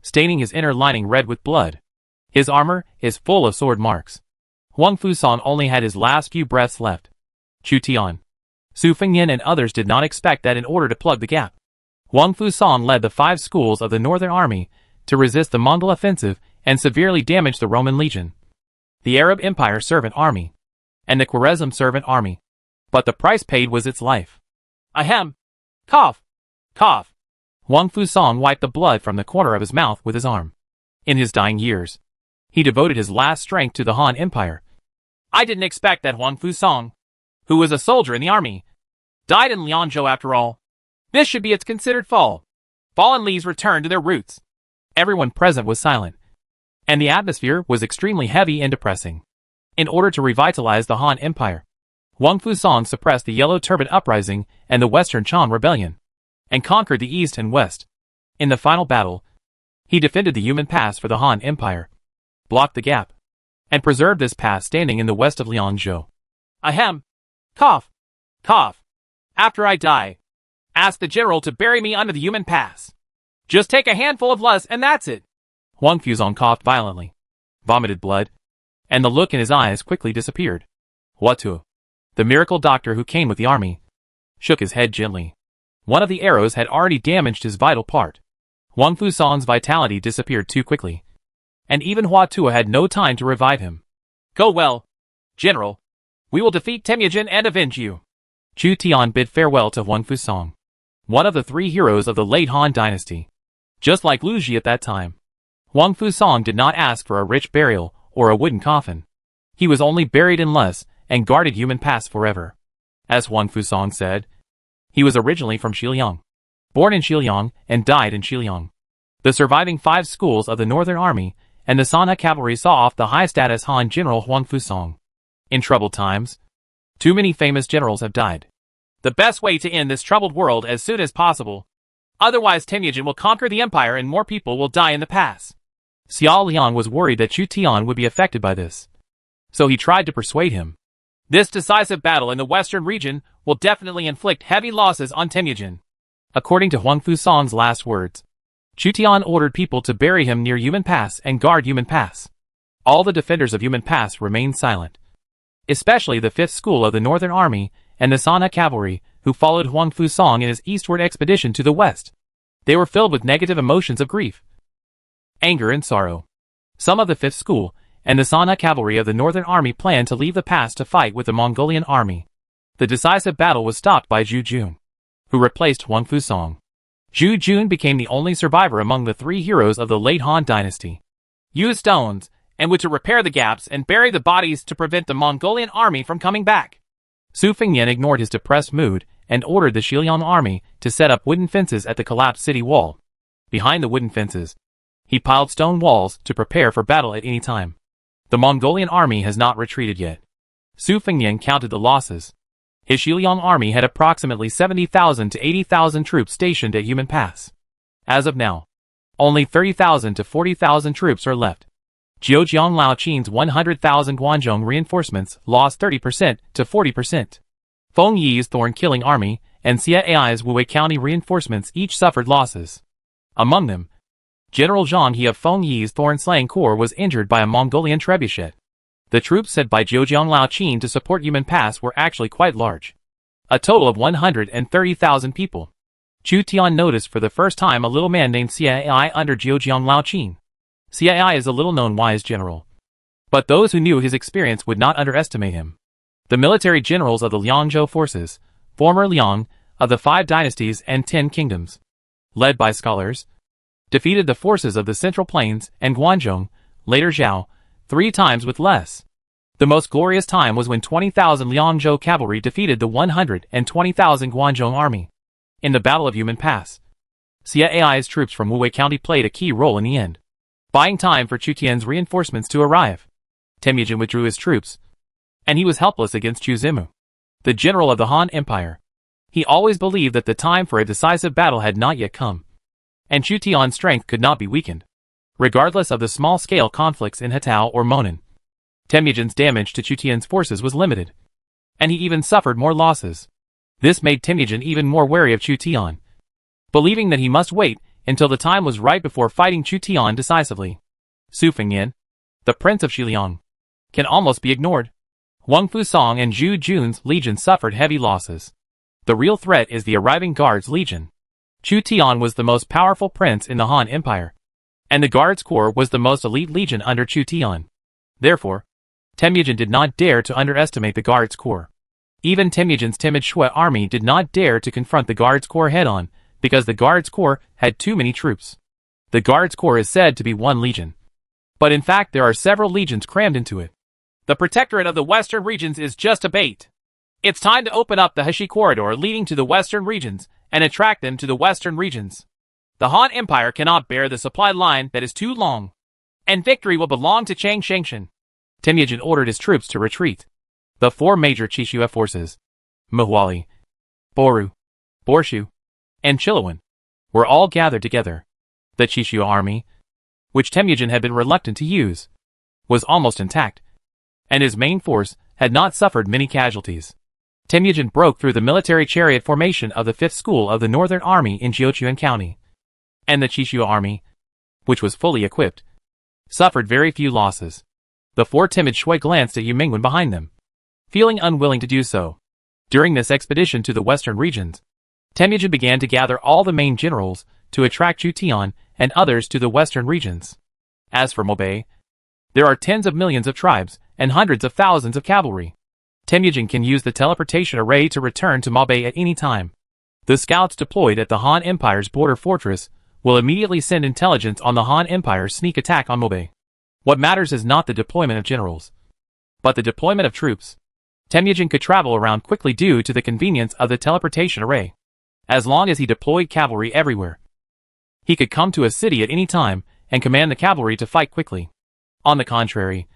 Speaker 1: staining his inner lining red with blood. His armor is full of sword marks. Huang Fusong only had his last few breaths left. Chu Tian, Su Fengnian, and others did not expect that in order to plug the gap, Huang Fusong led the 5 schools of the Northern Army to resist the Mongol offensive and severely damage the Roman Legion, the Arab Empire Servant Army, and the Khwarezm Servant Army. But the price paid was its life. Ahem! Cough! Cough! Huang Fusong wiped the blood from the corner of his mouth with his arm. In his dying years, he devoted his last strength to the Han Empire. I didn't expect that Huang Fusong, who was a soldier in the army, died in Lianzhou after all. This should be its considered fall. Fallen leaves return to their roots. Everyone present was silent, and the atmosphere was extremely heavy and depressing. In order to revitalize the Han Empire, Huang Fusong suppressed the Yellow Turban Uprising and the Western Chan Rebellion, and conquered the East and West. In the final battle, he defended the Yumen Pass for the Han Empire, blocked the gap, and preserved this pass standing in the west of Lianzhou. Ahem! Cough! Cough! After I die, ask the general to bury me under the Yumen Pass. Just take a handful of lust and that's it. Huang Fusong coughed violently, vomited blood, and the look in his eyes quickly disappeared. Watu, the miracle doctor who came with the army, shook his head gently. One of the arrows had already damaged his vital part. Huang Fusong's vitality disappeared too quickly, and even Hua Tua had no time to revive him. Go well, General. We will defeat Temujin and avenge you. Chu Tian bid farewell to Huang Fusong, one of the 3 heroes of the late Han dynasty. Just like Lu Ji at that time, Huang Fusong did not ask for a rich burial or a wooden coffin. He was only buried in lust and guarded Yumen Pass forever. As Huang Fusong said, he was originally from Xiliang, born in Xiliang and died in Xiliang. The surviving 5 schools of the Northern Army and the Sanha Cavalry saw off the high-status Han General Huang Fusong. In troubled times, too many famous generals have died. The best way to end this troubled world as soon as possible. Otherwise Temujin will conquer the empire and more people will die in the pass. Xiao Liang was worried that Chu Tian would be affected by this, so he tried to persuade him. This decisive battle in the western region will definitely inflict heavy losses on Temujin.
Speaker 2: According to Huang Fusong's last words, Chu Tian ordered people to bury him near Yumen Pass and guard Yumen Pass. All the defenders of Yumen Pass remained silent, especially the 5th School of the Northern Army and the Sanha Cavalry, who followed Huang Fusong in his eastward expedition to the west. They were filled with negative emotions of grief, anger and sorrow. Some of the 5th School and the Sanha Cavalry of the Northern Army planned to leave the pass to fight with the Mongolian army. The decisive battle was stopped by Zhu Jun, who replaced Huang Fusong. Zhu Jun became the only survivor among the 3 heroes of the late Han dynasty. Used stones and would to repair the gaps and bury the bodies to prevent the Mongolian army from coming back. Su Fengyan ignored his depressed mood and ordered the Xiliang army to set up wooden fences at the collapsed city wall. Behind the wooden fences, he piled stone walls to prepare for battle at any time. The Mongolian army has not retreated yet. Su Fengyan counted the losses. His Xiliang army had approximately 70,000 to 80,000 troops stationed at Yumen Pass. As of now, only 30,000 to 40,000 troops are left. Zhejiang Laoqin's 100,000 Guanzhong reinforcements lost 30% to 40%. Feng Yi's Thorn-killing army and Xiao's Wuwei County reinforcements each suffered losses. Among them, General Zhang He of Feng Yi's Thorn-slaying corps was injured by a Mongolian trebuchet. The troops sent by Zhejiang Laoqin to support Yumen Pass were actually quite large. A total of 130,000 people. Chu Tian noticed for the first time a little man named Cai under Zhejiang Laoqin. Cai is a little-known wise general, but those who knew his experience would not underestimate him. The military generals of the Liangzhou forces, former Liang, of the 5 dynasties and 10 kingdoms, led by scholars, defeated the forces of the Central Plains and Guanzhong, later Zhao, 3 times with less. The most glorious time was when 20,000 Liangzhou cavalry defeated the 120,000 Guanzhong army. In the Battle of Yumen Pass, Cai's troops from Wuwei County played a key role in the end, buying time for Chu Tian's reinforcements to arrive. Temujin withdrew his troops, and he was helpless against Chu Zimu, the general of the Han Empire. He always believed that the time for a decisive battle had not yet come, and Chu Tian's strength could not be weakened, regardless of the small-scale conflicts in Hatao or Monan. Temujin's damage to Chu Tian's forces was limited, and he even suffered more losses. This made Temujin even more wary of Chu Tian, believing that he must wait until the time was right before fighting Chu Tian decisively. Su Fengyan, the prince of Xiliang, can almost be ignored. Huang Fusong and Zhu Jun's legion suffered heavy losses. The real threat is the arriving Guards Legion. Chu Tian was the most powerful prince in the Han Empire, and the Guards Corps was the most elite legion under Chu Tian. Therefore, Temujin did not dare to underestimate the Guards Corps. Even Temujin's timid Shui army did not dare to confront the Guards Corps head-on, because the Guards Corps had too many troops. The Guards Corps is said to be 1 legion, but in fact there are several legions crammed into it. The Protectorate of the Western regions is just a bait. It's time to open up the Heshi corridor leading to the Western regions and attract them to the Western regions. The Han Empire cannot bear the supply line that is too long, and victory will belong to Chang Shengshan. Temujin ordered his troops to retreat. The 4 major Qixue forces, Muali, Boru, Borshu, and Chilowan, were all gathered together. The Qixue army, which Temujin had been reluctant to use, was almost intact, and his main force had not suffered many casualties. Temujin broke through the military chariot formation of the 5th School of the Northern Army in Jiuquan County, and the Qixue army, which was fully equipped, suffered very few losses. The 4 timid Shui glanced at Yu Mingwen behind them, feeling unwilling to do so. During this expedition to the western regions, Temujin began to gather all the main generals to attract Chu Tian and others to the western regions. As for Mobai, there are tens of millions of tribes and hundreds of thousands of cavalry. Temujin can use the teleportation array to return to Mobai at any time. The scouts deployed at the Han Empire's border fortress will immediately send intelligence on the Han Empire's sneak attack on Mobai. What matters is not the deployment of generals, but the deployment of troops. Temujin could travel around quickly due to the convenience of the teleportation array. As long as he deployed cavalry everywhere, he could come to a city at any time and command the cavalry to fight quickly. On the contrary,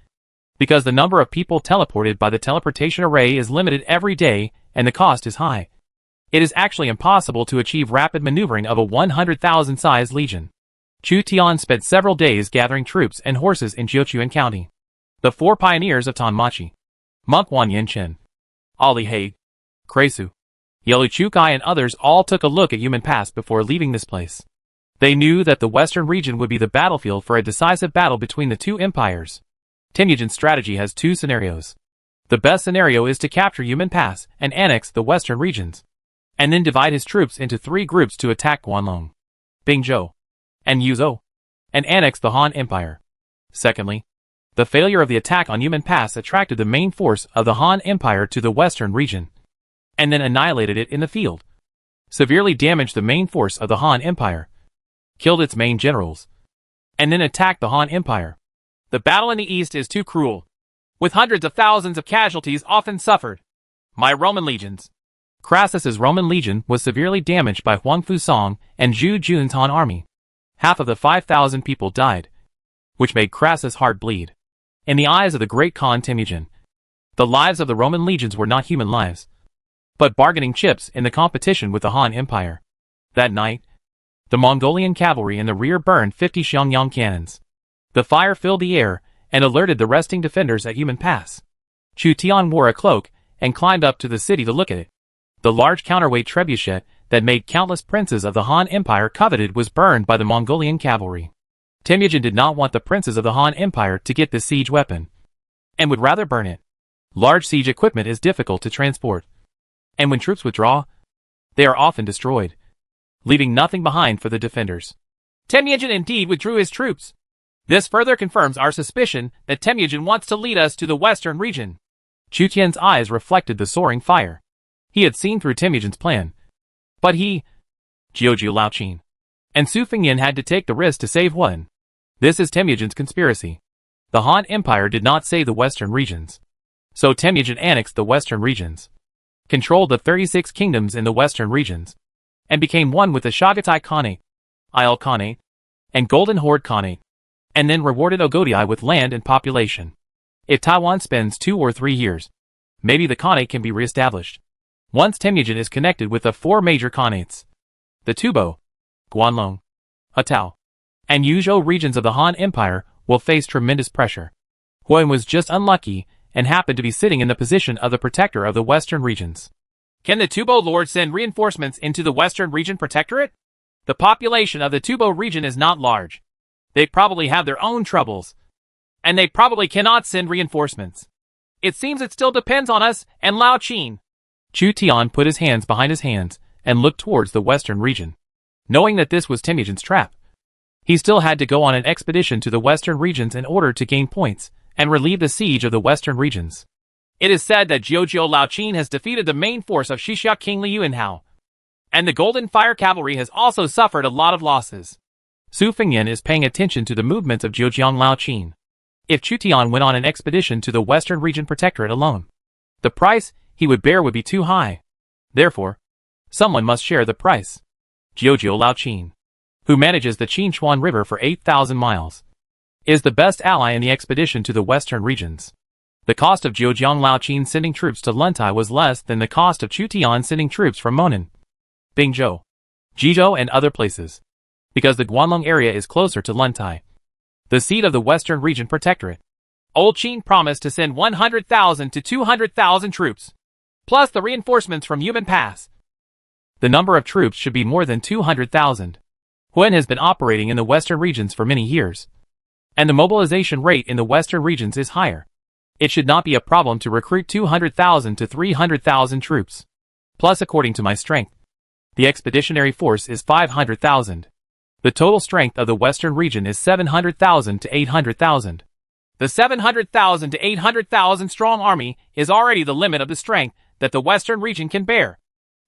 Speaker 2: because the number of people teleported by the teleportation array is limited every day and the cost is high, it is actually impossible to achieve rapid maneuvering of a 100,000 size legion. Chu Tian spent several days gathering troops and horses in Jiuquan County. The 4 pioneers of Tanmachi, Monk Wan Yinchen, Ali Haig, Kresu, Yellow Chukai and others all took a look at Yumen Pass before leaving this place. They knew that the western region would be the battlefield for a decisive battle between the two empires. Temujin's strategy has two scenarios. The best scenario is to capture Yumen Pass and annex the western regions, and then divide his troops into three groups to attack Guanlong, Bingzhou, and Yuzhou, and annex the Han Empire. Secondly, the failure of the attack on Yumen Pass attracted the main force of the Han Empire to the western region, and then annihilated it in the field, severely damaged the main force of the Han Empire, killed its main generals, and then attacked the Han Empire. The battle in the east is too cruel, with hundreds of thousands of casualties often suffered. My Roman legions. Crassus's Roman legion was severely damaged by Huang Fusong and Zhu Jun's Han army. Half of the 5,000 people died, which made Crassus' heart bleed. In the eyes of the great Khan Temujin, the lives of the Roman legions were not human lives, but bargaining chips in the competition with the Han Empire. That night, the Mongolian cavalry in the rear burned 50 Xiangyang cannons. The fire filled the air and alerted the resting defenders at Yumen Pass. Chu Tian wore a cloak and climbed up to the city to look at it. The large counterweight trebuchet that made countless princes of the Han Empire coveted was burned by the Mongolian cavalry. Temujin did not want the princes of the Han Empire to get this siege weapon, and would rather burn it. Large siege equipment is difficult to transport, and when troops withdraw, they are often destroyed, leaving nothing behind for the defenders. Temujin indeed withdrew his troops. This further confirms our suspicion that Temujin wants to lead us to the western region. Chu Tian's eyes reflected the soaring fire. He had seen through Temujin's plan, but he, Jiujiu Laoqin, and Su Fengyan had to take the risk to save one. This is Temujin's conspiracy. The Han Empire did not save the western regions, so Temujin annexed the western regions, controlled the 36 kingdoms in the western regions, and became one with the Chagatai Khanate, Isle Khanate, and Golden Horde Khanate, and then rewarded Ogodai with land and population. If Taiwan spends 2 or 3 years, maybe the Khanate can be reestablished. Once Temujin is connected with the 4 major Khanates, the Tubo, Guanlong, Hatao, and Yuzhou regions of the Han Empire will face tremendous pressure. Huan was just unlucky and happened to be sitting in the position of the protector of the western regions. Can the Tubo Lord send reinforcements into the western region protectorate? The population of the Tubo region is not large. They probably have their own troubles, and they probably cannot send reinforcements. It seems it still depends on us and Lao Qin. Chu Tian put his hands behind his hands and looked towards the western region. Knowing that this was Temujin's trap, he still had to go on an expedition to the western regions in order to gain points and relieve the siege of the western regions. It is said that Jiujiu Laoqin has defeated the main force of Shishia King Liu Yunhao, and the Golden Fire Cavalry has also suffered a lot of losses. Su Fengyan is paying attention to the movements of Zhejiang Laoqin. If Chu Tian went on an expedition to the western region protectorate alone, the price he would bear would be too high. Therefore, someone must share the price. Jiujiu Laoqin, who manages the Qinchuan River for 8,000 miles, is the best ally in the expedition to the western regions. The cost of Zhejiang Laoqin sending troops to Luntai was less than the cost of Chu Tian sending troops from Monan, Bingzhou, Jizhou and other places, because the Guanlong area is closer to Luntai, the seat of the western region protectorate. Old Qin promised to send 100,000 to 200,000 troops, plus the reinforcements from Yumen Pass. The number of troops should be more than 200,000. Huan has been operating in the western regions for many years, and the mobilization rate in the western regions is higher. It should not be a problem to recruit 200,000 to 300,000 troops. Plus, according to my strength, the expeditionary force is 500,000. The total strength of the western region is 700,000 to 800,000. The 700,000 to 800,000 strong army is already the limit of the strength that the western region can bear,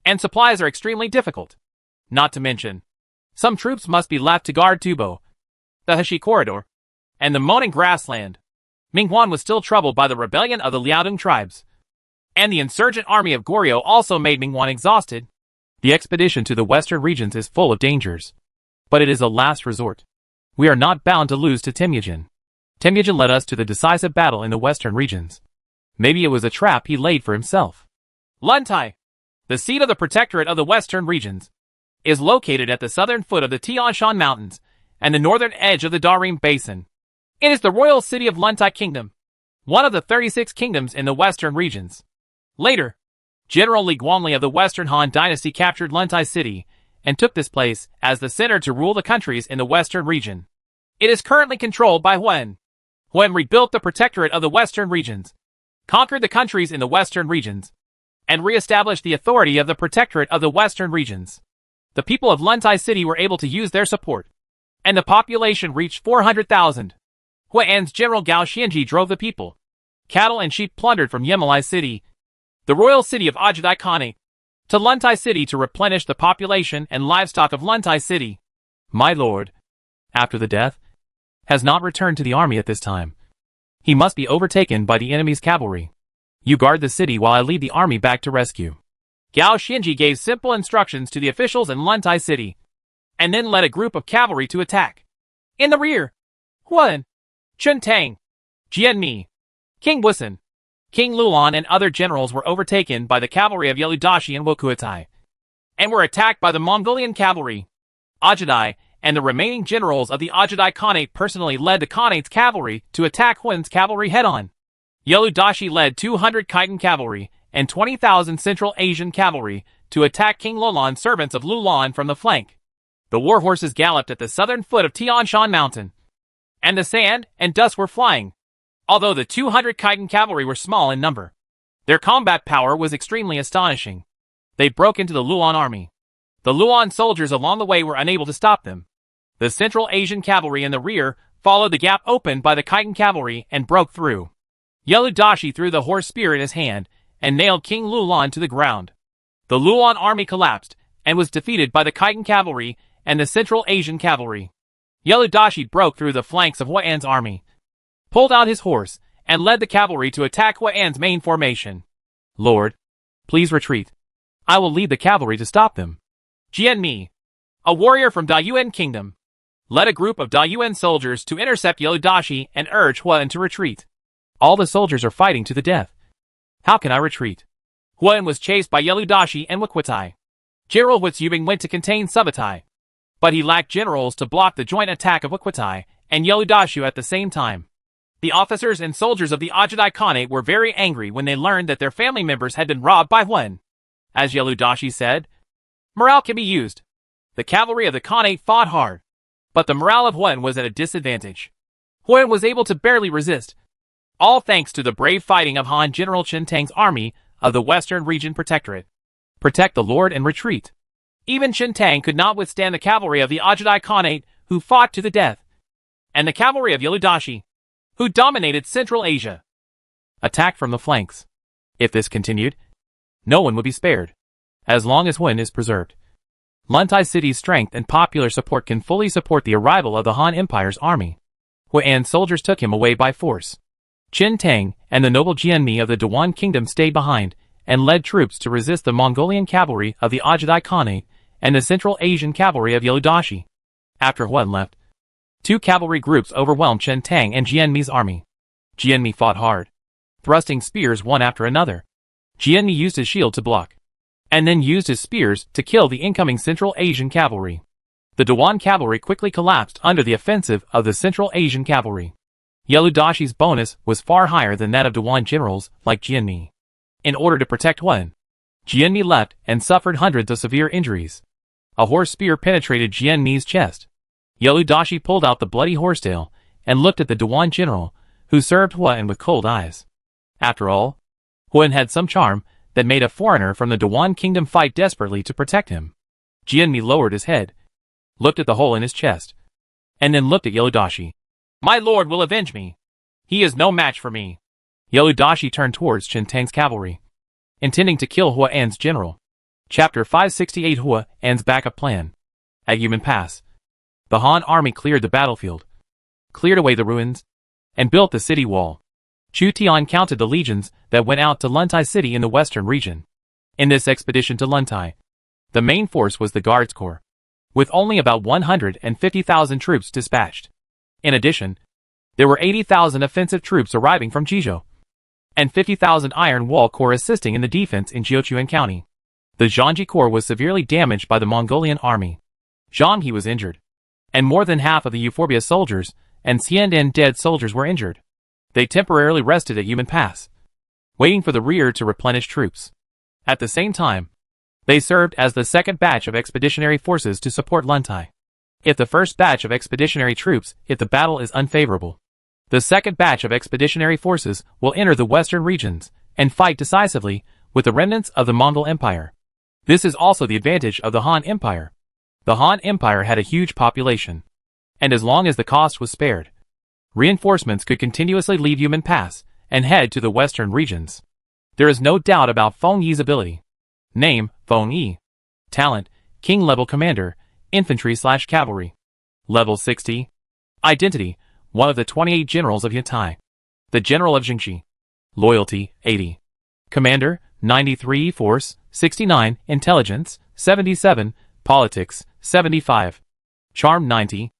Speaker 2: and supplies are extremely difficult. Not to mention, some troops must be left to guard Tubo, the Heshi Corridor, and the Monan grassland. Minghuan was still troubled by the rebellion of the Liaodong tribes, and the insurgent army of Goro also made Minghuan exhausted. The expedition to the western regions is full of dangers, but it is a last resort. We are not bound to lose to Temujin. Temujin led us to the decisive battle in the western regions. Maybe it was a trap he laid for himself. Luntai, the seat of the protectorate of the western regions, is located at the southern foot of the Tian Shan Mountains and the northern edge of the Darim Basin. It is the royal city of Luntai Kingdom, one of the 36 kingdoms in the western regions. Later, General Li Guangli of the Western Han Dynasty captured Luntai City and took this place as the center to rule the countries in the western region. It is currently controlled by Huan. Huan rebuilt the protectorate of the western regions, conquered the countries in the western regions, and re-established the authority of the protectorate of the western regions. The people of Luntai City were able to use their support, and the population reached 400,000. Huan's general Gao Xianji drove the people, cattle and sheep plundered from Yemalai City, the royal city of Ajadai Khanate, to Luntai City to replenish the population and livestock of Luntai City.
Speaker 1: My lord, after the death, has not returned to the army at this time. He must be overtaken by the enemy's cavalry. You guard the city while I lead the army back to rescue.
Speaker 2: Gao Xianji gave simple instructions to the officials in Luntai City, and then led a group of cavalry to attack. In the rear, Huan, Chun Tang, Jian Mi, King Wusun, King Lulan and other generals were overtaken by the cavalry of Yeludashi and Wukuatai, and were attacked by the Mongolian cavalry. Ajadai and the remaining generals of the Ajadai Khanate personally led the Khanate's cavalry to attack Huan's cavalry head-on. Yeludashi led 200 Khitan cavalry and 20,000 Central Asian cavalry to attack King Lulan's servants of Lulan from the flank. The war horses galloped at the southern foot of Tian Shan Mountain, and the sand and dust were flying. Although the 200 Khitan cavalry were small in number, their combat power was extremely astonishing. They broke into the Lulan army. The Lulan soldiers along the way were unable to stop them. The Central Asian cavalry in the rear followed the gap opened by the Khitan cavalry and broke through. Yeludashi threw the horse spear in his hand and nailed King Lulan to the ground. The Lulan army collapsed and was defeated by the Khitan cavalry and the Central Asian cavalry. Yeludashi broke through the flanks of Huan's army, pulled out his horse, and led the cavalry to attack Huan's main formation.
Speaker 1: Lord, please retreat. I will lead the cavalry to stop them.
Speaker 2: Jian Mi, a warrior from Dayuan Kingdom, led a group of Dayuan soldiers to intercept Yeludashi and urge Huan to retreat.
Speaker 1: All the soldiers are fighting to the death. How can I retreat?
Speaker 2: Huan was chased by Yeludashi and Wukuatai. General Wutsubing went to contain Subutai, but he lacked generals to block the joint attack of Wukuatai and Yeludashi at the same time. The officers and soldiers of the Ajadai Khanate were very angry when they learned that their family members had been robbed by Huan. As Yeludashi said, morale can be used. The cavalry of the Khanate fought hard, but the morale of Huan was at a disadvantage. Huan was able to barely resist, all thanks to the brave fighting of Han General Chen Tang's army of the Western Region Protectorate.
Speaker 1: Protect the Lord and retreat.
Speaker 2: Even Chen Tang could not withstand the cavalry of the Ajadai Khanate, who fought to the death, and the cavalry of Yeludashi, who dominated Central Asia.
Speaker 1: Attack from the flanks. If this continued, no one would be spared, as long as Huan is preserved. Luntai City's strength and popular support can fully support the arrival of the Han Empire's army. Huan's soldiers took him away by force. Chen Tang and the noble Jian Mi of the Dunhuang Kingdom stayed behind and led troops to resist the Mongolian cavalry of the Ajadai Khanate and the Central Asian cavalry of Yeludashi. After Huan left, two cavalry groups overwhelmed Chen Tang and Jian Mi's army. Jian Mi fought hard, thrusting spears one after another. Jian Mi used his shield to block, and then used his spears to kill the incoming Central Asian cavalry. The Dunhuang cavalry quickly collapsed under the offensive of the Central Asian cavalry. Yeludashi's bonus was far higher than that of Dunhuang generals like Jian Mi. In order to protect Huan, Jian Mi left and suffered hundreds of severe injuries. A horse spear penetrated Jian Mi's chest. Yeludashi pulled out the bloody horsetail and looked at the Dunhuang general, who served Huan with cold eyes. After all, Huan had some charm that made a foreigner from the Dunhuang kingdom fight desperately to protect him. Jian Mi lowered his head, looked at the hole in his chest, and then looked at Yeludashi.
Speaker 2: My lord will avenge me. He is no match for me.
Speaker 1: Yeludashi turned towards Chen Tang's cavalry, intending to kill Huan's general. Chapter 568 Huan's backup plan. At Yumen Pass, the Han army cleared the battlefield, cleared away the ruins, and built the city wall. Chu Tian counted the legions that went out to Luntai City in the western region. In this expedition to Luntai, the main force was the Guards Corps, with only about 150,000 troops dispatched. In addition, there were 80,000 offensive troops arriving from Jizhou, and 50,000 Iron Wall Corps assisting in the defense in Jiuquan County. The Zhangji Corps was severely damaged by the Mongolian army. Zhang He was injured, and more than half of the Euphorbia soldiers and Xiandan dead soldiers were injured. They temporarily rested at Yumen Pass, waiting for the rear to replenish troops.
Speaker 2: At the same time, they served as the second batch of expeditionary forces to support Luntai. If the first batch of expeditionary troops, if the battle is unfavorable, the second batch of expeditionary forces will enter the western regions and fight decisively with the remnants of the Mongol Empire. This is also the advantage of the Han Empire. The Han Empire had a huge population, and as long as the cost was spared, reinforcements could continuously leave Yumen Pass and head to the western regions. There is no doubt about Feng Yi's ability. Name, Feng Yi. Talent, King-level commander, infantry/cavalry. Level 60. Identity, one of the 28 generals of Yantai. The general of Jingxi. Loyalty, 80. Commander, 93. Force, 69. Intelligence, 77. Politics, 75. Charm, 90.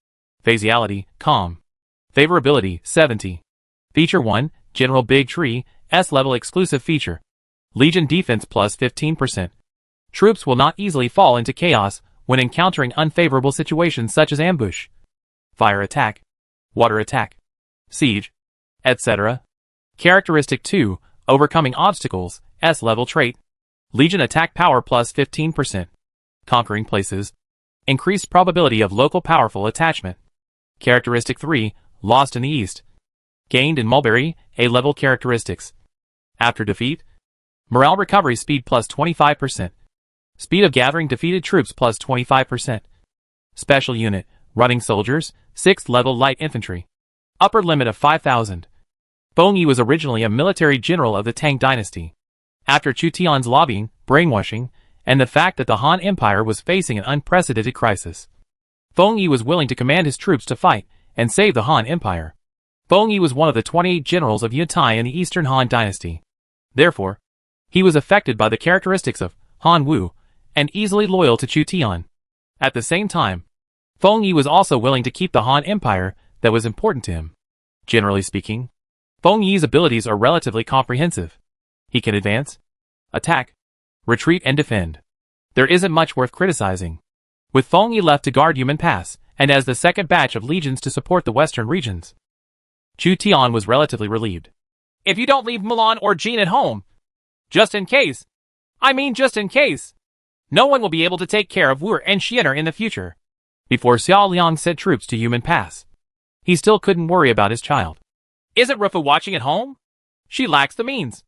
Speaker 2: Phasiality, calm. Favorability, 70. Feature 1, General Big Tree, S-level exclusive feature. Legion defense plus 15%. Troops will not easily fall into chaos when encountering unfavorable situations such as ambush, fire attack, water attack, siege, etc. Characteristic 2, Overcoming obstacles, S-level trait. Legion attack power plus 15%. Conquering places. Increased probability of local powerful attachment. Characteristic 3, Lost in the East. Gained in Mulberry, A-level characteristics. After defeat, morale recovery speed plus 25%. Speed of gathering defeated troops plus 25%. Special unit, running soldiers, 6th level light infantry. Upper limit of 5,000. Feng Yi was originally a military general of the Tang dynasty. After Chu Tian's lobbying, brainwashing, and the fact that the Han Empire was facing an unprecedented crisis, Feng Yi was willing to command his troops to fight and save the Han Empire. Feng Yi was one of the 28 generals of Yantai in the Eastern Han dynasty. Therefore, he was affected by the characteristics of Han Wu and easily loyal to Chu Tian. At the same time, Feng Yi was also willing to keep the Han Empire that was important to him. Generally speaking, Feng Yi's abilities are relatively comprehensive. He can advance, attack, retreat and defend. There isn't much worth criticizing. With Feng Yi left to guard Yumen Pass, and as the second batch of legions to support the western regions, Chu Tian was relatively relieved. If you don't leave Mulan or Jin at home, just in case, no one will be able to take care of Wu and Xiener in the future. Before Xiao Liang sent troops to Yumen Pass, he still couldn't worry about his child. Isn't Rufu watching at home? She lacks the means.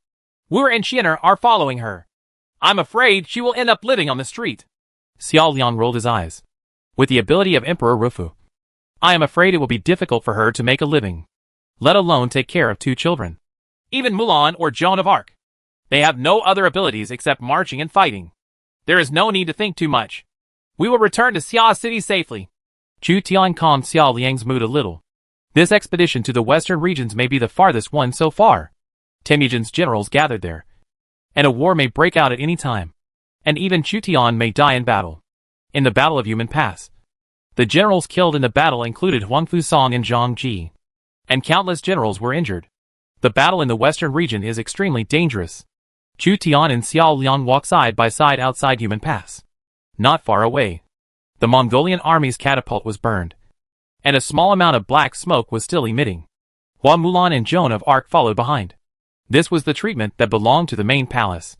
Speaker 2: Wu and Xiener are following her. I'm afraid she will end up living on the street. Xiao Liang rolled his eyes. With the ability of Emperor Rufu, I am afraid it will be difficult for her to make a living, let alone take care of 2 children. Even Mulan or Joan of Arc. They have no other abilities except marching and fighting. There is no need to think too much. We will return to Xia City safely. Chu Tian calmed Xiao Liang's mood a little. This expedition to the western regions may be the farthest one so far. Temujin's generals gathered there, and a war may break out at any time. And even Chu Tian may die in battle. In the Battle of Yumen Pass, the generals killed in the battle included Huang Fusong and Zhang Ji, and countless generals were injured. The battle in the western region is extremely dangerous. Chu Tian and Xiao Liang walk side by side outside Yumen Pass. Not far away, the Mongolian army's catapult was burned, and a small amount of black smoke was still emitting, while Mulan and Joan of Arc followed behind. This was the treatment that belonged to the main palace.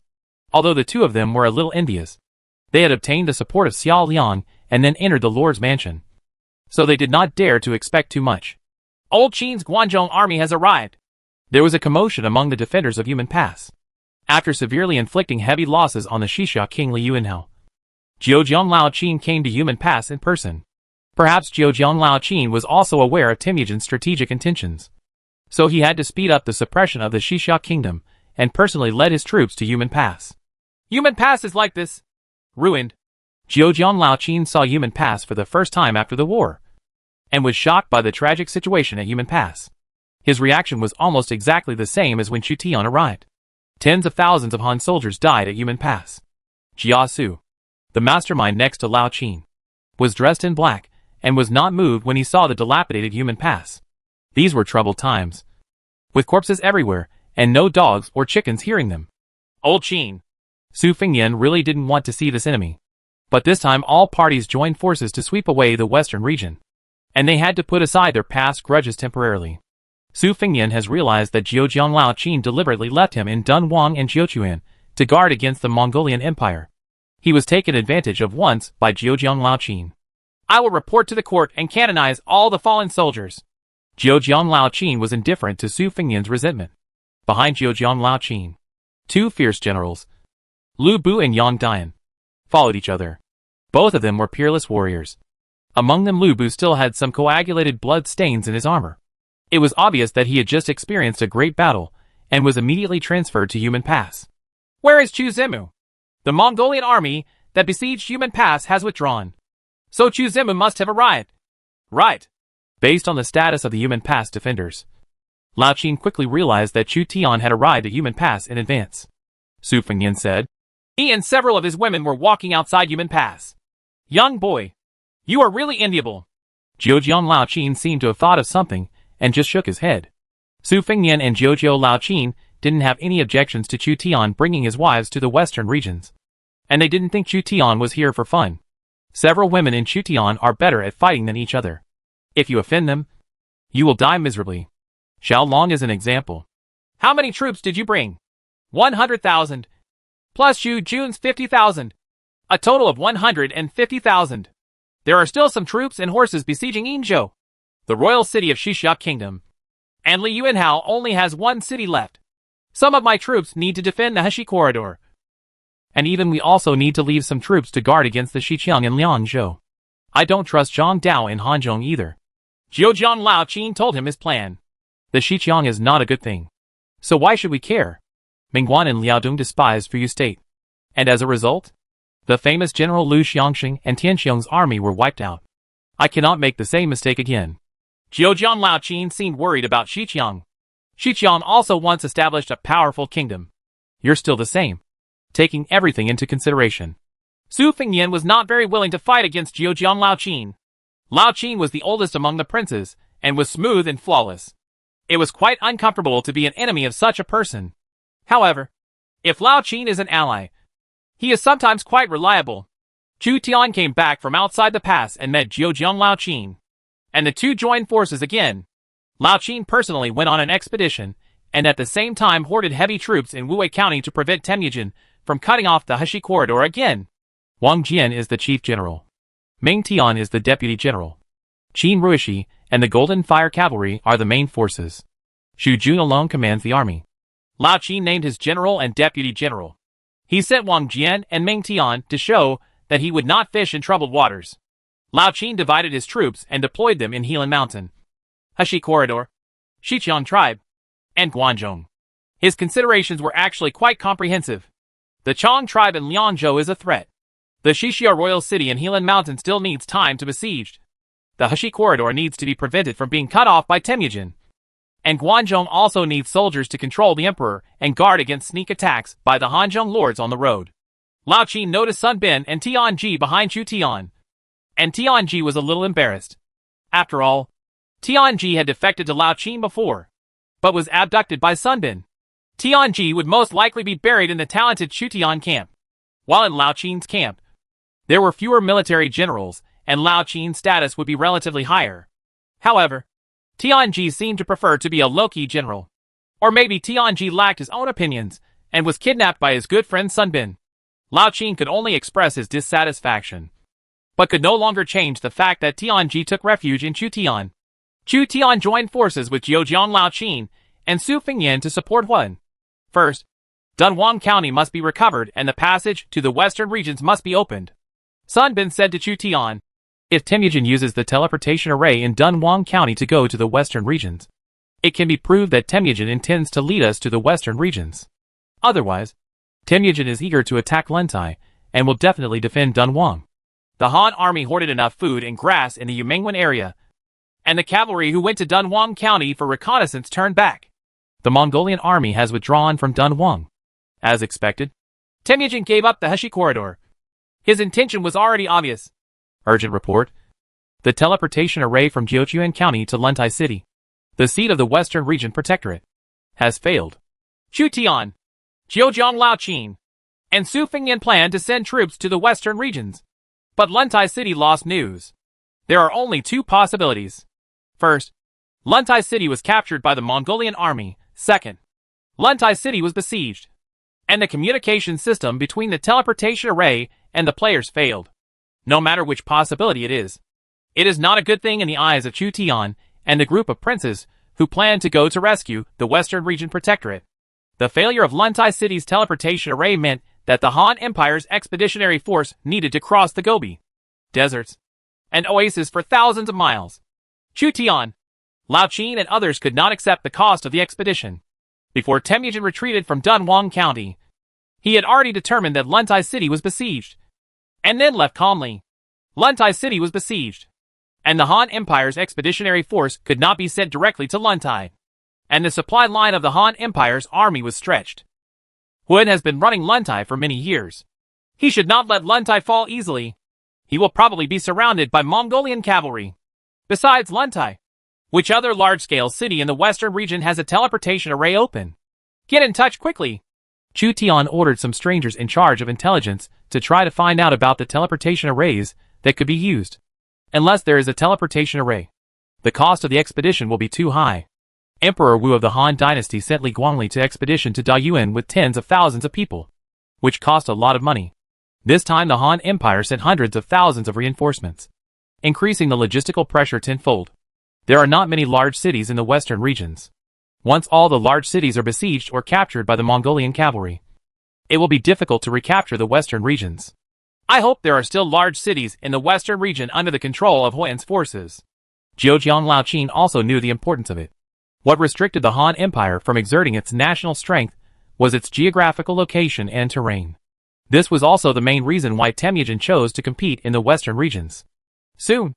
Speaker 2: Although the 2 of them were a little envious, they had obtained the support of Xiao Liang and then entered the Lord's mansion, so they did not dare to expect too much. Old Qin's Guanzhong army has arrived. There was a commotion among the defenders of Yumen Pass. After severely inflicting heavy losses on the Xixia king Li Yuanhao, Zhejiang Lao Qin came to Yumen Pass in person. Perhaps Zhejiang Lao Qin was also aware of Temujin's strategic intentions, so he had to speed up the suppression of the Xixia kingdom and personally led his troops to Yumen Pass. Yumen Pass is like this. Ruined. Zhejiang Lao Qin saw Yumen Pass for the first time after the war, and was shocked by the tragic situation at Yumen Pass. His reaction was almost exactly the same as when Chu Tian arrived. Tens of thousands of Han soldiers died at Yumen Pass. Jia Su, the mastermind next to Lao Qin, was dressed in black and was not moved when he saw the dilapidated Yumen Pass. These were troubled times, with corpses everywhere and no dogs or chickens hearing them. Old Qin. Su Fengyan really didn't want to see this enemy. But this time all parties joined forces to sweep away the western region, and they had to put aside their past grudges temporarily. Su Fengyan has realized that Zhejiang Lao Qin deliberately left him in Dunhuang and Jiuquan
Speaker 1: to guard against the Mongolian Empire. He was taken advantage of once by Zhejiang Laoqin.
Speaker 2: I will report to the court and canonize all the fallen soldiers.
Speaker 1: Zhejiang Laoqin was indifferent to Su Fengyan's resentment. Behind Zhejiang Laoqin, two fierce generals, Lu Bu and Yang Dian, followed each other. Both of them were peerless warriors. Among them, Lu Bu still had some coagulated blood stains in his armor. It was obvious that he had just experienced a great battle and was immediately transferred to Human Pass.
Speaker 2: Where is Chu Zimu? The Mongolian army that besieged Human Pass has withdrawn. So Chu Zimu must have arrived. Right.
Speaker 1: Based on the status of the Human Pass defenders, Laoqin quickly realized that Chu Tian had arrived at Human Pass in advance. Su Fengyan said,
Speaker 2: He and several of his women were walking outside Human Pass. Young boy, you are really enviable.
Speaker 1: Zhejiang Laoqin seemed to have thought of something and just shook his head. Su Fengyan and Zhejiang Laoqin didn't have any objections to Chu Tian bringing his wives to the western regions. And they didn't think Chu Tian was here for fun. Several women in Chu Tian are better at fighting than each other. If you offend them, you will die miserably. Xiao Long is an example.
Speaker 2: How many troops did you bring? 100,000. Plus Xu Jun's 50,000. A total of 150,000. There are still some troops and horses besieging Yinzhou, the royal city of Xixia Kingdom. And Li Yuanhao only has one city left. Some of my troops need to defend the Heshi corridor.
Speaker 1: And even we also need to leave some troops to guard against the Xiqiang and Liangzhou. I don't trust Zhang Dao and Hanzhong either.
Speaker 2: Zhejiang Laoqin told him his plan.
Speaker 1: The Xiqiang is not a good thing. So why should we care? Mingguan and Liaodong despised Fuyu State. And as a result, the famous General Lu Xiangxing and Tianxiong's army were wiped out. I cannot make the same mistake again.
Speaker 2: Zhejiang Laoqin seemed worried about Xiqiang. Xiqiang also once established a powerful kingdom.
Speaker 1: You're still the same, taking everything into consideration.
Speaker 2: Su Fengyan was not very willing to fight against Zhejiang Laoqin. Laoqin was the oldest among the princes, and was smooth and flawless. It was quite uncomfortable to be an enemy of such a person. However, if Laoqin is an ally, he is sometimes quite reliable. Chu Tian came back from outside the pass and met Zhejiang Laoqin. And the two joined forces again. Laoqin personally went on an expedition, and at the same time hoarded heavy troops in Wuwei County to prevent Temujin from cutting off the Heshi corridor again.
Speaker 1: Wang Jian is the chief general. Ming Tian is the deputy general. Qin Ruishi and the Golden Fire Cavalry are the main forces. Xu Jun alone commands the army.
Speaker 2: Laoqin named his general and deputy general. He sent Wang Jian and Ming Tian to show that he would not fish in troubled waters. Laoqin divided his troops and deployed them in Helan Mountain, Heshi Corridor, Xiqiang Tribe, and Guanzhong. His considerations were actually quite comprehensive. The Chong tribe in Liangzhou is a threat. The Xixia royal city in Helan Mountain still needs time to besiege. The Heshi corridor needs to be prevented from being cut off by Temujin. And Guanzhong also needs soldiers to control the emperor and guard against sneak attacks by the Hanzhong lords on the road. Laoqin noticed Sun Bin and Tianji behind Chu Tian. And Tianji was a little embarrassed. After all, Tianji had defected to Laoqin before, but was abducted by Sun Bin. Tianji would most likely be buried in the talented Chu Tian camp. While in Laoqin's camp, there were fewer military generals, and Laoqin's status would be relatively higher. However, Tianji seemed to prefer to be a low-key general. Or maybe Tianji lacked his own opinions, and was kidnapped by his good friend Sun Bin. Laoqin could only express his dissatisfaction, but could no longer change the fact that Tianji took refuge in Chu Tian. Chu Tian joined forces with Zhejiang Laoqin and Su Fengyan to support Huan. First, Dunhuang County must be recovered and the passage to the western regions must be opened. Sun Bin said to Chu Tian,
Speaker 1: if Temujin uses the teleportation array in Dunhuang County to go to the western regions, it can be proved that Temujin intends to lead us to the western regions. Otherwise, Temujin is eager to attack Lentai and will definitely defend Dunhuang.
Speaker 2: The Han army hoarded enough food and grass in the Yumengwen area, and the cavalry who went to Dunhuang County for reconnaissance turned back.
Speaker 1: The Mongolian army has withdrawn from Dunhuang. As expected,
Speaker 2: Temujin gave up the Heshi corridor. His intention was already obvious.
Speaker 1: Urgent report. The teleportation array from Jiuquan County to Lentai City, the seat of the Western Region Protectorate, has failed.
Speaker 2: Chu Tian, Zhejiang Laoqin, and Su Fengyan planned to send troops to the western regions. But Lentai City lost news. There are only two possibilities. First, Lentai City was captured by the Mongolian army. Second, Lentai City was besieged. and the communication system between the teleportation array and the players failed. No matter which possibility it is not a good thing in the eyes of Chu Tian and the group of princes who planned to go to rescue the Western Region Protectorate. The failure of Luntai City's teleportation array meant that the Han Empire's expeditionary force needed to cross the Gobi deserts and oasis for thousands of miles. Chu Tian, Lao Qin and others could not accept the cost of the expedition. Before Temujin retreated from Dunhuang County, he had already determined that Luntai City was besieged, and then left calmly. Luntai City was besieged, and the Han Empire's expeditionary force could not be sent directly to Luntai, and the supply line of the Han Empire's army was stretched. Huan has been running Luntai for many years. He should not let Luntai fall easily. He will probably be surrounded by Mongolian cavalry. Besides Luntai, which other large-scale city in the western region has a teleportation array open? Get in touch quickly. Chu Tian ordered some strangers in charge of intelligence to try to find out about the teleportation arrays that could be used. Unless there is a teleportation array, the cost of the expedition will be too high. Emperor Wu of the Han Dynasty sent Li Guangli to expedition to Dayuan with tens of thousands of people, which cost a lot of money. This time the Han Empire sent hundreds of thousands of reinforcements, increasing the logistical pressure tenfold. There are not many large cities in the western regions. Once all the large cities are besieged or captured by the Mongolian cavalry, it will be difficult to recapture the western regions. I hope there are still large cities in the western region under the control of Huan's forces. Zhejiang Lao Qin also knew the importance of it. What restricted the Han Empire from exerting its national strength was its geographical location and terrain. This was also the main reason why Temujin chose to compete in the western regions. Soon,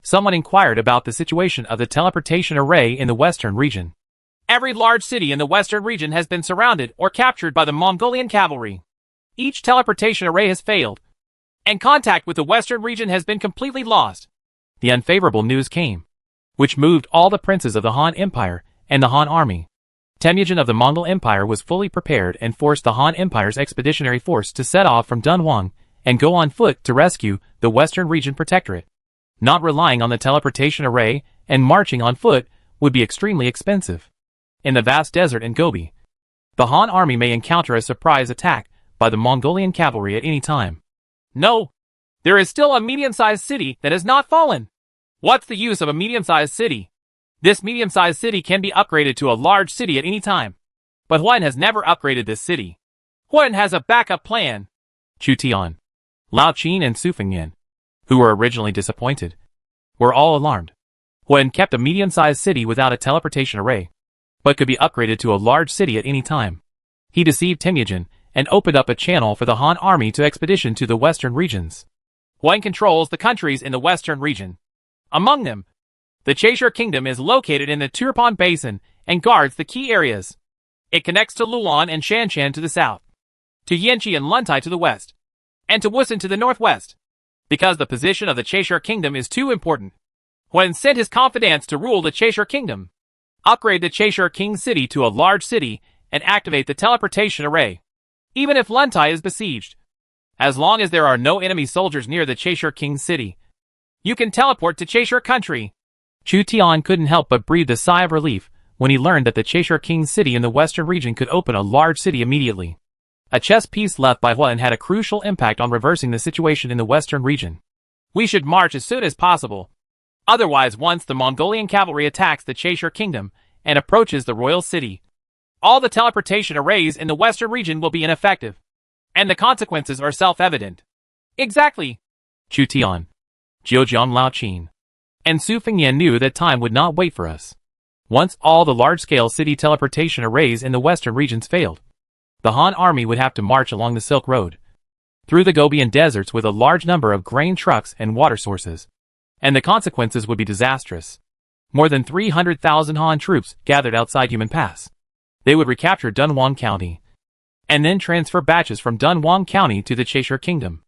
Speaker 2: someone inquired about the situation of the teleportation array in the western region. Every large city in the western region has been surrounded or captured by the Mongolian cavalry. Each teleportation array has failed, and contact with the western region has been completely lost. The unfavorable news came, which moved all the princes of the Han Empire and the Han army. Temujin of the Mongol Empire was fully prepared and forced the Han Empire's expeditionary force to set off from Dunhuang and go on foot to rescue the Western Region Protectorate. Not relying on the teleportation array and marching on foot would be extremely expensive. In the vast desert in Gobi, the Han army may encounter a surprise attack by the Mongolian cavalry at any time. No, there is still a medium-sized city that has not fallen. What's the use of a medium-sized city? This medium-sized city can be upgraded to a large city at any time. But Huan has never upgraded this city. Huan has a backup plan. Chu Tian, Lao Qin and Su Fengyan, who were originally disappointed, were all alarmed. Huan kept a medium-sized city without a teleportation array, but could be upgraded to a large city at any time. He deceived Temujin and opened up a channel for the Han army to expedition to the western regions. Huan controls the countries in the western region. Among them, the Cheshire Kingdom is located in the Turpan Basin and guards the key areas. It connects to Lulan and Shanshan to the south, to Yanqi and Luntai to the west, and to Wusun to the northwest. Because the position of the Cheshire Kingdom is too important, Huan sent his confidants to rule the Cheshire Kingdom, upgrade the Cheshire King City to a large city, and activate the teleportation array. Even if Luntai is besieged, as long as there are no enemy soldiers near the Cheshire King City, you can teleport to Cheshire Country. Chu Tian couldn't help but breathe a sigh of relief when he learned that the Cheshire King City in the western region could open a large city immediately. A chess piece left by Huan had a crucial impact on reversing the situation in the western region. We should march as soon as possible. Otherwise, once the Mongolian cavalry attacks the Cheshire Kingdom and approaches the royal city, all the teleportation arrays in the western region will be ineffective, and the consequences are self-evident. Exactly. Chu Tian, Zhejiang Lao Qin, and Su Fengyan knew that time would not wait for us. Once all the large-scale city teleportation arrays in the western regions failed, the Han army would have to march along the Silk Road, through the Gobian deserts with a large number of grain trucks and water sources, and the consequences would be disastrous. More than 300,000 Han troops gathered outside Human Pass. They would recapture Dunhuang County, and then transfer batches from Dunhuang County to the Cheshire Kingdom,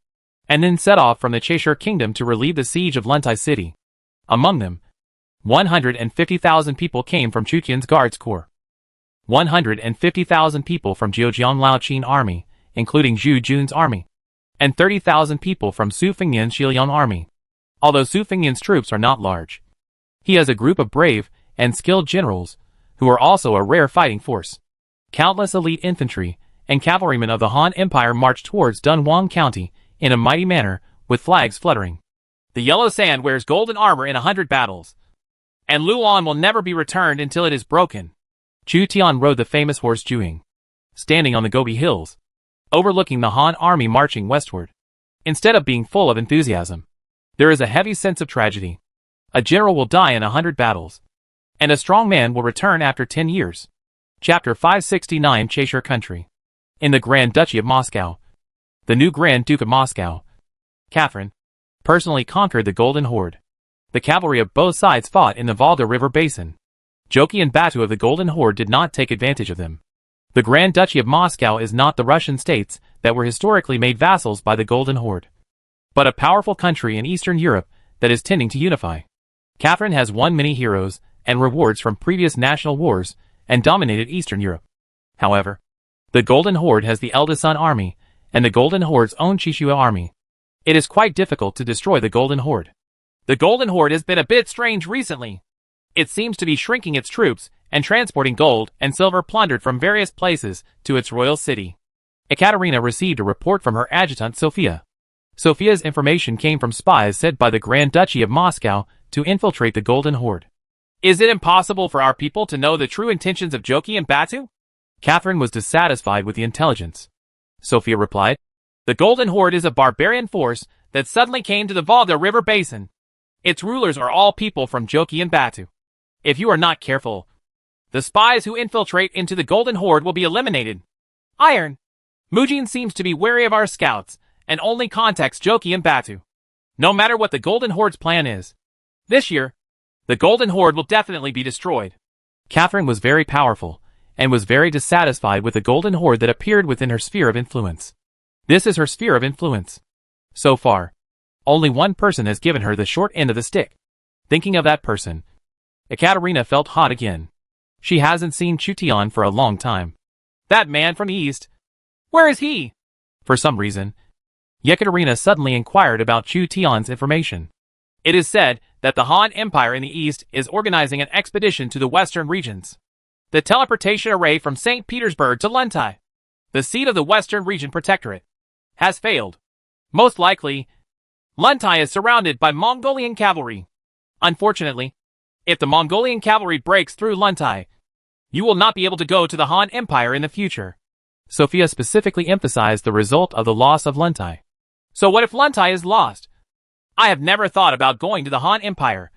Speaker 2: and then set off from the Cheshire Kingdom to relieve the siege of Luntai City. Among them, 150,000 people came from Chu Tian's Guards Corps, 150,000 people from Zhejiang Lao Qin army, including Zhu Jun's army, and 30,000 people from Su Fengyan's Xiliang army. Although Su Fengyan's troops are not large, he has a group of brave and skilled generals who are also a rare fighting force. Countless elite infantry
Speaker 1: and cavalrymen of the Han Empire marched towards Dunhuang County in a mighty manner, with flags fluttering.
Speaker 2: The yellow sand wears golden armor in 100 battles, and Luan will never be returned until it is broken.
Speaker 1: Chu Tian rode the famous horse Juing, standing on the Gobi Hills, overlooking the Han army marching westward. Instead of being full of enthusiasm, there is a heavy sense of tragedy. A general will die in 100 battles, and a strong man will return after 10 years. Chapter 569 Cheshire Country. In the Grand Duchy of Moscow, the new Grand Duke of Moscow, Catherine, personally conquered the Golden Horde. The cavalry of both sides fought in the Volga River Basin. Joki and Batu of the Golden Horde did not take advantage of them. The Grand Duchy of Moscow is not the Russian states that were historically made vassals by the Golden Horde, but a powerful country in Eastern Europe that is tending to unify. Catherine has won many heroes and rewards from previous national wars and dominated Eastern Europe. However, the Golden Horde has the eldest son army and the Golden Horde's own Chishua army. It is quite difficult to destroy the Golden Horde.
Speaker 2: The Golden Horde has been a bit strange recently. It seems to be shrinking its troops and transporting gold and silver plundered from various places to its royal city. Ekaterina received a report from her adjutant Sophia. Sophia's information came from spies sent by the Grand Duchy of Moscow to infiltrate the Golden Horde. Is it impossible for our people to know the true intentions of Joki and Batu?
Speaker 1: Catherine was dissatisfied with the intelligence. Sophia replied,
Speaker 2: The Golden Horde is a barbarian force that suddenly came to the Volga River Basin. Its rulers are all people from Joki and Batu. If you are not careful, the spies who infiltrate into the Golden Horde will be eliminated. Iron. Mujin seems to be wary of our scouts and only contacts Joki and Batu. No matter what the Golden Horde's plan is, this year, the Golden Horde will definitely be destroyed.
Speaker 1: Catherine was very powerful and was very dissatisfied with the Golden Horde that appeared within her sphere of influence. This is her sphere of influence. So far, only one person has given her the short end of the stick. Thinking of that person, Ekaterina felt hot again. She hasn't seen Chu Tian for a long time.
Speaker 2: That man from the east. Where is he?
Speaker 1: For some reason, Ekaterina suddenly inquired about Chu Tian's information.
Speaker 2: It is said that the Han Empire in the east is organizing an expedition to the western regions. The teleportation array from St. Petersburg to Luntai, the seat of the Western Region Protectorate, has failed. Most likely, Luntai is surrounded by Mongolian cavalry. Unfortunately, if the Mongolian cavalry breaks through Luntai, you will not be able to go to the Han Empire in the future.
Speaker 1: Sophia specifically emphasized the result of the loss of Luntai.
Speaker 2: So what if Luntai is lost? I have never thought about going to the Han Empire,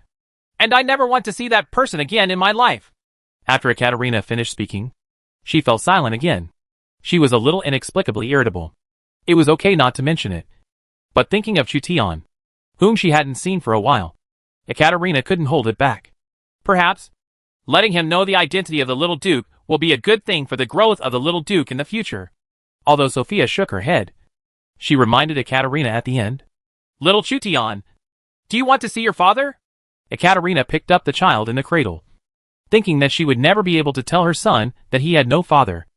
Speaker 2: and I never want to see that person again in my life.
Speaker 1: After Ekaterina finished speaking, she fell silent again. She was a little inexplicably irritable. It was okay not to mention it, but thinking of Chu Tian, whom she hadn't seen for a while, Ekaterina couldn't hold it back.
Speaker 2: Perhaps, letting him know the identity of the little duke will be a good thing for the growth of the little duke in the future.
Speaker 1: Although Sophia shook her head, she reminded Ekaterina at the end,
Speaker 2: Little Chu Tian, do you want to see your father?
Speaker 1: Ekaterina picked up the child in the cradle, thinking that she would never be able to tell her son that he had no father.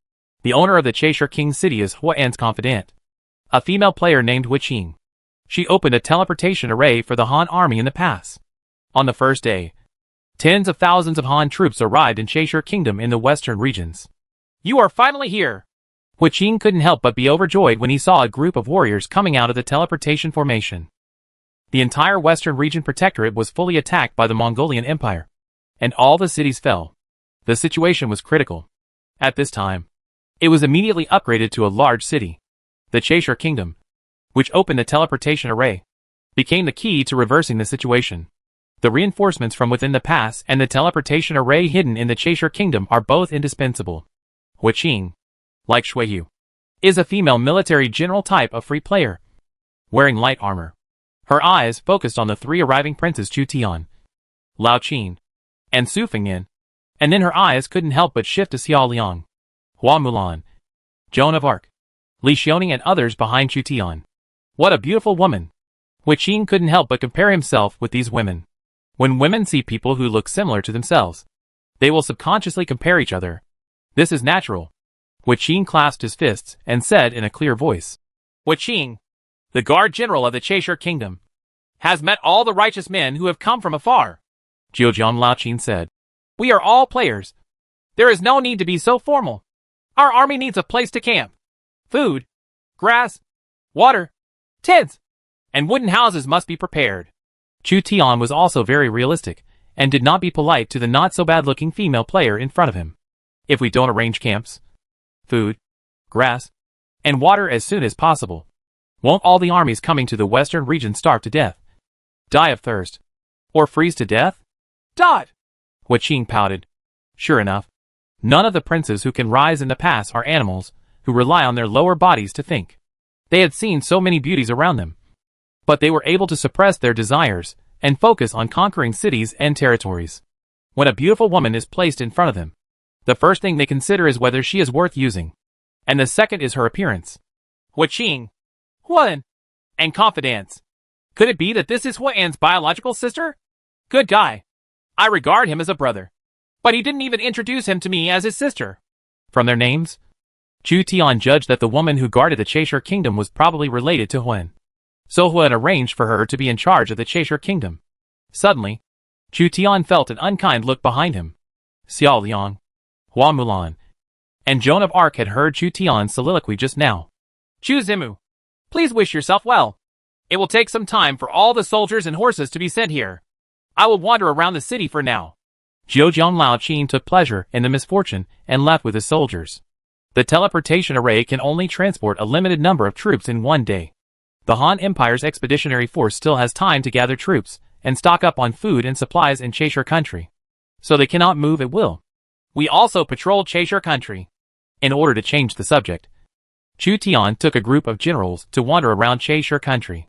Speaker 1: The owner of the Cheshire King's city is Huan's confidant, a female player named Wiqing. She opened a teleportation array for the Han army in the pass. On the first day, tens of thousands of Han troops arrived in Cheshire Kingdom in the western regions.
Speaker 2: You are finally here.
Speaker 1: Wiqing couldn't help but be overjoyed when he saw a group of warriors coming out of the teleportation formation. The entire Western Region Protectorate was fully attacked by the Mongolian Empire, and all the cities fell. The situation was critical. At this time, it was immediately upgraded to a large city. The Cheshire Kingdom, which opened the teleportation array, became the key to reversing the situation. The reinforcements from within the pass and the teleportation array hidden in the Cheshire Kingdom are both indispensable. Wiqing, like Shuiyu, is a female military general type of free player, wearing light armor. Her eyes focused on the three arriving princes Chu Tian, Lao Qin, and Su Fengyan, and then her eyes couldn't help but shift to Xiao Liang, Hua Mulan, Joan of Arc, Li Xiaoning and others behind Chu Tian. What a beautiful woman! Wiqing couldn't help but compare himself with these women. When women see people who look similar to themselves, they will subconsciously compare each other. This is natural. Wiqing clasped his fists and said in a clear voice,
Speaker 2: Wiqing, the guard general of the Cheshire Kingdom, has met all the righteous men who have come from afar.
Speaker 1: Zheojiang Lao Qin said,
Speaker 2: We are all players. There is no need to be so formal. Our army needs a place to camp. Food, grass, water, tents, and wooden houses must be prepared.
Speaker 1: Chu Tian was also very realistic, and did not be polite to the not-so-bad-looking female player in front of him. If we don't arrange camps, food, grass, and water as soon as possible, won't all the armies coming to the western region starve to death, die of thirst, or freeze to death?
Speaker 2: Hua
Speaker 1: Qing pouted. Sure enough, none of the princes who can rise in the pass are animals who rely on their lower bodies to think. They had seen so many beauties around them, but they were able to suppress their desires and focus on conquering cities and territories. When a beautiful woman is placed in front of them, the first thing they consider is whether she is worth using, and the second is her appearance.
Speaker 2: Hua Qing, Huan, and confidence. Could it be that this is Huan's biological sister? Good guy. I regard him as a brother. But he didn't even introduce him to me as his sister.
Speaker 1: From their names, Chu Tian judged that the woman who guarded the Cheshire Kingdom was probably related to Huan. So Huan arranged for her to be in charge of the Cheshire Kingdom. Suddenly, Chu Tian felt an unkind look behind him. Xiao Liang, Hua Mulan, and Joan of Arc had heard Chu Tian's soliloquy just now.
Speaker 2: Chu Zimu, please wish yourself well. It will take some time for all the soldiers and horses to be sent here. I will wander around the city for now.
Speaker 1: Zhoujiang Lao Qin took pleasure in the misfortune and left with his soldiers. The teleportation array can only transport a limited number of troops in one day. The Han Empire's expeditionary force still has time to gather troops and stock up on food and supplies in Cheshire country, so they cannot move at will.
Speaker 2: We also patrol Cheshire country.
Speaker 1: In order to change the subject, Chu Tian took a group of generals to wander around Cheshire country.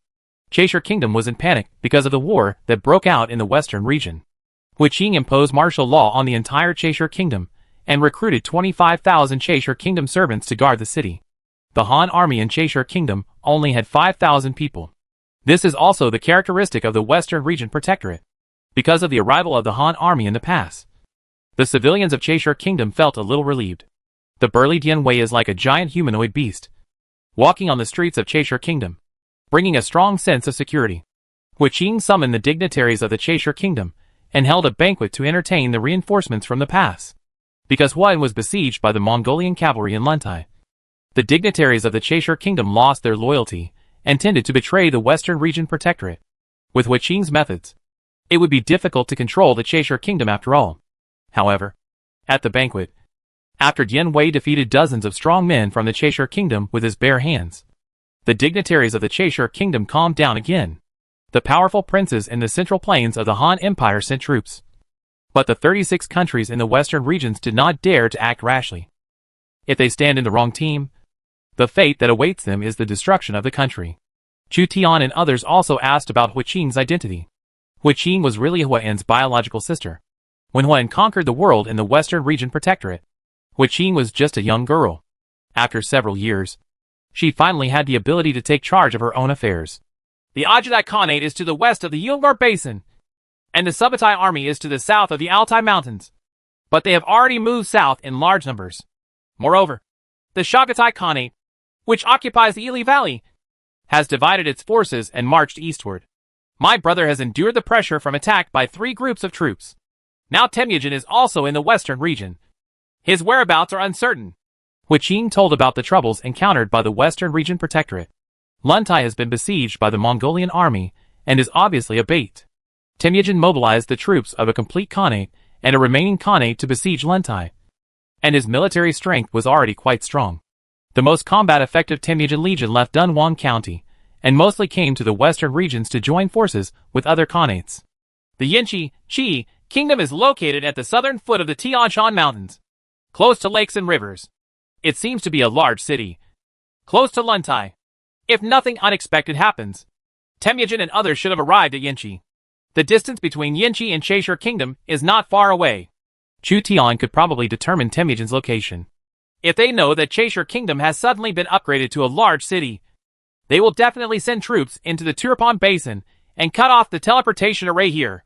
Speaker 1: Cheshire Kingdom was in panic because of the war that broke out in the western region. Hua Qing imposed martial law on the entire Cheshire Kingdom and recruited 25,000 Cheshire Kingdom servants to guard the city. The Han army in Cheshire Kingdom only had 5,000 people. This is also the characteristic of the Western Region Protectorate. Because of the arrival of the Han army in the pass, the civilians of Cheshire Kingdom felt a little relieved. The burly Dian Wei is like a giant humanoid beast, walking on the streets of Cheshire Kingdom, bringing a strong sense of security. Hua Qing summoned the dignitaries of the Cheshire Kingdom and held a banquet to entertain the reinforcements from the pass. Because Huan was besieged by the Mongolian cavalry in Luntai, the dignitaries of the Cheshire Kingdom lost their loyalty and tended to betray the Western Region Protectorate. With Hua Qing's methods, it would be difficult to control the Cheshire Kingdom after all. However, at the banquet, after Dian Wei defeated dozens of strong men from the Cheshire Kingdom with his bare hands, the dignitaries of the Cheshire Kingdom calmed down again. The powerful princes in the central plains of the Han Empire sent troops. But the 36 countries in the western regions did not dare to act rashly. If they stand in the wrong team, the fate that awaits them is the destruction of the country. Chu Tian and others also asked about Hua Qing's identity. Hua Qing was really Huan's biological sister. When Huan conquered the world in the Western Region Protectorate, Hua Qing was just a young girl. After several years, she finally had the ability to take charge of her own affairs.
Speaker 2: The Ajudai Khanate is to the west of the Yungar Basin, and the Subutai army is to the south of the Altai Mountains. But they have already moved south in large numbers. Moreover, the Shagatai Khanate, which occupies the Ili Valley, has divided its forces and marched eastward. My brother has endured the pressure from attack by 3 groups of troops. Now Temujin is also in the western region. His whereabouts are uncertain.
Speaker 1: Hua Qing told about the troubles encountered by the Western Region Protectorate. Luntai has been besieged by the Mongolian army and is obviously a bait. Temujin mobilized the troops of a complete Khanate and a remaining Khanate to besiege Luntai, and his military strength was already quite strong. The most combat-effective Temujin Legion left Dunhuang County and mostly came to the western regions to join forces with other Khanates.
Speaker 2: The Yinchi Qi Kingdom is located at the southern foot of the Tian Shan Mountains, close to lakes and rivers. It seems to be a large city, close to Luntai. If nothing unexpected happens, Temujin and others should have arrived at Yinchi. The distance between Yinchi and Cheshire Kingdom is not far away.
Speaker 1: Chu Tian could probably determine Temujin's location.
Speaker 2: If they know that Cheshire Kingdom has suddenly been upgraded to a large city, they will definitely send troops into the Turpan Basin and cut off the teleportation array here.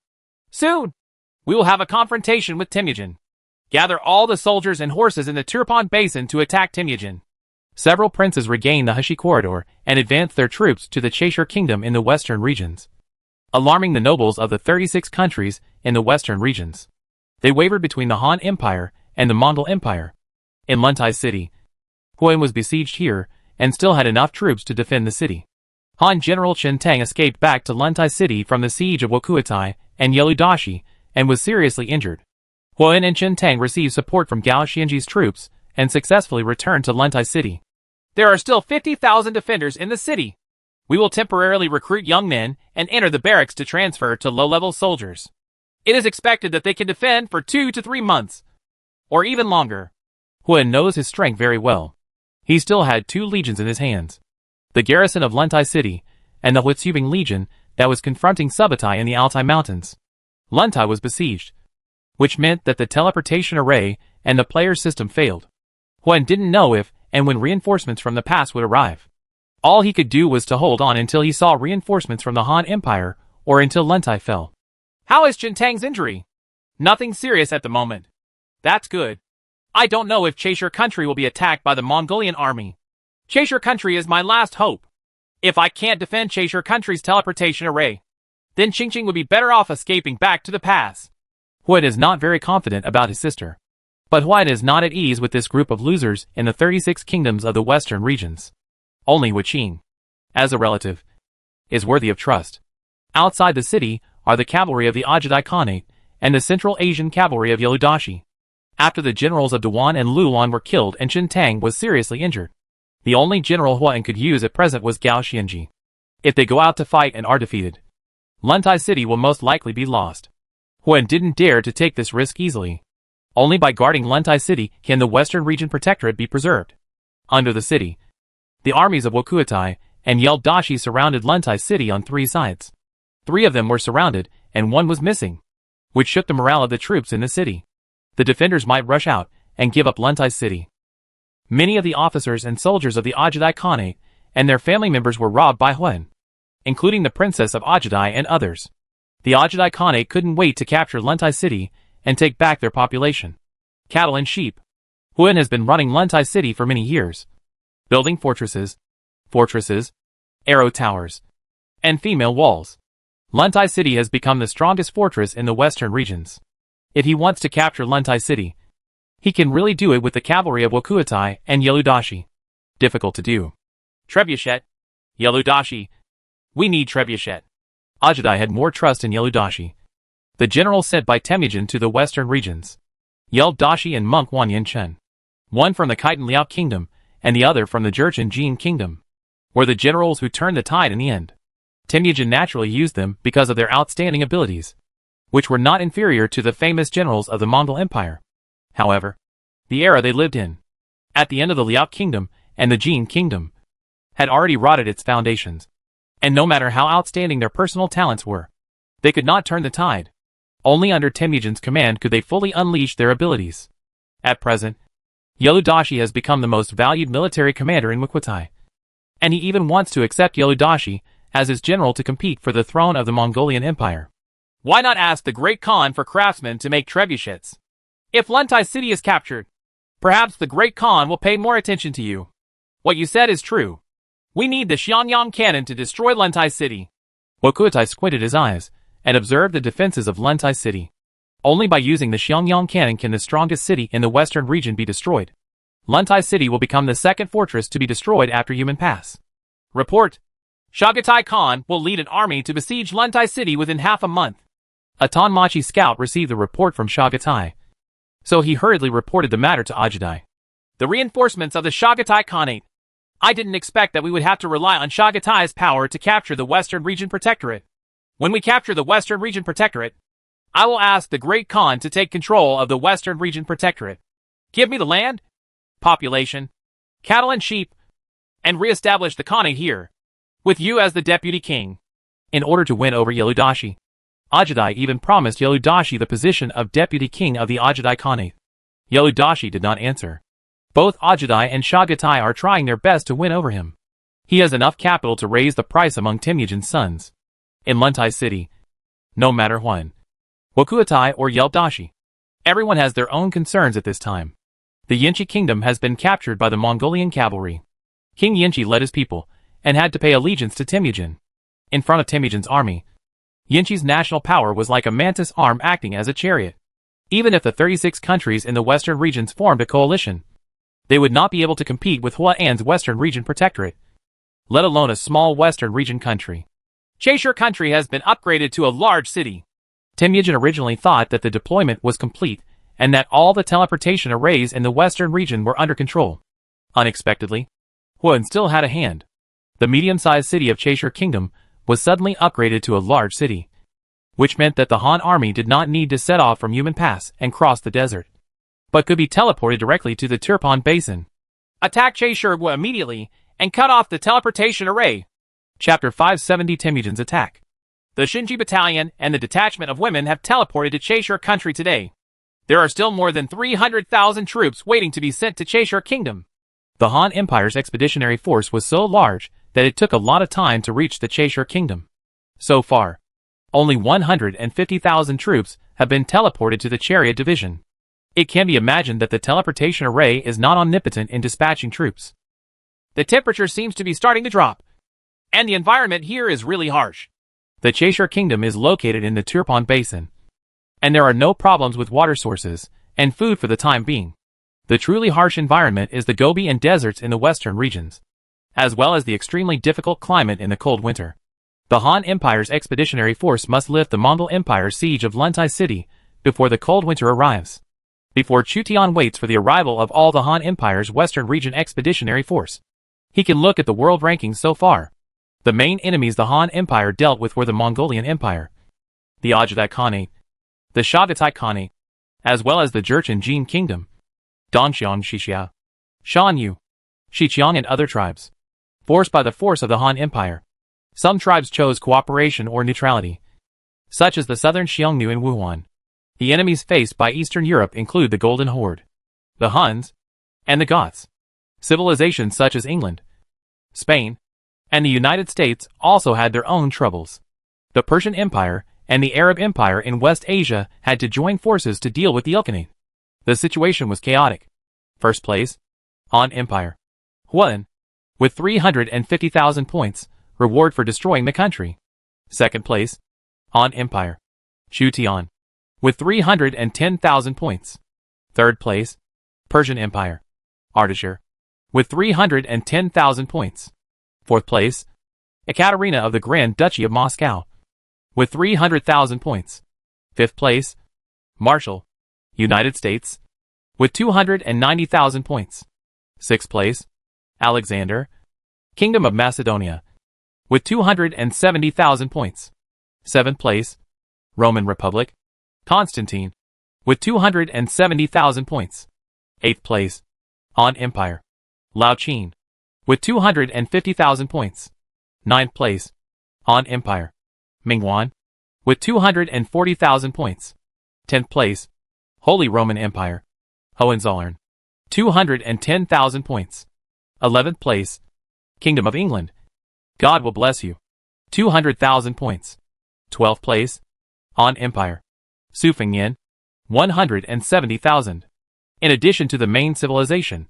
Speaker 2: Soon, we will have a confrontation with Temujin. Gather all the soldiers and horses in the Turpan Basin to attack Temujin.
Speaker 1: Several princes regained the Hushi Corridor and advanced their troops to the Cheshire Kingdom in the western regions, alarming the nobles of the 36 countries in the western regions. They wavered between the Han Empire and the Mongol Empire. In Luntai City, Huan was besieged here and still had enough troops to defend the city. Han General Chen Tang escaped back to Luntai City from the siege of Wokuotai and Yeludashi and was seriously injured. Huan and Chen Tang received support from Gao Xianji's troops and successfully returned to Luntai City.
Speaker 2: There are still 50,000 defenders in the city. We will temporarily recruit young men and enter the barracks to transfer to low-level soldiers. It is expected that they can defend for 2 to 3 months, or even longer.
Speaker 1: Huan knows his strength very well. He still had 2 legions in his hands. The garrison of Luntai City, and the Huitsubing Legion that was confronting Subutai in the Altai Mountains. Luntai was besieged, which meant that the teleportation array and the player system failed. Huan didn't know if and when reinforcements from the past would arrive. All he could do was to hold on until he saw reinforcements from the Han Empire or until Luntai fell.
Speaker 2: How is Chen Tang's injury? Nothing serious at the moment. That's good. I don't know if Chaser Country will be attacked by the Mongolian army. Chaser Country is my last hope. If I can't defend Chaser Country's teleportation array, then Qingqing would be better off escaping back to the pass.
Speaker 1: Huan is not very confident about his sister. But Huan is not at ease with this group of losers in the 36 kingdoms of the western regions. Only Wuqing, as a relative, is worthy of trust. Outside the city are the cavalry of the Ajadai Khanate and the Central Asian cavalry of Yeludashi. After the generals of Dewan and Lulan were killed and Chen Tang was seriously injured, the only general Huan could use at present was Gao Xianji. If they go out to fight and are defeated, Luntai City will most likely be lost. Huan didn't dare to take this risk easily. Only by guarding Luntai City can the Western Region Protectorate be preserved. Under the city, the armies of Wokuotai and Yeludashi surrounded Luntai City on 3 sides. 3 of them were surrounded, and 1 was missing, which shook the morale of the troops in the city. The defenders might rush out and give up Luntai City. Many of the officers and soldiers of the Ajadai Khanate and their family members were robbed by Huan, including the princess of Ajadai and others. The Ajadai Khanate couldn't wait to capture Luntai City and take back their population, cattle and sheep. Huan has been running Luntai City for many years, building fortresses, arrow towers, and female walls. Luntai City has become the strongest fortress in the western regions. If he wants to capture Luntai City, he can really do it with the cavalry of Wokuotai and Yeludashi. Difficult to do.
Speaker 2: Trebuchet. Yeludashi. We need Trebuchet.
Speaker 1: Ajadai had more trust in Yeludashi. The general sent by Temujin to the western regions. Yeludashi and monk Wanyan Chen, one from the Khitan Liao kingdom and the other from the Jurgen Jin kingdom, were the generals who turned the tide in the end. Temujin naturally used them because of their outstanding abilities, which were not inferior to the famous generals of the Mongol Empire. However, the era they lived in, at the end of the Liao kingdom and the Jin kingdom, had already rotted its foundations, and no matter how outstanding their personal talents were, they could not turn the tide. Only under Temujin's command could they fully unleash their abilities. At present, Yeludashi has become the most valued military commander in Wokuotai, and he even wants to accept Yeludashi as his general to compete for the throne of the Mongolian Empire.
Speaker 2: Why not ask the Great Khan for craftsmen to make trebuchets? If Luntai City is captured, perhaps the Great Khan will pay more attention to you. What you said is true. We need the Xiangyang cannon to destroy Luntai City.
Speaker 1: Wokuotai squinted his eyes and observed the defenses of Luntai City. Only by using the Xiangyang cannon can the strongest city in the western region be destroyed. Luntai City will become the second fortress to be destroyed after Human Pass.
Speaker 2: Report. Chagatai Khan will lead an army to besiege Luntai City within half a month.
Speaker 1: A Tonmachi scout received the report from Chagatai, so he hurriedly reported the matter to Ajadai.
Speaker 2: The reinforcements of the Chagatai Khanate. I didn't expect that we would have to rely on Chagatai's power to capture the Western Region Protectorate. When we capture the Western Region Protectorate, I will ask the Great Khan to take control of the Western Region Protectorate. Give me the land, population, cattle and sheep, and re-establish the Khanate here, with you as the deputy king.
Speaker 1: In order to win over Yeludashi, Ajadai even promised Yeludashi the position of deputy king of the Ajadai Khanate. Yeludashi did not answer. Both Ajadai and Chagatai are trying their best to win over him. He has enough capital to raise the price among Temujin's sons. In Luntai City, no matter Huan, Wokuotai or Yeludashi, everyone has their own concerns at this time. The Yinchi kingdom has been captured by the Mongolian cavalry. King Yinchi led his people and had to pay allegiance to Temujin. In front of Temujin's army, Yinchi's national power was like a mantis arm acting as a chariot. Even if the 36 countries in the western regions formed a coalition,
Speaker 2: They would not be able to compete with Huaan's Western Region Protectorate, let alone a small Western Region country. Chaisher country has been upgraded to a large city. Temujin originally thought that the deployment was complete and that all the teleportation arrays in the Western region were under control. Unexpectedly, Huan still had a hand. The medium-sized city of Chaisher Kingdom was suddenly upgraded to a large city, which meant that the Han army did not need to set off from Yumen Pass and cross the desert, but could be teleported directly to the Turpan Basin. Attack Chaisher immediately and cut off the teleportation array. Chapter 570 Temujin's Attack. The Shinji Battalion and the detachment of women have teleported to Chaisher country today. There are still more than 300,000 troops waiting to be sent to Chaisher Kingdom. The Han Empire's expeditionary force was so large that it took a lot of time to reach the Chaisher Kingdom. So far, only 150,000 troops have been teleported to the Chariot Division. It can be imagined that the teleportation array is not omnipotent in dispatching troops. The temperature seems to be starting to drop, and the environment here is really harsh. The Chaisher Kingdom is located in the Turpan Basin, and there are no problems with water sources and food for the time being. The truly harsh environment is the Gobi and deserts in the western regions, as well as the extremely difficult climate in the cold winter. The Han Empire's expeditionary force must lift the Mongol Empire's siege of Luntai City before the cold winter arrives. Before Chu Tian waits for the arrival of all the Han Empire's western region expeditionary force, he can look at the world rankings so far. The main enemies the Han Empire dealt with were the Mongolian Empire, the Ajadak Khanate, the Shagatai Khanate, as well as the Jurchen Jin Kingdom, Donxiang Xixia, Shanyu, Xiqiang and other tribes. Forced by the force of the Han Empire, some tribes chose cooperation or neutrality, such as the southern Xiongnu and Wuhan. The enemies faced by Eastern Europe include the Golden Horde, the Huns, and the Goths. Civilizations such as England, Spain, and the United States also had their own troubles. The Persian Empire and the Arab Empire in West Asia had to join forces to deal with the Ilkhanate. The situation was chaotic. First place, Han Empire. Huan, with 350,000 points, reward for destroying the country. Second place, Han Empire. Chu Tian, with 310,000 points. Third place, Persian Empire. Artashir, with 310,000 points. Fourth place, Ekaterina of the Grand Duchy of Moscow, with 300,000 points. Fifth place, Marshall, United States, with 290,000 points. Sixth place, Alexander, Kingdom of Macedonia, with 270,000 points. Seventh place, Roman Republic, Constantine, with 270,000 points. Eighth place, Han Empire, Lao Qin, with 250,000 points. Ninth place, Han Empire, Mingwan, with 240,000 points. 10th place, Holy Roman Empire, Hohenzollern, 210,000 points. 11th place, Kingdom of England, God will bless you, 200,000 points. 12th place, Han Empire, Sufingyan, 170,000. In addition to the main civilization,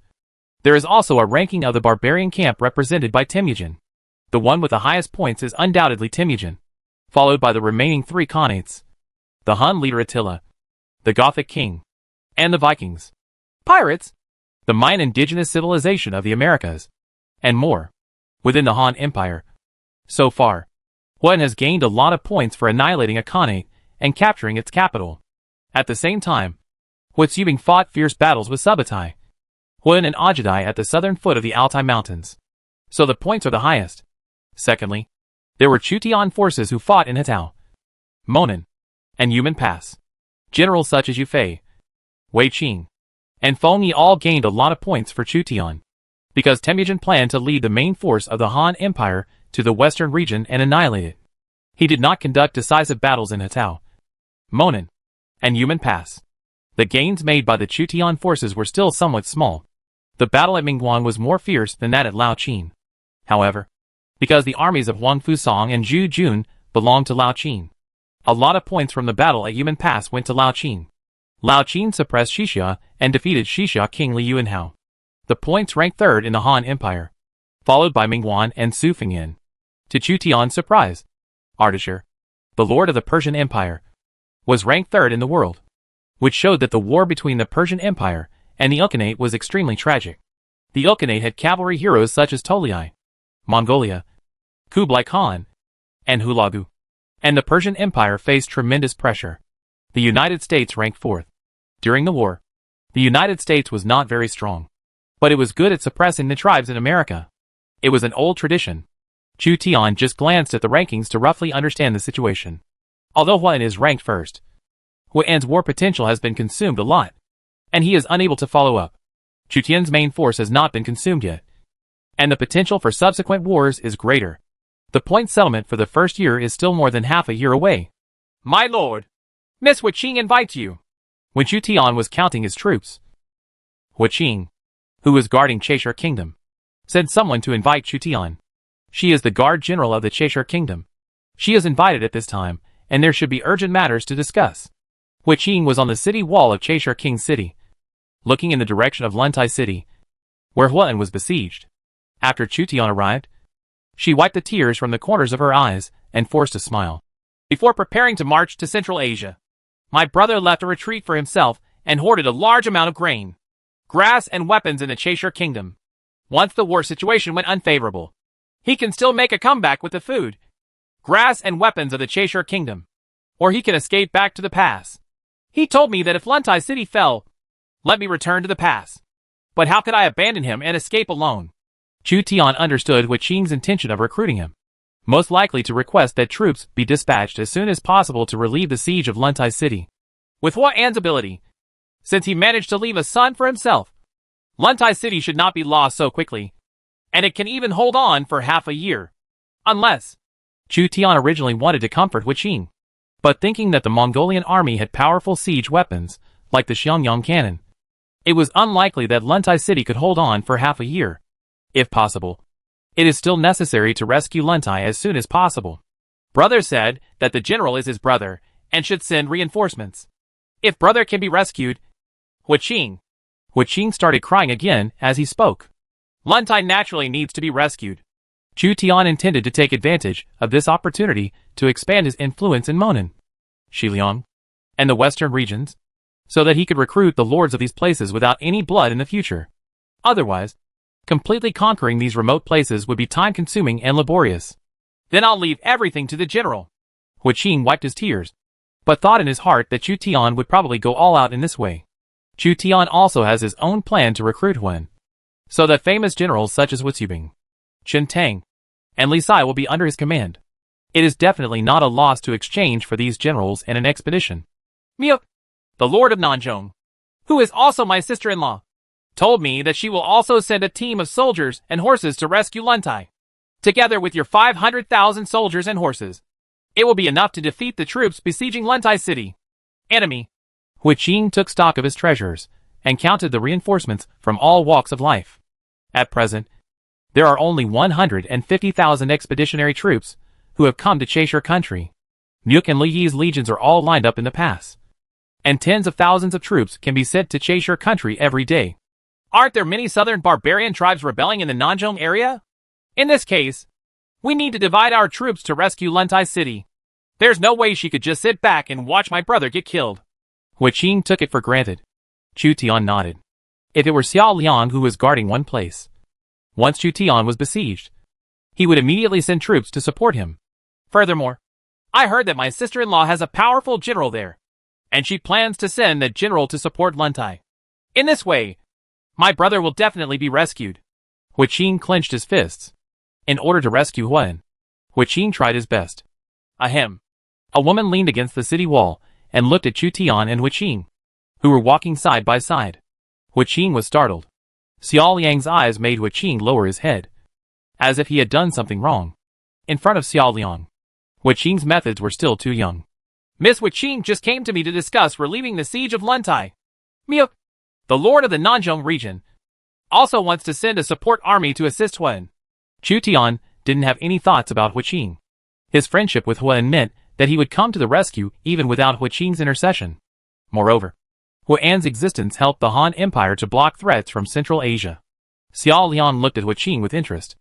Speaker 2: there is also a ranking of the barbarian camp represented by Temujin. The one with the highest points is undoubtedly Temujin, followed by the remaining three Khanates, the Hun leader Attila, the Gothic king, and the Vikings, pirates, the Mayan indigenous civilization of the Americas, and more. Within the Han Empire, so far, Huan has gained a lot of points for annihilating a Khanate and capturing its capital. At the same time, Huatsubing fought fierce battles with Subutai, Huan and Ajadai at the southern foot of the Altai Mountains, so the points are the highest. Secondly, there were Chu Tian forces who fought in Hatao, Monan, and Yumen Pass. Generals such as Yu Fei, Wei Qing, and Feng Yi all gained a lot of points for Chu Tian, because Temujin planned to lead the main force of the Han Empire to the western region and annihilate it. He did not conduct decisive battles in Hatao, Monan, and Yumen Pass. The gains made by the Chu Tian forces were still somewhat small. The battle at Mingguan was more fierce than that at Lao Qin. However, because the armies of Wang Fusong and Zhu Jun belonged to Lao Qin, a lot of points from the battle at Yumen Pass went to Lao Qin. Lao Qin suppressed Xixia and defeated Xixia King Li Yuanhao. The points ranked third in the Han Empire, followed by Mingguan and Sufingyan. To Chu Tian's surprise, Artashir, the lord of the Persian Empire, was ranked third in the world, which showed that the war between the Persian Empire and the Ilkhanate was extremely tragic.
Speaker 1: The Ilkhanate had cavalry heroes such as Tolai, Mongolia, Kublai Khan, and Hulagu. And the Persian Empire faced tremendous pressure. The United States ranked fourth. During the war, the United States was not very strong. But it was good at suppressing the tribes in America. It was an old tradition. Chu Tian just glanced at the rankings to roughly understand the situation. Although Huan is ranked first, Huan's war potential has been consumed a lot, and he is unable to follow up. Chu Tian's main force has not been consumed yet, and the potential for subsequent wars is greater. The point settlement for the first year is still more than half a year away.
Speaker 2: My lord, Miss Huiqing invites you.
Speaker 1: When Chu Tian was counting his troops, Huiqing, who was guarding Cheshire Kingdom, sent someone to invite Chu Tian. She is the guard general of the Cheshire Kingdom. She is invited at this time, and there should be urgent matters to discuss. Huiqing was on the city wall of Cheshire King City, looking in the direction of Luntai City, where Huan was besieged. After Chu Tian arrived, she wiped the tears from the corners of her eyes and forced a smile.
Speaker 2: Before preparing to march to Central Asia, my brother left a retreat for himself and hoarded a large amount of grain, grass, and weapons in the Cheshire Kingdom. Once the war situation went unfavorable, he can still make a comeback with the food, grass, and weapons of the Cheshire Kingdom, or he can escape back to the pass. He told me that if Luntai City fell, let me return to the pass. But how could I abandon him and escape alone?
Speaker 1: Chu Tian understood Huiqing's intention of recruiting him, most likely to request that troops be dispatched as soon as possible to relieve the siege of Luntai City.
Speaker 2: With Huan's ability, since he managed to leave a son for himself, Luntai City should not be lost so quickly, and it can even hold on for half a year. Unless...
Speaker 1: Chu Tian originally wanted to comfort Huiqing, but thinking that the Mongolian army had powerful siege weapons, like the Xiangyang cannon, it was unlikely that Luntai City could hold on for half a year. If possible, it is still necessary to rescue Luntai as soon as possible.
Speaker 2: Brother said that the general is his brother and should send reinforcements. If brother can be rescued, Huiqing
Speaker 1: started crying again as he spoke.
Speaker 2: Luntai naturally needs to be rescued.
Speaker 1: Chu Tian intended to take advantage of this opportunity to expand his influence in Monan, Xiliang, and the western regions, so that he could recruit the lords of these places without any blood in the future. Otherwise, completely conquering these remote places would be time-consuming and laborious.
Speaker 2: Then I'll leave everything to the general.
Speaker 1: Huiqing wiped his tears, but thought in his heart that Chu Tian would probably go all out in this way. Chu Tian also has his own plan to recruit Huan, so that famous generals such as Witsubing, Chen Tang, and Li Sai will be under his command. It is definitely not a loss to exchange for these generals and an expedition.
Speaker 2: Miao, the Lord of Nanzhong, who is also my sister-in-law, told me that she will also send a team of soldiers and horses to rescue Luntai. Together with your 500,000 soldiers and horses, it will be enough to defeat the troops besieging Luntai City. Enemy.
Speaker 1: Huiqing took stock of his treasures and counted the reinforcements from all walks of life. At present, there are only 150,000 expeditionary troops who have come to Cheshire country. Nuke and Li Yi's legions are all lined up in the pass, and tens of thousands of troops can be sent to Cheshire country every day.
Speaker 2: Aren't there many southern barbarian tribes rebelling in the Nanzhong area? In this case, we need to divide our troops to rescue Luntai City. There's no way she could just sit back and watch my brother get killed.
Speaker 1: Huiqing took it for granted. Chu Tian nodded. If it were Xiao Liang who was guarding one place, once Chu Tian was besieged, he would immediately send troops to support him.
Speaker 2: Furthermore, I heard that my sister-in-law has a powerful general there, and she plans to send that general to support Luntai. In this way, my brother will definitely be rescued.
Speaker 1: Huiqing clenched his fists. In order to rescue Huan, Huiqing tried his best.
Speaker 2: Ahem.
Speaker 1: A woman leaned against the city wall and looked at Chu Tian and Huiqing, who were walking side by side. Huiqing was startled. Xiao Liang's eyes made Huiqing lower his head, as if he had done something wrong. In front of Xiao Liang, Huiqing's methods were still too young.
Speaker 2: Miss Huiqing just came to me to discuss relieving the siege of Luntai. Miao, the lord of the Nanzhong region, also wants to send a support army to assist Huan.
Speaker 1: Chu Tian didn't have any thoughts about Huiqing. His friendship with Huan meant that he would come to the rescue even without Huiqing's intercession. Moreover, Huan's existence helped the Han Empire to block threats from Central Asia. Xiao Liang looked at Huiqing with interest.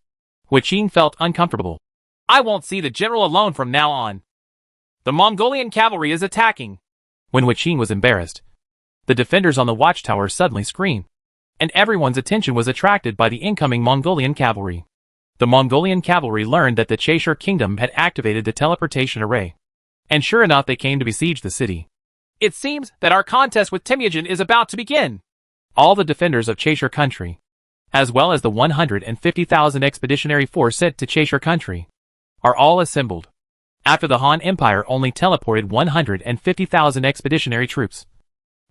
Speaker 1: Huiqing felt uncomfortable.
Speaker 2: I won't see the general alone from now on. The Mongolian cavalry is attacking.
Speaker 1: When Huiqing was embarrassed, the defenders on the watchtower suddenly screamed. and everyone's attention was attracted by the incoming Mongolian cavalry. The Mongolian cavalry learned that the Cheshire Kingdom had activated the teleportation array. And sure enough, they came to besiege the city.
Speaker 2: It seems that our contest with Temujin is about to begin.
Speaker 1: All the defenders of Cheshire country, as well as the 150,000 expeditionary force sent to Cheshire country, are all assembled. After the Han Empire only teleported 150,000 expeditionary troops,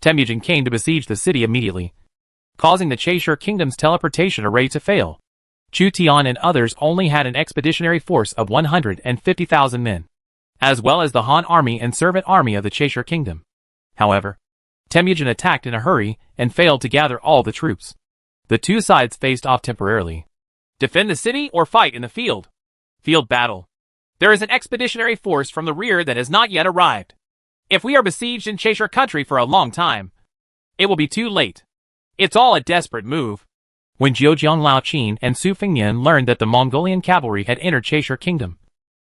Speaker 1: Temujin came to besiege the city immediately, causing the Cheshire Kingdom's teleportation array to fail. Chu Tian and others only had an expeditionary force of 150,000 men, as well as the Han army and servant army of the Cheshire Kingdom. However, Temujin attacked in a hurry and failed to gather all the troops. The two sides faced off temporarily.
Speaker 2: Defend the city or fight in the field. Field battle. There is an expeditionary force from the rear that has not yet arrived. If we are besieged in Cheshire country for a long time, it will be too late. It's all a desperate move.
Speaker 1: When Zhejiang Lao Qin and Su Fengnian learned that the Mongolian cavalry had entered Cheshire Kingdom,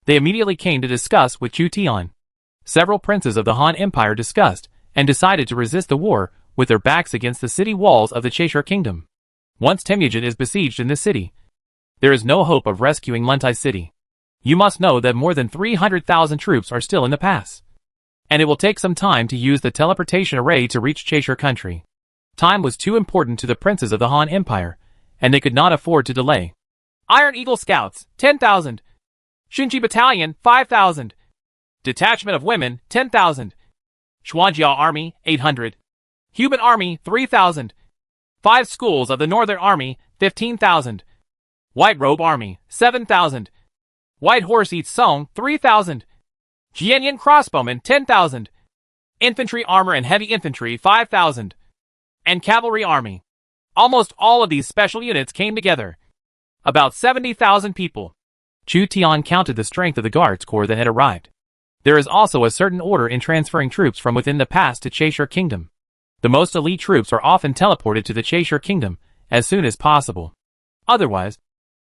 Speaker 1: they immediately came to discuss with Chu Tian. Several princes of the Han Empire discussed and decided to resist the war with their backs against the city walls of the Cheshire Kingdom. Once Temujin is besieged in this city, there is no hope of rescuing Luntai City. You must know that more than 300,000 troops are still in the pass, and it will take some time to use the teleportation array to reach Cheshire country. Time was too important to the princes of the Han Empire, and they could not afford to delay.
Speaker 2: Iron Eagle Scouts, 10,000. Xunji Battalion, 5,000. Detachment of Women, 10,000. Xuanjiao Army, 800. Human Army, 3,000. 5 Schools of the Northern Army, 15,000. White Robe Army, 7,000. White Horse Eats Song, 3,000. Jianyan Crossbowmen, 10,000. Infantry Armor and Heavy Infantry, 5,000. And Cavalry Army. Almost all of these special units came together. About 70,000 people.
Speaker 1: Chu Tian counted the strength of the Guards Corps that had arrived. There is also a certain order in transferring troops from within the pass to Cheshire Kingdom. The most elite troops are often teleported to the Cheshire Kingdom as soon as possible. Otherwise,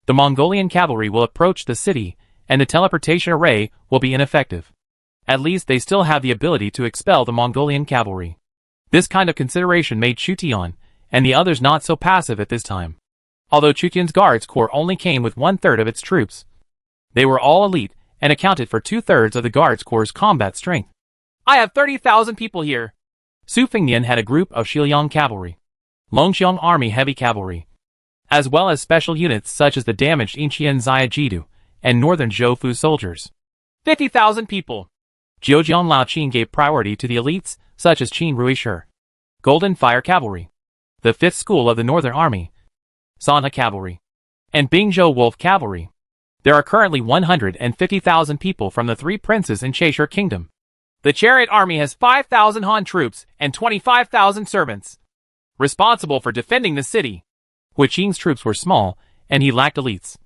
Speaker 1: the Mongolian cavalry will approach the city and the teleportation array will be ineffective. At least they still have the ability to expel the Mongolian cavalry. This kind of consideration made Chu Tian and the others not so passive at this time. Although Chu Tian's Guards Corps only came with 1/3 of its troops, they were all elite and accounted for 2/3 of the Guards Corps' combat strength.
Speaker 2: I have 30,000 people here.
Speaker 1: Su Fengnian had a group of Shiliang Cavalry, Longxiang Army Heavy Cavalry, as well as special units such as the damaged Inqian Ziajidu and Northern Zhoufu soldiers.
Speaker 2: 50,000 people.
Speaker 1: Zhejiang Lao Qin gave priority to the elites such as Qin Ruishir, Golden Fire Cavalry, the 5th School of the Northern Army, Sanha Cavalry, and Bingzhou Wolf Cavalry. There are currently 150,000 people from the 3 princes in Cheshire Kingdom.
Speaker 2: The Chariot Army has 5,000 Han troops and 25,000 servants, responsible for defending the city.
Speaker 1: Hui Qing's troops were small, and he lacked elites.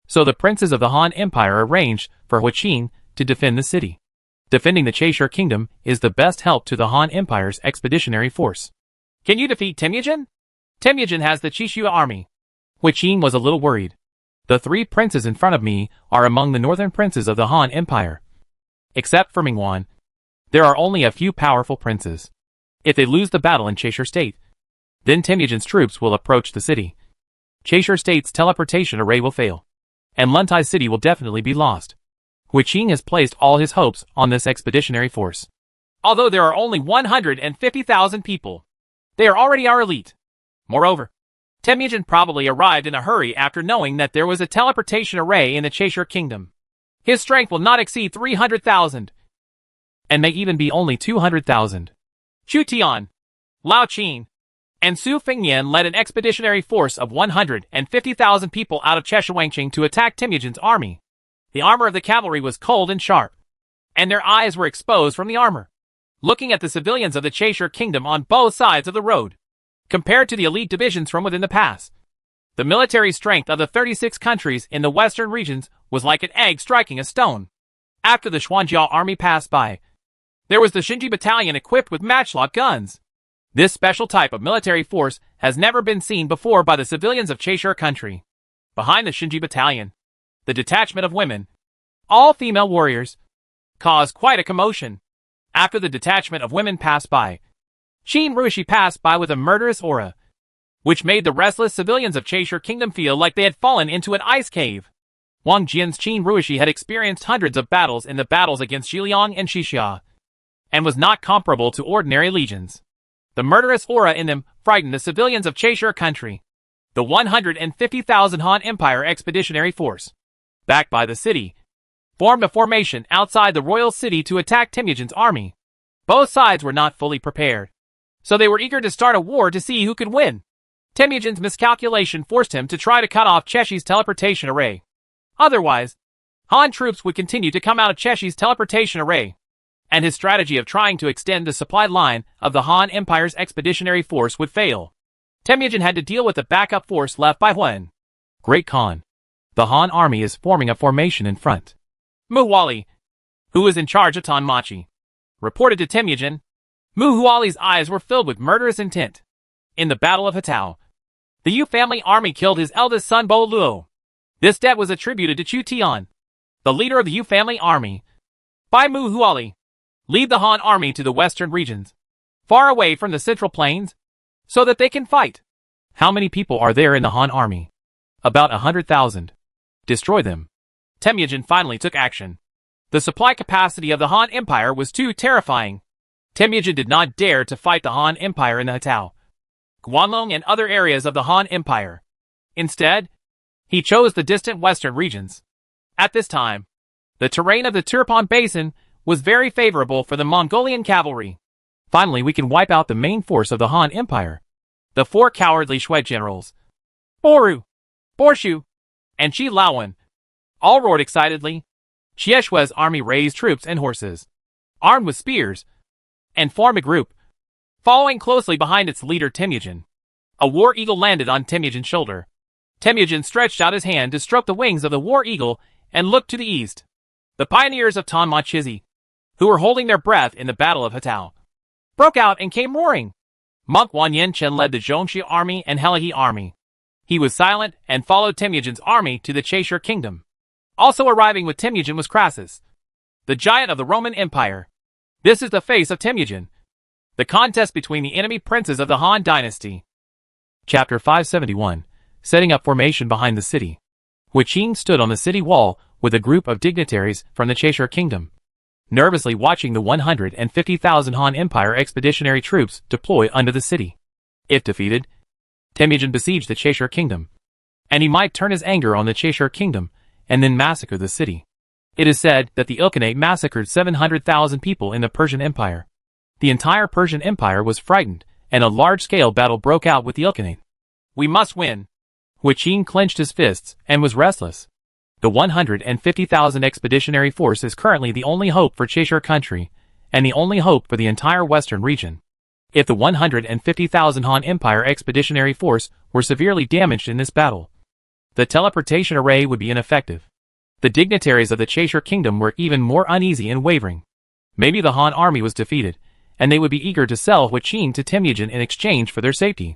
Speaker 1: So the princes of the Han Empire arranged for Hui Qing to defend the city. Defending the Cheshire Kingdom is the best help to the Han Empire's expeditionary force.
Speaker 2: Can you defeat Temujin? Temujin has the Qixue Army.
Speaker 1: Hui Qing was a little worried. The 3 princes in front of me are among the northern princes of the Han Empire. Except for Mingwan, there are only a few powerful princes. If they lose the battle in Cheshire State, then Temujin's troops will approach the city. Cheshire State's teleportation array will fail, and Luntai City will definitely be lost. Hui Qing has placed all his hopes on this expeditionary force.
Speaker 2: Although there are only 150,000 people, they are already our elite. Moreover, Temujin probably arrived in a hurry after knowing that there was a teleportation array in the Cheshire Kingdom. His strength will not exceed 300,000,
Speaker 1: and may even be only 200,000.
Speaker 2: Chu Tian, Lao Qin, and Su Fengnian led an expeditionary force of 150,000 people out of Cheshire to attack Temujin's army. The armor of the cavalry was cold and sharp, and their eyes were exposed from the armor, looking at the civilians of the Cheshire Kingdom on both sides of the road. Compared to the elite divisions from within the pass, the military strength of the 36 countries in the western regions was like an egg striking a stone. After the Xuanjiao army passed by, there was the Xinji Battalion equipped with matchlock guns. This special type of military force has never been seen before by the civilians of Cheshire country. Behind the Xinji Battalion, the detachment of women, all female warriors, caused quite a commotion. After the detachment of women passed by, Qin Ruishi passed by with a murderous aura. which made the restless civilians of Cheshire Kingdom feel like they had fallen into an ice cave. Wang Jian's Qin Ruishi had experienced hundreds of battles in the battles against Xiliang and Xixia, and was not comparable to ordinary legions. The murderous aura in them frightened the civilians of Cheshire country. The 150,000 Han Empire Expeditionary Force, backed by the city, formed a formation outside the royal city to attack Temujin's army. Both sides were not fully prepared, so they were eager to start a war to see who could win. Temujin's miscalculation forced him to try to cut off Cheshi's teleportation array. Otherwise, Han troops would continue to come out of Cheshi's teleportation array, and his strategy of trying to extend the supply line of the Han Empire's expeditionary force would fail. Temujin had to deal with the backup force left by Huan.
Speaker 1: Great Khan. The Han army is forming a formation in front.
Speaker 2: Muali, who was in charge of Tanmachi, reported to Temujin. Muali's eyes were filled with murderous intent. In the Battle of Hatao, the Yu family army killed his eldest son Bo Luo. This debt was attributed to Chu Tian, the leader of the Yu family army. By Muali, lead the Han army to the western regions, far away from the central plains, so that they can fight.
Speaker 1: How many people are there in the Han army? About 100,000. Destroy them.
Speaker 2: Temujin finally took action. The supply capacity of the Han Empire was too terrifying. Temujin did not dare to fight the Han Empire in the Hatao, Guanlong and other areas of the Han Empire. Instead, he chose the distant western regions. At this time, the terrain of the Turpan Basin was very favorable for the Mongolian cavalry.
Speaker 1: Finally, we can wipe out the main force of the Han Empire.
Speaker 2: The four cowardly Shui generals, Boru, Borshu, and Qi Laowen, all roared excitedly. Xie Shui's army raised troops and horses, armed with spears, and formed a group, following closely behind its leader Temujin. A war eagle landed on Temujin's shoulder. Temujin stretched out his hand to stroke the wings of the war eagle and looked to the east. The pioneers of Tanmachizi, who were holding their breath in the Battle of Hatao, broke out and came roaring. Monk Wan Yenchen led the Zhongxi army and Helahe army. He was silent and followed Temujin's army to the Cheshire Kingdom. Also arriving with Temujin was Crassus, the giant of the Roman Empire. This is the face of Temujin. The contest between the enemy princes of the Han dynasty.
Speaker 1: Chapter 571. Setting up formation behind the city. Hui Qin stood on the city wall with a group of dignitaries from the Cheshire Kingdom, nervously watching the 150,000 Han Empire expeditionary troops deploy under the city. If defeated, Temujin besieged the Cheshire Kingdom, and he might turn his anger on the Cheshire Kingdom and then massacre the city. It is said that the Ilkhanate massacred 700,000 people in the Persian Empire. The entire Persian Empire was frightened, and a large-scale battle broke out with the Ilkhanate.
Speaker 2: We must win.
Speaker 1: Hui Qin clenched his fists and was restless. The 150,000 expeditionary force is currently the only hope for Cheshire country, and the only hope for the entire western region. If the 150,000 Han Empire expeditionary force were severely damaged in this battle, the teleportation array would be ineffective. The dignitaries of the Cheshire Kingdom were even more uneasy and wavering. Maybe the Han army was defeated, and they would be eager to sell Hui Qin to Temujin in exchange for their safety.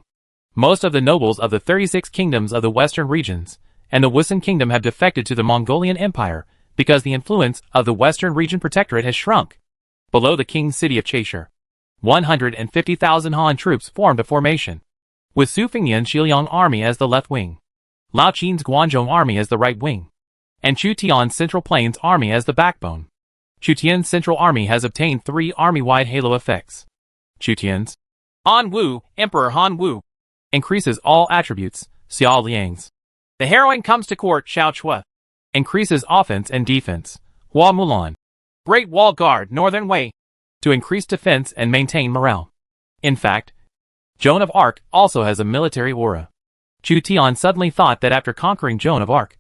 Speaker 1: Most of the nobles of the 36 kingdoms of the western regions and the Wusun Kingdom have defected to the Mongolian Empire because the influence of the Western Region Protectorate has shrunk. Below the king's city of Cheshire, 150,000 Han troops formed a formation, with Su Fengnian's Xiliang army as the left wing, Lao Qin's Guanzhong army as the right wing, and Chu Tian's Central Plains army as the backbone. Chu Tian's Central Army has obtained 3 army-wide halo effects. Chu Tian's
Speaker 2: Han Wu, Emperor Han Wu,
Speaker 1: increases all attributes, Xiao Liang's.
Speaker 2: The heroine comes to court, Xiao Chua,
Speaker 1: increases offense and defense, Hua Mulan.
Speaker 2: Great Wall Guard, Northern Wei,
Speaker 1: to increase defense and maintain morale. In fact, Joan of Arc also has a military aura. Chu Tian suddenly thought that after conquering Joan of Arc,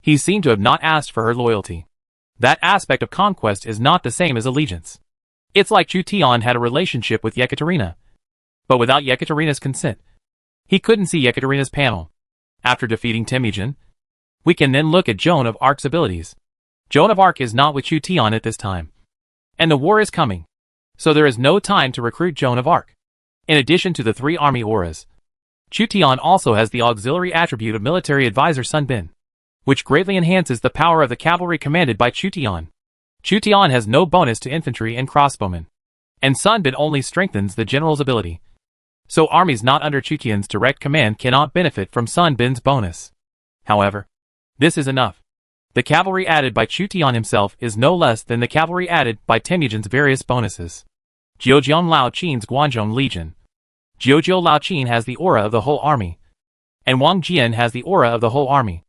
Speaker 1: he seemed to have not asked for her loyalty. That aspect of conquest is not the same as allegiance. It's like Chu Tian had a relationship with Yekaterina, but without Yekaterina's consent. He couldn't see Yekaterina's panel. After defeating Temujin, we can then look at Joan of Arc's abilities. Joan of Arc is not with Chu Tian at this time, and the war is coming, so there is no time to recruit Joan of Arc. In addition to the 3 army auras, Chu Tian also has the auxiliary attribute of military advisor Sun Bin, which greatly enhances the power of the cavalry commanded by Chu Tian. Chu Tian has no bonus to infantry and crossbowmen, and Sun Bin only strengthens the general's ability.
Speaker 2: so armies not under Chu Tian's direct command cannot benefit from Sun Bin's bonus. However, this is enough. The cavalry added by Chu Tian himself is no less than the cavalry added by Temujin's various bonuses. Jiujiang Lao Qin's Guanzhong Legion. Jiujiu Lao Qin has the aura of the whole army, and Wang Jian has the aura of the whole army.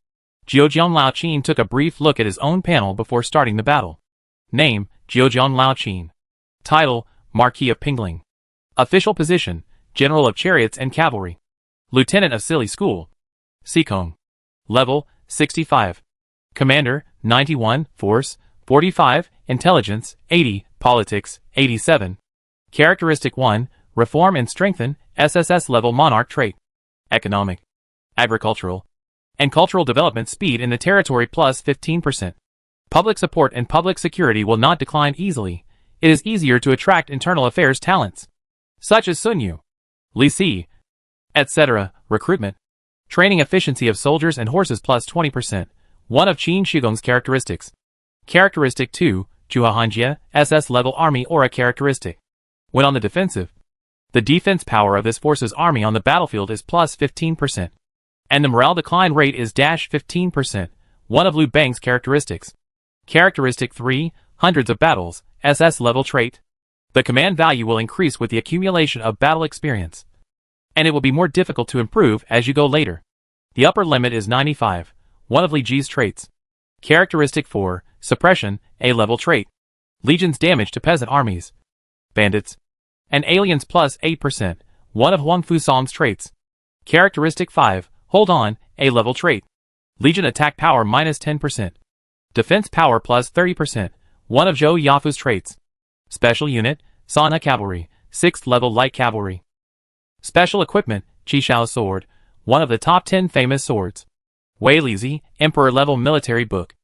Speaker 2: Jiujiang Lao Qin took a brief look at his own panel before starting the battle. Name, Jiujiang Lao Qin. Title, Marquis of Pingling. Official position, General of Chariots and Cavalry. Lieutenant of Silly School. Sikong. Level, 65. Commander, 91, Force, 45, Intelligence, 80, Politics, 87. Characteristic 1, Reform and Strengthen, SSS level Monarch trait. Economic, Agricultural, and Cultural Development speed in the territory plus 15%. Public support and public security will not decline easily. It is easier to attract internal affairs talents, such as Sun Yu, Li Si, etc. Recruitment. Training efficiency of soldiers and horses plus 20%. One of Qin Shigong's characteristics. Characteristic 2, Juhahanjia, SS level army aura characteristic. When on the defensive, the defense power of this force's army on the battlefield is plus 15%. And the morale decline rate is -15%. One of Liu Bang's characteristics. Characteristic 3, hundreds of battles, SS level trait. The command value will increase with the accumulation of battle experience, and it will be more difficult to improve as you go later. The upper limit is 95, one of Li Ji's traits. Characteristic 4, Suppression, A-level trait. Legion's damage to peasant armies, bandits, and aliens plus 8%, one of Huang Fusong's traits. Characteristic 5, Hold On, A-level trait. Legion attack power minus 10%. Defense power plus 30%, one of Zhou Yafu's traits. Special unit, Sana Cavalry, 6th level light cavalry. Special equipment, Qishao sword, one of the top 10 famous swords. Wei Lizi, Emperor level military book.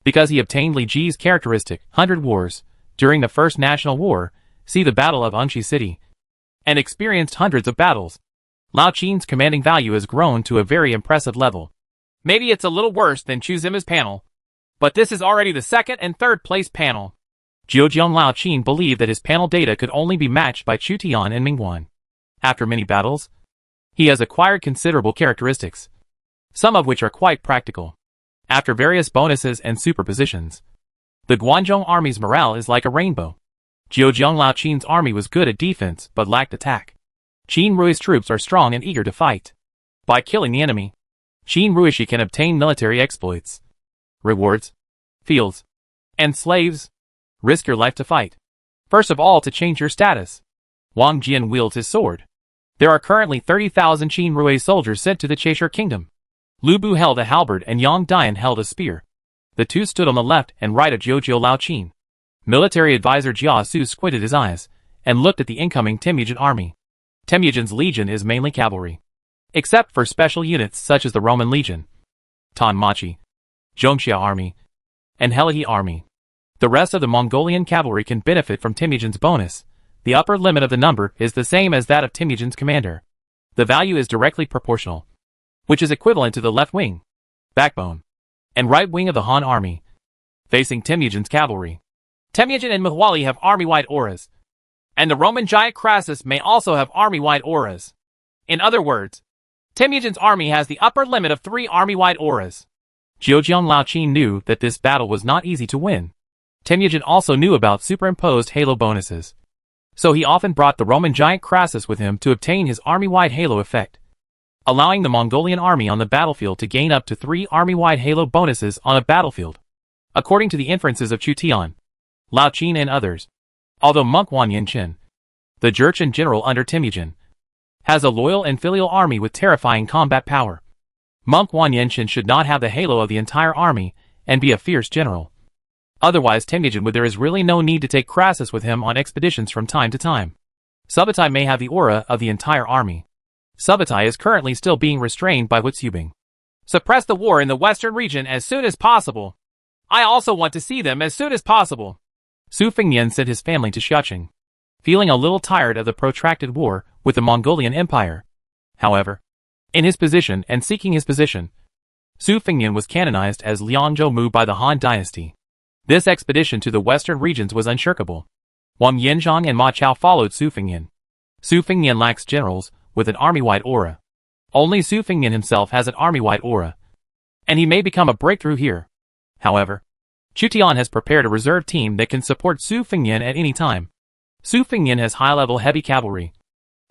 Speaker 2: Because he obtained Li Ji's characteristic, 100 wars, during the First National War, see the Battle of Ungshi City, and experienced hundreds of battles. Lao Qin's commanding value has grown to a very impressive level. Maybe it's a little worse than Chu Zima's panel, but this is already the second and third place panel. Jiujiang Lao Qin believed that his panel data could only be matched by Chu Tian and Mingguan. After many battles, he has acquired considerable characteristics, some of which are quite practical. After various bonuses and superpositions, the Guanzhong army's morale is like a rainbow. Jiujiang Lao Qin's army was good at defense but lacked attack. Qin Rui's troops are strong and eager to fight. By killing the enemy, Qin Ruishi can obtain military exploits, rewards, fields, and slaves. Risk your life to fight. First of all, to change your status. Wang Jian wields his sword. There are currently 30,000 Qin Rui soldiers sent to the Chaisher Kingdom. Lu Bu held a halberd and Yang Dian held a spear. The two stood on the left and right of Jiujiu Lao Qin. Military advisor Jia Su squinted his eyes and looked at the incoming Temujin army. Temujin's legion is mainly cavalry, except for special units such as the Roman Legion, Tanmachi, Zhongxia army, and Helihi army. The rest of the Mongolian cavalry can benefit from Temujin's bonus. The upper limit of the number is the same as that of Temujin's commander. The value is directly proportional, which is equivalent to the left wing, backbone, and right wing of the Han army, facing Temujin's cavalry. Temujin and Muali have army-wide auras, and the Roman giant Crassus may also have army-wide auras. In other words, Temujin's army has the upper limit of 3 army-wide auras. Jiujiang Lao Qin knew that this battle was not easy to win. Temujin also knew about superimposed halo bonuses, so he often brought the Roman giant Crassus with him to obtain his army-wide halo effect, allowing the Mongolian army on the battlefield to gain up to 3 army-wide halo bonuses on a battlefield. According to the inferences of Chu Tian, Lao Qin and others, although monk Wan Yanqin, the Jurchen general under Temujin, has a loyal and filial army with terrifying combat power, monk Wan Yanqin should not have the halo of the entire army and be a fierce general. Otherwise Temujin would there is really no need to take Crassus with him on expeditions from time to time. Subutai may have the aura of the entire army. Subutai is currently still being restrained by Witzubing. Suppress the war in the western region as soon as possible. I also want to see them as soon as possible. Su Fengnian sent his family to Xiaoqing, feeling a little tired of the protracted war with the Mongolian Empire. However, in his position and seeking his position, Su Fengnian was canonized as Liangzhou Mu by the Han dynasty. This expedition to the western regions was unshirkable. Wang Yanzhang and Ma Chao followed Su Fengnian. Su Fengnian lacks generals,
Speaker 1: with an army-wide aura. Only Su Fengnian himself has an army-wide aura, and he may become a breakthrough here. However, Chu Tian has prepared a reserve team that can support Su Fengnian at any time. Su Fengnian has high-level heavy cavalry,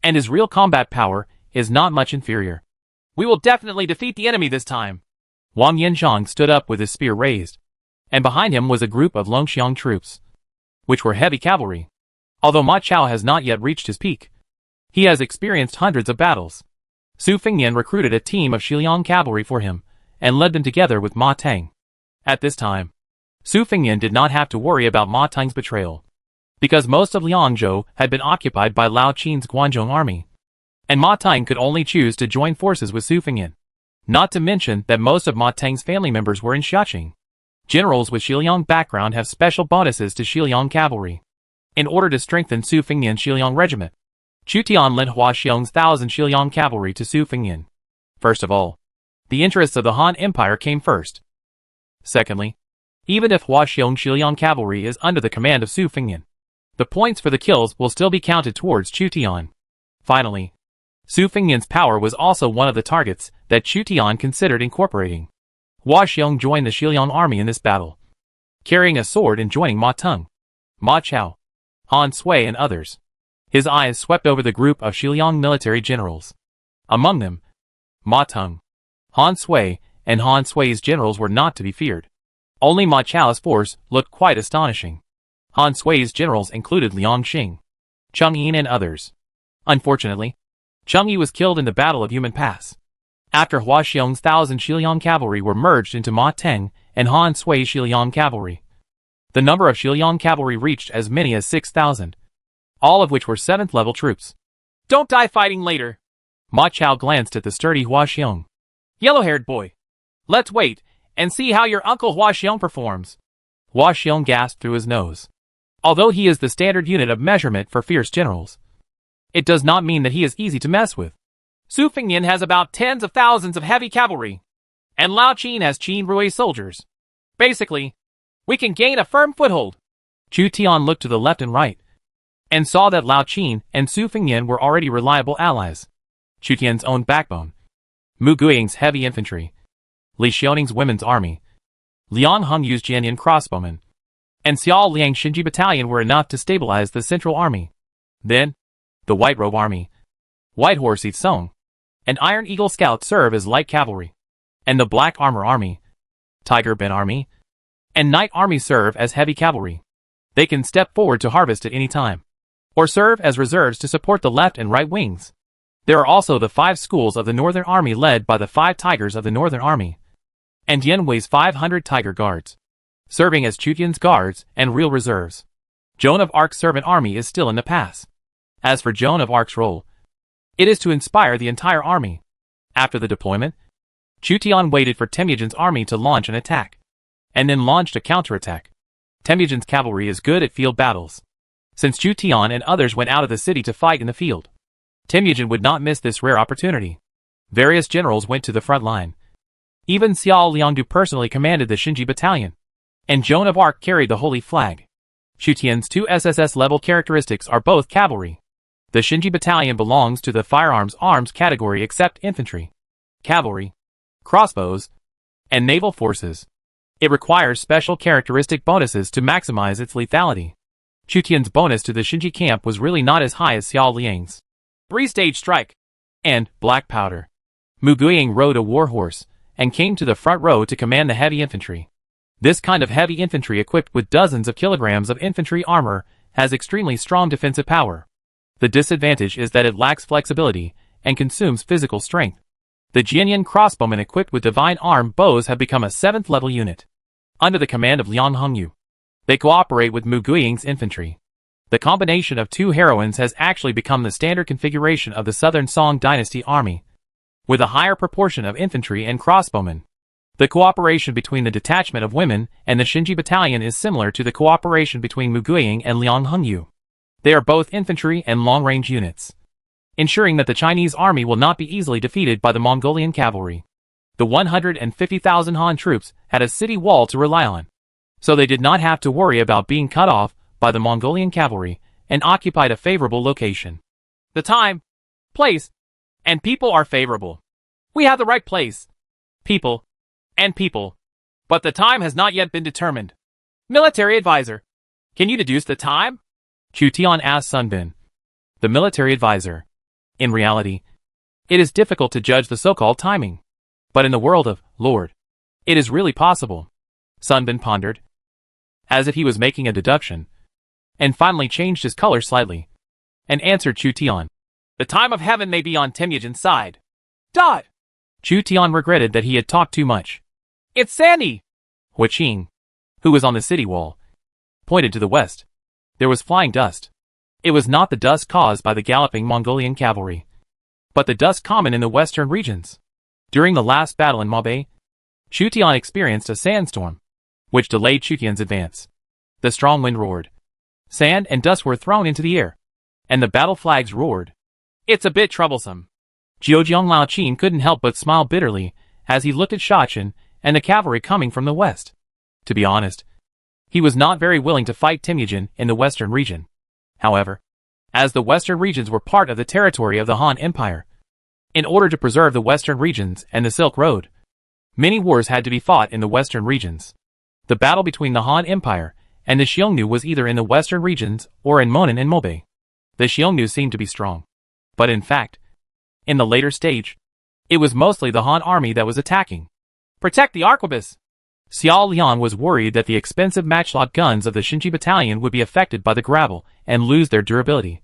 Speaker 1: and his real combat power is not much inferior.
Speaker 2: We will definitely defeat the enemy this time.
Speaker 1: Wang Yanzhang stood up with his spear raised, and behind him was a group of Longxiang troops, which were heavy cavalry. Although Ma Chao has not yet reached his peak, he has experienced hundreds of battles. Su Fengnian recruited a team of Xiliang cavalry for him, and led them together with Ma Teng. At this time, Su Fengnian did not have to worry about Ma Teng's betrayal, because most of Liangzhou had been occupied by Lao Qin's Guanzhong army, and Ma Teng could only choose to join forces with Su Fengnian. Not to mention that most of Ma Teng's family members were in Xiaqing. Generals with Xiliang background have special bonuses to Xiliang cavalry. In order to strengthen Su Fengnian's Xiliang regiment, Chu Tian lent Hua Xiong's 1,000 Xiliang cavalry to Su Fengnian. First of all, the interests of the Han Empire came first. Secondly, even if Hua Xiong's Xiliang cavalry is under the command of Su Fengnian, the points for the kills will still be counted towards Chu Tian. Finally, Su Fengnian's power was also one of the targets that Chu Tian considered incorporating. Hua Xiong joined the Xiliang army in this battle, carrying a sword and joining Ma Teng, Ma Chao, Han Sui and others. His eyes swept over the group of Xiliang military generals. Among them, Ma Teng, Han Sui, and Han Sui's generals were not to be feared. Only Ma Chao's force looked quite astonishing. Han Sui's generals included Liang Xing, Cheng Yin and others. Unfortunately, Cheng Yi was killed in the Battle of Yumen Pass, after Hua Xiong's 1,000 Xiliang cavalry were merged into Ma Teng and Han Sui's Xiliang cavalry. The number of Xiliang cavalry reached as many as 6,000, all of which were 7th level troops.
Speaker 2: Don't die fighting later.
Speaker 1: Ma Chao glanced at the sturdy Hua Xiong.
Speaker 2: Yellow-haired boy. Let's wait and see how your uncle Hua Xiong performs.
Speaker 1: Hua Xiong gasped through his nose. Although he is the standard unit of measurement for fierce generals, it does not mean that he is easy to mess with.
Speaker 2: Su Fengnian has about tens of thousands of heavy cavalry, and Lao Qin has Qin Rui soldiers. Basically, we can gain a firm foothold.
Speaker 1: Chu Tian looked to the left and right, and saw that Lao Qin and Su Fengnian were already reliable allies. Chu Tian's own backbone, Mu Guiying's heavy infantry, Li Xiaoning's women's army, Liang Hongyu's Jianyan crossbowmen, and Xiao Liang's Xinji battalion were enough to stabilize the central army. Then, the White Robe army, White Horse Yi Song, and Iron Eagle Scouts serve as light cavalry, and the Black Armor army, Tiger Ben army, and Knight army serve as heavy cavalry. They can step forward to harvest at any time, or serve as reserves to support the left and right wings. There are also the 5 schools of the Northern Army led by the 5 Tigers of the Northern Army, and Yan Wei's 500 Tiger Guards, serving as Chu Tian's guards and real reserves. Joan of Arc's servant army is still in the pass. As for Joan of Arc's role, it is to inspire the entire army. After the deployment, Chu Tian waited for Temujin's army to launch an attack, and then launched a counterattack. Temujin's cavalry is good at field battles. Since Chu Tian and others went out of the city to fight in the field, Temujin would not miss this rare opportunity. Various generals went to the front line. Even Xiao Liangdu personally commanded the Xinji battalion, and Joan of Arc carried the holy flag. Chu Tian's 2 SSS level characteristics are both cavalry. The Xinji battalion belongs to the firearms arms category except infantry, cavalry, crossbows, and naval forces. It requires special characteristic bonuses to maximize its lethality. Chu Tian's bonus to the Xinji camp was really not as high as Xiao Liang's
Speaker 2: 3-stage strike
Speaker 1: and black powder. Mu Guiying rode a war horse and came to the front row to command the heavy infantry. This kind of heavy infantry equipped with dozens of kilograms of infantry armor has extremely strong defensive power. The disadvantage is that it lacks flexibility and consumes physical strength. The Jianyan crossbowmen equipped with divine arm bows have become a 7th level unit, under the command of Liang Hongyu. They cooperate with Mu Guiying's infantry. The combination of 2 heroines has actually become the standard configuration of the Southern Song Dynasty army, with a higher proportion of infantry and crossbowmen. The cooperation between the detachment of women and the Xinji battalion is similar to the cooperation between Mu Guiying and Liang Hongyu. They are both infantry and long-range units, ensuring that the Chinese army will not be easily defeated by the Mongolian cavalry. The 150,000 Han troops had a city wall to rely on, so they did not have to worry about being cut off by the Mongolian cavalry and occupied a favorable location.
Speaker 2: The time, place, And people are favorable. We have the right place, people, and people. But the time has not yet been determined. Military advisor. Can you deduce the time?
Speaker 1: Chu Tian asked Sun Bin, the military advisor. In reality, it is difficult to judge the so-called timing. But in the world of Lord, it is really possible. Sun Bin pondered, as if he was making a deduction, and finally changed his color slightly, and answered Chu Tian.
Speaker 2: The time of heaven may be on Temujin's side. Dot.
Speaker 1: Chu Tian regretted that he had talked too much.
Speaker 2: It's Sandy.
Speaker 1: Hui Qing, who was on the city wall, pointed to the west. There was flying dust. It was not the dust caused by the galloping Mongolian cavalry, but the dust common in the western regions. During the last battle in Mabe, Chu Tian experienced a sandstorm, which delayed Chu Tian's advance. The strong wind roared. Sand and dust were thrown into the air, and the battle flags roared.
Speaker 2: It's a bit troublesome.
Speaker 1: Jiujiang Lao Qin couldn't help but smile bitterly as he looked at Shachin and the cavalry coming from the west. To be honest, he was not very willing to fight Temujin in the western region. However, as the western regions were part of the territory of the Han Empire, in order to preserve the western regions and the Silk Road, many wars had to be fought in the western regions. The battle between the Han Empire and the Xiongnu was either in the western regions or in Monan and Mobe. The Xiongnu seemed to be strong, but in fact, in the later stage, it was mostly the Han army that was attacking.
Speaker 2: Protect the arquebus.
Speaker 1: Xiao Liang was worried that the expensive matchlock guns of the Shinji battalion would be affected by the gravel and lose their durability.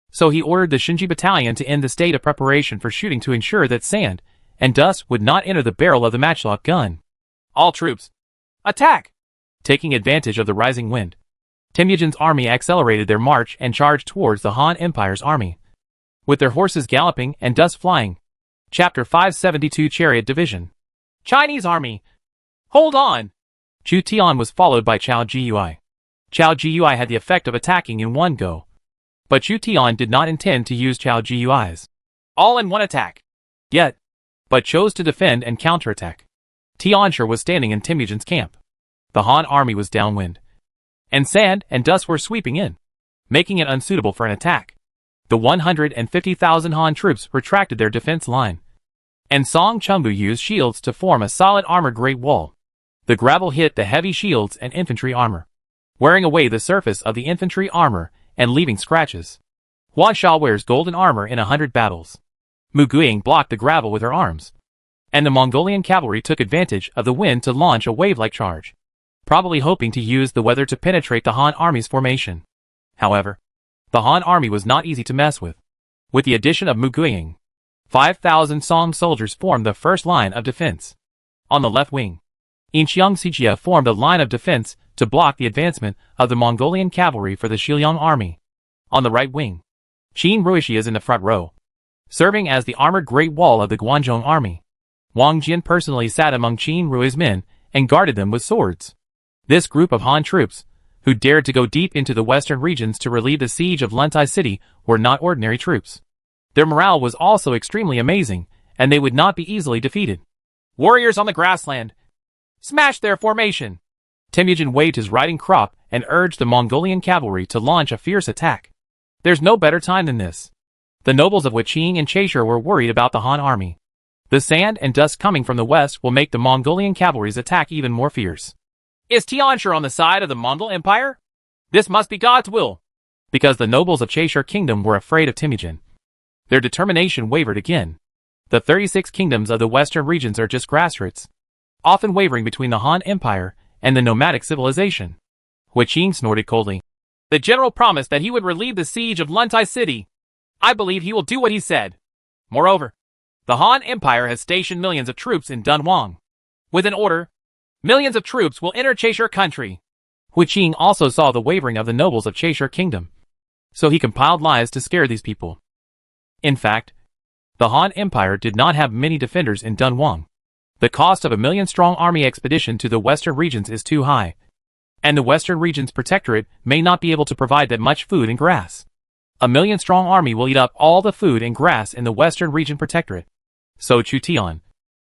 Speaker 1: So he ordered the Shinji battalion to end the state of preparation for shooting to ensure that sand and dust would not enter the barrel of the matchlock gun.
Speaker 2: All troops, attack!
Speaker 1: Taking advantage of the rising wind, Temujin's army accelerated their march and charged towards the Han Empire's army, with their horses galloping and dust flying. Chapter 572 Chariot Division.
Speaker 2: Chinese army. Hold on!
Speaker 1: Chu Tian was followed by Chao Jiui. Chao Jiui had the effect of attacking in one go, but Chu Tian did not intend to use Chao Jiui's
Speaker 2: all in one attack
Speaker 1: yet, but chose to defend and counterattack. Tianshi was standing in Temujin's camp. The Han army was downwind, and sand and dust were sweeping in, making it unsuitable for an attack. The 150,000 Han troops retracted their defense line, and Song Chengbu used shields to form a solid armored great wall. The gravel hit the heavy shields and infantry armor, wearing away the surface of the infantry armor and leaving scratches. Huan Sha wears golden armor in 100 battles. Mu Guiying blocked the gravel with her arms, and the Mongolian cavalry took advantage of the wind to launch a wave-like charge, probably hoping to use the weather to penetrate the Han army's formation. However, the Han army was not easy to mess with. With the addition of Mu Guiying, 5,000 Song soldiers formed the first line of defense. On the left wing, Inxiang Sijia formed a line of defense to block the advancement of the Mongolian cavalry for the Xiliang army. On the right wing, Qin Ruishi is in the front row, serving as the armored great wall of the Guanzhong army. Wang Jin personally sat among Qin Rui's men and guarded them with swords. This group of Han troops, who dared to go deep into the western regions to relieve the siege of Luntai City, were not ordinary troops. Their morale was also extremely amazing, and they would not be easily defeated.
Speaker 2: Warriors on the grassland. Smash their formation.
Speaker 1: Temujin waved his riding crop and urged the Mongolian cavalry to launch a fierce attack. There's no better time than this. The nobles of Wuqing and Chaisher were worried about the Han army. The sand and dust coming from the west will make the Mongolian cavalry's attack even more fierce.
Speaker 2: Is Tianshi on the side of the Mongol Empire? This must be God's will.
Speaker 1: Because the nobles of Chaisher Kingdom were afraid of Temujin, their determination wavered again. The 36 kingdoms of the western regions are just grassroots, often wavering between the Han Empire and the nomadic civilization. Wuqing snorted coldly.
Speaker 2: The general promised that he would relieve the siege of Luntai City. I believe he will do what he said. Moreover, the Han Empire has stationed millions of troops in Dunhuang. With an order, millions of troops will enter Chaisher country.
Speaker 1: Wuqing also saw the wavering of the nobles of Chaisher Kingdom, so he compiled lies to scare these people. In fact, the Han Empire did not have many defenders in Dunhuang. The cost of a million-strong army expedition to the western regions is too high, and the western regions protectorate may not be able to provide that much food and grass. A million-strong army will eat up all the food and grass in the western region protectorate. So Chu Tian,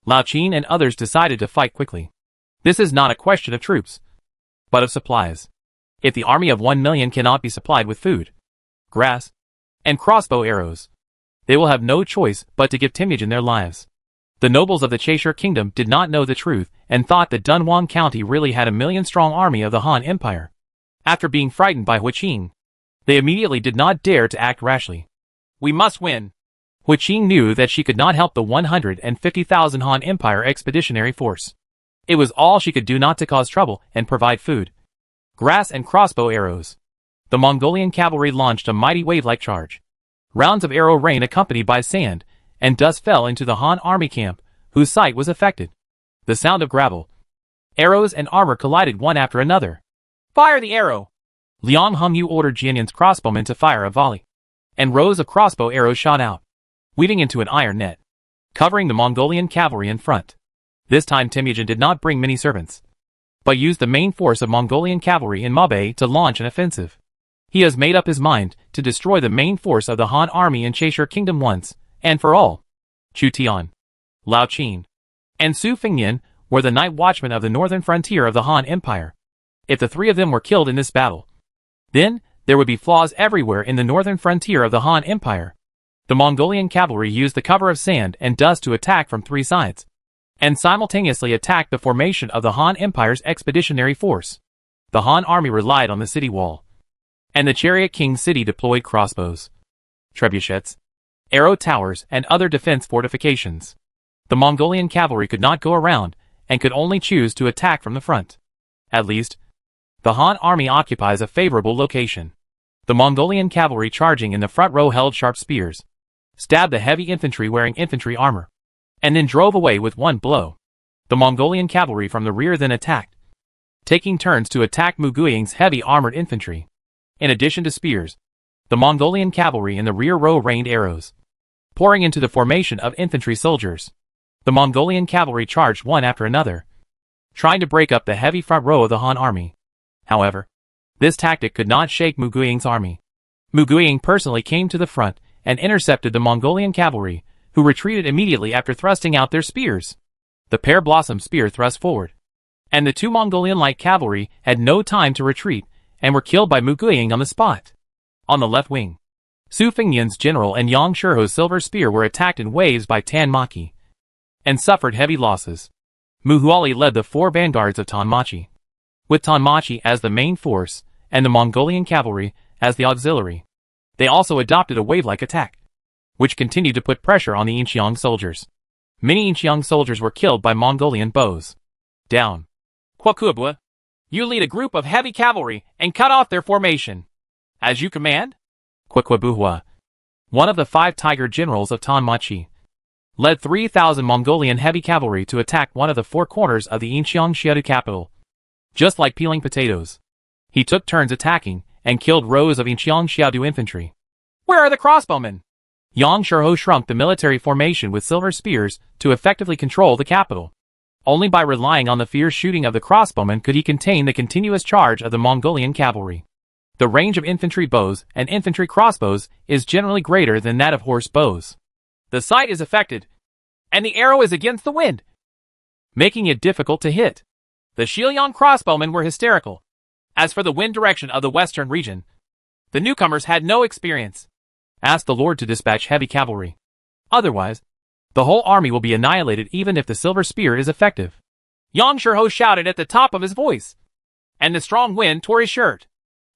Speaker 1: Lao Qin and others decided to fight quickly. This is not a question of troops, but of supplies. If the army of 1 million cannot be supplied with food, grass, and crossbow arrows, they will have no choice but to give Temujin their lives. The nobles of the Cheshire Kingdom did not know the truth and thought that Dunhuang County really had a million-strong army of the Han Empire. After being frightened by Huiqing, they immediately did not dare to act rashly.
Speaker 2: We must win.
Speaker 1: Huiqing knew that she could not help the 150,000 Han Empire expeditionary force. It was all she could do not to cause trouble and provide food, grass and crossbow arrows. The Mongolian cavalry launched a mighty wave-like charge. Rounds of arrow rain accompanied by sand and dust fell into the Han army camp, whose sight was affected. The sound of gravel, arrows and armor collided one after another.
Speaker 2: Fire the arrow!
Speaker 1: Liang Hongyu ordered Jianyan's crossbowmen to fire a volley, and rows of crossbow arrows shot out, weaving into an iron net, covering the Mongolian cavalry in front. This time Temujin did not bring many servants, but used the main force of Mongolian cavalry in Mabe to launch an offensive. He has made up his mind to destroy the main force of the Han army in Cheshire Kingdom once and for all. Chu Tian, Lao Qin, and Su Fengnian were the night watchmen of the northern frontier of the Han Empire. If the three of them were killed in this battle, then there would be flaws everywhere in the northern frontier of the Han Empire. The Mongolian cavalry used the cover of sand and dust to attack from three sides, and simultaneously attacked the formation of the Han Empire's expeditionary force. The Han army relied on the city wall, and the Chariot King's city deployed crossbows, trebuchets, arrow towers, and other defense fortifications. The Mongolian cavalry could not go around, and could only choose to attack from the front. At least, the Han army occupies a favorable location. The Mongolian cavalry charging in the front row held sharp spears, stabbed the heavy infantry wearing infantry armor, and then drove away with one blow. The Mongolian cavalry from the rear then attacked, taking turns to attack Muguying's heavy armored infantry. In addition to spears, the Mongolian cavalry in the rear row rained arrows, pouring into the formation of infantry soldiers. The Mongolian cavalry charged one after another, trying to break up the heavy front row of the Han army. However, this tactic could not shake Muguying's army. Muguying personally came to the front and intercepted the Mongolian cavalry, who retreated immediately after thrusting out their spears. The pear-blossom spear thrust forward, and the two Mongolian light cavalry had no time to retreat and were killed by Muguying on the spot. On the left wing, Su Fengnian's general and Yang Shurho's silver spear were attacked in waves by Tan Maki, and suffered heavy losses. Muali led the four vanguards of Tanmachi, with Tanmachi as the main force and the Mongolian cavalry as the auxiliary. They also adopted a wave-like attack, which continued to put pressure on the Incheong soldiers. Many Incheong soldiers were killed by Mongolian bows. Down.
Speaker 2: Kwakubwa, you lead a group of heavy cavalry and cut off their formation. As you command?
Speaker 1: Kwakwabuhua, one of the 5 tiger generals of Tanmachi, led 3,000 Mongolian heavy cavalry to attack one of the 4 corners of the Incheong Xiadu capital. Just like peeling potatoes, he took turns attacking and killed rows of Incheong Xiadu infantry.
Speaker 2: Where are the crossbowmen?
Speaker 1: Yang Shurho shrunk the military formation with silver spears to effectively control the capital. Only by relying on the fierce shooting of the crossbowmen could he contain the continuous charge of the Mongolian cavalry. The range of infantry bows and infantry crossbows is generally greater than that of horse bows.
Speaker 2: The sight is affected, and the arrow is against the wind,
Speaker 1: making it difficult to hit.
Speaker 2: The Shiliang crossbowmen were hysterical. As for the wind direction of the western region, the newcomers had no experience.
Speaker 1: Ask the Lord to dispatch heavy cavalry. Otherwise, the whole army will be annihilated even if the silver spear is effective.
Speaker 2: Yang Shurho shouted at the top of his voice, and the strong wind tore his shirt.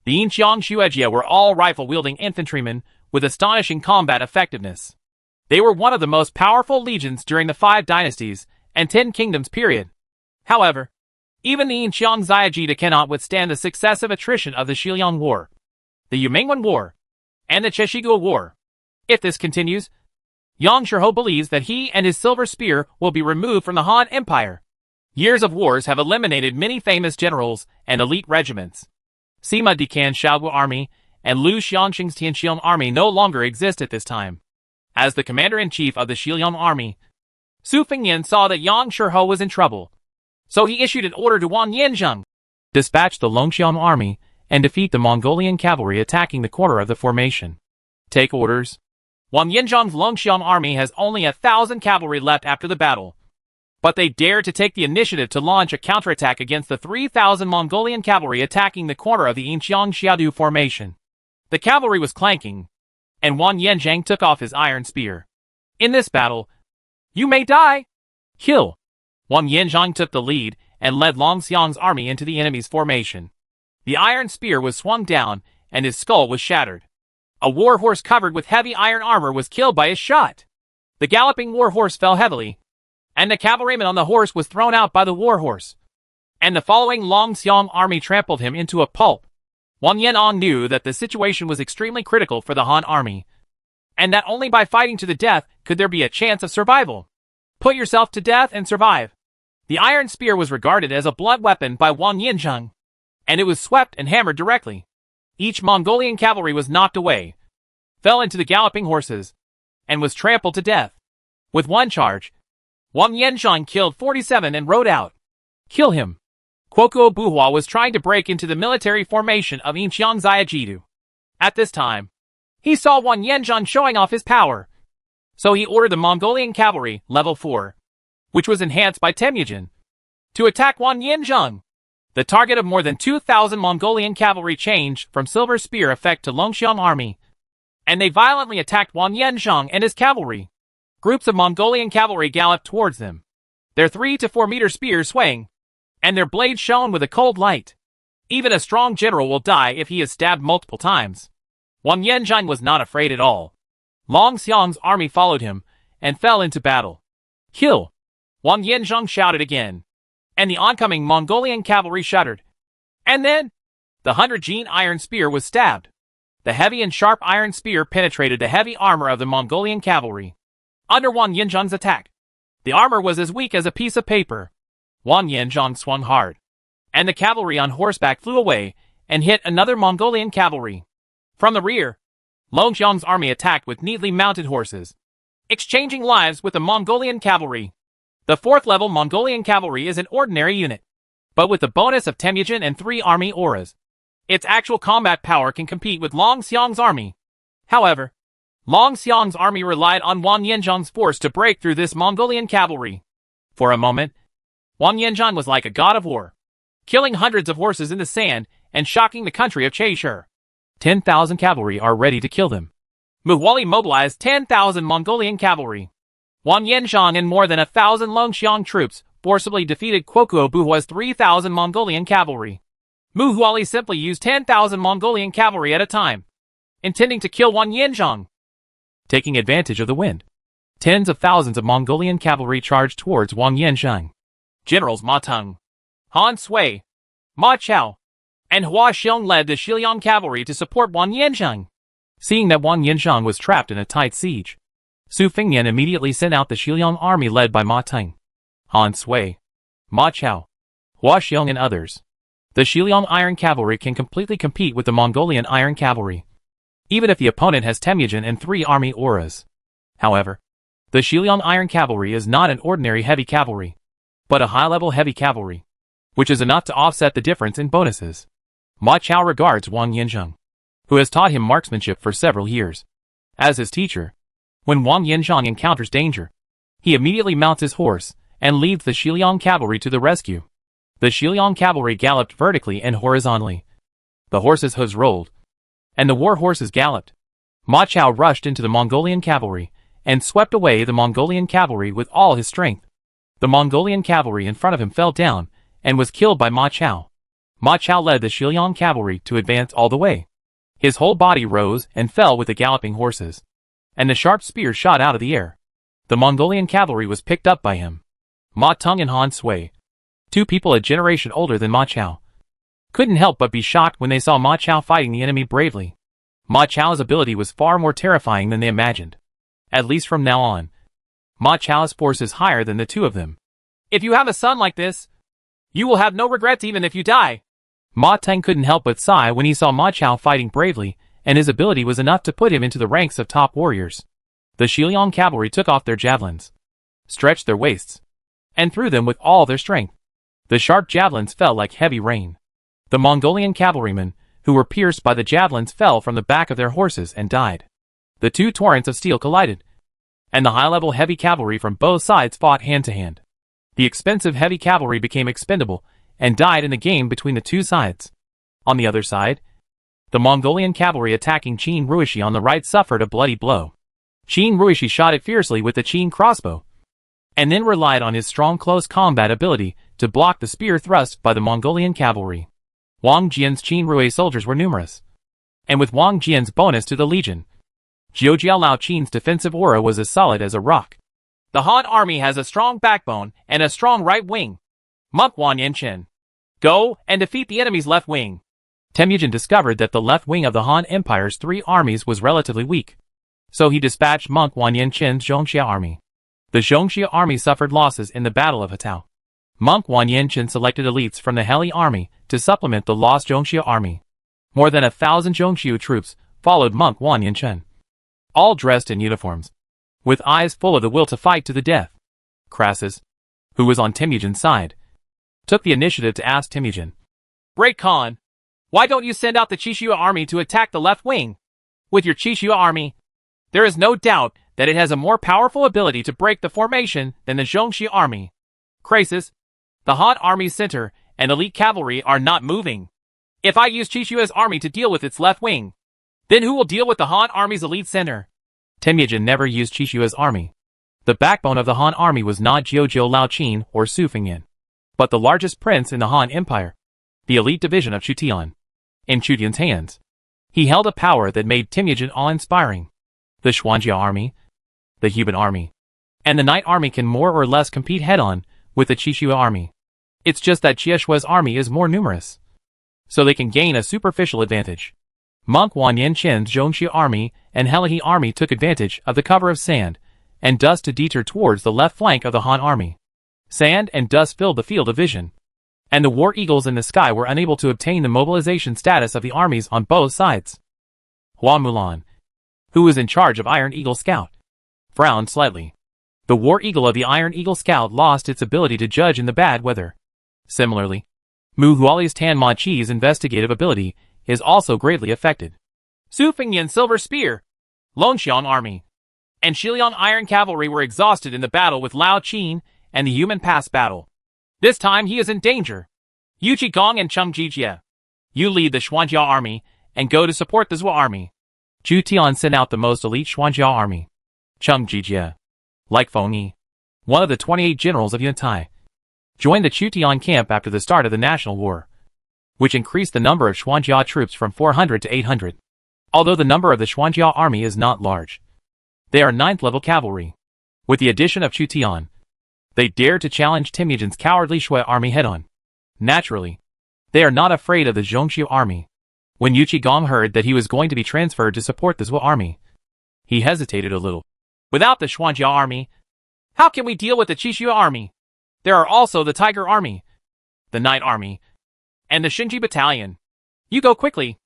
Speaker 2: The Incheong Shuejia were all rifle-wielding infantrymen with astonishing combat effectiveness. They were one of the most powerful legions during the 5 dynasties and 10 kingdoms period. However, even the Incheong Xiajida cannot withstand the successive attrition of the Shiliang War, the Yumengwan War, and the Cheshigua War. If this continues, Yang Shurho believes that he and his silver spear will be removed from the Han Empire. Years of wars have eliminated many famous generals and elite regiments. Sima Dikan's Shaogu army and Lu Xiangxing's Tianxiong army no longer exist at this time. As the commander-in-chief of the Shiliang army, Su Fengnian saw that Yang Shurho was in trouble, so he issued an order to Wang Yanzheng.
Speaker 1: Dispatch the Longxiang army and defeat the Mongolian cavalry attacking the corner of the formation. Take orders.
Speaker 2: Wang Yanzheng's Longxiang army has only 1,000 cavalry left after the battle, but they dared to take the initiative to launch a counterattack against the 3,000 Mongolian cavalry attacking the corner of the Incheong Xiadu formation. The cavalry was clanking, and Wang Yanzhang took off his iron spear. In this battle, you may die. Kill. Wang Yanzhang took the lead and led Long Xiang's army into the enemy's formation. The iron spear was swung down, and his skull was shattered. A war horse covered with heavy iron armor was killed by his shot. The galloping war horse fell heavily, and the cavalryman on the horse was thrown out by the war horse. And the following Long Xiang army trampled him into a pulp. Wang Yan'an knew that the situation was extremely critical for the Han army, and that only by fighting to the death could there be a chance of survival. Put yourself to death and survive. The iron spear was regarded as a blunt weapon by Wang Yanzhang, and it was swept and hammered directly. Each Mongolian cavalry was knocked away, fell into the galloping horses, and was trampled to death. With one charge, Wang Yanzhang killed 47 and rode out. Kill him. Quoquo Buhua was trying to break into the military formation of Inxiang Ziajidu. At this time, he saw Wang Yanzhang showing off his power, so he ordered the Mongolian cavalry, level 4, which was enhanced by Temujin, to attack Wang Yanzhang. The target of more than 2,000 Mongolian cavalry changed from Silver Spear effect to Longxiang army, and they violently attacked Wang Yanzhang and his cavalry. Groups of Mongolian cavalry galloped towards them, their 3 to 4 meter spears swaying, and their blades shone with a cold light. Even a strong general will die if he is stabbed multiple times. Wang Yanzhang was not afraid at all. Long Xiang's army followed him and fell into battle. Kill! Wang Yanzhang shouted again, and the oncoming Mongolian cavalry shuddered. And then, the 100-gene iron spear was stabbed. The heavy and sharp iron spear penetrated the heavy armor of the Mongolian cavalry. Under Wang Yanzhang's attack, the armor was as weak as a piece of paper. Wang Yanzhang swung hard, and the cavalry on horseback flew away and hit another Mongolian cavalry. From the rear, Longxiang's army attacked with neatly mounted horses, exchanging lives with the Mongolian cavalry. The 4th level Mongolian cavalry is an ordinary unit, but with the bonus of Temujin and 3 army auras, its actual combat power can compete with Long Xiang's army. However, Long Xiang's army relied on Wang Yanzhang's force to break through this Mongolian cavalry. For a moment, Wang Yanzhang was like a god of war, killing hundreds of horses in the sand and shocking the country of Chaisher. 10,000 cavalry are ready to kill them. Muali mobilized 10,000 Mongolian cavalry. Wang Yanzhang and more than 1,000 Longxiang troops forcibly defeated Quoquo Buhua's 3,000 Mongolian cavalry. Muali simply used 10,000 Mongolian cavalry at a time, intending to kill Wang Yanzhang. Taking advantage of the wind, tens of thousands of Mongolian cavalry charged towards Wang Yanzhang. Generals Ma Teng, Han Sui, Ma Chao, and Hua Xiong led the Shiliang cavalry to support Wang Yanzhang. Seeing that Wang Yanzhang was trapped in a tight siege, Su Fengnian immediately sent out the Shiliang army led by Ma Teng, Han Sui, Ma Chao, Hua Xiong and others. The Shiliang Iron Cavalry can completely compete with the Mongolian Iron Cavalry, even if the opponent has Temujin and 3 army auras. However, the Shiliang Iron Cavalry is not an ordinary heavy cavalry, but a high-level heavy cavalry, which is enough to offset the difference in bonuses. Ma Chao regards Wang Yanzhang, who has taught him marksmanship for several years, as his teacher. When Wang Yanzhang encounters danger, he immediately mounts his horse and leads the Shiliang cavalry to the rescue. The Shiliang cavalry galloped vertically and horizontally. The horses' hooves rolled, and the war horses galloped. Ma Chao rushed into the Mongolian cavalry and swept away the Mongolian cavalry with all his strength. The Mongolian cavalry in front of him fell down and was killed by Ma Chao. Ma Chao led the Shiliang cavalry to advance all the way. His whole body rose and fell with the galloping horses, and the sharp spear shot out of the air. The Mongolian cavalry was picked up by him. Ma Teng and Han Sui, 2 people a generation older than Ma Chao, couldn't help but be shocked when they saw Ma Chao fighting the enemy bravely. Ma Chao's ability was far more terrifying than they imagined. At least from now on, Ma Chao's force is higher than the 2 of them. If you have a son like this, you will have no regrets even if you die. Ma Teng couldn't help but sigh when he saw Ma Chao fighting bravely, and his ability was enough to put him into the ranks of top warriors. The Shiliang cavalry took off their javelins, stretched their waists, and threw them with all their strength. The sharp javelins fell like heavy rain. The Mongolian cavalrymen, who were pierced by the javelins, fell from the back of their horses and died. The 2 torrents of steel collided, and the high-level heavy cavalry from both sides fought hand-to-hand. The expensive heavy cavalry became expendable and died in the game between the 2 sides. On the other side, The Mongolian cavalry attacking Qin Ruishi on the right suffered a bloody blow. Qin Ruishi shot it fiercely with the Qin crossbow, and then relied on his strong close combat ability to block the spear thrust by the Mongolian cavalry. Wang Jian's Qin Rui soldiers were numerous, and with Wang Jian's bonus to the legion, Jiao Lao Qin's defensive aura was as solid as a rock. The Han army has a strong backbone and a strong right wing. Monk Wan Yanchen. Go and defeat the enemy's left wing. Temujin discovered that the left wing of the Han Empire's 3 armies was relatively weak, so he dispatched Monk Wan Yanchen's Zhongxia army. The Zhongxia army suffered losses in the Battle of Hatao. Monk Wan Yanchen selected elites from the Heli army to supplement the lost Zhongxia army. More than 1,000 Zhongxiu troops followed Monk Wan Yanchen, all dressed in uniforms, with eyes full of the will to fight to the death. Crassus, who was on Temujin's side, took the initiative to ask Temujin, "Great Khan, why don't you send out the Qixue army to attack the left wing? With your Qixue army, there is no doubt that it has a more powerful ability to break the formation than the Zhongxi army. Crassus, the Han army's center and elite cavalry are not moving. If I use Qixue's army to deal with its left wing, then who will deal with the Han army's elite center?" Temujin never used Qixue's army. The backbone of the Han army was not Jiao Lao Qin or Su Fengyan, but the largest prince in the Han Empire, the elite division of Chutian. In Chutian's hands, he held a power that made Temujin awe-inspiring. The Xuanjia army, the Huban army, and the Knight army can more or less compete head-on with the Qixue army. It's just that Qiushua's army is more numerous, so they can gain a superficial advantage. Monk Wan Yanchen's Zhongxia army and Helihe army took advantage of the cover of sand and dust to detour towards the left flank of the Han army. Sand and dust filled the field of vision, and the war eagles in the sky were unable to obtain the mobilization status of the armies on both sides. Hua Mulan, who was in charge of Iron Eagle Scout, frowned slightly. The war eagle of the Iron Eagle Scout lost its ability to judge in the bad weather. Similarly, Muali's Tan Ma Chi's investigative ability is also greatly affected. Su Fengyan's Silver Spear, Longxiang army, and Shiliang Iron Cavalry were exhausted in the battle with Lao Qin and the Human Pass battle. This time he is in danger. Yu Qigong and Cheng Jijie, you lead the Xuanjia army and go to support the Zhua army. Zhu Tian sent out the most elite Xuanjia army. Cheng Jijie, like Feng Yi, one of the 28 generals of Yuntai, joined the Chutian camp after the start of the National War, which increased the number of Xuanjia troops from 400 to 800. Although the number of the Xuanjia army is not large, they are 9th-level cavalry. With the addition of Chutian, they dare to challenge Temujin's cowardly Shui army head-on. Naturally, they are not afraid of the Zhongxiu army. When Yu Qigong heard that he was going to be transferred to support the Zhua army, he hesitated a little. Without the Xuanjia army, how can we deal with the Qixue army? There are also the Tiger army, the Knight army, and the Shinji battalion. You go quickly.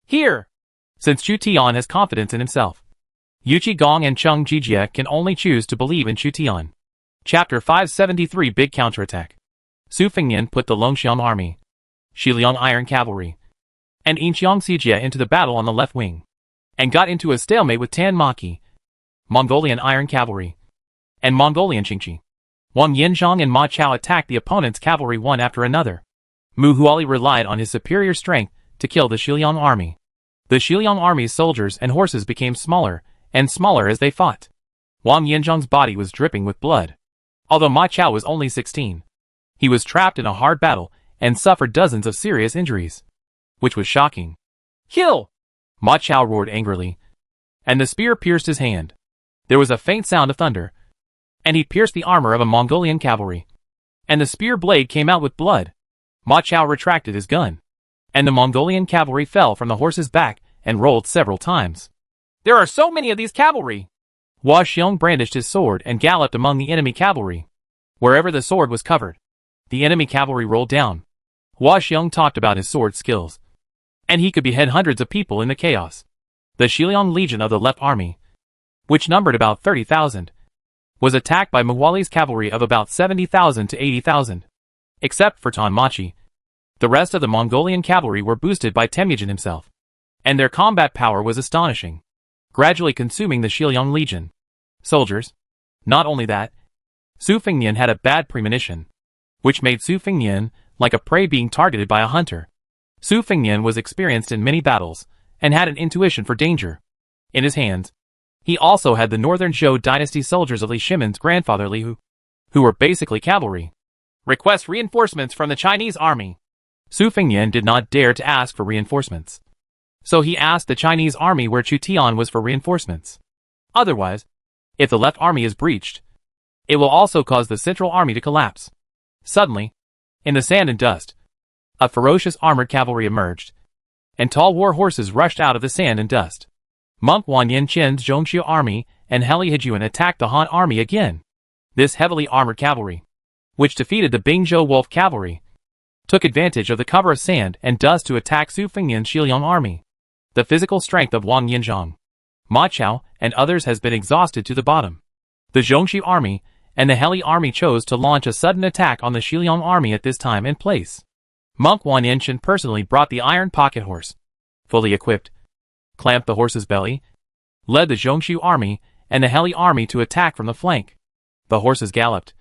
Speaker 2: Here. Since Chu Tian has confidence in himself, Yu Qigong and Cheng Jijie can only choose to believe in Chu Tian. Chapter 573 Big Counterattack. Su Fengyan put the Longxiang army, Shiliang Iron Cavalry, and Yinxiang Xijie into the battle on the left wing, and got into a stalemate with Tan Maki, Mongolian Iron Cavalry, and Mongolian Qingqi. Wang Yanzhang and Ma Chao attacked the opponent's cavalry one after another. Muali relied on his superior strength to kill the Shiliang army. The Shiliang army's soldiers and horses became smaller and smaller as they fought. Wang Yanzhang's body was dripping with blood. Although Ma Chao was only 16, he was trapped in a hard battle and suffered dozens of serious injuries, which was shocking. "Kill!" Ma Chao roared angrily, and the spear pierced his hand. There was a faint sound of thunder, and he pierced the armor of a Mongolian cavalry, and the spear blade came out with blood. Ma Chao retracted his gun, and the Mongolian cavalry fell from the horse's back and rolled several times. "There are so many of these cavalry!" Hua Xiong brandished his sword and galloped among the enemy cavalry. Wherever the sword was covered, the enemy cavalry rolled down. Hua Xiong talked about his sword skills, and he could behead hundreds of people in the chaos. The Shiliang Legion of the Left Army, which numbered about 30,000, was attacked by Muali's cavalry of about 70,000 to 80,000. Except for Tan Machi, the rest of the Mongolian cavalry were boosted by Temujin himself, and their combat power was astonishing, gradually consuming the Shiliang Legion soldiers. Not only that, Su Fengyan had a bad premonition, which made Su Fengyan like a prey being targeted by a hunter. Su Fengyan was experienced in many battles,
Speaker 1: and had an intuition for danger. In his hands, he also had the Northern Zhou dynasty soldiers of Li Shimon's grandfather Li Hu, who were basically cavalry.
Speaker 2: Request reinforcements from the Chinese army.
Speaker 1: Su Fengnian did not dare to ask for reinforcements. So he asked the Chinese army where Chu Tian was for reinforcements. Otherwise, if the left army is breached, it will also cause the central army to collapse. Suddenly, in the sand and dust, a ferocious armored cavalry emerged, and tall war horses rushed out of the sand and dust. Monk Wan Yinchen's Zhongxiu army and Heli Hejuan attacked the Han army again. This heavily armored cavalry, which defeated the Bingzhou Wolf cavalry, took advantage of the cover of sand and dust to attack Su Fengnian's Xiliang army. The physical strength of Wang Yinzhang, Ma Chao, and others has been exhausted to the bottom. The Zhongxiu army and the Heli army chose to launch a sudden attack on the Xiliang army at this time and place. Monk Wan Yinshan personally brought the iron pocket horse, fully equipped, clamped the horse's belly, led the Zhongxiu army and the Heli army to attack from the flank. The horses galloped,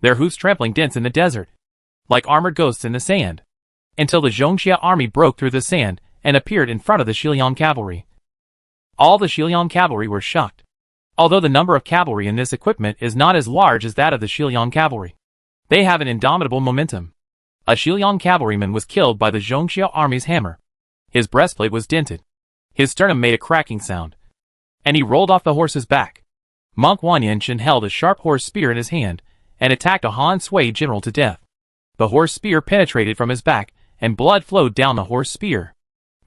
Speaker 1: their hoofs trampling dents in the desert, like armored ghosts in the sand, until the Zhongxia army broke through the sand and appeared in front of the Xiliang cavalry. All the Xiliang cavalry were shocked, although the number of cavalry in this equipment is not as large as that of the Xiliang cavalry. They have an indomitable momentum. A Xiliang cavalryman was killed by the Zhongxia army's hammer. His breastplate was dented. His sternum made a cracking sound, and he rolled off the horse's back. Monk Wan Yinshan held a sharp horse spear in his hand and attacked a Han Sui general to death. The horse spear penetrated from his back, and blood flowed down the horse spear.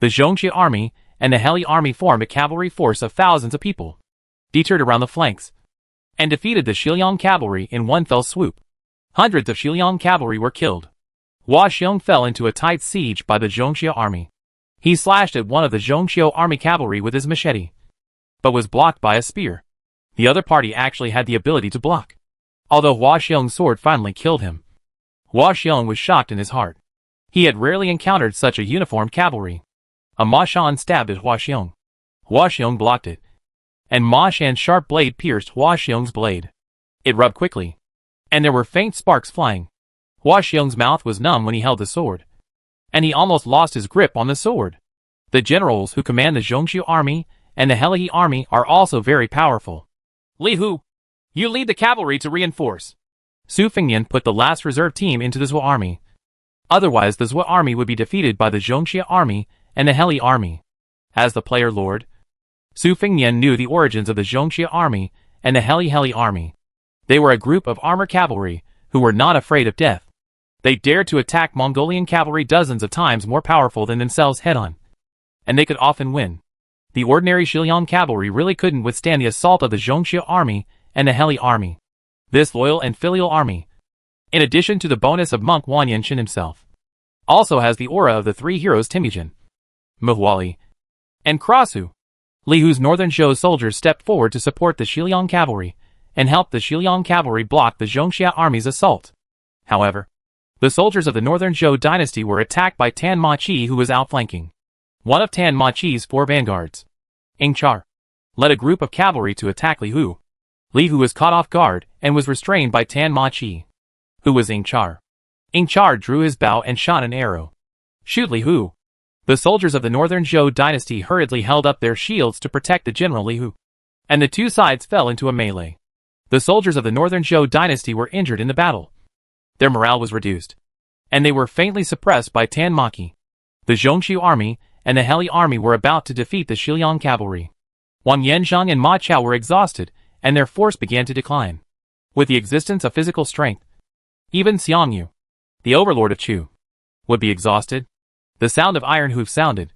Speaker 1: The Zhongxia army and the Heli army formed a cavalry force of thousands of people, deterred around the flanks, and defeated the Xiliang cavalry in one fell swoop. Hundreds of Xiliang cavalry were killed. Hua Xiong fell into a tight siege by the Zhongxia army. He slashed at one of the Zhongxiu army cavalry with his machete, but was blocked by a spear. The other party actually had the ability to block, although Hua Xiong's sword finally killed him. Hua Xiong was shocked in his heart. He had rarely encountered such a uniformed cavalry. A Ma Shan stabbed at Hua Xiong. Hua Xiong blocked it, and Ma Shan's sharp blade pierced Hua Xiong's blade. It rubbed quickly, and there were faint sparks flying. Hua Xiong's mouth was numb when he held the sword, and he almost lost his grip on the sword. The generals who command the Zhongxiu army and the Heli army are also very powerful.
Speaker 2: Li Hu, you lead the cavalry to reinforce.
Speaker 1: Su Fengnian put the last reserve team into the Zhou army. Otherwise the Zhou army would be defeated by the Zhongxia army and the Heli army. As the player lord, Su Fengnian knew the origins of the Zhongxia army and the Heli army. They were a group of armored cavalry who were not afraid of death. They dared to attack Mongolian cavalry dozens of times more powerful than themselves head-on, and they could often win. The ordinary Xiliang cavalry really couldn't withstand the assault of the Zhongxia army and the Heli army. This loyal and filial army, in addition to the bonus of Monk Wan Yinshan himself, also has the aura of the three heroes Temujin, Muali, and Krasu. Li Hu's northern Zhou soldiers stepped forward to support the Xiliang cavalry and helped the Xiliang cavalry block the Zhongxia army's assault. However, the soldiers of the northern Zhou dynasty were attacked by Tan Ma Chi, who was outflanking one of Tan Ma Chi's 4 vanguards. Ing Char led a group of cavalry to attack Li Hu. Li Hu was caught off guard and was restrained by Tan Ma Chi, who was Ing Char. Ing Char drew his bow and shot an arrow. Shoot Li Hu! The soldiers of the northern Zhou dynasty hurriedly held up their shields to protect the general Li Hu, and the two sides fell into a melee. The soldiers of the northern Zhou dynasty were injured in the battle. Their morale was reduced, and they were faintly suppressed by Tan Ma Chi. The Zhongxiu army and the Heli army were about to defeat the Xiliang cavalry. Wang Yanzhang and Ma Chao were exhausted, and their force began to decline. With the existence of physical strength, even Xiang Yu, the overlord of Chu, would be exhausted. The sound of iron hoofs sounded,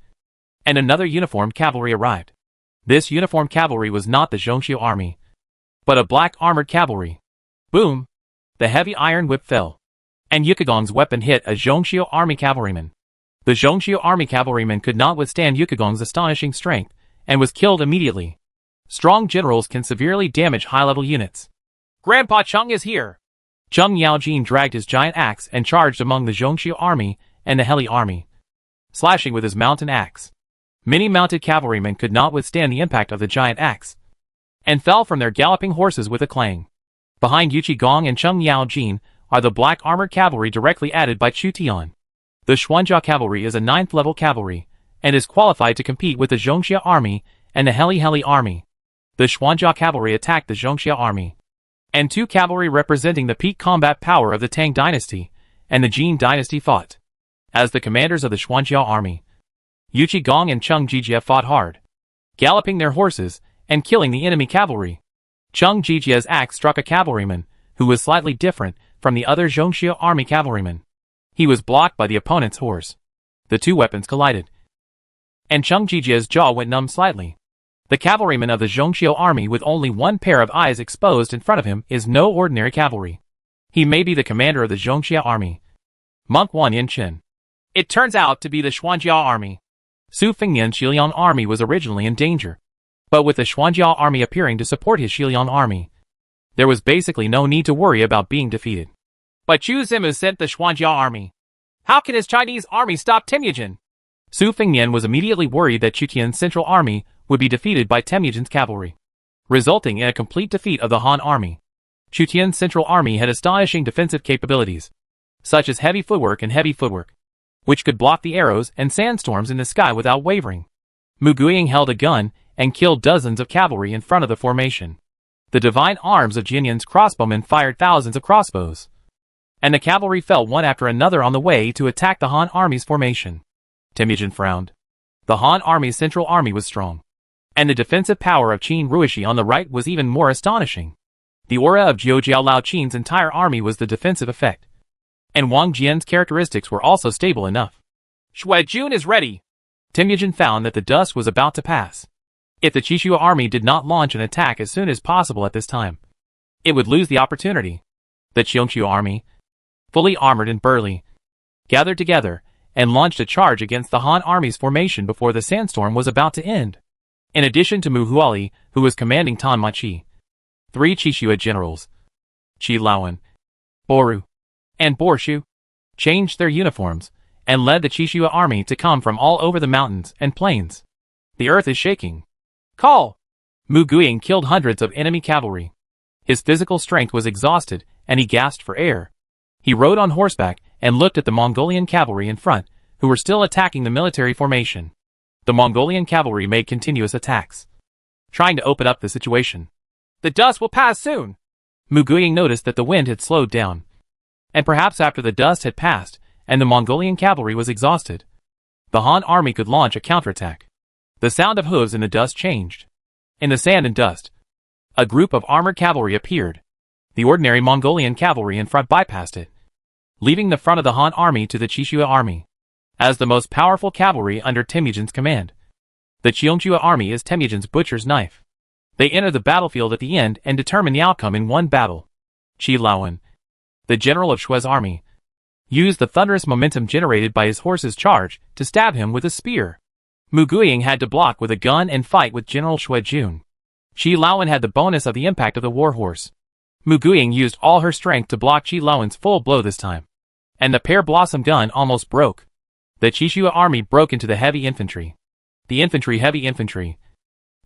Speaker 1: and another uniformed cavalry arrived. This uniformed cavalry was not the Zhongxiu army, but a black armored cavalry. Boom! The heavy iron whip fell, and Yukigong's weapon hit a Zhongxiu army cavalryman. The Zhongxiu army cavalryman could not withstand Yukigong's astonishing strength, and was killed immediately. Strong generals can severely damage high-level units.
Speaker 2: Grandpa Chung is here!
Speaker 1: Zheng Yaojin dragged his giant axe and charged among the Zhongxiu army and the Heli army, slashing with his mountain axe. Many mounted cavalrymen could not withstand the impact of the giant axe, and fell from their galloping horses with a clang. Behind Yukigong and Zheng Yaojin are the black armored cavalry directly added by Chu Tian. The Xuanjia cavalry is a 9th level cavalry, and is qualified to compete with the Zhongxia army and the Heli army. The Xuanjia cavalry attacked the Zhongxia army, and 2 cavalry representing the peak combat power of the Tang dynasty and the Jin dynasty fought. As the commanders of the Xuanjia army, Yu Qigong and Cheng Jijie fought hard, galloping their horses and killing the enemy cavalry. Cheng Jijie's axe struck a cavalryman who was slightly different from the other Zhongxia army cavalrymen. He was blocked by the opponent's horse. The 2 weapons collided, and Cheng Jijie's jaw went numb slightly. The cavalryman of the Zhongxia army with only 1 pair of eyes exposed in front of him is no ordinary cavalry. He may be the commander of the Zhongxia army, Monk Wan Yin-chen.
Speaker 2: It turns out to be the Xuanjia army.
Speaker 1: Su Fengnian's Xiliang army was originally in danger, but with the Xuanjia army appearing to support his Xiliang army, there was basically no need to worry about being defeated.
Speaker 2: But Chu Zimu sent the Xuanjia army. How can his Chinese army stop Temujin?
Speaker 1: Su Fengnian was immediately worried that Chu Tian's central army would be defeated by Temujin's cavalry, resulting in a complete defeat of the Han army. Chu Tian's central army had astonishing defensive capabilities, such as heavy footwork, which could block the arrows and sandstorms in the sky without wavering. Mu Guiying held a gun and killed dozens of cavalry in front of the formation. The divine arms of Jinyan's crossbowmen fired thousands of crossbows, and the cavalry fell one after another on the way to attack the Han army's formation. Temujin frowned. The Han army's central army was strong, and the defensive power of Qin Ruishi on the right was even more astonishing. The aura of Jiao Lao Qin's entire army was the defensive effect, and Wang Jian's characteristics were also stable enough.
Speaker 2: Xue Jun is ready.
Speaker 1: Temujin found that the dust was about to pass. If the Qixue army did not launch an attack as soon as possible at this time, it would lose the opportunity. The Qiongqiu army, fully armored and burly, gathered together and launched a charge against the Han army's formation before the sandstorm was about to end. In addition to Muali, who was commanding Tan Machi, 3 Qixue generals, Qi Laowen, Boru, and Borshu, changed their uniforms and led the Qixue army to come from all over the mountains and plains. The earth is shaking.
Speaker 2: Call!
Speaker 1: Mu Guiying killed hundreds of enemy cavalry. His physical strength was exhausted and he gasped for air. He rode on horseback and looked at the Mongolian cavalry in front, who were still attacking the military formation. The Mongolian cavalry made continuous attacks, trying to open up the situation.
Speaker 2: The dust will pass soon.
Speaker 1: Mu Guiying noticed that the wind had slowed down, and perhaps after the dust had passed and the Mongolian cavalry was exhausted, the Han army could launch a counterattack. The sound of hooves in the dust changed. In the sand and dust, a group of armored cavalry appeared. The ordinary Mongolian cavalry in front bypassed it, leaving the front of the Han army to the Qixue army as the most powerful cavalry under Temujin's command. The Qiongqiu army is Temujin's butcher's knife. They enter the battlefield at the end and determine the outcome in one battle. Qi Laowen, the general of Shue's army, used the thunderous momentum generated by his horse's charge to stab him with a spear. Mu Guiying had to block with a gun and fight with General Xue Jun. Qi Laowen had the bonus of the impact of the war horse. Mu Guiying used all her strength to block Qi Laowen's full blow this time, and the pear blossom gun almost broke. The Qixue army broke into the heavy infantry. The heavy infantry,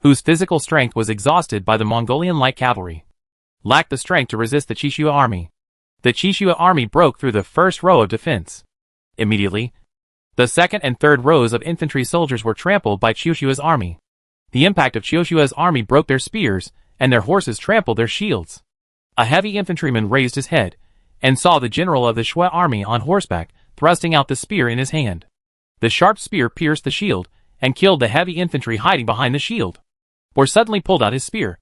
Speaker 1: whose physical strength was exhausted by the Mongolian light cavalry, lacked the strength to resist the Qixue army. The Qixue army broke through the first row of defense. Immediately, the second and third rows of infantry soldiers were trampled by Qiushua's army. The impact of Qiushua's army broke their spears, and their horses trampled their shields. A heavy infantryman raised his head, and saw the general of the Shui army on horseback, thrusting out the spear in his hand. The sharp spear pierced the shield, and killed the heavy infantry hiding behind the shield. Or suddenly pulled out his spear,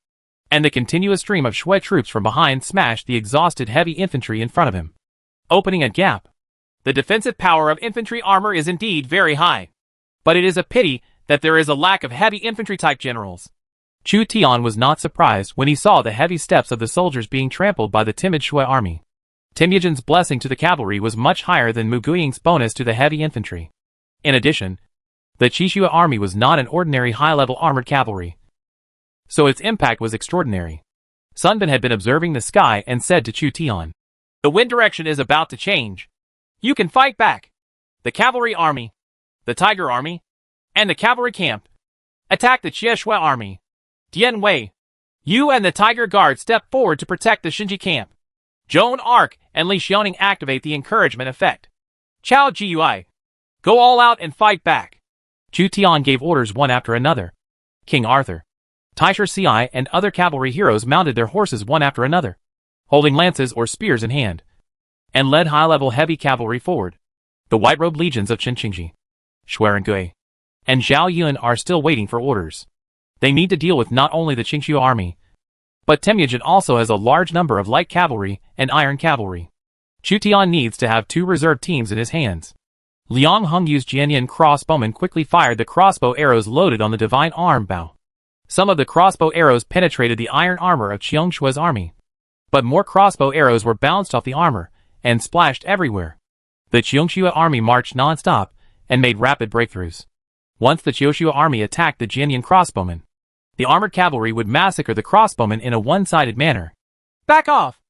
Speaker 1: and the continuous stream of Shui troops from behind smashed the exhausted heavy infantry in front of him, opening a gap.
Speaker 2: The defensive power of infantry armor is indeed very high, but it is a pity that there is a lack of heavy infantry-type generals.
Speaker 1: Chu Tian was not surprised when he saw the heavy steps of the soldiers being trampled by the timid Shui army. Temujin's blessing to the cavalry was much higher than Mu Guiying's bonus to the heavy infantry. In addition, the Qixue army was not an ordinary high-level armored cavalry, so its impact was extraordinary. Sun Bin had been observing the sky and said to Chu Tian,
Speaker 2: "The wind direction is about to change. You can fight back. The cavalry army, the tiger army, and the cavalry camp. Attack the Qiushui army. Dian Wei, you and the tiger guard step forward to protect the Shinji camp. Joan Arc and Li Xiaoning activate the encouragement effect. Chao Jiui, go all out and fight back. Chu Tian gave orders one after another. King Arthur, Taisher Ci and other cavalry heroes mounted their horses one after another, holding lances or spears in hand, and led high-level heavy cavalry forward. The white-robed legions of Qinqingji, Shuarengui, and Zhao Yun are still waiting for orders. They need to deal with not only the Qingxue army, but Temujin also has a large number of light cavalry and iron cavalry. Chu Tian needs to have 2 reserve teams in his hands. Liang Hongyu's Jianyan crossbowmen quickly fired the crossbow arrows loaded on the divine arm bow. Some of the crossbow arrows penetrated the iron armor of Qiangshue's army, but more crossbow arrows were bounced off the armor and splashed everywhere. The Qiangxue army marched non-stop and made rapid breakthroughs. Once the Qiangxue army attacked the Jianyan crossbowmen, the armored cavalry would massacre the crossbowmen in a one-sided manner. Back off!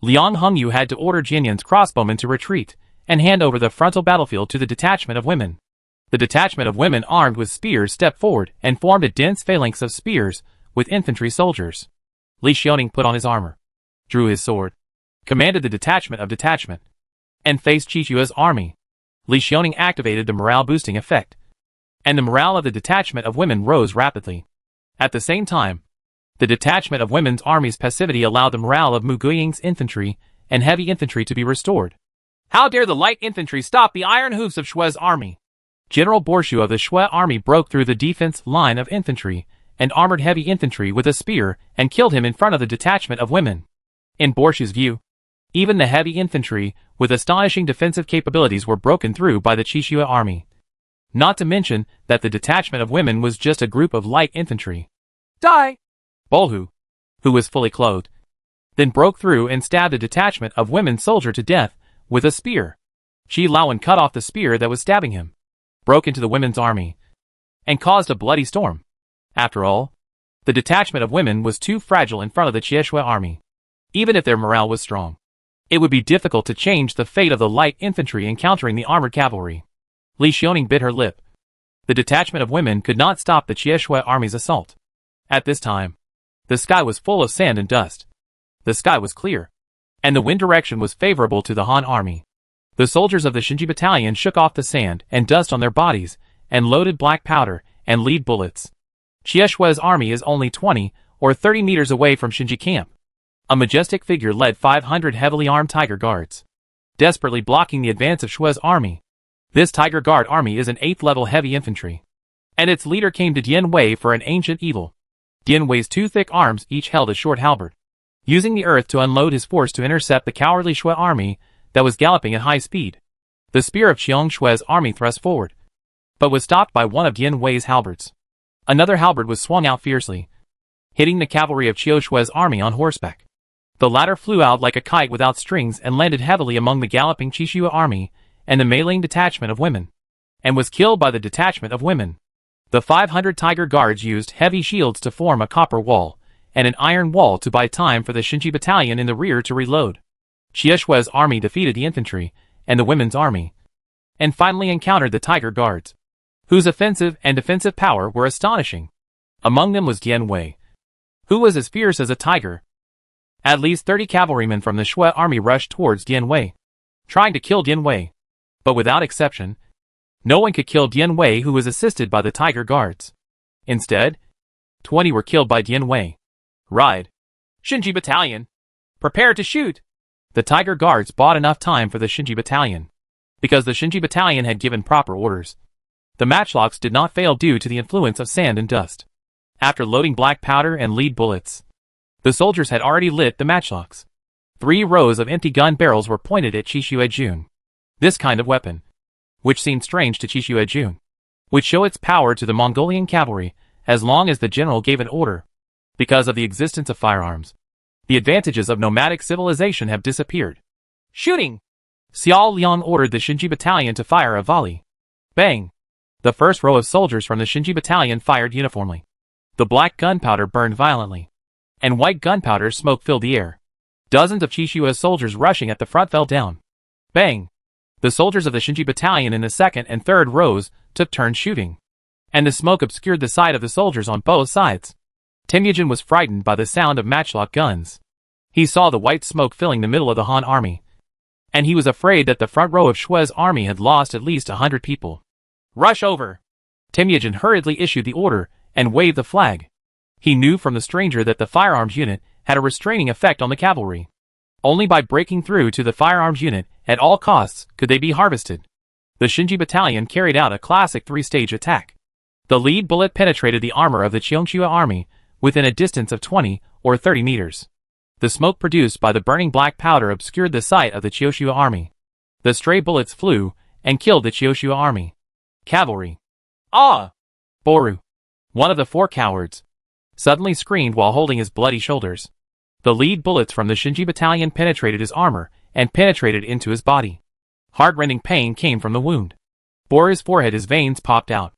Speaker 2: Liang Hongyu had to order Jianyan's crossbowmen to retreat and hand over the frontal battlefield to the detachment of women. The detachment of women armed with spears stepped forward and formed a dense phalanx of spears with infantry soldiers. Li Xiaoning put on his armor, drew his sword, commanded the detachment, and faced Qishua's army. Li Xiaoning activated the morale-boosting effect, and the morale of the detachment of women rose rapidly. At the same time, the detachment of women's army's passivity allowed the morale of Mu Guiying's infantry and heavy infantry to be restored. How dare the light infantry stop the iron hoofs of Shue's army? General Borshu of the Shui army broke through the defense line of infantry and armored heavy infantry with a spear and killed him in front of the detachment of women. In Borshu's view, even the heavy infantry with astonishing defensive capabilities were broken through by the Qishu army. Not to mention that the detachment of women was just a group of light infantry. Die! Bolhu, who was fully clothed, then broke through and stabbed a detachment of women soldier to death with a spear. Shi Laowen cut off the spear that was stabbing him, broke into the women's army, and caused a bloody storm. After all, the detachment of women was too fragile in front of the Qieshue army. Even if their morale was strong, it would be difficult to change the fate of the light infantry encountering the armored cavalry. Li Xiaoning bit her lip. The detachment of women could not stop the Qieshue army's assault. At this time, the sky was full of sand and dust. The sky was clear, and the wind direction was favorable to the Han army. The soldiers of the Shinji battalion shook off the sand and dust on their bodies and loaded black powder and lead bullets. Qieshue's army is only 20 or 30 meters away from Shinji camp. A majestic figure led 500 heavily armed Tiger Guards, desperately blocking the advance of Shue's army. This Tiger Guard army is an 8th level heavy infantry, and its leader came to Dian Wei for an ancient evil. Dian Wei's 2 thick arms each held a short halberd, using the earth to unload his force to intercept the cowardly Shui army that was galloping at high speed. The spear of Qiang Shue's army thrust forward, but was stopped by one of Dian Wei's halberds. Another halberd was swung out fiercely, hitting the cavalry of Qiao Shue's army on horseback. The latter flew out like a kite without strings and landed heavily among the galloping Qishu army and the meleeing detachment of women, and was killed by the detachment of women. The 500 Tiger Guards used heavy shields to form a copper wall and an iron wall to buy time for the Shinji battalion in the rear to reload. Qieshue's army defeated the infantry and the women's army, and finally encountered the Tiger Guards, whose offensive and defensive power were astonishing. Among them was Dian Wei, who was as fierce as a tiger. At least 30 cavalrymen from the Shui army rushed towards Dian Wei, trying to kill Dian Wei, but without exception, no one could kill Dian Wei, who was assisted by the Tiger Guards. Instead, 20 were killed by Dian Wei. Ride! Shinji battalion! Prepare to shoot! The Tiger Guards bought enough time for the Shinji battalion, because the Shinji battalion had given proper orders. The matchlocks did not fail due to the influence of sand and dust. After loading black powder and lead bullets, the soldiers had already lit the matchlocks. 3 rows of empty gun barrels were pointed at Qishu Jun. This kind of weapon, which seemed strange to Qishu Jun, would show its power to the Mongolian cavalry as long as the general gave an order. Because of the existence of firearms, the advantages of nomadic civilization have disappeared. Shooting! Xiao Liang ordered the Shinji battalion to fire a volley. Bang! The first row of soldiers from the Shinji battalion fired uniformly. The black gunpowder burned violently, and white gunpowder smoke filled the air. Dozens of Qishua's soldiers rushing at the front fell down. Bang! The soldiers of the Shinji battalion in the second and third rows took turns shooting, and the smoke obscured the sight of the soldiers on both sides. Temujin was frightened by the sound of matchlock guns. He saw the white smoke filling the middle of the Han army, and he was afraid that the front row of Shue's army had lost at least 100 people. Rush over!
Speaker 1: Temujin hurriedly issued the order and waved the flag. He knew from the stranger that the firearms unit had a restraining effect on the cavalry. Only by breaking through to the firearms unit at all costs could they be harvested. The Shinji battalion carried out a classic three-stage attack. The lead bullet penetrated the armor of the Cheongshua army within a distance of 20 or 30 meters. The smoke produced by the burning black powder obscured the sight of the Cheongshua army. The stray bullets flew and killed the Cheongshua army. Cavalry. Ah! Boru, one of the four cowards, suddenly screamed while holding his bloody shoulders. The lead bullets from the Shinji battalion penetrated his armor and penetrated into his body. Heart-rending pain came from the wound. Boru's forehead, his veins popped out.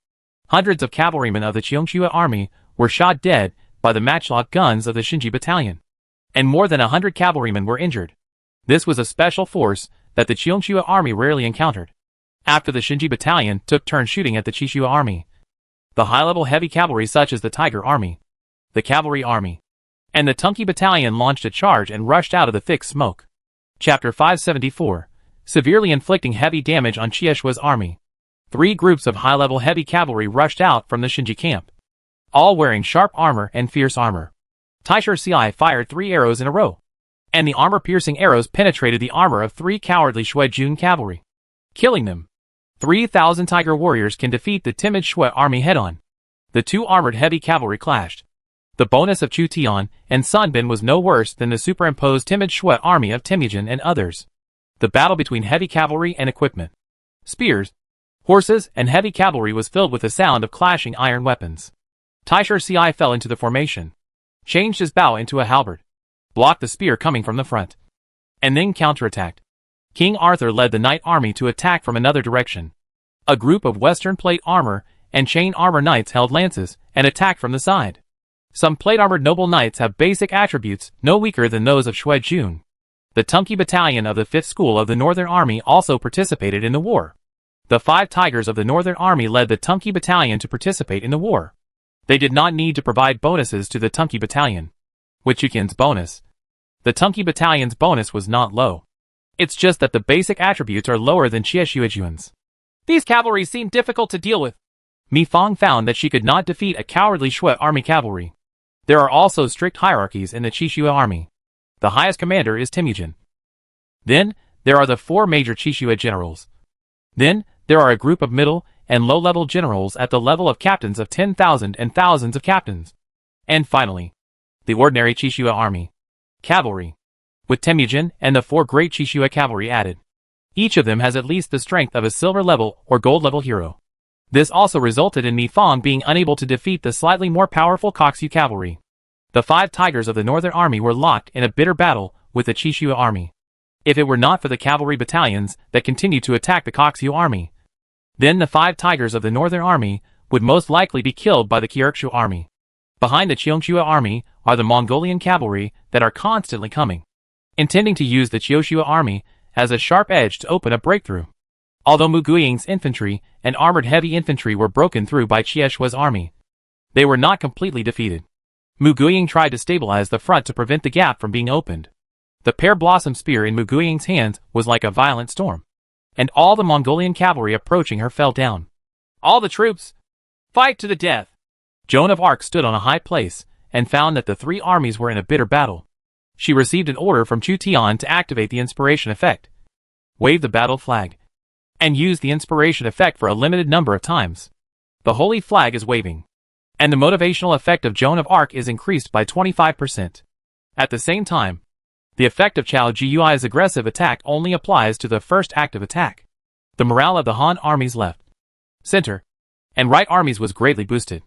Speaker 1: Hundreds of cavalrymen of the Cheongshua army were shot dead by the matchlock guns of the Shinji battalion, and more than 100 cavalrymen were injured. This was a special force that the Cheongshua army rarely encountered. After the Shinji battalion took turns shooting at the Chishua army, the high-level heavy cavalry such as the Tiger army, the Cavalry army, and the Tunki battalion launched a charge and rushed out of the thick smoke. Chapter 574, severely inflicting heavy damage on Chieshua's army. 3 groups of high-level heavy cavalry rushed out from the Shinji camp, all wearing sharp armor and fierce armor. Taisher Ci fired 3 arrows in a row, and the armor-piercing arrows penetrated the armor of 3 cowardly Shuejun cavalry, killing them. 3,000 Tiger warriors can defeat the timid Shui army head-on. The 2 armored heavy cavalry clashed. The bonus of Chu Tian and Sunbin was no worse than the superimposed timid Shui army of Temujin and others. The battle between heavy cavalry and equipment, spears, horses, and heavy cavalry was filled with the sound of clashing iron weapons. Taisher Ci fell into the formation, changed his bow into a halberd, blocked the spear coming from the front, and then counterattacked. King Arthur led the knight army to attack from another direction. A group of western plate armor and chain armor knights held lances and attacked from the side. Some plate-armored noble knights have basic attributes no weaker than those of Shuejun. The Tunki battalion of the 5th School of the Northern Army also participated in the war. The 5 Tigers of the Northern Army led the Tunki battalion to participate in the war. They did not need to provide bonuses to the Tunki battalion. With Chukin's bonus, the Tunki battalion's bonus was not low. It's just that the basic attributes are lower than Chieshuajuan's.
Speaker 2: These cavalry seem difficult to deal with.
Speaker 1: Mi Fang found that she could not defeat a cowardly Shui army cavalry. There are also strict hierarchies in the Chishua army. The highest commander is Temujin. Then, there are the 4 major Chishua generals. Then, there are a group of middle and low-level generals at the level of captains of 10,000 and thousands of captains. And finally, the ordinary Chishua army, cavalry, with Temujin and the 4 great Chishua cavalry added. Each of them has at least the strength of a silver-level or gold-level hero. This also resulted in Mi Fang being unable to defeat the slightly more powerful Koksu cavalry. The 5 Tigers of the Northern Army were locked in a bitter battle with the Chishua army. If it were not for the cavalry battalions that continued to attack the Koksu army, then the 5 Tigers of the Northern Army would most likely be killed by the Kyrgyzstan army. Behind the Cheongshua army are the Mongolian cavalry that are constantly coming, intending to use the Cheongshua army as a sharp edge to open a breakthrough. Although Muguying's infantry and armored heavy infantry were broken through by Chieshua's army, they were not completely defeated. Muguying tried to stabilize the front to prevent the gap from being opened. The pear-blossom spear in Muguying's hands was like a violent storm, and all the Mongolian cavalry approaching her fell down.
Speaker 2: All the troops, fight to the death!
Speaker 1: Joan of Arc stood on a high place and found that the 3 armies were in a bitter battle. She received an order from Chu Tian to activate the inspiration effect, wave the battle flag, and use the inspiration effect for a limited number of times. The holy flag is waving, and the motivational effect of Joan of Arc is increased by 25%. At the same time, the effect of Chao Gui's aggressive attack only applies to the first active attack. The morale of the Han army's left, center, and right armies was greatly boosted,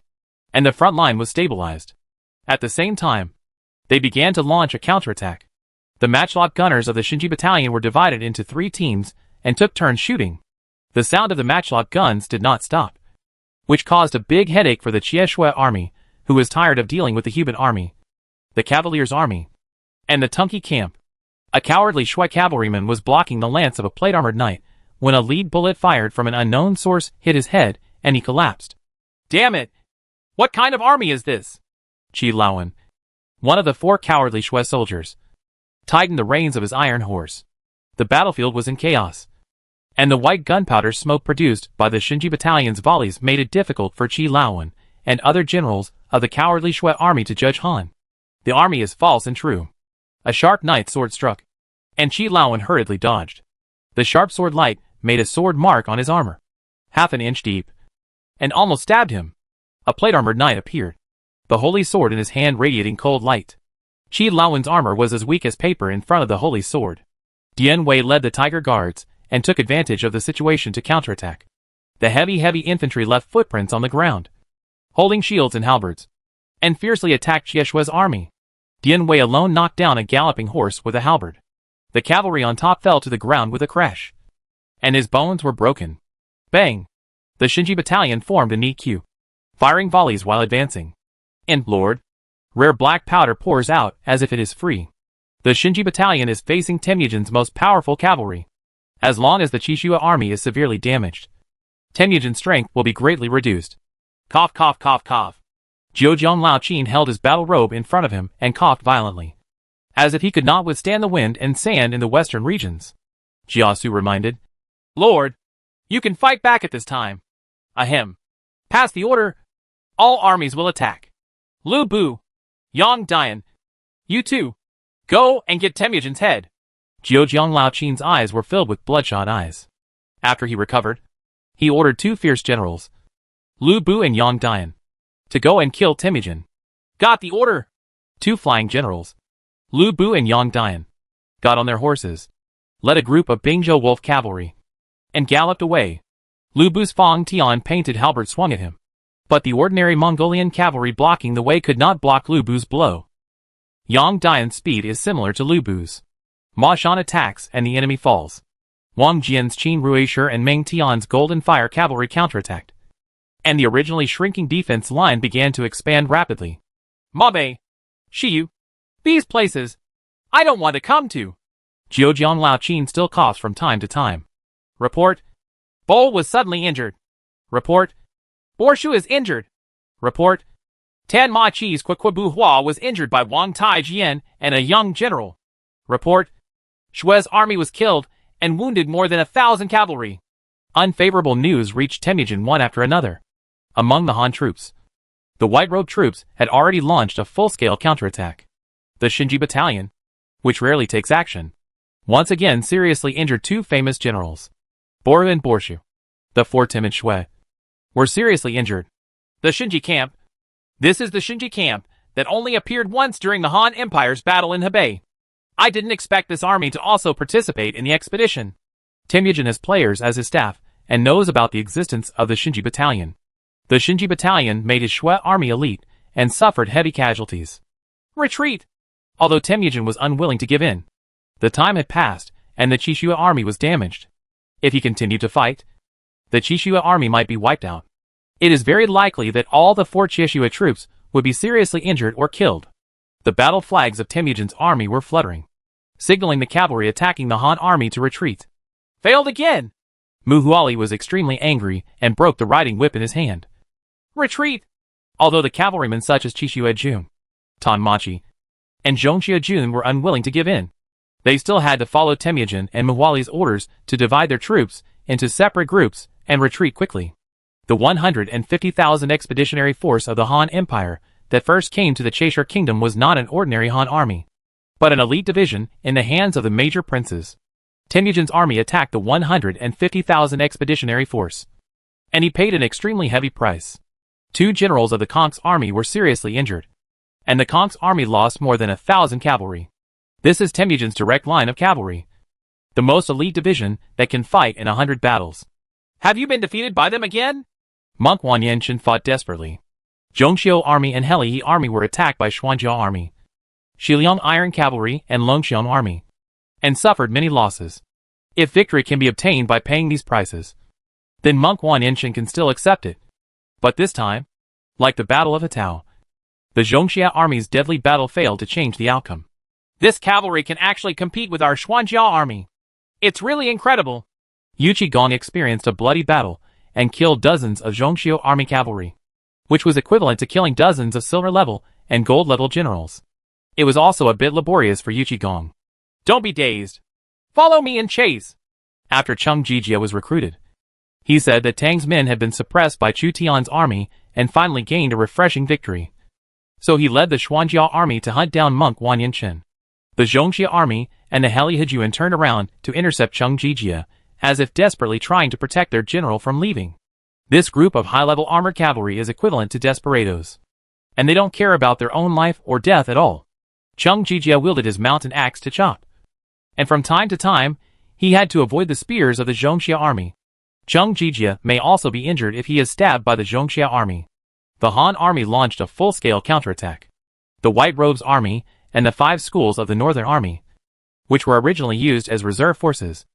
Speaker 1: and the front line was stabilized. At the same time, they began to launch a counterattack. The matchlock gunners of the Shinji battalion were divided into 3 teams and took turns shooting. The sound of the matchlock guns did not stop, which caused a big headache for the Chieshua army, who was tired of dealing with the Huban army, the Cavaliers' army, and the Tunki camp. A cowardly Shui cavalryman was blocking the lance of a plate-armored knight when a lead bullet fired from an unknown source hit his head and he collapsed.
Speaker 2: Damn it! What kind of army is this?
Speaker 1: Qi Laowen, one of the 4 cowardly Shui soldiers, tightened the reins of his iron horse. The battlefield was in chaos, and the white gunpowder smoke produced by the Shinji battalion's volleys made it difficult for Qi Laowen and other generals of the cowardly Shui army to judge Han. The army is false and true. A sharp knight's sword struck, and Qi Laowen hurriedly dodged. The sharp sword light made a sword mark on his armor, half an inch deep, and almost stabbed him. A plate-armored knight appeared, the holy sword in his hand radiating cold light. Qi Laowen's armor was as weak as paper in front of the holy sword. Dian Wei led the Tiger Guards and took advantage of the situation to counterattack. The heavy infantry left footprints on the ground, holding shields and halberds, and fiercely attacked Xie Shui's army. Dian Wei alone knocked down a galloping horse with a halberd. The cavalry on top fell to the ground with a crash, and his bones were broken. Bang! The Shinji battalion formed a neat queue, firing volleys while advancing. And, Lord, rare black powder pours out as if it is free. The Shinji battalion is facing Temujin's most powerful cavalry. As long as the Qixue army is severely damaged, Temujin's strength will be greatly reduced. Cough, cough, cough, cough. Zhejiang Laoqin held his battle robe in front of him and coughed violently, as if he could not withstand the wind and sand in the western regions. Jiasu reminded, Lord, you can fight back at this time. Ahem. Pass the order. All armies will attack. Lu Bu, Yang Dian, you too. Go and get Temujin's head. Zhejiang Laoqin's eyes were filled with bloodshot eyes. After he recovered, he ordered two fierce generals, Lu Bu and Yang Dian, to go and kill Temujin. Got the order. Two flying generals, Lu Bu and Yang Dian, got on their horses, led a group of Bingzhou wolf cavalry, and galloped away. Lu Bu's Fang Tian painted halberd swung at him, but the ordinary Mongolian cavalry blocking the way could not block Lu Bu's blow. Yang Dian's speed is similar to Lu Bu's. Ma Shan attacks and the enemy falls. Wang Jian's Qin Ruishir and Meng Tian's Golden Fire cavalry counterattacked, and the originally shrinking defense line began to expand rapidly. Mabe, Shiyu, these places, I don't want to come to. Zhejiang Laoqin still coughs from time to time. Report, Bo was suddenly injured. Report, Borshu is injured. Report, Tan Ma Chi's Kwekwabu Hua was injured by Wang Tai Jian and a young general. Report, Shui's army was killed and wounded more than 1,000 cavalry. Unfavorable news reached Temujin one after another. Among the Han troops, the white-robed troops had already launched a full-scale counterattack. The Shinji battalion, which rarely takes action, once again seriously injured two famous generals. Boru and Borshu, the four timid Shui, were seriously injured. The Shinji camp. This is the Shinji camp that only appeared once during the Han Empire's battle in Hebei. I didn't expect this army to also participate in the expedition. Temujin has players as his staff and knows about the existence of the Shinji battalion. The Shinji battalion made his Shui army elite and suffered heavy casualties. Retreat! Although Temujin was unwilling to give in, the time had passed and the Qixue army was damaged. If he continued to fight, the Qixue army might be wiped out. It is very likely that all the four Qixue troops would be seriously injured or killed. The battle flags of Temujin's army were fluttering, signaling the cavalry attacking the Han army to retreat. Failed again! Muali was extremely angry and broke the riding whip in his hand. Retreat! Although the cavalrymen such as Qixue Jun, Tan Machi, and Zhongxia Jun were unwilling to give in, they still had to follow Temujin and Muali's orders to divide their troops into separate groups and retreat quickly. The 150,000 expeditionary force of the Han Empire that first came to the Chaisher Kingdom was not an ordinary Han army, but an elite division in the hands of the major princes. Temujin's army attacked the 150,000 expeditionary force, and he paid an extremely heavy price. Two generals of the Kong's army were seriously injured, and the Kong's army lost more than 1,000 cavalry. This is Temujin's direct line of cavalry, the most elite division that can fight in 100 battles. Have you been defeated by them again? Monk Wan Yenshin fought desperately. Zhongxiu army and Helyi army were attacked by Xuanjia army, Shiliang Iron Cavalry and Longxiang army, and suffered many losses. If victory can be obtained by paying these prices, then Monk Wan Yenshin can still accept it. But this time, like the Battle of Hatao, the Zhongxia army's deadly battle failed to change the outcome. This cavalry can actually compete with our Xuanjia army. It's really incredible. Yu Qigong experienced a bloody battle and killed dozens of Zhongxiu army cavalry, which was equivalent to killing dozens of silver-level and gold-level generals. It was also a bit laborious for Yu Qigong. Don't be dazed. Follow me and chase. after Cheng Jijia was recruited. He said that Tang's men had been suppressed by Chu Tian's army and finally gained a refreshing victory. So he led the Xuanjia army to hunt down monk Wan Yinchen. The Zhongxia army and the Heli Hejuan turned around to intercept Cheng Jijia, as if desperately trying to protect their general from leaving. This group of high-level armored cavalry is equivalent to desperados. And they don't care about their own life or death at all. Cheng Jijia wielded his mountain axe to chop. And from time to time, he had to avoid the spears of the Zhongxia army. Cheng Jijia may also be injured if he is stabbed by the Zhongxia army. The Han army launched a full-scale counterattack. The White Robes army and the 5 schools of the Northern army, which were originally used as reserve forces,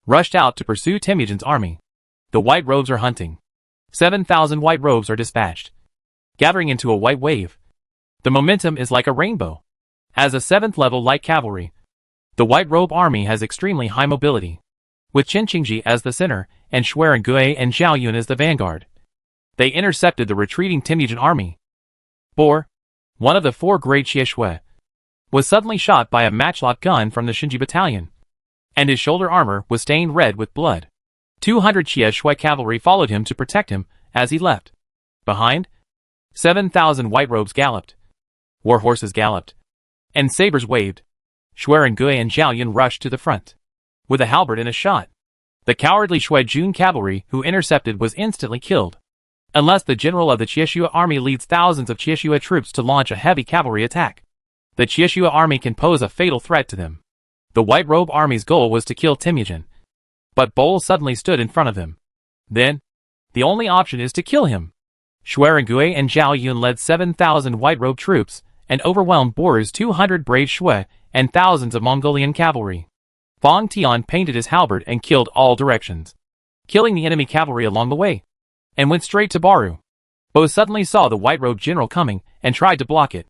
Speaker 1: rushed out to pursue Temujin's army. The White Robes are hunting. 7,000 White Robes are dispatched, gathering into a white wave. The momentum is like a rainbow. As a 7th-level light cavalry, the White Robe army has extremely high mobility, with Chen Qingji as the center and Xueren Gui and Zhao Yun as the vanguard. They intercepted the retreating Temujin army. Bor, one of the 4 great Xie Shui, was suddenly shot by a matchlock gun from the Xinji battalion, and his shoulder armor was stained red with blood. 200 Xie Shui cavalry followed him to protect him as he left. Behind, 7,000 White Robes galloped. War horses galloped, and sabers waved. Xueren Gui and Zhao Yun rushed to the front, with a halberd and a shot. The cowardly Shui Jun cavalry who intercepted was instantly killed, unless the general of the Qieshua army leads thousands of Qieshua troops to launch a heavy cavalry attack. The Qieshua army can pose a fatal threat to them. The White Robe army's goal was to kill Temujin, but Bol suddenly stood in front of him. Then, the only option is to kill him. Xueren Gui and Zhao Yun led 7,000 White Robe troops and overwhelmed Boru's 200 brave Shui and thousands of Mongolian cavalry. Fang Tian painted his halberd and killed all directions, killing the enemy cavalry along the way, and went straight to Baru. Bo suddenly saw the White Robe general coming and tried to block it.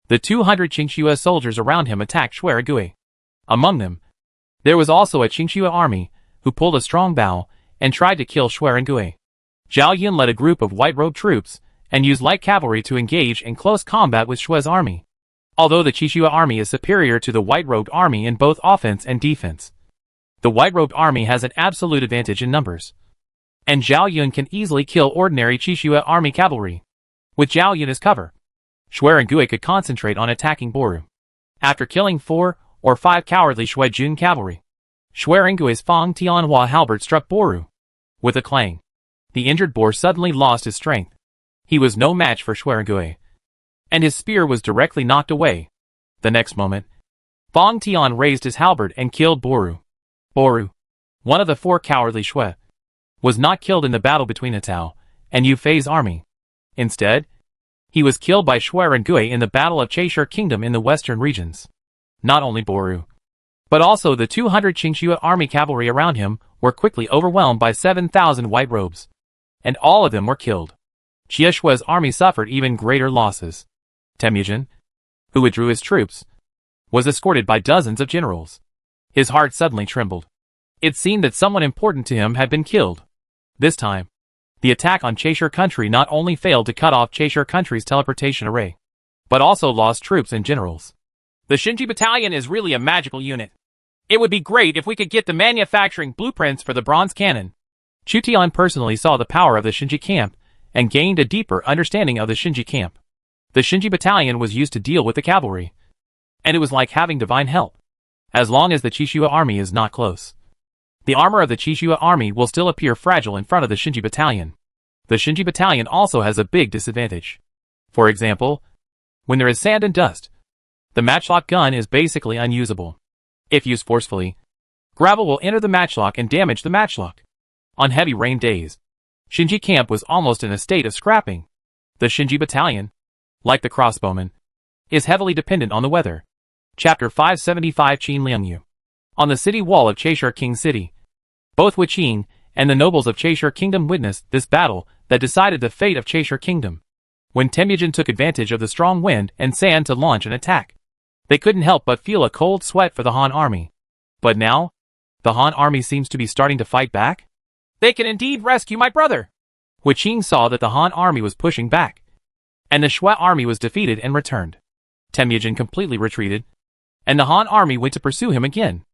Speaker 1: The 200 Qingxua soldiers around him attacked Xueren Gui. Among them, there was also a Qingxua army who pulled a strong bow and tried to kill Xueren Gui. Zhao Yun led a group of White Robe troops and used light cavalry to engage in close combat with Shui's army. Although the Qixua army is superior to the White Robed army in both offense and defense, the White Robed army has an absolute advantage in numbers, and Zhao Yun can easily kill ordinary Qixua army cavalry. With Zhao Yun as cover, Xueren Gui could concentrate on attacking Boru. After killing 4 or 5 cowardly Shui Jun cavalry, Xueren Gui's Fang Tianhua halberd struck Boru. With a clang, the injured Bor suddenly lost his strength. He was no match for Xueren Gui, and his spear was directly knocked away. The next moment, Fang Tian raised his halberd and killed Boru. Boru, one of the 4 cowardly Shui, was not killed in the battle between Atao and Yu Fei's army. Instead, he was killed by Xueren Gui in the Battle of Chaisher Kingdom in the western regions. Not only Boru, but also the 200 Qingxua army cavalry around him were quickly overwhelmed by 7,000 White Robes, and all of them were killed. Xie Shui's army suffered even greater losses. Temujin, who withdrew his troops, was escorted by dozens of generals. His heart suddenly trembled. It seemed that someone important to him had been killed. This time, the attack on Chaisher country not only failed to cut off Chaisher country's teleportation array, but also lost troops and generals. The Xinji battalion is really a magical unit. It would be great if we could get the manufacturing blueprints for the bronze cannon. Chu Tian personally saw the power of the Xinji camp and gained a deeper understanding of the Xinji camp. The Xinji battalion was used to deal with the cavalry, and it was like having divine help, as long as the Qixua army is not close. The armor of the Qixua army will still appear fragile in front of the Xinji battalion. The Xinji battalion also has a big disadvantage. For example, when there is sand and dust, the matchlock gun is basically unusable. If used forcefully, gravel will enter the matchlock and damage the matchlock. On heavy rain days, Xinji camp was almost in a state of scrapping. The Xinji battalion, like the crossbowmen, is heavily dependent on the weather. Chapter 575 Qin Liangyu. On the city wall of Chaisher King City, both Wu Qing and the nobles of Chaisher Kingdom witnessed this battle that decided the fate of Chaisher Kingdom. When Temujin took advantage of the strong wind and sand to launch an attack, they couldn't help but feel a cold sweat for the Han army. But now, the Han army seems to be starting to fight back. They can indeed rescue my brother! Wu Qing saw that the Han army was pushing back, and the Shui army was defeated and returned. Temujin completely retreated, and the Han army went to pursue him again.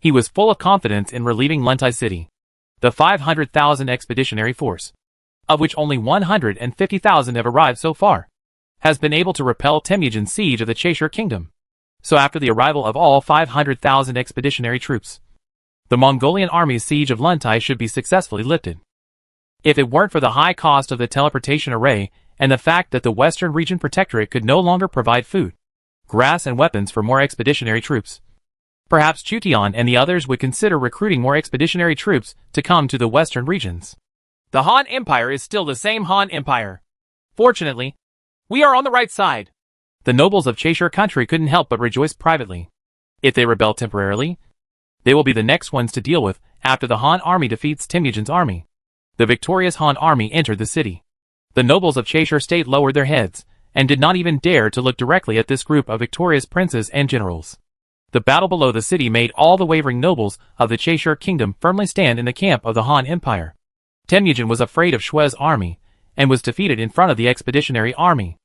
Speaker 1: He was full of confidence in relieving Luntai city. The 500,000 expeditionary force, of which only 150,000 have arrived so far, has been able to repel Temujin's siege of the Cheshire kingdom. So after the arrival of all 500,000 expeditionary troops, the Mongolian army's siege of Luntai should be successfully lifted. If it weren't for the high cost of the teleportation array and the fact that the Western Region Protectorate could no longer provide food, grass and weapons for more expeditionary troops, perhaps Chutian and the others would consider recruiting more expeditionary troops to come to the western regions.
Speaker 2: The Han Empire is still the same Han Empire. Fortunately, we are on the right side.
Speaker 1: The nobles of Cheshire country couldn't help but rejoice privately. If they rebel temporarily, they will be the next ones to deal with after the Han army defeats Temujin's army. The victorious Han army entered the city. The nobles of Cheshire state lowered their heads and did not even dare to look directly at this group of victorious princes and generals. The battle below the city made all the wavering nobles of the Cheshire kingdom firmly stand in the camp of the Han Empire. Temujin was afraid of Shui's army and was defeated in front of the expeditionary army.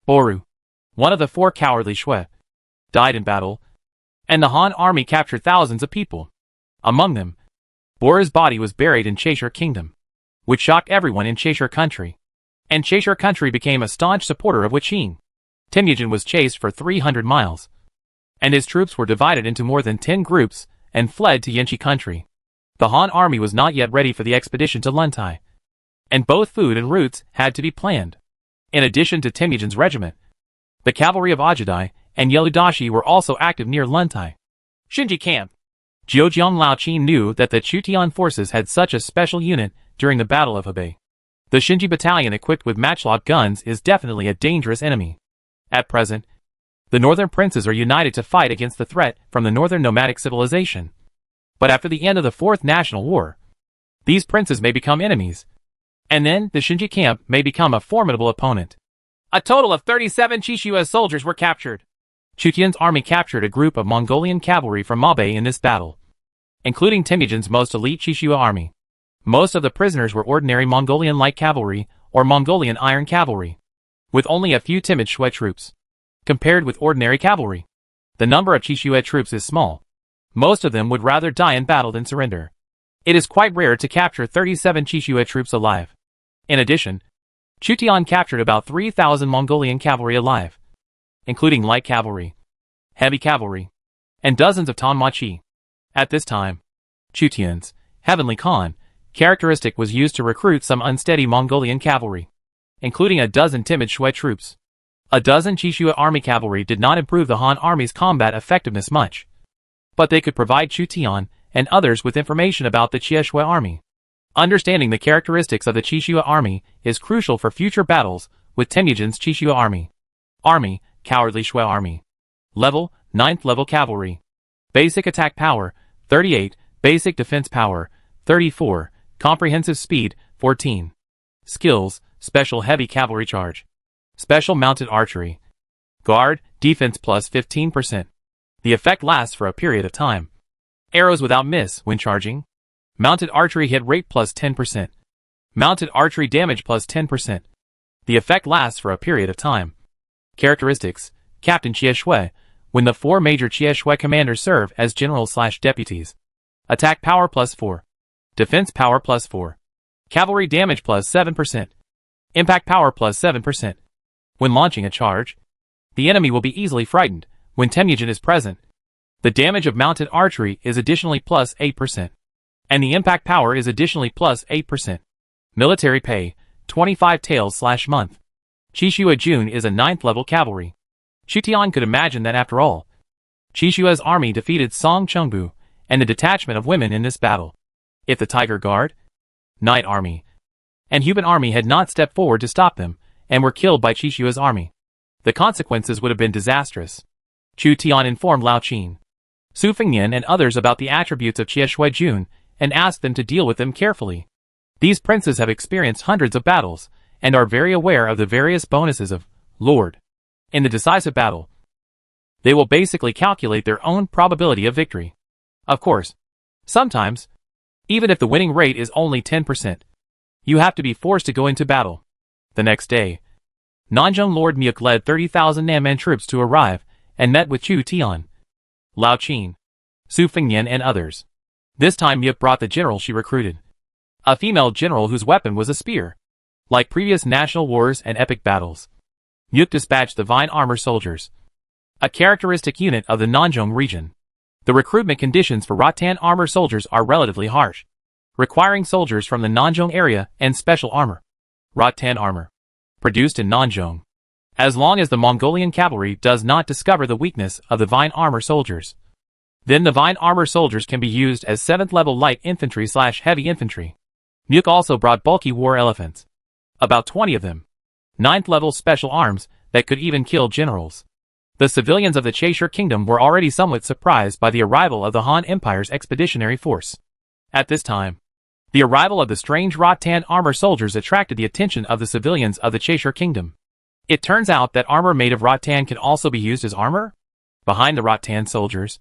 Speaker 1: Boru, one of the 4 cowardly Shui, died in battle, and the Han army captured thousands of people. Among them, Boru's body was buried in Cheshire kingdom, which shocked everyone in Cheshire country. And Cheshire country became a staunch supporter of Wei. Temujin was chased for 300 miles, and his troops were divided into more than 10 groups and fled to Yanqi country. The Han army was not yet ready for the expedition to Luntai, and both food and routes had to be planned. In addition to Temujin's regiment, the cavalry of Ajudai and Yeludashi were also active near Luntai.
Speaker 2: Shinji camp.
Speaker 1: Zhejiang Laoqin knew that the Chutian forces had such a special unit during the Battle of Hebei. The Shinji battalion equipped with matchlock guns is definitely a dangerous enemy. At present, the northern princes are united to fight against the threat from the northern nomadic civilization. But after the end of the Fourth National War, these princes may become enemies, and then the Shinji camp may become a formidable opponent.
Speaker 2: A total of 37 Chishua's soldiers were captured.
Speaker 1: Chutian's army captured a group of Mongolian cavalry from Mabe in this battle, including Temujin's most elite Chishua army. Most of the prisoners were ordinary Mongolian light cavalry or Mongolian iron cavalry, with only a few timid Shui troops. Compared with ordinary cavalry, the number of Chishua troops is small. Most of them would rather die in battle than surrender. It is quite rare to capture 37 Chishua troops alive. In addition, Chutian captured about 3,000 Mongolian cavalry alive, including light cavalry, heavy cavalry, and dozens of Tanmachi. At this time, Chutian's Heavenly Khan characteristic was used to recruit some unsteady Mongolian cavalry, including a dozen timid Shui troops. A dozen Chishua army cavalry did not improve the Han army's combat effectiveness much, but they could provide Chutian and others with information about the Chishua army. Understanding the characteristics of the Chishua army is crucial for future battles with Temujin's Chishua army. Army, Cowardly Shui army. Level, 9th level cavalry. Basic attack power, 38, basic defense power, 34, comprehensive speed, 14. Skills, special heavy cavalry charge. Special mounted archery. Guard, defense plus 15%. The effect lasts for a period of time. Arrows without miss when charging. Mounted archery hit rate plus 10%. Mounted archery damage plus 10%. The effect lasts for a period of time. Characteristics: Captain Chia Shui, when the 4 major Chia Shui commanders serve as generals/deputies. Attack power plus 4. Defense power plus 4. Cavalry damage plus 7%. Impact power plus 7%. When launching a charge, the enemy will be easily frightened when Temujin is present. The damage of mounted archery is additionally plus 8. And the impact power is additionally plus 8%. Military pay, 25 taels/month. Chishua Jun is a 9th level cavalry. Chutian could imagine that after all, Chishua's army defeated Song Chengbu and the detachment of women in this battle. If the Tiger Guard, Night Army, and Human Army had not stepped forward to stop them and were killed by Chishua's army, the consequences would have been disastrous. Chutian informed Lao Qin, Su Fengnian and others about the attributes of Chishua Jun and asked them to deal with them carefully. These princes have experienced hundreds of battles and are very aware of the various bonuses of Lord. In the decisive battle, they will basically calculate their own probability of victory. Of course, sometimes, even if the winning rate is only 10%, you have to be forced to go into battle. The next day, Nanjung Lord Myuk led 30,000 Nanman troops to arrive and met with Chu Tian, Lao Qin, Su Fengyan and others. This time Muk brought the general she recruited. A female general whose weapon was a spear. Like previous national wars and epic battles, Muk dispatched the Vine Armor Soldiers, a characteristic unit of the Nanzhong region. The recruitment conditions for Rattan Armor Soldiers are relatively harsh, requiring soldiers from the Nanzhong area and special armor. Rattan armor, produced in Nanzhong. As long as the Mongolian cavalry does not discover the weakness of the Vine Armor Soldiers, then the Vine Armor Soldiers can be used as 7th level light infantry/heavy infantry. Muk also brought bulky war elephants, about 20 of them, 9th level special arms that could even kill generals. The civilians of the Cheshire Kingdom were already somewhat surprised by the arrival of the Han Empire's expeditionary force. At this time, the arrival of the strange Rattan armor soldiers attracted the attention of the civilians of the Cheshire Kingdom. It turns out that armor made of rattan can also be used as armor. Behind the rattan soldiers,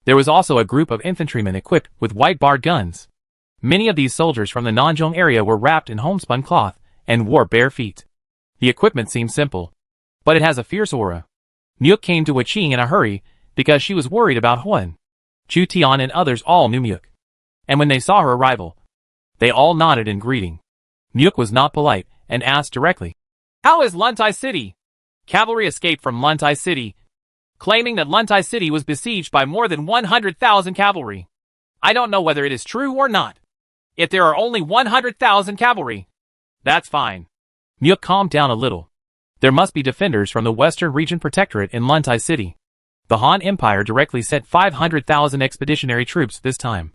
Speaker 1: there was also a group of infantrymen equipped with white barred guns. Many of these soldiers from the Nanzhong area were wrapped in homespun cloth and wore bare feet. The equipment seems simple, but it has a fierce aura. Muk came to Wuqing in a hurry because she was worried about Huan. Chu Tian and others all knew Muk, and when they saw her arrival, they all nodded in greeting. Muk was not polite and asked directly,
Speaker 2: "How is Luntai City?" Cavalry escaped from Luntai City, claiming that Luntai City was besieged by more than 100,000 cavalry. I don't know whether it is true or not. If there are only 100,000 cavalry, that's fine.
Speaker 1: Muk calmed down a little. There must be defenders from the Western Region Protectorate in Luntai City. The Han Empire directly sent 500,000 expeditionary troops this time.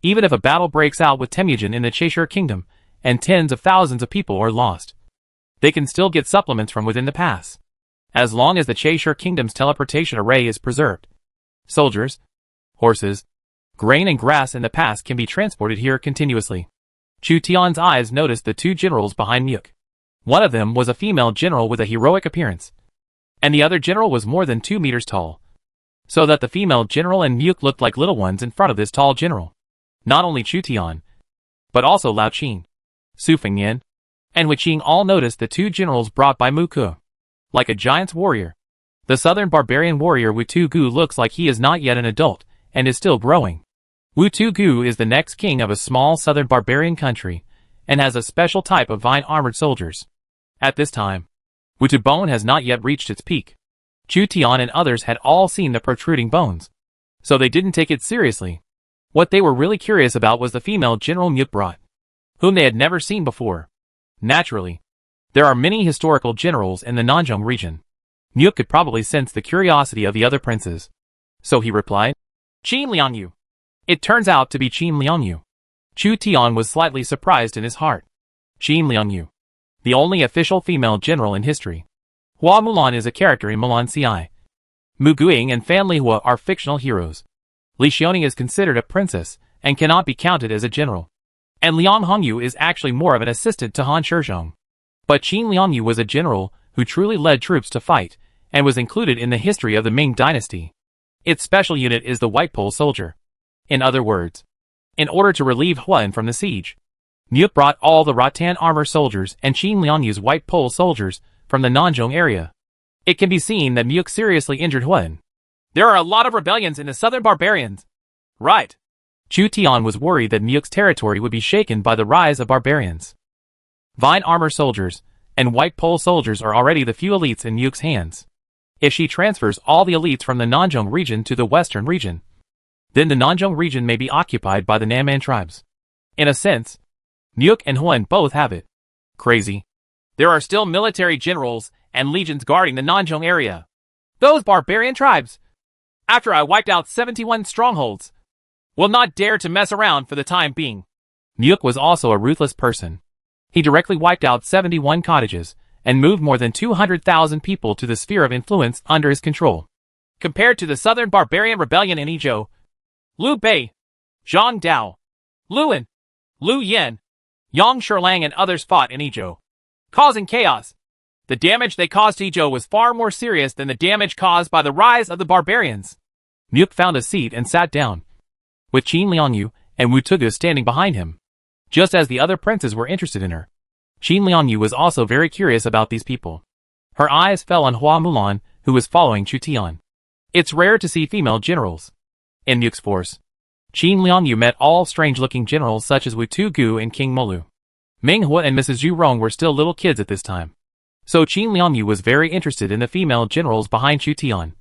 Speaker 1: Even if a battle breaks out with Temujin in the Cheshire Kingdom, and tens of thousands of people are lost, they can still get supplements from within the pass, as long as the Cheshire Kingdom's teleportation array is preserved. Soldiers, horses, grain and grass in the pass can be transported here continuously. Chu Tian's eyes noticed the two generals behind Muk. One of them was a female general with a heroic appearance, and the other general was more than 2 meters tall, so that the female general and Muk looked like little ones in front of this tall general. Not only Chu Tian, but also Lao Qin, Su Fengyan, and Wuqing all noticed the two generals brought by Muku. Like a giant's warrior, the southern barbarian warrior Wu Tugu looks like he is not yet an adult and is still growing. Wu Tugu is the next king of a small southern barbarian country and has a special type of vine armored soldiers. At this time, Wu Tubone has not yet reached its peak. Chu Tian and others had all seen the protruding bones, so they didn't take it seriously. What they were really curious about was the female General Muk brought, whom they had never seen before. Naturally, there are many historical generals in the Nanzhong region. Muk could probably sense the curiosity of the other princes, so he replied,
Speaker 2: "Qin Liangyu."
Speaker 1: It turns out to be Qin Liangyu. Chu Tian was slightly surprised in his heart. Qin Liangyu, the only official female general in history. Hua Mulan is a character in Mulan Ci. Mu Guiying and Fan Lihua are fictional heroes. Li Xiaoning is considered a princess and cannot be counted as a general. And Liang Hongyu is actually more of an assistant to Han Shizhong. But Qin Liangyu was a general who truly led troops to fight and was included in the history of the Ming dynasty. Its special unit is the White Pole Soldier. In other words, in order to relieve Huan from the siege, Muk brought all the Rattan armor soldiers and Qin Liangyu's White Pole soldiers from the Nanzhong area. It can be seen that Muk seriously injured Huan.
Speaker 2: There are a lot of rebellions in the southern barbarians. Right.
Speaker 1: Chu Tian was worried that Muk's territory would be shaken by the rise of barbarians. Vine armor soldiers and White Pole soldiers are already the few elites in Muk's hands. If she transfers all the elites from the Nanzhong region to the western region, then the Nanzhong region may be occupied by the Nanman tribes. In a sense, Muk and Huan both have it. Crazy.
Speaker 2: There are still military generals and legions guarding the Nanzhong area. Those barbarian tribes, after I wiped out 71 strongholds, will not dare to mess around for the time being.
Speaker 1: Muk was also a ruthless person. He directly wiped out 71 cottages and moved more than 200,000 people to the sphere of influence under his control.
Speaker 2: Compared to the southern barbarian rebellion in Izhou, Liu Bei, Zhang Dao, Luan, Liu Yan, Yang Shirlang and others fought in Izhou, causing chaos. The damage they caused to Izhou was far more serious than the damage caused by the rise of the barbarians.
Speaker 1: Muk found a seat and sat down, with Qin Liangyu and Wu Tugu standing behind him. Just as the other princes were interested in her, Qin Liangyu was also very curious about these people. Her eyes fell on Hua Mulan, who was following Chu Tian. It's rare to see female generals. In Muke's force, Qin Liangyu met all strange-looking generals such as Wu Tugu and King Molu. Ming Hua and Mrs. Zhu Rong were still little kids at this time, so Qin Liangyu was very interested in the female generals behind Chu Tian.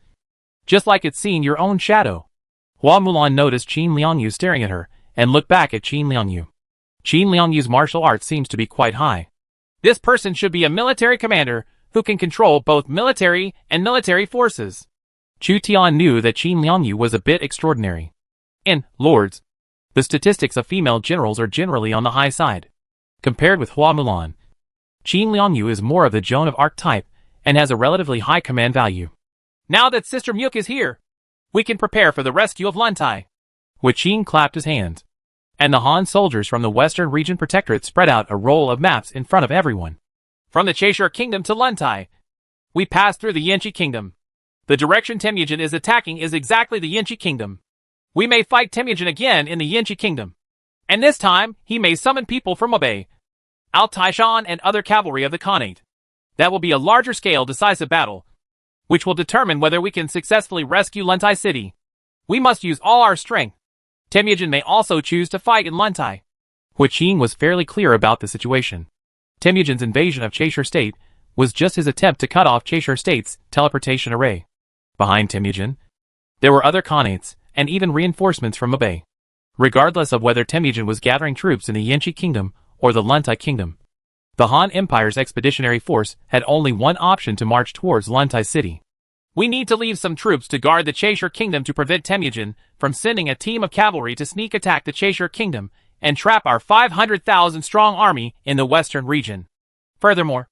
Speaker 1: Just like it's seen your own shadow. Hua Mulan noticed Qin Liangyu staring at her, and looked back at Qin Liangyu. Qin Liangyu's martial arts seems to be quite high.
Speaker 2: This person should be a military commander who can control both military and military forces.
Speaker 1: Chu Tian knew that Qin Liangyu was a bit extraordinary. In Lords, the statistics of female generals are generally on the high side. Compared with Hua Mulan, Qin Liangyu is more of the Joan of Arc type and has a relatively high command value.
Speaker 2: Now that Sister Muke is here, we can prepare for the rescue of Luntai.
Speaker 1: Wu Qin clapped his hands, and the Han soldiers from the Western Region Protectorate spread out a roll of maps in front of everyone.
Speaker 2: From the Chaisher Kingdom to Luntai, we pass through the Yanqi Kingdom. The direction Temujin is attacking is exactly the Yanqi Kingdom. We may fight Temujin again in the Yanqi Kingdom. And this time, he may summon people from Obey, Al-Taishan and other cavalry of the Khanate. That will be a larger-scale decisive battle, which will determine whether we can successfully rescue Luntai City. We must use all our strength. Temujin may also choose to fight in Luntai.
Speaker 1: Wu Qin was fairly clear about the situation. Temujin's invasion of Chaisher State was just his attempt to cut off Chaisher State's teleportation array. Behind Temujin, there were other Khanates, and even reinforcements from Obey. Regardless of whether Temujin was gathering troops in the Yanqi Kingdom or the Luntai Kingdom, the Han Empire's expeditionary force had only one option to march towards Luntai City.
Speaker 2: We need to leave some troops to guard the Chaisher Kingdom to prevent Temujin from sending a team of cavalry to sneak attack the Chaisher Kingdom and trap our 500,000-strong army in the western region. Furthermore,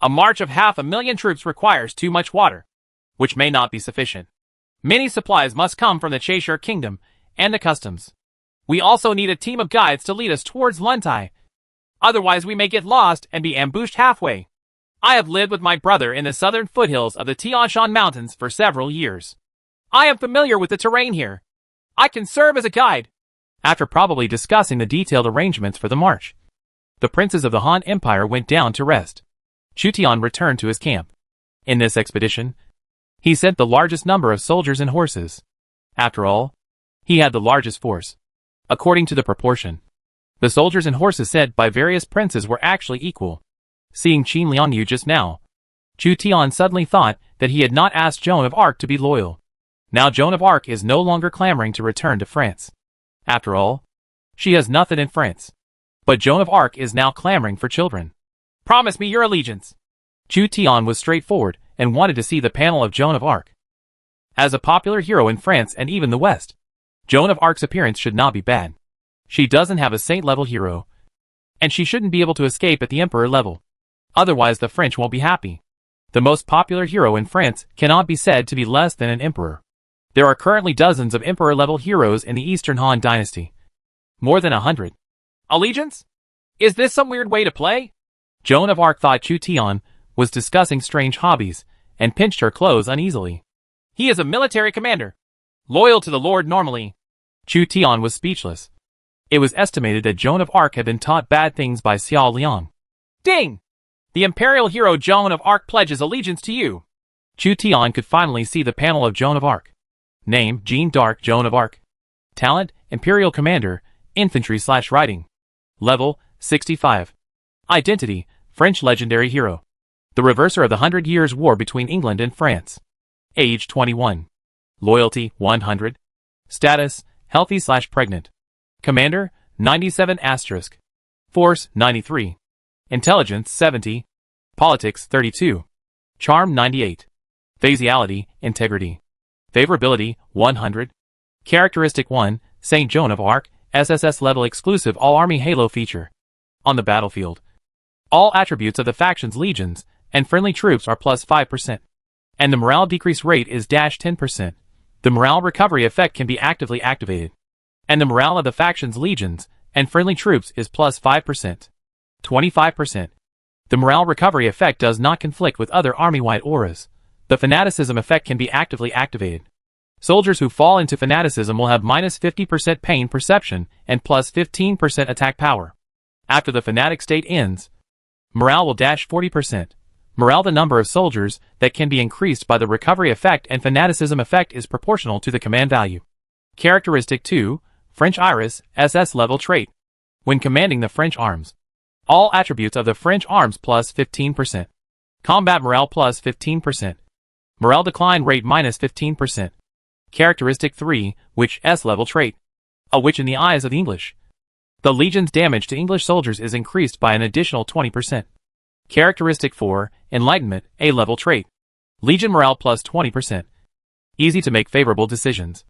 Speaker 2: a march of 500,000 troops requires too much water, which may not be sufficient. Many supplies must come from the Chaisher Kingdom and the customs. We also need a team of guides to lead us towards Luntai. Otherwise we may get lost and be ambushed halfway. I have lived with my brother in the southern foothills of the Tian Shan Mountains for several years. I am familiar with the terrain here. I can serve as a guide.
Speaker 1: After probably discussing the detailed arrangements for the march, the princes of the Han Empire went down to rest. Chu Tian returned to his camp. In this expedition, he sent the largest number of soldiers and horses. After all, he had the largest force. According to the proportion, the soldiers and horses sent by various princes were actually equal. Seeing Qin Liangyu just now, Chu Tian suddenly thought that he had not asked Joan of Arc to be loyal. Now Joan of Arc is no longer clamoring to return to France. After all, she has nothing in France. But Joan of Arc is now clamoring for children.
Speaker 2: Promise me your allegiance.
Speaker 1: Chu Tian was straightforward and wanted to see the panel of Joan of Arc. As a popular hero in France and even the West, Joan of Arc's appearance should not be bad. She doesn't have a saint-level hero, and she shouldn't be able to escape at the emperor level. Otherwise the French won't be happy. The most popular hero in France cannot be said to be less than an emperor. There are currently dozens of emperor-level heroes in the Eastern Han Dynasty. More than 100.
Speaker 2: Allegiance? Is this some weird way to play?
Speaker 1: Joan of Arc thought Chu Tian was discussing strange hobbies, and pinched her clothes uneasily.
Speaker 2: He is a military commander, loyal to the Lord normally.
Speaker 1: Chu Tian was speechless. It was estimated that Joan of Arc had been taught bad things by Xiao Liang.
Speaker 2: Ding! The imperial hero Joan of Arc pledges allegiance to you.
Speaker 1: Chu Tian could finally see the panel of Joan of Arc. Name, Jeanne d'Arc Joan of Arc. Talent, Imperial Commander, Infantry/Riding. Level, 65. Identity, French legendary hero. The reverser of the 100 Years' War between England and France. Age, 21. Loyalty, 100. Status, healthy/pregnant. Commander, 97 *. Force, 93. Intelligence, 70. Politics, 32. Charm, 98. Phaseality, integrity. Favorability, 100. Characteristic 1, St. Joan of Arc, SSS level exclusive all-army halo feature. On the battlefield, all attributes of the faction's legions and friendly troops are plus 5%. And the morale decrease rate is -10%. The morale recovery effect can be actively activated. And the morale of the faction's legions and friendly troops is plus 5%. 25%. The morale recovery effect does not conflict with other army-wide auras. The fanaticism effect can be actively activated. Soldiers who fall into fanaticism will have minus 50% pain perception and plus 15% attack power. After the fanatic state ends, morale will dash 40%. Morale, the number of soldiers that can be increased by the recovery effect and fanaticism effect, is proportional to the command value.
Speaker 2: Characteristic 2, French Iris, SS level trait. When commanding the French arms. All attributes of the French arms plus 15%. Combat morale plus 15%. Morale decline rate minus 15%. Characteristic 3, Witch S level trait. A witch in the eyes of the English. The Legion's damage to English soldiers is increased by an additional 20%. Characteristic 4, Enlightenment, A level trait. Legion morale plus 20%. Easy to make favorable decisions.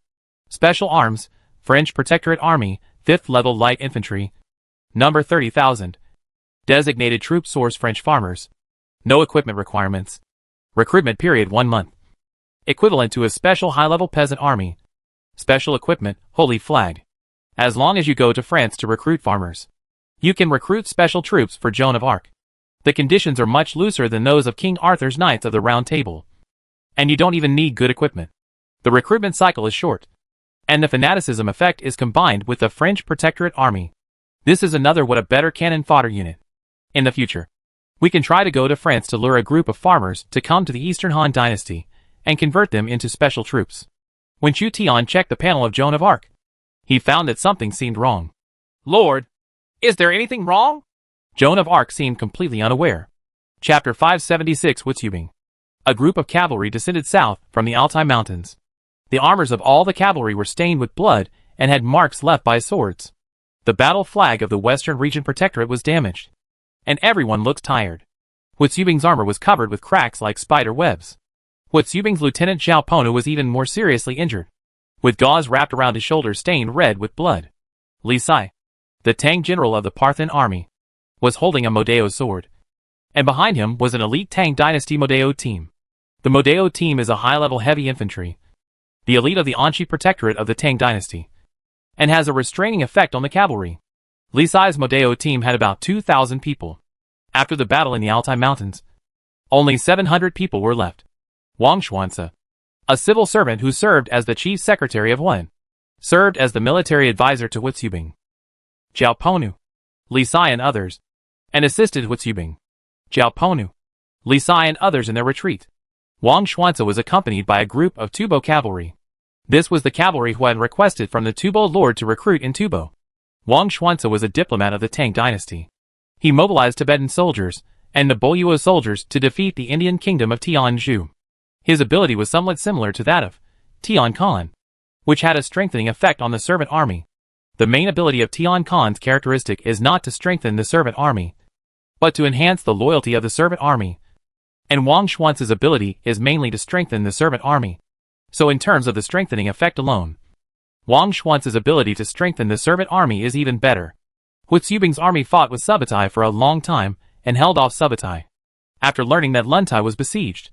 Speaker 2: Special arms, French Protectorate Army, 5th level light infantry. Number 30,000. Designated troop source French farmers. No equipment requirements. Recruitment period 1 month. Equivalent to a special high-level peasant army. Special equipment, Holy Flag. As long as you go to France to recruit farmers, you can recruit special troops for Joan of Arc. The conditions are much looser than those of King Arthur's Knights of the Round Table. And you don't even need good equipment. The recruitment cycle is short. And the fanaticism effect is combined with the French Protectorate Army. This is another what a better cannon fodder unit. In the future, we can try to go to France to lure a group of farmers to come to the Eastern Han Dynasty and convert them into special troops. When Chu Tian checked the panel of Joan of Arc, he found that something seemed wrong.
Speaker 1: Lord, is there anything wrong?
Speaker 2: Joan of Arc seemed completely unaware. Chapter 576 Withdrawal. A group of cavalry descended south from the Altai Mountains. The armors of all the cavalry were stained with blood and had marks left by swords. The battle flag of the Western Region Protectorate was damaged, and everyone looked tired. Withdrawal's armor was covered with cracks like spider webs. Withdrawal's Lieutenant Zhao Ponu was even more seriously injured, with gauze wrapped around his shoulders stained red with blood. Li Sai, the Tang general of the Parthian army, was holding a Modeo sword, and behind him was an elite Tang Dynasty Modeo team. The Modeo team is a high-level heavy infantry, the elite of the Anqi Protectorate of the Tang Dynasty, and has a restraining effect on the cavalry. Li Sai's Modeo team had about 2,000 people. After the battle in the Altai Mountains, only 700 people were left. Wang Xuanzi, a civil servant who served as the chief secretary of Wen, served as the military advisor to Withdrawal. Zhao Ponu, Li Sai and others, and assisted Withdrawal. Zhao Ponu, Li Sai and others in their retreat. Wang Xuanzi was accompanied by a group of Tubo cavalry. This was the cavalry who had requested from the Tubo lord to recruit in Tubo. Wang Xuanzi was a diplomat of the Tang Dynasty. He mobilized Tibetan soldiers and Naboyuo soldiers to defeat the Indian kingdom of Tianzhu. His ability was somewhat similar to that of Tian Khan, which had a strengthening effect on the servant army. The main ability of Tian Khan's characteristic is not to strengthen the servant army, but to enhance the loyalty of the servant army. And Wang Xuanzi's ability is mainly to strengthen the servant army. So in terms of the strengthening effect alone, Wang Xuanzi's ability to strengthen the servant army is even better. Withdrawal's army fought with Subutai for a long time and held off Subutai. After learning that Luntai was besieged,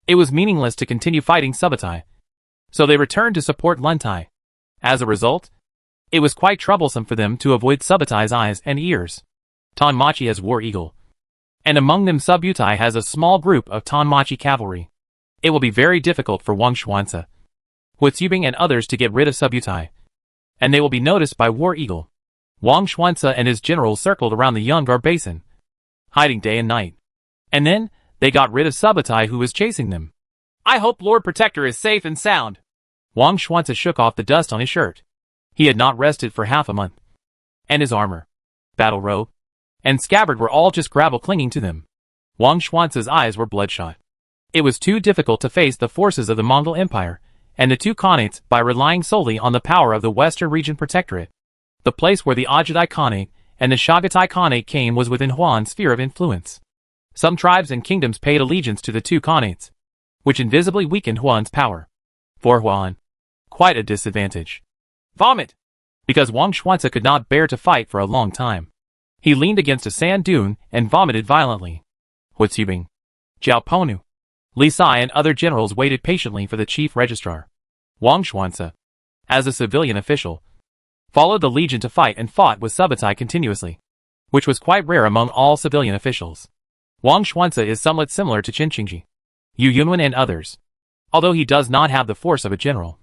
Speaker 2: it was meaningless to continue fighting Subutai, so they returned to support Luntai. As a result, it was quite troublesome for them to avoid Subutai's eyes and ears. Tanmachi has War Eagle, and among them Subutai has a small group of Tanmachi cavalry. It will be very difficult for Wang Xuanzi, Withdrawal and others to get rid of Subutai, and they will be noticed by War Eagle. Wang Xuanzi and his generals circled around the Yungar Basin, hiding day and night. And then, they got rid of Subutai who was chasing them.
Speaker 1: I hope Lord Protector is safe and sound.
Speaker 2: Wang Xuanzi shook off the dust on his shirt. He had not rested for half a month. And his armor, battle robe, and scabbard were all just gravel clinging to them. Wang Xuanzi's eyes were bloodshot. It was too difficult to face the forces of the Mongol Empire and the two Khanates by relying solely on the power of the Western Region Protectorate. The place where the Ajadai Khanate and the Chagatai Khanate came was within Huan's sphere of influence. Some tribes and kingdoms paid allegiance to the two Khanates, which invisibly weakened Huan's power. For Huan, quite a disadvantage.
Speaker 1: Vomit!
Speaker 2: Because Wang Xuanzi could not bear to fight for a long time. He leaned against a sand dune and vomited violently. Withdrawal, Zhao Ponu, Li Sai and other generals waited patiently for the chief registrar. Wang Xuanzi, as a civilian official, followed the legion to fight and fought with Subutai continuously, which was quite rare among all civilian officials. Wang Xuanzi is somewhat similar to Qin Qingji, Yu Yunwen and others, although he does not have the force of a general.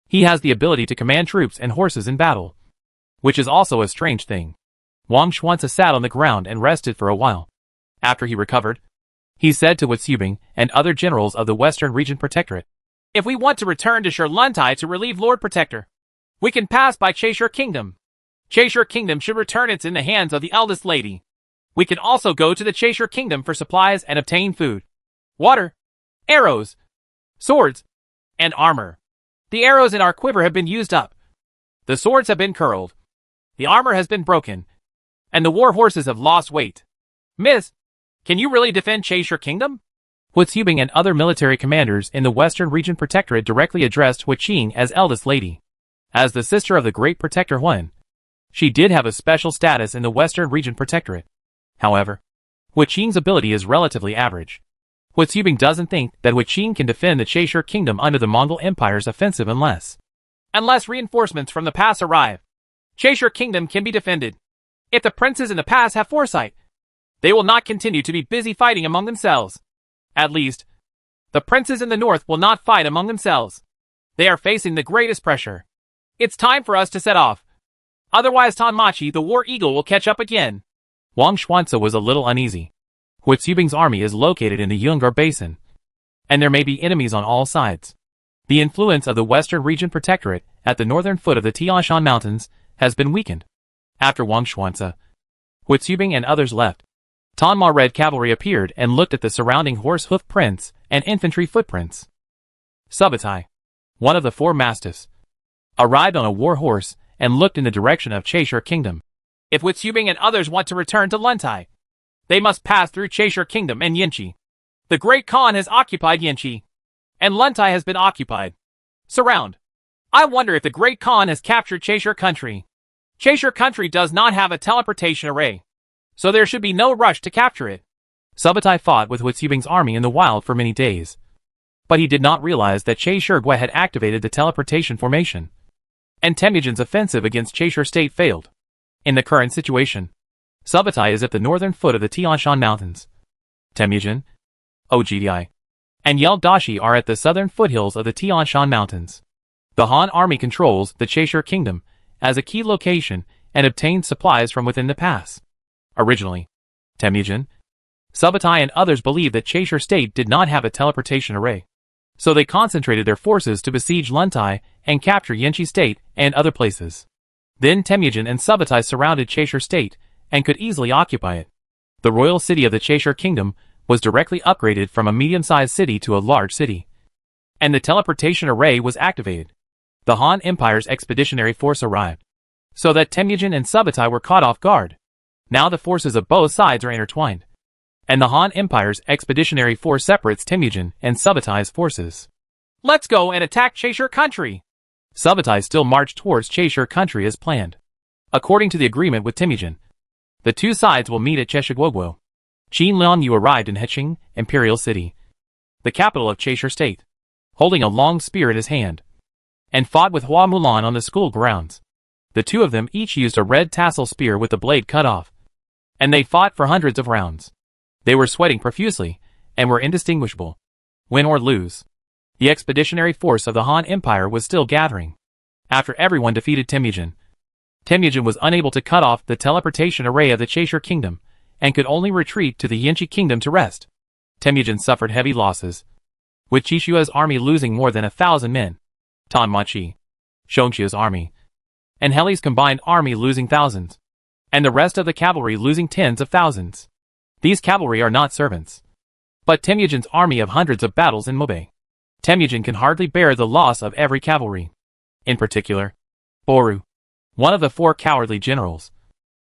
Speaker 2: He has the ability to command troops and horses in battle, which is also a strange thing. Wang Xuanzi sat on the ground and rested for a while. After he recovered, he said to Withdrawal and other generals of the Western Region Protectorate,
Speaker 1: if we want to return to Shur Luntai to relieve Lord Protector,
Speaker 2: We can pass by Cheshire Kingdom. Cheshire Kingdom should return it's in the hands of the eldest lady. We can also go to the Cheshire Kingdom for supplies and obtain food, water, arrows, swords, and armor. The arrows in our quiver have been used up. The swords have been curled. The armor has been broken. And the war horses have lost weight. Miss, can you really defend Cheshire Kingdom?
Speaker 1: Huitzubing and other military commanders in the Western Region Protectorate directly addressed Huiqing as eldest lady. As the sister of the Great Protector Huan, she did have a special status in the Western Region Protectorate. However, Huiqing's ability is relatively average. Huitzubing doesn't think that Huiqing can defend the Cheshire Kingdom under the Mongol Empire's offensive unless
Speaker 2: reinforcements from the pass arrive. Cheshire Kingdom can be defended. If the princes in the pass have foresight, they will not continue to be busy fighting among themselves. At least, the princes in the north will not fight among themselves. They are facing the greatest pressure. It's time for us to set off. Otherwise Tanmachi, the war eagle, will catch up again.
Speaker 1: Wang Xuanzi was a little uneasy. Huitzubing's army is located in the Yungar Basin, and there may be enemies on all sides. The influence of the Western Region Protectorate at the northern foot of the Tianshan Mountains has been weakened. After Wang Xuanzi, Huitzubing and others left, Tanma Red Cavalry appeared and looked at the surrounding horse hoof prints and infantry footprints. Subutai, one of the four mastiffs, arrived on a war horse and looked in the direction of Cheshire Kingdom.
Speaker 2: If Huitzubing and others want to return to Luntai, they must pass through Cheshire Kingdom and Yinchi. The Great Khan has occupied Yinchi, and Luntai has been occupied. Surround. I wonder if the Great Khan has captured Cheshire Country. Cheshire Country does not have a teleportation array, so there should be no rush to capture it.
Speaker 1: Subutai fought with Huitzubing's army in the wild for many days, but he did not realize that Cheshire Gui had activated the teleportation formation, and Temujin's offensive against Cheshire State failed. In the current situation, Subutai is at the northern foot of the Tianshan Mountains. Temujin, Ogdi, and Yeldashi are at the southern foothills of the Tianshan Mountains. The Han army controls the Cheshire Kingdom as a key location and obtains supplies from within the pass. Originally, Temujin, Subutai and others believed that Cheshire State did not have a teleportation array, so they concentrated their forces to besiege Luntai and capture Yinchi State and other places. Then Temujin and Subutai surrounded Cheshire State and could easily occupy it. The royal city of the Cheshire Kingdom was directly upgraded from a medium-sized city to a large city, and the teleportation array was activated. The Han Empire's expeditionary force arrived, so that Temujin and Subutai were caught off guard. Now the forces of both sides are intertwined, and the Han Empire's expeditionary force separates Temujin and Subutai's forces.
Speaker 2: Let's go and attack Cheshire Country.
Speaker 1: Subutai still marched towards Cheshire Country as planned. According to the agreement with Temujin, the two sides will meet at Cheshiguogwo. Qin Liangyu arrived in Heqing, Imperial City, the capital of Cheshire State, holding a long spear in his hand, and fought with Hua Mulan on the school grounds. The two of them each used a red tassel spear with the blade cut off, and they fought for hundreds of rounds. They were sweating profusely, and were indistinguishable. Win or lose, the expeditionary force of the Han Empire was still gathering. After everyone defeated Temujin, Temujin was unable to cut off the teleportation array of the Cheshire Kingdom, and could only retreat to the Yinchi Kingdom to rest. Temujin suffered heavy losses, with Chishua's army losing more than 1,000 men, Tanmachi, Shonqia's army, and Heli's combined army losing thousands, and the rest of the cavalry losing tens of thousands. These cavalry are not servants, but Temujin's army of hundreds of battles in Mobe. Temujin can hardly bear the loss of every cavalry. In particular, Boru, one of the four cowardly generals,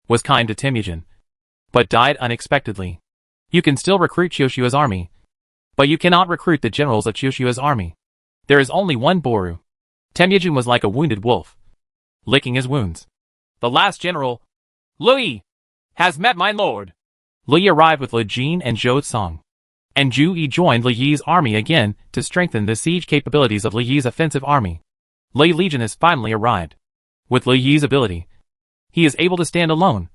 Speaker 1: was kind to Temujin, but died unexpectedly. You can still recruit Chioshua's army, but you cannot recruit the generals of Chioshua's army. There is only one Boru. Temujin was like a wounded wolf, licking his wounds.
Speaker 2: The last general, Lui, has met my lord.
Speaker 1: Lui arrived with Li Jin and Zhou Song, and Zhu Yi joined Li Yi's army again to strengthen the siege capabilities of Li Yi's offensive army. Li Legion has finally arrived. With Li Yi's ability, he is able to stand alone,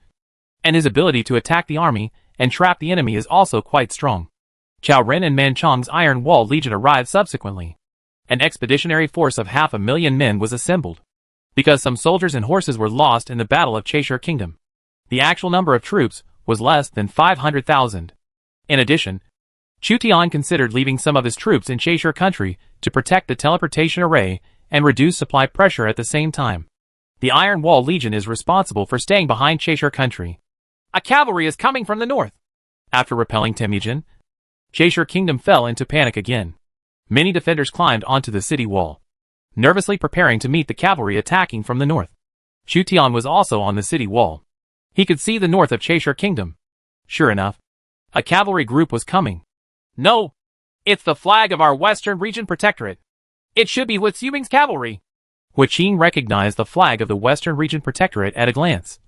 Speaker 1: and his ability to attack the army and trap the enemy is also quite strong. Chao Ren and Manchong's Iron Wall Legion arrived subsequently. An expeditionary force of 500,000 men was assembled, because some soldiers and horses were lost in the Battle of Cheshire Kingdom. The actual number of troops was less than 500,000. In addition, Chu Tian considered leaving some of his troops in Cheshire Country to protect the teleportation array and reduce supply pressure at the same time. The Iron Wall Legion is responsible for staying behind Cheshire country.
Speaker 2: A cavalry is coming from the north.
Speaker 1: After repelling Temujin, Cheshire Kingdom fell into panic again. Many defenders climbed onto the city wall, nervously preparing to meet the cavalry attacking from the north. Xu Tian was also on the city wall. He could see the north of Cheshire Kingdom. Sure enough, a cavalry group was coming.
Speaker 2: No, it's the flag of our Western Region Protectorate. It should be Huitzubing's cavalry.
Speaker 1: Hu Qing recognized the flag of the Western Region Protectorate at a glance,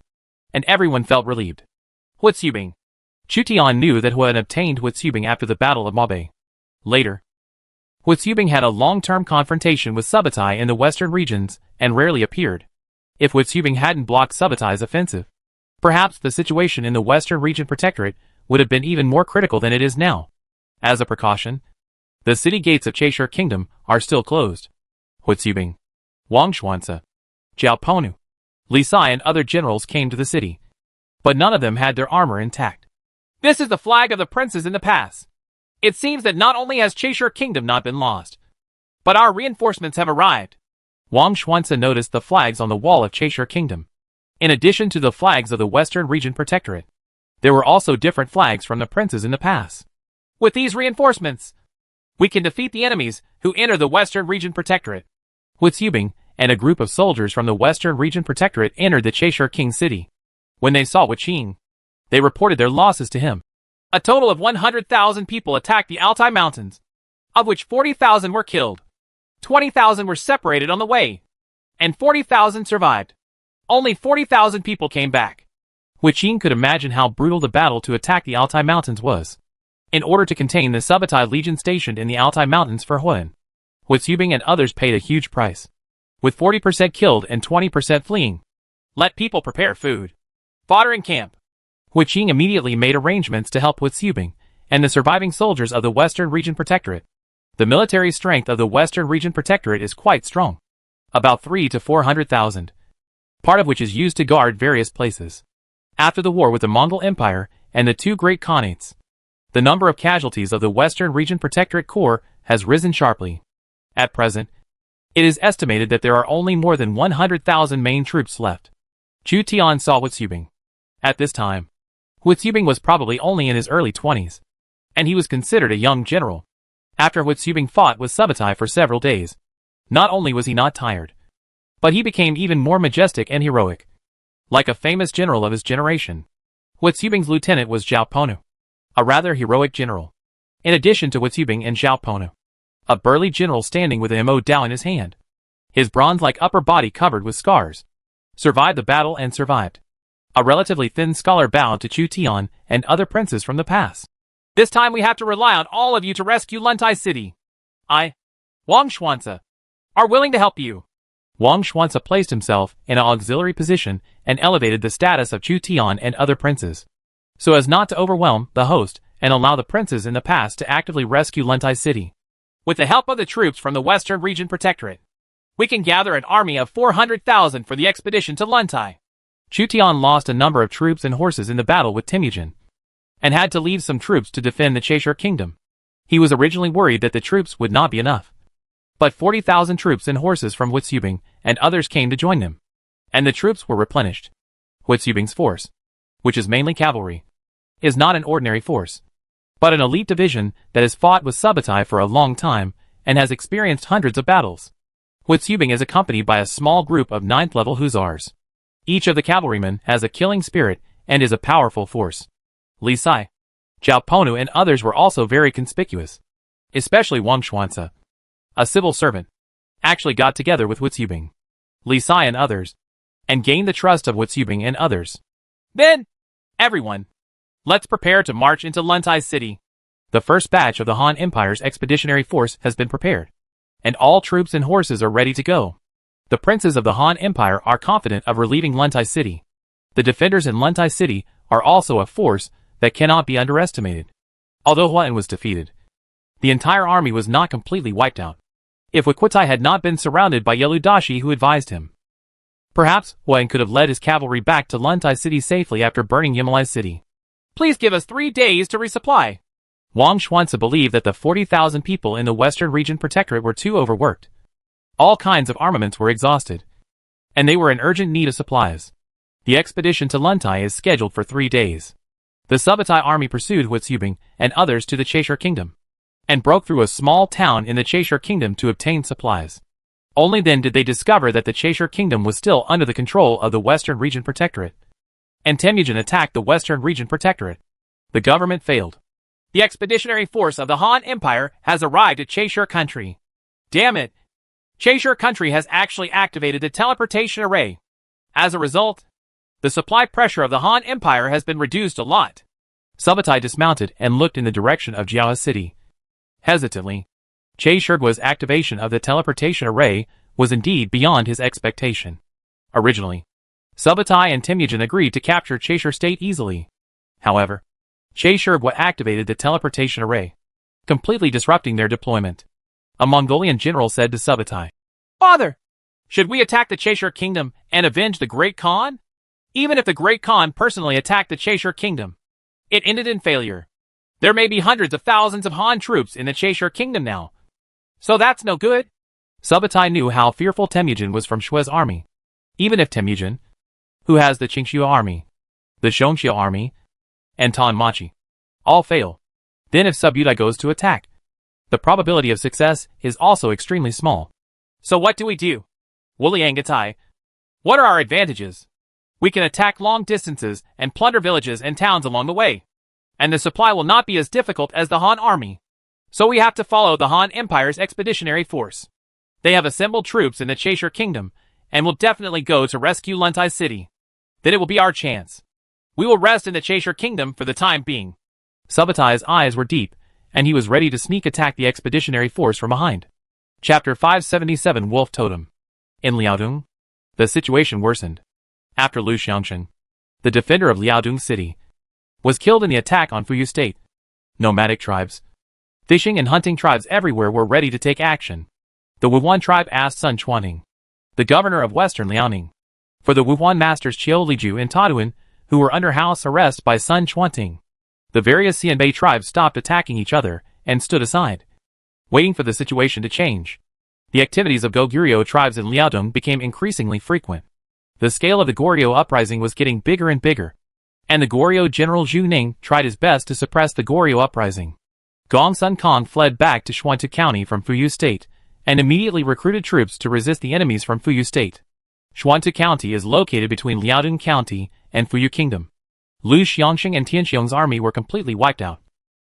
Speaker 1: and everyone felt relieved.
Speaker 2: Huitzubing.
Speaker 1: Xu Tian knew that Hu had obtained Huitzubing after the Battle of Mabe. Later, Huitzubing had a long-term confrontation with Subutai in the western regions and rarely appeared. If Huitzubing hadn't blocked Subutai's offensive, perhaps the situation in the Western Region Protectorate would have been even more critical than it is now. As a precaution, the city gates of Cheshire Kingdom are still closed. Huitzubing, Wang Xuanzi, Zhao Ponu, Li Sai and other generals came to the city, but none of them had their armor intact.
Speaker 2: This is the flag of the princes in the pass. It seems that not only has Cheshire Kingdom not been lost, but our reinforcements have arrived.
Speaker 1: Wang Xuanzi noticed the flags on the wall of Cheshire Kingdom. In addition to the flags of the Western Region Protectorate, there were also different flags from the princes in the pass.
Speaker 2: With these reinforcements, we can defeat the enemies who enter the Western Region Protectorate.
Speaker 1: Huitzubing and a group of soldiers from the Western Region Protectorate entered the Cheshire King city. When they saw Hu Qing, they reported their losses to him.
Speaker 2: A total of 100,000 people attacked the Altai Mountains, of which 40,000 were killed, 20,000 were separated on the way, and 40,000 survived. Only 40,000 people came back.
Speaker 1: Hu Qing could imagine how brutal the battle to attack the Altai Mountains was. In order to contain the Subutai Legion stationed in the Altai Mountains for Huan, Huitzubing and others paid a huge price, with 40% killed and 20% fleeing.
Speaker 2: Let people prepare food, fodder in camp.
Speaker 1: Hu Qing immediately made arrangements to help Huitzubing and the surviving soldiers of the Western Region Protectorate. The military strength of the Western Region Protectorate is quite strong, about 300,000 to 400,000, part of which is used to guard various places. After the war with the Mongol Empire and the two great Khanates, the number of casualties of the Western Region Protectorate Corps has risen sharply. At present, it is estimated that there are only more than 100,000 main troops left. Xu Tian saw Huitzubing. At this time, Huitzubing was probably only in his early 20s, and he was considered a young general. After Huitzubing fought with Subutai for several days, not only was he not tired, but he became even more majestic and heroic, like a famous general of his generation. Huitzubing's lieutenant was Zhao Ponu, a rather heroic general. In addition to Huitzubing and Zhao Ponu, a burly general standing with a Mo Dao in his hand, his bronze-like upper body covered with scars, survived the battle and survived. A relatively thin scholar bowed to Xu Tian and other princes from the pass.
Speaker 2: This time we have to rely on all of you to rescue Luntai City. I, Wang Xuanzi, are willing to help you.
Speaker 1: Wang Xuanzi placed himself in an auxiliary position and elevated the status of Xu Tian and other princes, so as not to overwhelm the host and allow the princes in the pass to actively rescue Luntai City.
Speaker 2: With the help of the troops from the Western Region Protectorate, we can gather an army of 400,000 for the expedition to Luntai.
Speaker 1: Xu Tian lost a number of troops and horses in the battle with Temujin, and had to leave some troops to defend the Cheshire Kingdom. He was originally worried that the troops would not be enough, but 40,000 troops and horses from Huitzubing and others came to join them, and the troops were replenished. Huitzubing's force, which is mainly cavalry, is not an ordinary force, but an elite division that has fought with Subutai for a long time and has experienced hundreds of battles. Huitzubing is accompanied by a small group of 9th-level hussars. Each of the cavalrymen has a killing spirit and is a powerful force. Li Sai, Zhao Ponu and others were also very conspicuous, especially Wang Xuanzi, a civil servant, actually got together with Huitzubing, Li Sai and others, and gained the trust of Huitzubing and others.
Speaker 2: Then, everyone, let's prepare to march into Luntai City.
Speaker 1: The first batch of the Han Empire's expeditionary force has been prepared, and all troops and horses are ready to go. The princes of the Han Empire are confident of relieving Luntai City. The defenders in Luntai City are also a force that cannot be underestimated. Although Huan was defeated, the entire army was not completely wiped out. If Huiquitai had not been surrounded by Yeludashi who advised him, perhaps Huan could have led his cavalry back to Luntai City safely after burning Yimlai City.
Speaker 2: Please give us 3 days to resupply.
Speaker 1: Wang Xuanzi believed that the 40,000 people in the Western Region Protectorate were too overworked. All kinds of armaments were exhausted, and they were in urgent need of supplies. The expedition to Luntai is scheduled for 3 days. The Subutai army pursued Huitzubing and others to the Cheshire Kingdom, and broke through a small town in the Cheshire Kingdom to obtain supplies. Only then did they discover that the Cheshire Kingdom was still under the control of the Western Region Protectorate, and Temujin attacked the Western Region Protectorate. The government failed.
Speaker 2: The expeditionary force of the Han Empire has arrived at Cheshire Country. Damn it! Cheshire Country has actually activated the teleportation array. As a result, the supply pressure of the Han Empire has been reduced a lot.
Speaker 1: Subutai dismounted and looked in the direction of Jiao's city. Hesitantly, Cheshirgua's activation of the teleportation array was indeed beyond his expectation. Originally, Subutai and Temujin agreed to capture Cheshire State easily. However, Cheshirgua activated the teleportation array, completely disrupting their deployment. A Mongolian general said to Subutai,
Speaker 2: "Father, should we attack the Cheshire Kingdom and avenge the Great Khan? Even if the Great Khan personally attacked the Cheshire Kingdom, it ended in failure. There may be hundreds of thousands of Han troops in the Cheshire Kingdom now, so that's no good."
Speaker 1: Subutai knew how fearful Temujin was from Shui's army. Even if Temujin, who has the Qingxiu army, the Shongxiu army, and Tanmachi, all fail, then if Subutai goes to attack, the probability of success is also extremely small.
Speaker 2: So what do we do? Wuliangatai, what are our advantages? We can attack long distances and plunder villages and towns along the way, and the supply will not be as difficult as the Han army. So we have to follow the Han Empire's expeditionary force. They have assembled troops in the Cheshire Kingdom and will definitely go to rescue Luntai City. Then it will be our chance. We will rest in the Cheshire Kingdom for the time being.
Speaker 1: Subutai's eyes were deep, and he was ready to sneak attack the expeditionary force from behind. Chapter 577 Wolf Totem. In Liaodong, the situation worsened. After Lu Xiangsheng, the defender of Liaodong City, was killed in the attack on Fuyu State. Nomadic tribes, fishing and hunting tribes everywhere were ready to take action. The Wuhuan tribe asked Sun Chuanting, the governor of Western Liaoning, for the Wuhuan masters Qiu Liju and Taduan, who were under house arrest by Sun Chuanting. The various Xianbei tribes stopped attacking each other and stood aside, waiting for the situation to change. The activities of Goguryeo tribes in Liaodong became increasingly frequent. The scale of the Goryeo uprising was getting bigger and bigger, and the Goryeo general Zhu Ning tried his best to suppress the Goryeo uprising. Gong Sun Kong fled back to Xuantu County from Fuyu State and immediately recruited troops to resist the enemies from Fuyu State. Xuantu County is located between Liaodong County and Fuyu Kingdom. Lu Xiangsheng and Tianxiong's army were completely wiped out,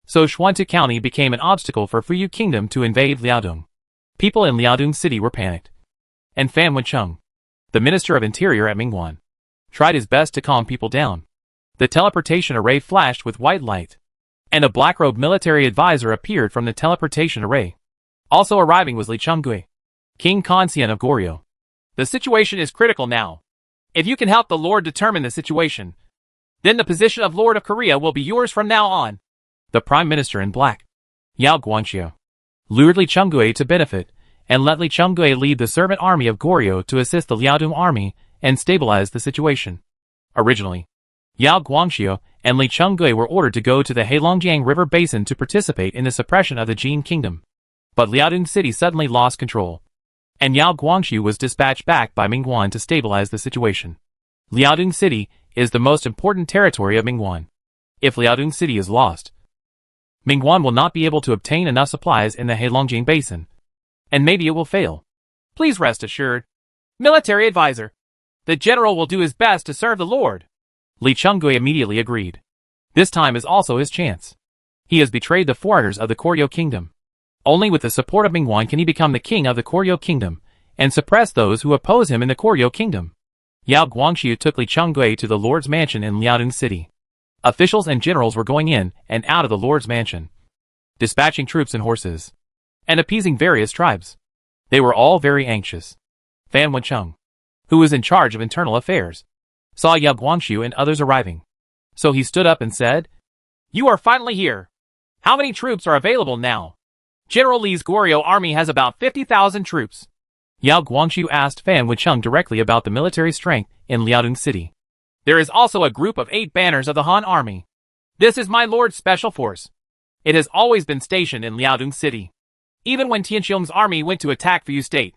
Speaker 1: so Xuantu County became an obstacle for Fuyu Kingdom to invade Liaodong. People in Liaodong City were panicked, and Fan Wencheng, the Minister of Interior at Mingguan, tried his best to calm people down. The teleportation array flashed with white light, and a black-robed military advisor appeared from the teleportation array. Also arriving was Li Chunggui, King Kanxian of Goryeo.
Speaker 2: The situation is critical now. If you can help the Lord determine the situation, then the position of Lord of Korea will be yours from now on.
Speaker 1: The Prime Minister in black, Yao Guangxiu, lured Li Chunggui to benefit, and let Li Chunggui lead the servant army of Goryeo to assist the Liaodong army and stabilize the situation. Originally, Yao Guangxiu and Li Chunggui were ordered to go to the Heilongjiang River Basin to participate in the suppression of the Jin Kingdom. But Liaodong City suddenly lost control, and Yao Guangxiu was dispatched back by Mingguan to stabilize the situation. Liaodong City is the most important territory of Mingguan. If Liaodong City is lost, Mingguan will not be able to obtain enough supplies in the Heilongjiang Basin, and maybe it will fail.
Speaker 2: Please rest assured, military advisor, the general will do his best to serve the Lord.
Speaker 1: Li Chunggui immediately agreed. This time is also his chance. He has betrayed the foreigners of the Goryeo Kingdom. Only with the support of Mingguan can he become the king of the Goryeo Kingdom and suppress those who oppose him in the Goryeo Kingdom. Yao Guangxiu took Li Chunggui to the Lord's mansion in Liaodong City. Officials and generals were going in and out of the Lord's mansion, dispatching troops and horses, and appeasing various tribes. They were all very anxious. Fan Wencheng, who was in charge of internal affairs, saw Yao Guangxiu and others arriving. So he stood up and said,
Speaker 2: "You are finally here. How many troops are available now?" General Li's Goryeo army has about 50,000 troops.
Speaker 1: Yao Guangxiu asked Fan Wencheng directly about the military strength in Liaodong City.
Speaker 2: There is also a group of 8 banners of the Han army. This is my lord's special force. It has always been stationed in Liaodong City. Even when Tianxiong's army went to attack Fuyu State,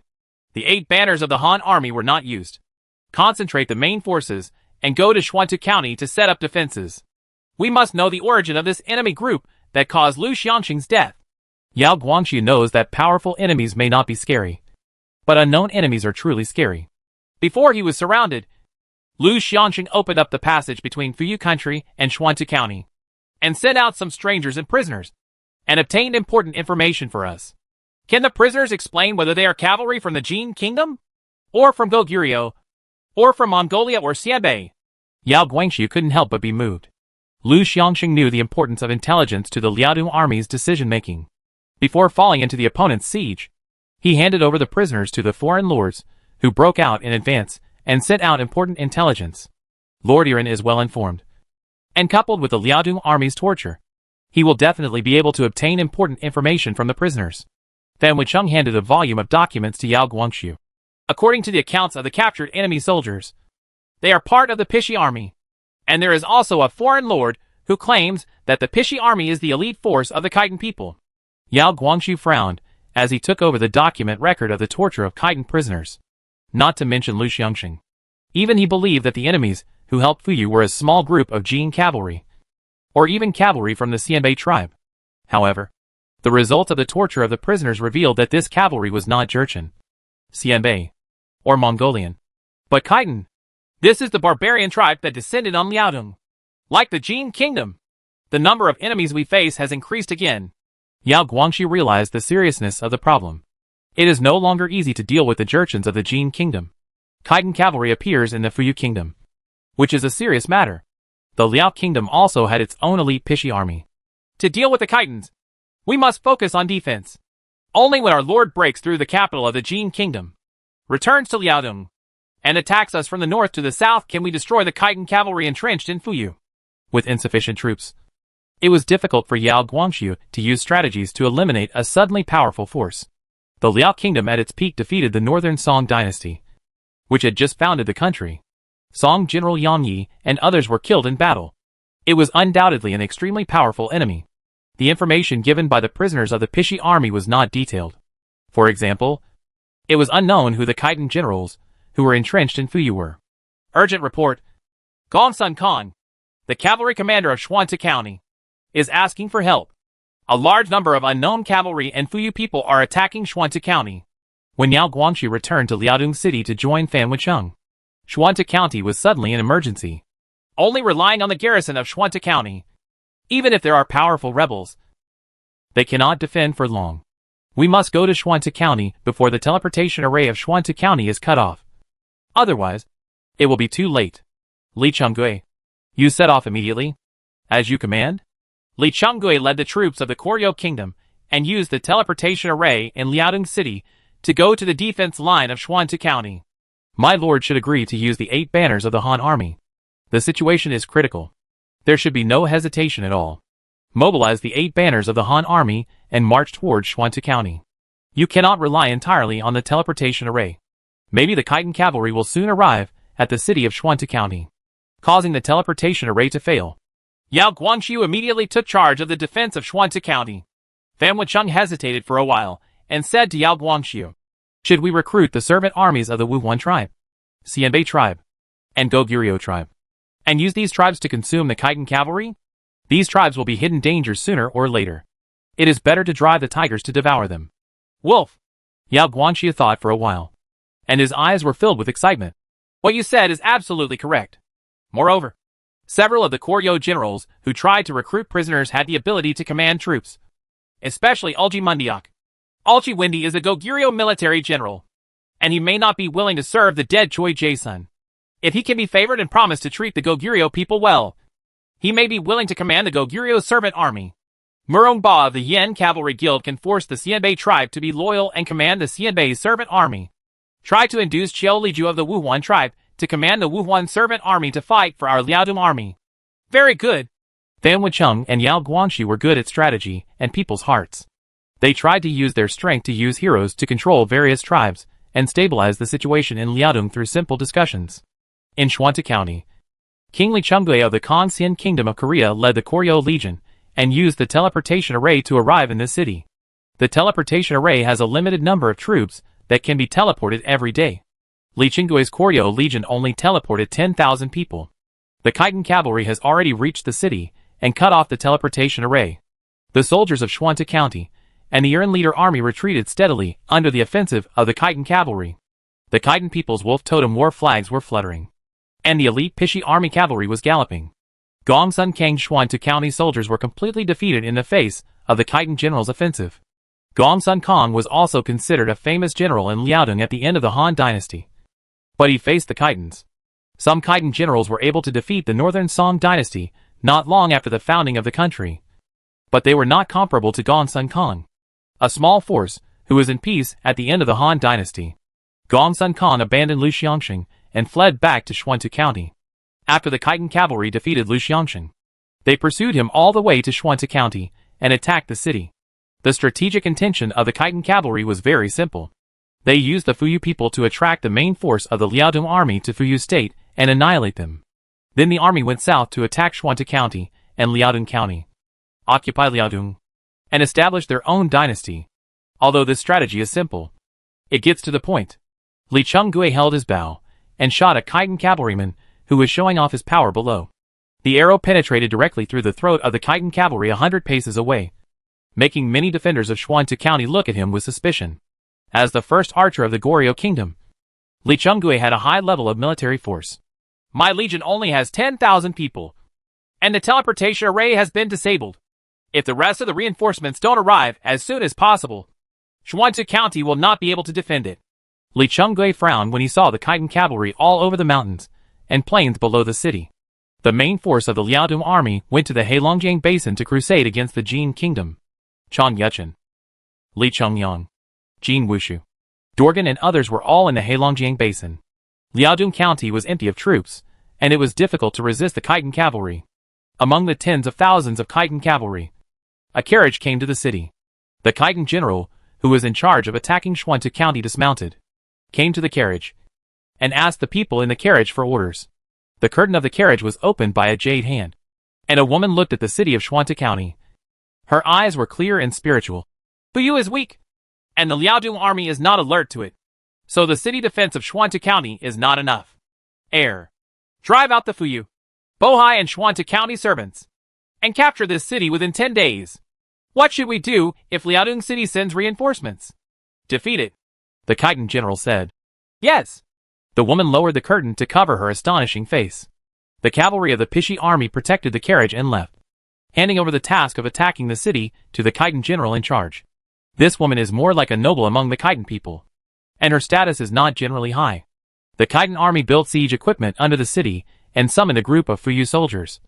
Speaker 2: The 8 banners of the Han army were not used. Concentrate the main forces and go to Xuantu County to set up defenses. We must know the origin of this enemy group that caused Lu Xiangqing's death.
Speaker 1: Yao Guangxu knows that powerful enemies may not be scary, but unknown enemies are truly scary.
Speaker 2: Before he was surrounded, Lu Xiangqing opened up the passage between Fuyu Country and Xuantu County, and sent out some strangers and prisoners, and obtained important information for us. Can the prisoners explain whether they are cavalry from the Jin Kingdom, or from Goguryeo, or from Mongolia or Xianbei?
Speaker 1: Yao Guangxu couldn't help but be moved. Lu Xiangqing knew the importance of intelligence to the Liaodong army's decision-making. Before falling into the opponent's siege, he handed over the prisoners to the foreign lords, who broke out in advance and sent out important intelligence. Lord Iran is well informed, and coupled with the Liaodong army's torture, he will definitely be able to obtain important information from the prisoners. Fan Wucheng handed a volume of documents to Yao Guangxu.
Speaker 2: According to the accounts of the captured enemy soldiers, they are part of the Pishi army, and there is also a foreign lord who claims that the Pishi army is the elite force of the Khitan people.
Speaker 1: Yao Guangxu frowned as he took over the document record of the torture of Khitan prisoners. Not to mention Lu Xiangqing. Even he believed that the enemies who helped Fuyu were a small group of Jin cavalry, or even cavalry from the Xianbei tribe. However, the result of the torture of the prisoners revealed that this cavalry was not Jurchen, Xianbei, or Mongolian, but Khitan.
Speaker 2: This is the barbarian tribe that descended on Liaodong. Like the Jin Kingdom, the number of enemies we face has increased again.
Speaker 1: Yao Guangxu realized the seriousness of the problem. It is no longer easy to deal with the Jurchens of the Jin Kingdom. Khitan cavalry appears in the Fuyu Kingdom, which is a serious matter. The Liao Kingdom also had its own elite Pishi army.
Speaker 2: To deal with the Khitans, we must focus on defense. Only when our lord breaks through the capital of the Jin Kingdom, returns to Liaodong, and attacks us from the north to the south can we destroy the Khitan cavalry entrenched in Fuyu.
Speaker 1: With insufficient troops, it was difficult for Yao Guangxu to use strategies to eliminate a suddenly powerful force. The Liao Kingdom at its peak defeated the northern Song dynasty, which had just founded the country. Song General Yang Yi and others were killed in battle. It was undoubtedly an extremely powerful enemy. The information given by the prisoners of the Pishi army was not detailed. For example, it was unknown who the Khitan generals who were entrenched in Fuyu were.
Speaker 2: Urgent report. Gongsun Khan, the cavalry commander of Xuantu County, is asking for help. A large number of unknown cavalry and Fuyu people are attacking Xuantu County.
Speaker 1: When Yao Guangxu returned to Liaodong City to join Fan Wucheng, Xuantu County was suddenly in emergency.
Speaker 2: Only relying on the garrison of Xuantu County, even if there are powerful rebels,
Speaker 1: they cannot defend for long. We must go to Xuantu County before the teleportation array of Xuantu County is cut off. Otherwise, it will be too late. Li Chonggui, you set off immediately, as you command?
Speaker 2: Li Chonggui led the troops of the Goryeo Kingdom and used the teleportation array in Liaodong City to go to the defense line of Xuantu County.
Speaker 1: My lord should agree to use the 8 banners of the Han army. The situation is critical. There should be no hesitation at all. Mobilize the 8 banners of the Han army and march towards Xuantu County. You cannot rely entirely on the teleportation array. Maybe the Khitan cavalry will soon arrive at the city of Xuantu County, causing the teleportation array to fail.
Speaker 2: Yao Guangxu immediately took charge of the defense of Xuantu County. Fan Wucheng hesitated for a while and said to Yao Guangxu,
Speaker 1: should we recruit the servant armies of the Wuhuan tribe, Xianbei tribe, and Goguryeo tribe, and use these tribes to consume the Khitan cavalry? These tribes will be hidden dangers sooner or later. It is better to drive the tigers to devour them.
Speaker 2: Wolf!
Speaker 1: Yao Guangxu thought for a while, and his eyes were filled with excitement.
Speaker 2: What you said is absolutely correct. Moreover, several of the Goryeo generals who tried to recruit prisoners had the ability to command troops, especially Ulji Mundiak. Ulji Windy is a Goguryeo military general, and he may not be willing to serve the dead Choi Jae-sun. If he can be favored and promise to treat the Goguryeo people well, he may be willing to command the Goguryeo servant army. Murong Ba of the Yen Cavalry Guild can force the Xianbei tribe to be loyal and command the Xianbei servant army. Try to induce Qiao Liju of the Wuhuan tribe to command the Wuhuan servant army to fight for our Liaodong army. Very good.
Speaker 1: Fan Wucheng and Yao Guangxu were good at strategy and people's hearts. They tried to use their strength to use heroes to control various tribes and stabilize the situation in Liaodong through simple discussions. In Xuantu County, King Li Chonggui of the Kangxian Kingdom of Korea led the Goryeo Legion and used the teleportation array to arrive in this city. The teleportation array has a limited number of troops, that can be teleported every day. Li Qinggui's Koryo Legion only teleported 10,000 people. The Khitan Cavalry has already reached the city and cut off the teleportation array. The soldiers of Xuanta County and the Yuan leader army retreated steadily under the offensive of the Khitan Cavalry. The Khitan people's wolf totem war flags were fluttering, and the elite Pishi army cavalry was galloping. Gongsun Kang Xuanta County soldiers were completely defeated in the face of the Khitan general's offensive. Gongsun Kang was also considered a famous general in Liaodong at the end of the Han dynasty. But he faced the Khitans. Some Khitan generals were able to defeat the northern Song dynasty not long after the founding of the country. But they were not comparable to Gongsun Kang, a small force who was in peace at the end of the Han dynasty. Gongsun Kang abandoned Luxiangsheng and fled back to Xuanta County. After the Khitan cavalry defeated Luxiangsheng, they pursued him all the way to Xuanta County and attacked the city. The strategic intention of the Khitan cavalry was very simple. They used the Fuyu people to attract the main force of the Liaodong army to Fuyu state and annihilate them. Then the army went south to attack Xuanta County and Liaodong County, occupy Liaodong, and establish their own dynasty. Although this strategy is simple, it gets to the point. Li Qinggui held his bow and shot a Khitan cavalryman who was showing off his power below. The arrow penetrated directly through the throat of the Khitan cavalry 100 paces away, making many defenders of Xuanta County look at him with suspicion. As the first archer of the Goryeo kingdom, Li Qinggui had a high level of military force. My legion only has 10,000 people, and the teleportation array has been disabled. If the rest of the reinforcements don't arrive as soon as possible, Xuanta County will not be able to defend it. Li Qinggui frowned when he saw the Khitan cavalry all over the mountains and plains below the city. The main force of the Liaodong army went to the Heilongjiang Basin to crusade against the Jin kingdom. Chang Yuchen, Li Chengyang, Jin Wushu, Dorgan and others were all in the Heilongjiang Basin. Liaodong County was empty of troops, and it was difficult to resist the Khitan cavalry. Among the tens of thousands of Khitan cavalry, a carriage came to the city. The Khitan general, who was in charge of attacking Xuanta County, dismounted, came to the carriage, and asked the people in the carriage for orders. The curtain of the carriage was opened by a jade hand, and a woman looked at the city of Xuanta County. Her eyes were clear and spiritual. Fuyu is weak, and the Liaodong army is not alert to it. So the city defense of Xuanta County is not enough. Air. Drive out the Fuyu, Bohai and Xuanta County servants, and capture this city within 10 days. What should we do if Liaodong City sends reinforcements? Defeat it, the Khitan general said. Yes. The woman lowered the curtain to cover her astonishing face. The cavalry of the Pishi army protected the carriage and left, handing over the task of attacking the city to the Khitan general in charge. This woman is more like a noble among the Khitan people, and her status is not generally high. The Khitan army built siege equipment under the city and summoned a group of Fuyu soldiers,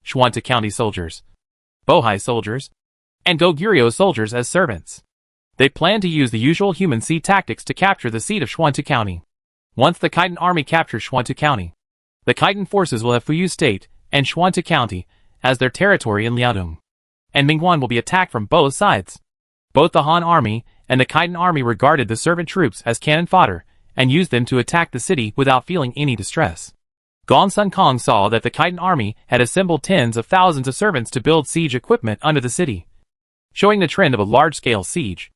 Speaker 1: Xuanta County soldiers, Bohai soldiers, and Goguryeo soldiers as servants. They planned to use the usual human siege tactics to capture the seat of Xuanta County. Once the Khitan army captures Xuanta County, the Khitan forces will have Fuyu State and Xuanta County as their territory in Liaodong, and Mingguan will be attacked from both sides. Both the Han army and the Khitan army regarded the servant troops as cannon fodder and used them to attack the city without feeling any distress. Gongsun Kang saw that the Khitan army had assembled tens of thousands of servants to build siege equipment under the city, showing the trend of a large-scale siege.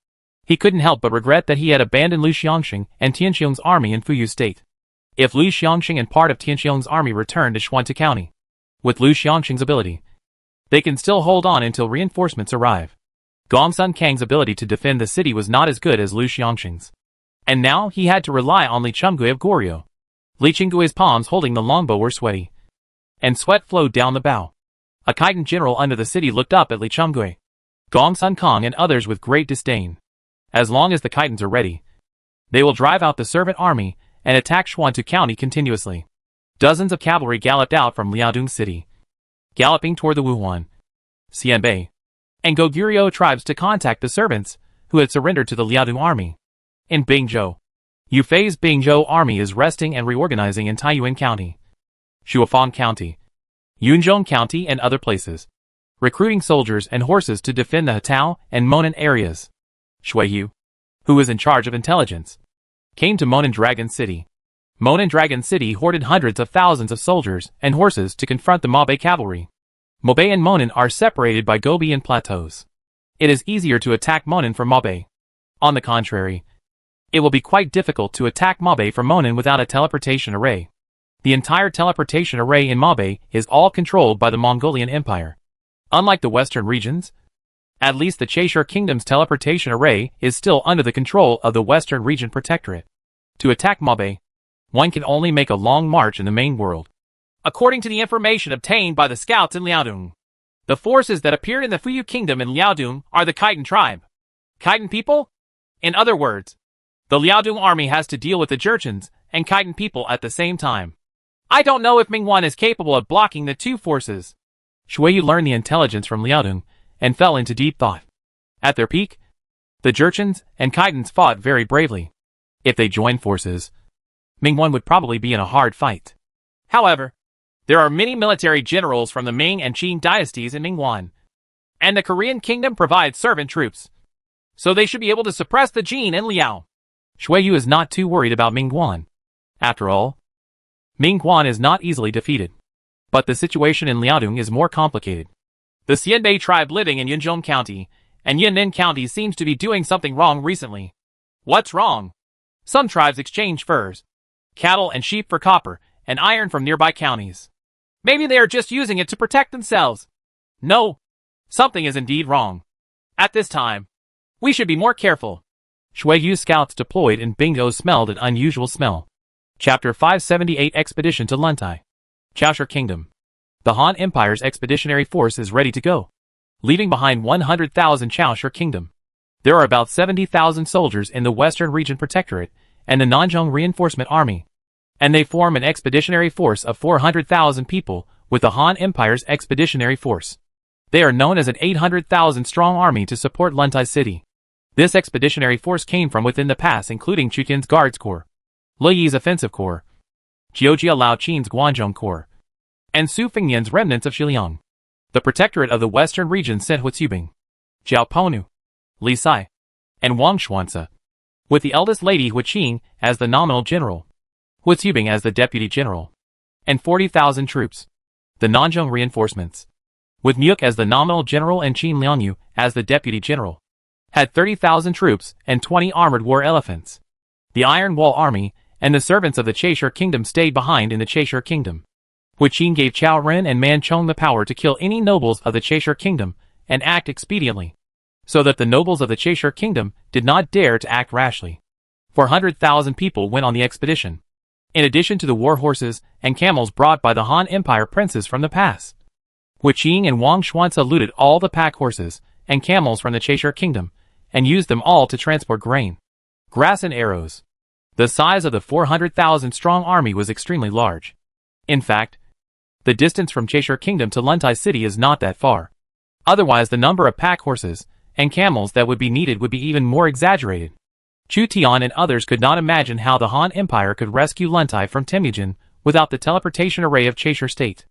Speaker 1: He couldn't help but regret that he had abandoned Lu Xiangsheng and Tianxiong's army in Fuyu State. If Lu Xiangsheng and part of Tianxiong's army returned to Xuanta County, with Lu Xiangsheng's ability, they can still hold on until reinforcements arrive. Gongsun Kang's ability to defend the city was not as good as Lu Xiangsheng's, and now he had to rely on Li Qinggui of Goryeo. Li Qinggui's palms holding the longbow were sweaty, and sweat flowed down the bow. A Khitan general under the city looked up at Li Qinggui, Gongsun Kang and others with great disdain. As long as the Khitans are ready, they will drive out the servant army and attack Xuanta County continuously. Dozens of cavalry galloped out from Liaodong City, galloping toward the Wuhuan, Xianbei, and Goguryeo tribes to contact the servants who had surrendered to the Liaodong army. In Bingzhou, Yufei's Bingzhou army is resting and reorganizing in Taiyuan County, Shuofang County, Yunzhong County and other places, recruiting soldiers and horses to defend the Hatao and Monan areas. Shuiyu, who was in charge of intelligence, came to Monan Dragon City. Monan Dragon City hoarded hundreds of thousands of soldiers and horses to confront the Mabe cavalry. Mabe and Monan are separated by Gobi and plateaus. It is easier to attack Monan from Mabe. On the contrary,
Speaker 2: It will be quite difficult to attack Mabe from Monan without a teleportation array. The entire teleportation array in Mabe is all controlled by the Mongolian Empire. Unlike the western regions, at least the Cheshire Kingdom's teleportation array is still under the control of the Western Region Protectorate. To attack Mabe, one can only make a long march in the main world. According to the information obtained by the scouts in Liaodong, the forces that appeared in the Fuyu Kingdom in Liaodong are the Khitan tribe. Khitan people? In other words, the Liaodong army has to deal with the Jurgens and Khitan people at the same time. I don't know if Mingwan is capable of blocking the two forces. Shuiyu learned the intelligence from Liaodong and fell into deep thought. At their peak, the Jurgens and Khitans fought very bravely. If they joined forces, Mingwan would probably be in a hard fight. However, there are many military generals from the Ming and Qing dynasties in Mingwan, and the Korean kingdom provides servant troops, so they should be able to suppress the Jin and Liao. Shuiyu is not too worried about Mingwan. After all, Mingwan is not easily defeated. But the situation in Liaodong is more complicated. The Xianbei tribe living in Yunzhong County and Yunnan County seems to be doing something wrong recently. What's wrong? Some tribes exchange furs, cattle and sheep for copper and iron from nearby counties. Maybe they are just using it to protect themselves. No, something is indeed wrong. At this time, we should be more careful. Shuiyu's scouts deployed in Bingo smelled an unusual smell. Chapter 578 Expedition to Luntai. Cheshire Kingdom. The Han Empire's expeditionary force is ready to go, leaving behind 100,000 Cheshire Kingdom. There are about 70,000 soldiers in the Western Region Protectorate and the Nanzhong Reinforcement Army, and they form an expeditionary force of 400,000 people with the Han Empire's expeditionary force. They are known as an 800,000 strong army to support Luntai City. This expeditionary force came from within the pass, including Chukin's Guards Corps, Li Yi's Offensive Corps, Jiojia Lao Qin's Guanzhong Corps, and Su Fengnian's remnants of Shiliang. The Protectorate of the Western Region sent Huitsubing, Zhao Ponu, Li Sai, and Wang Xuanzi, with the eldest lady Huiqing as the nominal general, Huitsubing as the deputy general, and 40,000 troops. The Nanzhong reinforcements, with Muk as the nominal general and Qin Liangyu as the deputy general, had 30,000 troops and 20 armored war elephants. The Iron Wall Army and the servants of the Cheshire Kingdom stayed behind in the Cheshire Kingdom. Huiqing gave Chao Ren and Man Chong the power to kill any nobles of the Cheshire Kingdom and act expediently, so that the nobles of the Cheshire Kingdom did not dare to act rashly. 400,000 people went on the expedition, in addition to the war horses and camels brought by the Han Empire princes from the past. Huiqing and Wang Xuanzi looted all the pack horses and camels from the Cheshire Kingdom and used them all to transport grain, grass and arrows. The size of the 400,000 strong army was extremely large. In fact, the distance from Cheshire Kingdom to Luntai City is not that far. Otherwise the number of pack horses and camels that would be needed would be even more exaggerated. Chu Tian and others could not imagine how the Han Empire could rescue Luntai from Temujin without the teleportation array of Cheshire State.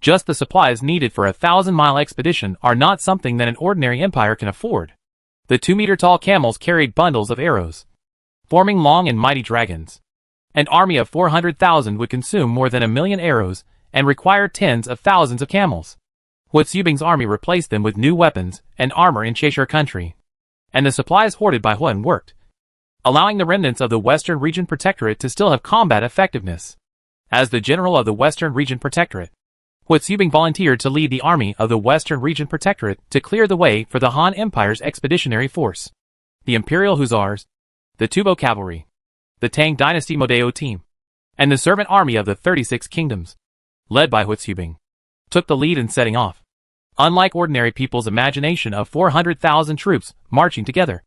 Speaker 2: Just the supplies needed for a 1,000-mile expedition are not something that an ordinary empire can afford. The 2-meter-tall camels carried bundles of arrows, forming long and mighty dragons. An army of 400,000 would consume more than 1,000,000 arrows and require tens of thousands of camels. Huitsubing's army replaced them with new weapons and armor in Cheshire country, and the supplies hoarded by Huan worked, allowing the remnants of the Western Region Protectorate to still have combat effectiveness. As the general of the Western Region Protectorate, Huitsubing volunteered to lead the army of the Western Region Protectorate to clear the way for the Han Empire's expeditionary force. The Imperial Hussars, the Tubo Cavalry, the Tang Dynasty Modeo team, and the servant army of the 36 kingdoms, led by Huitsubing, took the lead in setting off. Unlike ordinary people's imagination of 400,000 troops marching together,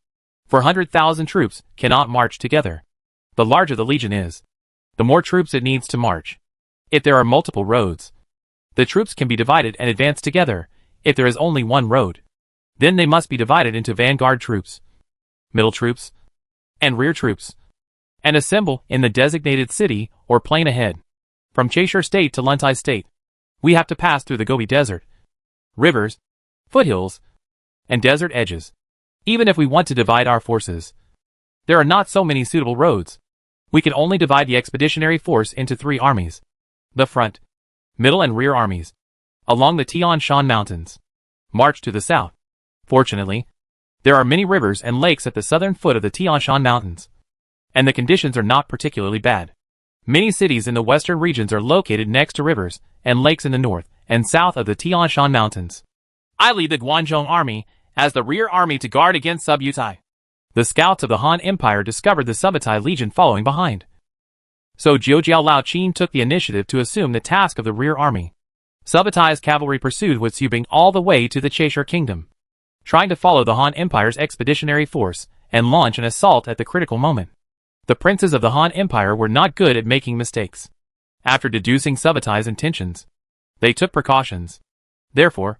Speaker 2: 400,000 troops cannot march together. The larger the legion is, the more troops it needs to march. If there are multiple roads, the troops can be divided and advance together. If there is only one road, then they must be divided into vanguard troops, middle troops, and rear troops, and assemble in the designated city or plain ahead. From Cheshire State to Luntai State, we have to pass through the Gobi Desert, rivers, foothills, and desert edges. Even if we want to divide our forces, there are not so many suitable roads. We can only divide the expeditionary force into 3 armies. The front, middle and rear armies, along the Tian Shan Mountains, march to the south. Fortunately, there are many rivers and lakes at the southern foot of the Tian Shan Mountains.
Speaker 1: and the conditions are not particularly bad. Many cities in the western regions are located next to rivers and lakes in the north and south of the Tian Shan Mountains.
Speaker 2: I lead the Guanzhong army as the rear army to guard against Sub-Utai.
Speaker 1: The scouts of the Han Empire discovered the Subutai Legion following behind. So Jiujiao Lao Qin took the initiative to assume the task of the rear army. Subutai's cavalry pursued Witsubing all the way to the Chaisher Kingdom, trying to follow the Han Empire's expeditionary force and launch an assault at the critical moment. The princes of the Han Empire were not good at making mistakes. After deducing Subutai's intentions, they took precautions. Therefore,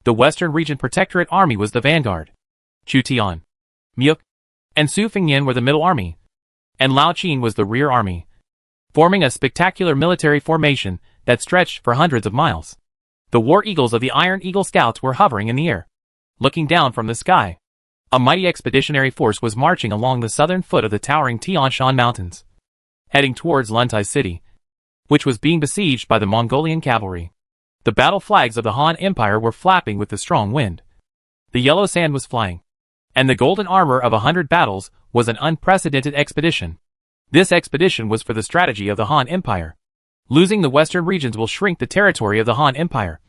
Speaker 1: the Western Region Protectorate Army was the vanguard. Chu Tian, Myuk, and Su Fengyan were the middle army, and Lao Qin was the rear army, forming a spectacular military formation that stretched for hundreds of miles. The War Eagles of the Iron Eagle Scouts were hovering in the air, looking down from the sky. A mighty expeditionary force was marching along the southern foot of the towering Tian Shan Mountains, heading towards Luntai City, which was being besieged by the Mongolian cavalry. The battle flags of the Han Empire were flapping with the strong wind. The yellow sand was flying, and the golden armor of 100 battles was an unprecedented expedition. This expedition was for the strategy of the Han Empire. Losing the western regions will shrink the territory of the Han Empire,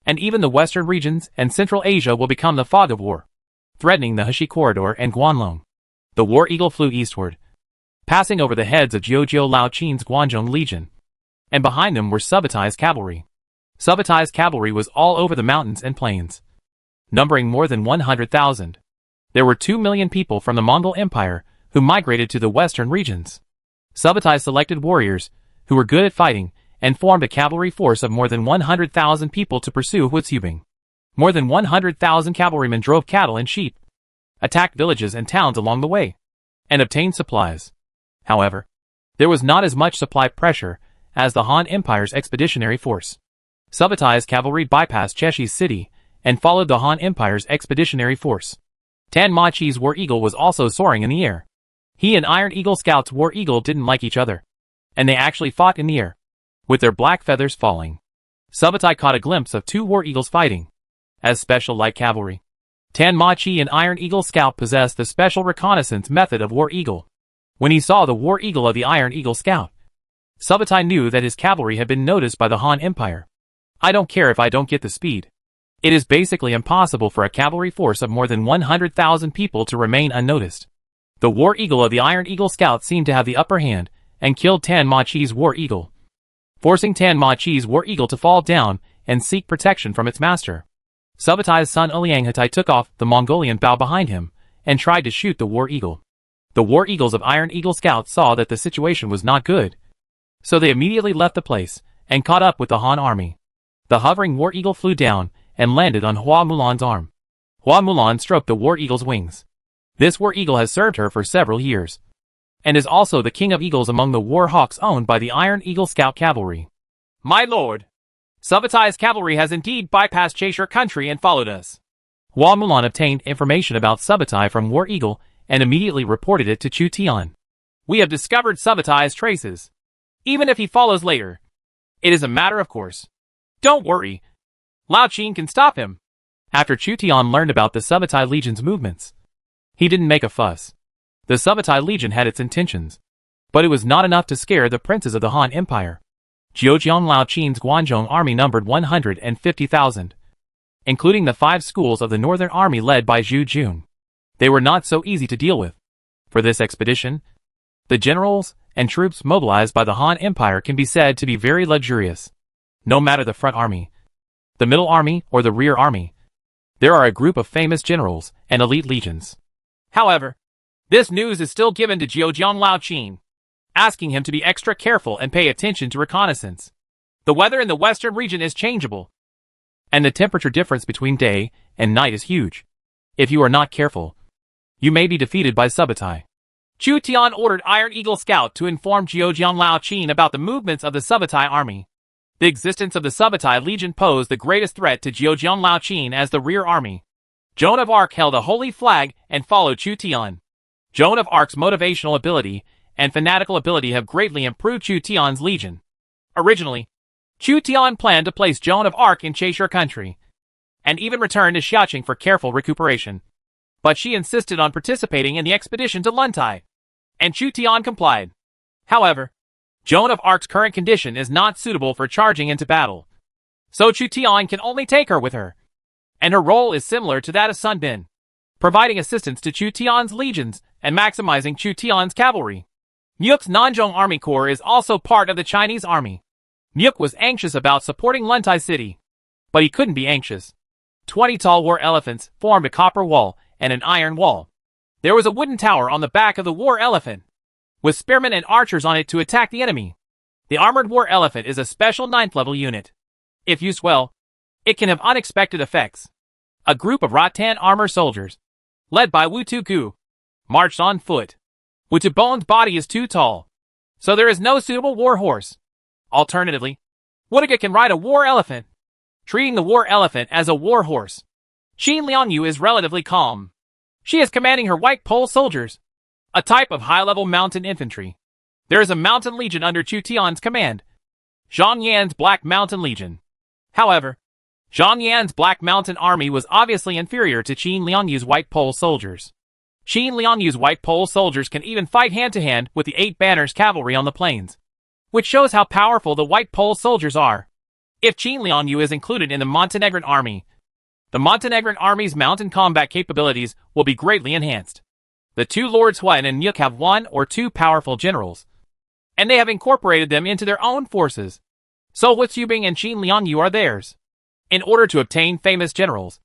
Speaker 1: and even the western regions and Central Asia will become the fog of war, threatening the Heshi Corridor and Guanlong. The War Eagle flew eastward, passing over the heads of Jiujiao Lao Qin's Guanzhong Legion, and behind them were Subutai's cavalry. Subutai's cavalry was all over the mountains and plains, numbering more than 100,000. There were 2 million people from the Mongol Empire who migrated to the western regions. Subutai selected warriors who were good at fighting and formed a cavalry force of more than 100,000 people to pursue Witsubing. More than 100,000 cavalrymen drove cattle and sheep, attacked villages and towns along the way, and obtained supplies. However, there was not as much supply pressure as the Han Empire's expeditionary force. Subutai's cavalry bypassed Cheshi's city and followed the Han Empire's expeditionary force. Tan Machi's War Eagle was also soaring in the air. He and Iron Eagle Scout's War Eagle didn't like each other, and they actually fought in the air, with their black feathers falling. Subutai caught a glimpse of 2 War Eagles fighting as special light cavalry. Tan Machi and Iron Eagle Scout possessed the special reconnaissance method of War Eagle. When he saw the War Eagle of the Iron Eagle Scout, Subutai knew that his cavalry had been noticed by the Han Empire. I don't care if I don't get the speed. It is basically impossible for a cavalry force of more than 100,000 people to remain unnoticed. The War Eagle of the Iron Eagle Scout seemed to have the upper hand and killed Tan Machi's War Eagle, forcing Tan Machi's War Eagle to fall down and seek protection from its master. Subutai's son Lianghatai took off the Mongolian bow behind him and tried to shoot the War Eagle. The War Eagles of Iron Eagle Scouts saw that the situation was not good, so they immediately left the place and caught up with the Han army. The hovering War Eagle flew down and landed on Hua Mulan's arm. Hua Mulan stroked the War Eagle's wings. This War Eagle has served her for several years, and is also the king of eagles among the War Hawks owned by the Iron Eagle Scout Cavalry.
Speaker 2: My lord, Subutai's cavalry has indeed bypassed Chaisher country and followed us.
Speaker 1: Hua Mulan obtained information about Subutai from War Eagle and immediately reported it to Chu Tian.
Speaker 2: We have discovered Subutai's traces. Even if he follows later, it is a matter of course. Don't worry, Lao Qin can stop him.
Speaker 1: After Chu Tian learned about the Subutai Legion's movements, he didn't make a fuss. The Subutai Legion had its intentions, but it was not enough to scare the princes of the Han Empire. Jiujiang Lao Qin's Guanzhong army numbered 150,000, including the 5 schools of the Northern Army led by Zhu Jun. They were not so easy to deal with. For this expedition, the generals and troops mobilized by the Han Empire can be said to be very luxurious. No matter the front army, the middle army, or the rear army, there are a group of famous generals and elite legions.
Speaker 2: However, this news is still given to Jiujiang Lao Qin, asking him to be extra careful and pay attention to reconnaissance. The weather in the western region is changeable,
Speaker 1: and the temperature difference between day and night is huge. If you are not careful, you may be defeated by Subutai.
Speaker 2: Chu Tian ordered Iron Eagle Scout to inform Jiujiang Lao Qin about the movements of the Subutai army. The existence of the Subutai Legion posed the greatest threat to Jiujiang Lao Qin as the rear army. Joan of Arc held a holy flag and followed Chu Tian. Joan of Arc's motivational ability and fanatical ability have greatly improved Chu Tian's legion. Originally, Chu Tian planned to place Joan of Arc in Chaisher country, and even returned to Xiaoqing for careful recuperation. But she insisted on participating in the expedition to Luntai. and Chu Tian complied. However, Joan of Arc's current condition is not suitable for charging into battle, so Chu Tian can only take her with her, and her role is similar to that of Sun Bin, providing assistance to Chu Tian's legions and maximizing Chu Tian's cavalry. Nyuk's Nanzhong Army Corps is also part of the Chinese army. Nyuk was anxious about supporting Luntai City, but he couldn't be anxious. 20 tall war elephants formed a copper wall and an iron wall. There was a wooden tower on the back of the war elephant, with spearmen and archers on it to attack the enemy. The armored war elephant is a special 9th level unit. If used well, it can have unexpected effects. A group of rattan armor soldiers, led by Wu Tugu, marched on foot. Wu Tubone's body is too tall, so there is no suitable war horse. Alternatively, Wutaga can ride a war elephant, treating the war elephant as a war horse. Qin Liangyu is relatively calm. She is commanding her white pole soldiers, a type of high-level mountain infantry. There is a mountain legion under Chu Tian's command, Zhang Yan's Black Mountain Legion. However, Zhang Yan's Black Mountain Army was obviously inferior to Qin Liangyu's white pole soldiers. Qin Liangyu's white pole soldiers can even fight hand-to-hand with the 8 Banners cavalry on the plains, which shows how powerful the white pole soldiers are. If Qin Liangyu is included in the Montenegrin army, the Montenegrin army's mountain combat capabilities will be greatly enhanced. The 2 Lords Huan and Nyuk have 1 or 2 powerful generals, and they have incorporated them into their own forces. So Wu Tubing and Qin Liangyu are theirs. In order to obtain famous generals,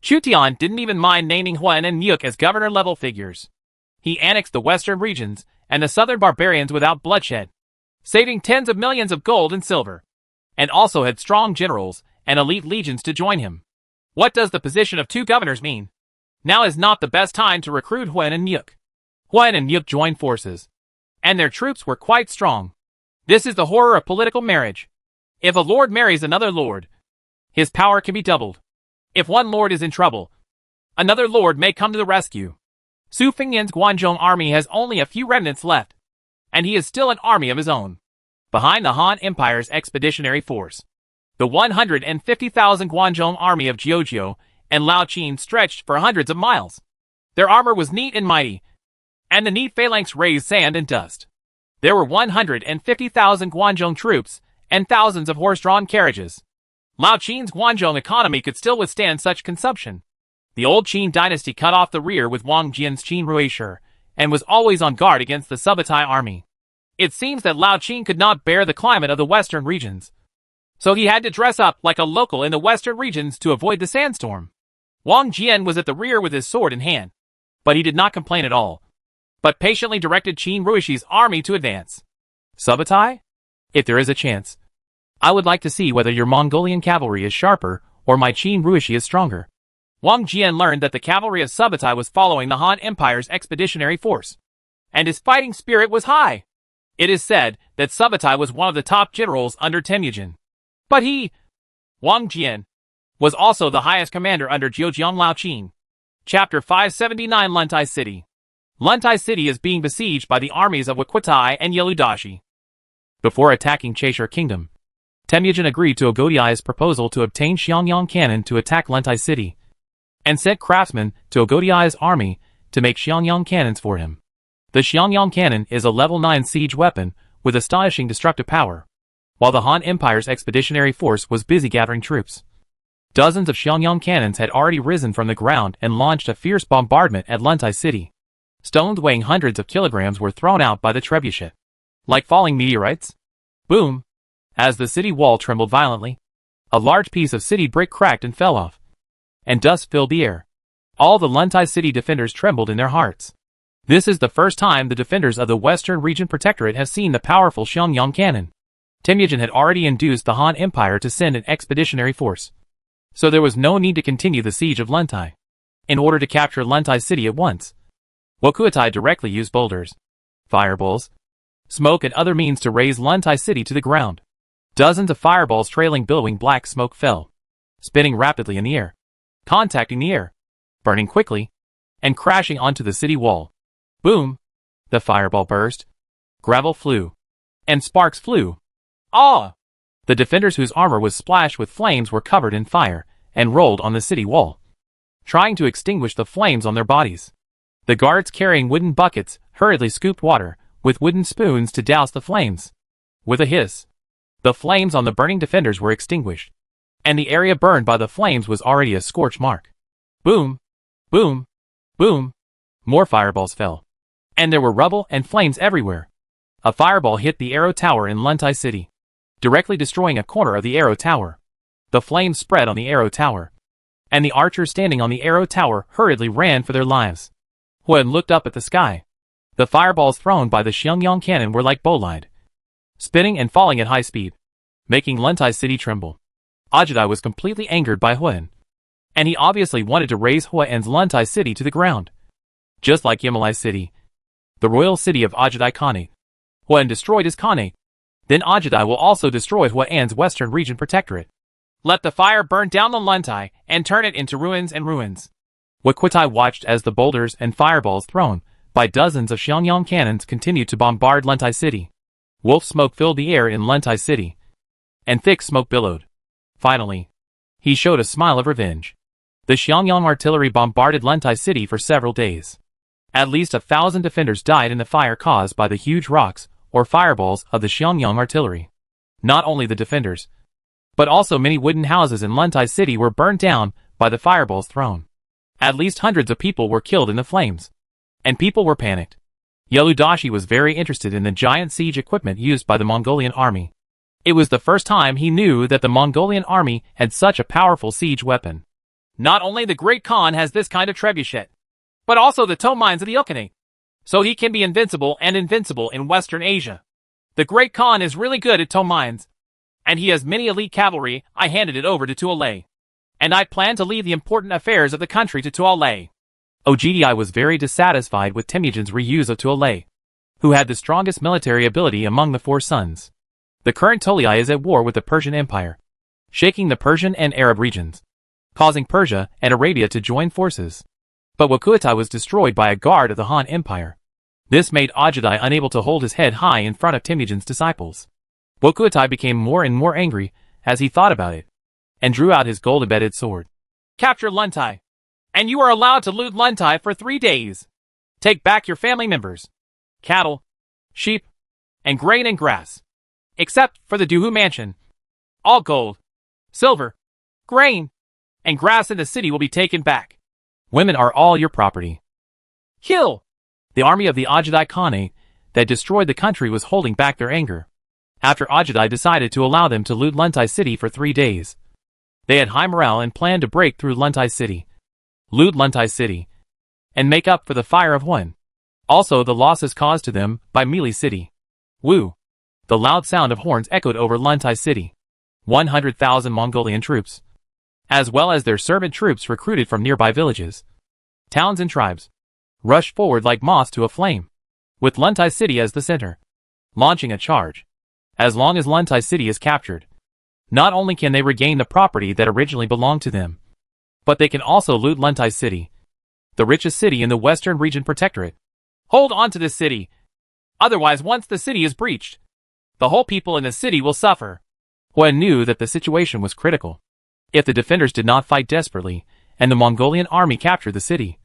Speaker 2: Chu Tian didn't even mind naming Huan and Nyuk as governor-level figures. He annexed the western regions and the southern barbarians without bloodshed, saving tens of millions of gold and silver, and also had strong generals and elite legions to join him. What does the position of 2 governors mean? Now is not the best time to recruit Huan and Nyuk. Huan and Nyuk joined forces, and their troops were quite strong. This is the horror of political marriage. If a lord marries another lord, his power can be doubled. If one lord is in trouble, another lord may come to the rescue. Su Fingyan's Guanzhong army has only a few remnants left, and he is still an army of his own. Behind the Han Empire's expeditionary force, the 150,000 Guanzhong army of Jiuzhou and Lao Qin stretched for hundreds of miles. Their armor was neat and mighty, and the neat phalanx raised sand and dust. There were 150,000 Guanzhong troops and thousands of horse-drawn carriages. Lao Qin's Guanzhong economy could still withstand such consumption. The old Qin dynasty cut off the rear with Wang Jian's Qin Ruishi, and was always on guard against the Subutai army. It seems that Lao Qin could not bear the climate of the western regions, so he had to dress up like a local in the western regions to avoid the sandstorm. Wang Jian was at the rear with his sword in hand, but he did not complain at all, but patiently directed Qin Ruishi's army to advance. Subutai? If there is a chance, I would like to see whether your Mongolian cavalry is sharper or my Qin Ruishi is stronger. Wang Jian learned that the cavalry of Subutai was following the Han Empire's expeditionary force, and his fighting spirit was high. It is said that Subutai was one of the top generals under Temujin. But he, Wang Jian, was also the highest commander under Jiujiang Lao Qin. Chapter 579 Luntai City. Luntai City is being besieged by the armies of Wakutai and Yeludashi. Before attacking Chaisher Kingdom, Temujin agreed to Ogodiai's proposal to obtain Xiangyang cannon to attack Luntai City, and sent craftsmen to Ogodiai's army to make Xiangyang cannons for him. The Xiangyang cannon is a level 9 siege weapon with astonishing destructive power. While the Han Empire's expeditionary force was busy gathering troops, dozens of Xiangyang cannons had already risen from the ground and launched a fierce bombardment at Luntai City. Stones weighing hundreds of kilograms were thrown out by the trebuchet, like falling meteorites. Boom! As the city wall trembled violently, a large piece of city brick cracked and fell off, and dust filled the air. All the Luntai City defenders trembled in their hearts. This is the first time the defenders of the Western Region Protectorate have seen the powerful Xiangyang cannon. Temujin had already induced the Han Empire to send an expeditionary force, so there was no need to continue the siege of Luntai. In order to capture Luntai City at once, Wakutai directly used boulders, fireballs, smoke and other means to raise Luntai City to the ground. Dozens of fireballs trailing billowing black smoke fell, spinning rapidly in the air, contacting the air, burning quickly, and crashing onto the city wall. Boom! The fireball burst, gravel flew, and sparks flew. Ah! The defenders whose armor was splashed with flames were covered in fire and rolled on the city wall, trying to extinguish the flames on their bodies. The guards carrying wooden buckets hurriedly scooped water with wooden spoons to douse the flames. With a hiss, the flames on the burning defenders were extinguished, and the area burned by the flames was already a scorch mark. Boom! Boom! Boom! More fireballs fell, and there were rubble and flames everywhere. A fireball hit the Arrow Tower in Luntai City, directly destroying a corner of the Arrow Tower. The flames spread on the Arrow Tower, and the archers standing on the Arrow Tower hurriedly ran for their lives. Huan looked up at the sky. The fireballs thrown by the Xiangyang cannon were like bolide, spinning and falling at high speed, making Luntai City tremble. Ajudai was completely angered by Huan, and he obviously wanted to raze Huan's Luntai City to the ground. Just like Yimali City, the royal city of Ajudai Khanate. Huan destroyed his Khanate. Then Ajudai will also destroy Huan's western region protectorate. Let the fire burn down the Luntai and turn it into ruins and ruins. Wakutai watched as the boulders and fireballs thrown by dozens of Xiangyang cannons continued to bombard Luntai City. Wolf smoke filled the air in Luntai City, and thick smoke billowed. Finally, he showed a smile of revenge. The Xiangyang artillery bombarded Luntai City for several days. At least 1,000 defenders died in the fire caused by the huge rocks or fireballs of the Xiangyang artillery. Not only the defenders, but also many wooden houses in Luntai City were burned down by the fireballs thrown. At least hundreds of people were killed in the flames, and people were panicked. Yeludashi was very interested in the giant siege equipment used by the Mongolian army. It was the first time he knew that the Mongolian army had such a powerful siege weapon. Not only the Great Khan has this kind of trebuchet, but also the tow mines of the Ilkhanate, so he can be invincible in Western Asia. The Great Khan is really good at tow mines, and he has many elite cavalry. I handed it over to Tuolei, and I plan to leave the important affairs of the country to Tuolei. Ogdi was very dissatisfied with Temujin's reuse of Tuolei, who had the strongest military ability among the four sons. The current Tolai is at war with the Persian Empire, shaking the Persian and Arab regions, causing Persia and Arabia to join forces. But Wakutai was destroyed by a guard of the Han Empire. This made Ajudai unable to hold his head high in front of Temujin's disciples. Wakutai became more and more angry as he thought about it, and drew out his gold-embedded sword. Capture Luntai, and you are allowed to loot Luntai for 3 days. Take back your family members, cattle, sheep, and grain and grass, except for the Duhu mansion. All gold, silver, grain, and grass in the city will be taken back. Women are all your property. Kill! The army of the Ajudai Khanate that destroyed the country was holding back their anger. After Ajudai decided to allow them to loot Luntai City for 3 days, they had high morale and planned to break through Luntai City, loot Luntai City, and make up for the fire of Huan. Also the losses caused to them by Muali City. Woo! The loud sound of horns echoed over Luntai City. 100,000 Mongolian troops, as well as their servant troops recruited from nearby villages, towns and tribes, rushed forward like moths to a flame, with Luntai City as the center, launching a charge. As long as Luntai City is captured, not only can they regain the property that originally belonged to them, but they can also loot Luntai City, the richest city in the Western Region Protectorate. Hold on to this city, otherwise once the city is breached, the whole people in the city will suffer. Huan knew that the situation was critical. If the defenders did not fight desperately, and the Mongolian army captured the city,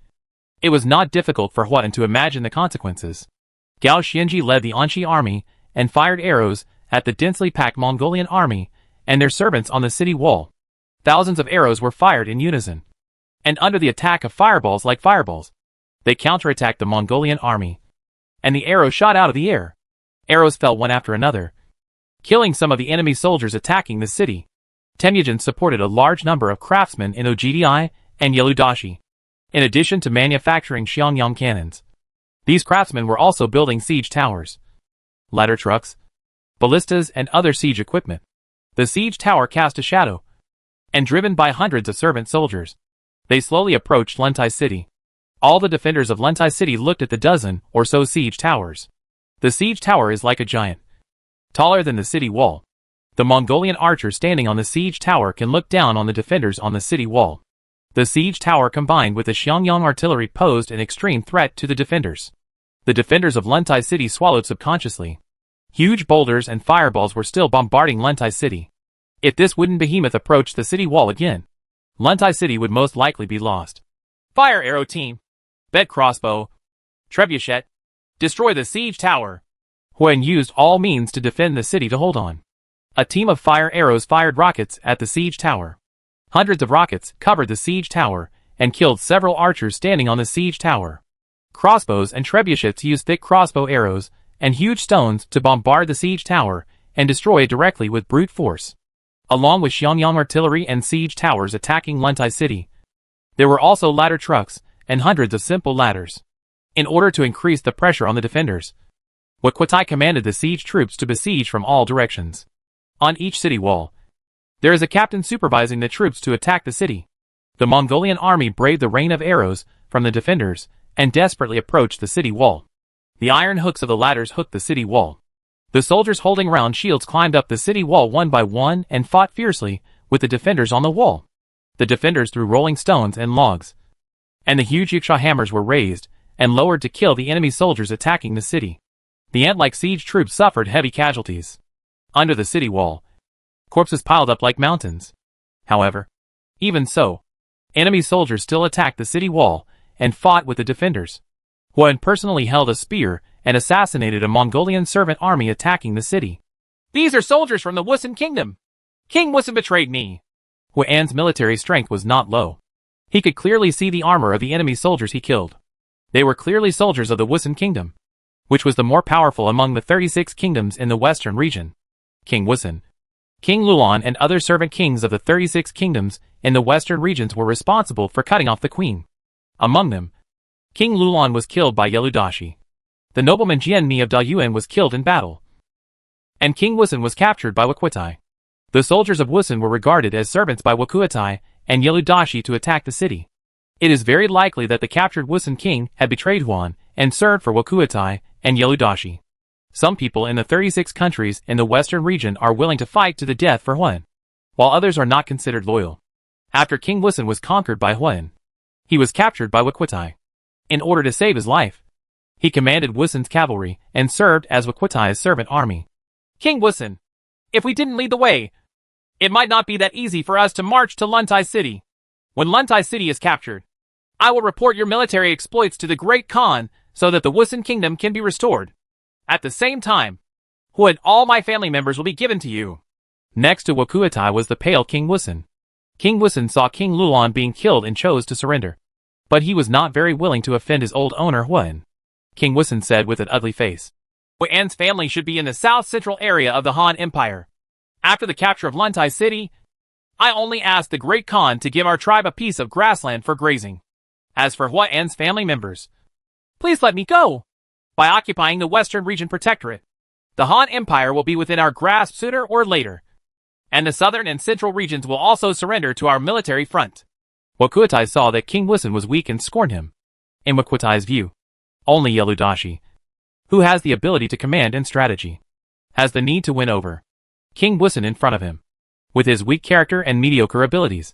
Speaker 2: it was not difficult for Huan to imagine the consequences. Gao Xianji led the Anxi army and fired arrows at the densely packed Mongolian army and their servants on the city wall. Thousands of arrows were fired in unison, and under the attack of fireballs like fireballs, they counterattacked the Mongolian army, and the arrows shot out of the air. Arrows fell one after another, killing some of the enemy soldiers attacking the city. Temujin supported a large number of craftsmen in Ogdi and Yeludashi, in addition to manufacturing Xiangyang cannons. These craftsmen were also building siege towers, ladder trucks, ballistas and other siege equipment. The siege tower cast a shadow, and driven by hundreds of servant soldiers, they slowly approached Luntai City. All the defenders of Luntai City looked at the dozen or so siege towers. The siege tower is like a giant, taller than the city wall. The Mongolian archer standing on the siege tower can look down on the defenders on the city wall. The siege tower combined with the Xiangyang artillery posed an extreme threat to the defenders. The defenders of Luntai City swallowed subconsciously. Huge boulders and fireballs were still bombarding Luntai City. If this wooden behemoth approached the city wall again, Luntai City would most likely be lost. Fire arrow team! Bed crossbow, Trebuchet. Destroy the siege tower.
Speaker 1: Huan used all means to defend the city to hold on. A team of fire arrows fired rockets at the siege tower. Hundreds of rockets covered the siege tower and killed several archers standing on the siege tower. Crossbows and trebuchets used thick crossbow arrows and huge stones to bombard the siege tower and destroy it directly with brute force. Along with Xiangyang artillery and siege towers attacking Luntai city, there were also ladder trucks and hundreds of simple ladders. In order to increase the pressure on the defenders, Wakutai commanded the siege troops to besiege from all directions. On each city wall, there is a captain supervising the troops to attack the city. The Mongolian army braved the rain of arrows from the defenders and desperately approached the city wall. The iron hooks of the ladders hooked the city wall. The soldiers holding round shields climbed up the city wall one by one and fought fiercely with the defenders on the wall. The defenders threw rolling stones and logs, and the huge yiksha hammers were raised and lowered to kill the enemy soldiers attacking the city. The ant-like siege troops suffered heavy casualties. Under the city wall, corpses piled up like mountains. However, even so, enemy soldiers still attacked the city wall and fought with the defenders. Huan personally held a spear and assassinated a Mongolian servant army attacking the city.
Speaker 2: These are soldiers from the Wusun kingdom. King Wusun betrayed me.
Speaker 1: Huan's military strength was not low. He could clearly see the armor of the enemy soldiers he killed. They were clearly soldiers of the Wusun kingdom, which was the more powerful among the 36 kingdoms in the western region. King Wusun, King Lulan and other servant kings of the 36 kingdoms in the western regions were responsible for cutting off the queen. Among them, King Lulan was killed by Yeludashi. The nobleman Jian Mi of Dayuan was killed in battle, and King Wusun was captured by Wakutai. The soldiers of Wusun were regarded as servants by Wakutai and Yeludashi to attack the city. It is very likely that the captured Wusun king had betrayed Huan and served for Wakutai and Yeludashi. Some people in the 36 countries in the western region are willing to fight to the death for Huan, while others are not considered loyal. After King Wusun was conquered by Huan, he was captured by Wakutai. In order to save his life, he commanded Wusun's cavalry and served as Wakutai's servant army.
Speaker 2: King Wusun, if we didn't lead the way, it might not be that easy for us to march to Luntai city. When Luntai city is captured, I will report your military exploits to the Great Khan so that the Wusun kingdom can be restored. At the same time, Huan, all my family members will be given to you.
Speaker 1: Next to Wakutai was the pale King Wusun. King Wusun saw King Lulan being killed and chose to surrender. But he was not very willing to offend his old owner Huan. King Wusun said with an ugly face,
Speaker 2: Huan's family should be in the south-central area of the Han Empire. After the capture of Luntai city, I only asked the Great Khan to give our tribe a piece of grassland for grazing. As for Huan's family members, please let me go. By occupying the Western Region Protectorate, the Han Empire will be within our grasp sooner or later, and the southern and central regions will also surrender to our military front.
Speaker 1: Wakutai saw that King Wusun was weak and scorned him. In Wakutai's view, only Yeludashi, who has the ability to command and strategy, has the need to win over King Wusun in front of him, with his weak character and mediocre abilities,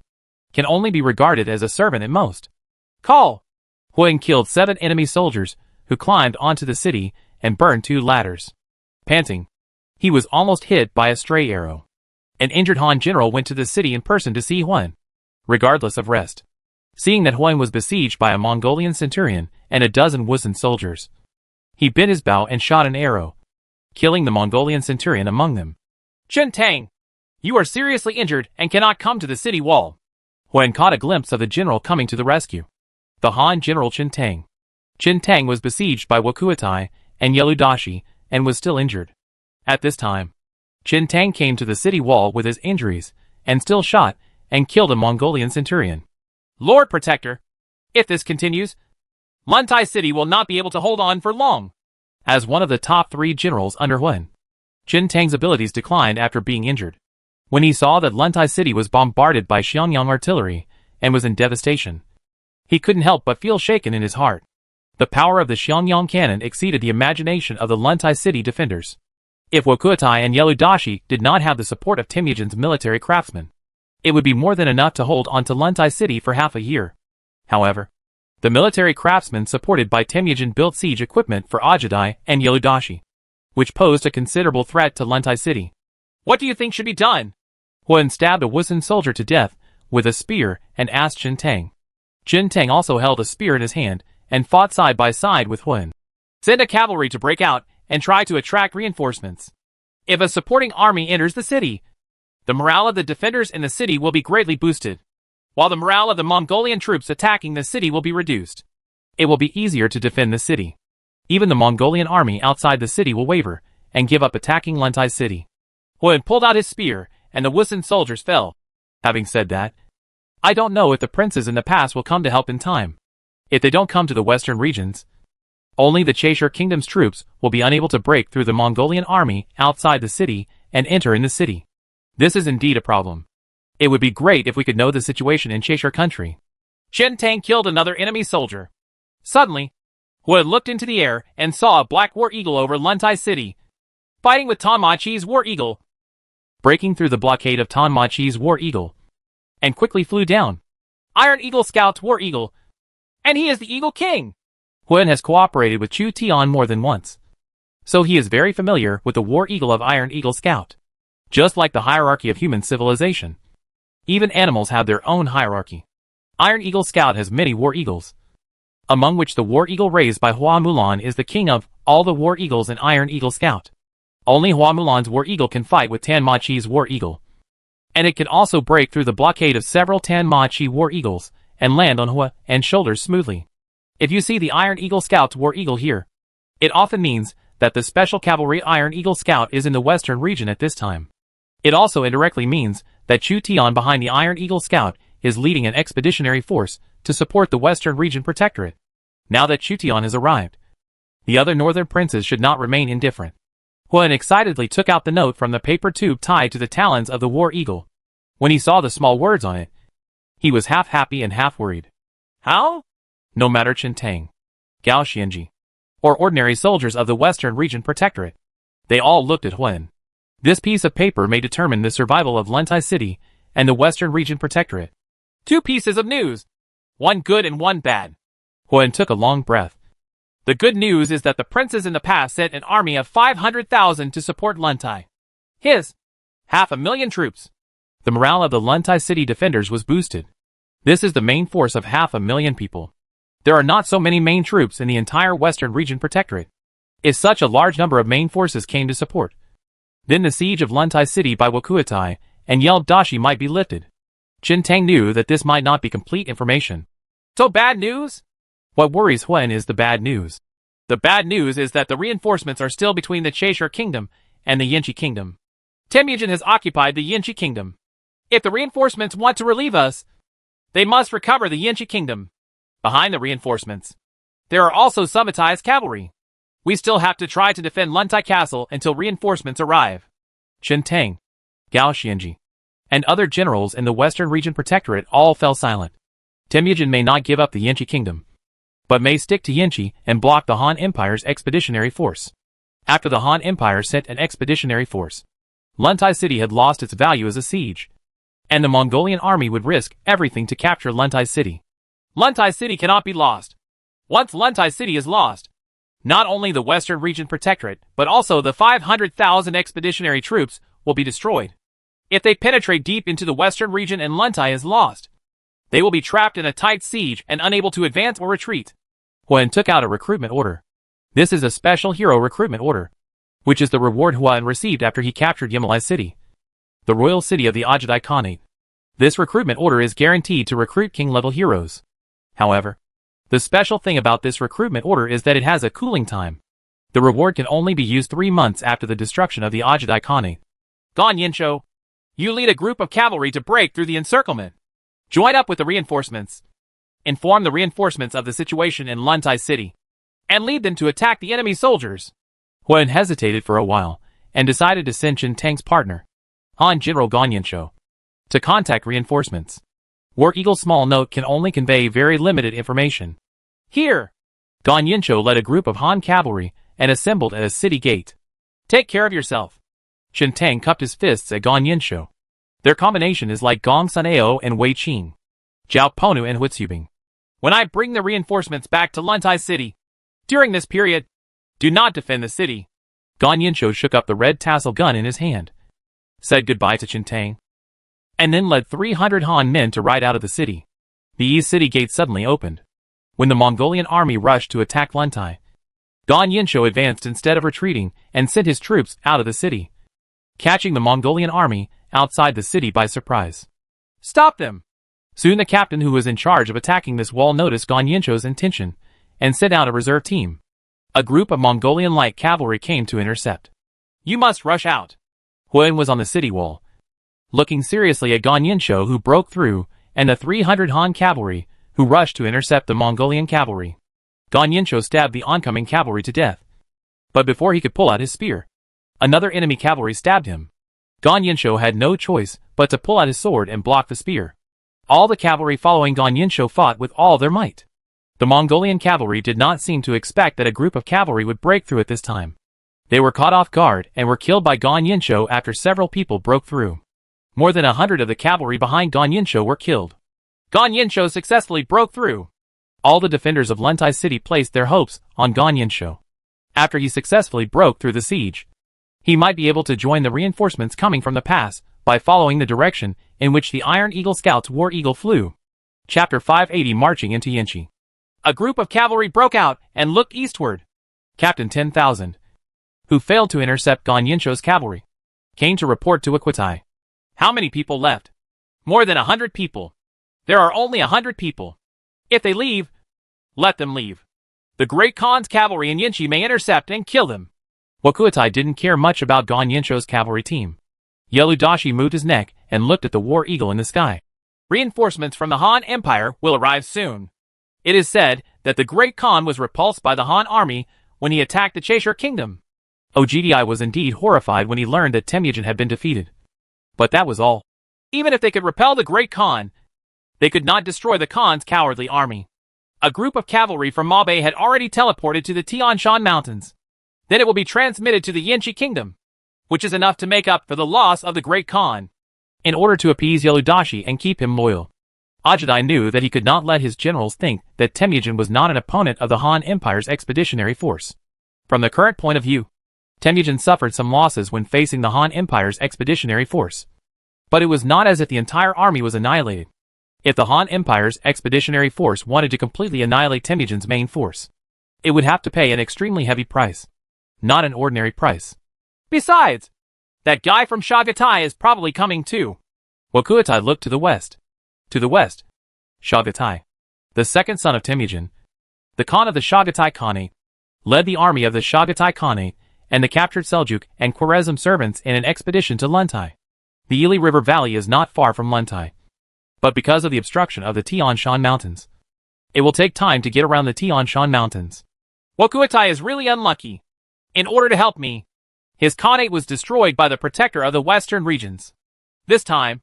Speaker 1: can only be regarded as a servant at most.
Speaker 2: Call!
Speaker 1: Huan killed 7 enemy soldiers who climbed onto the city and burned 2 ladders. Panting, he was almost hit by a stray arrow. An injured Han general went to the city in person to see Huan, regardless of rest. Seeing that Huan was besieged by a Mongolian centurion and a dozen Wusun soldiers, he bent his bow and shot an arrow, killing the Mongolian centurion among them.
Speaker 2: Chen Tang, you are seriously injured and cannot come to the city wall.
Speaker 1: Huan caught a glimpse of the general coming to the rescue. The Han general Chen Tang. Chen Tang was besieged by Wakutai and Yeludashi and was still injured. At this time, Chen Tang came to the city wall with his injuries and still shot and killed a Mongolian centurion.
Speaker 2: Lord Protector, if this continues, Luntai city will not be able to hold on for long.
Speaker 1: As one of the top 3 generals under Huan, Chen Tang's abilities declined after being injured. When he saw that Luntai city was bombarded by Xiangyang artillery and was in devastation, he couldn't help but feel shaken in his heart. The power of the Xiangyang cannon exceeded the imagination of the Luntai city defenders. If Wakutai and Yeludashi did not have the support of Temujin's military craftsmen, it would be more than enough to hold on to Luntai city for half a year. However, the military craftsmen supported by Temujin built siege equipment for Ajadai and Yeludashi, which posed a considerable threat to Luntai city.
Speaker 2: What do you think should be done?
Speaker 1: Huan stabbed a Wusun soldier to death with a spear and asked Chen Tang. Chen Tang also held a spear in his hand
Speaker 2: and fought side by side with Huan. Send a cavalry to break out and try to attract reinforcements. If a supporting army enters the city, the morale of the defenders in the city will be greatly boosted, while the morale of the Mongolian troops attacking the city will be reduced. It will be easier to defend the city. Even the Mongolian army outside the city will waver and give up attacking Luntai city. Huan pulled out his spear, and the Wusun soldiers fell. Having said that, I don't know if the princes in the past will come to help in time. If they don't come to the western regions, only the Cheshire Kingdom's troops will be unable to break through the Mongolian army outside the city and enter in the city. This is indeed a problem. It would be great if we could know the situation in Cheshire country. Chen Tang killed another enemy soldier. Suddenly, Huan looked into the air and saw a black war eagle over Luntai city, fighting with Tanmachi's war eagle, breaking through the blockade of Tanmachi's war eagle, and quickly flew down. Iron Eagle scouts war eagle, and he is the Eagle King. Huan has cooperated with Chu Tian more than once, so he is very familiar with the war eagle of Iron Eagle Scout. Just like the hierarchy of human civilization, even animals have their own hierarchy. Iron Eagle Scout has many war eagles, among which the war eagle raised by Hua Mulan is the king of all the war eagles in Iron Eagle Scout. Only Hua Mulan's war eagle can fight with Tanmachi's war eagle, and it can also break through the blockade of several Tanmachi war eagles and land on Hua and shoulders smoothly. If you see the Iron Eagle Scout's war eagle here, it often means that the Special Cavalry Iron Eagle Scout is in the western region at this time. It also indirectly means that Chu Tian behind the Iron Eagle Scout is leading an expeditionary force to support the Western Region Protectorate. Now that Chu Tian has arrived, the other northern princes should not remain indifferent. Huan excitedly took out the note from the paper tube tied to the talons of the war eagle. When he saw the small words on it, he was half happy and half worried. How? No matter Chen Tang, Gao Xianji, or ordinary soldiers of the Western Region Protectorate, they all looked at Huan. This piece of paper may determine the survival of Luntai City and the Western Region Protectorate. 2 pieces of news, one good and one bad. Huan took a long breath. The good news is that the princes in the past sent an army of 500,000 to support Luntai. His 500,000 troops. The morale of the Luntai City defenders was boosted. This is the main force of 500,000 people. There are not so many main troops in the entire Western Region Protectorate. If such a large number of main forces came to support, then the siege of Luntai City by Wakuatai and Yelp Dashi might be lifted. Chen Tang knew that this might not be complete information. So bad news? What worries Huan is the bad news. The bad news is that the reinforcements are still between the Cheshire Kingdom and the Yinchi Kingdom. Temujin has occupied the Yinchi Kingdom. If the reinforcements want to relieve us, they must recover the Yinchi Kingdom. Behind the reinforcements, there are also Summatai's cavalry. We still have to try to defend Luntai Castle until reinforcements arrive. Chen Tang, Gao Xianji, and other generals in the Western Region Protectorate all fell silent. Temujin may not give up the Yinchi Kingdom, but may stick to Yinchi and block the Han Empire's expeditionary force. After the Han Empire sent an expeditionary force, Luntai City had lost its value as a siege, and the Mongolian army would risk everything to capture Luntai City. Luntai City cannot be lost. Once Luntai City is lost, not only the Western Region Protectorate, but also the 500,000 expeditionary troops will be destroyed. If they penetrate deep into the Western region and Luntai is lost, they will be trapped in a tight siege and unable to advance or retreat. Huan took out a recruitment order. This is a special hero recruitment order, which is the reward Huan received after he captured Yamali City, the royal city of the Ajadai Khanate. This recruitment order is guaranteed to recruit king-level heroes. However, the special thing about this recruitment order is that it has a cooling time. The reward can only be used 3 months after the destruction of the Ajadai Khanate. Gan Yinsho, you lead a group of cavalry to break through the encirclement. Join up with the reinforcements. Inform the reinforcements of the situation in Luntai City, and lead them to attack the enemy soldiers. Huan hesitated for a while, and decided to send Chen Tang's partner, Han General Gan Yinsho, to contact reinforcements. War Eagle's small note can only convey very limited information. Here! Gan Yinsho led a group of Han cavalry and assembled at a city gate. Take care of yourself. Chen Tang cupped his fists at Gan Yinsho. Their combination is like Gong Sanao and Wei Qing, Jiao Ponu and Huitsubing. When I bring the reinforcements back to Luntai City, during this period, do not defend the city. Gan Yinsho shook up the red tassel gun in his hand, said goodbye to Chen Tang, and then led 300 Han men to ride out of the city. The east city gate suddenly opened.
Speaker 1: When the Mongolian army rushed to attack Luntai, Gan Yinsho advanced instead of retreating and sent his troops out of the city, catching the Mongolian army outside the city by surprise.
Speaker 2: Stop them!
Speaker 1: Soon the captain who was in charge of attacking this wall noticed Gan Yinsho's intention and sent out a reserve team. A group of Mongolian light cavalry came to intercept.
Speaker 2: You must rush out.
Speaker 1: Huan was on the city wall, looking seriously at Gan Yinsho, who broke through, and the 300 Han cavalry who rushed to intercept the Mongolian cavalry. Gan Yinsho stabbed the oncoming cavalry to death. But before he could pull out his spear, another enemy cavalry stabbed him. Gan Yinsho had no choice but to pull out his sword and block the spear. All the cavalry following Gan Yinsho fought with all their might. The Mongolian cavalry did not seem to expect that a group of cavalry would break through at this time. They were caught off guard and were killed by Gan Yinsho after several people broke through. More than 100 of the cavalry behind Gan Yinsho were killed.
Speaker 2: Gan Yinsho successfully broke through.
Speaker 1: All the defenders of Luntai city placed their hopes on Gan Yinsho. After he successfully broke through the siege, he might be able to join the reinforcements coming from the pass by following the direction in which the Iron Eagle Scouts War Eagle flew. Chapter 580, Marching into Yinchi.
Speaker 2: A group of cavalry broke out and looked eastward.
Speaker 1: Captain 10,000, who failed to intercept Gan Yinsho's cavalry, came to report to Aquitai.
Speaker 2: How many people left? More than 100 people. There are only 100 people. If they leave, let them leave. The Great Khan's cavalry in Yinchi may intercept and kill them.
Speaker 1: Wakuatai didn't care much about Gan Yinsho's cavalry team. Yeludashi moved his neck and looked at the War Eagle in the sky.
Speaker 2: Reinforcements from the Han Empire will arrive soon. It is said that the Great Khan was repulsed by the Han army when he attacked the Cheshire Kingdom.
Speaker 1: Ogdi was indeed horrified when he learned that Temujin had been defeated. But that was all.
Speaker 2: Even if they could repel the Great Khan, they could not destroy the Khan's cowardly army. A group of cavalry from Mabe had already teleported to the Tian Shan Mountains. Then it will be transmitted to the Yinchi Kingdom, which is enough to make up for the loss of the Great Khan.
Speaker 1: In order to appease Yeludashi and keep him loyal, Ogdi knew that he could not let his generals think that Temujin was not an opponent of the Han Empire's expeditionary force. From the current point of view, Temujin suffered some losses when facing the Han Empire's expeditionary force. But it was not as if the entire army was annihilated. If the Han Empire's expeditionary force wanted to completely annihilate Temujin's main force, it would have to pay an extremely heavy price. Not an ordinary price.
Speaker 2: Besides, that guy from Chagatai is probably coming too.
Speaker 1: Wakuatai looked to the west. To the west, Chagatai, the second son of Temujin, the Khan of the Chagatai Khanate, led the army of the Chagatai Khanate and the captured Seljuk and Khwarezm servants in an expedition to Luntai. The Ili River Valley is not far from Luntai, but because of the obstruction of the Tian Shan Mountains, it will take time to get around the Tian Shan Mountains.
Speaker 2: Wakuatai is really unlucky. In order to help me, his Khanate was destroyed by the protector of the western regions. This time,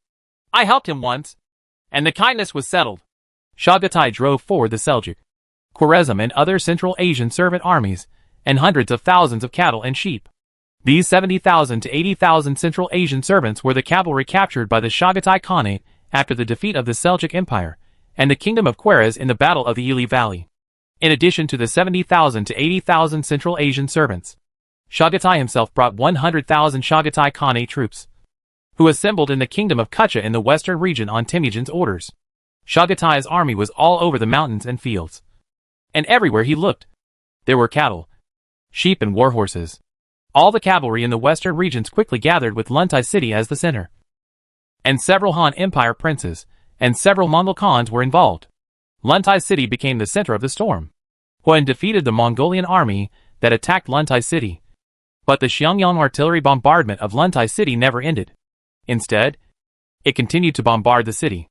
Speaker 2: I helped him once, and the kindness was settled.
Speaker 1: Chagatai drove forward the Seljuk, Khwarezm and other Central Asian servant armies, and hundreds of thousands of cattle and sheep. These 70,000 to 80,000 Central Asian servants were the cavalry captured by the Chagatai Khanate after the defeat of the Seljuk Empire and the Kingdom of Khwarez in the Battle of the Ili Valley. In addition to the 70,000 to 80,000 Central Asian servants, Chagatai himself brought 100,000 Chagatai Khanate troops, who assembled in the Kingdom of Kucha in the western region on Temujin's orders. Chagatai's army was all over the mountains and fields, and everywhere he looked, there were cattle, sheep and war horses. All the cavalry in the western regions quickly gathered with Luntai city as the center, and several Han Empire princes and several Mongol Khans were involved. Luntai city became the center of the storm. Huan defeated the Mongolian army that attacked Luntai city, but the Xiangyang artillery bombardment of Luntai city never ended. Instead, it continued to bombard the city.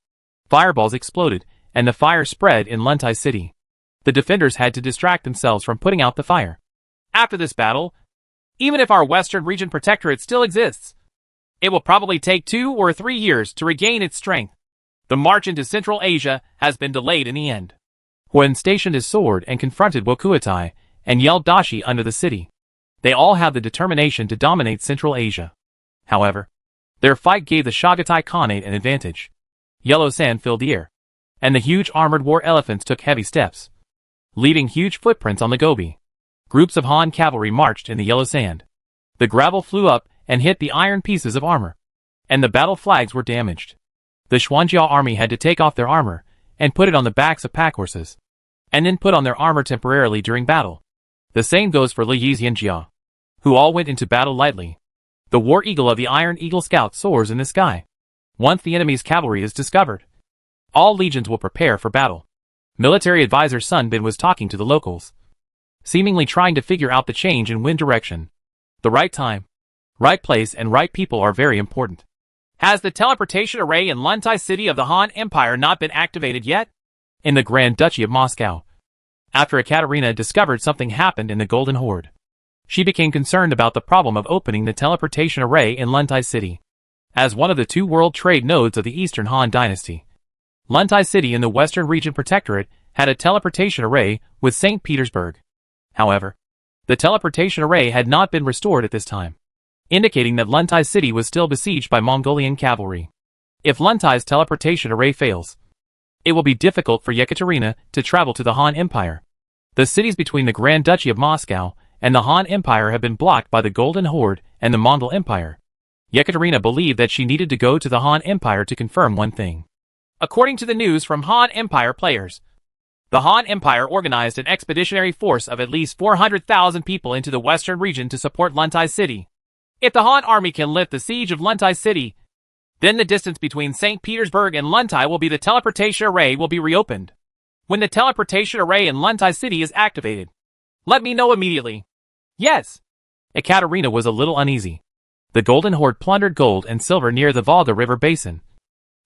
Speaker 1: Fireballs exploded, and the fire spread in Luntai city. The defenders had to distract themselves from putting out the fire.
Speaker 2: After this battle, even if our western region protectorate still exists, it will probably take 2 or 3 years to regain its strength. The march into Central Asia has been delayed in the end.
Speaker 1: Huan stationed his sword and confronted Wakuatai and yelled Dashi under the city. They all have the determination to dominate Central Asia. However, their fight gave the Chagatai Khanate an advantage. Yellow sand filled the air, and the huge armored war elephants took heavy steps, leaving huge footprints on the Gobi. Groups of Han cavalry marched in the yellow sand. The gravel flew up and hit the iron pieces of armor, and the battle flags were damaged. The Xuanjia army had to take off their armor and put it on the backs of pack horses. and then put on their armor temporarily during battle. The same goes for Li Yizi and Jia, who all went into battle lightly. The war eagle of the Iron Eagle Scout soars in the sky. Once the enemy's cavalry is discovered, all legions will prepare for battle. Military advisor Sun Bin was talking to the locals, seemingly trying to figure out the change in wind direction. The right time, right place and right people are very important.
Speaker 2: Has the teleportation array in Luntai City of the Han Empire not been activated yet?
Speaker 1: In the Grand Duchy of Moscow, after Ekaterina discovered something happened in the Golden Horde, she became concerned about the problem of opening the teleportation array in Luntai City. As one of the two world trade nodes of the Eastern Han Dynasty, Luntai City in the Western Region Protectorate had a teleportation array with St. Petersburg. However, the teleportation array had not been restored at this time, indicating that Luntai City was still besieged by Mongolian cavalry. If Luntai's teleportation array fails, it will be difficult for Yekaterina to travel to the Han Empire. The cities between the Grand Duchy of Moscow and the Han Empire have been blocked by the Golden Horde and the Mongol Empire. Yekaterina believed that she needed to go to the Han Empire to confirm one thing.
Speaker 2: According to the news from Han Empire players, the Han Empire organized an expeditionary force of at least 400,000 people into the western region to support Luntai City. If the Han army can lift the siege of Luntai City, then the distance between St. Petersburg and Luntai will be the teleportation array will be reopened. When the teleportation array in Luntai City is activated, let me know immediately. Yes.
Speaker 1: Ekaterina was a little uneasy. The Golden Horde plundered gold and silver near the Volga River Basin,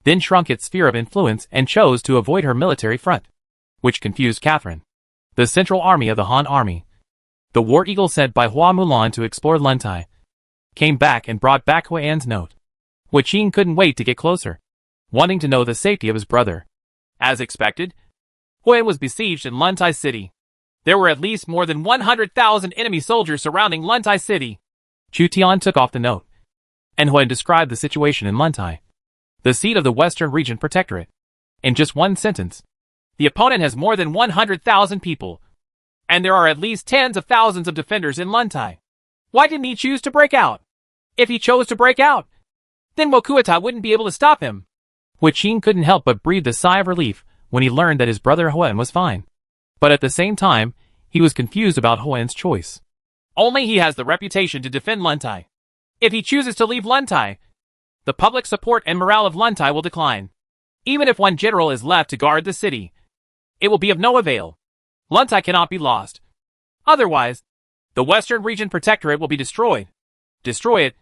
Speaker 1: then shrunk its sphere of influence and chose to avoid her military front, which confused Catherine. The central army of the Han army, the war eagle sent by Hua Mulan to explore Luntai, came back and brought back Huan's note. Hua Qing couldn't wait to get closer, wanting to know the safety of his brother.
Speaker 2: As expected, Huan was besieged in Luntai City. There were at least more than 100,000 enemy soldiers surrounding Luntai City.
Speaker 1: Chu Tian took off the note, and Huan described the situation in Luntai, the seat of the Western Region Protectorate, in just one sentence.
Speaker 2: The opponent has more than 100,000 people, and there are at least tens of thousands of defenders in Luntai. Why didn't he choose to break out? If he chose to break out, then Mokuata wouldn't be able to stop him.
Speaker 1: Hua Qing couldn't help but breathe a sigh of relief when he learned that his brother Huan was fine. But at the same time, he was confused about Huan's choice.
Speaker 2: Only he has the reputation to defend Luntai. If he chooses to leave Luntai, the public support and morale of Luntai will decline. Even if one general is left to guard the city, it will be of no avail. Luntai cannot be lost. Otherwise, the Western Region Protectorate will be destroyed. Destroy it,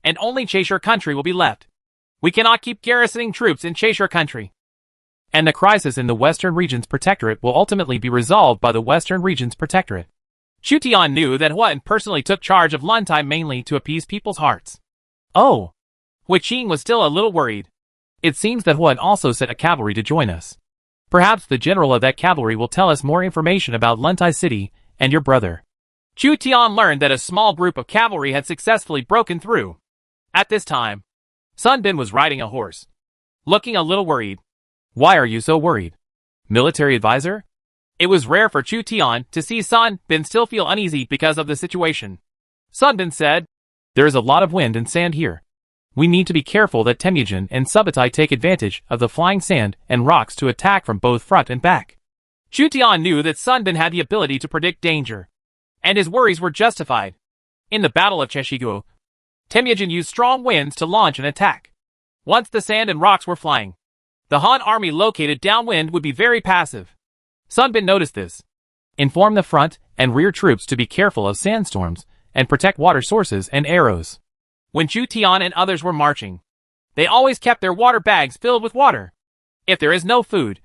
Speaker 2: and only Cheshire country will be left. We cannot keep garrisoning troops in Cheshire country.
Speaker 1: And the crisis in the Western Region's Protectorate will ultimately be resolved by the Western Region's Protectorate.
Speaker 2: Chu Tian knew that Huan personally took charge of Luntai mainly to appease people's hearts.
Speaker 1: Oh!
Speaker 2: Hua Qing was still a little worried.
Speaker 1: It seems that Huan also sent a cavalry to join us. Perhaps the general of that cavalry will tell us more information about Luntai City and your brother.
Speaker 2: Chu Tian learned that a small group of cavalry had successfully broken through. At this time, Sun Bin was riding a horse, looking a little worried.
Speaker 1: Why are you so worried? Military advisor?
Speaker 2: It was rare for Chu Tian to see Sun Bin still feel uneasy because of the situation. Sun Bin said,
Speaker 1: "There is a lot of wind and sand here. We need to be careful that Temujin and Subutai take advantage of the flying sand and rocks to attack from both front and back."
Speaker 2: Chu Tian knew that Sun Bin had the ability to predict danger, and his worries were justified. In the Battle of Cheshigu, Temujin used strong winds to launch an attack. Once the sand and rocks were flying, the Han army located downwind would be very passive. Sun Bin noticed this.
Speaker 1: Inform the front and rear troops to be careful of sandstorms and protect water sources and arrows.
Speaker 2: When Chu Tian and others were marching, they always kept their water bags filled with water. If there is no food,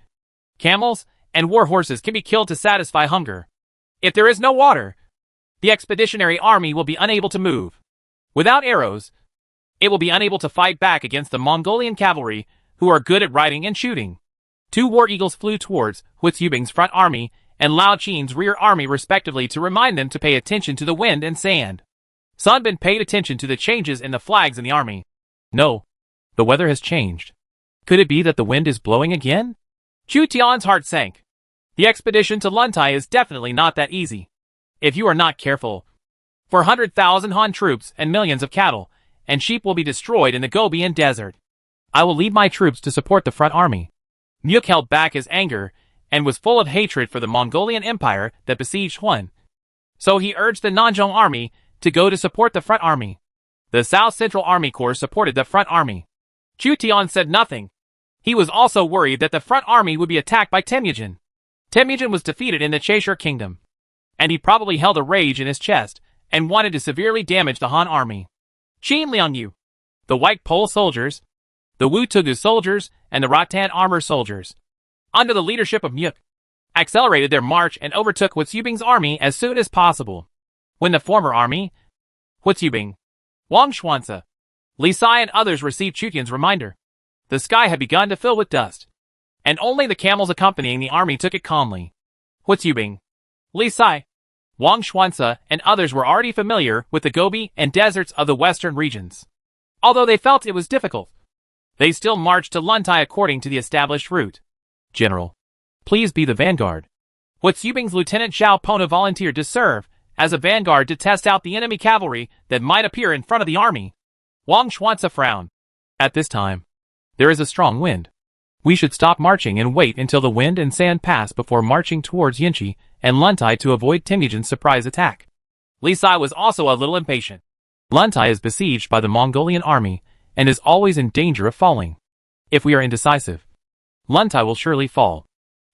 Speaker 2: camels and war horses can be killed to satisfy hunger. If there is no water, the expeditionary army will be unable to move. Without arrows, it will be unable to fight back against the Mongolian cavalry, who are good at riding and shooting. Two war eagles flew towards Hua Yubing's front army and Lao Qin's rear army respectively to remind them to pay attention to the wind and sand. Sun Bin paid attention to the changes in the flags in the army.
Speaker 1: No, the weather has changed. Could it be that the wind is blowing again?
Speaker 2: Chu Tian's heart sank. The expedition to Luntai is definitely not that easy. If you are not careful, 400,000 Han troops and millions of cattle and sheep will be destroyed in the Gobian Desert.
Speaker 1: I will lead my troops to support the front army.
Speaker 2: Muk held back his anger and was full of hatred for the Mongolian Empire that besieged Huan. So he urged the Nanzhong army to go to support the front army. The South Central Army Corps supported the front army. Chu Tian said nothing. He was also worried that the front army would be attacked by Temujin. Temujin was defeated in the Chaisher Kingdom, and he probably held a rage in his chest and wanted to severely damage the Han army. Qin Liangyu, the White Pole soldiers, the Wu Tugu soldiers, and the Rattan armor soldiers, under the leadership of Myuk, accelerated their march and overtook Huitubing's army as soon as possible. When the former army, Huitubing, Wang Xuanzi, Li Sai, and others received Chu Tian's reminder, the sky had begun to fill with dust, and only the camels accompanying the army took it calmly. Huitubing, Li Sai, Wang Xuanzi, and others were already familiar with the Gobi and deserts of the western regions. Although they felt it was difficult, they still marched to Luntai according to the established route.
Speaker 1: General, please be the vanguard.
Speaker 2: Huitubing's Lieutenant Zhao Pona volunteered to serve as a vanguard to test out the enemy cavalry that might appear in front of the army. Wang Xuanzi frowned.
Speaker 1: At this time, there is a strong wind. We should stop marching and wait until the wind and sand pass before marching towards Yinchi and Luntai to avoid Temujin's surprise attack.
Speaker 2: Li Sai was also a little impatient.
Speaker 1: Luntai is besieged by the Mongolian army and is always in danger of falling. If we are indecisive, Luntai will surely fall.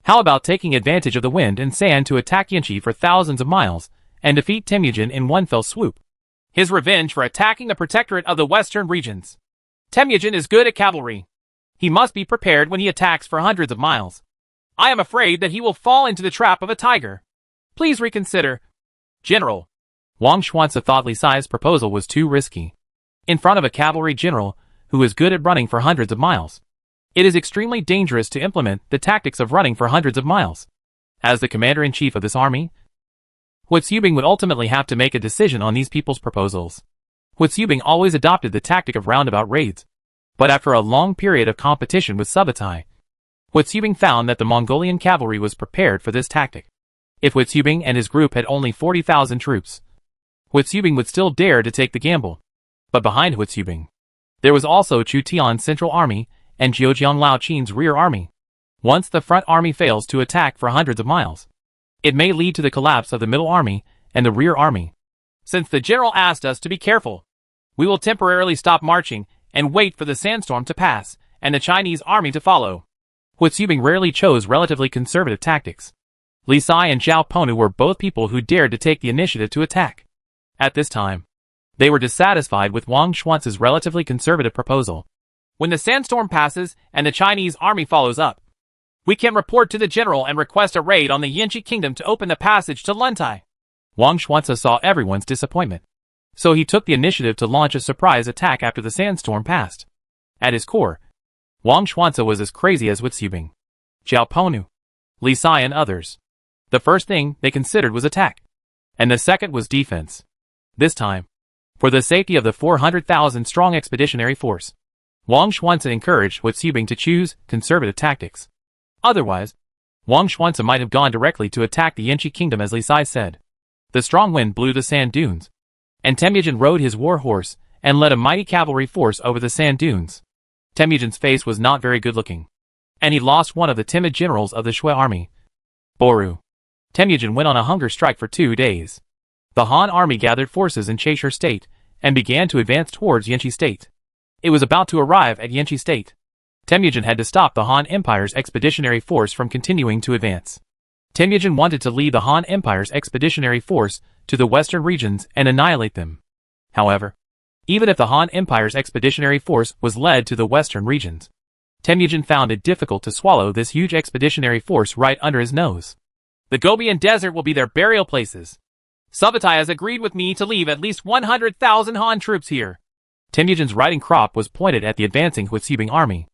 Speaker 1: How about taking advantage of the wind and sand to attack Yinchi for thousands of miles and defeat Temujin in one fell swoop?
Speaker 2: His revenge for attacking the protectorate of the western regions. Temujin is good at cavalry. He must be prepared when he attacks for hundreds of miles. I am afraid that he will fall into the trap of a tiger. Please reconsider. General.
Speaker 1: Wang Xuanzi thought Li Sai's proposal was too risky. In front of a cavalry general who is good at running for hundreds of miles, it is extremely dangerous to implement the tactics of running for hundreds of miles. As the commander-in-chief of this army, Huitubing would ultimately have to make a decision on these people's proposals. Huitubing always adopted the tactic of roundabout raids. But after a long period of competition with Subutai, Huitubing found that the Mongolian cavalry was prepared for this tactic. If Huitubing and his group had only 40,000 troops, Huitubing would still dare to take the gamble. But behind Huitubing, there was also Chu Tian's central army and Zhejiang Lao Qin's rear army. Once the front army fails to attack for hundreds of miles, it may lead to the collapse of the middle army and the rear army.
Speaker 2: Since the general asked us to be careful, we will temporarily stop marching and wait for the sandstorm to pass and the Chinese army to follow.
Speaker 1: Huitubing rarely chose relatively conservative tactics. Li Sai and Zhao Pona were both people who dared to take the initiative to attack. At this time, they were dissatisfied with Wang Xuanzi's relatively conservative proposal.
Speaker 2: When the sandstorm passes and the Chinese army follows up, we can report to the general and request a raid on the Yinchi kingdom to open the passage to Luntai.
Speaker 1: Wang Xuanzi saw everyone's disappointment, so he took the initiative to launch a surprise attack after the sandstorm passed. At his core, Wang Xuanzi was as crazy as Huitubing, Zhao Pona, Li Sai, and others. The first thing they considered was attack, and the second was defense. This time, for the safety of the 400,000 strong expeditionary force, Wang Xuanzi encouraged Huitubing to choose conservative tactics. Otherwise, Wang Xuanzi might have gone directly to attack the Yinchi kingdom as Li Sai said. The strong wind blew the sand dunes, and Temujin rode his war horse and led a mighty cavalry force over the sand dunes. Temujin's face was not very good looking, and he lost one of the timid generals of the Shui army, Boru. Temujin went on a hunger strike for 2 days. The Han army gathered forces in Chaisher State and began to advance towards Yinchi State. It was about to arrive at Yinchi State. Temujin had to stop the Han Empire's expeditionary force from continuing to advance. Temujin wanted to lead the Han Empire's expeditionary force to the western regions and annihilate them. However, even if the Han Empire's expeditionary force was led to the western regions, Temujin found it difficult to swallow this huge expeditionary force right under his nose.
Speaker 2: The Gobian Desert will be their burial places. Subutai has agreed with me to leave at least 100,000 Han troops here.
Speaker 1: Temujin's riding crop was pointed at the advancing Huitubing army.